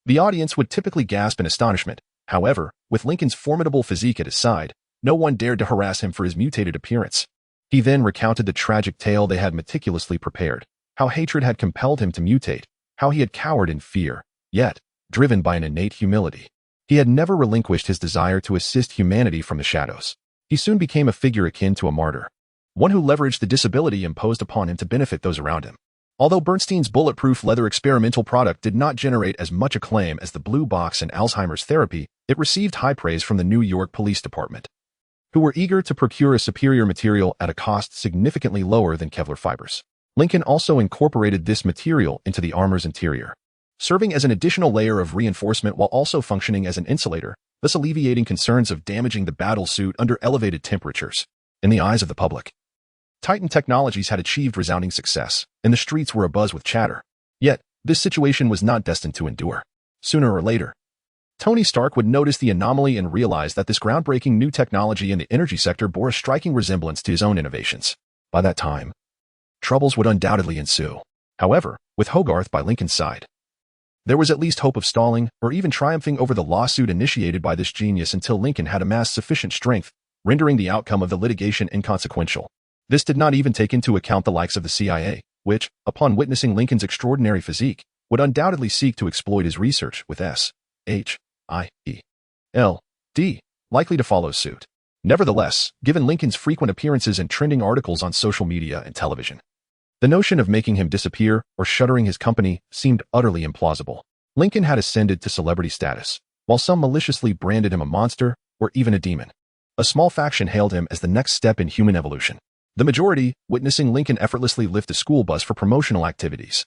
Speaker 1: the audience would typically gasp in astonishment. However, with Lincoln's formidable physique at his side, no one dared to harass him for his mutated appearance. He then recounted the tragic tale they had meticulously prepared, how hatred had compelled him to mutate, how he had cowered in fear, yet, driven by an innate humility, he had never relinquished his desire to assist humanity from the shadows. He soon became a figure akin to a martyr, one who leveraged the disability imposed upon him to benefit those around him. Although Bernstein's bulletproof leather experimental product did not generate as much acclaim as the blue box in Alzheimer's therapy, it received high praise from the New York Police Department, who were eager to procure a superior material at a cost significantly lower than Kevlar fibers. Lincoln also incorporated this material into the armor's interior, serving as an additional layer of reinforcement while also functioning as an insulator, thus alleviating concerns of damaging the battle suit under elevated temperatures. In the eyes of the public, Titan Technologies had achieved resounding success, and the streets were abuzz with chatter. Yet, this situation was not destined to endure. Sooner or later, Tony Stark would notice the anomaly and realize that this groundbreaking new technology in the energy sector bore a striking resemblance to his own innovations. By that time, troubles would undoubtedly ensue. However, with Hogarth by Lincoln's side, there was at least hope of stalling or even triumphing over the lawsuit initiated by this genius until Lincoln had amassed sufficient strength, rendering the outcome of the litigation inconsequential. This did not even take into account the likes of the CIA, which, upon witnessing Lincoln's extraordinary physique, would undoubtedly seek to exploit his research with S.H.I.E.L.D. likely to follow suit. Nevertheless, given Lincoln's frequent appearances in trending articles on social media and television, the notion of making him disappear or shuttering his company seemed utterly implausible. Lincoln had ascended to celebrity status, while some maliciously branded him a monster or even a demon. A small faction hailed him as the next step in human evolution. The majority, witnessing Lincoln effortlessly lift a school bus for promotional activities,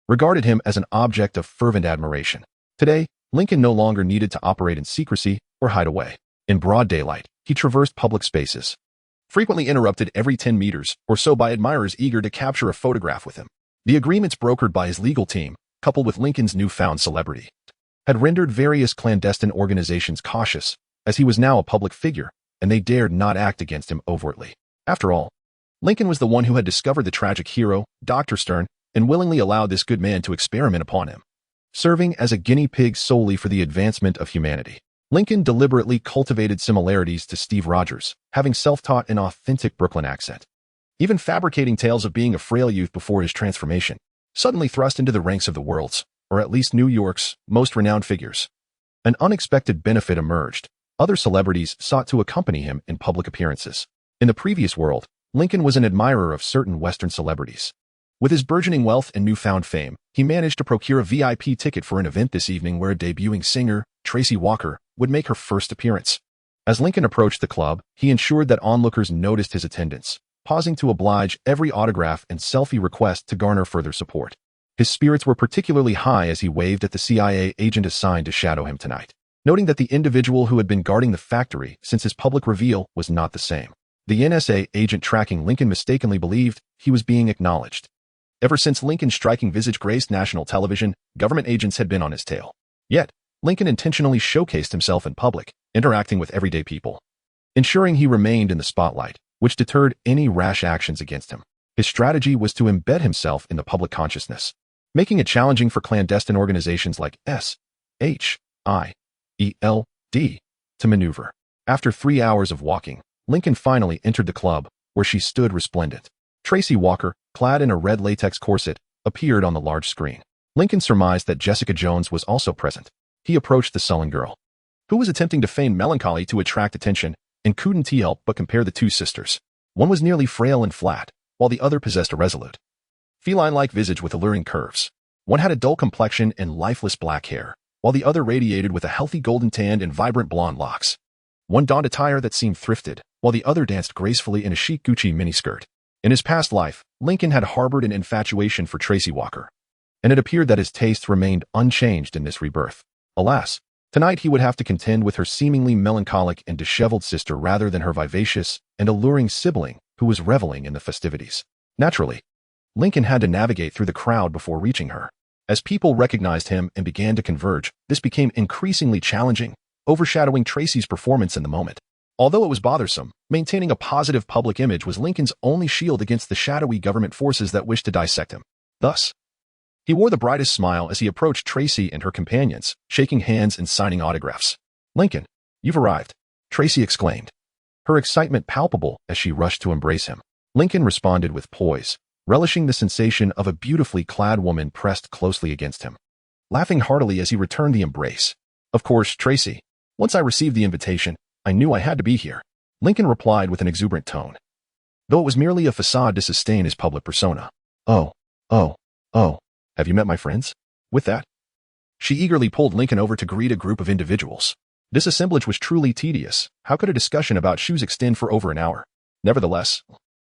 Speaker 1: regarded him as an object of fervent admiration. Today, Lincoln no longer needed to operate in secrecy or hide away. In broad daylight, he traversed public spaces, frequently interrupted every 10 meters or so by admirers eager to capture a photograph with him. The agreements brokered by his legal team, coupled with Lincoln's newfound celebrity, had rendered various clandestine organizations cautious, as he was now a public figure, and they dared not act against him overtly. After all, Lincoln was the one who had discovered the tragic hero, Dr. Stern, and willingly allowed this good man to experiment upon him, serving as a guinea pig solely for the advancement of humanity. Lincoln deliberately cultivated similarities to Steve Rogers, having self-taught an authentic Brooklyn accent, even fabricating tales of being a frail youth before his transformation, suddenly thrust into the ranks of the world's, or at least New York's, most renowned figures. An unexpected benefit emerged. Other celebrities sought to accompany him in public appearances. In the previous world, Lincoln was an admirer of certain Western celebrities. With his burgeoning wealth and newfound fame, he managed to procure a VIP ticket for an event this evening where a debuting singer, Tracy Walker, would make her first appearance. As Lincoln approached the club, he ensured that onlookers noticed his attendance, pausing to oblige every autograph and selfie request to garner further support. His spirits were particularly high as he waved at the CIA agent assigned to shadow him tonight, noting that the individual who had been guarding the factory since his public reveal was not the same. The NSA agent tracking Lincoln mistakenly believed he was being acknowledged. Ever since Lincoln's striking visage graced national television, government agents had been on his tail. Yet, Lincoln intentionally showcased himself in public, interacting with everyday people, ensuring he remained in the spotlight, which deterred any rash actions against him. His strategy was to embed himself in the public consciousness, making it challenging for clandestine organizations like SHIELD to maneuver. After 3 hours of walking, Lincoln finally entered the club, where she stood resplendent. Tracy Walker, clad in a red latex corset, appeared on the large screen. Lincoln surmised that Jessica Jones was also present. He approached the sullen girl, who was attempting to feign melancholy to attract attention, and couldn't help but compare the two sisters. One was nearly frail and flat, while the other possessed a resolute, feline-like visage with alluring curves. One had a dull complexion and lifeless black hair, while the other radiated with a healthy golden tan and vibrant blonde locks. One donned attire that seemed thrifted, while the other danced gracefully in a chic Gucci miniskirt. In his past life, Lincoln had harbored an infatuation for Tracy Walker, and it appeared that his tastes remained unchanged in this rebirth. Alas, tonight he would have to contend with her seemingly melancholic and disheveled sister rather than her vivacious and alluring sibling who was reveling in the festivities. Naturally, Lincoln had to navigate through the crowd before reaching her. As people recognized him and began to converge, this became increasingly challenging, overshadowing Tracy's performance in the moment. Although it was bothersome, maintaining a positive public image was Lincoln's only shield against the shadowy government forces that wished to dissect him. Thus, he wore the brightest smile as he approached Tracy and her companions, shaking hands and signing autographs. "Lincoln, you've arrived," Tracy exclaimed, her excitement palpable as she rushed to embrace him. Lincoln responded with poise, relishing the sensation of a beautifully clad woman pressed closely against him, laughing heartily as he returned the embrace. "Of course, Tracy. Once I received the invitation, I knew I had to be here," Lincoln replied with an exuberant tone, though it was merely a facade to sustain his public persona. Oh, have you met my friends?" With that, she eagerly pulled Lincoln over to greet a group of individuals. This assemblage was truly tedious. How could a discussion about shoes extend for over an hour? Nevertheless,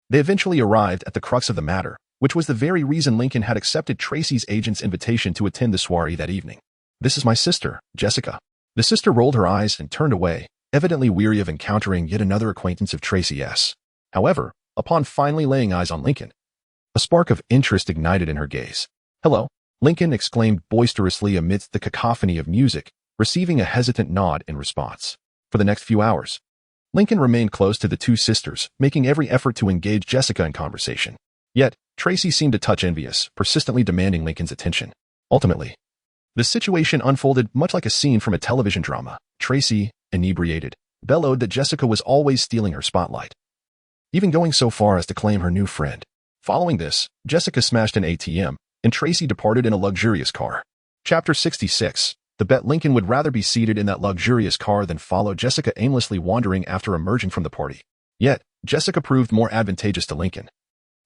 Speaker 1: they eventually arrived at the crux of the matter, which was the very reason Lincoln had accepted Tracy's agent's invitation to attend the soiree that evening. "This is my sister, Jessica." The sister rolled her eyes and turned away, evidently weary of encountering yet another acquaintance of Tracy's. However, upon finally laying eyes on Lincoln, a spark of interest ignited in her gaze. "Hello," Lincoln exclaimed boisterously amidst the cacophony of music, receiving a hesitant nod in response. For the next few hours, Lincoln remained close to the two sisters, making every effort to engage Jessica in conversation. Yet, Tracy seemed a touch envious, persistently demanding Lincoln's attention. Ultimately, the situation unfolded much like a scene from a television drama. Tracy, inebriated, bellowed that Jessica was always stealing her spotlight, even going so far as to claim her new friend. Following this, Jessica smashed an ATM, and Tracy departed in a luxurious car. Chapter 66. The bet Lincoln would rather be seated in that luxurious car than follow Jessica aimlessly wandering after emerging from the party. Yet, Jessica proved more advantageous to Lincoln,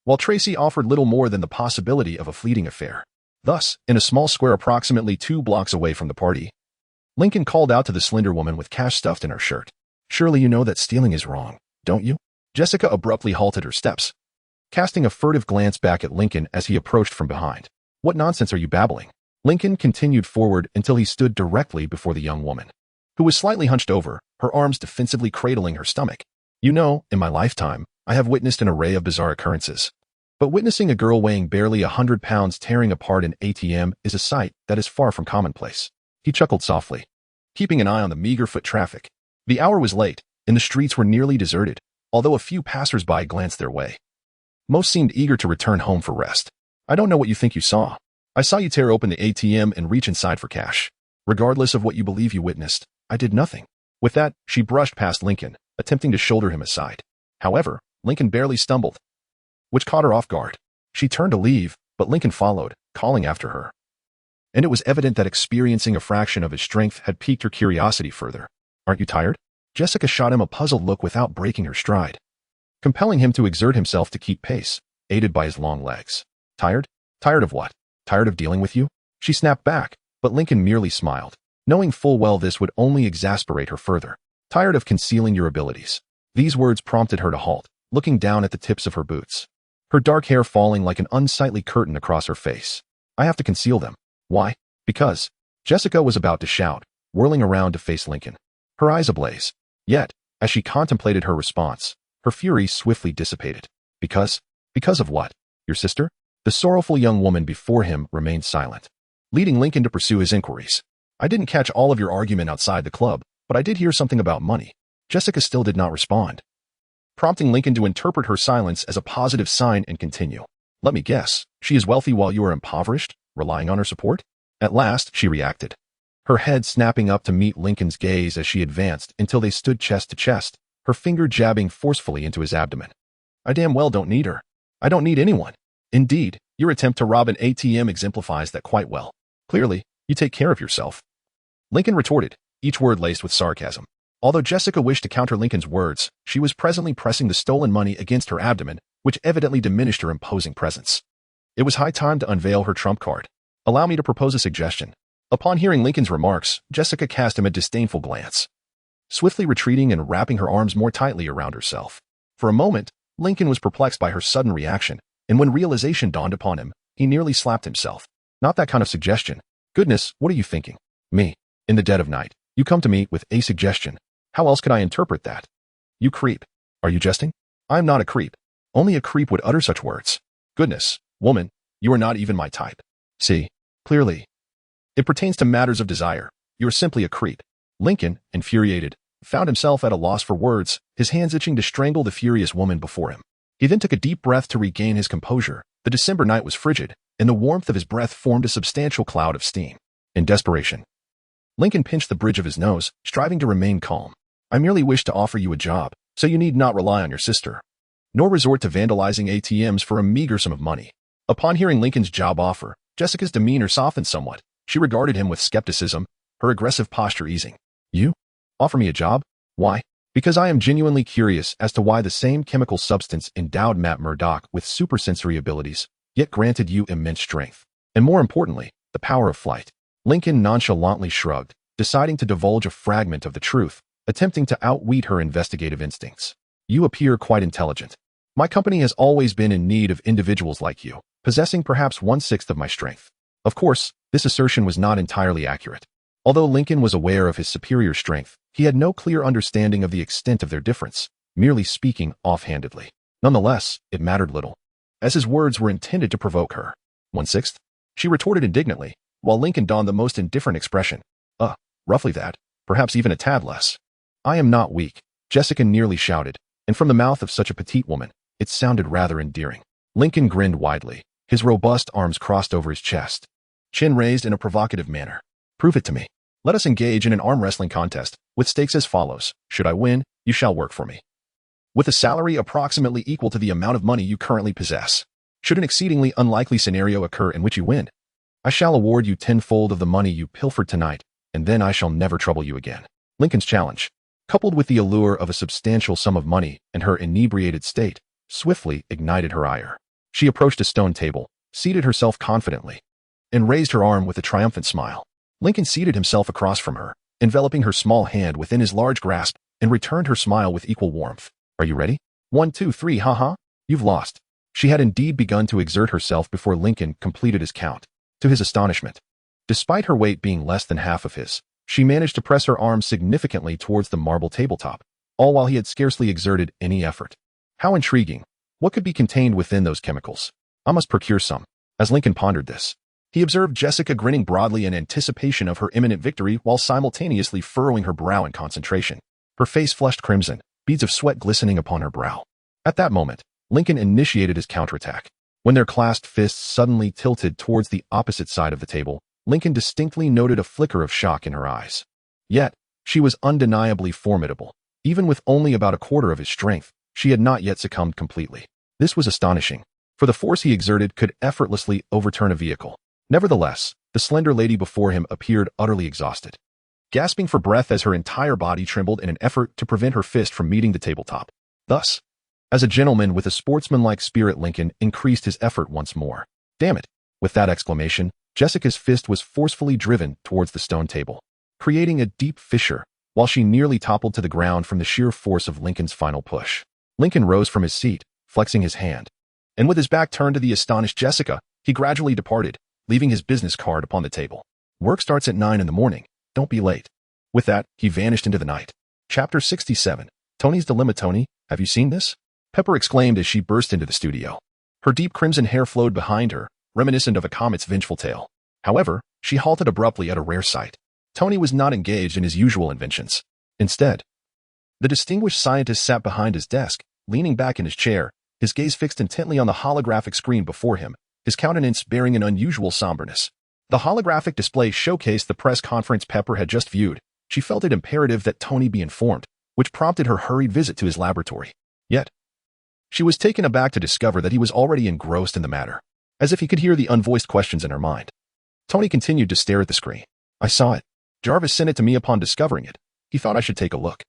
Speaker 1: while Tracy offered little more than the possibility of a fleeting affair. Thus, in a small square approximately 2 blocks away from the party, Lincoln called out to the slender woman with cash stuffed in her shirt. "Surely you know that stealing is wrong, don't you?" Jessica abruptly halted her steps, casting a furtive glance back at Lincoln as he approached from behind. "What nonsense are you babbling?" Lincoln continued forward until he stood directly before the young woman, who was slightly hunched over, her arms defensively cradling her stomach. "You know, in my lifetime, I have witnessed an array of bizarre occurrences, but witnessing a girl weighing barely 100 pounds tearing apart an ATM is a sight that is far from commonplace." He chuckled softly, keeping an eye on the meager foot traffic. The hour was late, and the streets were nearly deserted, although a few passers-by glanced their way. Most seemed eager to return home for rest. "I don't know what you think you saw. I saw you tear open the ATM and reach inside for cash. Regardless of what you believe you witnessed, I did nothing." With that, she brushed past Lincoln, attempting to shoulder him aside. However, Lincoln barely stumbled, which caught her off guard. She turned to leave, but Lincoln followed, calling after her. And it was evident that experiencing a fraction of his strength had piqued her curiosity further. "Aren't you tired?" Jessica shot him a puzzled look without breaking her stride, compelling him to exert himself to keep pace, aided by his long legs. "Tired? Tired of what? Tired of dealing with you?" She snapped back, but Lincoln merely smiled, knowing full well this would only exasperate her further. "Tired of concealing your abilities." These words prompted her to halt, looking down at the tips of her boots, her dark hair falling like an unsightly curtain across her face. I have to conceal them. Why? Because Jessica was about to shout, whirling around to face Lincoln, her eyes ablaze. Yet, as she contemplated her response, her fury swiftly dissipated. Because of what? Your sister? The sorrowful young woman before him remained silent, leading Lincoln to pursue his inquiries. I didn't catch all of your argument outside the club, but I did hear something about money. Jessica still did not respond, prompting Lincoln to interpret her silence as a positive sign and continue. Let me guess, she is wealthy while you are impoverished, relying on her support? At last, she reacted, her head snapping up to meet Lincoln's gaze as she advanced until they stood chest to chest, her finger jabbing forcefully into his abdomen. I damn well don't need her. I don't need anyone. Indeed, your attempt to rob an ATM exemplifies that quite well. Clearly, you take care of yourself. Lincoln retorted, each word laced with sarcasm. Although Jessica wished to counter Lincoln's words, she was presently pressing the stolen money against her abdomen, which evidently diminished her imposing presence. It was high time to unveil her trump card. Allow me to propose a suggestion. Upon hearing Lincoln's remarks, Jessica cast him a disdainful glance, swiftly retreating and wrapping her arms more tightly around herself. For a moment, Lincoln was perplexed by her sudden reaction, and when realization dawned upon him, he nearly slapped himself. Not that kind of suggestion. Goodness, what are you thinking? Me. In the dead of night, you come to me with a suggestion. How else could I interpret that? You creep. Are you jesting? I'm not a creep. Only a creep would utter such words. Goodness, woman, you are not even my type. See, clearly. It pertains to matters of desire. You are simply a creep. Lincoln, infuriated, found himself at a loss for words, his hands itching to strangle the furious woman before him. He then took a deep breath to regain his composure. The December night was frigid, and the warmth of his breath formed a substantial cloud of steam. In desperation, Lincoln pinched the bridge of his nose, striving to remain calm. I merely wish to offer you a job, so you need not rely on your sister, nor resort to vandalizing ATMs for a meager sum of money. Upon hearing Lincoln's job offer, Jessica's demeanor softened somewhat. She regarded him with skepticism, her aggressive posture easing. You? Offer me a job? Why? Because I am genuinely curious as to why the same chemical substance endowed Matt Murdock with supersensory abilities, yet granted you immense strength, and more importantly, the power of flight. Lincoln nonchalantly shrugged, deciding to divulge a fragment of the truth, attempting to outwit her investigative instincts. You appear quite intelligent. My company has always been in need of individuals like you, possessing perhaps 1/6 of my strength. Of course, this assertion was not entirely accurate. Although Lincoln was aware of his superior strength, he had no clear understanding of the extent of their difference, merely speaking offhandedly. Nonetheless, it mattered little, as his words were intended to provoke her. 1/6? She retorted indignantly, while Lincoln donned the most indifferent expression. Roughly that, perhaps even a tad less. I am not weak, Jessica nearly shouted, and from the mouth of such a petite woman, it sounded rather endearing. Lincoln grinned widely, his robust arms crossed over his chest, chin raised in a provocative manner. Prove it to me. Let us engage in an arm wrestling contest, with stakes as follows. Should I win, you shall work for me, with a salary approximately equal to the amount of money you currently possess. Should an exceedingly unlikely scenario occur in which you win, I shall award you 10-fold of the money you pilfered tonight, and then I shall never trouble you again. Lincoln's challenge, coupled with the allure of a substantial sum of money and her inebriated state, swiftly ignited her ire. She approached a stone table, seated herself confidently, and raised her arm with a triumphant smile. Lincoln seated himself across from her, enveloping her small hand within his large grasp, and returned her smile with equal warmth. Are you ready? 1, 2, 3, haha. You've lost. She had indeed begun to exert herself before Lincoln completed his count. To his astonishment, despite her weight being less than half of his, she managed to press her arm significantly towards the marble tabletop, all while he had scarcely exerted any effort. How intriguing. What could be contained within those chemicals? I must procure some. As Lincoln pondered this, he observed Jessica grinning broadly in anticipation of her imminent victory while simultaneously furrowing her brow in concentration. Her face flushed crimson, beads of sweat glistening upon her brow. At that moment, Lincoln initiated his counterattack. When their clasped fists suddenly tilted towards the opposite side of the table, Lincoln distinctly noted a flicker of shock in her eyes. Yet, she was undeniably formidable. Even with only about a quarter of his strength, she had not yet succumbed completely. This was astonishing, for the force he exerted could effortlessly overturn a vehicle. Nevertheless, the slender lady before him appeared utterly exhausted, gasping for breath as her entire body trembled in an effort to prevent her fist from meeting the tabletop. Thus, as a gentleman with a sportsmanlike spirit, Lincoln increased his effort once more. Damn it! With that exclamation, Jessica's fist was forcefully driven towards the stone table, creating a deep fissure, while she nearly toppled to the ground from the sheer force of Lincoln's final push. Lincoln rose from his seat, flexing his hand, and with his back turned to the astonished Jessica, he gradually departed, leaving his business card upon the table. Work starts at 9 in the morning. Don't be late. With that, he vanished into the night. Chapter 67. Tony's Dilemma. Tony, have you seen this? Pepper exclaimed as she burst into the studio. Her deep crimson hair flowed behind her, reminiscent of a comet's vengeful tail. However, she halted abruptly at a rare sight. Tony was not engaged in his usual inventions. Instead, the distinguished scientist sat behind his desk, leaning back in his chair, his gaze fixed intently on the holographic screen before him, his countenance bearing an unusual somberness. The holographic display showcased the press conference Pepper had just viewed. She felt it imperative that Tony be informed, which prompted her hurried visit to his laboratory. Yet, she was taken aback to discover that he was already engrossed in the matter, as if he could hear the unvoiced questions in her mind. Tony continued to stare at the screen. I saw it. Jarvis sent it to me upon discovering it. He thought I should take a look.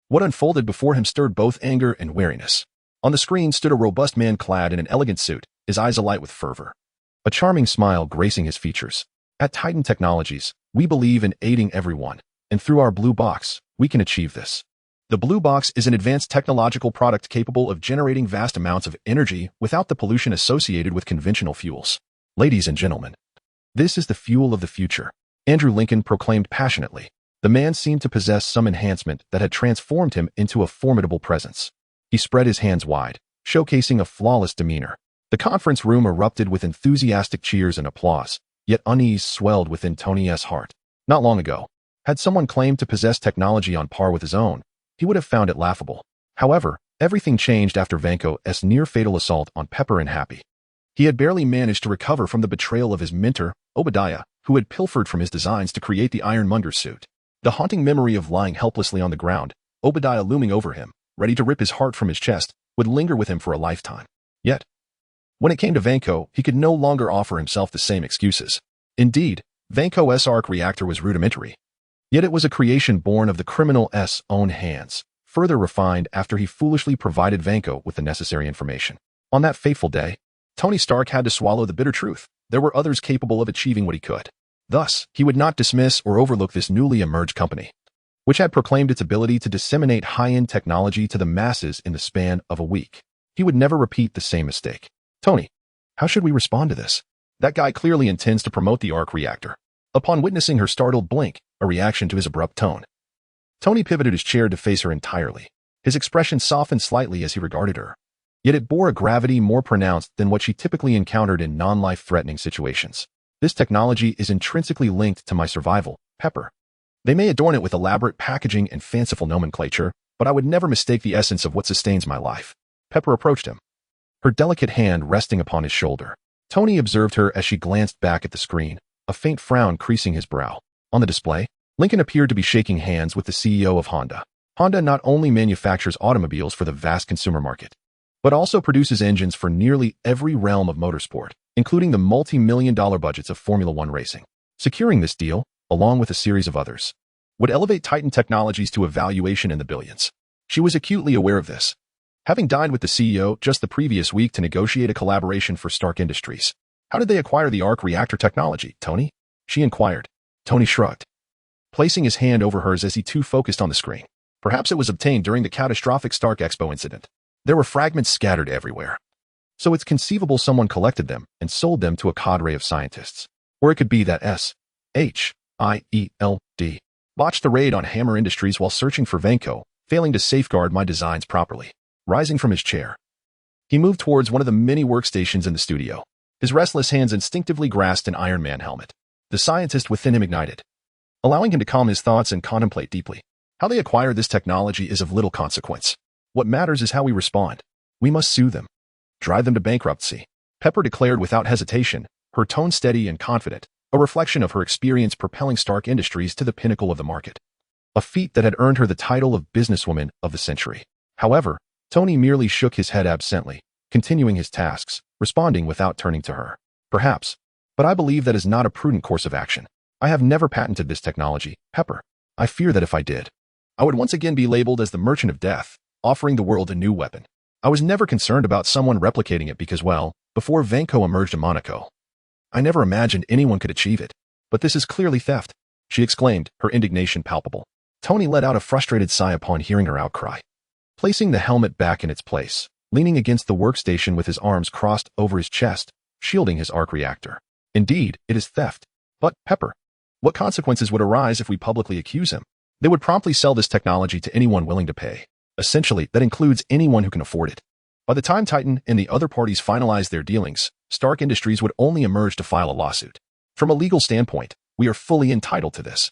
Speaker 1: What unfolded before him stirred both anger and wariness. On the screen stood a robust man clad in an elegant suit, his eyes alight with fervor. A charming smile gracing his features. At Titan Technologies, we believe in aiding everyone, and through our blue box, we can achieve this. The blue box is an advanced technological product capable of generating vast amounts of energy without the pollution associated with conventional fuels. Ladies and gentlemen, this is the fuel of the future, Andrew Lincoln proclaimed passionately. The man seemed to possess some enhancement that had transformed him into a formidable presence. He spread his hands wide, showcasing a flawless demeanor. The conference room erupted with enthusiastic cheers and applause, yet unease swelled within Tony's heart. Not long ago, had someone claimed to possess technology on par with his own, he would have found it laughable. However, everything changed after Vanko's near-fatal assault on Pepper and Happy. He had barely managed to recover from the betrayal of his mentor, Obadiah, who had pilfered from his designs to create the Ironmonger's suit. The haunting memory of lying helplessly on the ground, Obadiah looming over him, ready to rip his heart from his chest, would linger with him for a lifetime. Yet, when it came to Vanko, he could no longer offer himself the same excuses. Indeed, Vanko's arc reactor was rudimentary. Yet it was a creation born of the criminal's own hands, further refined after he foolishly provided Vanko with the necessary information. On that fateful day, Tony Stark had to swallow the bitter truth. There were others capable of achieving what he could. Thus, he would not dismiss or overlook this newly emerged company, which had proclaimed its ability to disseminate high-end technology to the masses in the span of a week. He would never repeat the same mistake. Tony, how should we respond to this? That guy clearly intends to promote the arc reactor. Upon witnessing her startled blink, a reaction to his abrupt tone, Tony pivoted his chair to face her entirely. His expression softened slightly as he regarded her. Yet it bore a gravity more pronounced than what she typically encountered in non-life-threatening situations. This technology is intrinsically linked to my survival, Pepper. They may adorn it with elaborate packaging and fanciful nomenclature, but I would never mistake the essence of what sustains my life. Pepper approached him, her delicate hand resting upon his shoulder. Tony observed her as she glanced back at the screen, a faint frown creasing his brow. On the display, Lincoln appeared to be shaking hands with the CEO of Honda. Honda not only manufactures automobiles for the vast consumer market, but also produces engines for nearly every realm of motorsport, including the multi-million-dollar budgets of Formula One racing. Securing this deal, along with a series of others, would elevate Titan Technologies to a valuation in the billions. She was acutely aware of this, having dined with the CEO just the previous week to negotiate a collaboration for Stark Industries. How did they acquire the arc reactor technology, Tony? She inquired. Tony shrugged, placing his hand over hers as he too focused on the screen. Perhaps it was obtained during the catastrophic Stark Expo incident. There were fragments scattered everywhere, so it's conceivable someone collected them and sold them to a cadre of scientists. Or it could be that SHIELD botched the raid on Hammer Industries while searching for Vanko, failing to safeguard my designs properly. Rising from his chair, he moved towards one of the many workstations in the studio. His restless hands instinctively grasped an Iron Man helmet. The scientist within him ignited, allowing him to calm his thoughts and contemplate deeply. How they acquire this technology is of little consequence. What matters is how we respond. We must sue them, drive them to bankruptcy, Pepper declared without hesitation, her tone steady and confident, a reflection of her experience propelling Stark Industries to the pinnacle of the market. A feat that had earned her the title of businesswoman of the century. However, Tony merely shook his head absently, continuing his tasks, responding without turning to her. Perhaps, but I believe that is not a prudent course of action. I have never patented this technology, Pepper. I fear that if I did, I would once again be labeled as the Merchant of Death, offering the world a new weapon. I was never concerned about someone replicating it because, well, before Vanko emerged in Monaco, I never imagined anyone could achieve it. But this is clearly theft, she exclaimed, her indignation palpable. Tony let out a frustrated sigh upon hearing her outcry. Placing the helmet back in its place, leaning against the workstation with his arms crossed over his chest, shielding his arc reactor, Indeed, it is theft. But, Pepper, what consequences would arise if we publicly accuse him? They would promptly sell this technology to anyone willing to pay. Essentially, that includes anyone who can afford it. By the time Titan and the other parties finalize their dealings, Stark Industries would only emerge to file a lawsuit. From a legal standpoint, we are fully entitled to this.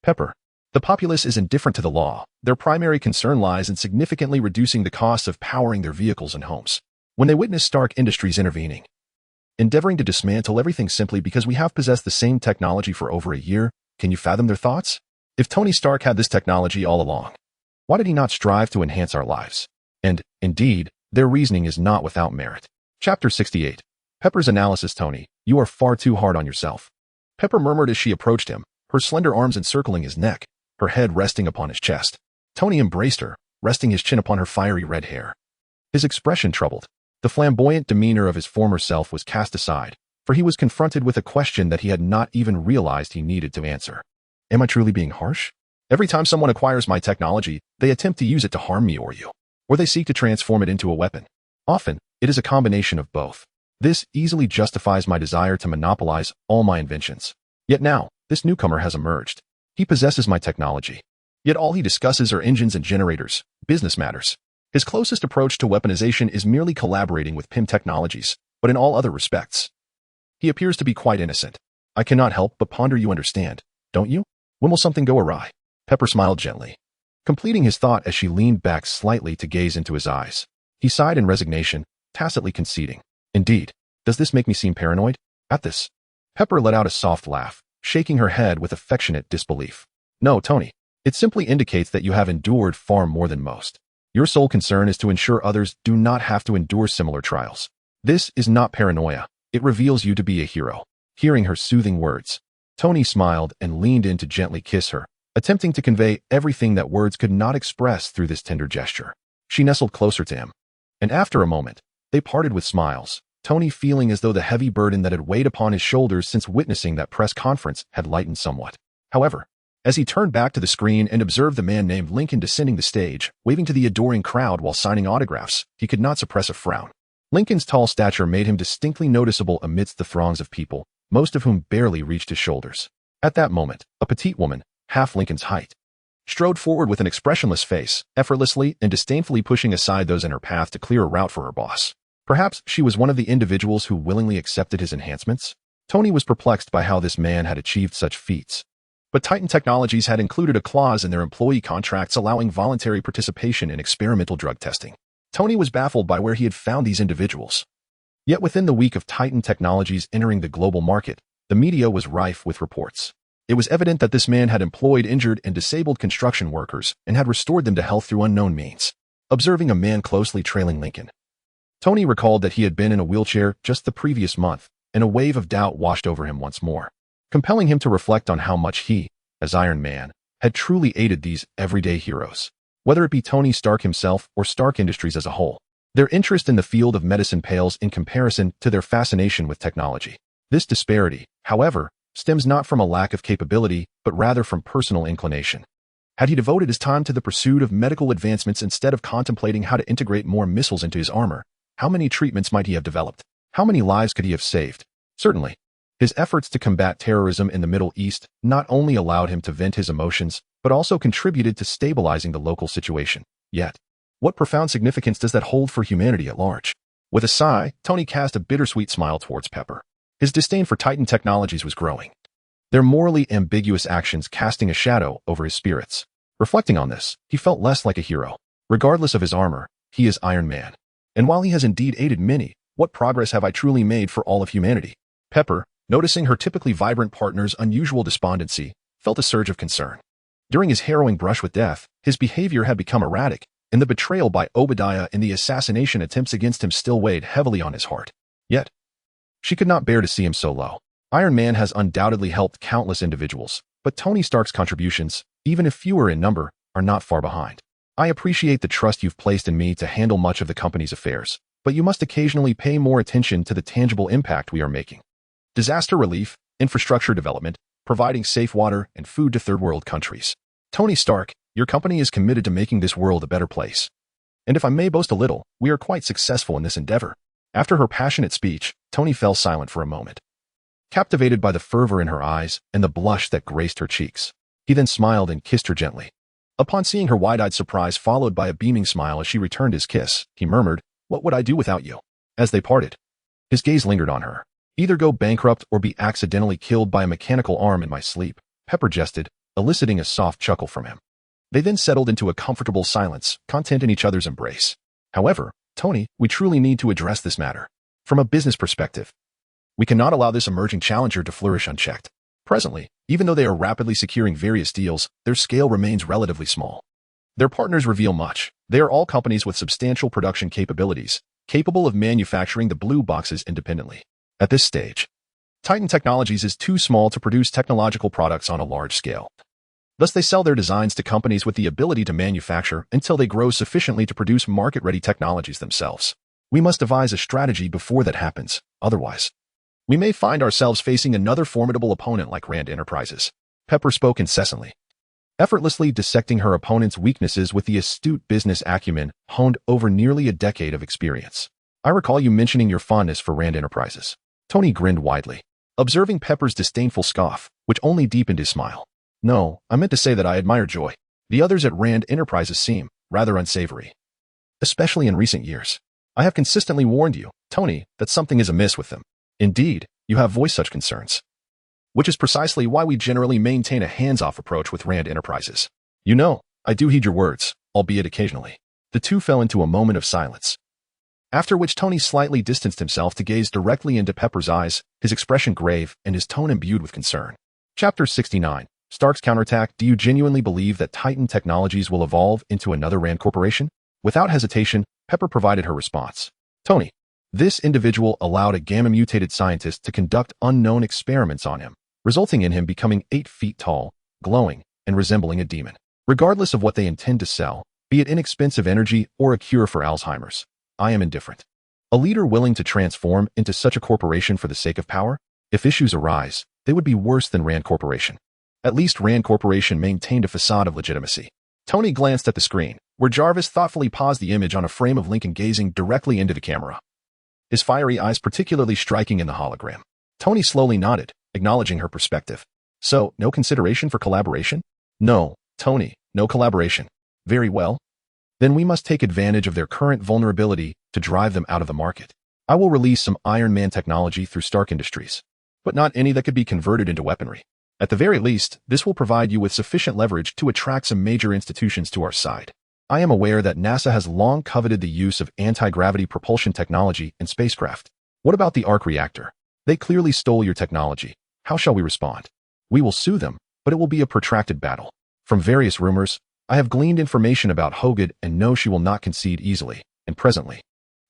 Speaker 1: Pepper, the populace is indifferent to the law. Their primary concern lies in significantly reducing the costs of powering their vehicles and homes. When they witness Stark Industries intervening, endeavoring to dismantle everything simply because we have possessed the same technology for over a year, can you fathom their thoughts? If Tony Stark had this technology all along, why did he not strive to enhance our lives? And, indeed, their reasoning is not without merit. Chapter 68. Pepper's analysis. Tony, you are far too hard on yourself. Pepper murmured as she approached him, her slender arms encircling his neck, her head resting upon his chest. Tony embraced her, resting his chin upon her fiery red hair. His expression troubled. The flamboyant demeanor of his former self was cast aside, for he was confronted with a question that he had not even realized he needed to answer. Am I truly being harsh? Every time someone acquires my technology, they attempt to use it to harm me or you, or they seek to transform it into a weapon. Often, it is a combination of both. This easily justifies my desire to monopolize all my inventions. Yet now, this newcomer has emerged. He possesses my technology. Yet all he discusses are engines and generators, business matters. His closest approach to weaponization is merely collaborating with PIM technologies, but in all other respects, he appears to be quite innocent. I cannot help but ponder. You understand, don't you? When will something go awry? Pepper smiled gently, completing his thought as she leaned back slightly to gaze into his eyes. He sighed in resignation, tacitly conceding. Indeed, does this make me seem paranoid? At this, Pepper let out a soft laugh, shaking her head with affectionate disbelief. No, Tony, it simply indicates that you have endured far more than most. Your sole concern is to ensure others do not have to endure similar trials. This is not paranoia. It reveals you to be a hero. Hearing her soothing words, Tony smiled and leaned in to gently kiss her, attempting to convey everything that words could not express through this tender gesture. She nestled closer to him, and after a moment, they parted with smiles, Tony feeling as though the heavy burden that had weighed upon his shoulders since witnessing that press conference had lightened somewhat. However, as he turned back to the screen and observed the man named Lincoln descending the stage, waving to the adoring crowd while signing autographs, he could not suppress a frown. Lincoln's tall stature made him distinctly noticeable amidst the throngs of people, most of whom barely reached his shoulders. At that moment, a petite woman, half Lincoln's height, strode forward with an expressionless face, effortlessly and disdainfully pushing aside those in her path to clear a route for her boss. Perhaps she was one of the individuals who willingly accepted his enhancements? Tony was perplexed by how this man had achieved such feats. But Titan Technologies had included a clause in their employee contracts allowing voluntary participation in experimental drug testing. Tony was baffled by where he had found these individuals. Yet within the week of Titan Technologies entering the global market, the media was rife with reports. It was evident that this man had employed injured and disabled construction workers and had restored them to health through unknown means. Observing a man closely trailing Lincoln, Tony recalled that he had been in a wheelchair just the previous month, and a wave of doubt washed over him once more, compelling him to reflect on how much he, as Iron Man, had truly aided these everyday heroes. Whether it be Tony Stark himself or Stark Industries as a whole, their interest in the field of medicine pales in comparison to their fascination with technology. This disparity, however, stems not from a lack of capability, but rather from personal inclination. Had he devoted his time to the pursuit of medical advancements instead of contemplating how to integrate more missiles into his armor, how many treatments might he have developed? How many lives could he have saved? Certainly, his efforts to combat terrorism in the Middle East not only allowed him to vent his emotions, but also contributed to stabilizing the local situation. Yet, what profound significance does that hold for humanity at large? With a sigh, Tony cast a bittersweet smile towards Pepper. His disdain for Titan Technologies was growing, their morally ambiguous actions casting a shadow over his spirits. Reflecting on this, he felt less like a hero. Regardless of his armor, he is Iron Man. And while he has indeed aided many, what progress have I truly made for all of humanity? Pepper, noticing her typically vibrant partner's unusual despondency, felt a surge of concern. During his harrowing brush with death, his behavior had become erratic, and the betrayal by Obadiah and the assassination attempts against him still weighed heavily on his heart. Yet, she could not bear to see him so low. Iron Man has undoubtedly helped countless individuals, but Tony Stark's contributions, even if fewer in number, are not far behind. I appreciate the trust you've placed in me to handle much of the company's affairs, but you must occasionally pay more attention to the tangible impact we are making. Disaster relief, infrastructure development, providing safe water and food to third-world countries. Tony Stark, your company is committed to making this world a better place. And if I may boast a little, we are quite successful in this endeavor. After her passionate speech, Tony fell silent for a moment. captivated by the fervor in her eyes and the blush that graced her cheeks. He then smiled and kissed her gently. Upon seeing her wide-eyed surprise followed by a beaming smile as she returned his kiss, he murmured, "What would I do without you?" As they parted, his gaze lingered on her. "Either go bankrupt or be accidentally killed by a mechanical arm in my sleep," Pepper jested, eliciting a soft chuckle from him. They then settled into a comfortable silence, content in each other's embrace. "However, Tony, we truly need to address this matter. From a business perspective, we cannot allow this emerging challenger to flourish unchecked. Presently, even though they are rapidly securing various deals, their scale remains relatively small. Their partners reveal much. They are all companies with substantial production capabilities, capable of manufacturing the blue boxes independently. At this stage, Titan Technologies is too small to produce technological products on a large scale. Thus, they sell their designs to companies with the ability to manufacture until they grow sufficiently to produce market-ready technologies themselves. We must devise a strategy before that happens. Otherwise, we may find ourselves facing another formidable opponent like Rand Enterprises." Pepper spoke incessantly, effortlessly dissecting her opponent's weaknesses with the astute business acumen honed over nearly a decade of experience. "I recall you mentioning your fondness for Rand Enterprises." Tony grinned widely, observing Pepper's disdainful scoff, which only deepened his smile. "No, I meant to say that I admire Joy. The others at Rand Enterprises seem rather unsavory, especially in recent years. I have consistently warned you, Tony, that something is amiss with them. Indeed, you have voiced such concerns, which is precisely why we generally maintain a hands-off approach with Rand Enterprises. You know, I do heed your words, albeit occasionally." The two fell into a moment of silence, after which Tony slightly distanced himself to gaze directly into Pepper's eyes, his expression grave and his tone imbued with concern. Chapter 69. Stark's counterattack. Do you genuinely believe that Titan Technologies will evolve into another Rand corporation? Without hesitation, Pepper provided her response. "Tony, this individual allowed a gamma-mutated scientist to conduct unknown experiments on him, resulting in him becoming 8 feet tall, glowing, and resembling a demon. Regardless of what they intend to sell, be it inexpensive energy or a cure for Alzheimer's, I am indifferent. A leader willing to transform into such a corporation for the sake of power? If issues arise, they would be worse than Rand Corporation. At least Rand Corporation maintained a facade of legitimacy." Tony glanced at the screen, where Jarvis thoughtfully paused the image on a frame of Lincoln gazing directly into the camera, his fiery eyes particularly striking in the hologram. Tony slowly nodded, acknowledging her perspective. "So, no consideration for collaboration?" "No, Tony, no collaboration." "Very well. Then we must take advantage of their current vulnerability to drive them out of the market. I will release some Iron Man technology through Stark Industries, but not any that could be converted into weaponry. At the very least, this will provide you with sufficient leverage to attract some major institutions to our side. I am aware that NASA has long coveted the use of anti-gravity propulsion technology in spacecraft. What about the arc reactor? They clearly stole your technology. How shall we respond? We will sue them, but it will be a protracted battle. From various rumors, I have gleaned information about Hoged and know she will not concede easily, and presently,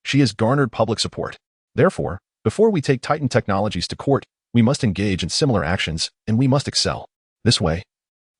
Speaker 1: she has garnered public support. Therefore, before we take Titan Technologies to court, we must engage in similar actions, and we must excel. This way,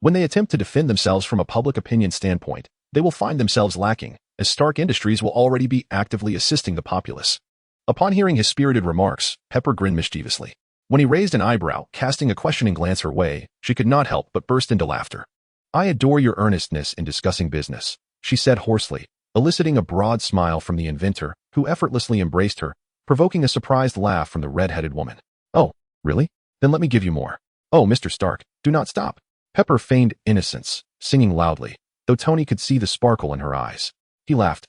Speaker 1: when they attempt to defend themselves from a public opinion standpoint, they will find themselves lacking, as Stark Industries will already be actively assisting the populace." Upon hearing his spirited remarks, Pepper grinned mischievously. When he raised an eyebrow, casting a questioning glance her way, she could not help but burst into laughter. "I adore your earnestness in discussing business," she said hoarsely, eliciting a broad smile from the inventor, who effortlessly embraced her, provoking a surprised laugh from the red-headed woman. "Oh, really? Then let me give you more." "Oh, Mr. Stark, do not stop." Pepper feigned innocence, singing loudly, though Tony could see the sparkle in her eyes. He laughed,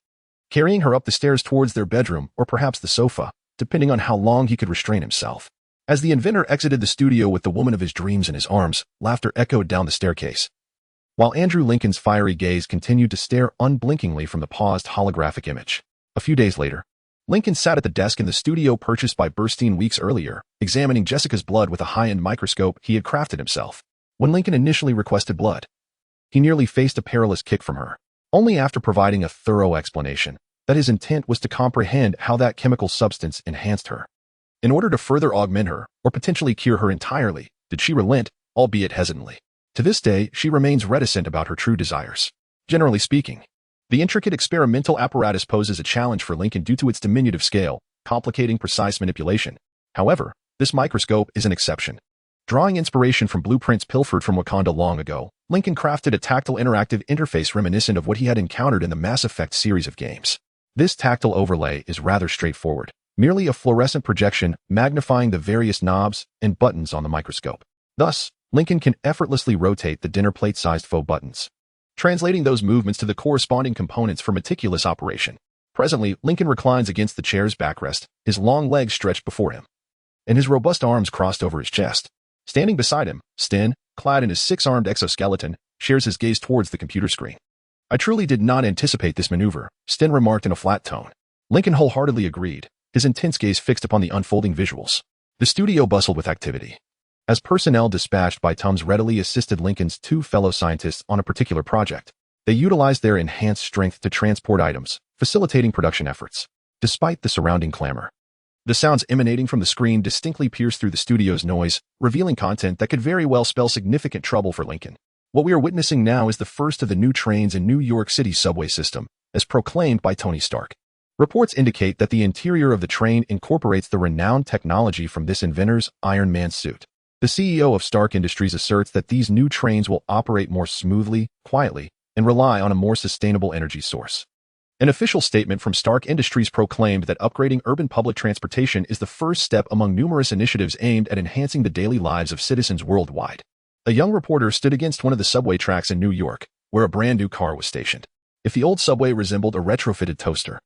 Speaker 1: carrying her up the stairs towards their bedroom or perhaps the sofa, depending on how long he could restrain himself. As the inventor exited the studio with the woman of his dreams in his arms, laughter echoed down the staircase, while Andrew Lincoln's fiery gaze continued to stare unblinkingly from the paused holographic image. A few days later, Lincoln sat at the desk in the studio purchased by Burstein weeks earlier, examining Jessica's blood with a high-end microscope he had crafted himself. When Lincoln initially requested blood, he nearly faced a perilous kick from her, only after providing a thorough explanation that his intent was to comprehend how that chemical substance enhanced her. In order to further augment her, or potentially cure her entirely, did she relent, albeit hesitantly. To this day, she remains reticent about her true desires. Generally speaking, the intricate experimental apparatus poses a challenge for Lincoln due to its diminutive scale, complicating precise manipulation. However, this microscope is an exception. Drawing inspiration from blueprints pilfered from Wakanda long ago, Lincoln crafted a tactile interactive interface reminiscent of what he had encountered in the Mass Effect series of games. This tactile overlay is rather straightforward. merely a fluorescent projection magnifying the various knobs and buttons on the microscope. Thus, Lincoln can effortlessly rotate the dinner plate-sized faux buttons, translating those movements to the corresponding components for meticulous operation. Presently, Lincoln reclines against the chair's backrest, his long legs stretched before him, and his robust arms crossed over his chest. Standing beside him, Sten, clad in his six-armed exoskeleton, shares his gaze towards the computer screen. "I truly did not anticipate this maneuver," Sten remarked in a flat tone. Lincoln wholeheartedly agreed, his intense gaze fixed upon the unfolding visuals. The studio bustled with activity. As personnel dispatched by Tums readily assisted Lincoln's two fellow scientists on a particular project, they utilized their enhanced strength to transport items, facilitating production efforts. Despite the surrounding clamor, the sounds emanating from the screen distinctly pierced through the studio's noise, revealing content that could very well spell significant trouble for Lincoln. What we are witnessing now is the first of the new trains in New York City's subway system, as proclaimed by Tony Stark. Reports indicate that the interior of the train incorporates the renowned technology from this inventor's Iron Man suit. The CEO of Stark Industries asserts that these new trains will operate more smoothly, quietly, and rely on a more sustainable energy source. An official statement from Stark Industries proclaimed that upgrading urban public transportation is the first step among numerous initiatives aimed at enhancing the daily lives of citizens worldwide. A young reporter stood against one of the subway tracks in New York, where a brand new car was stationed. If the old subway resembled a retrofitted toaster,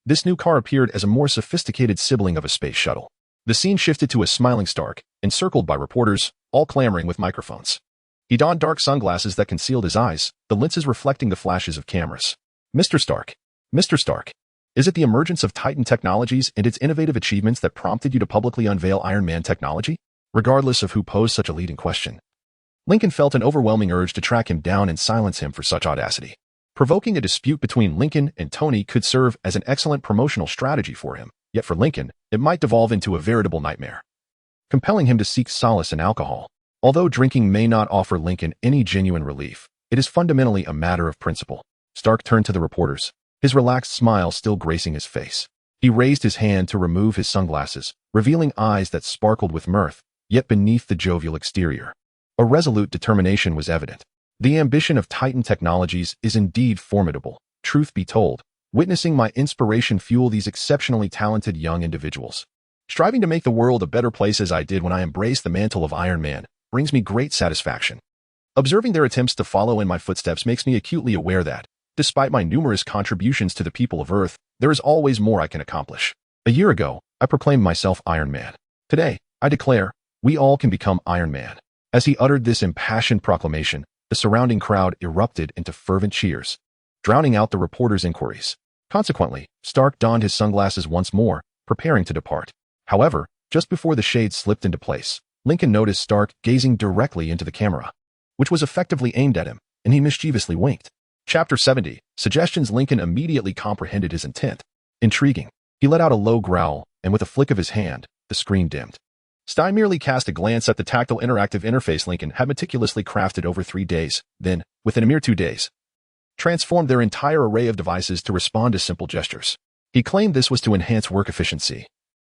Speaker 1: this new car appeared as a more sophisticated sibling of a space shuttle. The scene shifted to a smiling Stark, encircled by reporters, all clamoring with microphones. He donned dark sunglasses that concealed his eyes, the lenses reflecting the flashes of cameras. Mr. Stark, is it the emergence of Titan Technologies and its innovative achievements that prompted you to publicly unveil Iron Man technology?" Regardless of who posed such a leading question, Lincoln felt an overwhelming urge to track him down and silence him for such audacity. Provoking a dispute between Lincoln and Tony could serve as an excellent promotional strategy for him, yet for Lincoln, it might devolve into a veritable nightmare, compelling him to seek solace in alcohol. Although drinking may not offer Lincoln any genuine relief, it is fundamentally a matter of principle. Stark turned to the reporters, his relaxed smile still gracing his face. He raised his hand to remove his sunglasses, revealing eyes that sparkled with mirth, yet beneath the jovial exterior, a resolute determination was evident. The ambition of Titan Technologies is indeed formidable. Truth be told, witnessing my inspiration fuel these exceptionally talented young individuals, striving to make the world a better place as I did when I embraced the mantle of Iron Man, brings me great satisfaction. Observing their attempts to follow in my footsteps makes me acutely aware that, despite my numerous contributions to the people of Earth, there is always more I can accomplish. A year ago, I proclaimed myself Iron Man. Today, I declare, we all can become Iron Man. As he uttered this impassioned proclamation, the surrounding crowd erupted into fervent cheers, drowning out the reporters' inquiries. Consequently, Stark donned his sunglasses once more, preparing to depart. However, just before the shades slipped into place, Lincoln noticed Stark gazing directly into the camera, which was effectively aimed at him, and he mischievously winked. Chapter 70, Suggestions. Lincoln immediately comprehended his intent. Intriguing. He let out a low growl, and with a flick of his hand, the screen dimmed. Stein merely cast a glance at the tactile interactive interface Lincoln had meticulously crafted over 3 days, then, within a mere 2 days, transformed their entire array of devices to respond to simple gestures. He claimed this was to enhance work efficiency.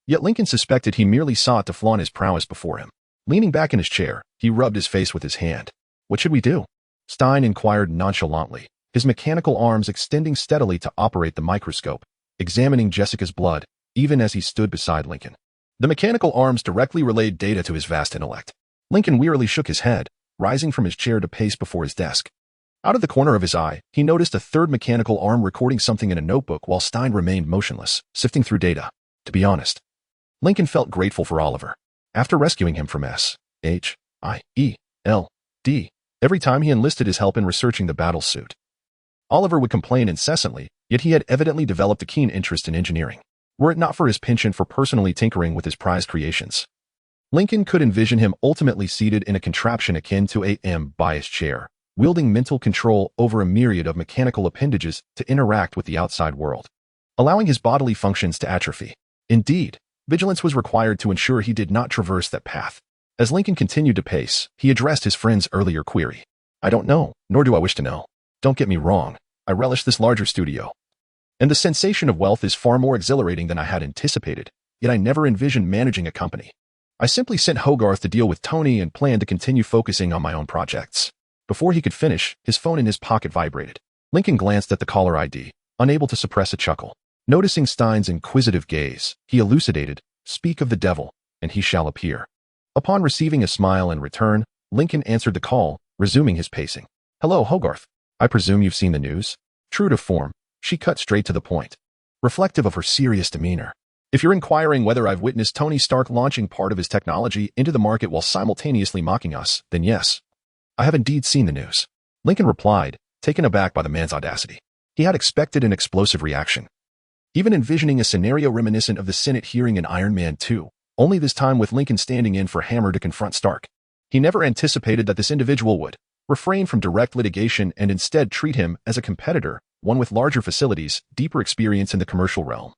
Speaker 1: Yet Lincoln suspected he merely sought to flaunt his prowess before him. Leaning back in his chair, he rubbed his face with his hand. "What should we do?" Stein inquired nonchalantly, his mechanical arms extending steadily to operate the microscope, examining Jessica's blood, even as he stood beside Lincoln. The mechanical arms directly relayed data to his vast intellect. Lincoln wearily shook his head, rising from his chair to pace before his desk. Out of the corner of his eye, he noticed a third mechanical arm recording something in a notebook while Stein remained motionless, sifting through data. To be honest, Lincoln felt grateful for Oliver. After rescuing him from S.H.I.E.L.D., every time he enlisted his help in researching the battle suit, Oliver would complain incessantly, yet he had evidently developed a keen interest in engineering. Were it not for his penchant for personally tinkering with his prized creations, Lincoln could envision him ultimately seated in a contraption akin to a biased chair, wielding mental control over a myriad of mechanical appendages to interact with the outside world, allowing his bodily functions to atrophy. Indeed, vigilance was required to ensure he did not traverse that path. As Lincoln continued to pace, he addressed his friend's earlier query. "I don't know, nor do I wish to know. Don't get me wrong, I relish this larger studio, and the sensation of wealth is far more exhilarating than I had anticipated, yet I never envisioned managing a company. I simply sent Hogarth to deal with Tony and planned to continue focusing on my own projects." Before he could finish, his phone in his pocket vibrated. Lincoln glanced at the caller ID, unable to suppress a chuckle. Noticing Stein's inquisitive gaze, he elucidated, "Speak of the devil, and he shall appear." Upon receiving a smile in return, Lincoln answered the call, resuming his pacing. "Hello, Hogarth. I presume you've seen the news?" True to form, she cut straight to the point, reflective of her serious demeanor. "If you're inquiring whether I've witnessed Tony Stark launching part of his technology into the market while simultaneously mocking us, then yes, I have indeed seen the news." Lincoln replied, taken aback by the man's audacity. He had expected an explosive reaction, even envisioning a scenario reminiscent of the Senate hearing in Iron Man 2, only this time with Lincoln standing in for Hammer to confront Stark. He never anticipated that this individual would refrain from direct litigation and instead treat him as a competitor, one with larger facilities, deeper experience in the commercial realm,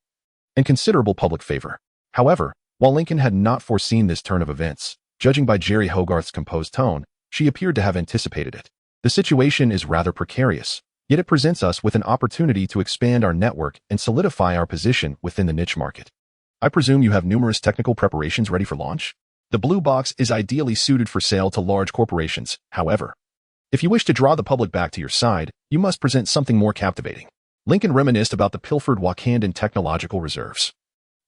Speaker 1: and considerable public favor. However, while Lincoln had not foreseen this turn of events, judging by Jerry Hogarth's composed tone, she appeared to have anticipated it. The situation is rather precarious, yet it presents us with an opportunity to expand our network and solidify our position within the niche market. I presume you have numerous technical preparations ready for launch? The blue box is ideally suited for sale to large corporations. However, if you wish to draw the public back to your side, you must present something more captivating. Lincoln reminisced about the pilfered Wakandan technological reserves,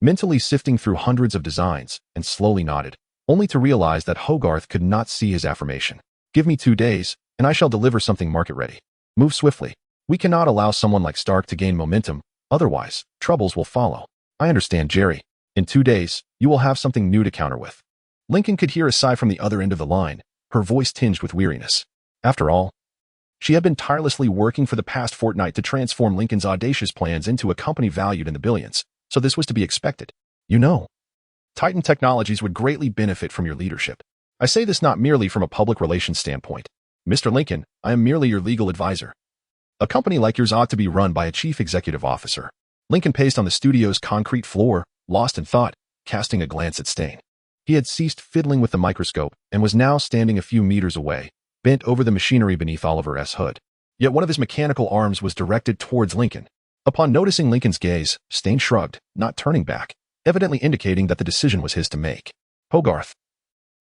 Speaker 1: mentally sifting through hundreds of designs, and slowly nodded, only to realize that Hogarth could not see his affirmation. "Give me 2 days, and I shall deliver something market-ready. Move swiftly. We cannot allow someone like Stark to gain momentum, otherwise, troubles will follow." "I understand, Jerry. In 2 days, you will have something new to counter with." Lincoln could hear a sigh from the other end of the line, her voice tinged with weariness. After all, she had been tirelessly working for the past fortnight to transform Lincoln's audacious plans into a company valued in the billions, so this was to be expected. "You know, Titan Technologies would greatly benefit from your leadership. I say this not merely from a public relations standpoint. Mr. Lincoln, I am merely your legal advisor. A company like yours ought to be run by a chief executive officer." Lincoln paced on the studio's concrete floor, lost in thought, casting a glance at Stein. He had ceased fiddling with the microscope and was now standing a few meters away, bent over the machinery beneath Oliver's hood. Yet one of his mechanical arms was directed towards Lincoln. Upon noticing Lincoln's gaze, Stein shrugged, not turning back, evidently indicating that the decision was his to make. "Hogarth,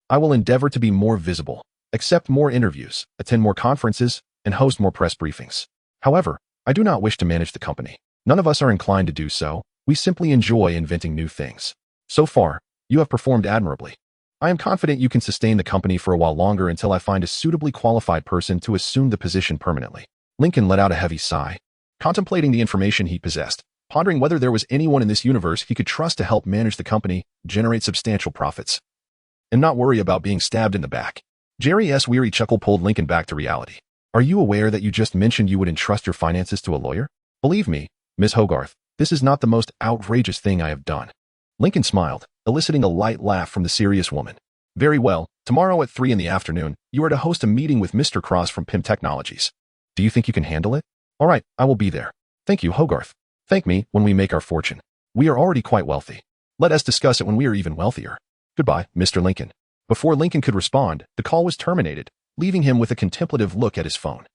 Speaker 1: I will endeavor to be more visible, accept more interviews, attend more conferences, and host more press briefings. However, I do not wish to manage the company. None of us are inclined to do so. We simply enjoy inventing new things. So far, you have performed admirably. I am confident you can sustain the company for a while longer until I find a suitably qualified person to assume the position permanently." Lincoln let out a heavy sigh, contemplating the information he possessed, pondering whether there was anyone in this universe he could trust to help manage the company, generate substantial profits, and not worry about being stabbed in the back. Jerry's weary chuckle pulled Lincoln back to reality. "Are you aware that you just mentioned you would entrust your finances to a lawyer? Believe me, Miss Hogarth, this is not the most outrageous thing I have done." Lincoln smiled, eliciting a light laugh from the serious woman. "Very well, tomorrow at 3 in the afternoon, you are to host a meeting with Mr. Cross from PIM Technologies. Do you think you can handle it?" "All right, I will be there." "Thank you, Hogarth. Thank me when we make our fortune. We are already quite wealthy. Let us discuss it when we are even wealthier. Goodbye, Mr. Lincoln." Before Lincoln could respond, the call was terminated, leaving him with a contemplative look at his phone.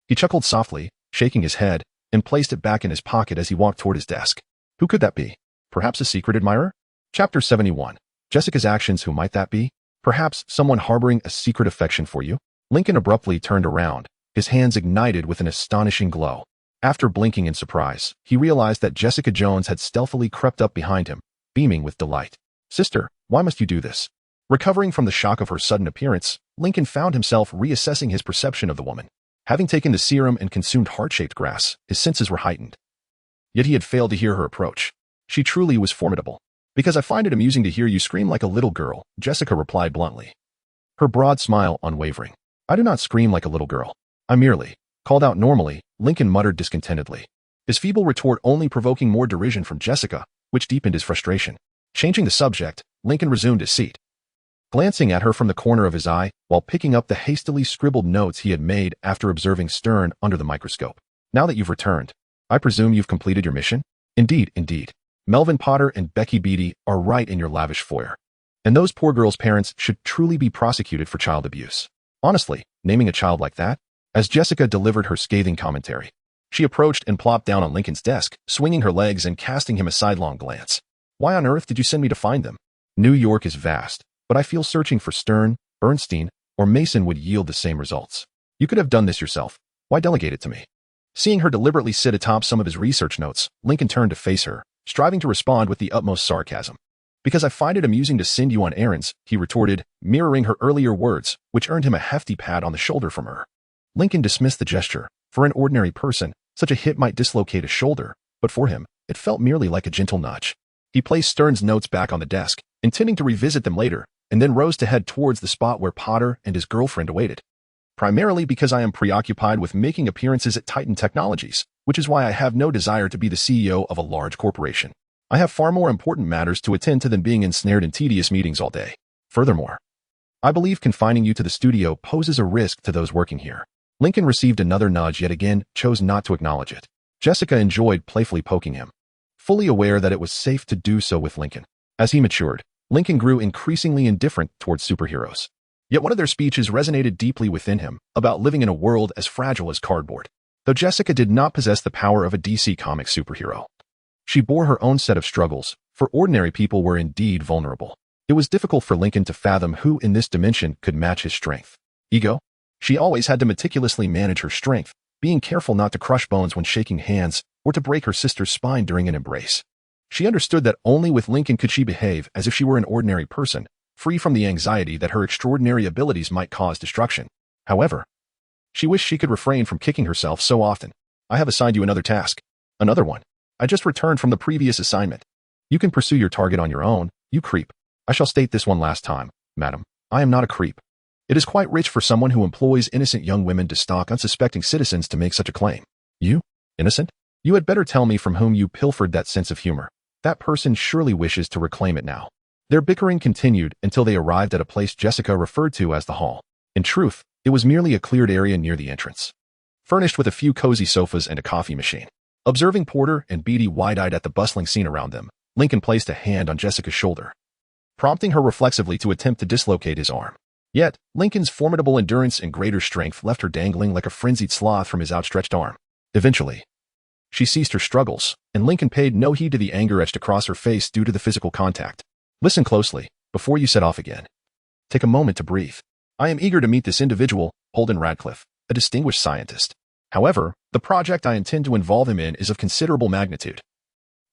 Speaker 1: He chuckled softly, shaking his head, and placed it back in his pocket as he walked toward his desk. Who could that be? Perhaps a secret admirer? Chapter 71. Jessica's actions. Who might that be? Perhaps someone harboring a secret affection for you? Lincoln abruptly turned around, his hands ignited with an astonishing glow. After blinking in surprise, he realized that Jessica Jones had stealthily crept up behind him, beaming with delight. "Sister, why must you do this?" Recovering from the shock of her sudden appearance, Lincoln found himself reassessing his perception of the woman. Having taken the serum and consumed heart-shaped grass, his senses were heightened. Yet he had failed to hear her approach. She truly was formidable. "Because I find it amusing to hear you scream like a little girl," Jessica replied bluntly, her broad smile unwavering. "I do not scream like a little girl. I merely," called out normally, Lincoln muttered discontentedly, his feeble retort only provoking more derision from Jessica, which deepened his frustration. Changing the subject, Lincoln resumed his seat, glancing at her from the corner of his eye while picking up the hastily scribbled notes he had made after observing Stern under the microscope. "Now that you've returned, I presume you've completed your mission?" Indeed. Melvin Potter and Becky Beatty are right in your lavish foyer. And those poor girls' parents should truly be prosecuted for child abuse. Honestly, naming a child like that?" As Jessica delivered her scathing commentary, she approached and plopped down on Lincoln's desk, swinging her legs and casting him a sidelong glance. "Why on earth did you send me to find them? New York is vast, but I feel searching for Stern, Bernstein, or Mason would yield the same results. You could have done this yourself. Why delegate it to me?" Seeing her deliberately sit atop some of his research notes, Lincoln turned to face her, striving to respond with the utmost sarcasm. "Because I find it amusing to send you on errands," he retorted, mirroring her earlier words, which earned him a hefty pat on the shoulder from her. Lincoln dismissed the gesture. For an ordinary person, such a hit might dislocate a shoulder, but for him, it felt merely like a gentle nudge. He placed Stern's notes back on the desk, intending to revisit them later, and then rose to head towards the spot where Potter and his girlfriend awaited. "Primarily because I am preoccupied with making appearances at Titan Technologies, which is why I have no desire to be the CEO of a large corporation. I have far more important matters to attend to than being ensnared in tedious meetings all day. Furthermore, I believe confining you to the studio poses a risk to those working here." Lincoln received another nudge yet again, chose not to acknowledge it. Jessica enjoyed playfully poking him, fully aware that it was safe to do so with Lincoln. As he matured, Lincoln grew increasingly indifferent towards superheroes. Yet one of their speeches resonated deeply within him, about living in a world as fragile as cardboard. Though Jessica did not possess the power of a DC Comics superhero, she bore her own set of struggles, for ordinary people were indeed vulnerable. It was difficult for Lincoln to fathom who in this dimension could match his strength. Ego? She always had to meticulously manage her strength, being careful not to crush bones when shaking hands or to break her sister's spine during an embrace. She understood that only with Lincoln could she behave as if she were an ordinary person, free from the anxiety that her extraordinary abilities might cause destruction. However, she wished she could refrain from kicking herself so often. "I have assigned you another task." "Another one? I just returned from the previous assignment." "You can pursue your target on your own, you creep." "I shall state this one last time, madam. I am not a creep. It is quite rich for someone who employs innocent young women to stalk unsuspecting citizens to make such a claim." "You? Innocent? You had better tell me from whom you pilfered that sense of humor. That person surely wishes to reclaim it now." Their bickering continued until they arrived at a place Jessica referred to as the hall. In truth, it was merely a cleared area near the entrance, furnished with a few cozy sofas and a coffee machine. Observing Porter and Beatty wide-eyed at the bustling scene around them, Lincoln placed a hand on Jessica's shoulder, prompting her reflexively to attempt to dislocate his arm. Yet, Lincoln's formidable endurance and greater strength left her dangling like a frenzied sloth from his outstretched arm. Eventually, she ceased her struggles, and Lincoln paid no heed to the anger etched across her face due to the physical contact. "Listen closely, before you set off again. Take a moment to breathe. I am eager to meet this individual, Holden Radcliffe, a distinguished scientist. However, the project I intend to involve him in is of considerable magnitude.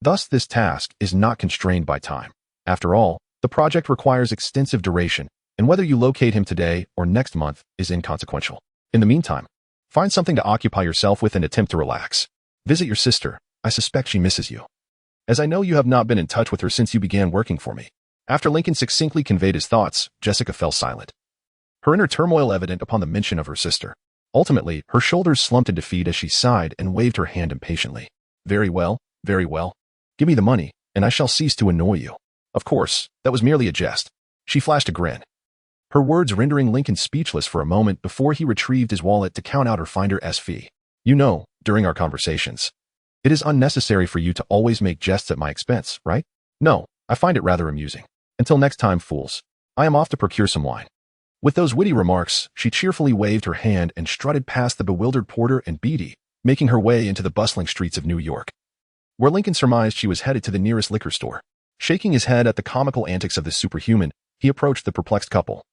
Speaker 1: Thus, this task is not constrained by time. After all, the project requires extensive duration, and whether you locate him today or next month is inconsequential. In the meantime, find something to occupy yourself with and attempt to relax. Visit your sister. I suspect she misses you, as I know you have not been in touch with her since you began working for me." After Lincoln succinctly conveyed his thoughts, Jessica fell silent, her inner turmoil evident upon the mention of her sister. Ultimately, her shoulders slumped in defeat as she sighed and waved her hand impatiently. Very well, very well. Give me the money, and I shall cease to annoy you." Of course, that was merely a jest. She flashed a grin, her words rendering Lincoln speechless for a moment before he retrieved his wallet to count out her finder's fee. "You know, during our conversations, it is unnecessary for you to always make jests at my expense, right?" "No, I find it rather amusing. Until next time, fools. I am off to procure some wine." With those witty remarks, she cheerfully waved her hand and strutted past the bewildered Porter and Beatty, making her way into the bustling streets of New York, where Lincoln surmised she was headed to the nearest liquor store. Shaking his head at the comical antics of the superhuman, he approached the perplexed couple,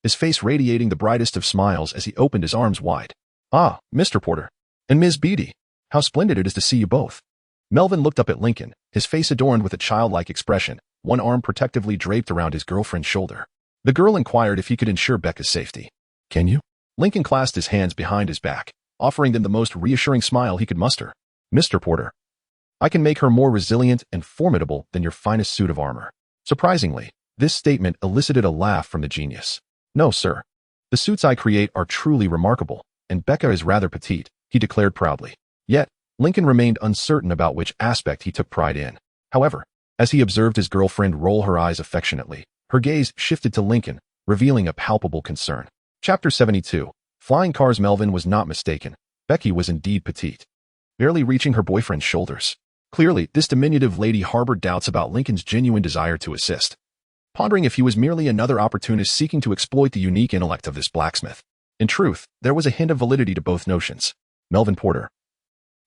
Speaker 1: his face radiating the brightest of smiles as he opened his arms wide. "Ah, Mr. Porter. And Ms. Beatty. How splendid it is to see you both." Melvin looked up at Lincoln, his face adorned with a childlike expression, one arm protectively draped around his girlfriend's shoulder. The girl inquired if he could ensure Becca's safety. "Can you?" Lincoln clasped his hands behind his back, offering them the most reassuring smile he could muster. "Mr. Porter, I can make her more resilient and formidable than your finest suit of armor." Surprisingly, this statement elicited a laugh from the genius. "No, sir. The suits I create are truly remarkable, and Becca is rather petite," he declared proudly. Yet, Lincoln remained uncertain about which aspect he took pride in. However, as he observed his girlfriend roll her eyes affectionately, her gaze shifted to Lincoln, revealing a palpable concern. Chapter 72. Flying Cars. Melvin was not mistaken. Becky was indeed petite, barely reaching her boyfriend's shoulders. Clearly, this diminutive lady harbored doubts about Lincoln's genuine desire to assist, pondering if he was merely another opportunist seeking to exploit the unique intellect of this blacksmith. In truth, there was a hint of validity to both notions. Melvin Porter,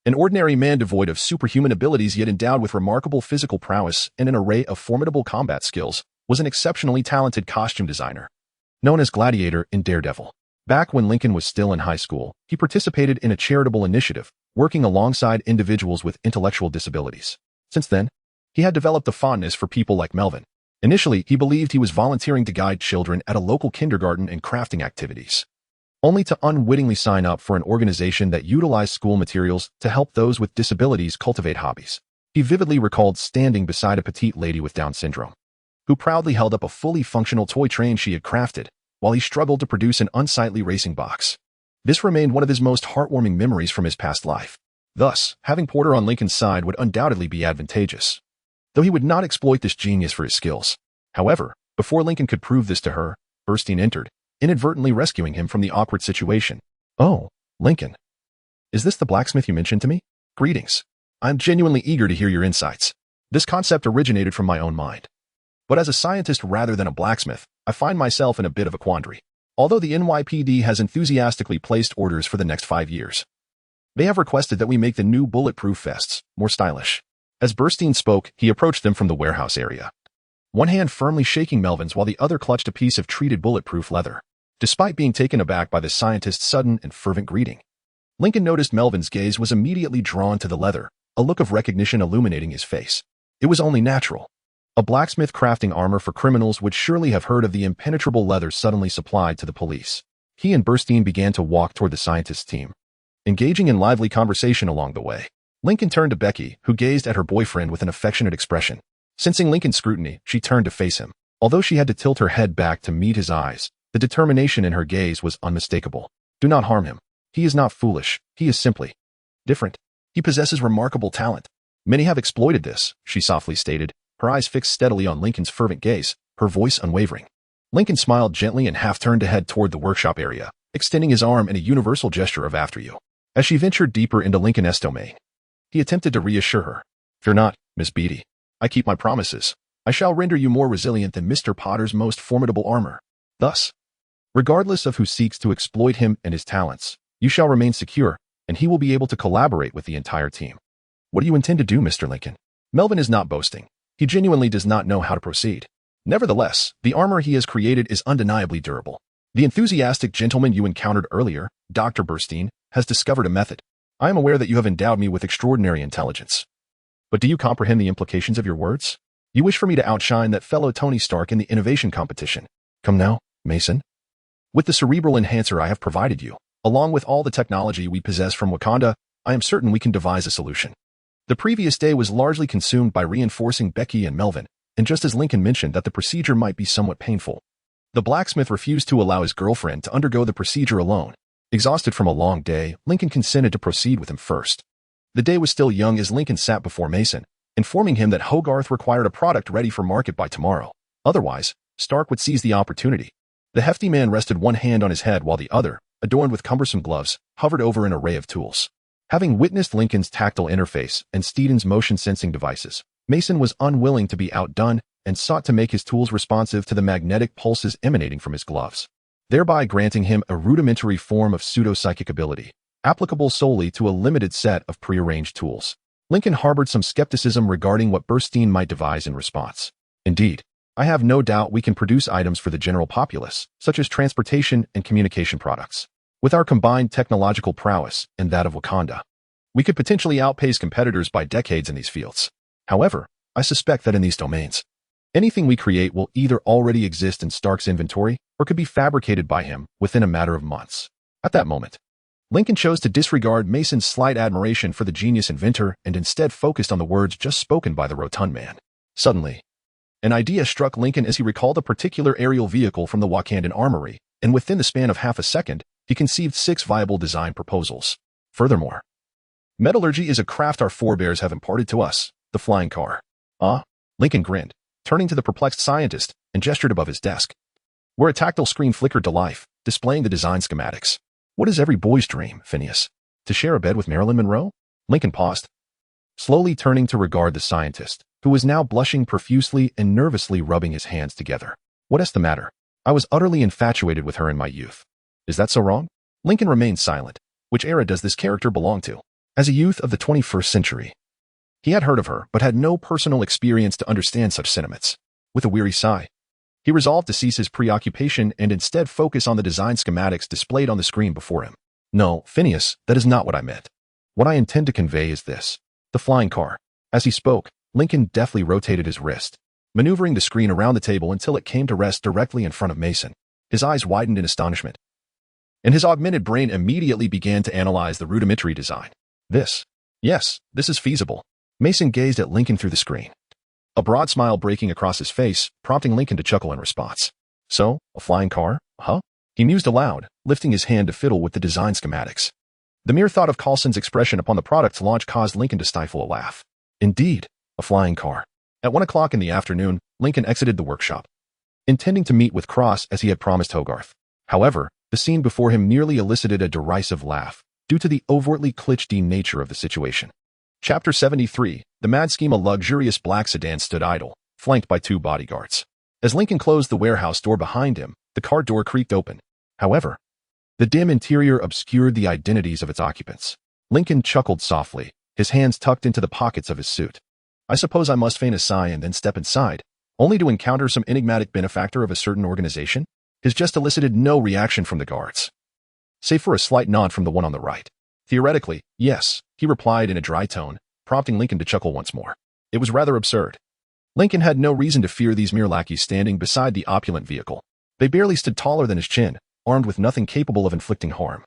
Speaker 1: an ordinary man devoid of superhuman abilities yet endowed with remarkable physical prowess and an array of formidable combat skills, was an exceptionally talented costume designer, known as Gladiator in Daredevil. Back when Lincoln was still in high school, he participated in a charitable initiative, working alongside individuals with intellectual disabilities. Since then, he had developed a fondness for people like Melvin. Initially, he believed he was volunteering to guide children at a local kindergarten in crafting activities, only to unwittingly sign up for an organization that utilized school materials to help those with disabilities cultivate hobbies. He vividly recalled standing beside a petite lady with Down syndrome, who proudly held up a fully functional toy train she had crafted, while he struggled to produce an unsightly racing box. This remained one of his most heartwarming memories from his past life. Thus, having Porter on Lincoln's side would undoubtedly be advantageous, though he would not exploit this genius for his skills. However, before Lincoln could prove this to her, Burstein entered, inadvertently rescuing him from the awkward situation. "Oh, Lincoln. Is this the blacksmith you mentioned to me? Greetings. I'm genuinely eager to hear your insights. This concept originated from my own mind. But as a scientist rather than a blacksmith, I find myself in a bit of a quandary. Although the NYPD has enthusiastically placed orders for the next 5 years, they have requested that we make the new bulletproof vests more stylish." As Burstein spoke, he approached them from the warehouse area, one hand firmly shaking Melvin's while the other clutched a piece of treated bulletproof leather. Despite being taken aback by the scientist's sudden and fervent greeting, Lincoln noticed Melvin's gaze was immediately drawn to the leather, a look of recognition illuminating his face. It was only natural. A blacksmith crafting armor for criminals would surely have heard of the impenetrable leather suddenly supplied to the police. He and Burstein began to walk toward the scientist's team, engaging in lively conversation along the way. Lincoln turned to Becky, who gazed at her boyfriend with an affectionate expression. Sensing Lincoln's scrutiny, she turned to face him. Although she had to tilt her head back to meet his eyes, the determination in her gaze was unmistakable. "Do not harm him. He is not foolish. He is simply different. He possesses remarkable talent. Many have exploited this," she softly stated, her eyes fixed steadily on Lincoln's fervent gaze, her voice unwavering. Lincoln smiled gently and half-turned to head toward the workshop area, extending his arm in a universal gesture of after you. As she ventured deeper into Lincoln's domain, he attempted to reassure her. "Fear not, Miss Beatty. I keep my promises. I shall render you more resilient than Mr. Potter's most formidable armor. Thus, regardless of who seeks to exploit him and his talents, you shall remain secure, and he will be able to collaborate with the entire team." "What do you intend to do, Mr. Lincoln?" Melvin is not boasting. He genuinely does not know how to proceed. Nevertheless, the armor he has created is undeniably durable. The enthusiastic gentleman you encountered earlier, Dr. Burstein, has discovered a method. I am aware that you have endowed me with extraordinary intelligence. But do you comprehend the implications of your words? You wish for me to outshine that fellow Tony Stark in the innovation competition. Come now, Mason. With the cerebral enhancer I have provided you, along with all the technology we possess from Wakanda, I am certain we can devise a solution. The previous day was largely consumed by reinforcing Becky and Melvin, and just as Lincoln mentioned that the procedure might be somewhat painful, the blacksmith refused to allow his girlfriend to undergo the procedure alone. Exhausted from a long day, Lincoln consented to proceed with him first. The day was still young as Lincoln sat before Mason, informing him that Hogarth required a product ready for market by tomorrow. Otherwise, Stark would seize the opportunity. The hefty man rested one hand on his head while the other, adorned with cumbersome gloves, hovered over an array of tools. Having witnessed Lincoln's tactile interface and Steedon's motion-sensing devices, Mason was unwilling to be outdone and sought to make his tools responsive to the magnetic pulses emanating from his gloves, thereby granting him a rudimentary form of pseudo-psychic ability, applicable solely to a limited set of prearranged tools. Lincoln harbored some skepticism regarding what Burstein might devise in response. "Indeed, I have no doubt we can produce items for the general populace, such as transportation and communication products. With our combined technological prowess and that of Wakanda, we could potentially outpace competitors by decades in these fields. However, I suspect that in these domains, anything we create will either already exist in Stark's inventory or could be fabricated by him within a matter of months." At that moment, Lincoln chose to disregard Mason's slight admiration for the genius inventor and instead focused on the words just spoken by the rotund man. Suddenly, an idea struck Lincoln as he recalled a particular aerial vehicle from the Wakandan armory, and within the span of half a second, he conceived 6 viable design proposals. Furthermore, metallurgy is a craft our forebears have imparted to us, the flying car. Ah? Lincoln grinned, turning to the perplexed scientist, and gestured above his desk, where a tactile screen flickered to life, displaying the design schematics. "What is every boy's dream, Phineas? To share a bed with Marilyn Monroe?" Lincoln paused, slowly turning to regard the scientist, who was now blushing profusely and nervously rubbing his hands together. "What's the matter? I was utterly infatuated with her in my youth. Is that so wrong?" Lincoln remained silent. Which era does this character belong to? As a youth of the 21st century, he had heard of her, but had no personal experience to understand such sentiments. With a weary sigh, he resolved to cease his preoccupation and instead focus on the design schematics displayed on the screen before him. "No, Phineas, that is not what I meant. What I intend to convey is this: the flying car. As he spoke, Lincoln deftly rotated his wrist, maneuvering the screen around the table until it came to rest directly in front of Mason. His eyes widened in astonishment, and his augmented brain immediately began to analyze the rudimentary design. Yes, this is feasible. Mason gazed at Lincoln through the screen, a broad smile breaking across his face, prompting Lincoln to chuckle in response. So, a flying car, huh? He mused aloud, lifting his hand to fiddle with the design schematics. The mere thought of Coulson's expression upon the product's launch caused Lincoln to stifle a laugh. Indeed, a flying car. At 1 o'clock in the afternoon, Lincoln exited the workshop, intending to meet with Cross as he had promised Hogarth. However, the scene before him nearly elicited a derisive laugh, due to the overtly cliché nature of the situation. Chapter 73, The Mad Scheme. A luxurious black sedan stood idle, flanked by 2 bodyguards. As Lincoln closed the warehouse door behind him, the car door creaked open. However, the dim interior obscured the identities of its occupants. Lincoln chuckled softly, his hands tucked into the pockets of his suit. I suppose I must feign a sigh and then step inside, only to encounter some enigmatic benefactor of a certain organization? His jest elicited no reaction from the guards, save for a slight nod from the one on the right. Theoretically, yes, he replied in a dry tone, prompting Lincoln to chuckle once more. It was rather absurd. Lincoln had no reason to fear these mere lackeys standing beside the opulent vehicle. They barely stood taller than his chin, armed with nothing capable of inflicting harm,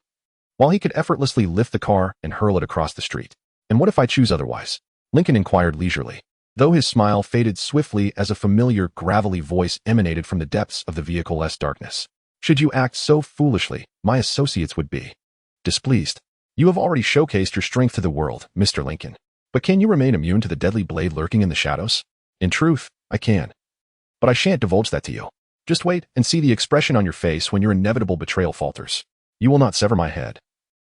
Speaker 1: while he could effortlessly lift the car and hurl it across the street. And what if I choose otherwise? Lincoln inquired leisurely, though his smile faded swiftly as a familiar, gravelly voice emanated from the depths of the vehicle's darkness. Should you act so foolishly, my associates would be displeased. You have already showcased your strength to the world, Mr. Lincoln. But can you remain immune to the deadly blade lurking in the shadows? In truth, I can. But I shan't divulge that to you. Just wait and see the expression on your face when your inevitable betrayal falters. You will not sever my head.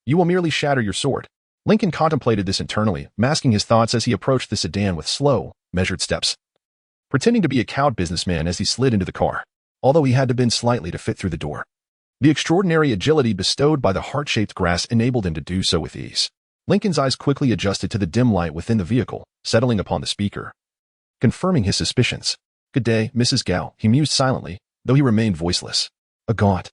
Speaker 1: You will merely shatter your sword. Lincoln contemplated this internally, masking his thoughts as he approached the sedan with slow, measured steps, pretending to be a cowed businessman as he slid into the car, although he had to bend slightly to fit through the door. The extraordinary agility bestowed by the heart-shaped grass enabled him to do so with ease. Lincoln's eyes quickly adjusted to the dim light within the vehicle, settling upon the speaker, confirming his suspicions. Good day, Mrs. Gow, he mused silently, though he remained voiceless. A gaunt,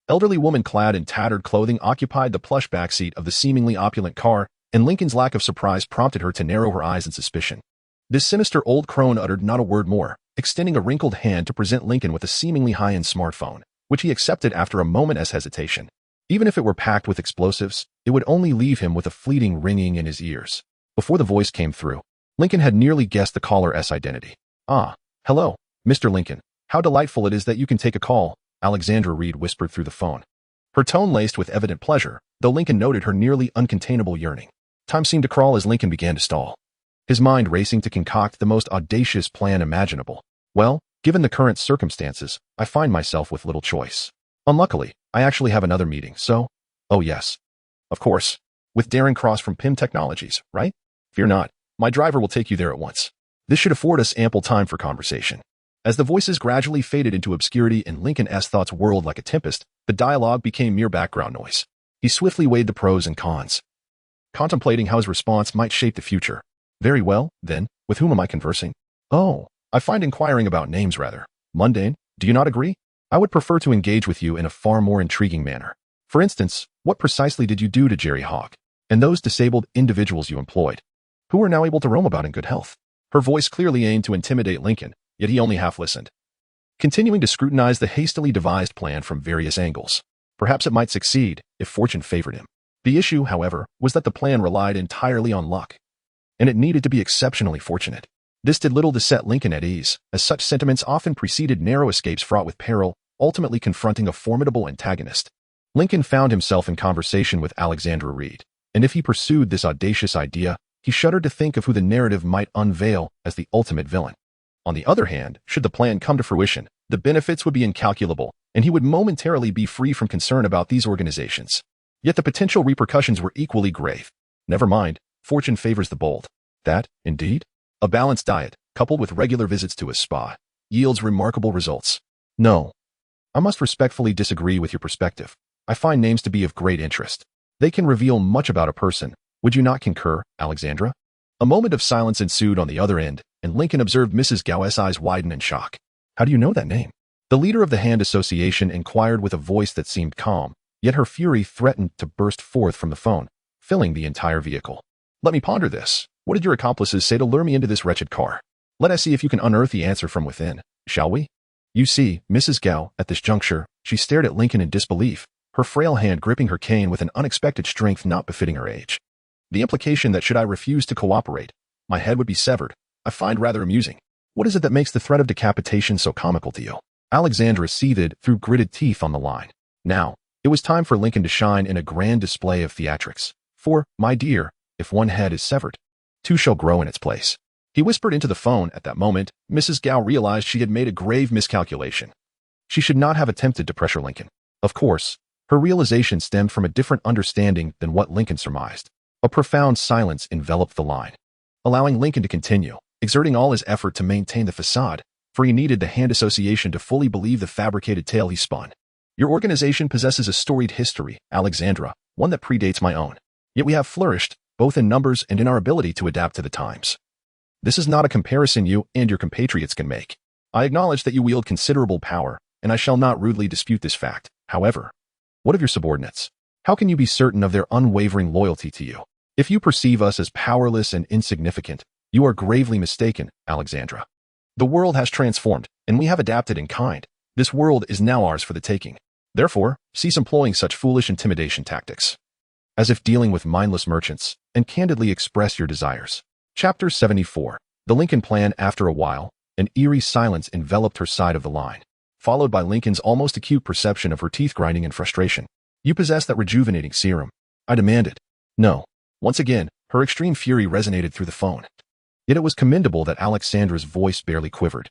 Speaker 1: elderly woman clad in tattered clothing occupied the plush backseat of the seemingly opulent car, and Lincoln's lack of surprise prompted her to narrow her eyes in suspicion. This sinister old crone uttered not a word more, extending a wrinkled hand to present Lincoln with a seemingly high-end smartphone, which he accepted after a moment's hesitation. Even if it were packed with explosives, it would only leave him with a fleeting ringing in his ears. Before the voice came through, Lincoln had nearly guessed the caller's identity. Ah, hello, Mr. Lincoln. How delightful it is that you can take a call, Alexandra Reed whispered through the phone, her tone laced with evident pleasure, though Lincoln noted her nearly uncontainable yearning. Time seemed to crawl as Lincoln began to stall, his mind racing to concoct the most audacious plan imaginable. Well, given the current circumstances, I find myself with little choice. Unluckily, I actually have another meeting, so... Oh yes. Of course. With Darren Cross from PIM Technologies, right? Fear not. My driver will take you there at once. This should afford us ample time for conversation. As the voices gradually faded into obscurity and Lincoln's thoughts whirled like a tempest, the dialogue became mere background noise. He swiftly weighed the pros and cons, contemplating how his response might shape the future. Very well, then, with whom am I conversing? Oh, I find inquiring about names rather mundane. Do you not agree? I would prefer to engage with you in a far more intriguing manner. For instance, what precisely did you do to Jerry Hawk and those disabled individuals you employed, who are now able to roam about in good health? Her voice clearly aimed to intimidate Lincoln, yet he only half listened, continuing to scrutinize the hastily devised plan from various angles. Perhaps it might succeed if fortune favored him. The issue, however, was that the plan relied entirely on luck, and it needed to be exceptionally fortunate. This did little to set Lincoln at ease, as such sentiments often preceded narrow escapes fraught with peril, ultimately confronting a formidable antagonist. Lincoln found himself in conversation with Alexandra Reed, and if he pursued this audacious idea, he shuddered to think of who the narrative might unveil as the ultimate villain. On the other hand, should the plan come to fruition, the benefits would be incalculable, and he would momentarily be free from concern about these organizations. Yet the potential repercussions were equally grave. Never mind, fortune favors the bold. That, indeed, a balanced diet, coupled with regular visits to a spa, yields remarkable results. No, I must respectfully disagree with your perspective. I find names to be of great interest. They can reveal much about a person. Would you not concur, Alexandra? A moment of silence ensued on the other end, and Lincoln observed Mrs. Gow's eyes widen in shock. How do you know that name? The leader of the Hand Association inquired with a voice that seemed calm, yet her fury threatened to burst forth from the phone. filling the entire vehicle. Let me ponder this. What did your accomplices say to lure me into this wretched car? Let us see if you can unearth the answer from within, shall we? You see, Mrs. Gao, at this juncture, she stared at Lincoln in disbelief, her frail hand gripping her cane with an unexpected strength not befitting her age. The implication that should I refuse to cooperate, my head would be severed, I find rather amusing. What is it that makes the threat of decapitation so comical to you? Alexandra seethed through gritted teeth on the line. Now, it was time for Lincoln to shine in a grand display of theatrics. For, my dear, if one head is severed, two shall grow in its place. He whispered into the phone. At that moment, Mrs. Gao realized she had made a grave miscalculation. She should not have attempted to pressure Lincoln. Of course, her realization stemmed from a different understanding than what Lincoln surmised. A profound silence enveloped the line, allowing Lincoln to continue, exerting all his effort to maintain the facade, for he needed the hand association to fully believe the fabricated tale he spun. Your organization possesses a storied history, Alexandra, one that predates my own. Yet we have flourished, both in numbers and in our ability to adapt to the times. This is not a comparison you and your compatriots can make. I acknowledge that you wield considerable power, and I shall not rudely dispute this fact. However, what of your subordinates? How can you be certain of their unwavering loyalty to you? If you perceive us as powerless and insignificant, you are gravely mistaken, Alexandra. The world has transformed, and we have adapted in kind. This world is now ours for the taking. Therefore, cease employing such foolish intimidation tactics, as if dealing with mindless merchants, and candidly express your desires. Chapter 74. The Lincoln Plan. After a while, an eerie silence enveloped her side of the line, followed by Lincoln's almost acute perception of her teeth grinding in frustration. You possess that rejuvenating serum, I demanded. No. Once again, her extreme fury resonated through the phone. Yet it was commendable that Alexandra's voice barely quivered.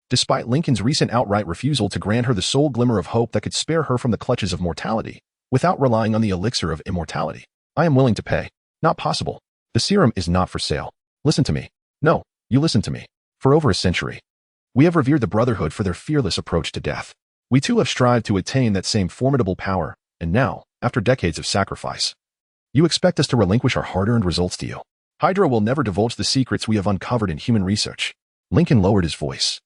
Speaker 1: Despite Lincoln's recent outright refusal to grant her the sole glimmer of hope that could spare her from the clutches of mortality, without relying on the elixir of immortality, I am willing to pay. Not possible. The serum is not for sale. Listen to me. No, you listen to me. For over a century, we have revered the Brotherhood for their fearless approach to death. We too have strived to attain that same formidable power, and now, after decades of sacrifice, you expect us to relinquish our hard-earned results to you. Hydra will never divulge the secrets we have uncovered in human research. Lincoln lowered his voice,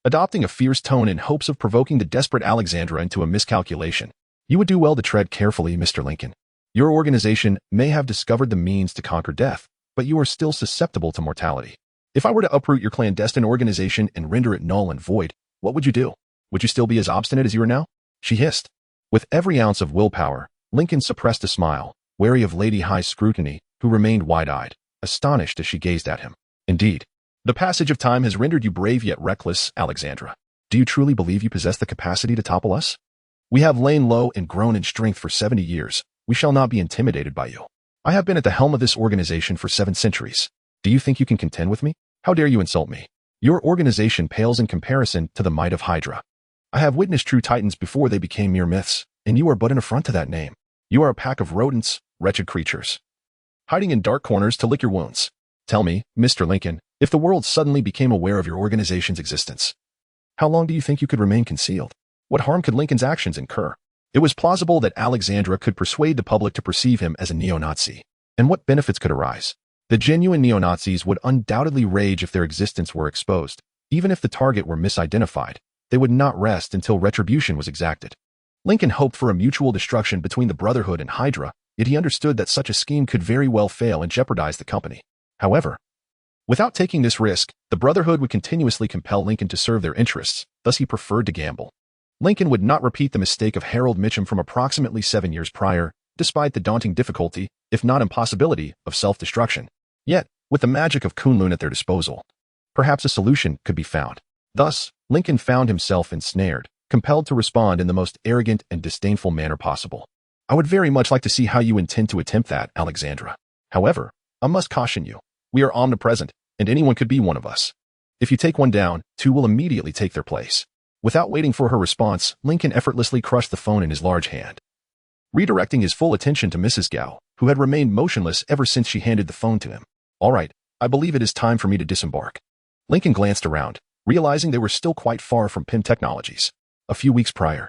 Speaker 1: adopting a fierce tone in hopes of provoking the desperate Alexandra into a miscalculation. You would do well to tread carefully, Mr. Lincoln. Your organization may have discovered the means to conquer death, but you are still susceptible to mortality. If I were to uproot your clandestine organization and render it null and void, what would you do? Would you still be as obstinate as you are now? She hissed. With every ounce of willpower, Lincoln suppressed a smile, wary of Lady High's scrutiny, who remained wide-eyed, astonished as she gazed at him. Indeed, the passage of time has rendered you brave yet reckless, Alexandra. Do you truly believe you possess the capacity to topple us? We have lain low and grown in strength for 70 years. We shall not be intimidated by you. I have been at the helm of this organization for 7 centuries. Do you think you can contend with me? How dare you insult me? Your organization pales in comparison to the might of Hydra. I have witnessed true titans before they became mere myths, and you are but an affront to that name. You are a pack of rodents, wretched creatures, hiding in dark corners to lick your wounds. Tell me, Mr. Lincoln, if the world suddenly became aware of your organization's existence, how long do you think you could remain concealed? What harm could Lincoln's actions incur? It was plausible that Alexandra could persuade the public to perceive him as a neo-Nazi. And what benefits could arise? The genuine neo-Nazis would undoubtedly rage if their existence were exposed. Even if the target were misidentified, they would not rest until retribution was exacted. Lincoln hoped for a mutual destruction between the Brotherhood and Hydra, yet he understood that such a scheme could very well fail and jeopardize the company. However, without taking this risk, the Brotherhood would continuously compel Lincoln to serve their interests, thus he preferred to gamble. Lincoln would not repeat the mistake of Harold Mitchum from approximately 7 years prior, despite the daunting difficulty, if not impossibility, of self-destruction. Yet, with the magic of Kunlun at their disposal, perhaps a solution could be found. Thus, Lincoln found himself ensnared, compelled to respond in the most arrogant and disdainful manner possible. I would very much like to see how you intend to attempt that, Alexandra. However, I must caution you. We are omnipresent, and anyone could be one of us. If you take one down, 2 will immediately take their place. Without waiting for her response, Lincoln effortlessly crushed the phone in his large hand, redirecting his full attention to Mrs. Gao, who had remained motionless ever since she handed the phone to him. All right, I believe it is time for me to disembark. Lincoln glanced around, realizing they were still quite far from PIM Technologies. A few weeks prior,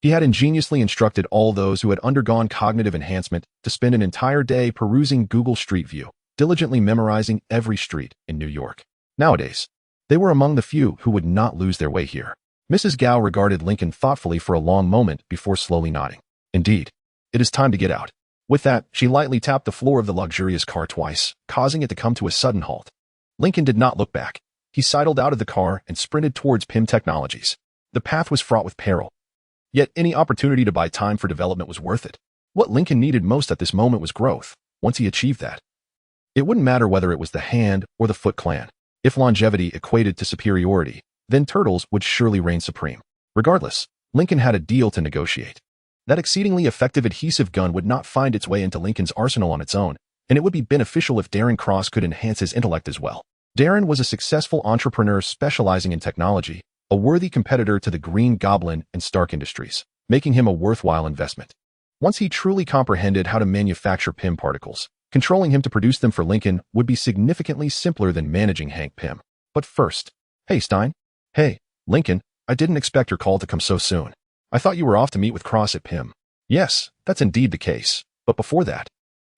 Speaker 1: he had ingeniously instructed all those who had undergone cognitive enhancement to spend an entire day perusing Google Street View, diligently memorizing every street in New York. Nowadays, they were among the few who would not lose their way here. Mrs. Gao regarded Lincoln thoughtfully for a long moment before slowly nodding. Indeed, it is time to get out. With that, she lightly tapped the floor of the luxurious car twice, causing it to come to a sudden halt. Lincoln did not look back. He sidled out of the car and sprinted towards PIM Technologies. The path was fraught with peril. Yet any opportunity to buy time for development was worth it. What Lincoln needed most at this moment was growth. Once he achieved that, it wouldn't matter whether it was the Hand or the Foot Clan. If longevity equated to superiority, then Turtles would surely reign supreme. Regardless, Lincoln had a deal to negotiate. That exceedingly effective adhesive gun would not find its way into Lincoln's arsenal on its own, and it would be beneficial if Darren Cross could enhance his intellect as well. Darren was a successful entrepreneur specializing in technology, a worthy competitor to the Green Goblin and Stark Industries, making him a worthwhile investment. Once he truly comprehended how to manufacture PIM particles, controlling him to produce them for Lincoln would be significantly simpler than managing Hank Pym. But first, hey Stein. Hey, Lincoln, I didn't expect your call to come so soon. I thought you were off to meet with Cross at PIM. Yes, that's indeed the case. But before that,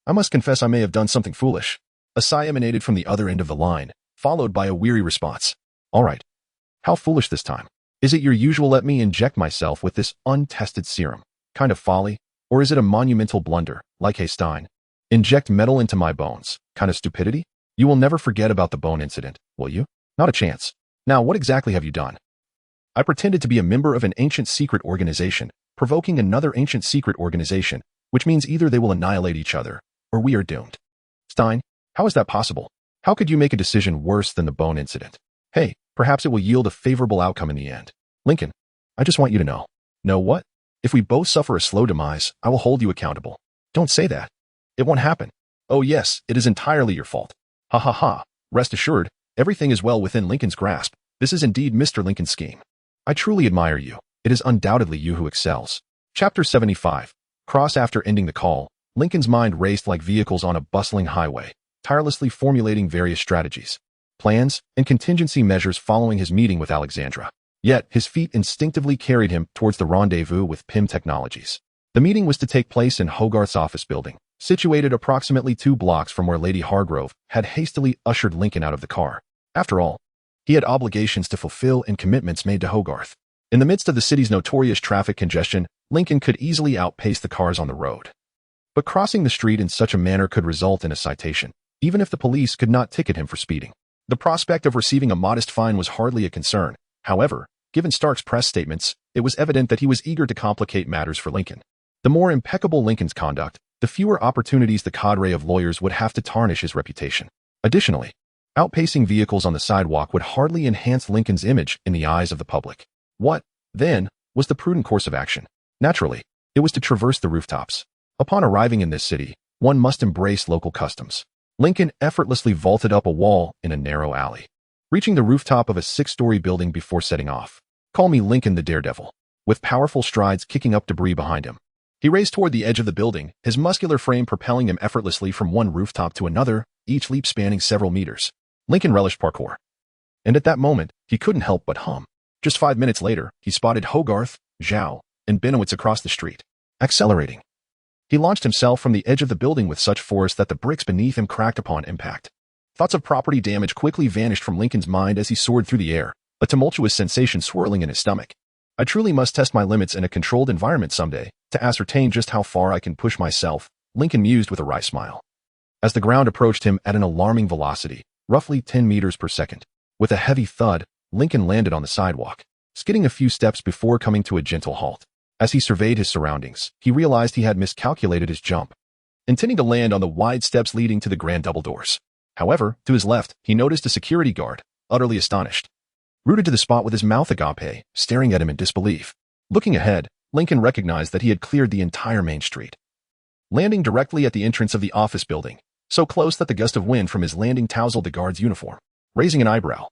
Speaker 1: I must confess I may have done something foolish. A sigh emanated from the other end of the line, followed by a weary response. All right. How foolish this time? Is it your usual let me inject myself with this untested serum kind of folly? Or is it a monumental blunder, like hey Stein, inject metal into my bones kind of stupidity? You will never forget about the bone incident, will you? Not a chance. Now what exactly have you done? I pretended to be a member of an ancient secret organization, provoking another ancient secret organization, which means either they will annihilate each other, or we are doomed. Stein, how is that possible? How could you make a decision worse than the bone incident? Hey, perhaps it will yield a favorable outcome in the end. Lincoln, I just want you to know. Know what? If we both suffer a slow demise, I will hold you accountable. Don't say that. It won't happen. Oh yes, it is entirely your fault. Ha ha ha. Rest assured, everything is well within Lincoln's grasp. This is indeed Mr. Lincoln's scheme. I truly admire you. It is undoubtedly you who excels. Chapter 75. Cross. After ending the call, Lincoln's mind raced like vehicles on a bustling highway, tirelessly formulating various strategies, plans, and contingency measures following his meeting with Alexandra. Yet, his feet instinctively carried him towards the rendezvous with PIM Technologies. The meeting was to take place in Hogarth's office building, situated approximately 2 blocks from where Lady Hargrove had hastily ushered Lincoln out of the car. After all, he had obligations to fulfill and commitments made to Hogarth. In the midst of the city's notorious traffic congestion, Lincoln could easily outpace the cars on the road. But crossing the street in such a manner could result in a citation, even if the police could not ticket him for speeding. The prospect of receiving a modest fine was hardly a concern. However, given Stark's press statements, it was evident that he was eager to complicate matters for Lincoln. The more impeccable Lincoln's conduct, the fewer opportunities the cadre of lawyers would have to tarnish his reputation. Additionally, outpacing vehicles on the sidewalk would hardly enhance Lincoln's image in the eyes of the public. What, then, was the prudent course of action? Naturally, it was to traverse the rooftops. Upon arriving in this city, one must embrace local customs. Lincoln effortlessly vaulted up a wall in a narrow alley, reaching the rooftop of a 6-story building before setting off. Call me Lincoln the Daredevil. With powerful strides kicking up debris behind him, he raced toward the edge of the building, his muscular frame propelling him effortlessly from one rooftop to another, each leap spanning several meters. Lincoln relished parkour. And at that moment, he couldn't help but hum. Just 5 minutes later, he spotted Hogarth, Zhao, and Benowitz across the street. Accelerating, he launched himself from the edge of the building with such force that the bricks beneath him cracked upon impact. Thoughts of property damage quickly vanished from Lincoln's mind as he soared through the air, a tumultuous sensation swirling in his stomach. I truly must test my limits in a controlled environment someday, to ascertain just how far I can push myself, Lincoln mused with a wry smile. As the ground approached him at an alarming velocity, roughly 10 meters per second, with a heavy thud, Lincoln landed on the sidewalk, skidding a few steps before coming to a gentle halt. As he surveyed his surroundings, he realized he had miscalculated his jump, intending to land on the wide steps leading to the grand double doors. However, to his left, he noticed a security guard, utterly astonished, rooted to the spot with his mouth agape, staring at him in disbelief. Looking ahead, Lincoln recognized that he had cleared the entire main street, landing directly at the entrance of the office building, so close that the gust of wind from his landing tousled the guard's uniform. Raising an eyebrow,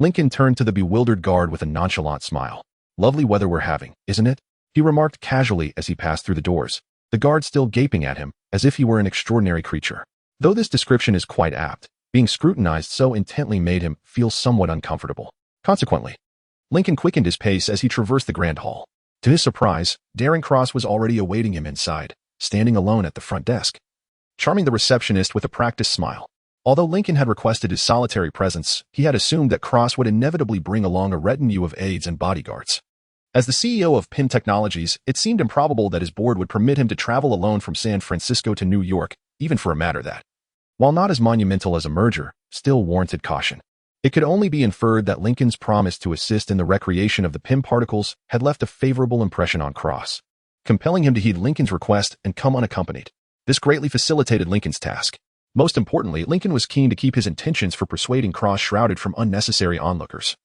Speaker 1: Lincoln turned to the bewildered guard with a nonchalant smile. Lovely weather we're having, isn't it? He remarked casually as he passed through the doors, the guard still gaping at him, as if he were an extraordinary creature. Though this description is quite apt, being scrutinized so intently made him feel somewhat uncomfortable. Consequently, Lincoln quickened his pace as he traversed the grand hall. To his surprise, Darren Cross was already awaiting him inside, standing alone at the front desk, charming the receptionist with a practiced smile. Although Lincoln had requested his solitary presence, he had assumed that Cross would inevitably bring along a retinue of aides and bodyguards. As the CEO of PIM Technologies, it seemed improbable that his board would permit him to travel alone from San Francisco to New York, even for a matter that, while not as monumental as a merger, still warranted caution. It could only be inferred that Lincoln's promise to assist in the recreation of the PIM particles had left a favorable impression on Cross, compelling him to heed Lincoln's request and come unaccompanied. This greatly facilitated Lincoln's task. Most importantly, Lincoln was keen to keep his intentions for persuading Cross shrouded from unnecessary onlookers.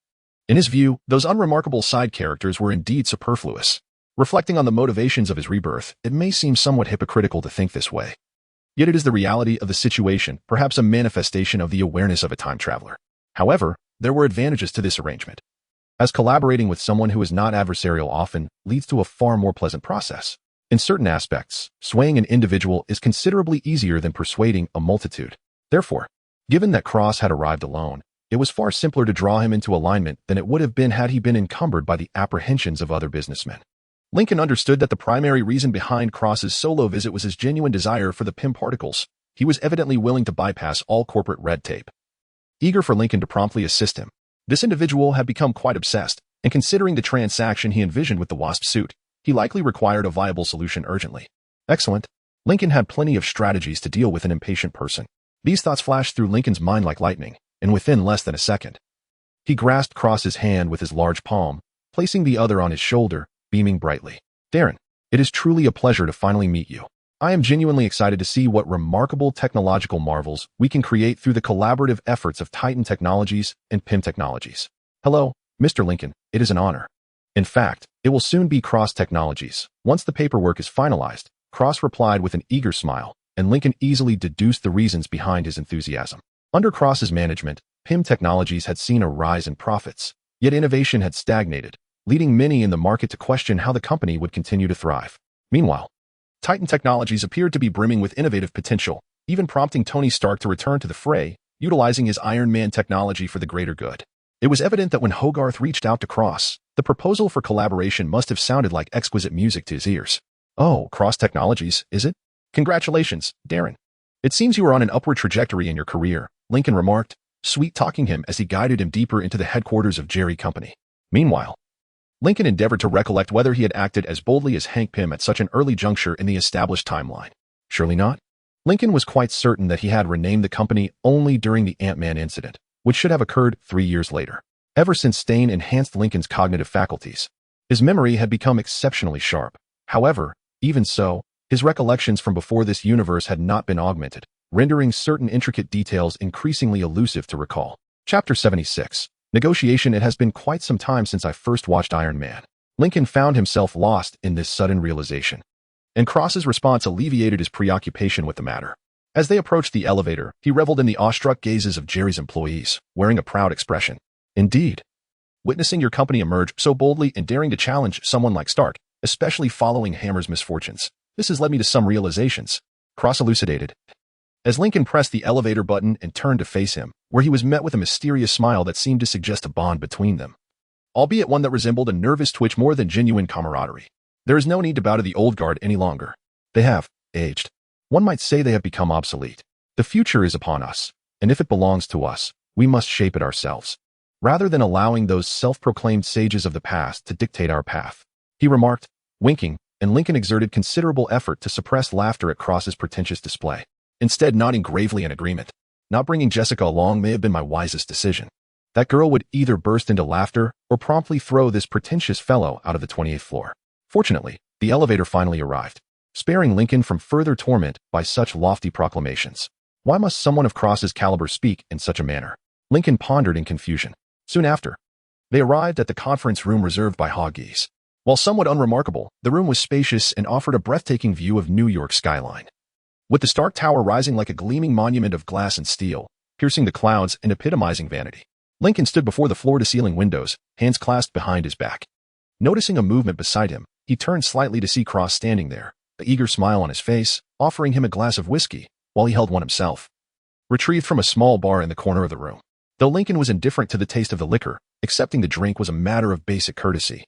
Speaker 1: In his view, those unremarkable side characters were indeed superfluous. Reflecting on the motivations of his rebirth, it may seem somewhat hypocritical to think this way. Yet it is the reality of the situation, perhaps a manifestation of the awareness of a time traveler. However, there were advantages to this arrangement, as collaborating with someone who is not adversarial often leads to a far more pleasant process. In certain aspects, swaying an individual is considerably easier than persuading a multitude. Therefore, given that Cross had arrived alone, it was far simpler to draw him into alignment than it would have been had he been encumbered by the apprehensions of other businessmen. Lincoln understood that the primary reason behind Cross's solo visit was his genuine desire for the PIM particles. He was evidently willing to bypass all corporate red tape. Eager for Lincoln to promptly assist him, this individual had become quite obsessed, and considering the transaction he envisioned with the Wasp suit, he likely required a viable solution urgently. Excellent. Lincoln had plenty of strategies to deal with an impatient person. These thoughts flashed through Lincoln's mind like lightning, and within less than a second, he grasped Cross's hand with his large palm, placing the other on his shoulder, beaming brightly. Darren, it is truly a pleasure to finally meet you. I am genuinely excited to see what remarkable technological marvels we can create through the collaborative efforts of Titan Technologies and PIM Technologies. Hello, Mr. Lincoln, it is an honor. In fact, it will soon be Cross Technologies. Once the paperwork is finalized, Cross replied with an eager smile, and Lincoln easily deduced the reasons behind his enthusiasm. Under Cross's management, PIM Technologies had seen a rise in profits, yet innovation had stagnated, leading many in the market to question how the company would continue to thrive. Meanwhile, Titan Technologies appeared to be brimming with innovative potential, even prompting Tony Stark to return to the fray, utilizing his Iron Man technology for the greater good. It was evident that when Hogarth reached out to Cross, the proposal for collaboration must have sounded like exquisite music to his ears. Oh, Cross Technologies, is it? Congratulations, Darren. It seems you are on an upward trajectory in your career, Lincoln remarked, sweet-talking him as he guided him deeper into the headquarters of Jerry Company. Meanwhile, Lincoln endeavored to recollect whether he had acted as boldly as Hank Pym at such an early juncture in the established timeline. Surely not. Lincoln was quite certain that he had renamed the company only during the Ant-Man incident, which should have occurred 3 years later. Ever since Stain enhanced Lincoln's cognitive faculties, his memory had become exceptionally sharp. However, even so, his recollections from before this universe had not been augmented, rendering certain intricate details increasingly elusive to recall. Chapter 76. Negotiation. It has been quite some time since I first watched Iron Man. Lincoln found himself lost in this sudden realization, and Cross's response alleviated his preoccupation with the matter. As they approached the elevator, he reveled in the awestruck gazes of Jerry's employees, wearing a proud expression. Indeed. Witnessing your company emerge so boldly and daring to challenge someone like Stark, especially following Hammer's misfortunes, this has led me to some realizations, Cross elucidated. As Lincoln pressed the elevator button and turned to face him, where he was met with a mysterious smile that seemed to suggest a bond between them, albeit one that resembled a nervous twitch more than genuine camaraderie. There is no need to bow to the old guard any longer. They have aged. One might say they have become obsolete. The future is upon us, and if it belongs to us, we must shape it ourselves, rather than allowing those self-proclaimed sages of the past to dictate our path, he remarked, winking, and Lincoln exerted considerable effort to suppress laughter at Cross's pretentious display, instead nodding gravely in agreement. Not bringing Jessica along may have been my wisest decision. That girl would either burst into laughter or promptly throw this pretentious fellow out of the 28th floor. Fortunately, the elevator finally arrived, sparing Lincoln from further torment by such lofty proclamations. Why must someone of Cross's caliber speak in such a manner? Lincoln pondered in confusion. Soon after, they arrived at the conference room reserved by Hoggies. While somewhat unremarkable, the room was spacious and offered a breathtaking view of New York's skyline, with the Stark Tower rising like a gleaming monument of glass and steel, piercing the clouds and epitomizing vanity. Lincoln stood before the floor-to-ceiling windows, hands clasped behind his back. Noticing a movement beside him, he turned slightly to see Cross standing there, an eager smile on his face, offering him a glass of whiskey, while he held one himself, retrieved from a small bar in the corner of the room. Though Lincoln was indifferent to the taste of the liquor, accepting the drink was a matter of basic courtesy.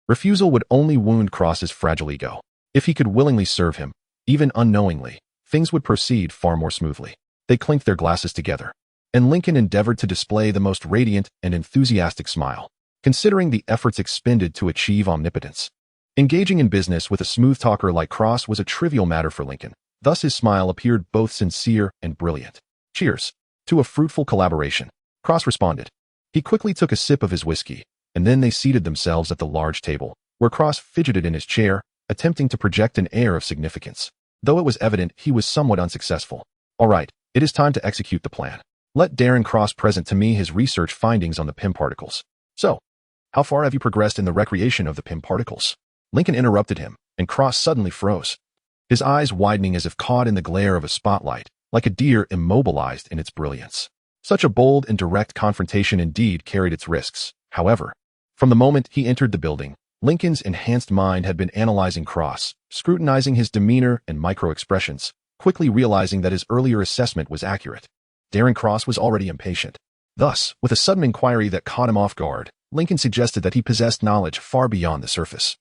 Speaker 1: Refusal would only wound Cross's fragile ego. If he could willingly serve him, even unknowingly, things would proceed far more smoothly. They clinked their glasses together, and Lincoln endeavored to display the most radiant and enthusiastic smile. considering the efforts expended to achieve omnipotence. Engaging in business with a smooth talker like Cross was a trivial matter for Lincoln, thus his smile appeared both sincere and brilliant. Cheers to a fruitful collaboration, Cross responded. He quickly took a sip of his whiskey, and then they seated themselves at the large table, where Cross fidgeted in his chair, attempting to project an air of significance. Though it was evident he was somewhat unsuccessful. All right, it is time to execute the plan. Let Darren Cross present to me his research findings on the PIM particles. So, how far have you progressed in the recreation of the PIM particles? Lincoln interrupted him, and Cross suddenly froze, his eyes widening as if caught in the glare of a spotlight, like a deer immobilized in its brilliance. Such a bold and direct confrontation indeed carried its risks. However, from the moment he entered the building, Lincoln's enhanced mind had been analyzing Cross, scrutinizing his demeanor and micro-expressions, quickly realizing that his earlier assessment was accurate. Darren Cross was already impatient. Thus, with a sudden inquiry that caught him off guard, Lincoln suggested that he possessed knowledge far beyond the surface,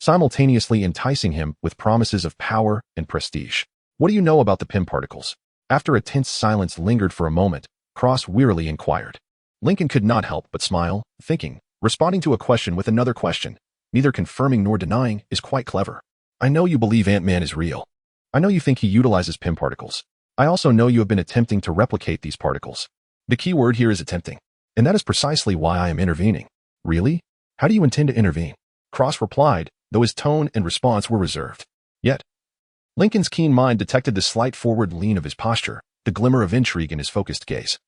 Speaker 1: simultaneously enticing him with promises of power and prestige. What do you know about the PIM particles? After a tense silence lingered for a moment, Cross wearily inquired. Lincoln could not help but smile, thinking, responding to a question with another question, neither confirming nor denying, is quite clever. I know you believe Ant-Man is real. I know you think he utilizes PIM particles. I also know you have been attempting to replicate these particles. The key word here is attempting, and that is precisely why I am intervening. Really? How do you intend to intervene? Cross replied, though his tone and response were reserved. Yet, Lincoln's keen mind detected the slight forward lean of his posture, the glimmer of intrigue in his focused gaze,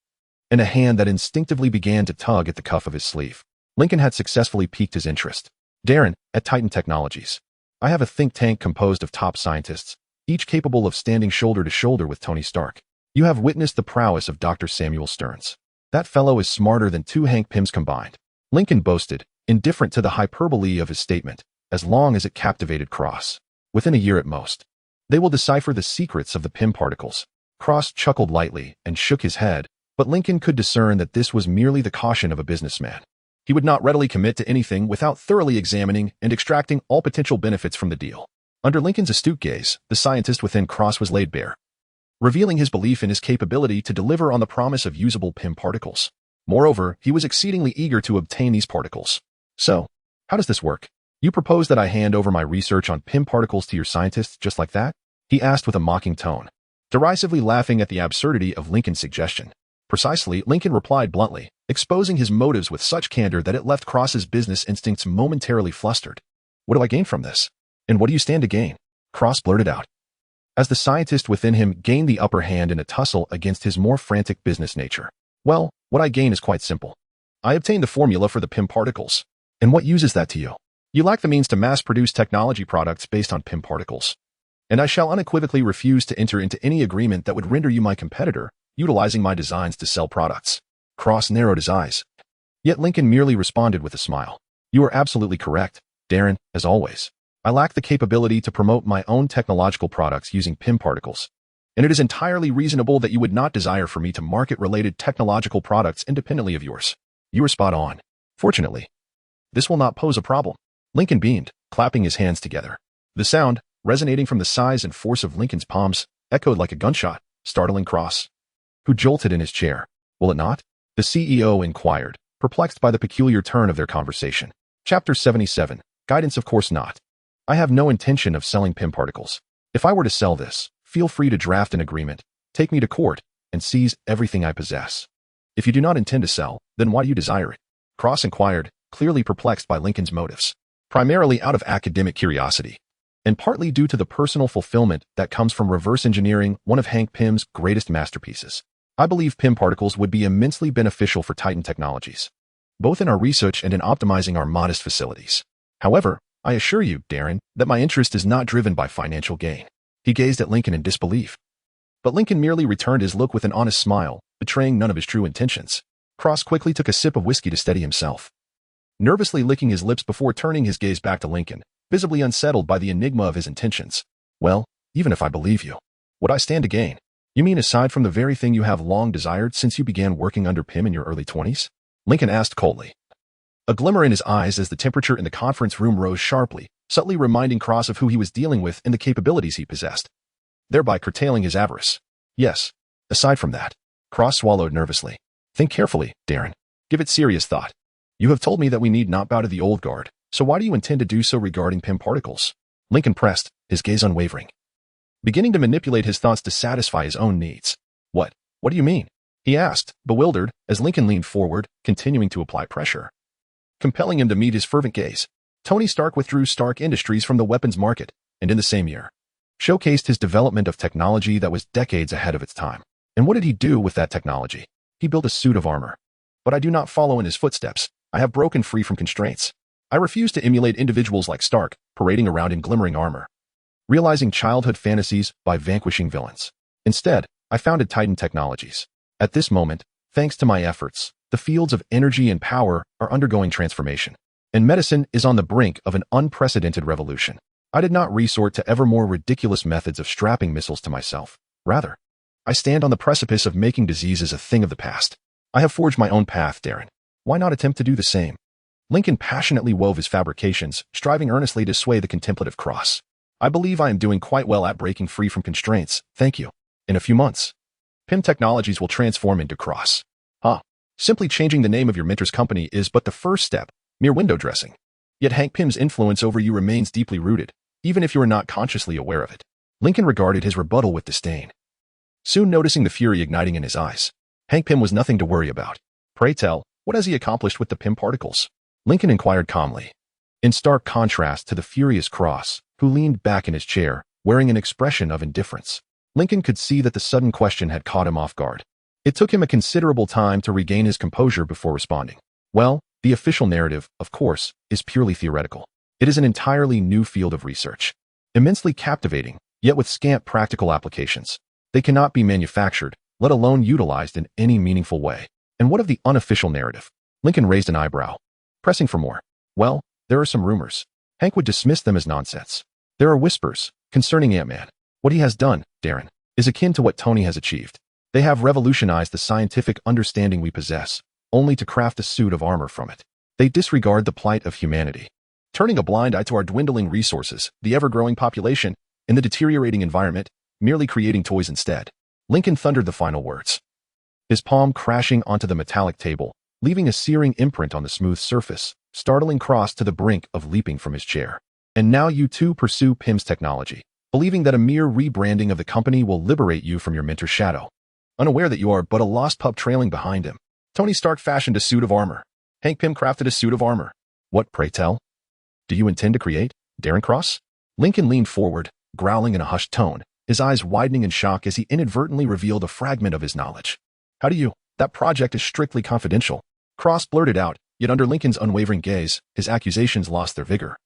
Speaker 1: and a hand that instinctively began to tug at the cuff of his sleeve. Lincoln had successfully piqued his interest. Darren, at Titan Technologies, I have a think tank composed of top scientists, each capable of standing shoulder to shoulder with Tony Stark. You have witnessed the prowess of Dr. Samuel Stearns. That fellow is smarter than 2 Hank Pyms combined. Lincoln boasted, indifferent to the hyperbole of his statement, as long as it captivated Cross. Within a year at most, they will decipher the secrets of the PIM particles. Cross chuckled lightly and shook his head, but Lincoln could discern that this was merely the caution of a businessman. He would not readily commit to anything without thoroughly examining and extracting all potential benefits from the deal. Under Lincoln's astute gaze, the scientist within Cross was laid bare, revealing his belief in his capability to deliver on the promise of usable PIM particles. Moreover, he was exceedingly eager to obtain these particles. So, how does this work? You propose that I hand over my research on PIM particles to your scientists just like that? He asked with a mocking tone, derisively laughing at the absurdity of Lincoln's suggestion. Precisely, Lincoln replied bluntly, exposing his motives with such candor that it left Cross's business instincts momentarily flustered. What do I gain from this? And what do you stand to gain? Cross blurted out, as the scientist within him gained the upper hand in a tussle against his more frantic business nature. Well, what I gain is quite simple. I obtained the formula for the PIM particles. And what use is that to you? You lack the means to mass-produce technology products based on PIM particles. And I shall unequivocally refuse to enter into any agreement that would render you my competitor, utilizing my designs to sell products. Cross narrowed his eyes. Yet Lincoln merely responded with a smile. You are absolutely correct, Darren, as always. I lack the capability to promote my own technological products using PIM particles, and it is entirely reasonable that you would not desire for me to market related technological products independently of yours. You are spot on. Fortunately, this will not pose a problem. Lincoln beamed, clapping his hands together. The sound, resonating from the size and force of Lincoln's palms, echoed like a gunshot, startling Cross, who jolted in his chair. Will it not? The CEO inquired, perplexed by the peculiar turn of their conversation. Chapter 77. Guidance. Of course not. I have no intention of selling PIM particles. If I were to sell this, feel free to draft an agreement, take me to court, and seize everything I possess. If you do not intend to sell, then why do you desire it? Cross inquired, clearly perplexed by Lincoln's motives, primarily out of academic curiosity, and partly due to the personal fulfillment that comes from reverse engineering one of Hank Pym's greatest masterpieces. I believe PIM particles would be immensely beneficial for Titan Technologies, both in our research and in optimizing our modest facilities. However, I assure you, Darren, that my interest is not driven by financial gain. He gazed at Lincoln in disbelief, but Lincoln merely returned his look with an honest smile, betraying none of his true intentions. Cross quickly took a sip of whiskey to steady himself, nervously licking his lips before turning his gaze back to Lincoln, visibly unsettled by the enigma of his intentions. Well, even if I believe you, what I stand to gain? You mean aside from the very thing you have long desired since you began working under Pym in your early 20s? Lincoln asked coldly, a glimmer in his eyes as the temperature in the conference room rose sharply, subtly reminding Cross of who he was dealing with and the capabilities he possessed, thereby curtailing his avarice. Yes. Aside from that, Cross swallowed nervously. Think carefully, Darren. Give it serious thought. You have told me that we need not bow to the old guard, so why do you intend to do so regarding PIM particles? Lincoln pressed, his gaze unwavering, beginning to manipulate his thoughts to satisfy his own needs. What do you mean? He asked, bewildered, as Lincoln leaned forward, continuing to apply pressure, compelling him to meet his fervent gaze. Tony Stark withdrew Stark Industries from the weapons market, and in the same year, showcased his development of technology that was decades ahead of its time. And what did he do with that technology? He built a suit of armor. But I do not follow in his footsteps. I have broken free from constraints. I refuse to emulate individuals like Stark, parading around in glimmering armor, realizing childhood fantasies by vanquishing villains. Instead, I founded Titan Technologies. At this moment, thanks to my efforts, the fields of energy and power are undergoing transformation, and medicine is on the brink of an unprecedented revolution. I did not resort to ever more ridiculous methods of strapping missiles to myself. Rather, I stand on the precipice of making diseases a thing of the past. I have forged my own path, Darren. Why not attempt to do the same? Lincoln passionately wove his fabrications, striving earnestly to sway the contemplative cross. I believe I am doing quite well at breaking free from constraints, thank you. In a few months, PIM Technologies will transform into Cross. Simply changing the name of your mentor's company is but the first step, mere window dressing. Yet Hank Pym's influence over you remains deeply rooted, even if you are not consciously aware of it. Lincoln regarded his rebuttal with disdain, soon noticing the fury igniting in his eyes. Hank Pym was nothing to worry about. Pray tell, what has he accomplished with the PIM particles? Lincoln inquired calmly, in stark contrast to the furious Cross, who leaned back in his chair, wearing an expression of indifference. Lincoln could see that the sudden question had caught him off guard. It took him a considerable time to regain his composure before responding. Well, the official narrative, of course, is purely theoretical. It is an entirely new field of research, immensely captivating, yet with scant practical applications. They cannot be manufactured, let alone utilized in any meaningful way. And what of the unofficial narrative? Lincoln raised an eyebrow, pressing for more. Well, there are some rumors. Hank would dismiss them as nonsense. There are whispers concerning Ant-Man. What he has done, Darren, is akin to what Tony has achieved. They have revolutionized the scientific understanding we possess, only to craft a suit of armor from it. They disregard the plight of humanity, turning a blind eye to our dwindling resources, the ever-growing population, and the deteriorating environment, merely creating toys instead. Lincoln thundered the final words, his palm crashing onto the metallic table, leaving a searing imprint on the smooth surface, startling Cross to the brink of leaping from his chair. And now you too pursue PIM's technology, believing that a mere rebranding of the company will liberate you from your mentor's shadow, unaware that you are but a lost pup trailing behind him. Tony Stark fashioned a suit of armor. Hank Pym crafted a suit of armor. What, pray tell, do you intend to create, Darren Cross? Lincoln leaned forward, growling in a hushed tone, his eyes widening in shock as he inadvertently revealed a fragment of his knowledge. How do you? That project is strictly confidential. Cross blurted out, yet under Lincoln's unwavering gaze, his accusations lost their vigor.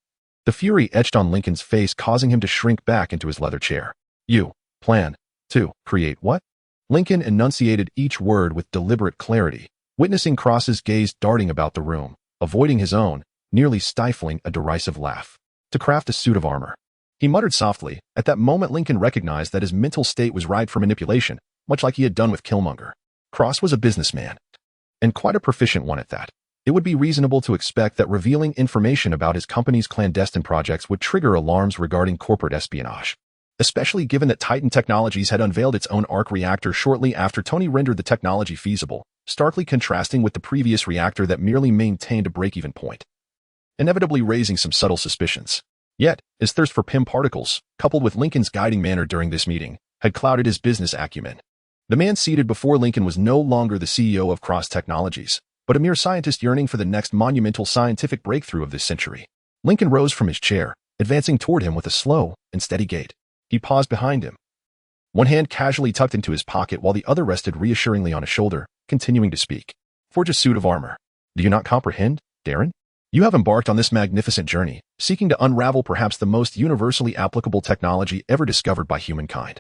Speaker 1: The fury etched on Lincoln's face, causing him to shrink back into his leather chair. You plan to create what? Lincoln enunciated each word with deliberate clarity, witnessing Cross's gaze darting about the room, avoiding his own, nearly stifling a derisive laugh. To craft a suit of armor. He muttered softly. At that moment, Lincoln recognized that his mental state was ripe for manipulation, much like he had done with Killmonger. Cross was a businessman, and quite a proficient one at that. It would be reasonable to expect that revealing information about his company's clandestine projects would trigger alarms regarding corporate espionage, especially given that Titan Technologies had unveiled its own arc reactor shortly after Tony rendered the technology feasible, starkly contrasting with the previous reactor that merely maintained a break-even point, inevitably raising some subtle suspicions. Yet, his thirst for PIM particles, coupled with Lincoln's guiding manner during this meeting, had clouded his business acumen. The man seated before Lincoln was no longer the CEO of Cross Technologies, but a mere scientist yearning for the next monumental scientific breakthrough of this century. Lincoln rose from his chair, advancing toward him with a slow and steady gait. He paused behind him, one hand casually tucked into his pocket while the other rested reassuringly on his shoulder, continuing to speak. Forge a suit of armor. Do you not comprehend, Darren? You have embarked on this magnificent journey, seeking to unravel perhaps the most universally applicable technology ever discovered by humankind.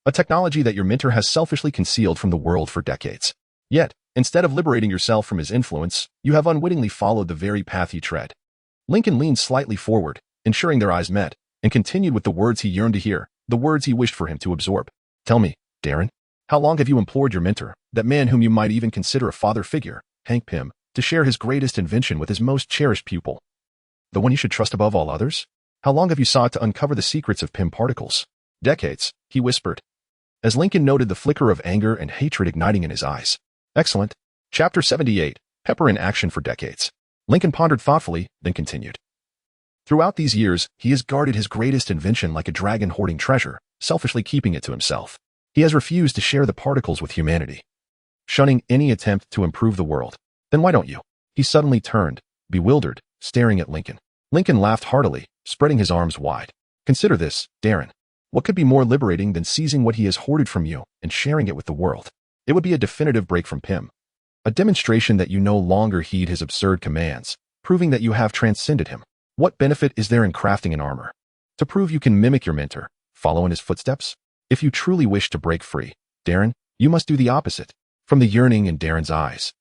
Speaker 1: A technology that your mentor has selfishly concealed from the world for decades. Yet, instead of liberating yourself from his influence, you have unwittingly followed the very path he tread. Lincoln leaned slightly forward, ensuring their eyes met, and continued with the words he yearned to hear, the words he wished for him to absorb. Tell me, Darren, how long have you implored your mentor, that man whom you might even consider a father figure, Hank Pym, to share his greatest invention with his most cherished pupil? The one you should trust above all others? How long have you sought to uncover the secrets of PIM particles? Decades, he whispered, as Lincoln noted the flicker of anger and hatred igniting in his eyes. Excellent. Chapter 78, Pepper in Action for Decades. Lincoln pondered thoughtfully, then continued. Throughout these years, he has guarded his greatest invention like a dragon hoarding treasure, selfishly keeping it to himself. He has refused to share the particles with humanity, shunning any attempt to improve the world. Then why don't you? He suddenly turned, bewildered, staring at Lincoln. Lincoln laughed heartily, spreading his arms wide. Consider this, Darren. What could be more liberating than seizing what he has hoarded from you and sharing it with the world? It would be a definitive break from Pym. A demonstration that you no longer heed his absurd commands, proving that you have transcended him. What benefit is there in crafting an armor? To prove you can mimic your mentor, follow in his footsteps? If you truly wish to break free, Darren, you must do the opposite. From the yearning in Darren's eyes,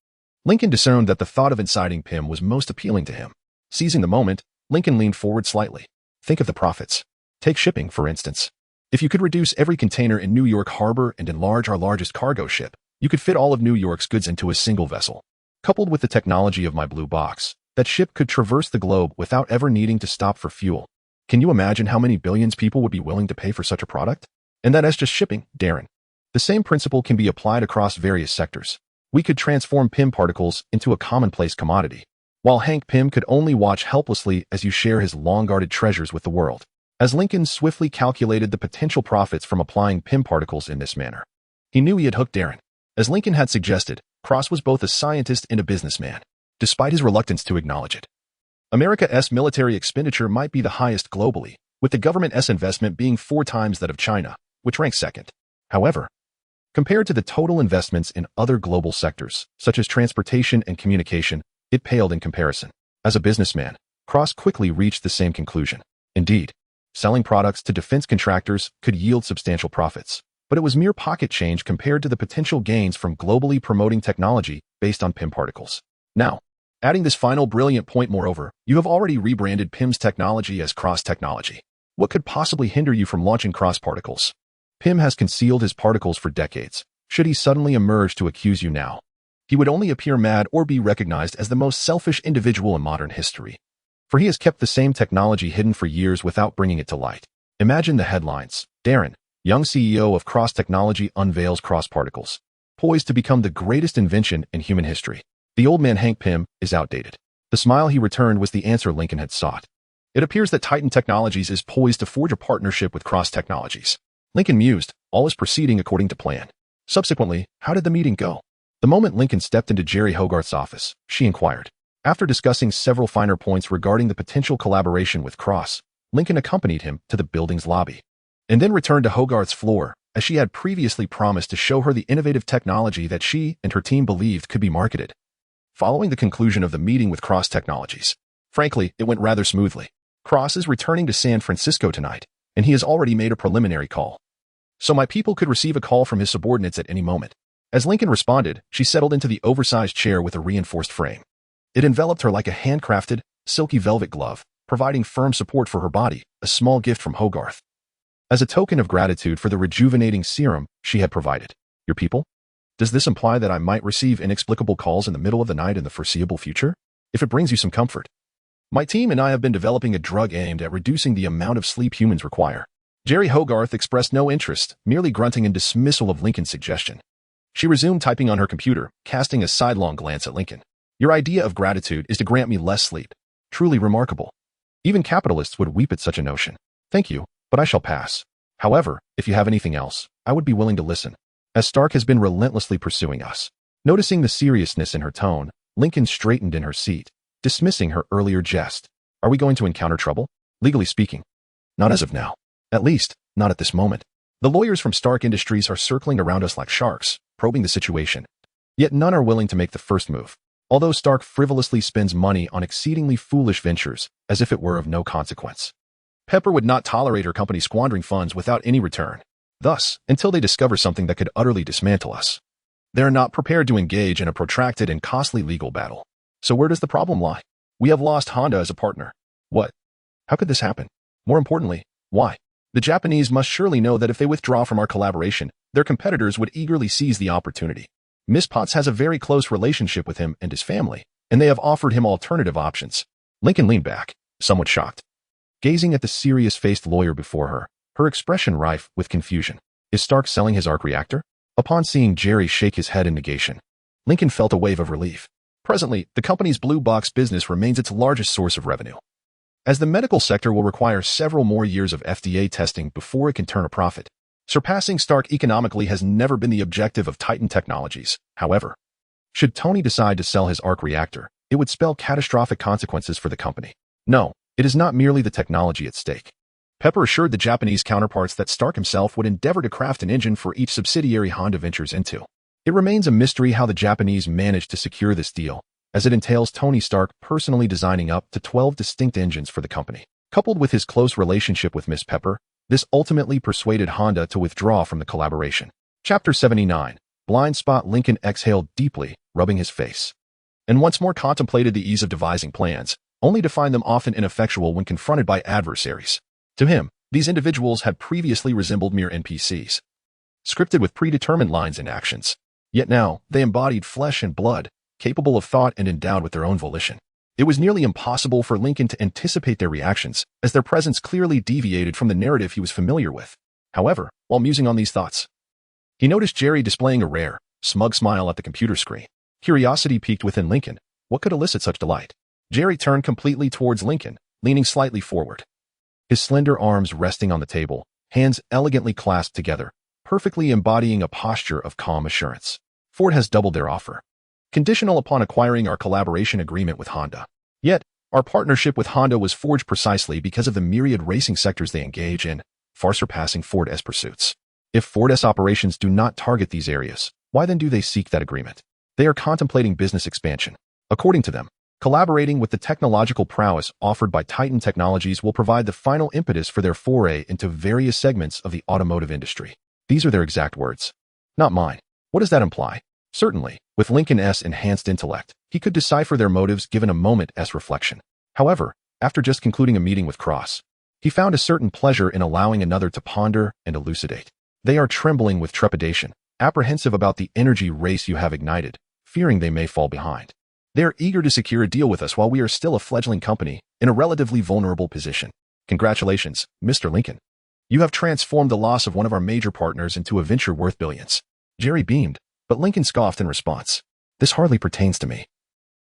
Speaker 1: Lincoln discerned that the thought of inciting Pym was most appealing to him. Seizing the moment, Lincoln leaned forward slightly. Think of the profits. Take shipping, for instance. If you could reduce every container in New York Harbor and enlarge our largest cargo ship, you could fit all of New York's goods into a single vessel. Coupled with the technology of my blue box, that ship could traverse the globe without ever needing to stop for fuel. Can you imagine how many billions people would be willing to pay for such a product? And that is just shipping, Darren. The same principle can be applied across various sectors. We could transform Pym particles into a commonplace commodity, while Hank Pym could only watch helplessly as you share his long-guarded treasures with the world. As Lincoln swiftly calculated the potential profits from applying Pym particles in this manner, he knew he had hooked Darren. As Lincoln had suggested, Cross was both a scientist and a businessman, despite his reluctance to acknowledge it. America's military expenditure might be the highest globally, with the government's investment being 4 times that of China, which ranks second. However, compared to the total investments in other global sectors, such as transportation and communication, it paled in comparison. As a businessman, Cross quickly reached the same conclusion. Indeed, selling products to defense contractors could yield substantial profits, but it was mere pocket change compared to the potential gains from globally promoting technology based on Pym particles. Now, adding this final brilliant point moreover, you have already rebranded Pym's technology as Cross technology. What could possibly hinder you from launching Cross particles? Pym has concealed his particles for decades. Should he suddenly emerge to accuse you now, he would only appear mad or be recognized as the most selfish individual in modern history. For he has kept the same technology hidden for years without bringing it to light. Imagine the headlines. Darren, young CEO of Cross Technology unveils Cross particles, poised to become the greatest invention in human history. The old man Hank Pym is outdated. The smile he returned was the answer Lincoln had sought. It appears that Titan Technologies is poised to forge a partnership with Cross Technologies. Lincoln mused, all is proceeding according to plan. Subsequently, how did the meeting go? The moment Lincoln stepped into Jerry Hogarth's office, she inquired. After discussing several finer points regarding the potential collaboration with Cross, Lincoln accompanied him to the building's lobby, and then returned to Hogarth's floor, as she had previously promised to show her the innovative technology that she and her team believed could be marketed. Following the conclusion of the meeting with Cross Technologies, frankly, it went rather smoothly. Cross is returning to San Francisco tonight, and he has already made a preliminary call. So my people could receive a call from his subordinates at any moment. As Lincoln responded, she settled into the oversized chair with a reinforced frame. It enveloped her like a handcrafted, silky velvet glove, providing firm support for her body, a small gift from Hogarth. As a token of gratitude for the rejuvenating serum she had provided. Your people? Does this imply that I might receive inexplicable calls in the middle of the night in the foreseeable future? If it brings you some comfort. My team and I have been developing a drug aimed at reducing the amount of sleep humans require. Jerry Hogarth expressed no interest, merely grunting in dismissal of Lincoln's suggestion. She resumed typing on her computer, casting a sidelong glance at Lincoln. Your idea of gratitude is to grant me less sleep. Truly remarkable. Even capitalists would weep at such a notion. Thank you, but I shall pass. However, if you have anything else, I would be willing to listen. As Stark has been relentlessly pursuing us. Noticing the seriousness in her tone, Lincoln straightened in her seat, dismissing her earlier jest. Are we going to encounter trouble? Legally speaking. Not as of now. At least, not at this moment. The lawyers from Stark Industries are circling around us like sharks, probing the situation. Yet none are willing to make the first move. Although Stark frivolously spends money on exceedingly foolish ventures, as if it were of no consequence. Pepper would not tolerate her company squandering funds without any return. Thus, until they discover something that could utterly dismantle us, they are not prepared to engage in a protracted and costly legal battle. So where does the problem lie? We have lost Honda as a partner. What? How could this happen? More importantly, why? The Japanese must surely know that if they withdraw from our collaboration, their competitors would eagerly seize the opportunity. Miss Potts has a very close relationship with him and his family, and they have offered him alternative options. Lincoln leaned back, somewhat shocked, gazing at the serious-faced lawyer before her, her expression rife with confusion. Is Stark selling his arc reactor? Upon seeing Jerry shake his head in negation, Lincoln felt a wave of relief. Presently, the company's blue box business remains its largest source of revenue, as the medical sector will require several more years of FDA testing before it can turn a profit. Surpassing Stark economically has never been the objective of Titan Technologies. However, should Tony decide to sell his arc reactor, it would spell catastrophic consequences for the company. No, it is not merely the technology at stake. Pepper assured the Japanese counterparts that Stark himself would endeavor to craft an engine for each subsidiary Honda ventures into. It remains a mystery how the Japanese managed to secure this deal, as it entails Tony Stark personally designing up to 12 distinct engines for the company. Coupled with his close relationship with Miss Pepper, this ultimately persuaded Honda to withdraw from the collaboration. Chapter 79. Blind Spot. Lincoln exhaled deeply, rubbing his face, and once more contemplated the ease of devising plans, only to find them often ineffectual when confronted by adversaries. To him, these individuals had previously resembled mere NPCs, scripted with predetermined lines and actions. Yet now, they embodied flesh and blood, capable of thought and endowed with their own volition. It was nearly impossible for Lincoln to anticipate their reactions, as their presence clearly deviated from the narrative he was familiar with. However, while musing on these thoughts, he noticed Jerry displaying a rare, smug smile at the computer screen. Curiosity piqued within Lincoln. What could elicit such delight? Jerry turned completely towards Lincoln, leaning slightly forward, his slender arms resting on the table, hands elegantly clasped together, perfectly embodying a posture of calm assurance. Ford has doubled their offer, conditional upon acquiring our collaboration agreement with Honda. Yet, our partnership with Honda was forged precisely because of the myriad racing sectors they engage in, far surpassing Ford's pursuits. If Ford's operations do not target these areas, why then do they seek that agreement? They are contemplating business expansion. According to them, collaborating with the technological prowess offered by Titan Technologies will provide the final impetus for their foray into various segments of the automotive industry. These are their exact words, not mine. What does that imply? Certainly, with Lincoln's enhanced intellect, he could decipher their motives given a moment's reflection. However, after just concluding a meeting with Cross, he found a certain pleasure in allowing another to ponder and elucidate. They are trembling with trepidation, apprehensive about the energy race you have ignited, fearing they may fall behind. They are eager to secure a deal with us while we are still a fledgling company in a relatively vulnerable position. Congratulations, Mr. Lincoln. You have transformed the loss of one of our major partners into a venture worth billions. Jerry beamed, but Lincoln scoffed in response. This hardly pertains to me.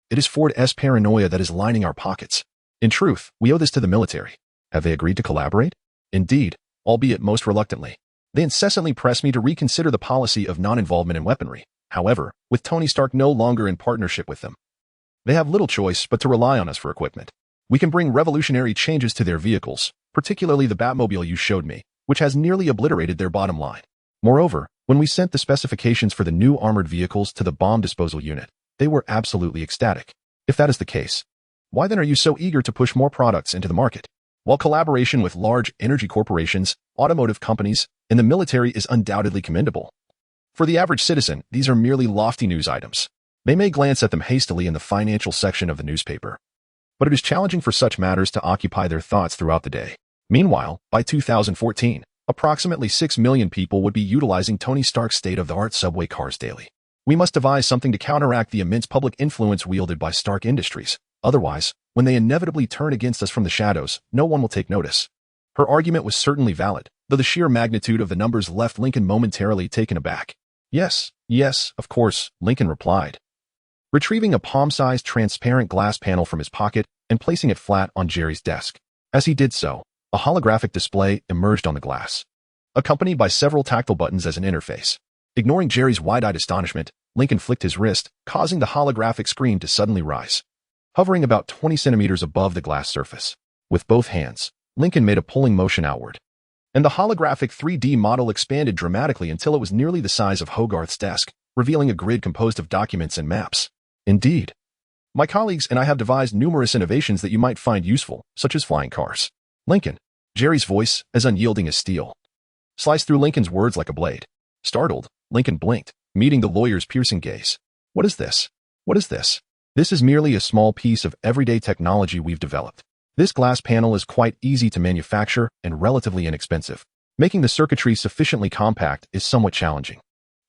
Speaker 1: It is Ford's paranoia that is lining our pockets. In truth, we owe this to the military. Have they agreed to collaborate? Indeed, albeit most reluctantly. They incessantly press me to reconsider the policy of non-involvement in weaponry. However, with Tony Stark no longer in partnership with them, they have little choice but to rely on us for equipment. We can bring revolutionary changes to their vehicles, particularly the Batmobile you showed me, which has nearly obliterated their bottom line. Moreover, when we sent the specifications for the new armored vehicles to the bomb disposal unit, they were absolutely ecstatic. If that is the case, why then are you so eager to push more products into the market? While collaboration with large energy corporations, automotive companies, and the military is undoubtedly commendable, for the average citizen, these are merely lofty news items. They may glance at them hastily in the financial section of the newspaper, but it is challenging for such matters to occupy their thoughts throughout the day. Meanwhile, by 2014, approximately 6 million people would be utilizing Tony Stark's state-of-the-art subway cars daily. We must devise something to counteract the immense public influence wielded by Stark Industries. Otherwise, when they inevitably turn against us from the shadows, no one will take notice. Her argument was certainly valid, though the sheer magnitude of the numbers left Lincoln momentarily taken aback. Yes, of course, Lincoln replied, retrieving a palm-sized transparent glass panel from his pocket and placing it flat on Jerry's desk. As he did so, a holographic display emerged on the glass, accompanied by several tactile buttons as an interface. Ignoring Jerry's wide-eyed astonishment, Lincoln flicked his wrist, causing the holographic screen to suddenly rise, hovering about 20 centimeters above the glass surface. With both hands, Lincoln made a pulling motion outward, and the holographic 3D model expanded dramatically until it was nearly the size of Hogarth's desk, revealing a grid composed of documents and maps. Indeed, my colleagues and I have devised numerous innovations that you might find useful, such as flying cars. Lincoln, Jerry's voice, as unyielding as steel, sliced through Lincoln's words like a blade. Startled, Lincoln blinked, meeting the lawyer's piercing gaze. What is this? What is this? This is merely a small piece of everyday technology we've developed. This glass panel is quite easy to manufacture and relatively inexpensive. Making the circuitry sufficiently compact is somewhat challenging,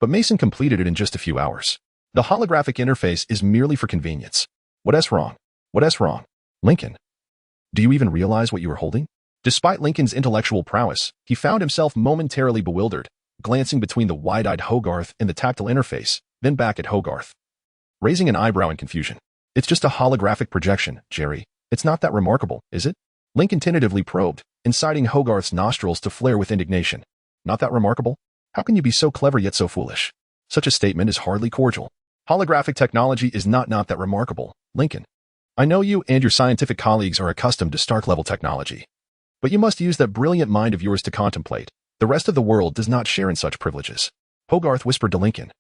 Speaker 1: but Mason completed it in just a few hours. The holographic interface is merely for convenience. What's wrong? What's wrong? Lincoln, do you even realize what you are holding? Despite Lincoln's intellectual prowess, he found himself momentarily bewildered, glancing between the wide-eyed Hogarth and the tactile interface, then back at Hogarth. raising an eyebrow in confusion. It's just a holographic projection, Jerry. It's not that remarkable, is it? Lincoln tentatively probed, inciting Hogarth's nostrils to flare with indignation. Not that remarkable? How can you be so clever yet so foolish? Such a statement is hardly cordial. Holographic technology is not that remarkable, Lincoln. I know you and your scientific colleagues are accustomed to Stark-level technology. But you must use that brilliant mind of yours to contemplate. The rest of the world does not share in such privileges. Hogarth whispered to Lincoln,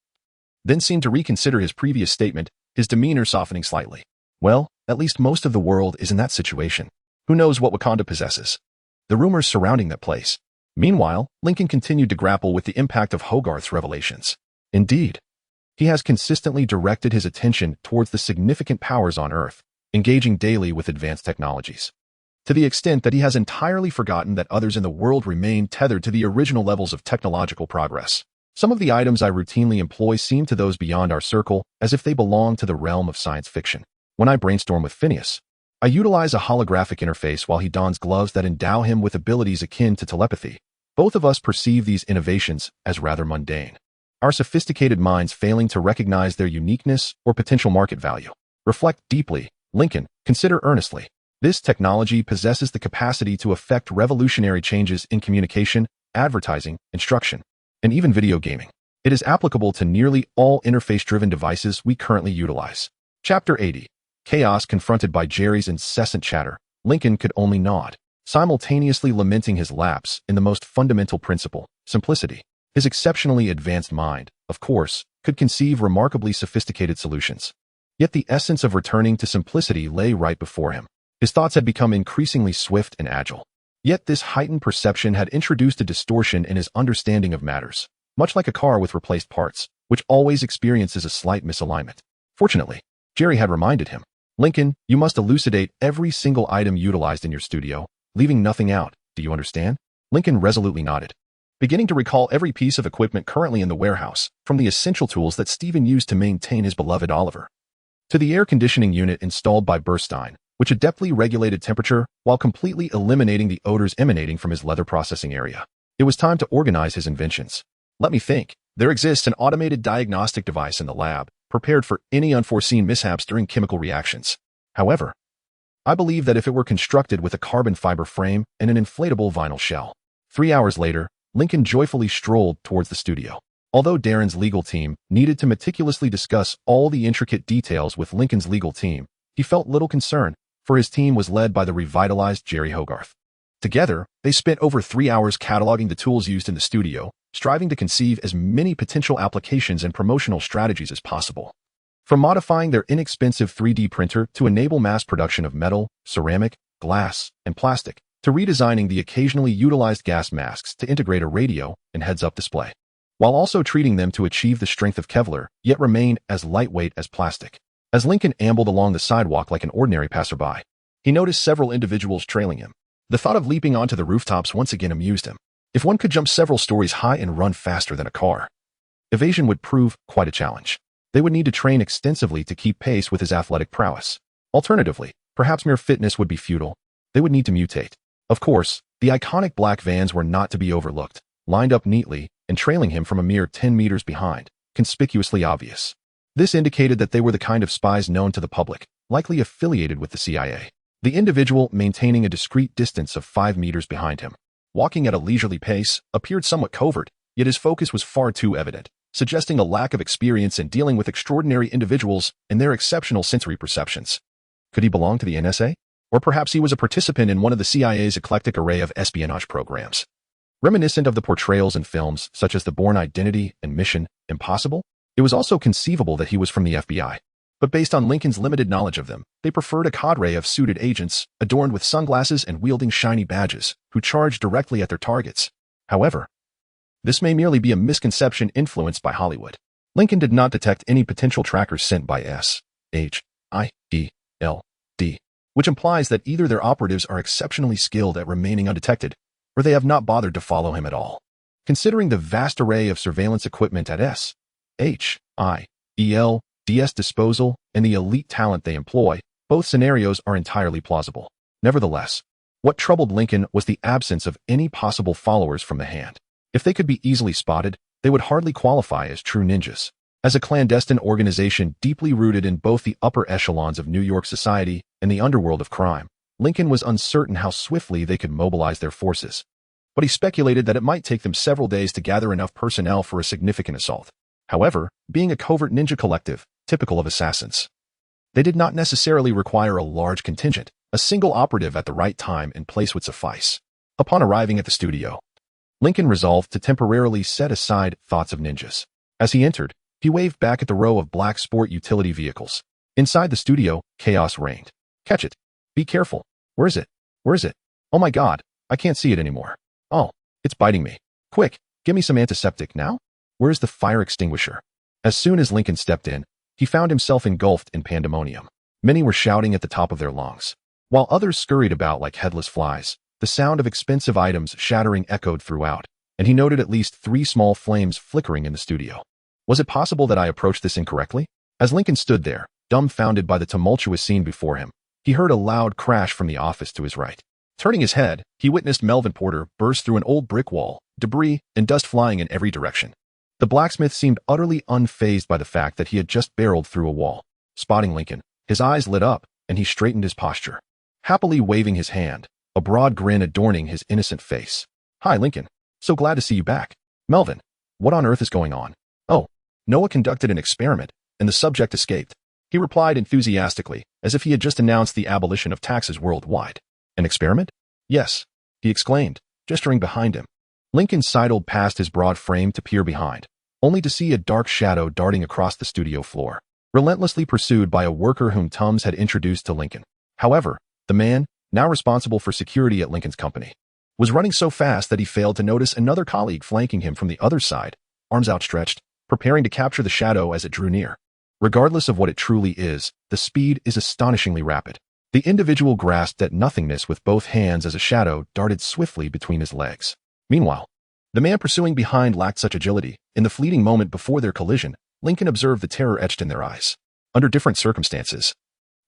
Speaker 1: then seemed to reconsider his previous statement, his demeanor softening slightly. Well, at least most of the world is in that situation. Who knows what Wakanda possesses? The rumors surrounding that place. Meanwhile, Lincoln continued to grapple with the impact of Hogarth's revelations. Indeed, he has consistently directed his attention towards the significant powers on Earth, engaging daily with advanced technologies, to the extent that he has entirely forgotten that others in the world remain tethered to the original levels of technological progress. Some of the items I routinely employ seem to those beyond our circle as if they belong to the realm of science fiction. When I brainstorm with Phineas, I utilize a holographic interface while he dons gloves that endow him with abilities akin to telepathy. Both of us perceive these innovations as rather mundane, our sophisticated minds failing to recognize their uniqueness or potential market value. Reflect deeply, Lincoln, consider earnestly. This technology possesses the capacity to effect revolutionary changes in communication, advertising, instruction, and even video gaming. It is applicable to nearly all interface-driven devices we currently utilize. Chapter 80. Chaos confronted by Jerry's incessant chatter, Lincoln could only nod, simultaneously lamenting his lapse in the most fundamental principle, simplicity. His exceptionally advanced mind, of course, could conceive remarkably sophisticated solutions. Yet the essence of returning to simplicity lay right before him. His thoughts had become increasingly swift and agile. Yet this heightened perception had introduced a distortion in his understanding of matters, much like a car with replaced parts, which always experiences a slight misalignment. Fortunately, Jerry had reminded him, Lincoln, you must elucidate every single item utilized in your studio, leaving nothing out. Do you understand? Lincoln resolutely nodded, beginning to recall every piece of equipment currently in the warehouse, from the essential tools that Stephen used to maintain his beloved Oliver, to the air conditioning unit installed by Burstein, which adeptly regulated temperature while completely eliminating the odors emanating from his leather processing area. It was time to organize his inventions. Let me think. There exists an automated diagnostic device in the lab, prepared for any unforeseen mishaps during chemical reactions. However, I believe that if it were constructed with a carbon fiber frame and an inflatable vinyl shell. 3 hours later, Lincoln joyfully strolled towards the studio. Although Darren's legal team needed to meticulously discuss all the intricate details with Lincoln's legal team, he felt little concern, for his team was led by the revitalized Jerry Hogarth. Together, they spent over 3 hours cataloging the tools used in the studio, striving to conceive as many potential applications and promotional strategies as possible. From modifying their inexpensive 3D printer to enable mass production of metal, ceramic, glass, and plastic, to redesigning the occasionally utilized gas masks to integrate a radio and heads-up display, while also treating them to achieve the strength of Kevlar, yet remain as lightweight as plastic. As Lincoln ambled along the sidewalk like an ordinary passerby, he noticed several individuals trailing him. The thought of leaping onto the rooftops once again amused him. If one could jump several stories high and run faster than a car, evasion would prove quite a challenge. They would need to train extensively to keep pace with his athletic prowess. Alternatively, perhaps mere fitness would be futile. They would need to mutate. Of course, the iconic black vans were not to be overlooked, lined up neatly and trailing him from a mere 10 meters behind, conspicuously obvious. This indicated that they were the kind of spies known to the public, likely affiliated with the CIA. The individual maintaining a discreet distance of 5 meters behind him, walking at a leisurely pace, appeared somewhat covert, yet his focus was far too evident, suggesting a lack of experience in dealing with extraordinary individuals and their exceptional sensory perceptions. Could he belong to the NSA? Or perhaps he was a participant in one of the CIA's eclectic array of espionage programs. Reminiscent of the portrayals in films such as The Bourne Identity and Mission Impossible, it was also conceivable that he was from the FBI. But based on Lincoln's limited knowledge of them, they preferred a cadre of suited agents, adorned with sunglasses and wielding shiny badges, who charged directly at their targets. However, this may merely be a misconception influenced by Hollywood. Lincoln did not detect any potential trackers sent by SHIELD, which implies that either their operatives are exceptionally skilled at remaining undetected, or they have not bothered to follow him at all. Considering the vast array of surveillance equipment at SHIELD's disposal and the elite talent they employ, both scenarios are entirely plausible. Nevertheless, what troubled Lincoln was the absence of any possible followers from the hand. If they could be easily spotted, they would hardly qualify as true ninjas. As a clandestine organization deeply rooted in both the upper echelons of New York society and the underworld of crime, Lincoln was uncertain how swiftly they could mobilize their forces. But he speculated that it might take them several days to gather enough personnel for a significant assault. However, being a covert ninja collective, typical of assassins, they did not necessarily require a large contingent. A single operative at the right time and place would suffice. Upon arriving at the studio, Lincoln resolved to temporarily set aside thoughts of ninjas. As he entered, he waved back at the row of black sport utility vehicles. Inside the studio, chaos reigned. Catch it. Be careful. Where is it? Where is it? Oh my God, I can't see it anymore. Oh, it's biting me. Quick, give me some antiseptic now. Where's the fire extinguisher? As soon as Lincoln stepped in, he found himself engulfed in pandemonium. Many were shouting at the top of their lungs, while others scurried about like headless flies. The sound of expensive items shattering echoed throughout, and he noted at least 3 small flames flickering in the studio. Was it possible that I approached this incorrectly? As Lincoln stood there, dumbfounded by the tumultuous scene before him, he heard a loud crash from the office to his right. Turning his head, he witnessed Melvin Porter burst through an old brick wall, debris and dust flying in every direction. The blacksmith seemed utterly unfazed by the fact that he had just barreled through a wall. Spotting Lincoln, his eyes lit up, and he straightened his posture, happily waving his hand, a broad grin adorning his innocent face. Hi, Lincoln. So glad to see you back. Melvin, what on earth is going on? Oh, Noah conducted an experiment, and the subject escaped. He replied enthusiastically, as if he had just announced the abolition of taxes worldwide. An experiment? Yes, he exclaimed, gesturing behind him. Lincoln sidled past his broad frame to peer behind, only to see a dark shadow darting across the studio floor, relentlessly pursued by a worker whom Tums had introduced to Lincoln. However, the man, now responsible for security at Lincoln's company, was running so fast that he failed to notice another colleague flanking him from the other side, arms outstretched, preparing to capture the shadow as it drew near. Regardless of what it truly is, the speed is astonishingly rapid. The individual grasped at nothingness with both hands as a shadow darted swiftly between his legs. Meanwhile, the man pursuing behind lacked such agility. In the fleeting moment before their collision, Lincoln observed the terror etched in their eyes. Under different circumstances,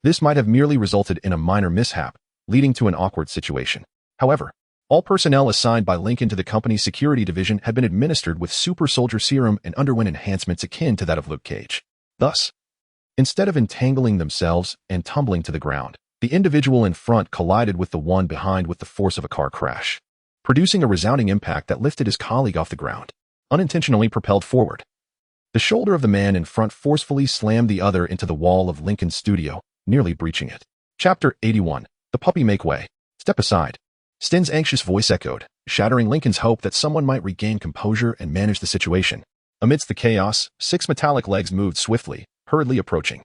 Speaker 1: this might have merely resulted in a minor mishap, leading to an awkward situation. However, all personnel assigned by Lincoln to the company's security division had been administered with super soldier serum and underwent enhancements akin to that of Luke Cage. Thus, instead of entangling themselves and tumbling to the ground, the individual in front collided with the one behind with the force of a car crash, producing a resounding impact that lifted his colleague off the ground, unintentionally propelled forward. The shoulder of the man in front forcefully slammed the other into the wall of Lincoln's studio, nearly breaching it. Chapter 81. The puppy make way. Step aside. Sten's anxious voice echoed, shattering Lincoln's hope that someone might regain composure and manage the situation. Amidst the chaos, 6 metallic legs moved swiftly, hurriedly approaching.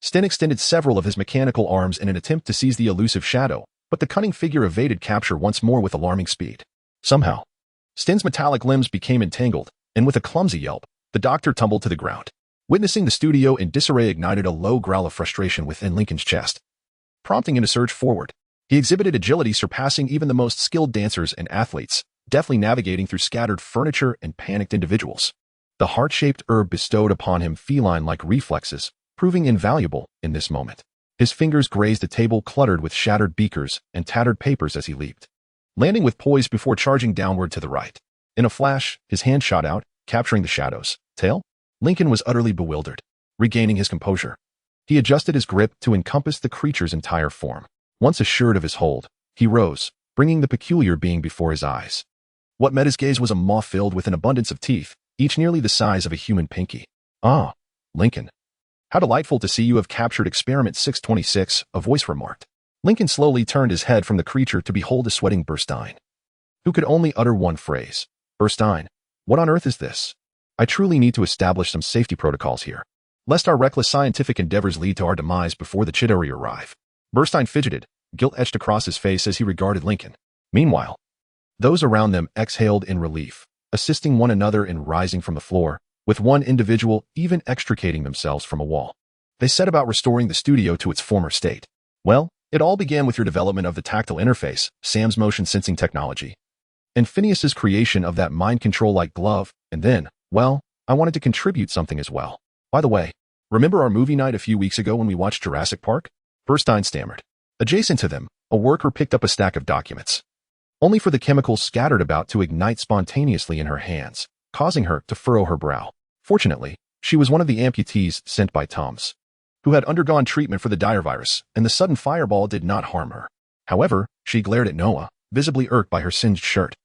Speaker 1: Sten extended several of his mechanical arms in an attempt to seize the elusive shadow, but the cunning figure evaded capture once more with alarming speed. Somehow, Sten's metallic limbs became entangled, and with a clumsy yelp, the doctor tumbled to the ground. Witnessing the studio in disarray ignited a low growl of frustration within Lincoln's chest, prompting him to surge forward. He exhibited agility surpassing even the most skilled dancers and athletes, deftly navigating through scattered furniture and panicked individuals. The heart-shaped herb bestowed upon him feline-like reflexes, proving invaluable in this moment. His fingers grazed a table cluttered with shattered beakers and tattered papers as he leaped, landing with poise before charging downward to the right. In a flash, his hand shot out, capturing the shadow's tail. Lincoln was utterly bewildered. Regaining his composure, he adjusted his grip to encompass the creature's entire form. Once assured of his hold, he rose, bringing the peculiar being before his eyes. What met his gaze was a maw filled with an abundance of teeth, each nearly the size of a human pinky. Ah, Lincoln. How delightful to see you have captured Experiment 626, a voice remarked. Lincoln slowly turned his head from the creature to behold a sweating Burstein, who could only utter one phrase. Burstein, what on earth is this? I truly need to establish some safety protocols here, lest our reckless scientific endeavors lead to our demise before the Chidori arrive. Burstein fidgeted, guilt etched across his face as he regarded Lincoln. Meanwhile, those around them exhaled in relief, assisting one another in rising from the floor, with one individual even extricating themselves from a wall. They set about restoring the studio to its former state. Well, it all began with your development of the tactile interface, Sam's motion sensing technology, and Phineas's creation of that mind control-like glove, and then, well, I wanted to contribute something as well. By the way, remember our movie night a few weeks ago when we watched Jurassic Park? Burstein stammered. Adjacent to them, a worker picked up a stack of documents, only for the chemicals scattered about to ignite spontaneously in her hands, causing her to furrow her brow. Fortunately, She was one of the amputees sent by Toms, who had undergone treatment for the dire virus, and the sudden fireball did not harm her. However, she glared at Noah, visibly irked by her singed shirt,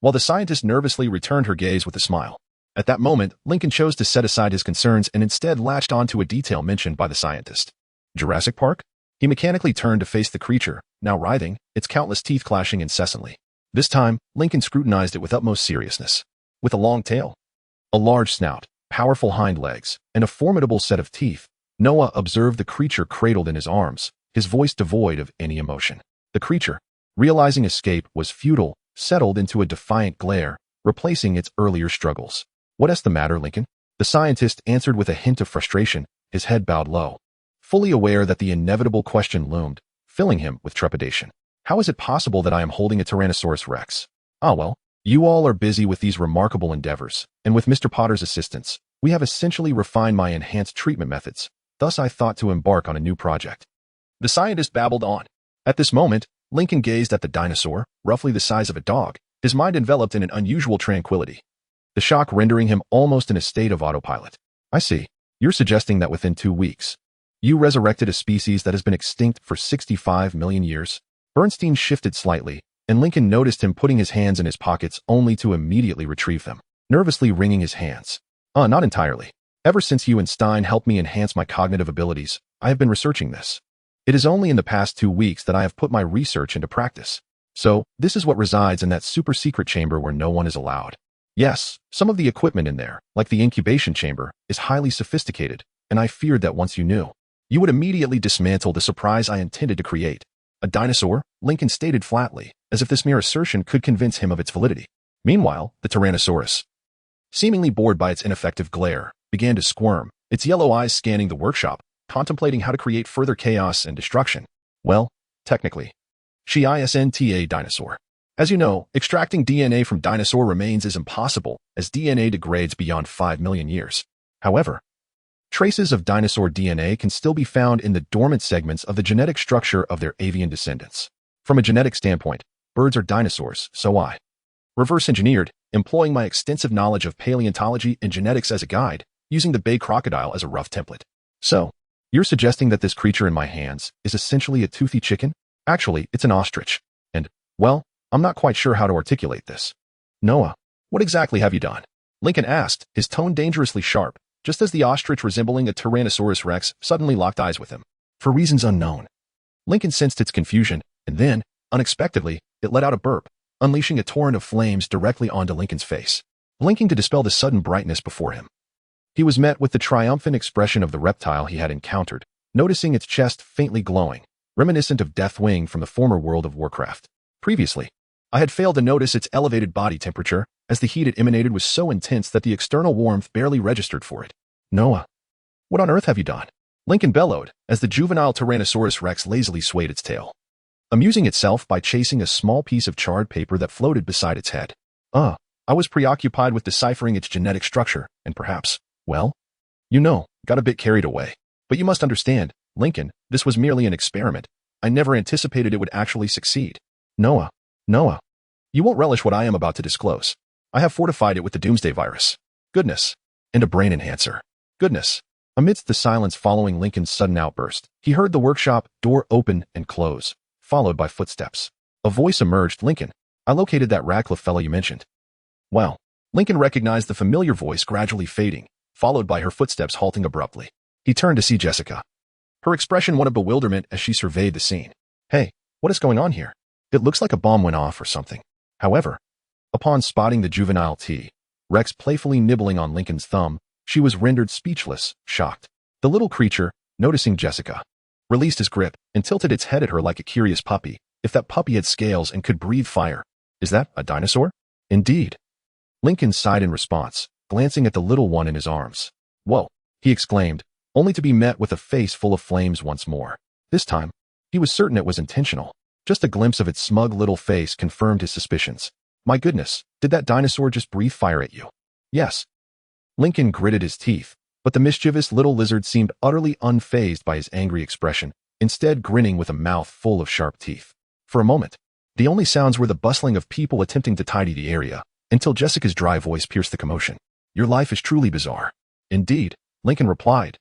Speaker 1: while the scientist nervously returned her gaze with a smile. At that moment, Lincoln chose to set aside his concerns and instead latched onto a detail mentioned by the scientist. Jurassic Park? He mechanically turned to face the creature, now writhing, its countless teeth clashing incessantly. This time, Lincoln scrutinized it with utmost seriousness. With a long tail, a large snout, powerful hind legs, and a formidable set of teeth, Noah observed the creature cradled in his arms, his voice devoid of any emotion. The creature, realizing escape was futile, settled into a defiant glare, replacing its earlier struggles. "What's the matter, Lincoln?" The scientist answered with a hint of frustration, his head bowed low, fully aware that the inevitable question loomed, filling him with trepidation. "How is it possible that I am holding a Tyrannosaurus Rex?" "Ah well, you all are busy with these remarkable endeavors, and with Mr. Potter's assistance, we have essentially refined my enhanced treatment methods. Thus I thought to embark on a new project." The scientist babbled on. At this moment, Lincoln gazed at the dinosaur, roughly the size of a dog, his mind enveloped in an unusual tranquility, the shock rendering him almost in a state of autopilot. "I see. You're suggesting that within 2 weeks, you resurrected a species that has been extinct for 65 million years? Bernstein shifted slightly, and Lincoln noticed him putting his hands in his pockets only to immediately retrieve them, nervously wringing his hands. Not entirely. Ever since you and Stein helped me enhance my cognitive abilities, I have been researching this. It is only in the past 2 weeks that I have put my research into practice. So, this is what resides in that super-secret chamber where no one is allowed. Yes, some of the equipment in there, like the incubation chamber, is highly sophisticated, and I feared that once you knew, you would immediately dismantle the surprise I intended to create." "A dinosaur?" Lincoln stated flatly, as if this mere assertion could convince him of its validity. Meanwhile, the Tyrannosaurus, seemingly bored by its ineffective glare, began to squirm, its yellow eyes scanning the workshop, contemplating how to create further chaos and destruction. "Well, technically, she isn't a dinosaur. As you know, extracting DNA from dinosaur remains is impossible, as DNA degrades beyond 5 million years. However, traces of dinosaur DNA can still be found in the dormant segments of the genetic structure of their avian descendants. From a genetic standpoint, birds are dinosaurs, so I reverse engineered, employing my extensive knowledge of paleontology and genetics as a guide, using the bay crocodile as a rough template. So, you're suggesting that this creature in my hands is essentially a toothy chicken? Actually, it's an ostrich. And, well, I'm not quite sure how to articulate this." "Noah, what exactly have you done?" Lincoln asked, his tone dangerously sharp, just as the ostrich resembling a Tyrannosaurus Rex suddenly locked eyes with him. For reasons unknown, Lincoln sensed its confusion, and then, unexpectedly, it let out a burp, unleashing a torrent of flames directly onto Lincoln's face, blinking to dispel the sudden brightness before him. He was met with the triumphant expression of the reptile he had encountered, noticing its chest faintly glowing, reminiscent of Deathwing from the former World of Warcraft. Previously, I had failed to notice its elevated body temperature, as the heat it emanated was so intense that the external warmth barely registered for it. "Noah, what on earth have you done?" Lincoln bellowed, as the juvenile Tyrannosaurus Rex lazily swayed its tail, amusing itself by chasing a small piece of charred paper that floated beside its head. I was preoccupied with deciphering its genetic structure, and perhaps, well, got a bit carried away. But you must understand, Lincoln, this was merely an experiment. I never anticipated it would actually succeed. Noah, you won't relish what I am about to disclose. I have fortified it with the Doomsday virus. Goodness. And a brain enhancer. Goodness. Amidst the silence following Lincoln's sudden outburst, he heard the workshop door open and close, followed by footsteps. A voice emerged. "Lincoln, I located that Radcliffe fellow you mentioned." Well, Lincoln recognized the familiar voice gradually fading, followed by her footsteps halting abruptly. He turned to see Jessica, her expression one of bewilderment as she surveyed the scene. "Hey, what is going on here? It looks like a bomb went off or something." However, upon spotting the juvenile T-Rex playfully nibbling on Lincoln's thumb, she was rendered speechless, shocked. The little creature, noticing Jessica, released his grip and tilted its head at her like a curious puppy. If that puppy had scales and could breathe fire, is that a dinosaur? Indeed. Lincoln sighed in response, glancing at the little one in his arms. "Whoa," he exclaimed, only to be met with a face full of flames once more. This time, he was certain it was intentional. Just a glimpse of its smug little face confirmed his suspicions. "My goodness, did that dinosaur just breathe fire at you?" "Yes." Lincoln gritted his teeth, but the mischievous little lizard seemed utterly unfazed by his angry expression, instead grinning with a mouth full of sharp teeth. For a moment, the only sounds were the bustling of people attempting to tidy the area, until Jessica's dry voice pierced the commotion. "Your life is truly bizarre. Indeed, Lincoln replied,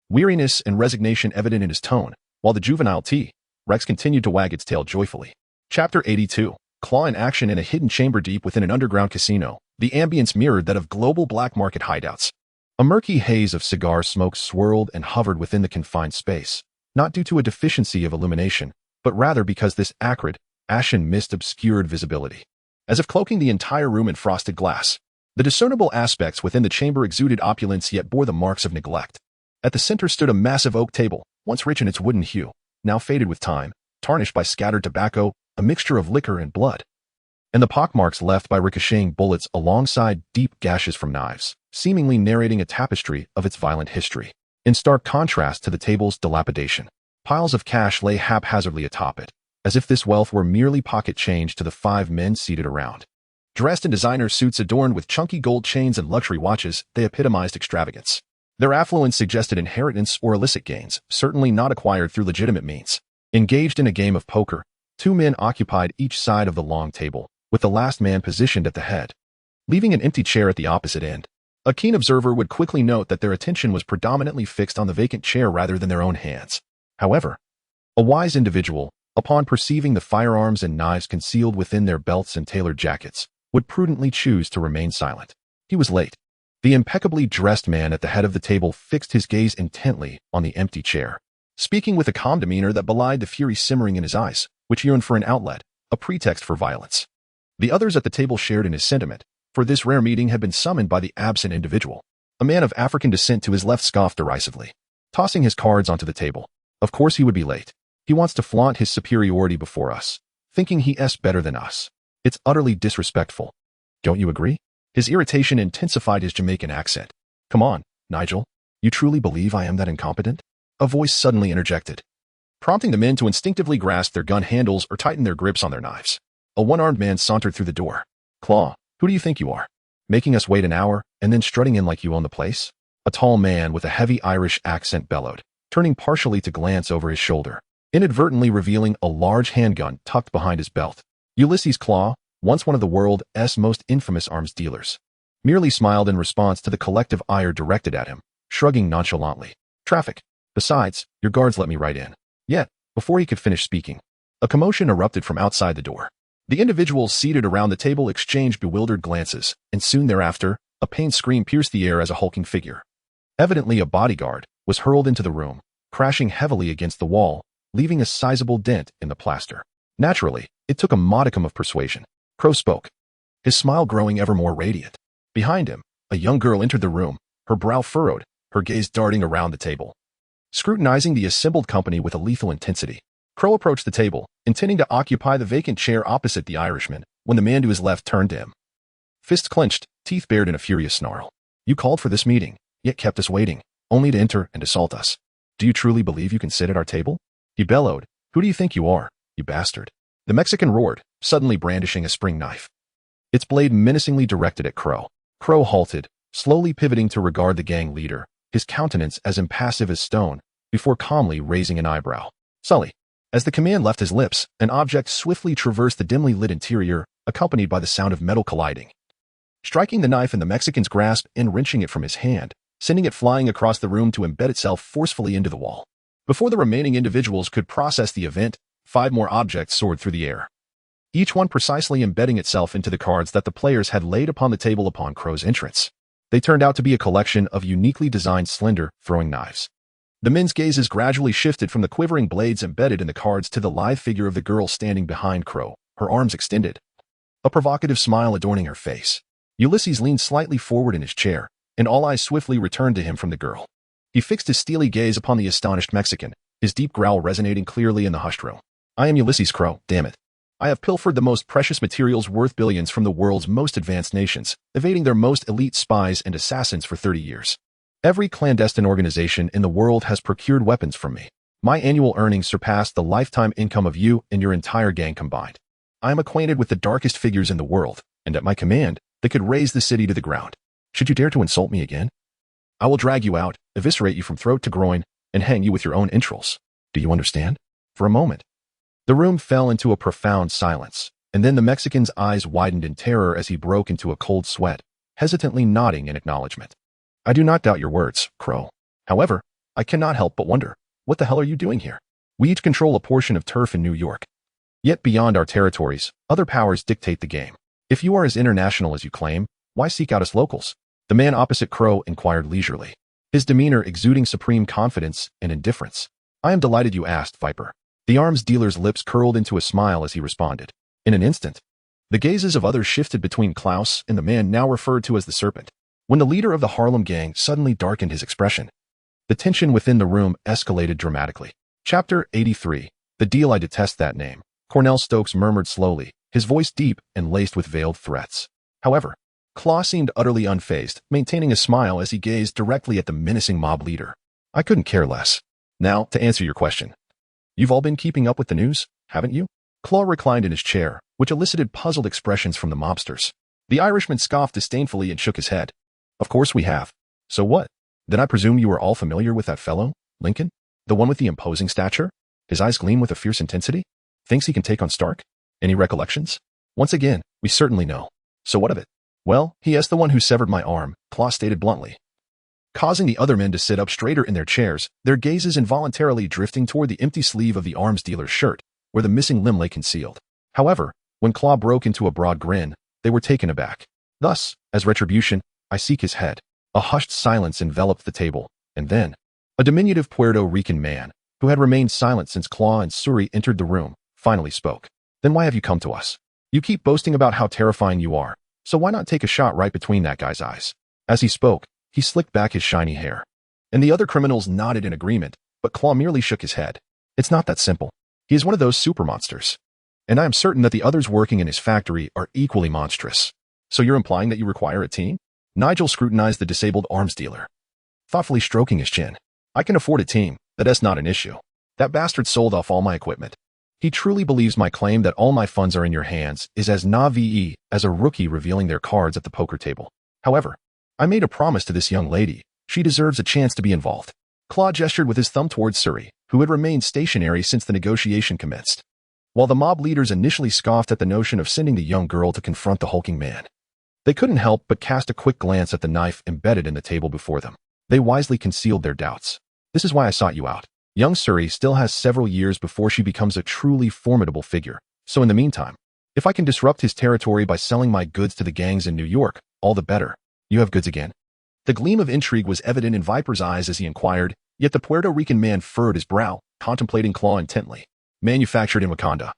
Speaker 1: weariness and resignation evident in his tone, while the juvenile T-Rex continued to wag its tail joyfully. Chapter 82. Claw in action in a hidden chamber deep within an underground casino. The ambience mirrored that of global black market hideouts. A murky haze of cigar smoke swirled and hovered within the confined space, not due to a deficiency of illumination, but rather because this acrid, ashen mist obscured visibility. As if cloaking the entire room in frosted glass, the discernible aspects within the chamber exuded opulence yet bore the marks of neglect. At the center stood a massive oak table, once rich in its wooden hue, now faded with time, tarnished by scattered tobacco, a mixture of liquor and blood, and the pockmarks left by ricocheting bullets alongside deep gashes from knives, seemingly narrating a tapestry of its violent history. In stark contrast to the table's dilapidation, piles of cash lay haphazardly atop it, as if this wealth were merely pocket change to the 5 men seated around. Dressed in designer suits adorned with chunky gold chains and luxury watches, they epitomized extravagance. Their affluence suggested inheritance or illicit gains, certainly not acquired through legitimate means. Engaged in a game of poker, 2 men occupied each side of the long table, with the last man positioned at the head, leaving an empty chair at the opposite end. A keen observer would quickly note that their attention was predominantly fixed on the vacant chair rather than their own hands. However, a wise individual, upon perceiving the firearms and knives concealed within their belts and tailored jackets, would prudently choose to remain silent. He was late. The impeccably dressed man at the head of the table fixed his gaze intently on the empty chair, speaking with a calm demeanor that belied the fury simmering in his eyes, which yearned for an outlet, a pretext for violence. The others at the table shared in his sentiment, for this rare meeting had been summoned by the absent individual. A man of African descent to his left scoffed derisively, tossing his cards onto the table. Of course he would be late. He wants to flaunt his superiority before us, thinking he's better than us. It's utterly disrespectful. Don't you agree? His irritation intensified his Jamaican accent. Come on, Nigel. You truly believe I am that incompetent? A voice suddenly interjected, prompting the men to instinctively grasp their gun handles or tighten their grips on their knives. A one-armed man sauntered through the door. Claw, who do you think you are? Making us wait an hour and then strutting in like you own the place? A tall man with a heavy Irish accent bellowed, turning partially to glance over his shoulder, inadvertently revealing a large handgun tucked behind his belt. Ulysses Claw, once one of the world's most infamous arms dealers, merely smiled in response to the collective ire directed at him, shrugging nonchalantly. Traffic. Besides, your guards let me right in. Yet, before he could finish speaking, a commotion erupted from outside the door. The individuals seated around the table exchanged bewildered glances, and soon thereafter, a pained scream pierced the air as a hulking figure, evidently a bodyguard, was hurled into the room, crashing heavily against the wall, leaving a sizable dent in the plaster. Naturally, it took a modicum of persuasion. Crow spoke, his smile growing ever more radiant. Behind him, a young girl entered the room, her brow furrowed, her gaze darting around the table, scrutinizing the assembled company with a lethal intensity. Crow approached the table, intending to occupy the vacant chair opposite the Irishman, when the man to his left turned to him. Fists clenched, teeth bared in a furious snarl. You called for this meeting, yet kept us waiting, only to enter and assault us. Do you truly believe you can sit at our table? He bellowed. Who do you think you are, you bastard? The Mexican roared, suddenly brandishing a spring knife, its blade menacingly directed at Crow. Crow halted, slowly pivoting to regard the gang leader, his countenance as impassive as stone, before calmly raising an eyebrow. Sully. As the command left his lips, an object swiftly traversed the dimly lit interior, accompanied by the sound of metal colliding, striking the knife in the Mexican's grasp and wrenching it from his hand, sending it flying across the room to embed itself forcefully into the wall. Before the remaining individuals could process the event, 5 more objects soared through the air, each one precisely embedding itself into the cards that the players had laid upon the table upon Crow's entrance. They turned out to be a collection of uniquely designed slender, throwing knives. The men's gazes gradually shifted from the quivering blades embedded in the cards to the lithe figure of the girl standing behind Crow, her arms extended, a provocative smile adorning her face. Ulysses leaned slightly forward in his chair, and all eyes swiftly returned to him from the girl. He fixed his steely gaze upon the astonished Mexican, his deep growl resonating clearly in the hushed room. I am Ulysses Crow, damn it. I have pilfered the most precious materials worth billions from the world's most advanced nations, evading their most elite spies and assassins for 30 years. Every clandestine organization in the world has procured weapons from me. My annual earnings surpass the lifetime income of you and your entire gang combined. I am acquainted with the darkest figures in the world, and at my command, they could raise the city to the ground. Should you dare to insult me again, I will drag you out, eviscerate you from throat to groin, and hang you with your own entrails. Do you understand? For a moment, the room fell into a profound silence, and then the Mexican's eyes widened in terror as he broke into a cold sweat, hesitantly nodding in acknowledgement. I do not doubt your words, Crow. However, I cannot help but wonder, what the hell are you doing here? We each control a portion of turf in New York. Yet beyond our territories, other powers dictate the game. If you are as international as you claim, why seek out us locals? The man opposite Crow inquired leisurely, his demeanor exuding supreme confidence and indifference. I am delighted you asked, Viper. The arms dealer's lips curled into a smile as he responded. In an instant, the gazes of others shifted between Klaus and the man now referred to as the Serpent. When the leader of the Harlem gang suddenly darkened his expression, the tension within the room escalated dramatically. Chapter 83. The Deal. I detest that name, Cornell Stokes murmured slowly, his voice deep and laced with veiled threats. However, Claw seemed utterly unfazed, maintaining a smile as he gazed directly at the menacing mob leader. I couldn't care less. Now, to answer your question. You've all been keeping up with the news, haven't you? Claw reclined in his chair, which elicited puzzled expressions from the mobsters. The Irishman scoffed disdainfully and shook his head. Of course we have. So what? Then I presume you are all familiar with that fellow, Lincoln? The one with the imposing stature? His eyes gleam with a fierce intensity? Thinks he can take on Stark? Any recollections? Once again, we certainly know. So what of it? Well, he is the one who severed my arm, Claw stated bluntly, causing the other men to sit up straighter in their chairs, their gazes involuntarily drifting toward the empty sleeve of the arms dealer's shirt, where the missing limb lay concealed. However, when Claw broke into a broad grin, they were taken aback. Thus, as retribution, I seek his head. A hushed silence enveloped the table, and then, a diminutive Puerto Rican man, who had remained silent since Claw and Suri entered the room, finally spoke. Then why have you come to us? You keep boasting about how terrifying you are, so why not take a shot right between that guy's eyes? As he spoke, he slicked back his shiny hair. And the other criminals nodded in agreement, but Claw merely shook his head. It's not that simple. He is one of those super monsters. And I am certain that the others working in his factory are equally monstrous. So you're implying that you require a team? Nigel scrutinized the disabled arms dealer, thoughtfully stroking his chin. I can afford a team, that's not an issue. That bastard sold off all my equipment. He truly believes my claim that all my funds are in your hands is as naive as a rookie revealing their cards at the poker table. However, I made a promise to this young lady. She deserves a chance to be involved. Claw gestured with his thumb towards Suri, who had remained stationary since the negotiation commenced. While the mob leaders initially scoffed at the notion of sending the young girl to confront the hulking man, they couldn't help but cast a quick glance at the knife embedded in the table before them. They wisely concealed their doubts. This is why I sought you out. Young Suri still has several years before she becomes a truly formidable figure. So in the meantime, if I can disrupt his territory by selling my goods to the gangs in New York, all the better. You have goods again? The gleam of intrigue was evident in Viper's eyes as he inquired, yet the Puerto Rican man furrowed his brow, contemplating Claw intently. Manufactured in Wakanda.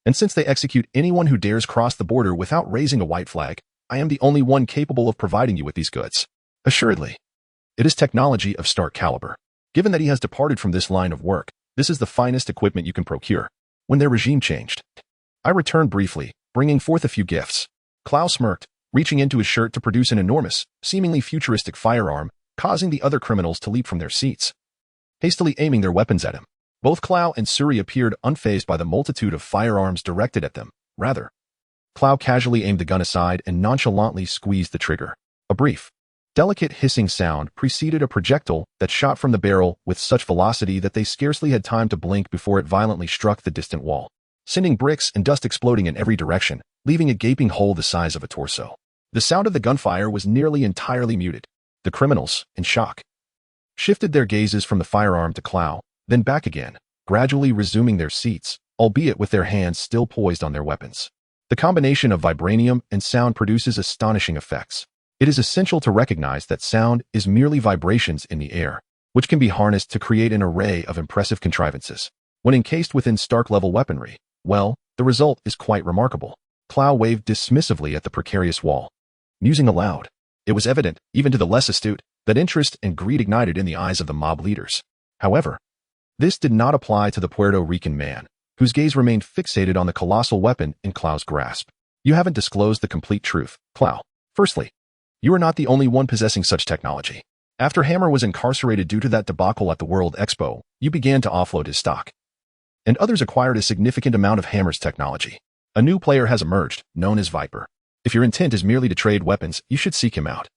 Speaker 1: And since they execute anyone who dares cross the border without raising a white flag, I am the only one capable of providing you with these goods. Assuredly. It is technology of Stark caliber. Given that he has departed from this line of work, this is the finest equipment you can procure. When their regime changed, I returned briefly, bringing forth a few gifts. Klaus smirked, reaching into his shirt to produce an enormous, seemingly futuristic firearm, causing the other criminals to leap from their seats, hastily aiming their weapons at him. Both Clow and Suri appeared unfazed by the multitude of firearms directed at them. Rather, Clow casually aimed the gun aside and nonchalantly squeezed the trigger. A brief, delicate hissing sound preceded a projectile that shot from the barrel with such velocity that they scarcely had time to blink before it violently struck the distant wall, sending bricks and dust exploding in every direction, leaving a gaping hole the size of a torso. The sound of the gunfire was nearly entirely muted. The criminals, in shock, shifted their gazes from the firearm to Clow, then back again, gradually resuming their seats, albeit with their hands still poised on their weapons. The combination of vibranium and sound produces astonishing effects. It is essential to recognize that sound is merely vibrations in the air, which can be harnessed to create an array of impressive contrivances. When encased within Stark-level weaponry, well, the result is quite remarkable. Clow waved dismissively at the precarious wall, musing aloud. It was evident, even to the less astute, that interest and greed ignited in the eyes of the mob leaders. However, this did not apply to the Puerto Rican man, whose gaze remained fixated on the colossal weapon in Clow's grasp. You haven't disclosed the complete truth, Clow. Firstly, you are not the only one possessing such technology. After Hammer was incarcerated due to that debacle at the World Expo, you began to offload his stock. And others acquired a significant amount of Hammer's technology. A new player has emerged, known as Viper. If your intent is merely to trade weapons, you should seek him out.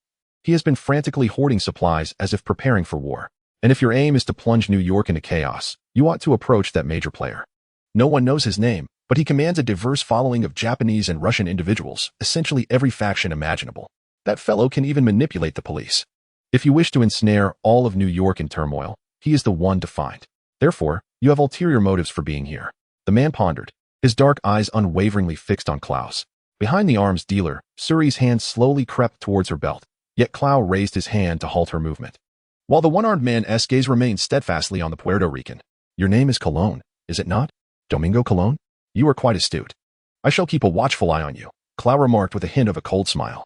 Speaker 1: He has been frantically hoarding supplies as if preparing for war. And if your aim is to plunge New York into chaos, you ought to approach that major player. No one knows his name, but he commands a diverse following of Japanese and Russian individuals, essentially every faction imaginable. That fellow can even manipulate the police. If you wish to ensnare all of New York in turmoil, he is the one to find. Therefore, you have ulterior motives for being here. The man pondered, his dark eyes unwaveringly fixed on Klaus. Behind the arms dealer, Suri's hand slowly crept towards her belt, yet Klaus raised his hand to halt her movement. While the one-armed man's gaze remained steadfastly on the Puerto Rican. Your name is Colon, is it not? Domingo Colon? You are quite astute. I shall keep a watchful eye on you, Klaus remarked with a hint of a cold smile.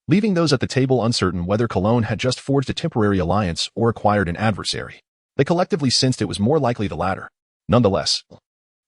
Speaker 1: Leaving those at the table uncertain whether Colon had just forged a temporary alliance or acquired an adversary. They collectively sensed it was more likely the latter. Nonetheless,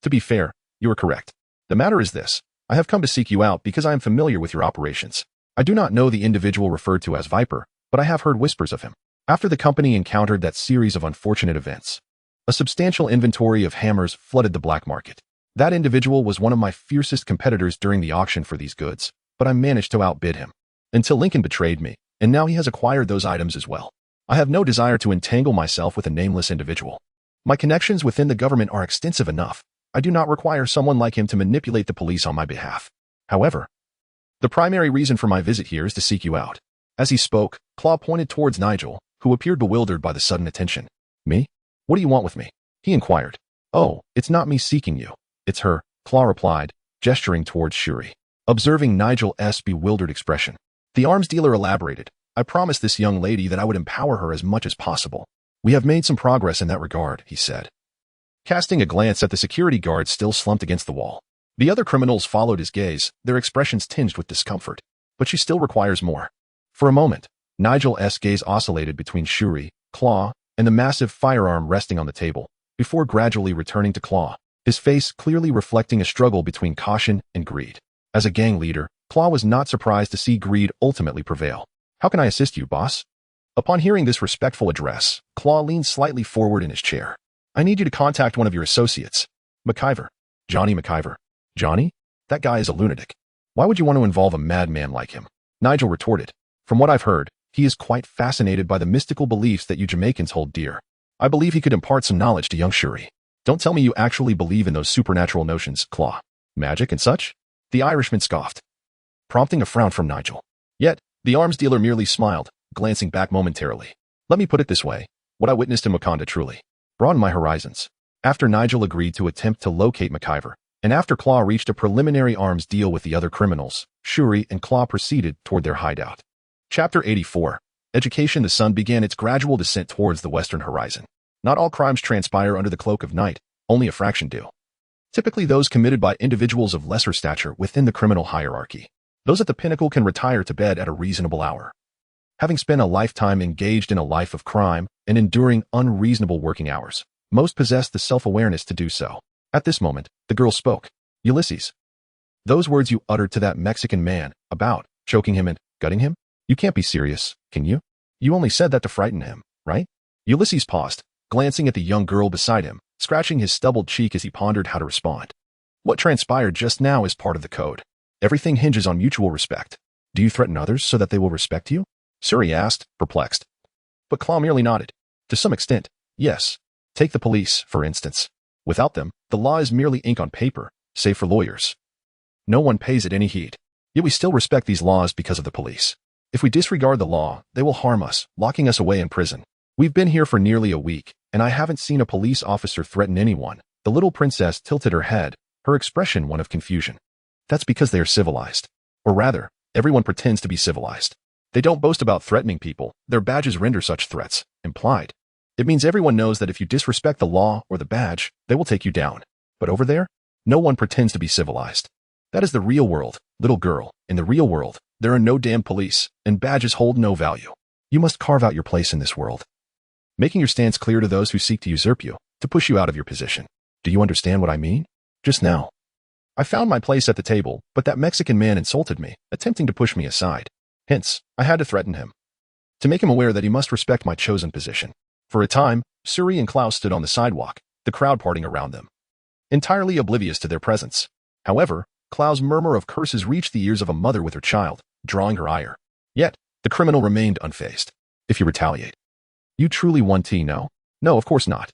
Speaker 1: to be fair, you are correct. The matter is this. I have come to seek you out because I am familiar with your operations. I do not know the individual referred to as Viper, but I have heard whispers of him. After the company encountered that series of unfortunate events, a substantial inventory of hammers flooded the black market. That individual was one of my fiercest competitors during the auction for these goods, but I managed to outbid him. Until Lincoln betrayed me, and now he has acquired those items as well. I have no desire to entangle myself with a nameless individual. My connections within the government are extensive enough. I do not require someone like him to manipulate the police on my behalf. However, the primary reason for my visit here is to seek you out. As he spoke, Claw pointed towards Nigel, who appeared bewildered by the sudden attention. Me? What do you want with me? He inquired. Oh, it's not me seeking you. It's her, Claw replied, gesturing towards Shuri. Observing Nigel's bewildered expression, the arms dealer elaborated. I promised this young lady that I would empower her as much as possible. We have made some progress in that regard, he said. Casting a glance at the security guard still slumped against the wall. The other criminals followed his gaze, their expressions tinged with discomfort. But she still requires more. For a moment, Nigel's gaze oscillated between Shuri, Claw, and the massive firearm resting on the table, before gradually returning to Claw, his face clearly reflecting a struggle between caution and greed. As a gang leader, Claw was not surprised to see greed ultimately prevail. How can I assist you, boss? Upon hearing this respectful address, Claw leaned slightly forward in his chair. I need you to contact one of your associates. McIver. Johnny McIver. Johnny? That guy is a lunatic. Why would you want to involve a madman like him? Nigel retorted. From what I've heard, he is quite fascinated by the mystical beliefs that you Jamaicans hold dear. I believe he could impart some knowledge to young Shuri. Don't tell me you actually believe in those supernatural notions, Claw. Magic and such? The Irishman scoffed, prompting a frown from Nigel. Yet, the arms dealer merely smiled, glancing back momentarily. Let me put it this way. What I witnessed in Wakanda truly broadened my horizons. After Nigel agreed to attempt to locate McIver, and after Claw reached a preliminary arms deal with the other criminals, Shuri and Claw proceeded toward their hideout. Chapter 84. Education. The sun began its gradual descent towards the western horizon. Not all crimes transpire under the cloak of night, only a fraction do. Typically those committed by individuals of lesser stature within the criminal hierarchy. Those at the pinnacle can retire to bed at a reasonable hour. Having spent a lifetime engaged in a life of crime and enduring unreasonable working hours, most possess the self-awareness to do so. At this moment, the girl spoke. Ulysses. Those words you uttered to that Mexican man about choking him and gutting him? You can't be serious, can you? You only said that to frighten him, right? Ulysses paused, glancing at the young girl beside him, scratching his stubbled cheek as he pondered how to respond. What transpired just now is part of the code. Everything hinges on mutual respect. Do you threaten others so that they will respect you? Suri asked, perplexed. But Claw merely nodded. To some extent, yes. Take the police, for instance. Without them, the law is merely ink on paper, save for lawyers. No one pays it any heed. Yet we still respect these laws because of the police. If we disregard the law, they will harm us, locking us away in prison. We've been here for nearly a week, and I haven't seen a police officer threaten anyone. The little princess tilted her head, her expression one of confusion. That's because they are civilized. Or rather, everyone pretends to be civilized. They don't boast about threatening people. Their badges render such threats implied. It means everyone knows that if you disrespect the law or the badge, they will take you down. But over there, no one pretends to be civilized. That is the real world, little girl. In the real world, there are no damn police, and badges hold no value. You must carve out your place in this world, making your stance clear to those who seek to usurp you, to push you out of your position. Do you understand what I mean? Just now, I found my place at the table, but that Mexican man insulted me, attempting to push me aside. Hence, I had to threaten him, to make him aware that he must respect my chosen position. For a time, Suri and Klaus stood on the sidewalk, the crowd parting around them, entirely oblivious to their presence. However, Klaus' murmur of curses reached the ears of a mother with her child, drawing her ire. Yet, the criminal remained unfazed. If you retaliate, you truly want to know? No, of course not.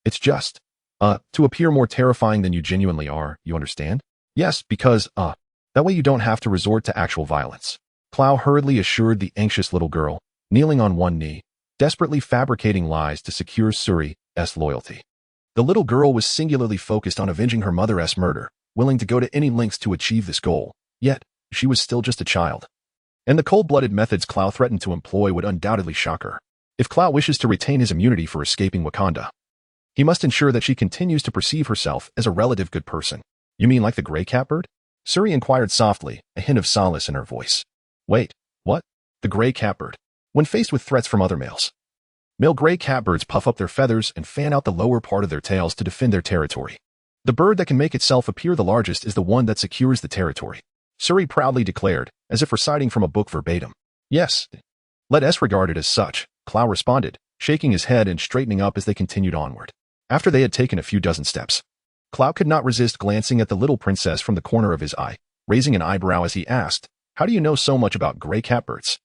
Speaker 1: It's just, to appear more terrifying than you genuinely are, you understand? Yes, because, that way you don't have to resort to actual violence. Klaus hurriedly assured the anxious little girl, kneeling on one knee, desperately fabricating lies to secure Suri's loyalty. The little girl was singularly focused on avenging her mother's murder, willing to go to any lengths to achieve this goal, yet she was still just a child. And the cold-blooded methods Clow threatened to employ would undoubtedly shock her. If Clow wishes to retain his immunity for escaping Wakanda, he must ensure that she continues to perceive herself as a relative good person. You mean like the gray catbird? Suri inquired softly, a hint of solace in her voice. Wait, what? The gray catbird. When faced with threats from other males, male gray catbirds puff up their feathers and fan out the lower part of their tails to defend their territory. The bird that can make itself appear the largest is the one that secures the territory, Suri proudly declared, as if reciting from a book verbatim. Yes, let us regard it as such, Clow responded, shaking his head and straightening up as they continued onward. After they had taken a few dozen steps, Clow could not resist glancing at the little princess from the corner of his eye, raising an eyebrow as he asked, "How do you know so much about gray catbirds?"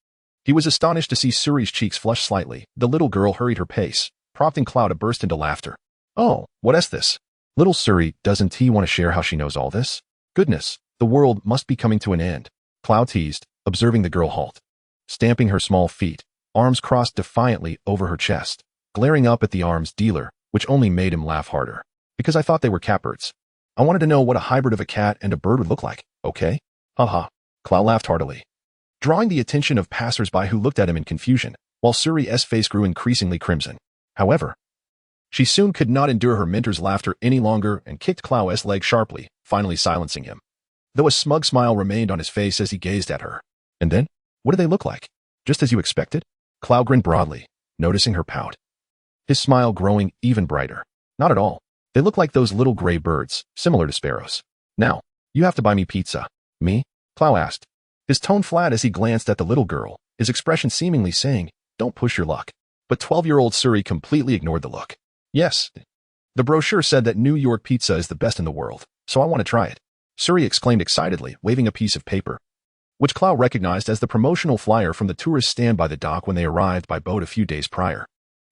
Speaker 1: He was astonished to see Suri's cheeks flush slightly. The little girl hurried her pace, prompting Clow to burst into laughter. "Oh, what is this? Little Suri, doesn't he want to share how she knows all this? Goodness, the world must be coming to an end," Clow teased, observing the girl halt, stamping her small feet, arms crossed defiantly over her chest, glaring up at the arms dealer, which only made him laugh harder. "Because I thought they were catbirds. I wanted to know what a hybrid of a cat and a bird would look like, okay? Haha." Clow laughed heartily, drawing the attention of passers-by who looked at him in confusion, while Suri's face grew increasingly crimson. However, she soon could not endure her mentor's laughter any longer and kicked Clow's leg sharply, finally silencing him, though a smug smile remained on his face as he gazed at her. "And then, what do they look like? Just as you expected?" Clow grinned broadly, noticing her pout, his smile growing even brighter. "Not at all. They look like those little gray birds, similar to sparrows. Now, you have to buy me pizza." "Me?" Clow asked, his tone flat as he glanced at the little girl, his expression seemingly saying, "Don't push your luck." But 12-year-old Suri completely ignored the look. "Yes. The brochure said that New York pizza is the best in the world, so I want to try it," Suri exclaimed excitedly, waving a piece of paper, which Clow recognized as the promotional flyer from the tourist stand by the dock when they arrived by boat a few days prior.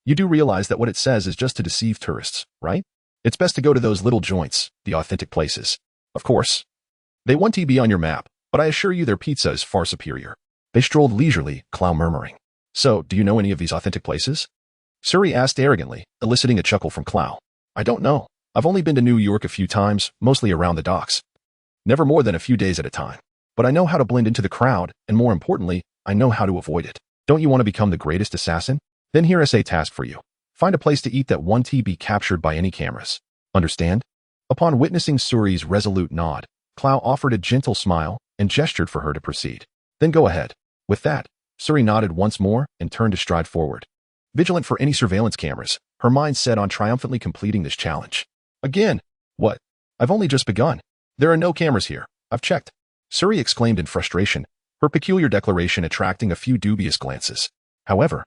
Speaker 1: "You do realize that what it says is just to deceive tourists, right? It's best to go to those little joints, the authentic places. Of course, they want to be on your map, but I assure you their pizza is far superior." They strolled leisurely, Clow murmuring, "So, do you know any of these authentic places?" Suri asked arrogantly, eliciting a chuckle from Clow. "I don't know. I've only been to New York a few times, mostly around the docks. Never more than a few days at a time. But I know how to blend into the crowd, and more importantly, I know how to avoid it. Don't you want to become the greatest assassin? Then here is a task for you. Find a place to eat that won't be captured by any cameras. Understand?" Upon witnessing Suri's resolute nod, Clow offered a gentle smile and gestured for her to proceed. "Then go ahead." With that, Suri nodded once more and turned to stride forward, vigilant for any surveillance cameras, her mind set on triumphantly completing this challenge. "Again? What? I've only just begun. There are no cameras here. I've checked," Suri exclaimed in frustration, her peculiar declaration attracting a few dubious glances. However,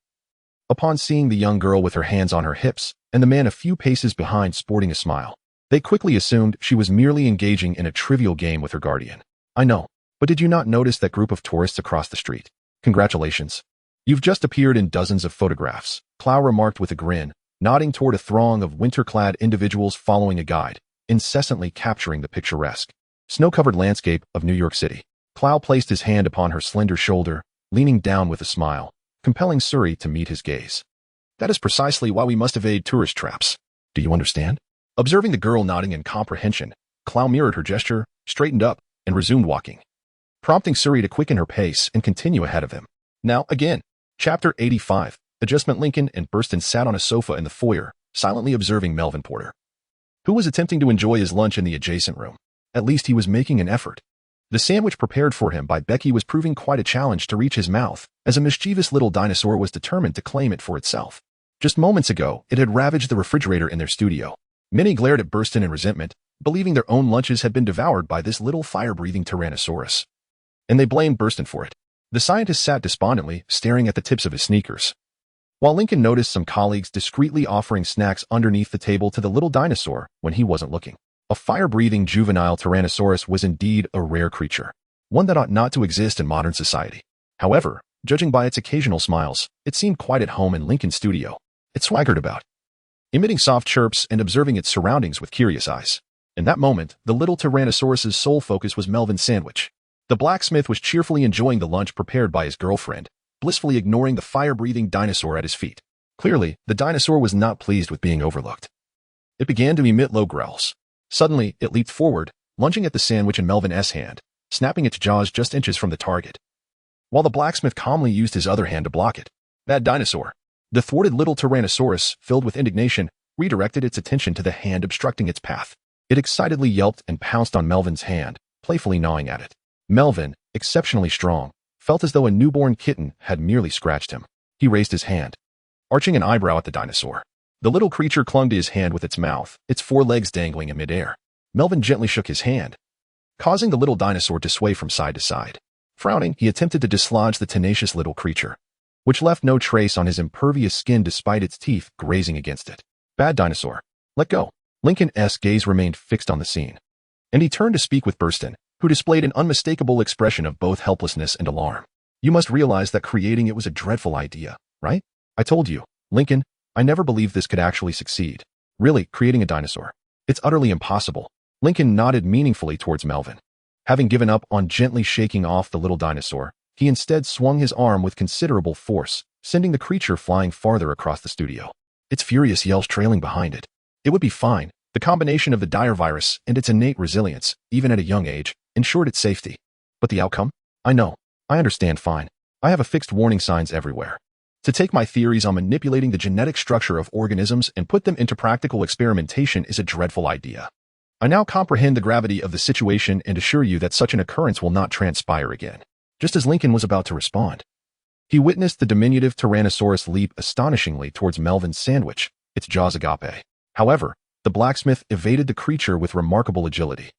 Speaker 1: upon seeing the young girl with her hands on her hips and the man a few paces behind sporting a smile, they quickly assumed she was merely engaging in a trivial game with her guardian. "I know, but did you not notice that group of tourists across the street? Congratulations. You've just appeared in dozens of photographs," Clow remarked with a grin, nodding toward a throng of winter-clad individuals following a guide, incessantly capturing the picturesque, snow-covered landscape of New York City. Clow placed his hand upon her slender shoulder, leaning down with a smile, compelling Suri to meet his gaze. "That is precisely why we must evade tourist traps. Do you understand?" Observing the girl nodding in comprehension, Clow mirrored her gesture, straightened up, and resumed walking, prompting Suri to quicken her pace and continue ahead of him. Now, again, Chapter 85, Adjustment. Lincoln and Burston sat on a sofa in the foyer, silently observing Melvin Porter, who was attempting to enjoy his lunch in the adjacent room. At least he was making an effort. The sandwich prepared for him by Becky was proving quite a challenge to reach his mouth, as a mischievous little dinosaur was determined to claim it for itself. Just moments ago, it had ravaged the refrigerator in their studio. Many glared at Burston in resentment, believing their own lunches had been devoured by this little fire-breathing Tyrannosaurus, and they blamed Burston for it. The scientist sat despondently, staring at the tips of his sneakers, while Lincoln noticed some colleagues discreetly offering snacks underneath the table to the little dinosaur when he wasn't looking. A fire-breathing juvenile Tyrannosaurus was indeed a rare creature, one that ought not to exist in modern society. However, judging by its occasional smiles, it seemed quite at home in Lincoln's studio. It swaggered about, emitting soft chirps and observing its surroundings with curious eyes. In that moment, the little Tyrannosaurus's sole focus was Melvin's sandwich. The blacksmith was cheerfully enjoying the lunch prepared by his girlfriend, blissfully ignoring the fire-breathing dinosaur at his feet. Clearly, the dinosaur was not pleased with being overlooked. It began to emit low growls. Suddenly, it leaped forward, lunging at the sandwich in Melvin's hand, snapping its jaws just inches from the target, while the blacksmith calmly used his other hand to block it. That dinosaur, the thwarted little Tyrannosaurus, filled with indignation, redirected its attention to the hand obstructing its path. It excitedly yelped and pounced on Melvin's hand, playfully gnawing at it. Melvin, exceptionally strong, felt as though a newborn kitten had merely scratched him. He raised his hand, arching an eyebrow at the dinosaur. The little creature clung to his hand with its mouth, its forelegs dangling in midair. Melvin gently shook his hand, causing the little dinosaur to sway from side to side. Frowning, he attempted to dislodge the tenacious little creature, which left no trace on his impervious skin despite its teeth grazing against it. Bad dinosaur. Let go. Lincoln's gaze remained fixed on the scene, and he turned to speak with Burston, who displayed an unmistakable expression of both helplessness and alarm. You must realize that creating it was a dreadful idea, right? I told you, Lincoln, I never believed this could actually succeed. Really, creating a dinosaur. It's utterly impossible. Lincoln nodded meaningfully towards Melvin. Having given up on gently shaking off the little dinosaur, he instead swung his arm with considerable force, sending the creature flying farther across the studio, its furious yells trailing behind it. It would be fine. The combination of the dire virus and its innate resilience, even at a young age, ensured its safety. But the outcome? I know. I understand fine. I have affixed warning signs everywhere. To take my theories on manipulating the genetic structure of organisms and put them into practical experimentation is a dreadful idea. I now comprehend the gravity of the situation and assure you that such an occurrence will not transpire again. Just as Lincoln was about to respond, he witnessed the diminutive Tyrannosaurus leap astonishingly towards Melvin's sandwich, its jaws agape. However, the blacksmith evaded the creature with remarkable agility.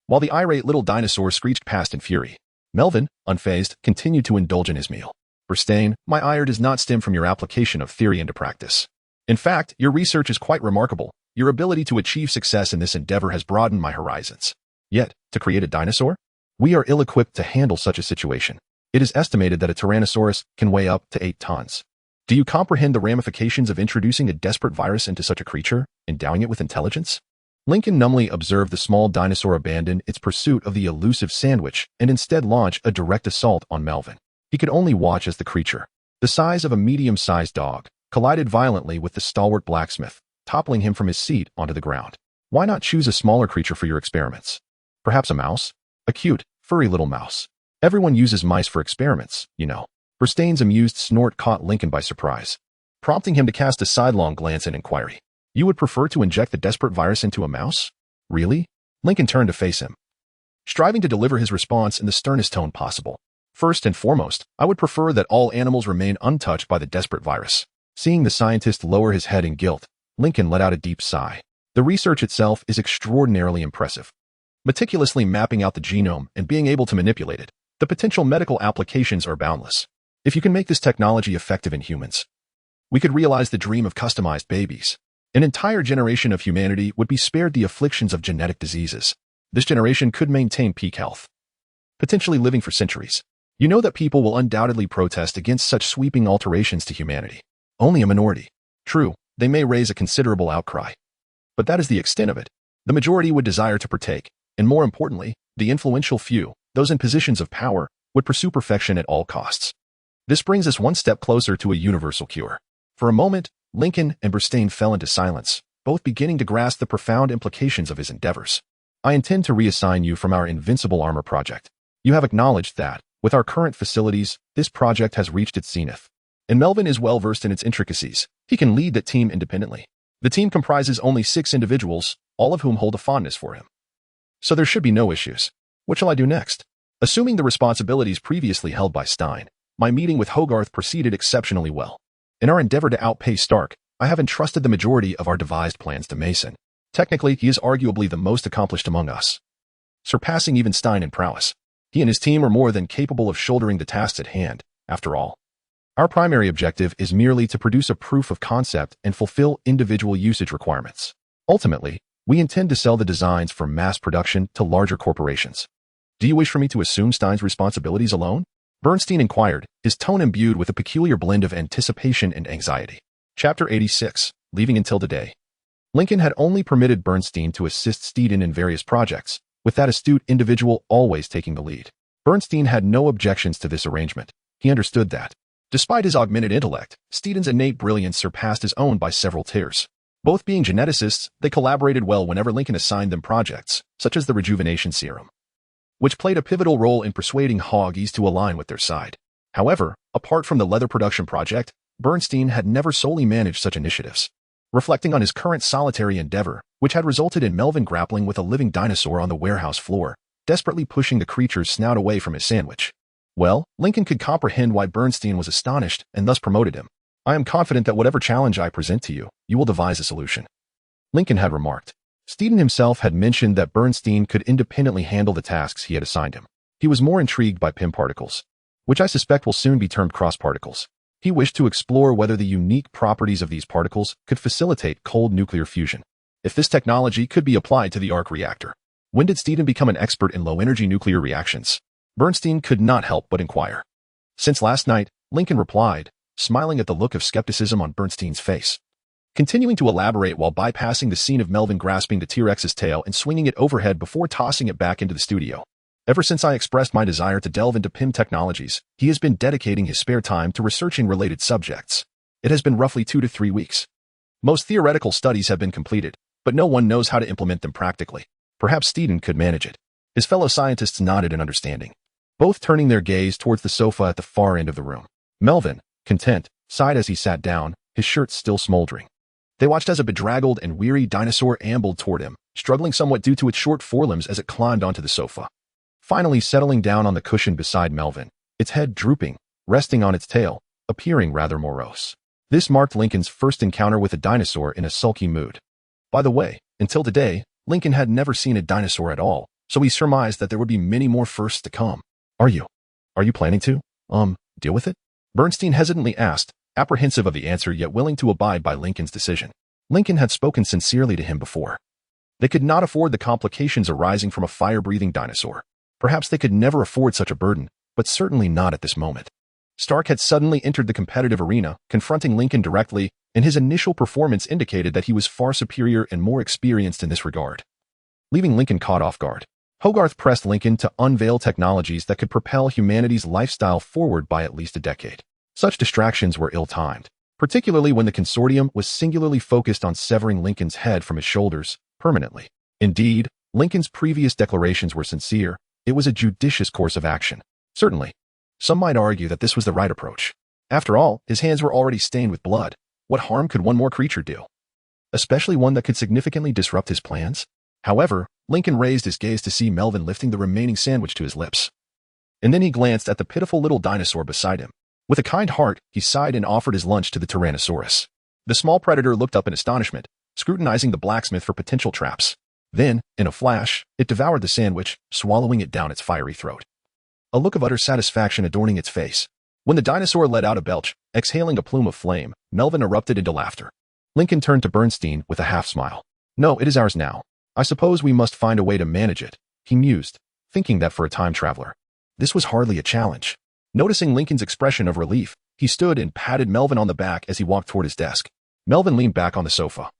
Speaker 1: While the irate little dinosaur screeched past in fury, Melvin, unfazed, continued to indulge in his meal. Burston, my ire does not stem from your application of theory into practice. In fact, your research is quite remarkable. Your ability to achieve success in this endeavor has broadened my horizons. Yet, to create a dinosaur? We are ill-equipped to handle such a situation. It is estimated that a Tyrannosaurus can weigh up to 8 tons. Do you comprehend the ramifications of introducing a desperate virus into such a creature, endowing it with intelligence? Lincoln numbly observed the small dinosaur abandon its pursuit of the elusive sandwich and instead launch a direct assault on Melvin. He could only watch as the creature, the size of a medium-sized dog, collided violently with the stalwart blacksmith, toppling him from his seat onto the ground. Why not choose a smaller creature for your experiments? Perhaps a mouse? A cute, furry little mouse. Everyone uses mice for experiments, you know. Burston's amused snort caught Lincoln by surprise, prompting him to cast a sidelong glance in inquiry. You would prefer to inject the desperate virus into a mouse? Really? Lincoln turned to face him, striving to deliver his response in the sternest tone possible. First and foremost, I would prefer that all animals remain untouched by the desperate virus. Seeing the scientist lower his head in guilt, Lincoln let out a deep sigh. The research itself is extraordinarily impressive. Meticulously mapping out the genome and being able to manipulate it, the potential medical applications are boundless. If you can make this technology effective in humans, we could realize the dream of customized babies. An entire generation of humanity would be spared the afflictions of genetic diseases. This generation could maintain peak health, potentially living for centuries. You know that people will undoubtedly protest against such sweeping alterations to humanity. Only a minority. True, they may raise a considerable outcry, but that is the extent of it. The majority would desire to partake, and more importantly, the influential few, those in positions of power, would pursue perfection at all costs. This brings us one step closer to a universal cure. For a moment, Lincoln and Burston fell into silence, both beginning to grasp the profound implications of his endeavors. I intend to reassign you from our Invincible Armor project. You have acknowledged that, with our current facilities, this project has reached its zenith. And Melvin is well versed in its intricacies. He can lead that team independently. The team comprises only 6 individuals, all of whom hold a fondness for him. So there should be no issues. What shall I do next? Assuming the responsibilities previously held by Stein, my meeting with Hogarth proceeded exceptionally well. In our endeavor to outpace Stark, I have entrusted the majority of our devised plans to Mason. Technically, he is arguably the most accomplished among us, surpassing even Stein in prowess. He and his team are more than capable of shouldering the tasks at hand. After all, our primary objective is merely to produce a proof of concept and fulfill individual usage requirements. Ultimately, we intend to sell the designs for mass production to larger corporations. Do you wish for me to assume Stein's responsibilities alone? Bernstein inquired, his tone imbued with a peculiar blend of anticipation and anxiety. Chapter 86, Leaving Until Today. Lincoln had only permitted Bernstein to assist Steedon in various projects, with that astute individual always taking the lead. Bernstein had no objections to this arrangement. He understood that, Despite his augmented intellect, Steedon's innate brilliance surpassed his own by several tiers. Both being geneticists, they collaborated well whenever Lincoln assigned them projects, such as the rejuvenation serum, which played a pivotal role in persuading Hoggies to align with their side. However, apart from the leather production project, Bernstein had never solely managed such initiatives. Reflecting on his current solitary endeavor, which had resulted in Melvin grappling with a living dinosaur on the warehouse floor, desperately pushing the creature's snout away from his sandwich. Well, Lincoln could comprehend why Bernstein was astonished and thus promoted him. I am confident that whatever challenge I present to you, you will devise a solution, Lincoln had remarked. Steedon himself had mentioned that Bernstein could independently handle the tasks he had assigned him. He was more intrigued by PIM particles, which I suspect will soon be termed cross particles. He wished to explore whether the unique properties of these particles could facilitate cold nuclear fusion. If this technology could be applied to the arc reactor. When did Steedon become an expert in low-energy nuclear reactions? Bernstein could not help but inquire. Since last night, Lincoln replied, smiling at the look of skepticism on Bernstein's face. Continuing to elaborate while bypassing the scene of Melvin grasping the T-Rex's tail and swinging it overhead before tossing it back into the studio. Ever since I expressed my desire to delve into PIM technologies, he has been dedicating his spare time to researching related subjects. It has been roughly 2 to 3 weeks. Most theoretical studies have been completed, but no one knows how to implement them practically. Perhaps Steedon could manage it. His fellow scientists nodded in understanding, both turning their gaze towards the sofa at the far end of the room. Melvin, content, sighed as he sat down, his shirt still smoldering. They watched as a bedraggled and weary dinosaur ambled toward him, struggling somewhat due to its short forelimbs as it climbed onto the sofa. Finally settling down on the cushion beside Melvin, its head drooping, resting on its tail, appearing rather morose. This marked Lincoln's first encounter with a dinosaur in a sulky mood. By the way, until today, Lincoln had never seen a dinosaur at all, so he surmised that there would be many more firsts to come. Are you planning to, deal with it? Bernstein hesitantly asked, apprehensive of the answer yet willing to abide by Lincoln's decision. Lincoln had spoken sincerely to him before. They could not afford the complications arising from a fire-breathing dinosaur. Perhaps they could never afford such a burden, but certainly not at this moment. Stark had suddenly entered the competitive arena, confronting Lincoln directly, and his initial performance indicated that he was far superior and more experienced in this regard. Leaving Lincoln caught off guard, Hogarth pressed Lincoln to unveil technologies that could propel humanity's lifestyle forward by at least a decade. Such distractions were ill-timed, particularly when the consortium was singularly focused on severing Lincoln's head from his shoulders permanently. Indeed, Lincoln's previous declarations were sincere. It was a judicious course of action. Certainly, some might argue that this was the right approach. After all, his hands were already stained with blood. What harm could one more creature do? Especially one that could significantly disrupt his plans? However, Lincoln raised his gaze to see Melvin lifting the remaining sandwich to his lips. And then he glanced at the pitiful little dinosaur beside him. With a kind heart, he sighed and offered his lunch to the Tyrannosaurus. The small predator looked up in astonishment, scrutinizing the blacksmith for potential traps. Then, in a flash, it devoured the sandwich, swallowing it down its fiery throat. A look of utter satisfaction adorning its face. When the dinosaur let out a belch, exhaling a plume of flame, Melvin erupted into laughter. Lincoln turned to Bernstein with a half-smile. No, it is ours now. I suppose we must find a way to manage it, he mused, thinking that for a time traveler, this was hardly a challenge. Noticing Lincoln's expression of relief, he stood and patted Melvin on the back as he walked toward his desk. Melvin leaned back on the sofa,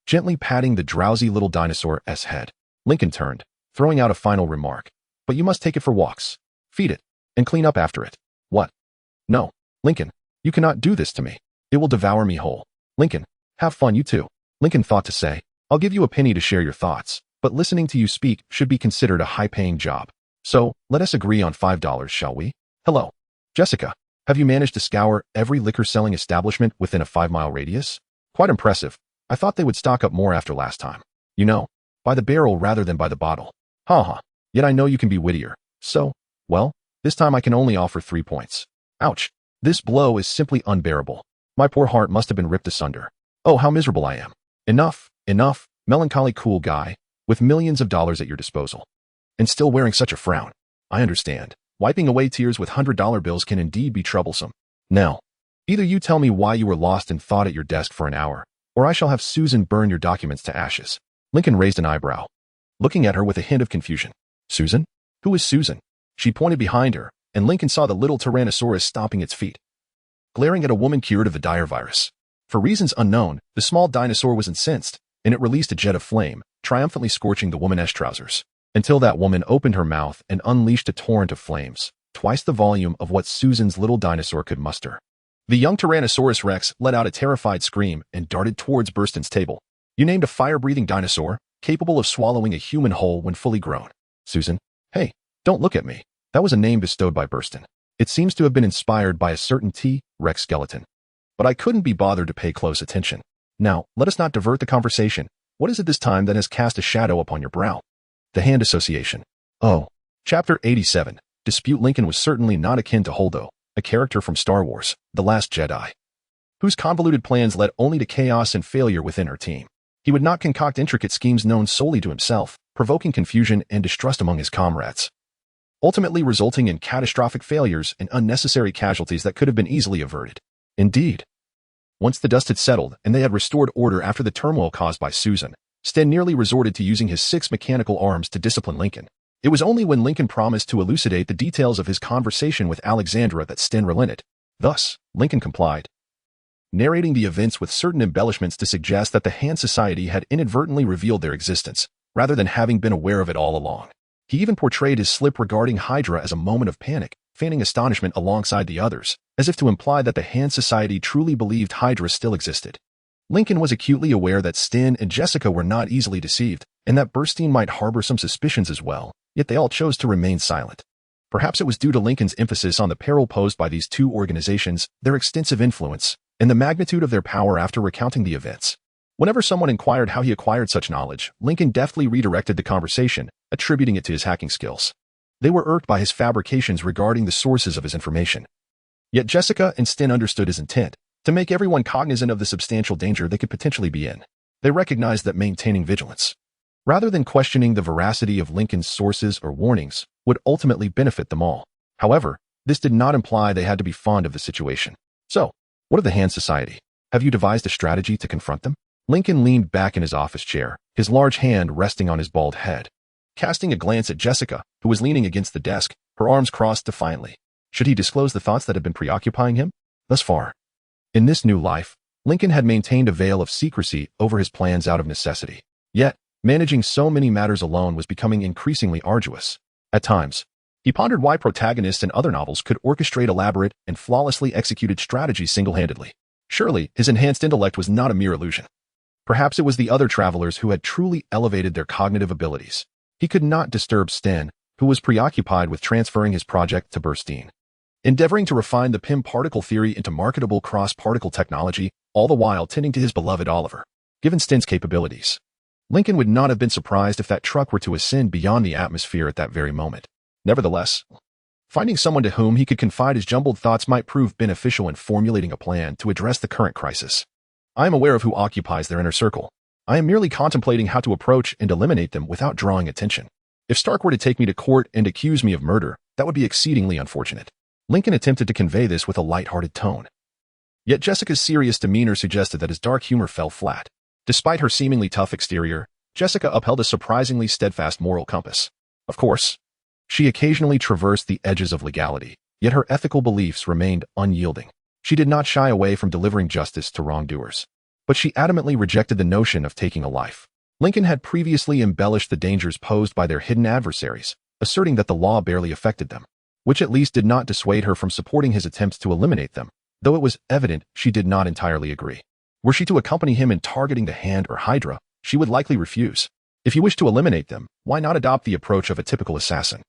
Speaker 1: gently patting the drowsy little dinosaur's head. Lincoln turned, throwing out a final remark. But you must take it for walks, feed it, and clean up after it. What? No, Lincoln, you cannot do this to me. It will devour me whole. Lincoln, have fun you too. Lincoln thought to say, I'll give you a penny to share your thoughts, but listening to you speak should be considered a high-paying job. So, let us agree on $5, shall we? Hello. Jessica, have you managed to scour every liquor-selling establishment within a 5-mile radius? Quite impressive. I thought they would stock up more after last time. You know, by the barrel rather than by the bottle. Ha. Yet I know you can be wittier. So, well, this time I can only offer 3 points. Ouch. This blow is simply unbearable. My poor heart must have been ripped asunder. Oh, how miserable I am. Enough, melancholy cool guy, with millions of dollars at your disposal. And still wearing such a frown. I understand. Wiping away tears with $100 bills can indeed be troublesome. Now, either you tell me why you were lost in thought at your desk for an hour, or I shall have Susan burn your documents to ashes. Lincoln raised an eyebrow, looking at her with a hint of confusion. Susan? Who is Susan? She pointed behind her, and Lincoln saw the little Tyrannosaurus stomping its feet, glaring at a woman cured of the dire virus. For reasons unknown, the small dinosaur was incensed, and it released a jet of flame, triumphantly scorching the woman's trousers, until that woman opened her mouth and unleashed a torrent of flames, twice the volume of what Susan's little dinosaur could muster. The young Tyrannosaurus Rex let out a terrified scream and darted towards Burston's table. You named a fire-breathing dinosaur, capable of swallowing a human whole when fully grown. Susan, hey, don't look at me. That was a name bestowed by Burston. It seems to have been inspired by a certain T-Rex skeleton. But I couldn't be bothered to pay close attention. Now, let us not divert the conversation. What is it this time that has cast a shadow upon your brow? The Hand Association. Oh. Chapter 87. Dispute. Lincoln was certainly not akin to Holdo, a character from Star Wars, The Last Jedi, whose convoluted plans led only to chaos and failure within her team. He would not concoct intricate schemes known solely to himself, provoking confusion and distrust among his comrades, ultimately resulting in catastrophic failures and unnecessary casualties that could have been easily averted. Indeed, once the dust had settled and they had restored order after the turmoil caused by Susan, Sten nearly resorted to using his 6 mechanical arms to discipline Lincoln. It was only when Lincoln promised to elucidate the details of his conversation with Alexandra that Sten relented. Thus, Lincoln complied, narrating the events with certain embellishments to suggest that the Hand Society had inadvertently revealed their existence, rather than having been aware of it all along. He even portrayed his slip regarding Hydra as a moment of panic, feigning astonishment alongside the others, as if to imply that the Hand Society truly believed Hydra still existed. Lincoln was acutely aware that Sten and Jessica were not easily deceived, and that Burstein might harbor some suspicions as well, yet they all chose to remain silent. Perhaps it was due to Lincoln's emphasis on the peril posed by these two organizations, their extensive influence, and the magnitude of their power after recounting the events. Whenever someone inquired how he acquired such knowledge, Lincoln deftly redirected the conversation, attributing it to his hacking skills. They were irked by his fabrications regarding the sources of his information. Yet Jessica and Sten understood his intent, to make everyone cognizant of the substantial danger they could potentially be in. They recognized that maintaining vigilance, rather than questioning the veracity of Lincoln's sources or warnings, would ultimately benefit them all. However, this did not imply they had to be fond of the situation. So, what of the Hand Society? Have you devised a strategy to confront them? Lincoln leaned back in his office chair, his large hand resting on his bald head. Casting a glance at Jessica, who was leaning against the desk, her arms crossed defiantly. Should he disclose the thoughts that had been preoccupying him? Thus far, in this new life, Lincoln had maintained a veil of secrecy over his plans out of necessity. Yet, managing so many matters alone was becoming increasingly arduous. At times, he pondered why protagonists in other novels could orchestrate elaborate and flawlessly executed strategies single-handedly. Surely, his enhanced intellect was not a mere illusion. Perhaps it was the other travelers who had truly elevated their cognitive abilities. He could not disturb Sten, who was preoccupied with transferring his project to Burstein, endeavoring to refine the PIM particle theory into marketable cross-particle technology, all the while tending to his beloved Oliver. Given Sten's capabilities, Lincoln would not have been surprised if that truck were to ascend beyond the atmosphere at that very moment. Nevertheless, finding someone to whom he could confide his jumbled thoughts might prove beneficial in formulating a plan to address the current crisis. I am aware of who occupies their inner circle. I am merely contemplating how to approach and eliminate them without drawing attention. If Stark were to take me to court and accuse me of murder, that would be exceedingly unfortunate. Lincoln attempted to convey this with a light-hearted tone. Yet Jessica's serious demeanor suggested that his dark humor fell flat. Despite her seemingly tough exterior, Jessica upheld a surprisingly steadfast moral compass. Of course, she occasionally traversed the edges of legality, yet her ethical beliefs remained unyielding. She did not shy away from delivering justice to wrongdoers, but she adamantly rejected the notion of taking a life. Lincoln had previously embellished the dangers posed by their hidden adversaries, asserting that the law barely affected them, which at least did not dissuade her from supporting his attempts to eliminate them, though it was evident she did not entirely agree. Were she to accompany him in targeting the Hand or Hydra, she would likely refuse. If you wish to eliminate them, why not adopt the approach of a typical assassin?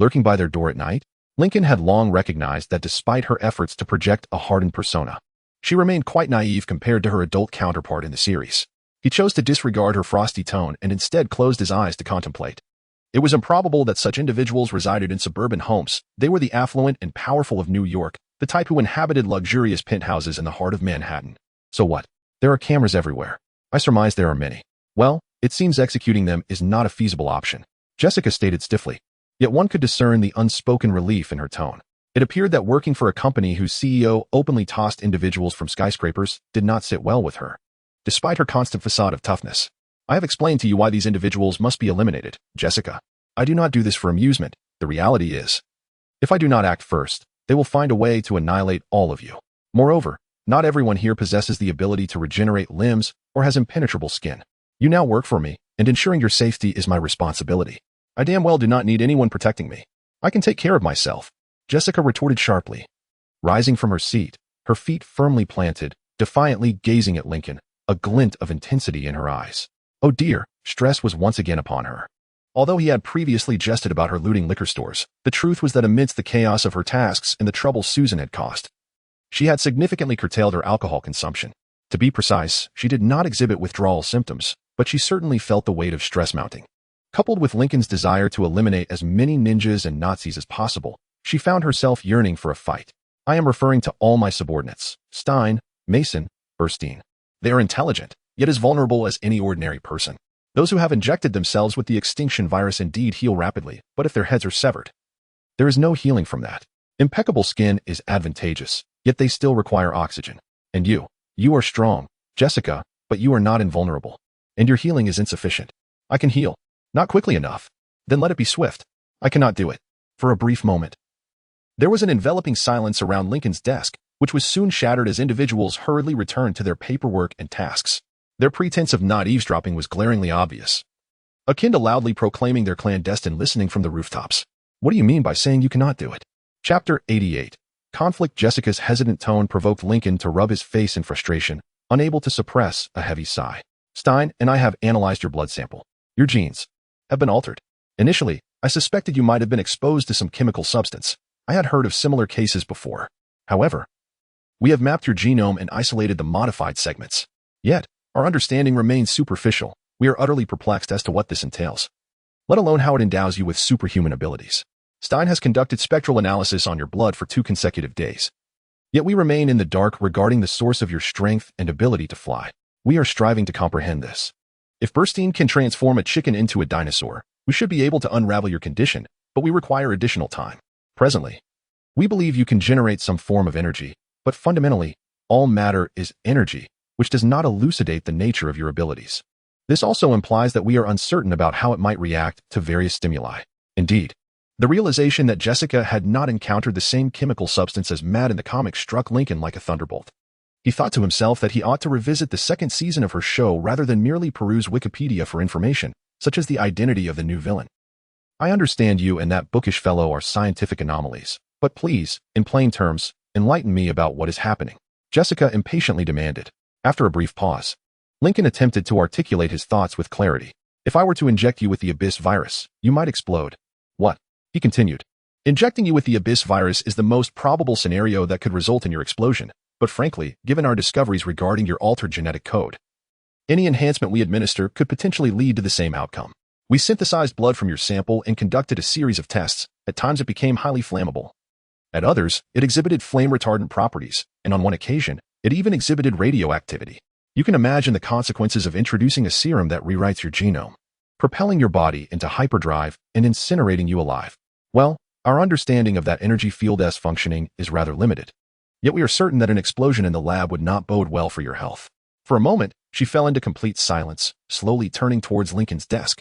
Speaker 1: Lurking by their door at night, Lincoln had long recognized that despite her efforts to project a hardened persona, she remained quite naive compared to her adult counterpart in the series. He chose to disregard her frosty tone and instead closed his eyes to contemplate. It was improbable that such individuals resided in suburban homes. They were the affluent and powerful of New York, the type who inhabited luxurious penthouses in the heart of Manhattan. So what? There are cameras everywhere. I surmise there are many. Well, it seems executing them is not a feasible option, Jessica stated stiffly. Yet one could discern the unspoken relief in her tone. It appeared that working for a company whose CEO openly tossed individuals from skyscrapers did not sit well with her, despite her constant facade of toughness. I have explained to you why these individuals must be eliminated, Jessica. I do not do this for amusement. The reality is, if I do not act first, they will find a way to annihilate all of you. Moreover, not everyone here possesses the ability to regenerate limbs or has impenetrable skin. You now work for me, and ensuring your safety is my responsibility. I damn well do not need anyone protecting me. I can take care of myself, Jessica retorted sharply. Rising from her seat, her feet firmly planted, defiantly gazing at Lincoln, a glint of intensity in her eyes. Oh dear, stress was once again upon her. Although he had previously jested about her looting liquor stores, the truth was that amidst the chaos of her tasks and the trouble Susan had caused, she had significantly curtailed her alcohol consumption. To be precise, she did not exhibit withdrawal symptoms, but she certainly felt the weight of stress mounting. Coupled with Lincoln's desire to eliminate as many ninjas and Nazis as possible, she found herself yearning for a fight. I am referring to all my subordinates, Stein, Mason, Burstein. They are intelligent, yet as vulnerable as any ordinary person. Those who have injected themselves with the extinction virus indeed heal rapidly, but if their heads are severed, there is no healing from that. Impeccable skin is advantageous, yet they still require oxygen. And you are strong, Jessica, but you are not invulnerable. And your healing is insufficient. I can heal. Not quickly enough. Then let it be swift. I cannot do it. For a brief moment, there was an enveloping silence around Lincoln's desk, which was soon shattered as individuals hurriedly returned to their paperwork and tasks. Their pretense of not eavesdropping was glaringly obvious, akin to loudly proclaiming their clandestine listening from the rooftops. What do you mean by saying you cannot do it? Chapter 88. Conflict. Jessica's hesitant tone provoked Lincoln to rub his face in frustration, unable to suppress a heavy sigh. Stein and I have analyzed your blood sample. Your genes have been altered. Initially, I suspected you might have been exposed to some chemical substance. I had heard of similar cases before. However, we have mapped your genome and isolated the modified segments. Yet, our understanding remains superficial. We are utterly perplexed as to what this entails, let alone how it endows you with superhuman abilities. Stein has conducted spectral analysis on your blood for 2 consecutive days. Yet we remain in the dark regarding the source of your strength and ability to fly. We are striving to comprehend this. If Burstein can transform a chicken into a dinosaur, we should be able to unravel your condition, but we require additional time. Presently, we believe you can generate some form of energy, but fundamentally, all matter is energy, which does not elucidate the nature of your abilities. This also implies that we are uncertain about how it might react to various stimuli. Indeed, the realization that Jessica had not encountered the same chemical substance as Matt in the comics struck Lincoln like a thunderbolt. He thought to himself that he ought to revisit the second season of her show rather than merely peruse Wikipedia for information, such as the identity of the new villain. I understand you and that bookish fellow are scientific anomalies, but please, in plain terms, enlighten me about what is happening. Jessica impatiently demanded. After a brief pause, Lincoln attempted to articulate his thoughts with clarity. If I were to inject you with the Abyss virus, you might explode. What? He continued. Injecting you with the Abyss virus is the most probable scenario that could result in your explosion, but frankly, given our discoveries regarding your altered genetic code, any enhancement we administer could potentially lead to the same outcome. We synthesized blood from your sample and conducted a series of tests. At times it became highly flammable. At others, it exhibited flame-retardant properties, and on one occasion, it even exhibited radioactivity. You can imagine the consequences of introducing a serum that rewrites your genome, propelling your body into hyperdrive and incinerating you alive. Well, our understanding of that energy field's functioning is rather limited. Yet we are certain that an explosion in the lab would not bode well for your health. For a moment, she fell into complete silence, slowly turning towards Lincoln's desk,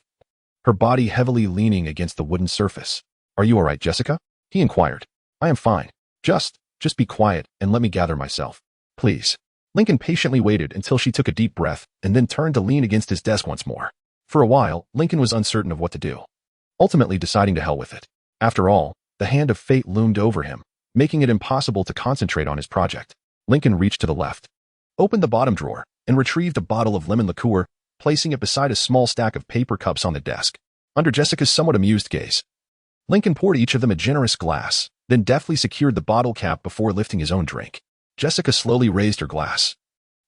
Speaker 1: her body heavily leaning against the wooden surface. Are you all right, Jessica? He inquired. I am fine. Just be quiet and let me gather myself. Please. Lincoln patiently waited until she took a deep breath and then turned to lean against his desk once more. For a while, Lincoln was uncertain of what to do, ultimately deciding to hell with it. After all, the hand of fate loomed over him, making it impossible to concentrate on his project. Lincoln reached to the left, opened the bottom drawer, and retrieved a bottle of lemon liqueur, placing it beside a small stack of paper cups on the desk. Under Jessica's somewhat amused gaze, Lincoln poured each of them a generous glass, then deftly secured the bottle cap before lifting his own drink. Jessica slowly raised her glass,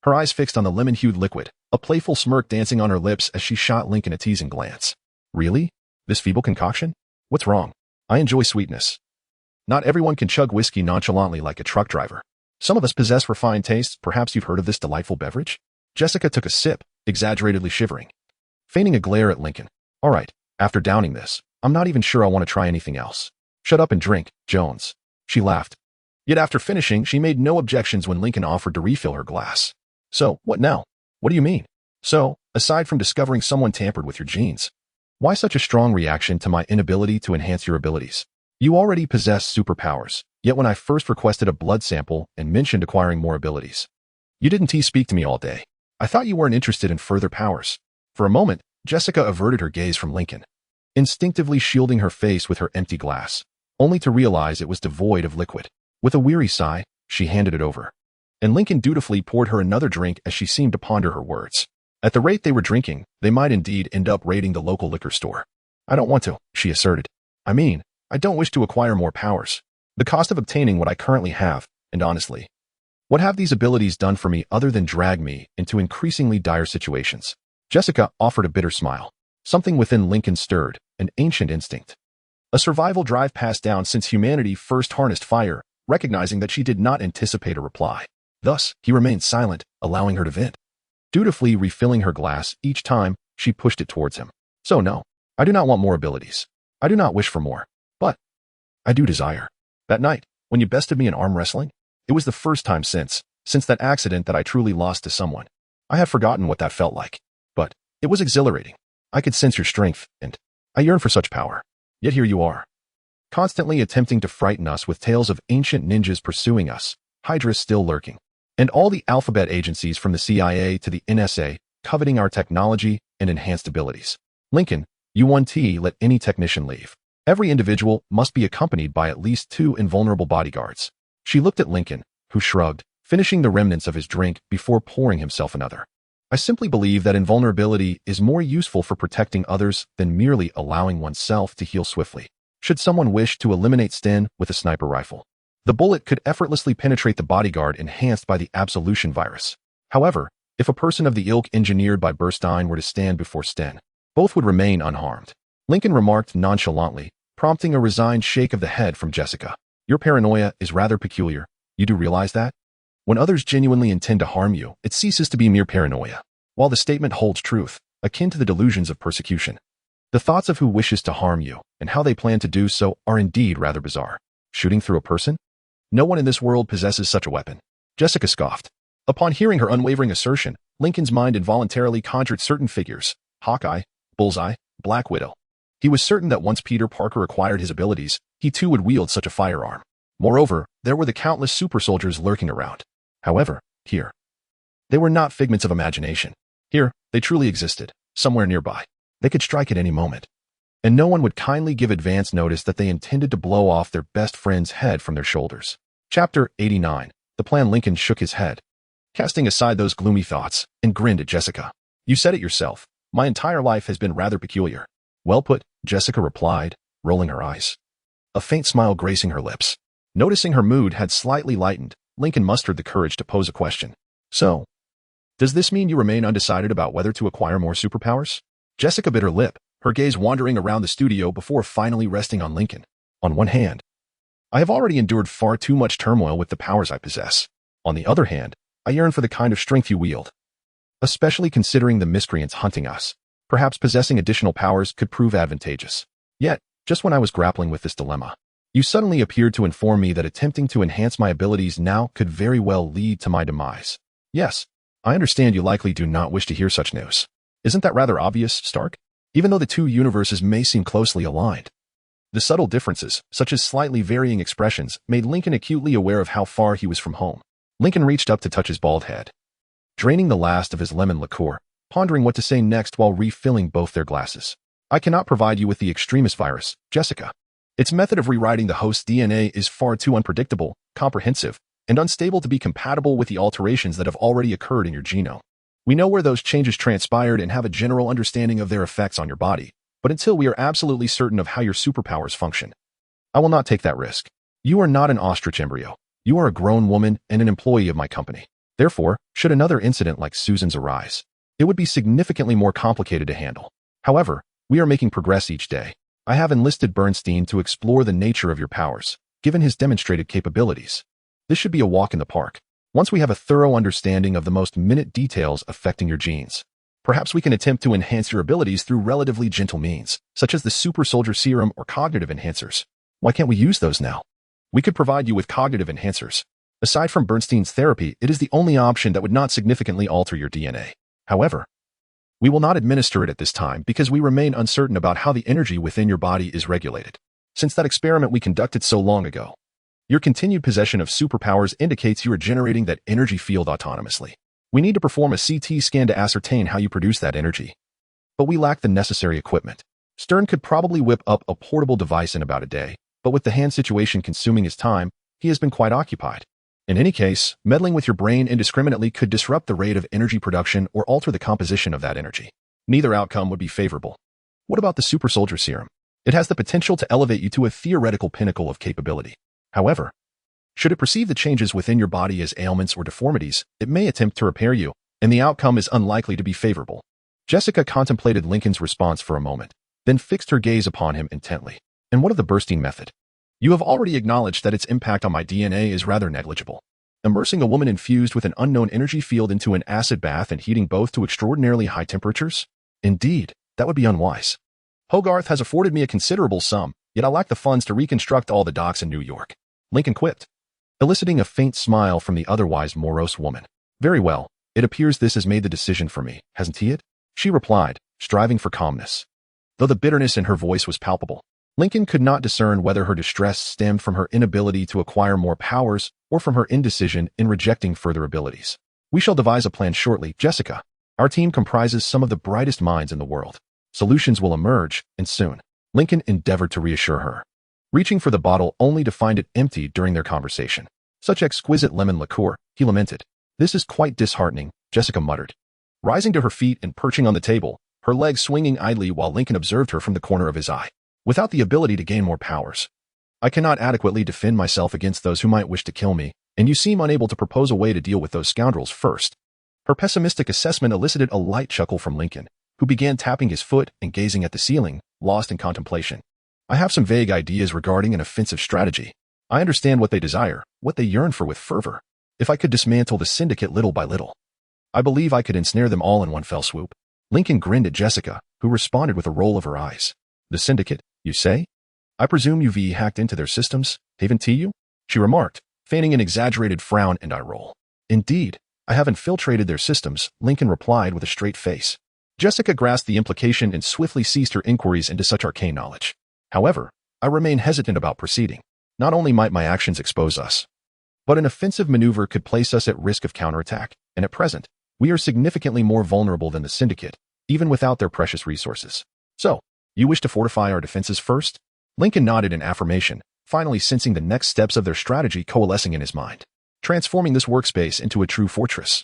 Speaker 1: her eyes fixed on the lemon-hued liquid, a playful smirk dancing on her lips as she shot Lincoln a teasing glance. Really? This feeble concoction? What's wrong? I enjoy sweetness. Not everyone can chug whiskey nonchalantly like a truck driver. Some of us possess refined tastes. Perhaps you've heard of this delightful beverage? Jessica took a sip, exaggeratedly shivering, feigning a glare at Lincoln. All right, after downing this, I'm not even sure I want to try anything else. Shut up and drink, Jones. She laughed. Yet after finishing, she made no objections when Lincoln offered to refill her glass. So, what now? What do you mean? So, aside from discovering someone tampered with your genes, why such a strong reaction to my inability to enhance your abilities? You already possess superpowers, yet when I first requested a blood sample and mentioned acquiring more abilities, you didn't speak to me all day. I thought you weren't interested in further powers. For a moment, Jessica averted her gaze from Lincoln, instinctively shielding her face with her empty glass, only to realize it was devoid of liquid. With a weary sigh, she handed it over. and Lincoln dutifully poured her another drink as she seemed to ponder her words. At the rate they were drinking, they might indeed end up raiding the local liquor store. I don't want to, she asserted. I mean, I don't wish to acquire more powers. The cost of obtaining what I currently have, and honestly, what have these abilities done for me other than drag me into increasingly dire situations? Jessica offered a bitter smile. Something within Lincoln stirred, an ancient instinct. A survival drive passed down since humanity first harnessed fire, recognizing that she did not anticipate a reply. Thus, he remained silent, allowing her to vent, dutifully refilling her glass each time she pushed it towards him. So no, I do not want more abilities. I do not wish for more. But I do desire. That night, when you bested me in arm wrestling, it was the first time since that accident that I truly lost to someone. I have forgotten what that felt like. But it was exhilarating. I could sense your strength, and I yearn for such power. Yet here you are, constantly attempting to frighten us with tales of ancient ninjas pursuing us, Hydra still lurking, and all the alphabet agencies from the CIA to the NSA coveting our technology and enhanced abilities. Lincoln, U1T let any technician leave. Every individual must be accompanied by at least 2 invulnerable bodyguards. She looked at Lincoln, who shrugged, finishing the remnants of his drink before pouring himself another. I simply believe that invulnerability is more useful for protecting others than merely allowing oneself to heal swiftly. Should someone wish to eliminate Sten with a sniper rifle, the bullet could effortlessly penetrate the bodyguard enhanced by the absolution virus. However, if a person of the ilk engineered by Burstein were to stand before Sten, both would remain unharmed. Lincoln remarked nonchalantly, prompting a resigned shake of the head from Jessica. Your paranoia is rather peculiar. You do realize that? When others genuinely intend to harm you, it ceases to be mere paranoia. While the statement holds truth, akin to the delusions of persecution, the thoughts of who wishes to harm you and how they plan to do so are indeed rather bizarre. Shooting through a person? No one in this world possesses such a weapon. Jessica scoffed. Upon hearing her unwavering assertion, Lincoln's mind involuntarily conjured certain figures: Hawkeye, Bullseye, Black Widow. He was certain that once Peter Parker acquired his abilities, he too would wield such a firearm. Moreover, there were the countless super soldiers lurking around. However, here, they were not figments of imagination. Here, they truly existed, somewhere nearby. They could strike at any moment. And no one would kindly give advance notice that they intended to blow off their best friend's head from their shoulders. Chapter 89. The plan. Lincoln shook his head, casting aside those gloomy thoughts, and grinned at Jessica. You said it yourself. My entire life has been rather peculiar. Well put, Jessica replied, rolling her eyes, a faint smile gracing her lips. Noticing her mood had slightly lightened, Lincoln mustered the courage to pose a question. So, does this mean you remain undecided about whether to acquire more superpowers? Jessica bit her lip, her gaze wandering around the studio before finally resting on Lincoln. On one hand, I have already endured far too much turmoil with the powers I possess. On the other hand, I yearn for the kind of strength you wield. Especially considering the miscreants hunting us. Perhaps possessing additional powers could prove advantageous. Yet, just when I was grappling with this dilemma, you suddenly appeared to inform me that attempting to enhance my abilities now could very well lead to my demise. Yes, I understand you likely do not wish to hear such news. Isn't that rather obvious, Stark? Even though the two universes may seem closely aligned, the subtle differences, such as slightly varying expressions, made Lincoln acutely aware of how far he was from home. Lincoln reached up to touch his bald head, draining the last of his lemon liqueur, pondering what to say next while refilling both their glasses. I cannot provide you with the extremis virus, Jessica. Its method of rewriting the host's DNA is far too unpredictable, comprehensive, and unstable to be compatible with the alterations that have already occurred in your genome. We know where those changes transpired and have a general understanding of their effects on your body, but until we are absolutely certain of how your superpowers function, I will not take that risk. You are not an ostrich embryo. You are a grown woman and an employee of my company. Therefore, should another incident like Susan's arise, it would be significantly more complicated to handle. However, we are making progress each day. I have enlisted Bernstein to explore the nature of your powers, given his demonstrated capabilities. This should be a walk in the park. Once we have a thorough understanding of the most minute details affecting your genes, perhaps we can attempt to enhance your abilities through relatively gentle means, such as the super soldier serum or cognitive enhancers. Why can't we use those now? We could provide you with cognitive enhancers. Aside from Bernstein's therapy, it is the only option that would not significantly alter your DNA. However, we will not administer it at this time because we remain uncertain about how the energy within your body is regulated. Since that experiment we conducted so long ago, your continued possession of superpowers indicates you are generating that energy field autonomously. We need to perform a CT scan to ascertain how you produce that energy. But we lack the necessary equipment. Stern could probably whip up a portable device in about a day, but with the hand situation consuming his time, he has been quite occupied. In any case, meddling with your brain indiscriminately could disrupt the rate of energy production or alter the composition of that energy. Neither outcome would be favorable. What about the super soldier serum? It has the potential to elevate you to a theoretical pinnacle of capability. However, should it perceive the changes within your body as ailments or deformities, it may attempt to repair you, and the outcome is unlikely to be favorable. Jessica contemplated Lincoln's response for a moment, then fixed her gaze upon him intently. And what of the bursting method? You have already acknowledged that its impact on my DNA is rather negligible. Immersing a woman infused with an unknown energy field into an acid bath and heating both to extraordinarily high temperatures? Indeed, that would be unwise. Hogarth has afforded me a considerable sum, yet I lack the funds to reconstruct all the docks in New York. Lincoln quipped, eliciting a faint smile from the otherwise morose woman. Very well, it appears this has made the decision for me, hasn't he it? She replied, striving for calmness. Though the bitterness in her voice was palpable, Lincoln could not discern whether her distress stemmed from her inability to acquire more powers or from her indecision in rejecting further abilities. We shall devise a plan shortly, Jessica. Our team comprises some of the brightest minds in the world. Solutions will emerge, and soon. Lincoln endeavored to reassure her, reaching for the bottle only to find it empty during their conversation. Such exquisite lemon liqueur, he lamented. This is quite disheartening, Jessica muttered. Rising to her feet and perching on the table, her legs swinging idly while Lincoln observed her from the corner of his eye. Without the ability to gain more powers, I cannot adequately defend myself against those who might wish to kill me, and you seem unable to propose a way to deal with those scoundrels first. Her pessimistic assessment elicited a light chuckle from Lincoln, who began tapping his foot and gazing at the ceiling, lost in contemplation. I have some vague ideas regarding an offensive strategy. I understand what they desire, what they yearn for with fervor. If I could dismantle the syndicate little by little, I believe I could ensnare them all in one fell swoop. Lincoln grinned at Jessica, who responded with a roll of her eyes. The syndicate, you say? I presume you've hacked into their systems, haven't you? She remarked, feigning an exaggerated frown and eye roll. Indeed, I have infiltrated their systems, Lincoln replied with a straight face. Jessica grasped the implication and swiftly ceased her inquiries into such arcane knowledge. However, I remain hesitant about proceeding. Not only might my actions expose us, but an offensive maneuver could place us at risk of counterattack, and at present, we are significantly more vulnerable than the syndicate, even without their precious resources. So, you wish to fortify our defenses first? Lincoln nodded in affirmation, finally sensing the next steps of their strategy coalescing in his mind, transforming this workspace into a true fortress,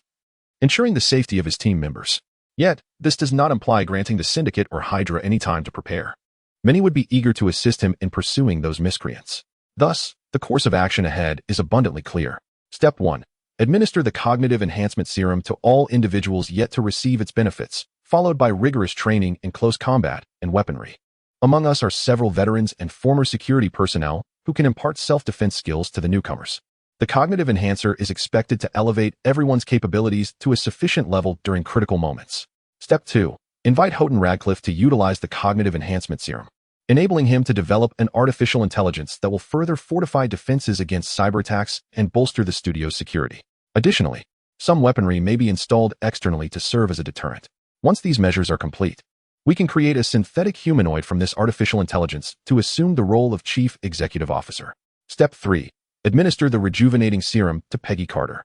Speaker 1: ensuring the safety of his team members. Yet, this does not imply granting the syndicate or Hydra any time to prepare. Many would be eager to assist him in pursuing those miscreants. Thus, the course of action ahead is abundantly clear. Step 1. Administer the cognitive enhancement serum to all individuals yet to receive its benefits, followed by rigorous training in close combat and weaponry. Among us are several veterans and former security personnel who can impart self-defense skills to the newcomers. The cognitive enhancer is expected to elevate everyone's capabilities to a sufficient level during critical moments. Step 2. Invite Houghton Radcliffe to utilize the cognitive enhancement serum, enabling him to develop an artificial intelligence that will further fortify defenses against cyber attacks and bolster the studio's security. Additionally, some weaponry may be installed externally to serve as a deterrent. Once these measures are complete, we can create a synthetic humanoid from this artificial intelligence to assume the role of Chief Executive Officer. Step 3. Administer the rejuvenating serum to Peggy Carter,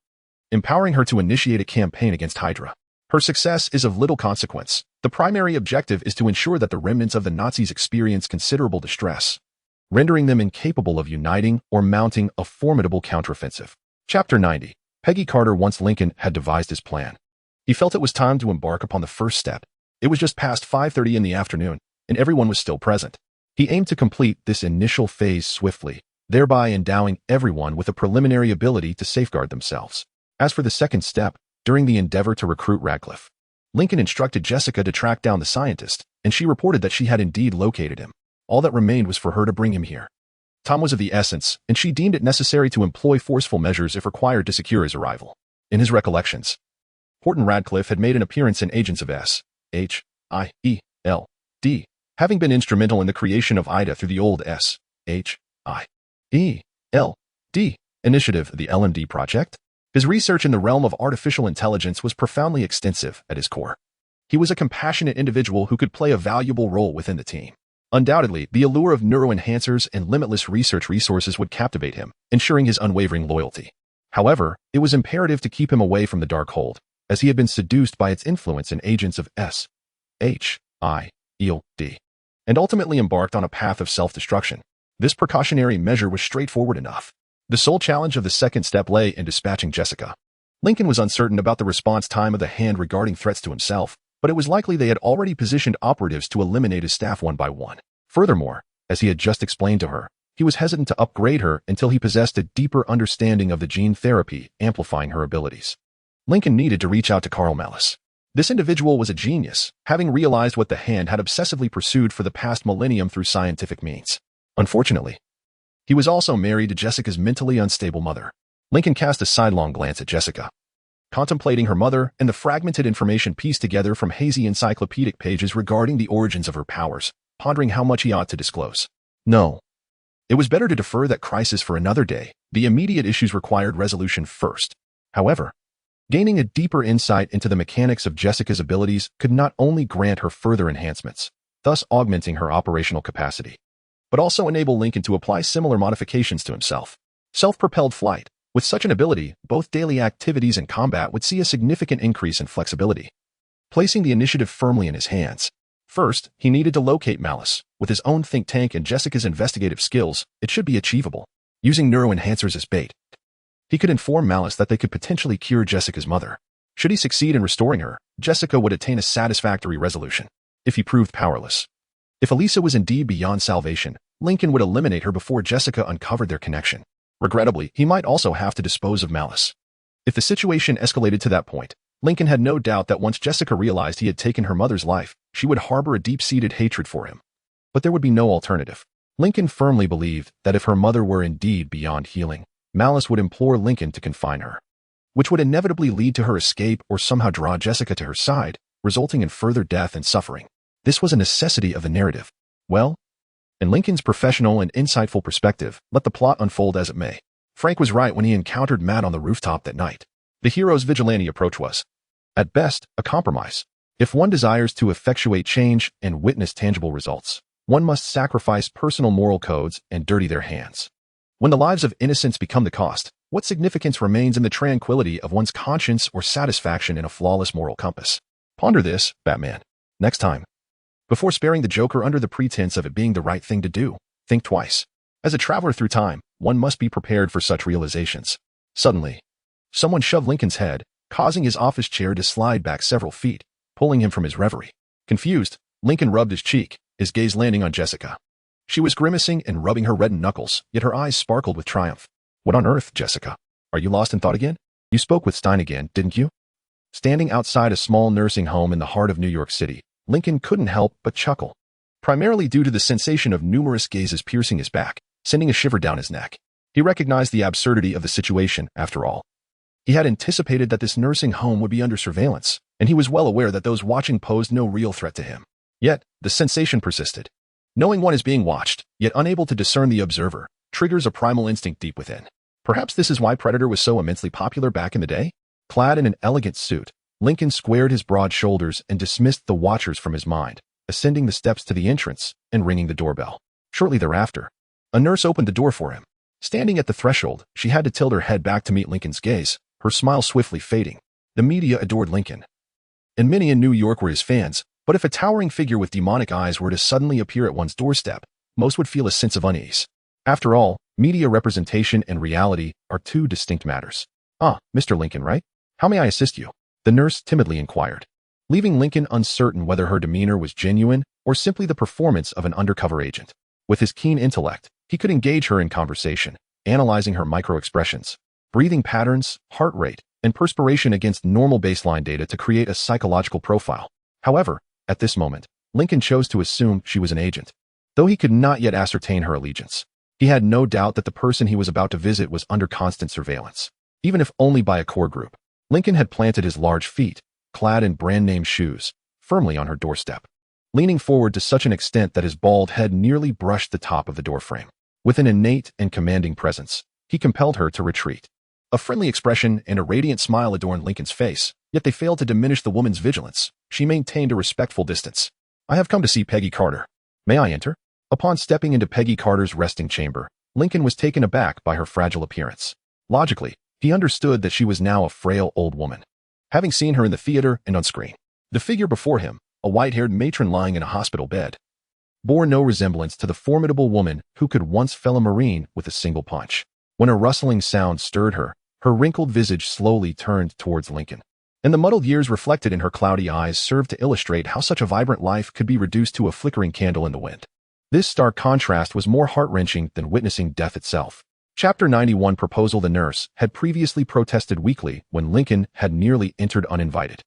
Speaker 1: empowering her to initiate a campaign against Hydra. Her success is of little consequence. The primary objective is to ensure that the remnants of the Nazis experience considerable distress, rendering them incapable of uniting or mounting a formidable counteroffensive. Chapter 90. Peggy Carter. Once Lincoln had devised his plan, he felt it was time to embark upon the first step. It was just past 5:30 in the afternoon, and everyone was still present. He aimed to complete this initial phase swiftly, thereby endowing everyone with a preliminary ability to safeguard themselves. As for the second step, during the endeavor to recruit Radcliffe, Lincoln instructed Jessica to track down the scientist, and she reported that she had indeed located him. All that remained was for her to bring him here. Time was of the essence, and she deemed it necessary to employ forceful measures if required to secure his arrival. In his recollections, Houghton Radcliffe had made an appearance in Agents of S.H.I.E.L.D., having been instrumental in the creation of IDA through the old S.H.I.E.L.D. initiative, the LMD project. His research in the realm of artificial intelligence was profoundly extensive at his core. He was a compassionate individual who could play a valuable role within the team. Undoubtedly, the allure of neuroenhancers and limitless research resources would captivate him, ensuring his unwavering loyalty. However, it was imperative to keep him away from the dark hold, as he had been seduced by its influence in Agents of S.H.I.E.L.D., and ultimately embarked on a path of self-destruction. This precautionary measure was straightforward enough. The sole challenge of the second step lay in dispatching Jessica. Lincoln was uncertain about the response time of the Hand regarding threats to himself, but it was likely they had already positioned operatives to eliminate his staff one by one. Furthermore, as he had just explained to her, he was hesitant to upgrade her until he possessed a deeper understanding of the gene therapy amplifying her abilities. Lincoln needed to reach out to Carl Malice. This individual was a genius, having realized what the Hand had obsessively pursued for the past millennium through scientific means. Unfortunately, he was also married to Jessica's mentally unstable mother. Lincoln cast a sidelong glance at Jessica, contemplating her mother and the fragmented information pieced together from hazy encyclopedic pages regarding the origins of her powers, pondering how much he ought to disclose. No. It was better to defer that crisis for another day. The immediate issues required resolution first. However, gaining a deeper insight into the mechanics of Jessica's abilities could not only grant her further enhancements, thus augmenting her operational capacity, but also enable Lincoln to apply similar modifications to himself. Self-propelled flight. With such an ability, both daily activities and combat would see a significant increase in flexibility. Placing the initiative firmly in his hands. First, he needed to locate Malice. With his own think tank and Jessica's investigative skills, it should be achievable. Using neuroenhancers as bait, he could inform Malice that they could potentially cure Jessica's mother. Should he succeed in restoring her, Jessica would attain a satisfactory resolution. If he proved powerless, if Elisa was indeed beyond salvation, Lincoln would eliminate her before Jessica uncovered their connection. Regrettably, he might also have to dispose of Malice. If the situation escalated to that point, Lincoln had no doubt that once Jessica realized he had taken her mother's life, she would harbor a deep-seated hatred for him. But there would be no alternative. Lincoln firmly believed that if her mother were indeed beyond healing, Malice would implore Lincoln to confine her, which would inevitably lead to her escape or somehow draw Jessica to her side, resulting in further death and suffering. This was a necessity of the narrative. Well, in Lincoln's professional and insightful perspective, let the plot unfold as it may. Frank was right when he encountered Matt on the rooftop that night. The hero's vigilante approach was, at best, a compromise. If one desires to effectuate change and witness tangible results, one must sacrifice personal moral codes and dirty their hands. When the lives of innocents become the cost, what significance remains in the tranquility of one's conscience or satisfaction in a flawless moral compass? Ponder this, Batman. Next time. Before sparing the Joker under the pretense of it being the right thing to do, think twice. As a traveler through time, one must be prepared for such realizations. Suddenly, someone shoved Lincoln's head, causing his office chair to slide back several feet, pulling him from his reverie. Confused, Lincoln rubbed his cheek, his gaze landing on Jessica. She was grimacing and rubbing her reddened knuckles, yet her eyes sparkled with triumph. What on earth, Jessica? Are you lost in thought again? You spoke with Stein again, didn't you? Standing outside a small nursing home in the heart of New York City, Lincoln couldn't help but chuckle, primarily due to the sensation of numerous gazes piercing his back, sending a shiver down his neck. He recognized the absurdity of the situation, after all. He had anticipated that this nursing home would be under surveillance, and he was well aware that those watching posed no real threat to him. Yet, the sensation persisted. Knowing one is being watched, yet unable to discern the observer, triggers a primal instinct deep within. Perhaps this is why Predator was so immensely popular back in the day? Clad in an elegant suit, Lincoln squared his broad shoulders and dismissed the watchers from his mind, ascending the steps to the entrance and ringing the doorbell. Shortly thereafter, a nurse opened the door for him. Standing at the threshold, she had to tilt her head back to meet Lincoln's gaze, her smile swiftly fading. The media adored Lincoln, and many in New York were his fans, but if a towering figure with demonic eyes were to suddenly appear at one's doorstep, most would feel a sense of unease. After all, media representation and reality are two distinct matters. Mr. Lincoln, right? How may I assist you? The nurse timidly inquired, leaving Lincoln uncertain whether her demeanor was genuine or simply the performance of an undercover agent. With his keen intellect, he could engage her in conversation, analyzing her micro-expressions, breathing patterns, heart rate, and perspiration against normal baseline data to create a psychological profile. However, at this moment, Lincoln chose to assume she was an agent. Though he could not yet ascertain her allegiance, he had no doubt that the person he was about to visit was under constant surveillance, even if only by a core group. Lincoln had planted his large feet, clad in brand-name shoes, firmly on her doorstep, leaning forward to such an extent that his bald head nearly brushed the top of the doorframe. With an innate and commanding presence, he compelled her to retreat. A friendly expression and a radiant smile adorned Lincoln's face, yet they failed to diminish the woman's vigilance. She maintained a respectful distance. I have come to see Peggy Carter. May I enter? Upon stepping into Peggy Carter's resting chamber, Lincoln was taken aback by her fragile appearance. Logically, he understood that she was now a frail old woman, having seen her in the theater and on screen. The figure before him, a white-haired matron lying in a hospital bed, bore no resemblance to the formidable woman who could once fell a Marine with a single punch. When a rustling sound stirred her, her wrinkled visage slowly turned towards Lincoln. And the muddled years reflected in her cloudy eyes served to illustrate how such a vibrant life could be reduced to a flickering candle in the wind. This stark contrast was more heart-wrenching than witnessing death itself. Chapter 91 Proposal. The nurse had previously protested weakly when Lincoln had nearly entered uninvited.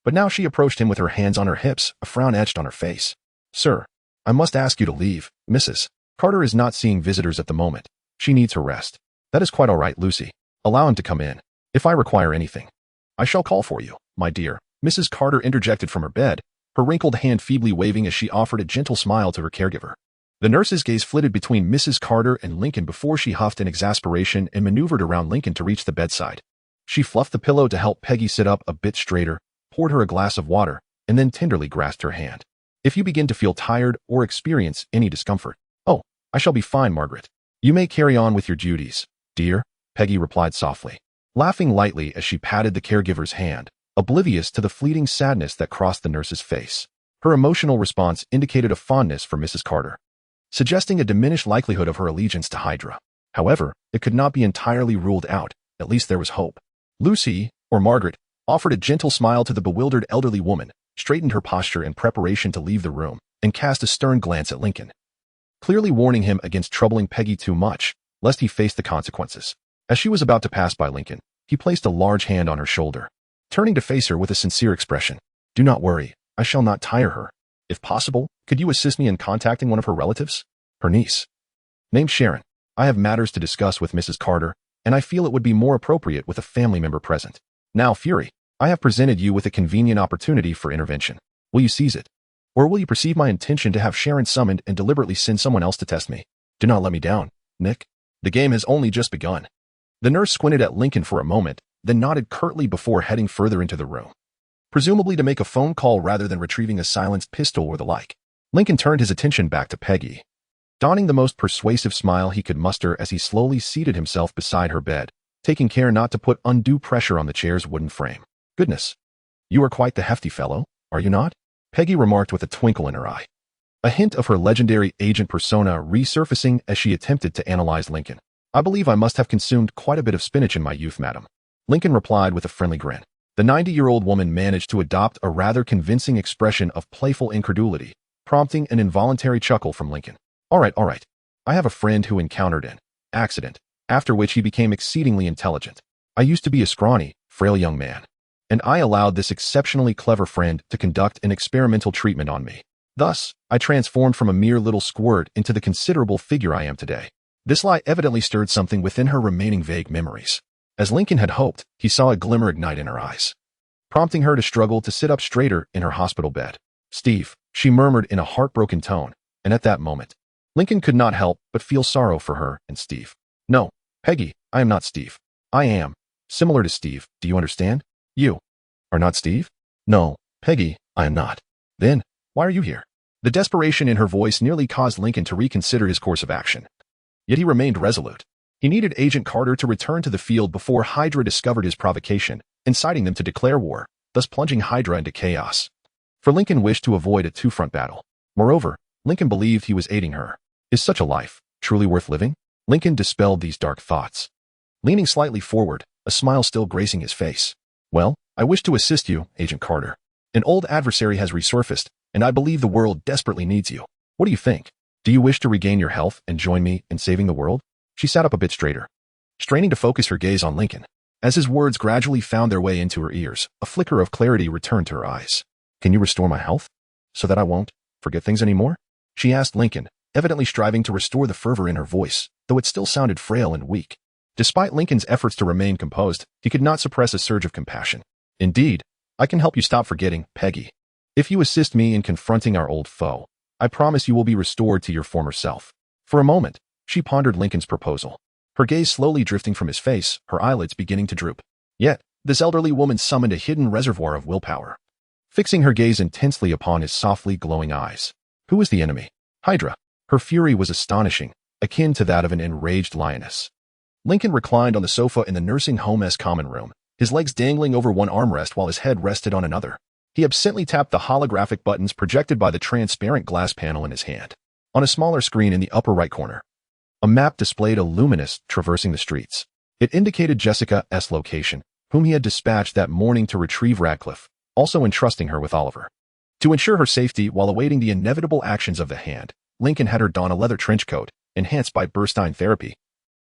Speaker 1: But now she approached him with her hands on her hips, a frown etched on her face. "Sir, I must ask you to leave. Mrs. Carter is not seeing visitors at the moment. She needs her rest." "That is quite all right, Lucy. Allow him to come in. If I require anything, I shall call for you, my dear." Mrs. Carter interjected from her bed, her wrinkled hand feebly waving as she offered a gentle smile to her caregiver. The nurse's gaze flitted between Mrs. Carter and Lincoln before she huffed in exasperation and maneuvered around Lincoln to reach the bedside. She fluffed the pillow to help Peggy sit up a bit straighter, poured her a glass of water, and then tenderly grasped her hand. "If you begin to feel tired or experience any discomfort—" "Oh, I shall be fine, Margaret. You may carry on with your duties, dear," Peggy replied softly, laughing lightly as she patted the caregiver's hand, oblivious to the fleeting sadness that crossed the nurse's face. Her emotional response indicated a fondness for Mrs. Carter, suggesting a diminished likelihood of her allegiance to Hydra. However, it could not be entirely ruled out. At least there was hope. Lucy, or Margaret, offered a gentle smile to the bewildered elderly woman, straightened her posture in preparation to leave the room, and cast a stern glance at Lincoln, clearly warning him against troubling Peggy too much, lest he face the consequences. As she was about to pass by Lincoln, he placed a large hand on her shoulder, turning to face her with a sincere expression. "Do not worry, I shall not tire her. If possible, could you assist me in contacting one of her relatives? Her niece, named Sharon. I have matters to discuss with Mrs. Carter, and I feel it would be more appropriate with a family member present. Now, Fury, I have presented you with a convenient opportunity for intervention. Will you seize it? Or will you perceive my intention to have Sharon summoned and deliberately send someone else to test me? Do not let me down, Nick. The game has only just begun." The nurse squinted at Lincoln for a moment, then nodded curtly before heading further into the room, presumably to make a phone call rather than retrieving a silenced pistol or the like. Lincoln turned his attention back to Peggy, donning the most persuasive smile he could muster as he slowly seated himself beside her bed, taking care not to put undue pressure on the chair's wooden frame. "Goodness, you are quite the hefty fellow, are you not?" Peggy remarked with a twinkle in her eye, a hint of her legendary agent persona resurfacing as she attempted to analyze Lincoln. "I believe I must have consumed quite a bit of spinach in my youth, madam," Lincoln replied with a friendly grin. The 90-year-old woman managed to adopt a rather convincing expression of playful incredulity, prompting an involuntary chuckle from Lincoln. All right. I have a friend who encountered an accident, after which he became exceedingly intelligent. I used to be a scrawny, frail young man, and I allowed this exceptionally clever friend to conduct an experimental treatment on me. Thus, I transformed from a mere little squirt into the considerable figure I am today." This lie evidently stirred something within her remaining vague memories. As Lincoln had hoped, he saw a glimmer ignite in her eyes, prompting her to struggle to sit up straighter in her hospital bed. "Steve," she murmured in a heartbroken tone, and at that moment, Lincoln could not help but feel sorrow for her and Steve. "No, Peggy, I am not Steve. I am similar to Steve, do you understand? You are not Steve?" "No, Peggy, I am not." "Then, why are you here?" The desperation in her voice nearly caused Lincoln to reconsider his course of action. Yet he remained resolute. He needed Agent Carter to return to the field before Hydra discovered his provocation, inciting them to declare war, thus plunging Hydra into chaos. For Lincoln wished to avoid a two-front battle. Moreover, Lincoln believed he was aiding her. Is such a life truly worth living? Lincoln dispelled these dark thoughts, leaning slightly forward, a smile still gracing his face. "Well, I wish to assist you, Agent Carter. An old adversary has resurfaced, and I believe the world desperately needs you. What do you think? Do you wish to regain your health and join me in saving the world?" She sat up a bit straighter, straining to focus her gaze on Lincoln. As his words gradually found their way into her ears, a flicker of clarity returned to her eyes. "Can you restore my health, so that I won't forget things anymore?" she asked Lincoln, evidently striving to restore the fervor in her voice, though it still sounded frail and weak. Despite Lincoln's efforts to remain composed, he could not suppress a surge of compassion. "Indeed, I can help you stop forgetting, Peggy. If you assist me in confronting our old foe, I promise you will be restored to your former self." For a moment, she pondered Lincoln's proposal, her gaze slowly drifting from his face, her eyelids beginning to droop. Yet, this elderly woman summoned a hidden reservoir of willpower, fixing her gaze intensely upon his softly glowing eyes. Who was the enemy? Hydra. Her fury was astonishing, akin to that of an enraged lioness. Lincoln reclined on the sofa in the nursing home's common room, his legs dangling over one armrest while his head rested on another. He absently tapped the holographic buttons projected by the transparent glass panel in his hand. On a smaller screen in the upper right corner, A map displayed a luminous traversing the streets. It indicated Jessica's location, whom he had dispatched that morning to retrieve Radcliffe, also entrusting her with Oliver. To ensure her safety while awaiting the inevitable actions of the Hand, Lincoln had her don a leather trench coat, enhanced by Burstein therapy,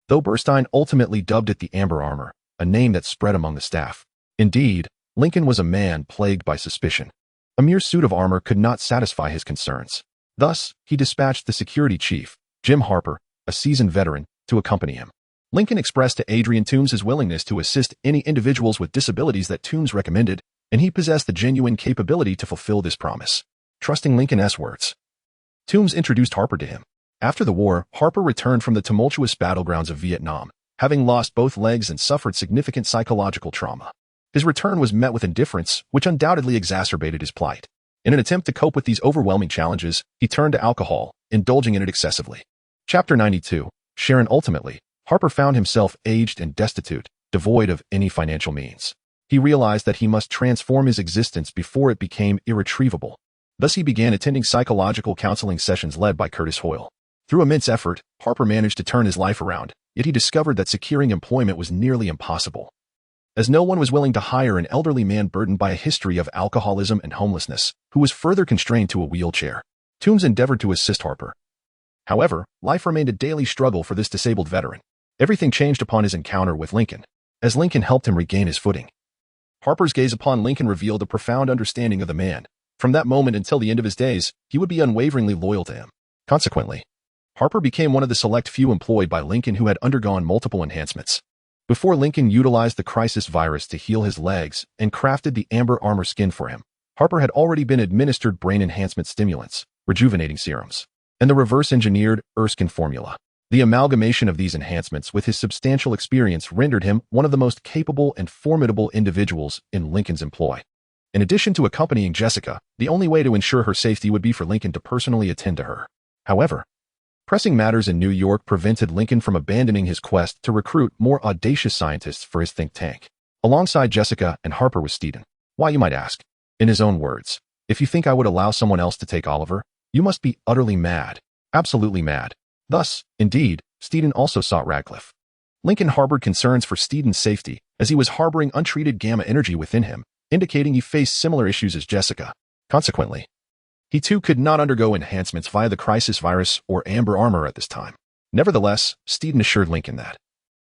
Speaker 1: though Burstein ultimately dubbed it the Amber Armor, a name that spread among the staff. Indeed, Lincoln was a man plagued by suspicion. A mere suit of armor could not satisfy his concerns. Thus, he dispatched the security chief, Jim Harper, a seasoned veteran, to accompany him. Lincoln expressed to Adrian Toombs his willingness to assist any individuals with disabilities that Toombs recommended, and he possessed the genuine capability to fulfill this promise. Trusting Lincoln's words, Toombs introduced Harper to him. After the war, Harper returned from the tumultuous battlegrounds of Vietnam, having lost both legs and suffered significant psychological trauma. His return was met with indifference, which undoubtedly exacerbated his plight. In an attempt to cope with these overwhelming challenges, he turned to alcohol, indulging in it excessively. Chapter 92. Sharon. Ultimately, Harper found himself aged and destitute, devoid of any financial means. He realized that he must transform his existence before it became irretrievable. Thus he began attending psychological counseling sessions led by Curtis Hoyle. Through immense effort, Harper managed to turn his life around, yet he discovered that securing employment was nearly impossible, as no one was willing to hire an elderly man burdened by a history of alcoholism and homelessness, who was further constrained to a wheelchair. Toombs endeavored to assist Harper. However, life remained a daily struggle for this disabled veteran. Everything changed upon his encounter with Lincoln, as Lincoln helped him regain his footing. Harper's gaze upon Lincoln revealed a profound understanding of the man. From that moment until the end of his days, he would be unwaveringly loyal to him. Consequently, Harper became one of the select few employed by Lincoln who had undergone multiple enhancements. Before Lincoln utilized the crisis virus to heal his legs and crafted the Amber Armor skin for him, Harper had already been administered brain enhancement stimulants, rejuvenating serums, and the reverse-engineered Erskine formula. The amalgamation of these enhancements with his substantial experience rendered him one of the most capable and formidable individuals in Lincoln's employ. In addition to accompanying Jessica, the only way to ensure her safety would be for Lincoln to personally attend to her. However, pressing matters in New York prevented Lincoln from abandoning his quest to recruit more audacious scientists for his think tank. Alongside Jessica and Harper was Steeden. Why, you might ask? In his own words, if you think I would allow someone else to take Oliver, you must be utterly mad. Absolutely mad. Thus, indeed, Steeden also sought Radcliffe. Lincoln harbored concerns for Steeden's safety, as he was harboring untreated gamma energy within him, indicating he faced similar issues as Jessica. Consequently, he too could not undergo enhancements via the crisis virus or Amber Armor at this time. Nevertheless, Steeden assured Lincoln that,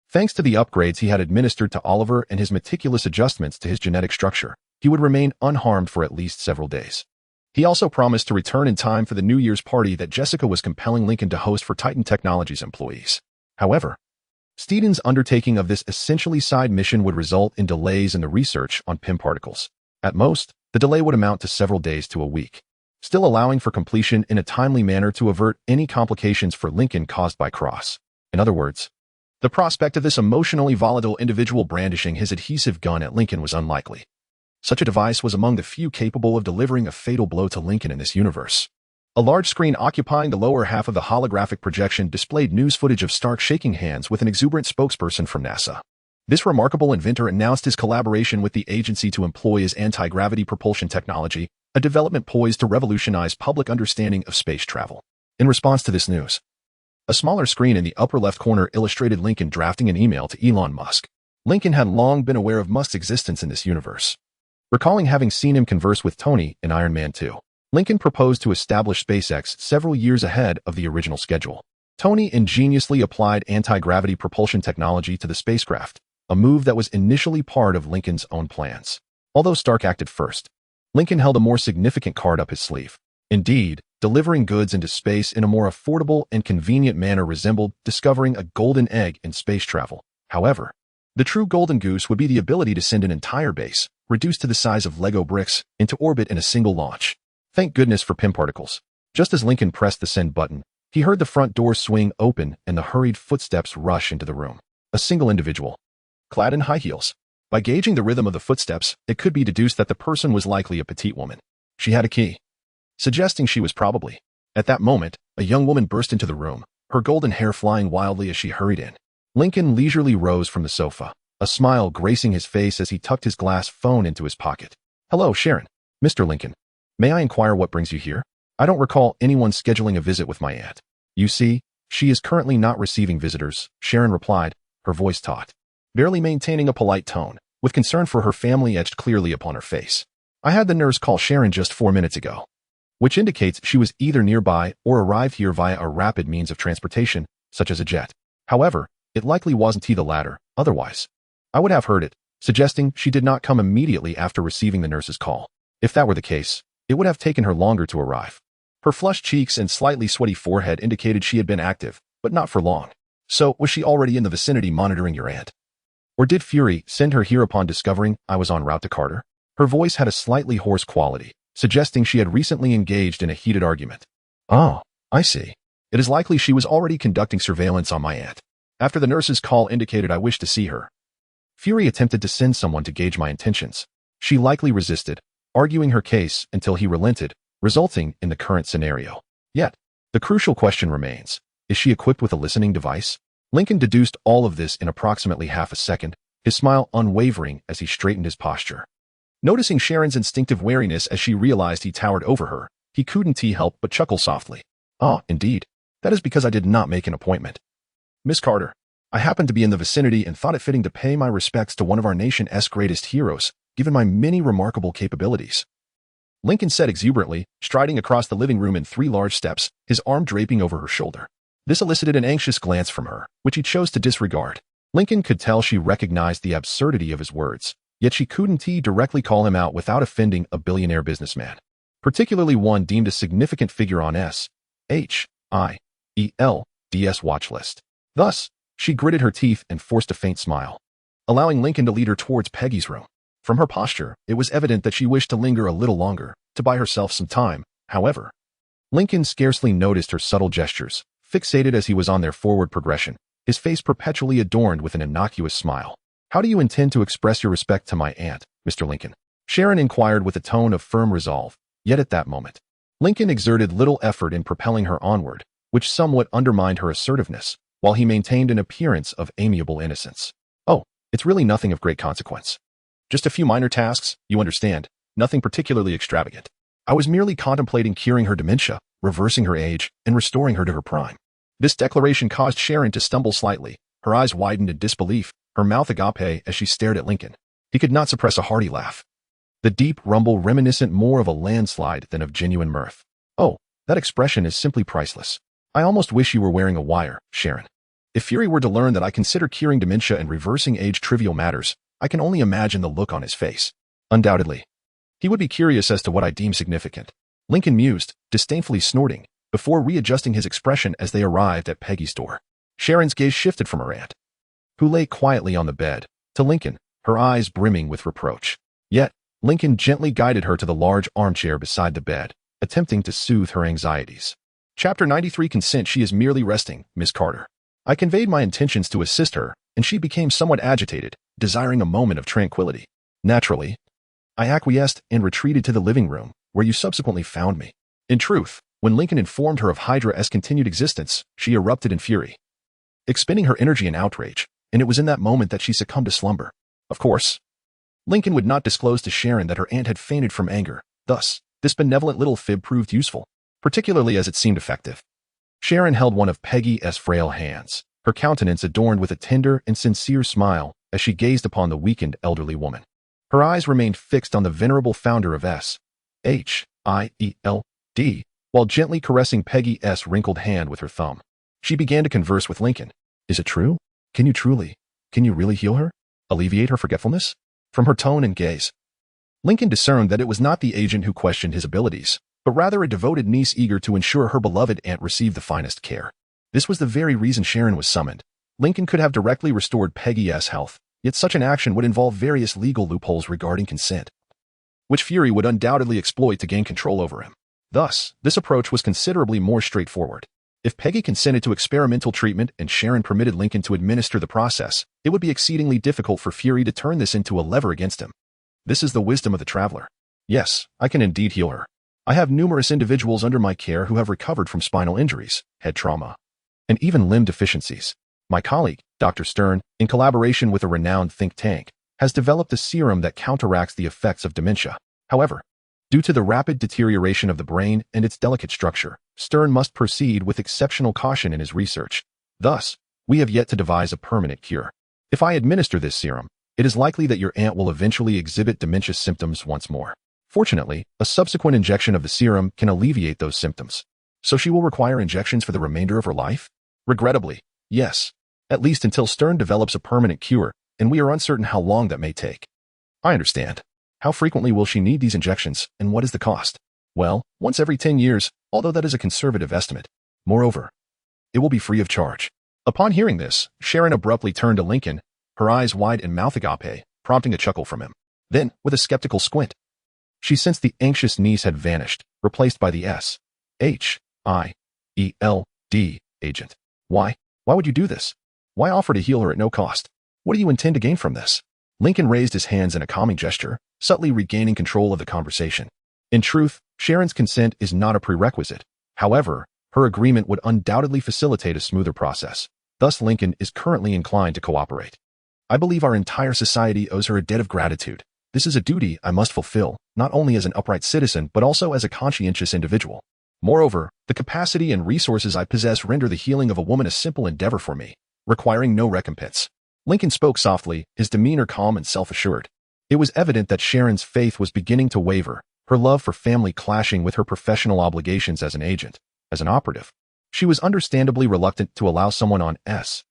Speaker 1: thanks to the upgrades he had administered to Oliver and his meticulous adjustments to his genetic structure, he would remain unharmed for at least several days. He also promised to return in time for the New Year's party that Jessica was compelling Lincoln to host for Titan Technologies employees. However, Steeden's undertaking of this essentially side mission would result in delays in the research on PIM particles. At most, the delay would amount to several days to a week, still allowing for completion in a timely manner to avert any complications for Lincoln caused by Cross. In other words, the prospect of this emotionally volatile individual brandishing his adhesive gun at Lincoln was unlikely. Such a device was among the few capable of delivering a fatal blow to Lincoln in this universe. A large screen occupying the lower half of the holographic projection displayed news footage of Stark shaking hands with an exuberant spokesperson from NASA. This remarkable inventor announced his collaboration with the agency to employ his anti-gravity propulsion technology, a development poised to revolutionize public understanding of space travel. In response to this news, a smaller screen in the upper left corner illustrated Lincoln drafting an email to Elon Musk. Lincoln had long been aware of Musk's existence in this universe. Recalling having seen him converse with Tony in Iron Man 2, Lincoln proposed to establish SpaceX several years ahead of the original schedule. Tony ingeniously applied anti-gravity propulsion technology to the spacecraft, a move that was initially part of Lincoln's own plans. Although Stark acted first, Lincoln held a more significant card up his sleeve. Indeed, delivering goods into space in a more affordable and convenient manner resembled discovering a golden egg in space travel. However, the true golden goose would be the ability to send an entire base, reduced to the size of Lego bricks, into orbit in a single launch. Thank goodness for PIM particles. Just as Lincoln pressed the send button, he heard the front door swing open and the hurried footsteps rush into the room. A single individual, clad in high heels. By gauging the rhythm of the footsteps, it could be deduced that the person was likely a petite woman. She had a key, suggesting she was probably. At that moment, a young woman burst into the room, her golden hair flying wildly as she hurried in. Lincoln leisurely rose from the sofa, a smile gracing his face as he tucked his glass phone into his pocket. Hello, Sharon. Mr. Lincoln. May I inquire what brings you here? I don't recall anyone scheduling a visit with my aunt. You see, She is currently not receiving visitors, Sharon replied, her voice taut, barely maintaining a polite tone, with concern for her family etched clearly upon her face. I had the nurse call Sharon just 4 minutes ago, which indicates she was either nearby or arrived here via a rapid means of transportation, such as a jet. However, it likely wasn't the latter, otherwise I would have heard it, suggesting she did not come immediately after receiving the nurse's call. If that were the case, it would have taken her longer to arrive. Her flushed cheeks and slightly sweaty forehead indicated she had been active, but not for long. So, was she already in the vicinity monitoring your aunt? Or did Fury send her here upon discovering I was en route to Carter? Her voice had a slightly hoarse quality, suggesting she had recently engaged in a heated argument. Oh, I see. It is likely she was already conducting surveillance on my aunt. After the nurse's call indicated I wished to see her, Fury attempted to send someone to gauge my intentions. She likely resisted, arguing her case until he relented, resulting in the current scenario. Yet, the crucial question remains, is she equipped with a listening device? Lincoln deduced all of this in approximately half a second, his smile unwavering as he straightened his posture. Noticing Sharon's instinctive wariness as she realized he towered over her, he couldn't help but chuckle softly. Ah, indeed. That is because I did not make an appointment. Miss Carter, I happened to be in the vicinity and thought it fitting to pay my respects to one of our nation's greatest heroes, given my many remarkable capabilities. Lincoln said exuberantly, striding across the living room in 3 large steps, his arm draping over her shoulder. This elicited an anxious glance from her, which he chose to disregard. Lincoln could tell she recognized the absurdity of his words, yet she couldn't directly call him out without offending a billionaire businessman, particularly one deemed a significant figure on S.H.I.E.L.D.'s watch list. Thus, she gritted her teeth and forced a faint smile, allowing Lincoln to lead her towards Peggy's room. From her posture, it was evident that she wished to linger a little longer, to buy herself some time. However, Lincoln scarcely noticed her subtle gestures, fixated as he was on their forward progression, his face perpetually adorned with an innocuous smile. How do you intend to express your respect to my aunt, Mr. Lincoln? Sharon inquired with a tone of firm resolve, yet at that moment, Lincoln exerted little effort in propelling her onward, which somewhat undermined her assertiveness, while he maintained an appearance of amiable innocence. Oh, it's really nothing of great consequence. Just a few minor tasks, you understand, nothing particularly extravagant. I was merely contemplating curing her dementia, reversing her age, and restoring her to her prime. This declaration caused Sharon to stumble slightly, her eyes widened in disbelief, her mouth agape as she stared at Lincoln. He could not suppress a hearty laugh, the deep rumble reminiscent more of a landslide than of genuine mirth. Oh, that expression is simply priceless. I almost wish you were wearing a wire, Sharon. If Fury were to learn that I consider curing dementia and reversing age trivial matters, I can only imagine the look on his face. Undoubtedly, he would be curious as to what I deem significant. Lincoln mused, disdainfully snorting, before readjusting his expression as they arrived at Peggy's door. Sharon's gaze shifted from her aunt, who lay quietly on the bed, to Lincoln, her eyes brimming with reproach. Yet, Lincoln gently guided her to the large armchair beside the bed, attempting to soothe her anxieties. Chapter 93 Consent. She is merely resting, Miss Carter. I conveyed my intentions to assist her, and she became somewhat agitated, desiring a moment of tranquility. Naturally, I acquiesced and retreated to the living room, where you subsequently found me. In truth, when Lincoln informed her of Hydra's continued existence, she erupted in fury, expending her energy in outrage, and it was in that moment that she succumbed to slumber. Of course, Lincoln would not disclose to Sharon that her aunt had fainted from anger. Thus, this benevolent little fib proved useful, particularly as it seemed effective. Sharon held one of Peggy's frail hands, her countenance adorned with a tender and sincere smile as she gazed upon the weakened elderly woman. Her eyes remained fixed on the venerable founder of S.H.I.E.L.D., while gently caressing Peggy's wrinkled hand with her thumb. She began to converse with Lincoln. Is it true? Can you really heal her? Alleviate her forgetfulness? From her tone and gaze, Lincoln discerned that it was not the agent who questioned his abilities, but rather a devoted niece eager to ensure her beloved aunt received the finest care. This was the very reason Sharon was summoned. Lincoln could have directly restored Peggy's health, yet such an action would involve various legal loopholes regarding consent, which Fury would undoubtedly exploit to gain control over him. Thus, this approach was considerably more straightforward. If Peggy consented to experimental treatment and Sharon permitted Lincoln to administer the process, it would be exceedingly difficult for Fury to turn this into a lever against him. This is the wisdom of the traveler. Yes, I can indeed heal her. I have numerous individuals under my care who have recovered from spinal injuries, head trauma, and even limb deficiencies. My colleague, Dr. Stern, in collaboration with a renowned think tank, has developed a serum that counteracts the effects of dementia. However, due to the rapid deterioration of the brain and its delicate structure, Stern must proceed with exceptional caution in his research. Thus, we have yet to devise a permanent cure. If I administer this serum, it is likely that your aunt will eventually exhibit dementia symptoms once more. Fortunately, a subsequent injection of the serum can alleviate those symptoms. So she will require injections for the remainder of her life? Regrettably, yes. At least until Stern develops a permanent cure, and we are uncertain how long that may take. I understand. How frequently will she need these injections, and what is the cost? Well, once every 10 years, although that is a conservative estimate. Moreover, it will be free of charge. Upon hearing this, Sharon abruptly turned to Lincoln, her eyes wide and mouth agape, prompting a chuckle from him. Then, with a skeptical squint, she sensed the anxious niece had vanished, replaced by the S-H-I-E-L-D agent. Why? Why would you do this? Why offer to heal her at no cost? What do you intend to gain from this? Lincoln raised his hands in a calming gesture, subtly regaining control of the conversation. In truth, Sharon's consent is not a prerequisite. However, her agreement would undoubtedly facilitate a smoother process. Thus, Lincoln is currently inclined to cooperate. I believe our entire society owes her a debt of gratitude. This is a duty I must fulfill, not only as an upright citizen, but also as a conscientious individual. Moreover, the capacity and resources I possess render the healing of a woman a simple endeavor for me, requiring no recompense. Lincoln spoke softly, his demeanor calm and self-assured. It was evident that Sharon's faith was beginning to waver, her love for family clashing with her professional obligations as an agent, as an operative. She was understandably reluctant to allow someone on S-H-I-E-L-D's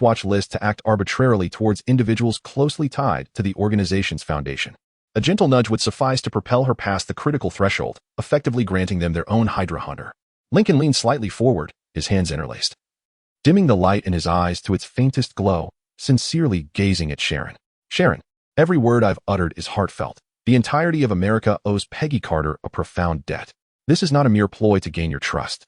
Speaker 1: watch list to act arbitrarily towards individuals closely tied to the organization's foundation. A gentle nudge would suffice to propel her past the critical threshold, effectively granting them their own Hydra hunter. Lincoln leaned slightly forward, his hands interlaced, dimming the light in his eyes to its faintest glow, sincerely gazing at Sharon. Sharon, every word I've uttered is heartfelt. The entirety of America owes Peggy Carter a profound debt. This is not a mere ploy to gain your trust.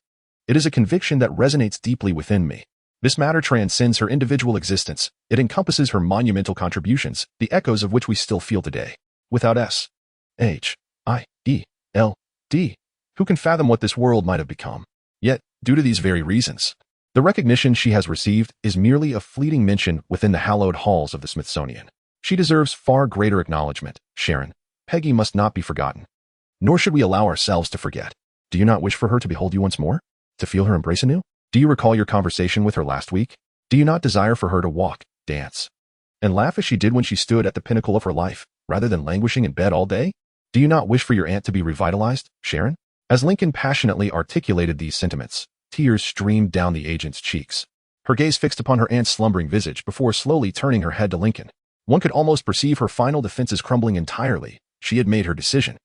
Speaker 1: It is a conviction that resonates deeply within me. This matter transcends her individual existence. It encompasses her monumental contributions, the echoes of which we still feel today. Without S-H-I-E-L-D, who can fathom what this world might have become? Yet, due to these very reasons, the recognition she has received is merely a fleeting mention within the hallowed halls of the Smithsonian. She deserves far greater acknowledgement, Sharon. Peggy must not be forgotten. Nor should we allow ourselves to forget. Do you not wish for her to behold you once more? To feel her embrace anew? Do you recall your conversation with her last week? Do you not desire for her to walk, dance, and laugh as she did when she stood at the pinnacle of her life, rather than languishing in bed all day? Do you not wish for your aunt to be revitalized, Sharon? As Lincoln passionately articulated these sentiments, tears streamed down the agent's cheeks. Her gaze fixed upon her aunt's slumbering visage before slowly turning her head to Lincoln. One could almost perceive her final defenses crumbling entirely. She had made her decision.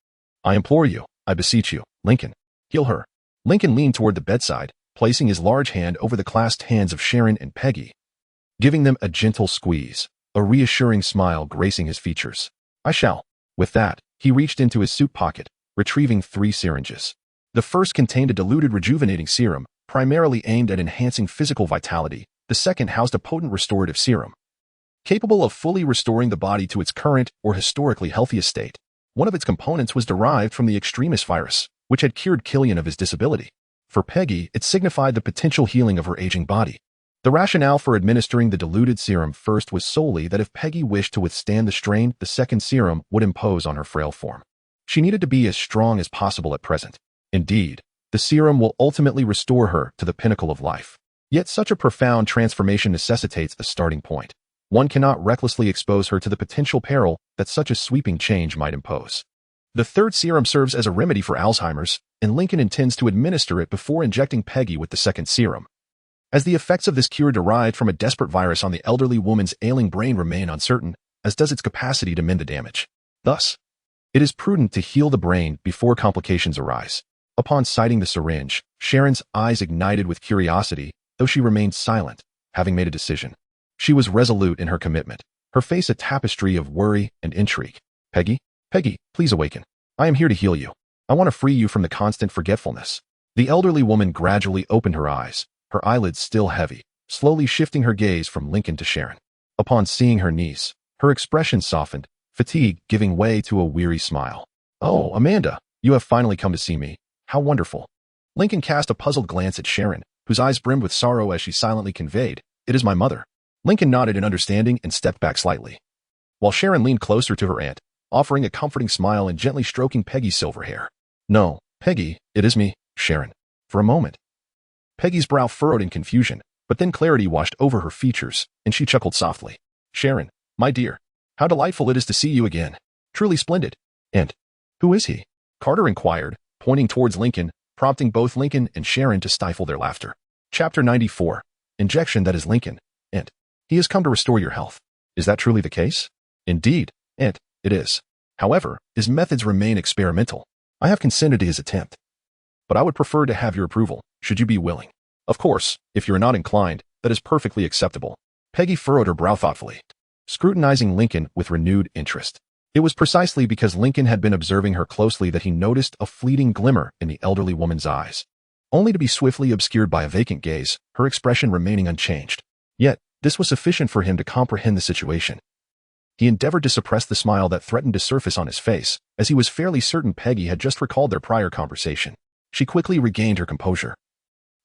Speaker 1: I implore you, I beseech you, Lincoln, heal her. Lincoln leaned toward the bedside, placing his large hand over the clasped hands of Sharon and Peggy, giving them a gentle squeeze, a reassuring smile gracing his features. I shall. With that, he reached into his suit pocket, retrieving 3 syringes. The first contained a diluted rejuvenating serum, primarily aimed at enhancing physical vitality. The second housed a potent restorative serum, capable of fully restoring the body to its current or historically healthiest state. One of its components was derived from the extremis virus, which had cured Killian of his disability. For Peggy, it signified the potential healing of her aging body. The rationale for administering the diluted serum first was solely that if Peggy wished to withstand the strain the second serum would impose on her frail form, she needed to be as strong as possible at present. Indeed, the serum will ultimately restore her to the pinnacle of life. Yet such a profound transformation necessitates a starting point. One cannot recklessly expose her to the potential peril that such a sweeping change might impose. The third serum serves as a remedy for Alzheimer's, and Lincoln intends to administer it before injecting Peggy with the second serum. As the effects of this cure derived from a desperate virus on the elderly woman's ailing brain remain uncertain, as does its capacity to mend the damage. Thus, it is prudent to heal the brain before complications arise. Upon sighting the syringe, Sharon's eyes ignited with curiosity, though she remained silent, having made a decision. She was resolute in her commitment, her face a tapestry of worry and intrigue. Peggy, please awaken. I am here to heal you. I want to free you from the constant forgetfulness. The elderly woman gradually opened her eyes, her eyelids still heavy, slowly shifting her gaze from Lincoln to Sharon. Upon seeing her niece, her expression softened, fatigue giving way to a weary smile. Oh, Amanda, you have finally come to see me. How wonderful. Lincoln cast a puzzled glance at Sharon, whose eyes brimmed with sorrow as she silently conveyed, "It is my mother." Lincoln nodded in understanding and stepped back slightly, while Sharon leaned closer to her aunt, offering a comforting smile and gently stroking Peggy's silver hair. "No, Peggy, it is me, Sharon. For a moment, Peggy's brow furrowed in confusion, but then clarity washed over her features, and she chuckled softly. Sharon, my dear, how delightful it is to see you again. Truly splendid. And who is he? Carter inquired, pointing towards Lincoln, prompting both Lincoln and Sharon to stifle their laughter. Chapter 94. Injection that is Lincoln. And he has come to restore your health. Is that truly the case? Indeed, and it is. However, his methods remain experimental. I have consented to his attempt, but I would prefer to have your approval, should you be willing. Of course, if you're not inclined, that is perfectly acceptable. Peggy furrowed her brow thoughtfully, scrutinizing Lincoln with renewed interest. It was precisely because Lincoln had been observing her closely that he noticed a fleeting glimmer in the elderly woman's eyes, only to be swiftly obscured by a vacant gaze, her expression remaining unchanged. Yet, this was sufficient for him to comprehend the situation. He endeavored to suppress the smile that threatened to surface on his face, as he was fairly certain Peggy had just recalled their prior conversation. She quickly regained her composure,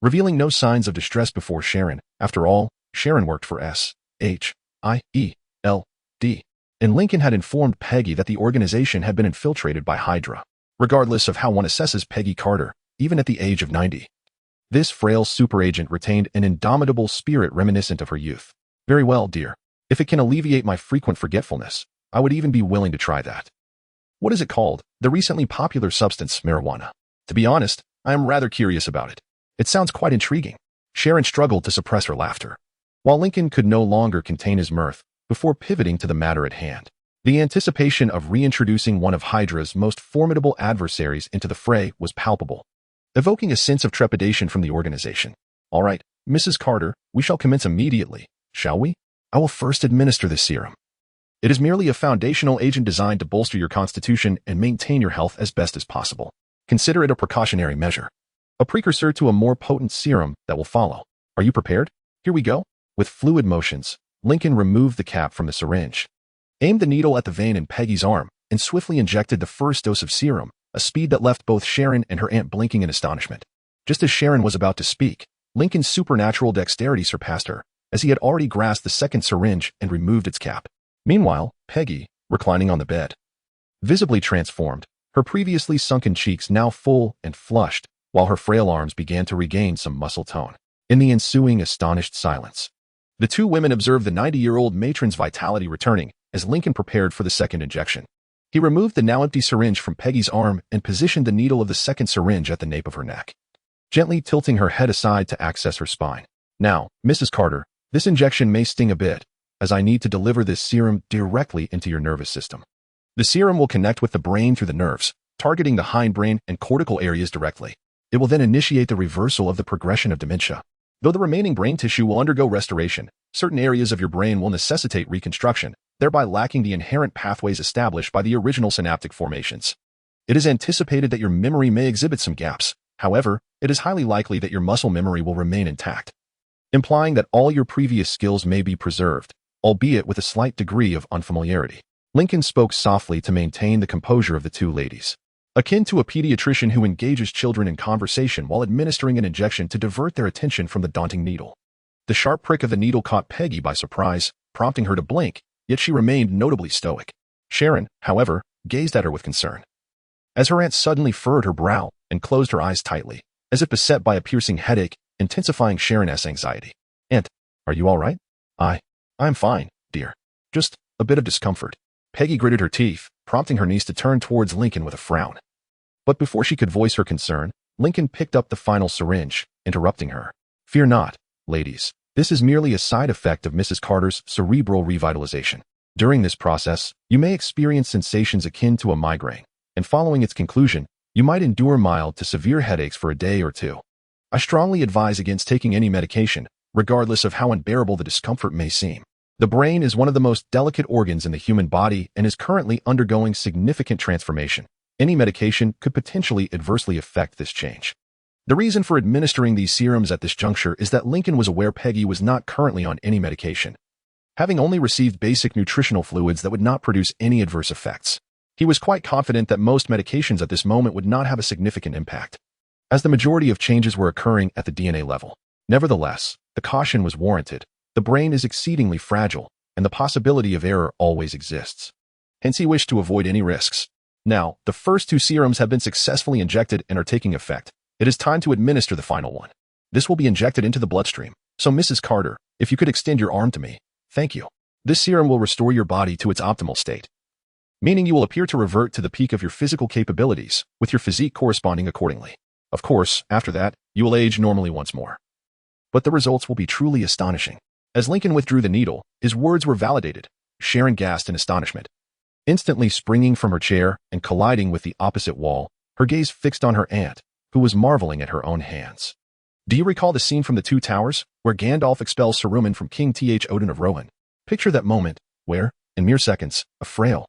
Speaker 1: revealing no signs of distress before Sharon. After all, Sharon worked for SHIELD, and Lincoln had informed Peggy that the organization had been infiltrated by Hydra. Regardless of how one assesses Peggy Carter, even at the age of 90, this frail superagent retained an indomitable spirit reminiscent of her youth. Very well, dear. If it can alleviate my frequent forgetfulness, I would even be willing to try that. What is it called? The recently popular substance, marijuana. To be honest, I am rather curious about it. It sounds quite intriguing. Sharon struggled to suppress her laughter, while Lincoln could no longer contain his mirth before pivoting to the matter at hand. The anticipation of reintroducing one of Hydra's most formidable adversaries into the fray was palpable, evoking a sense of trepidation from the organization. All right, Mrs. Carter, we shall commence immediately, shall we? I will first administer this serum. It is merely a foundational agent designed to bolster your constitution and maintain your health as best as possible. Consider it a precautionary measure, a precursor to a more potent serum that will follow. Are you prepared? Here we go. With fluid motions, Lincoln removed the cap from the syringe, aimed the needle at the vein in Peggy's arm, and swiftly injected the first dose of serum, a speed that left both Sharon and her aunt blinking in astonishment. Just as Sharon was about to speak, Lincoln's supernatural dexterity surpassed her, as he had already grasped the second syringe and removed its cap. Meanwhile, Peggy, reclining on the bed, visibly transformed, her previously sunken cheeks now full and flushed, while her frail arms began to regain some muscle tone. In the ensuing astonished silence, the two women observed the 90-year-old matron's vitality returning as Lincoln prepared for the second injection. He removed the now empty syringe from Peggy's arm and positioned the needle of the second syringe at the nape of her neck, gently tilting her head aside to access her spine. Now, Mrs. Carter, this injection may sting a bit, as I need to deliver this serum directly into your nervous system. The serum will connect with the brain through the nerves, targeting the hindbrain and cortical areas directly. It will then initiate the reversal of the progression of dementia. Though the remaining brain tissue will undergo restoration, certain areas of your brain will necessitate reconstruction, thereby lacking the inherent pathways established by the original synaptic formations. It is anticipated that your memory may exhibit some gaps. However, it is highly likely that your muscle memory will remain intact, implying that all your previous skills may be preserved, albeit with a slight degree of unfamiliarity. Lincoln spoke softly to maintain the composure of the two ladies, akin to a pediatrician who engages children in conversation while administering an injection to divert their attention from the daunting needle. The sharp prick of the needle caught Peggy by surprise, prompting her to blink, yet she remained notably stoic. Sharon, however, gazed at her with concern, as her aunt suddenly furrowed her brow and closed her eyes tightly, as if beset by a piercing headache, intensifying Sharon's anxiety. Aunt, are you all right? I'm fine, dear. Just a bit of discomfort. Peggy gritted her teeth, prompting her niece to turn towards Lincoln with a frown. But before she could voice her concern, Lincoln picked up the final syringe, interrupting her. Fear not, ladies. This is merely a side effect of Mrs. Carter's cerebral revitalization. During this process, you may experience sensations akin to a migraine, and following its conclusion, you might endure mild to severe headaches for a day or two. I strongly advise against taking any medication, regardless of how unbearable the discomfort may seem. The brain is one of the most delicate organs in the human body and is currently undergoing significant transformation. Any medication could potentially adversely affect this change. The reason for administering these serums at this juncture is that Lincoln was aware Peggy was not currently on any medication, having only received basic nutritional fluids that would not produce any adverse effects. He was quite confident that most medications at this moment would not have a significant impact, as the majority of changes were occurring at the DNA level. Nevertheless, the caution was warranted. The brain is exceedingly fragile, and the possibility of error always exists. Hence he wished to avoid any risks. Now, the first two serums have been successfully injected and are taking effect. It is time to administer the final one. This will be injected into the bloodstream. So Mrs. Carter, if you could extend your arm to me. Thank you. This serum will restore your body to its optimal state, meaning you will appear to revert to the peak of your physical capabilities, with your physique corresponding accordingly. Of course, after that, you will age normally once more. But the results will be truly astonishing. As Lincoln withdrew the needle, his words were validated. Sharon gasped in astonishment. Instantly springing from her chair and colliding with the opposite wall, her gaze fixed on her aunt, who was marveling at her own hands. Do you recall the scene from the Two Towers, where Gandalf expels Saruman from King Odin of Rohan? Picture that moment, where, in mere seconds, a frail,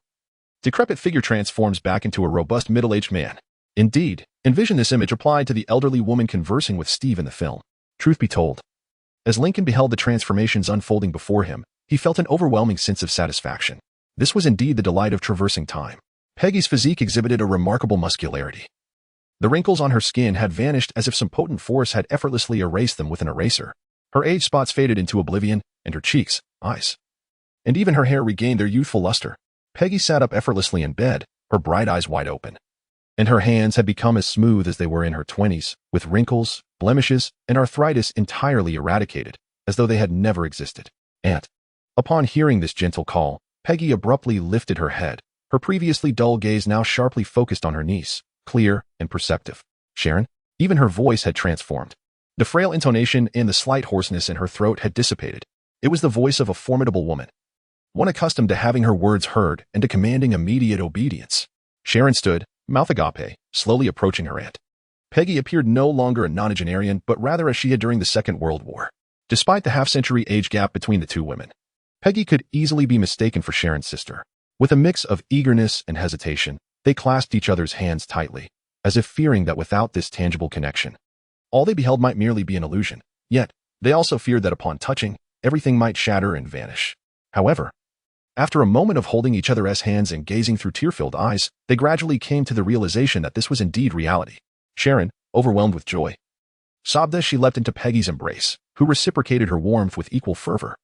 Speaker 1: decrepit figure transforms back into a robust middle-aged man. Indeed, envision this image applied to the elderly woman conversing with Steve in the film. Truth be told, as Lincoln beheld the transformations unfolding before him, he felt an overwhelming sense of satisfaction. This was indeed the delight of traversing time. Peggy's physique exhibited a remarkable muscularity. The wrinkles on her skin had vanished as if some potent force had effortlessly erased them with an eraser. Her age spots faded into oblivion, and her cheeks, eyes, and even her hair regained their youthful luster. Peggy sat up effortlessly in bed, her bright eyes wide open. And her hands had become as smooth as they were in her 20s, with wrinkles, blemishes, and arthritis entirely eradicated, as though they had never existed. Aunt. Upon hearing this gentle call, Peggy abruptly lifted her head, her previously dull gaze now sharply focused on her niece, clear and perceptive. Sharon? Even her voice had transformed. The frail intonation and the slight hoarseness in her throat had dissipated. It was the voice of a formidable woman, one accustomed to having her words heard and to commanding immediate obedience. Sharon stood, mouth agape, slowly approaching her aunt. Peggy appeared no longer a nonagenarian, but rather as she had during the Second World War. Despite the half-century age gap between the two women, Peggy could easily be mistaken for Sharon's sister. With a mix of eagerness and hesitation, they clasped each other's hands tightly, as if fearing that without this tangible connection, all they beheld might merely be an illusion. Yet, they also feared that upon touching, everything might shatter and vanish. However, after a moment of holding each other's hands and gazing through tear-filled eyes, they gradually came to the realization that this was indeed reality. Sharon, overwhelmed with joy, sobbed as she leapt into Peggy's embrace, who reciprocated her warmth with equal fervor.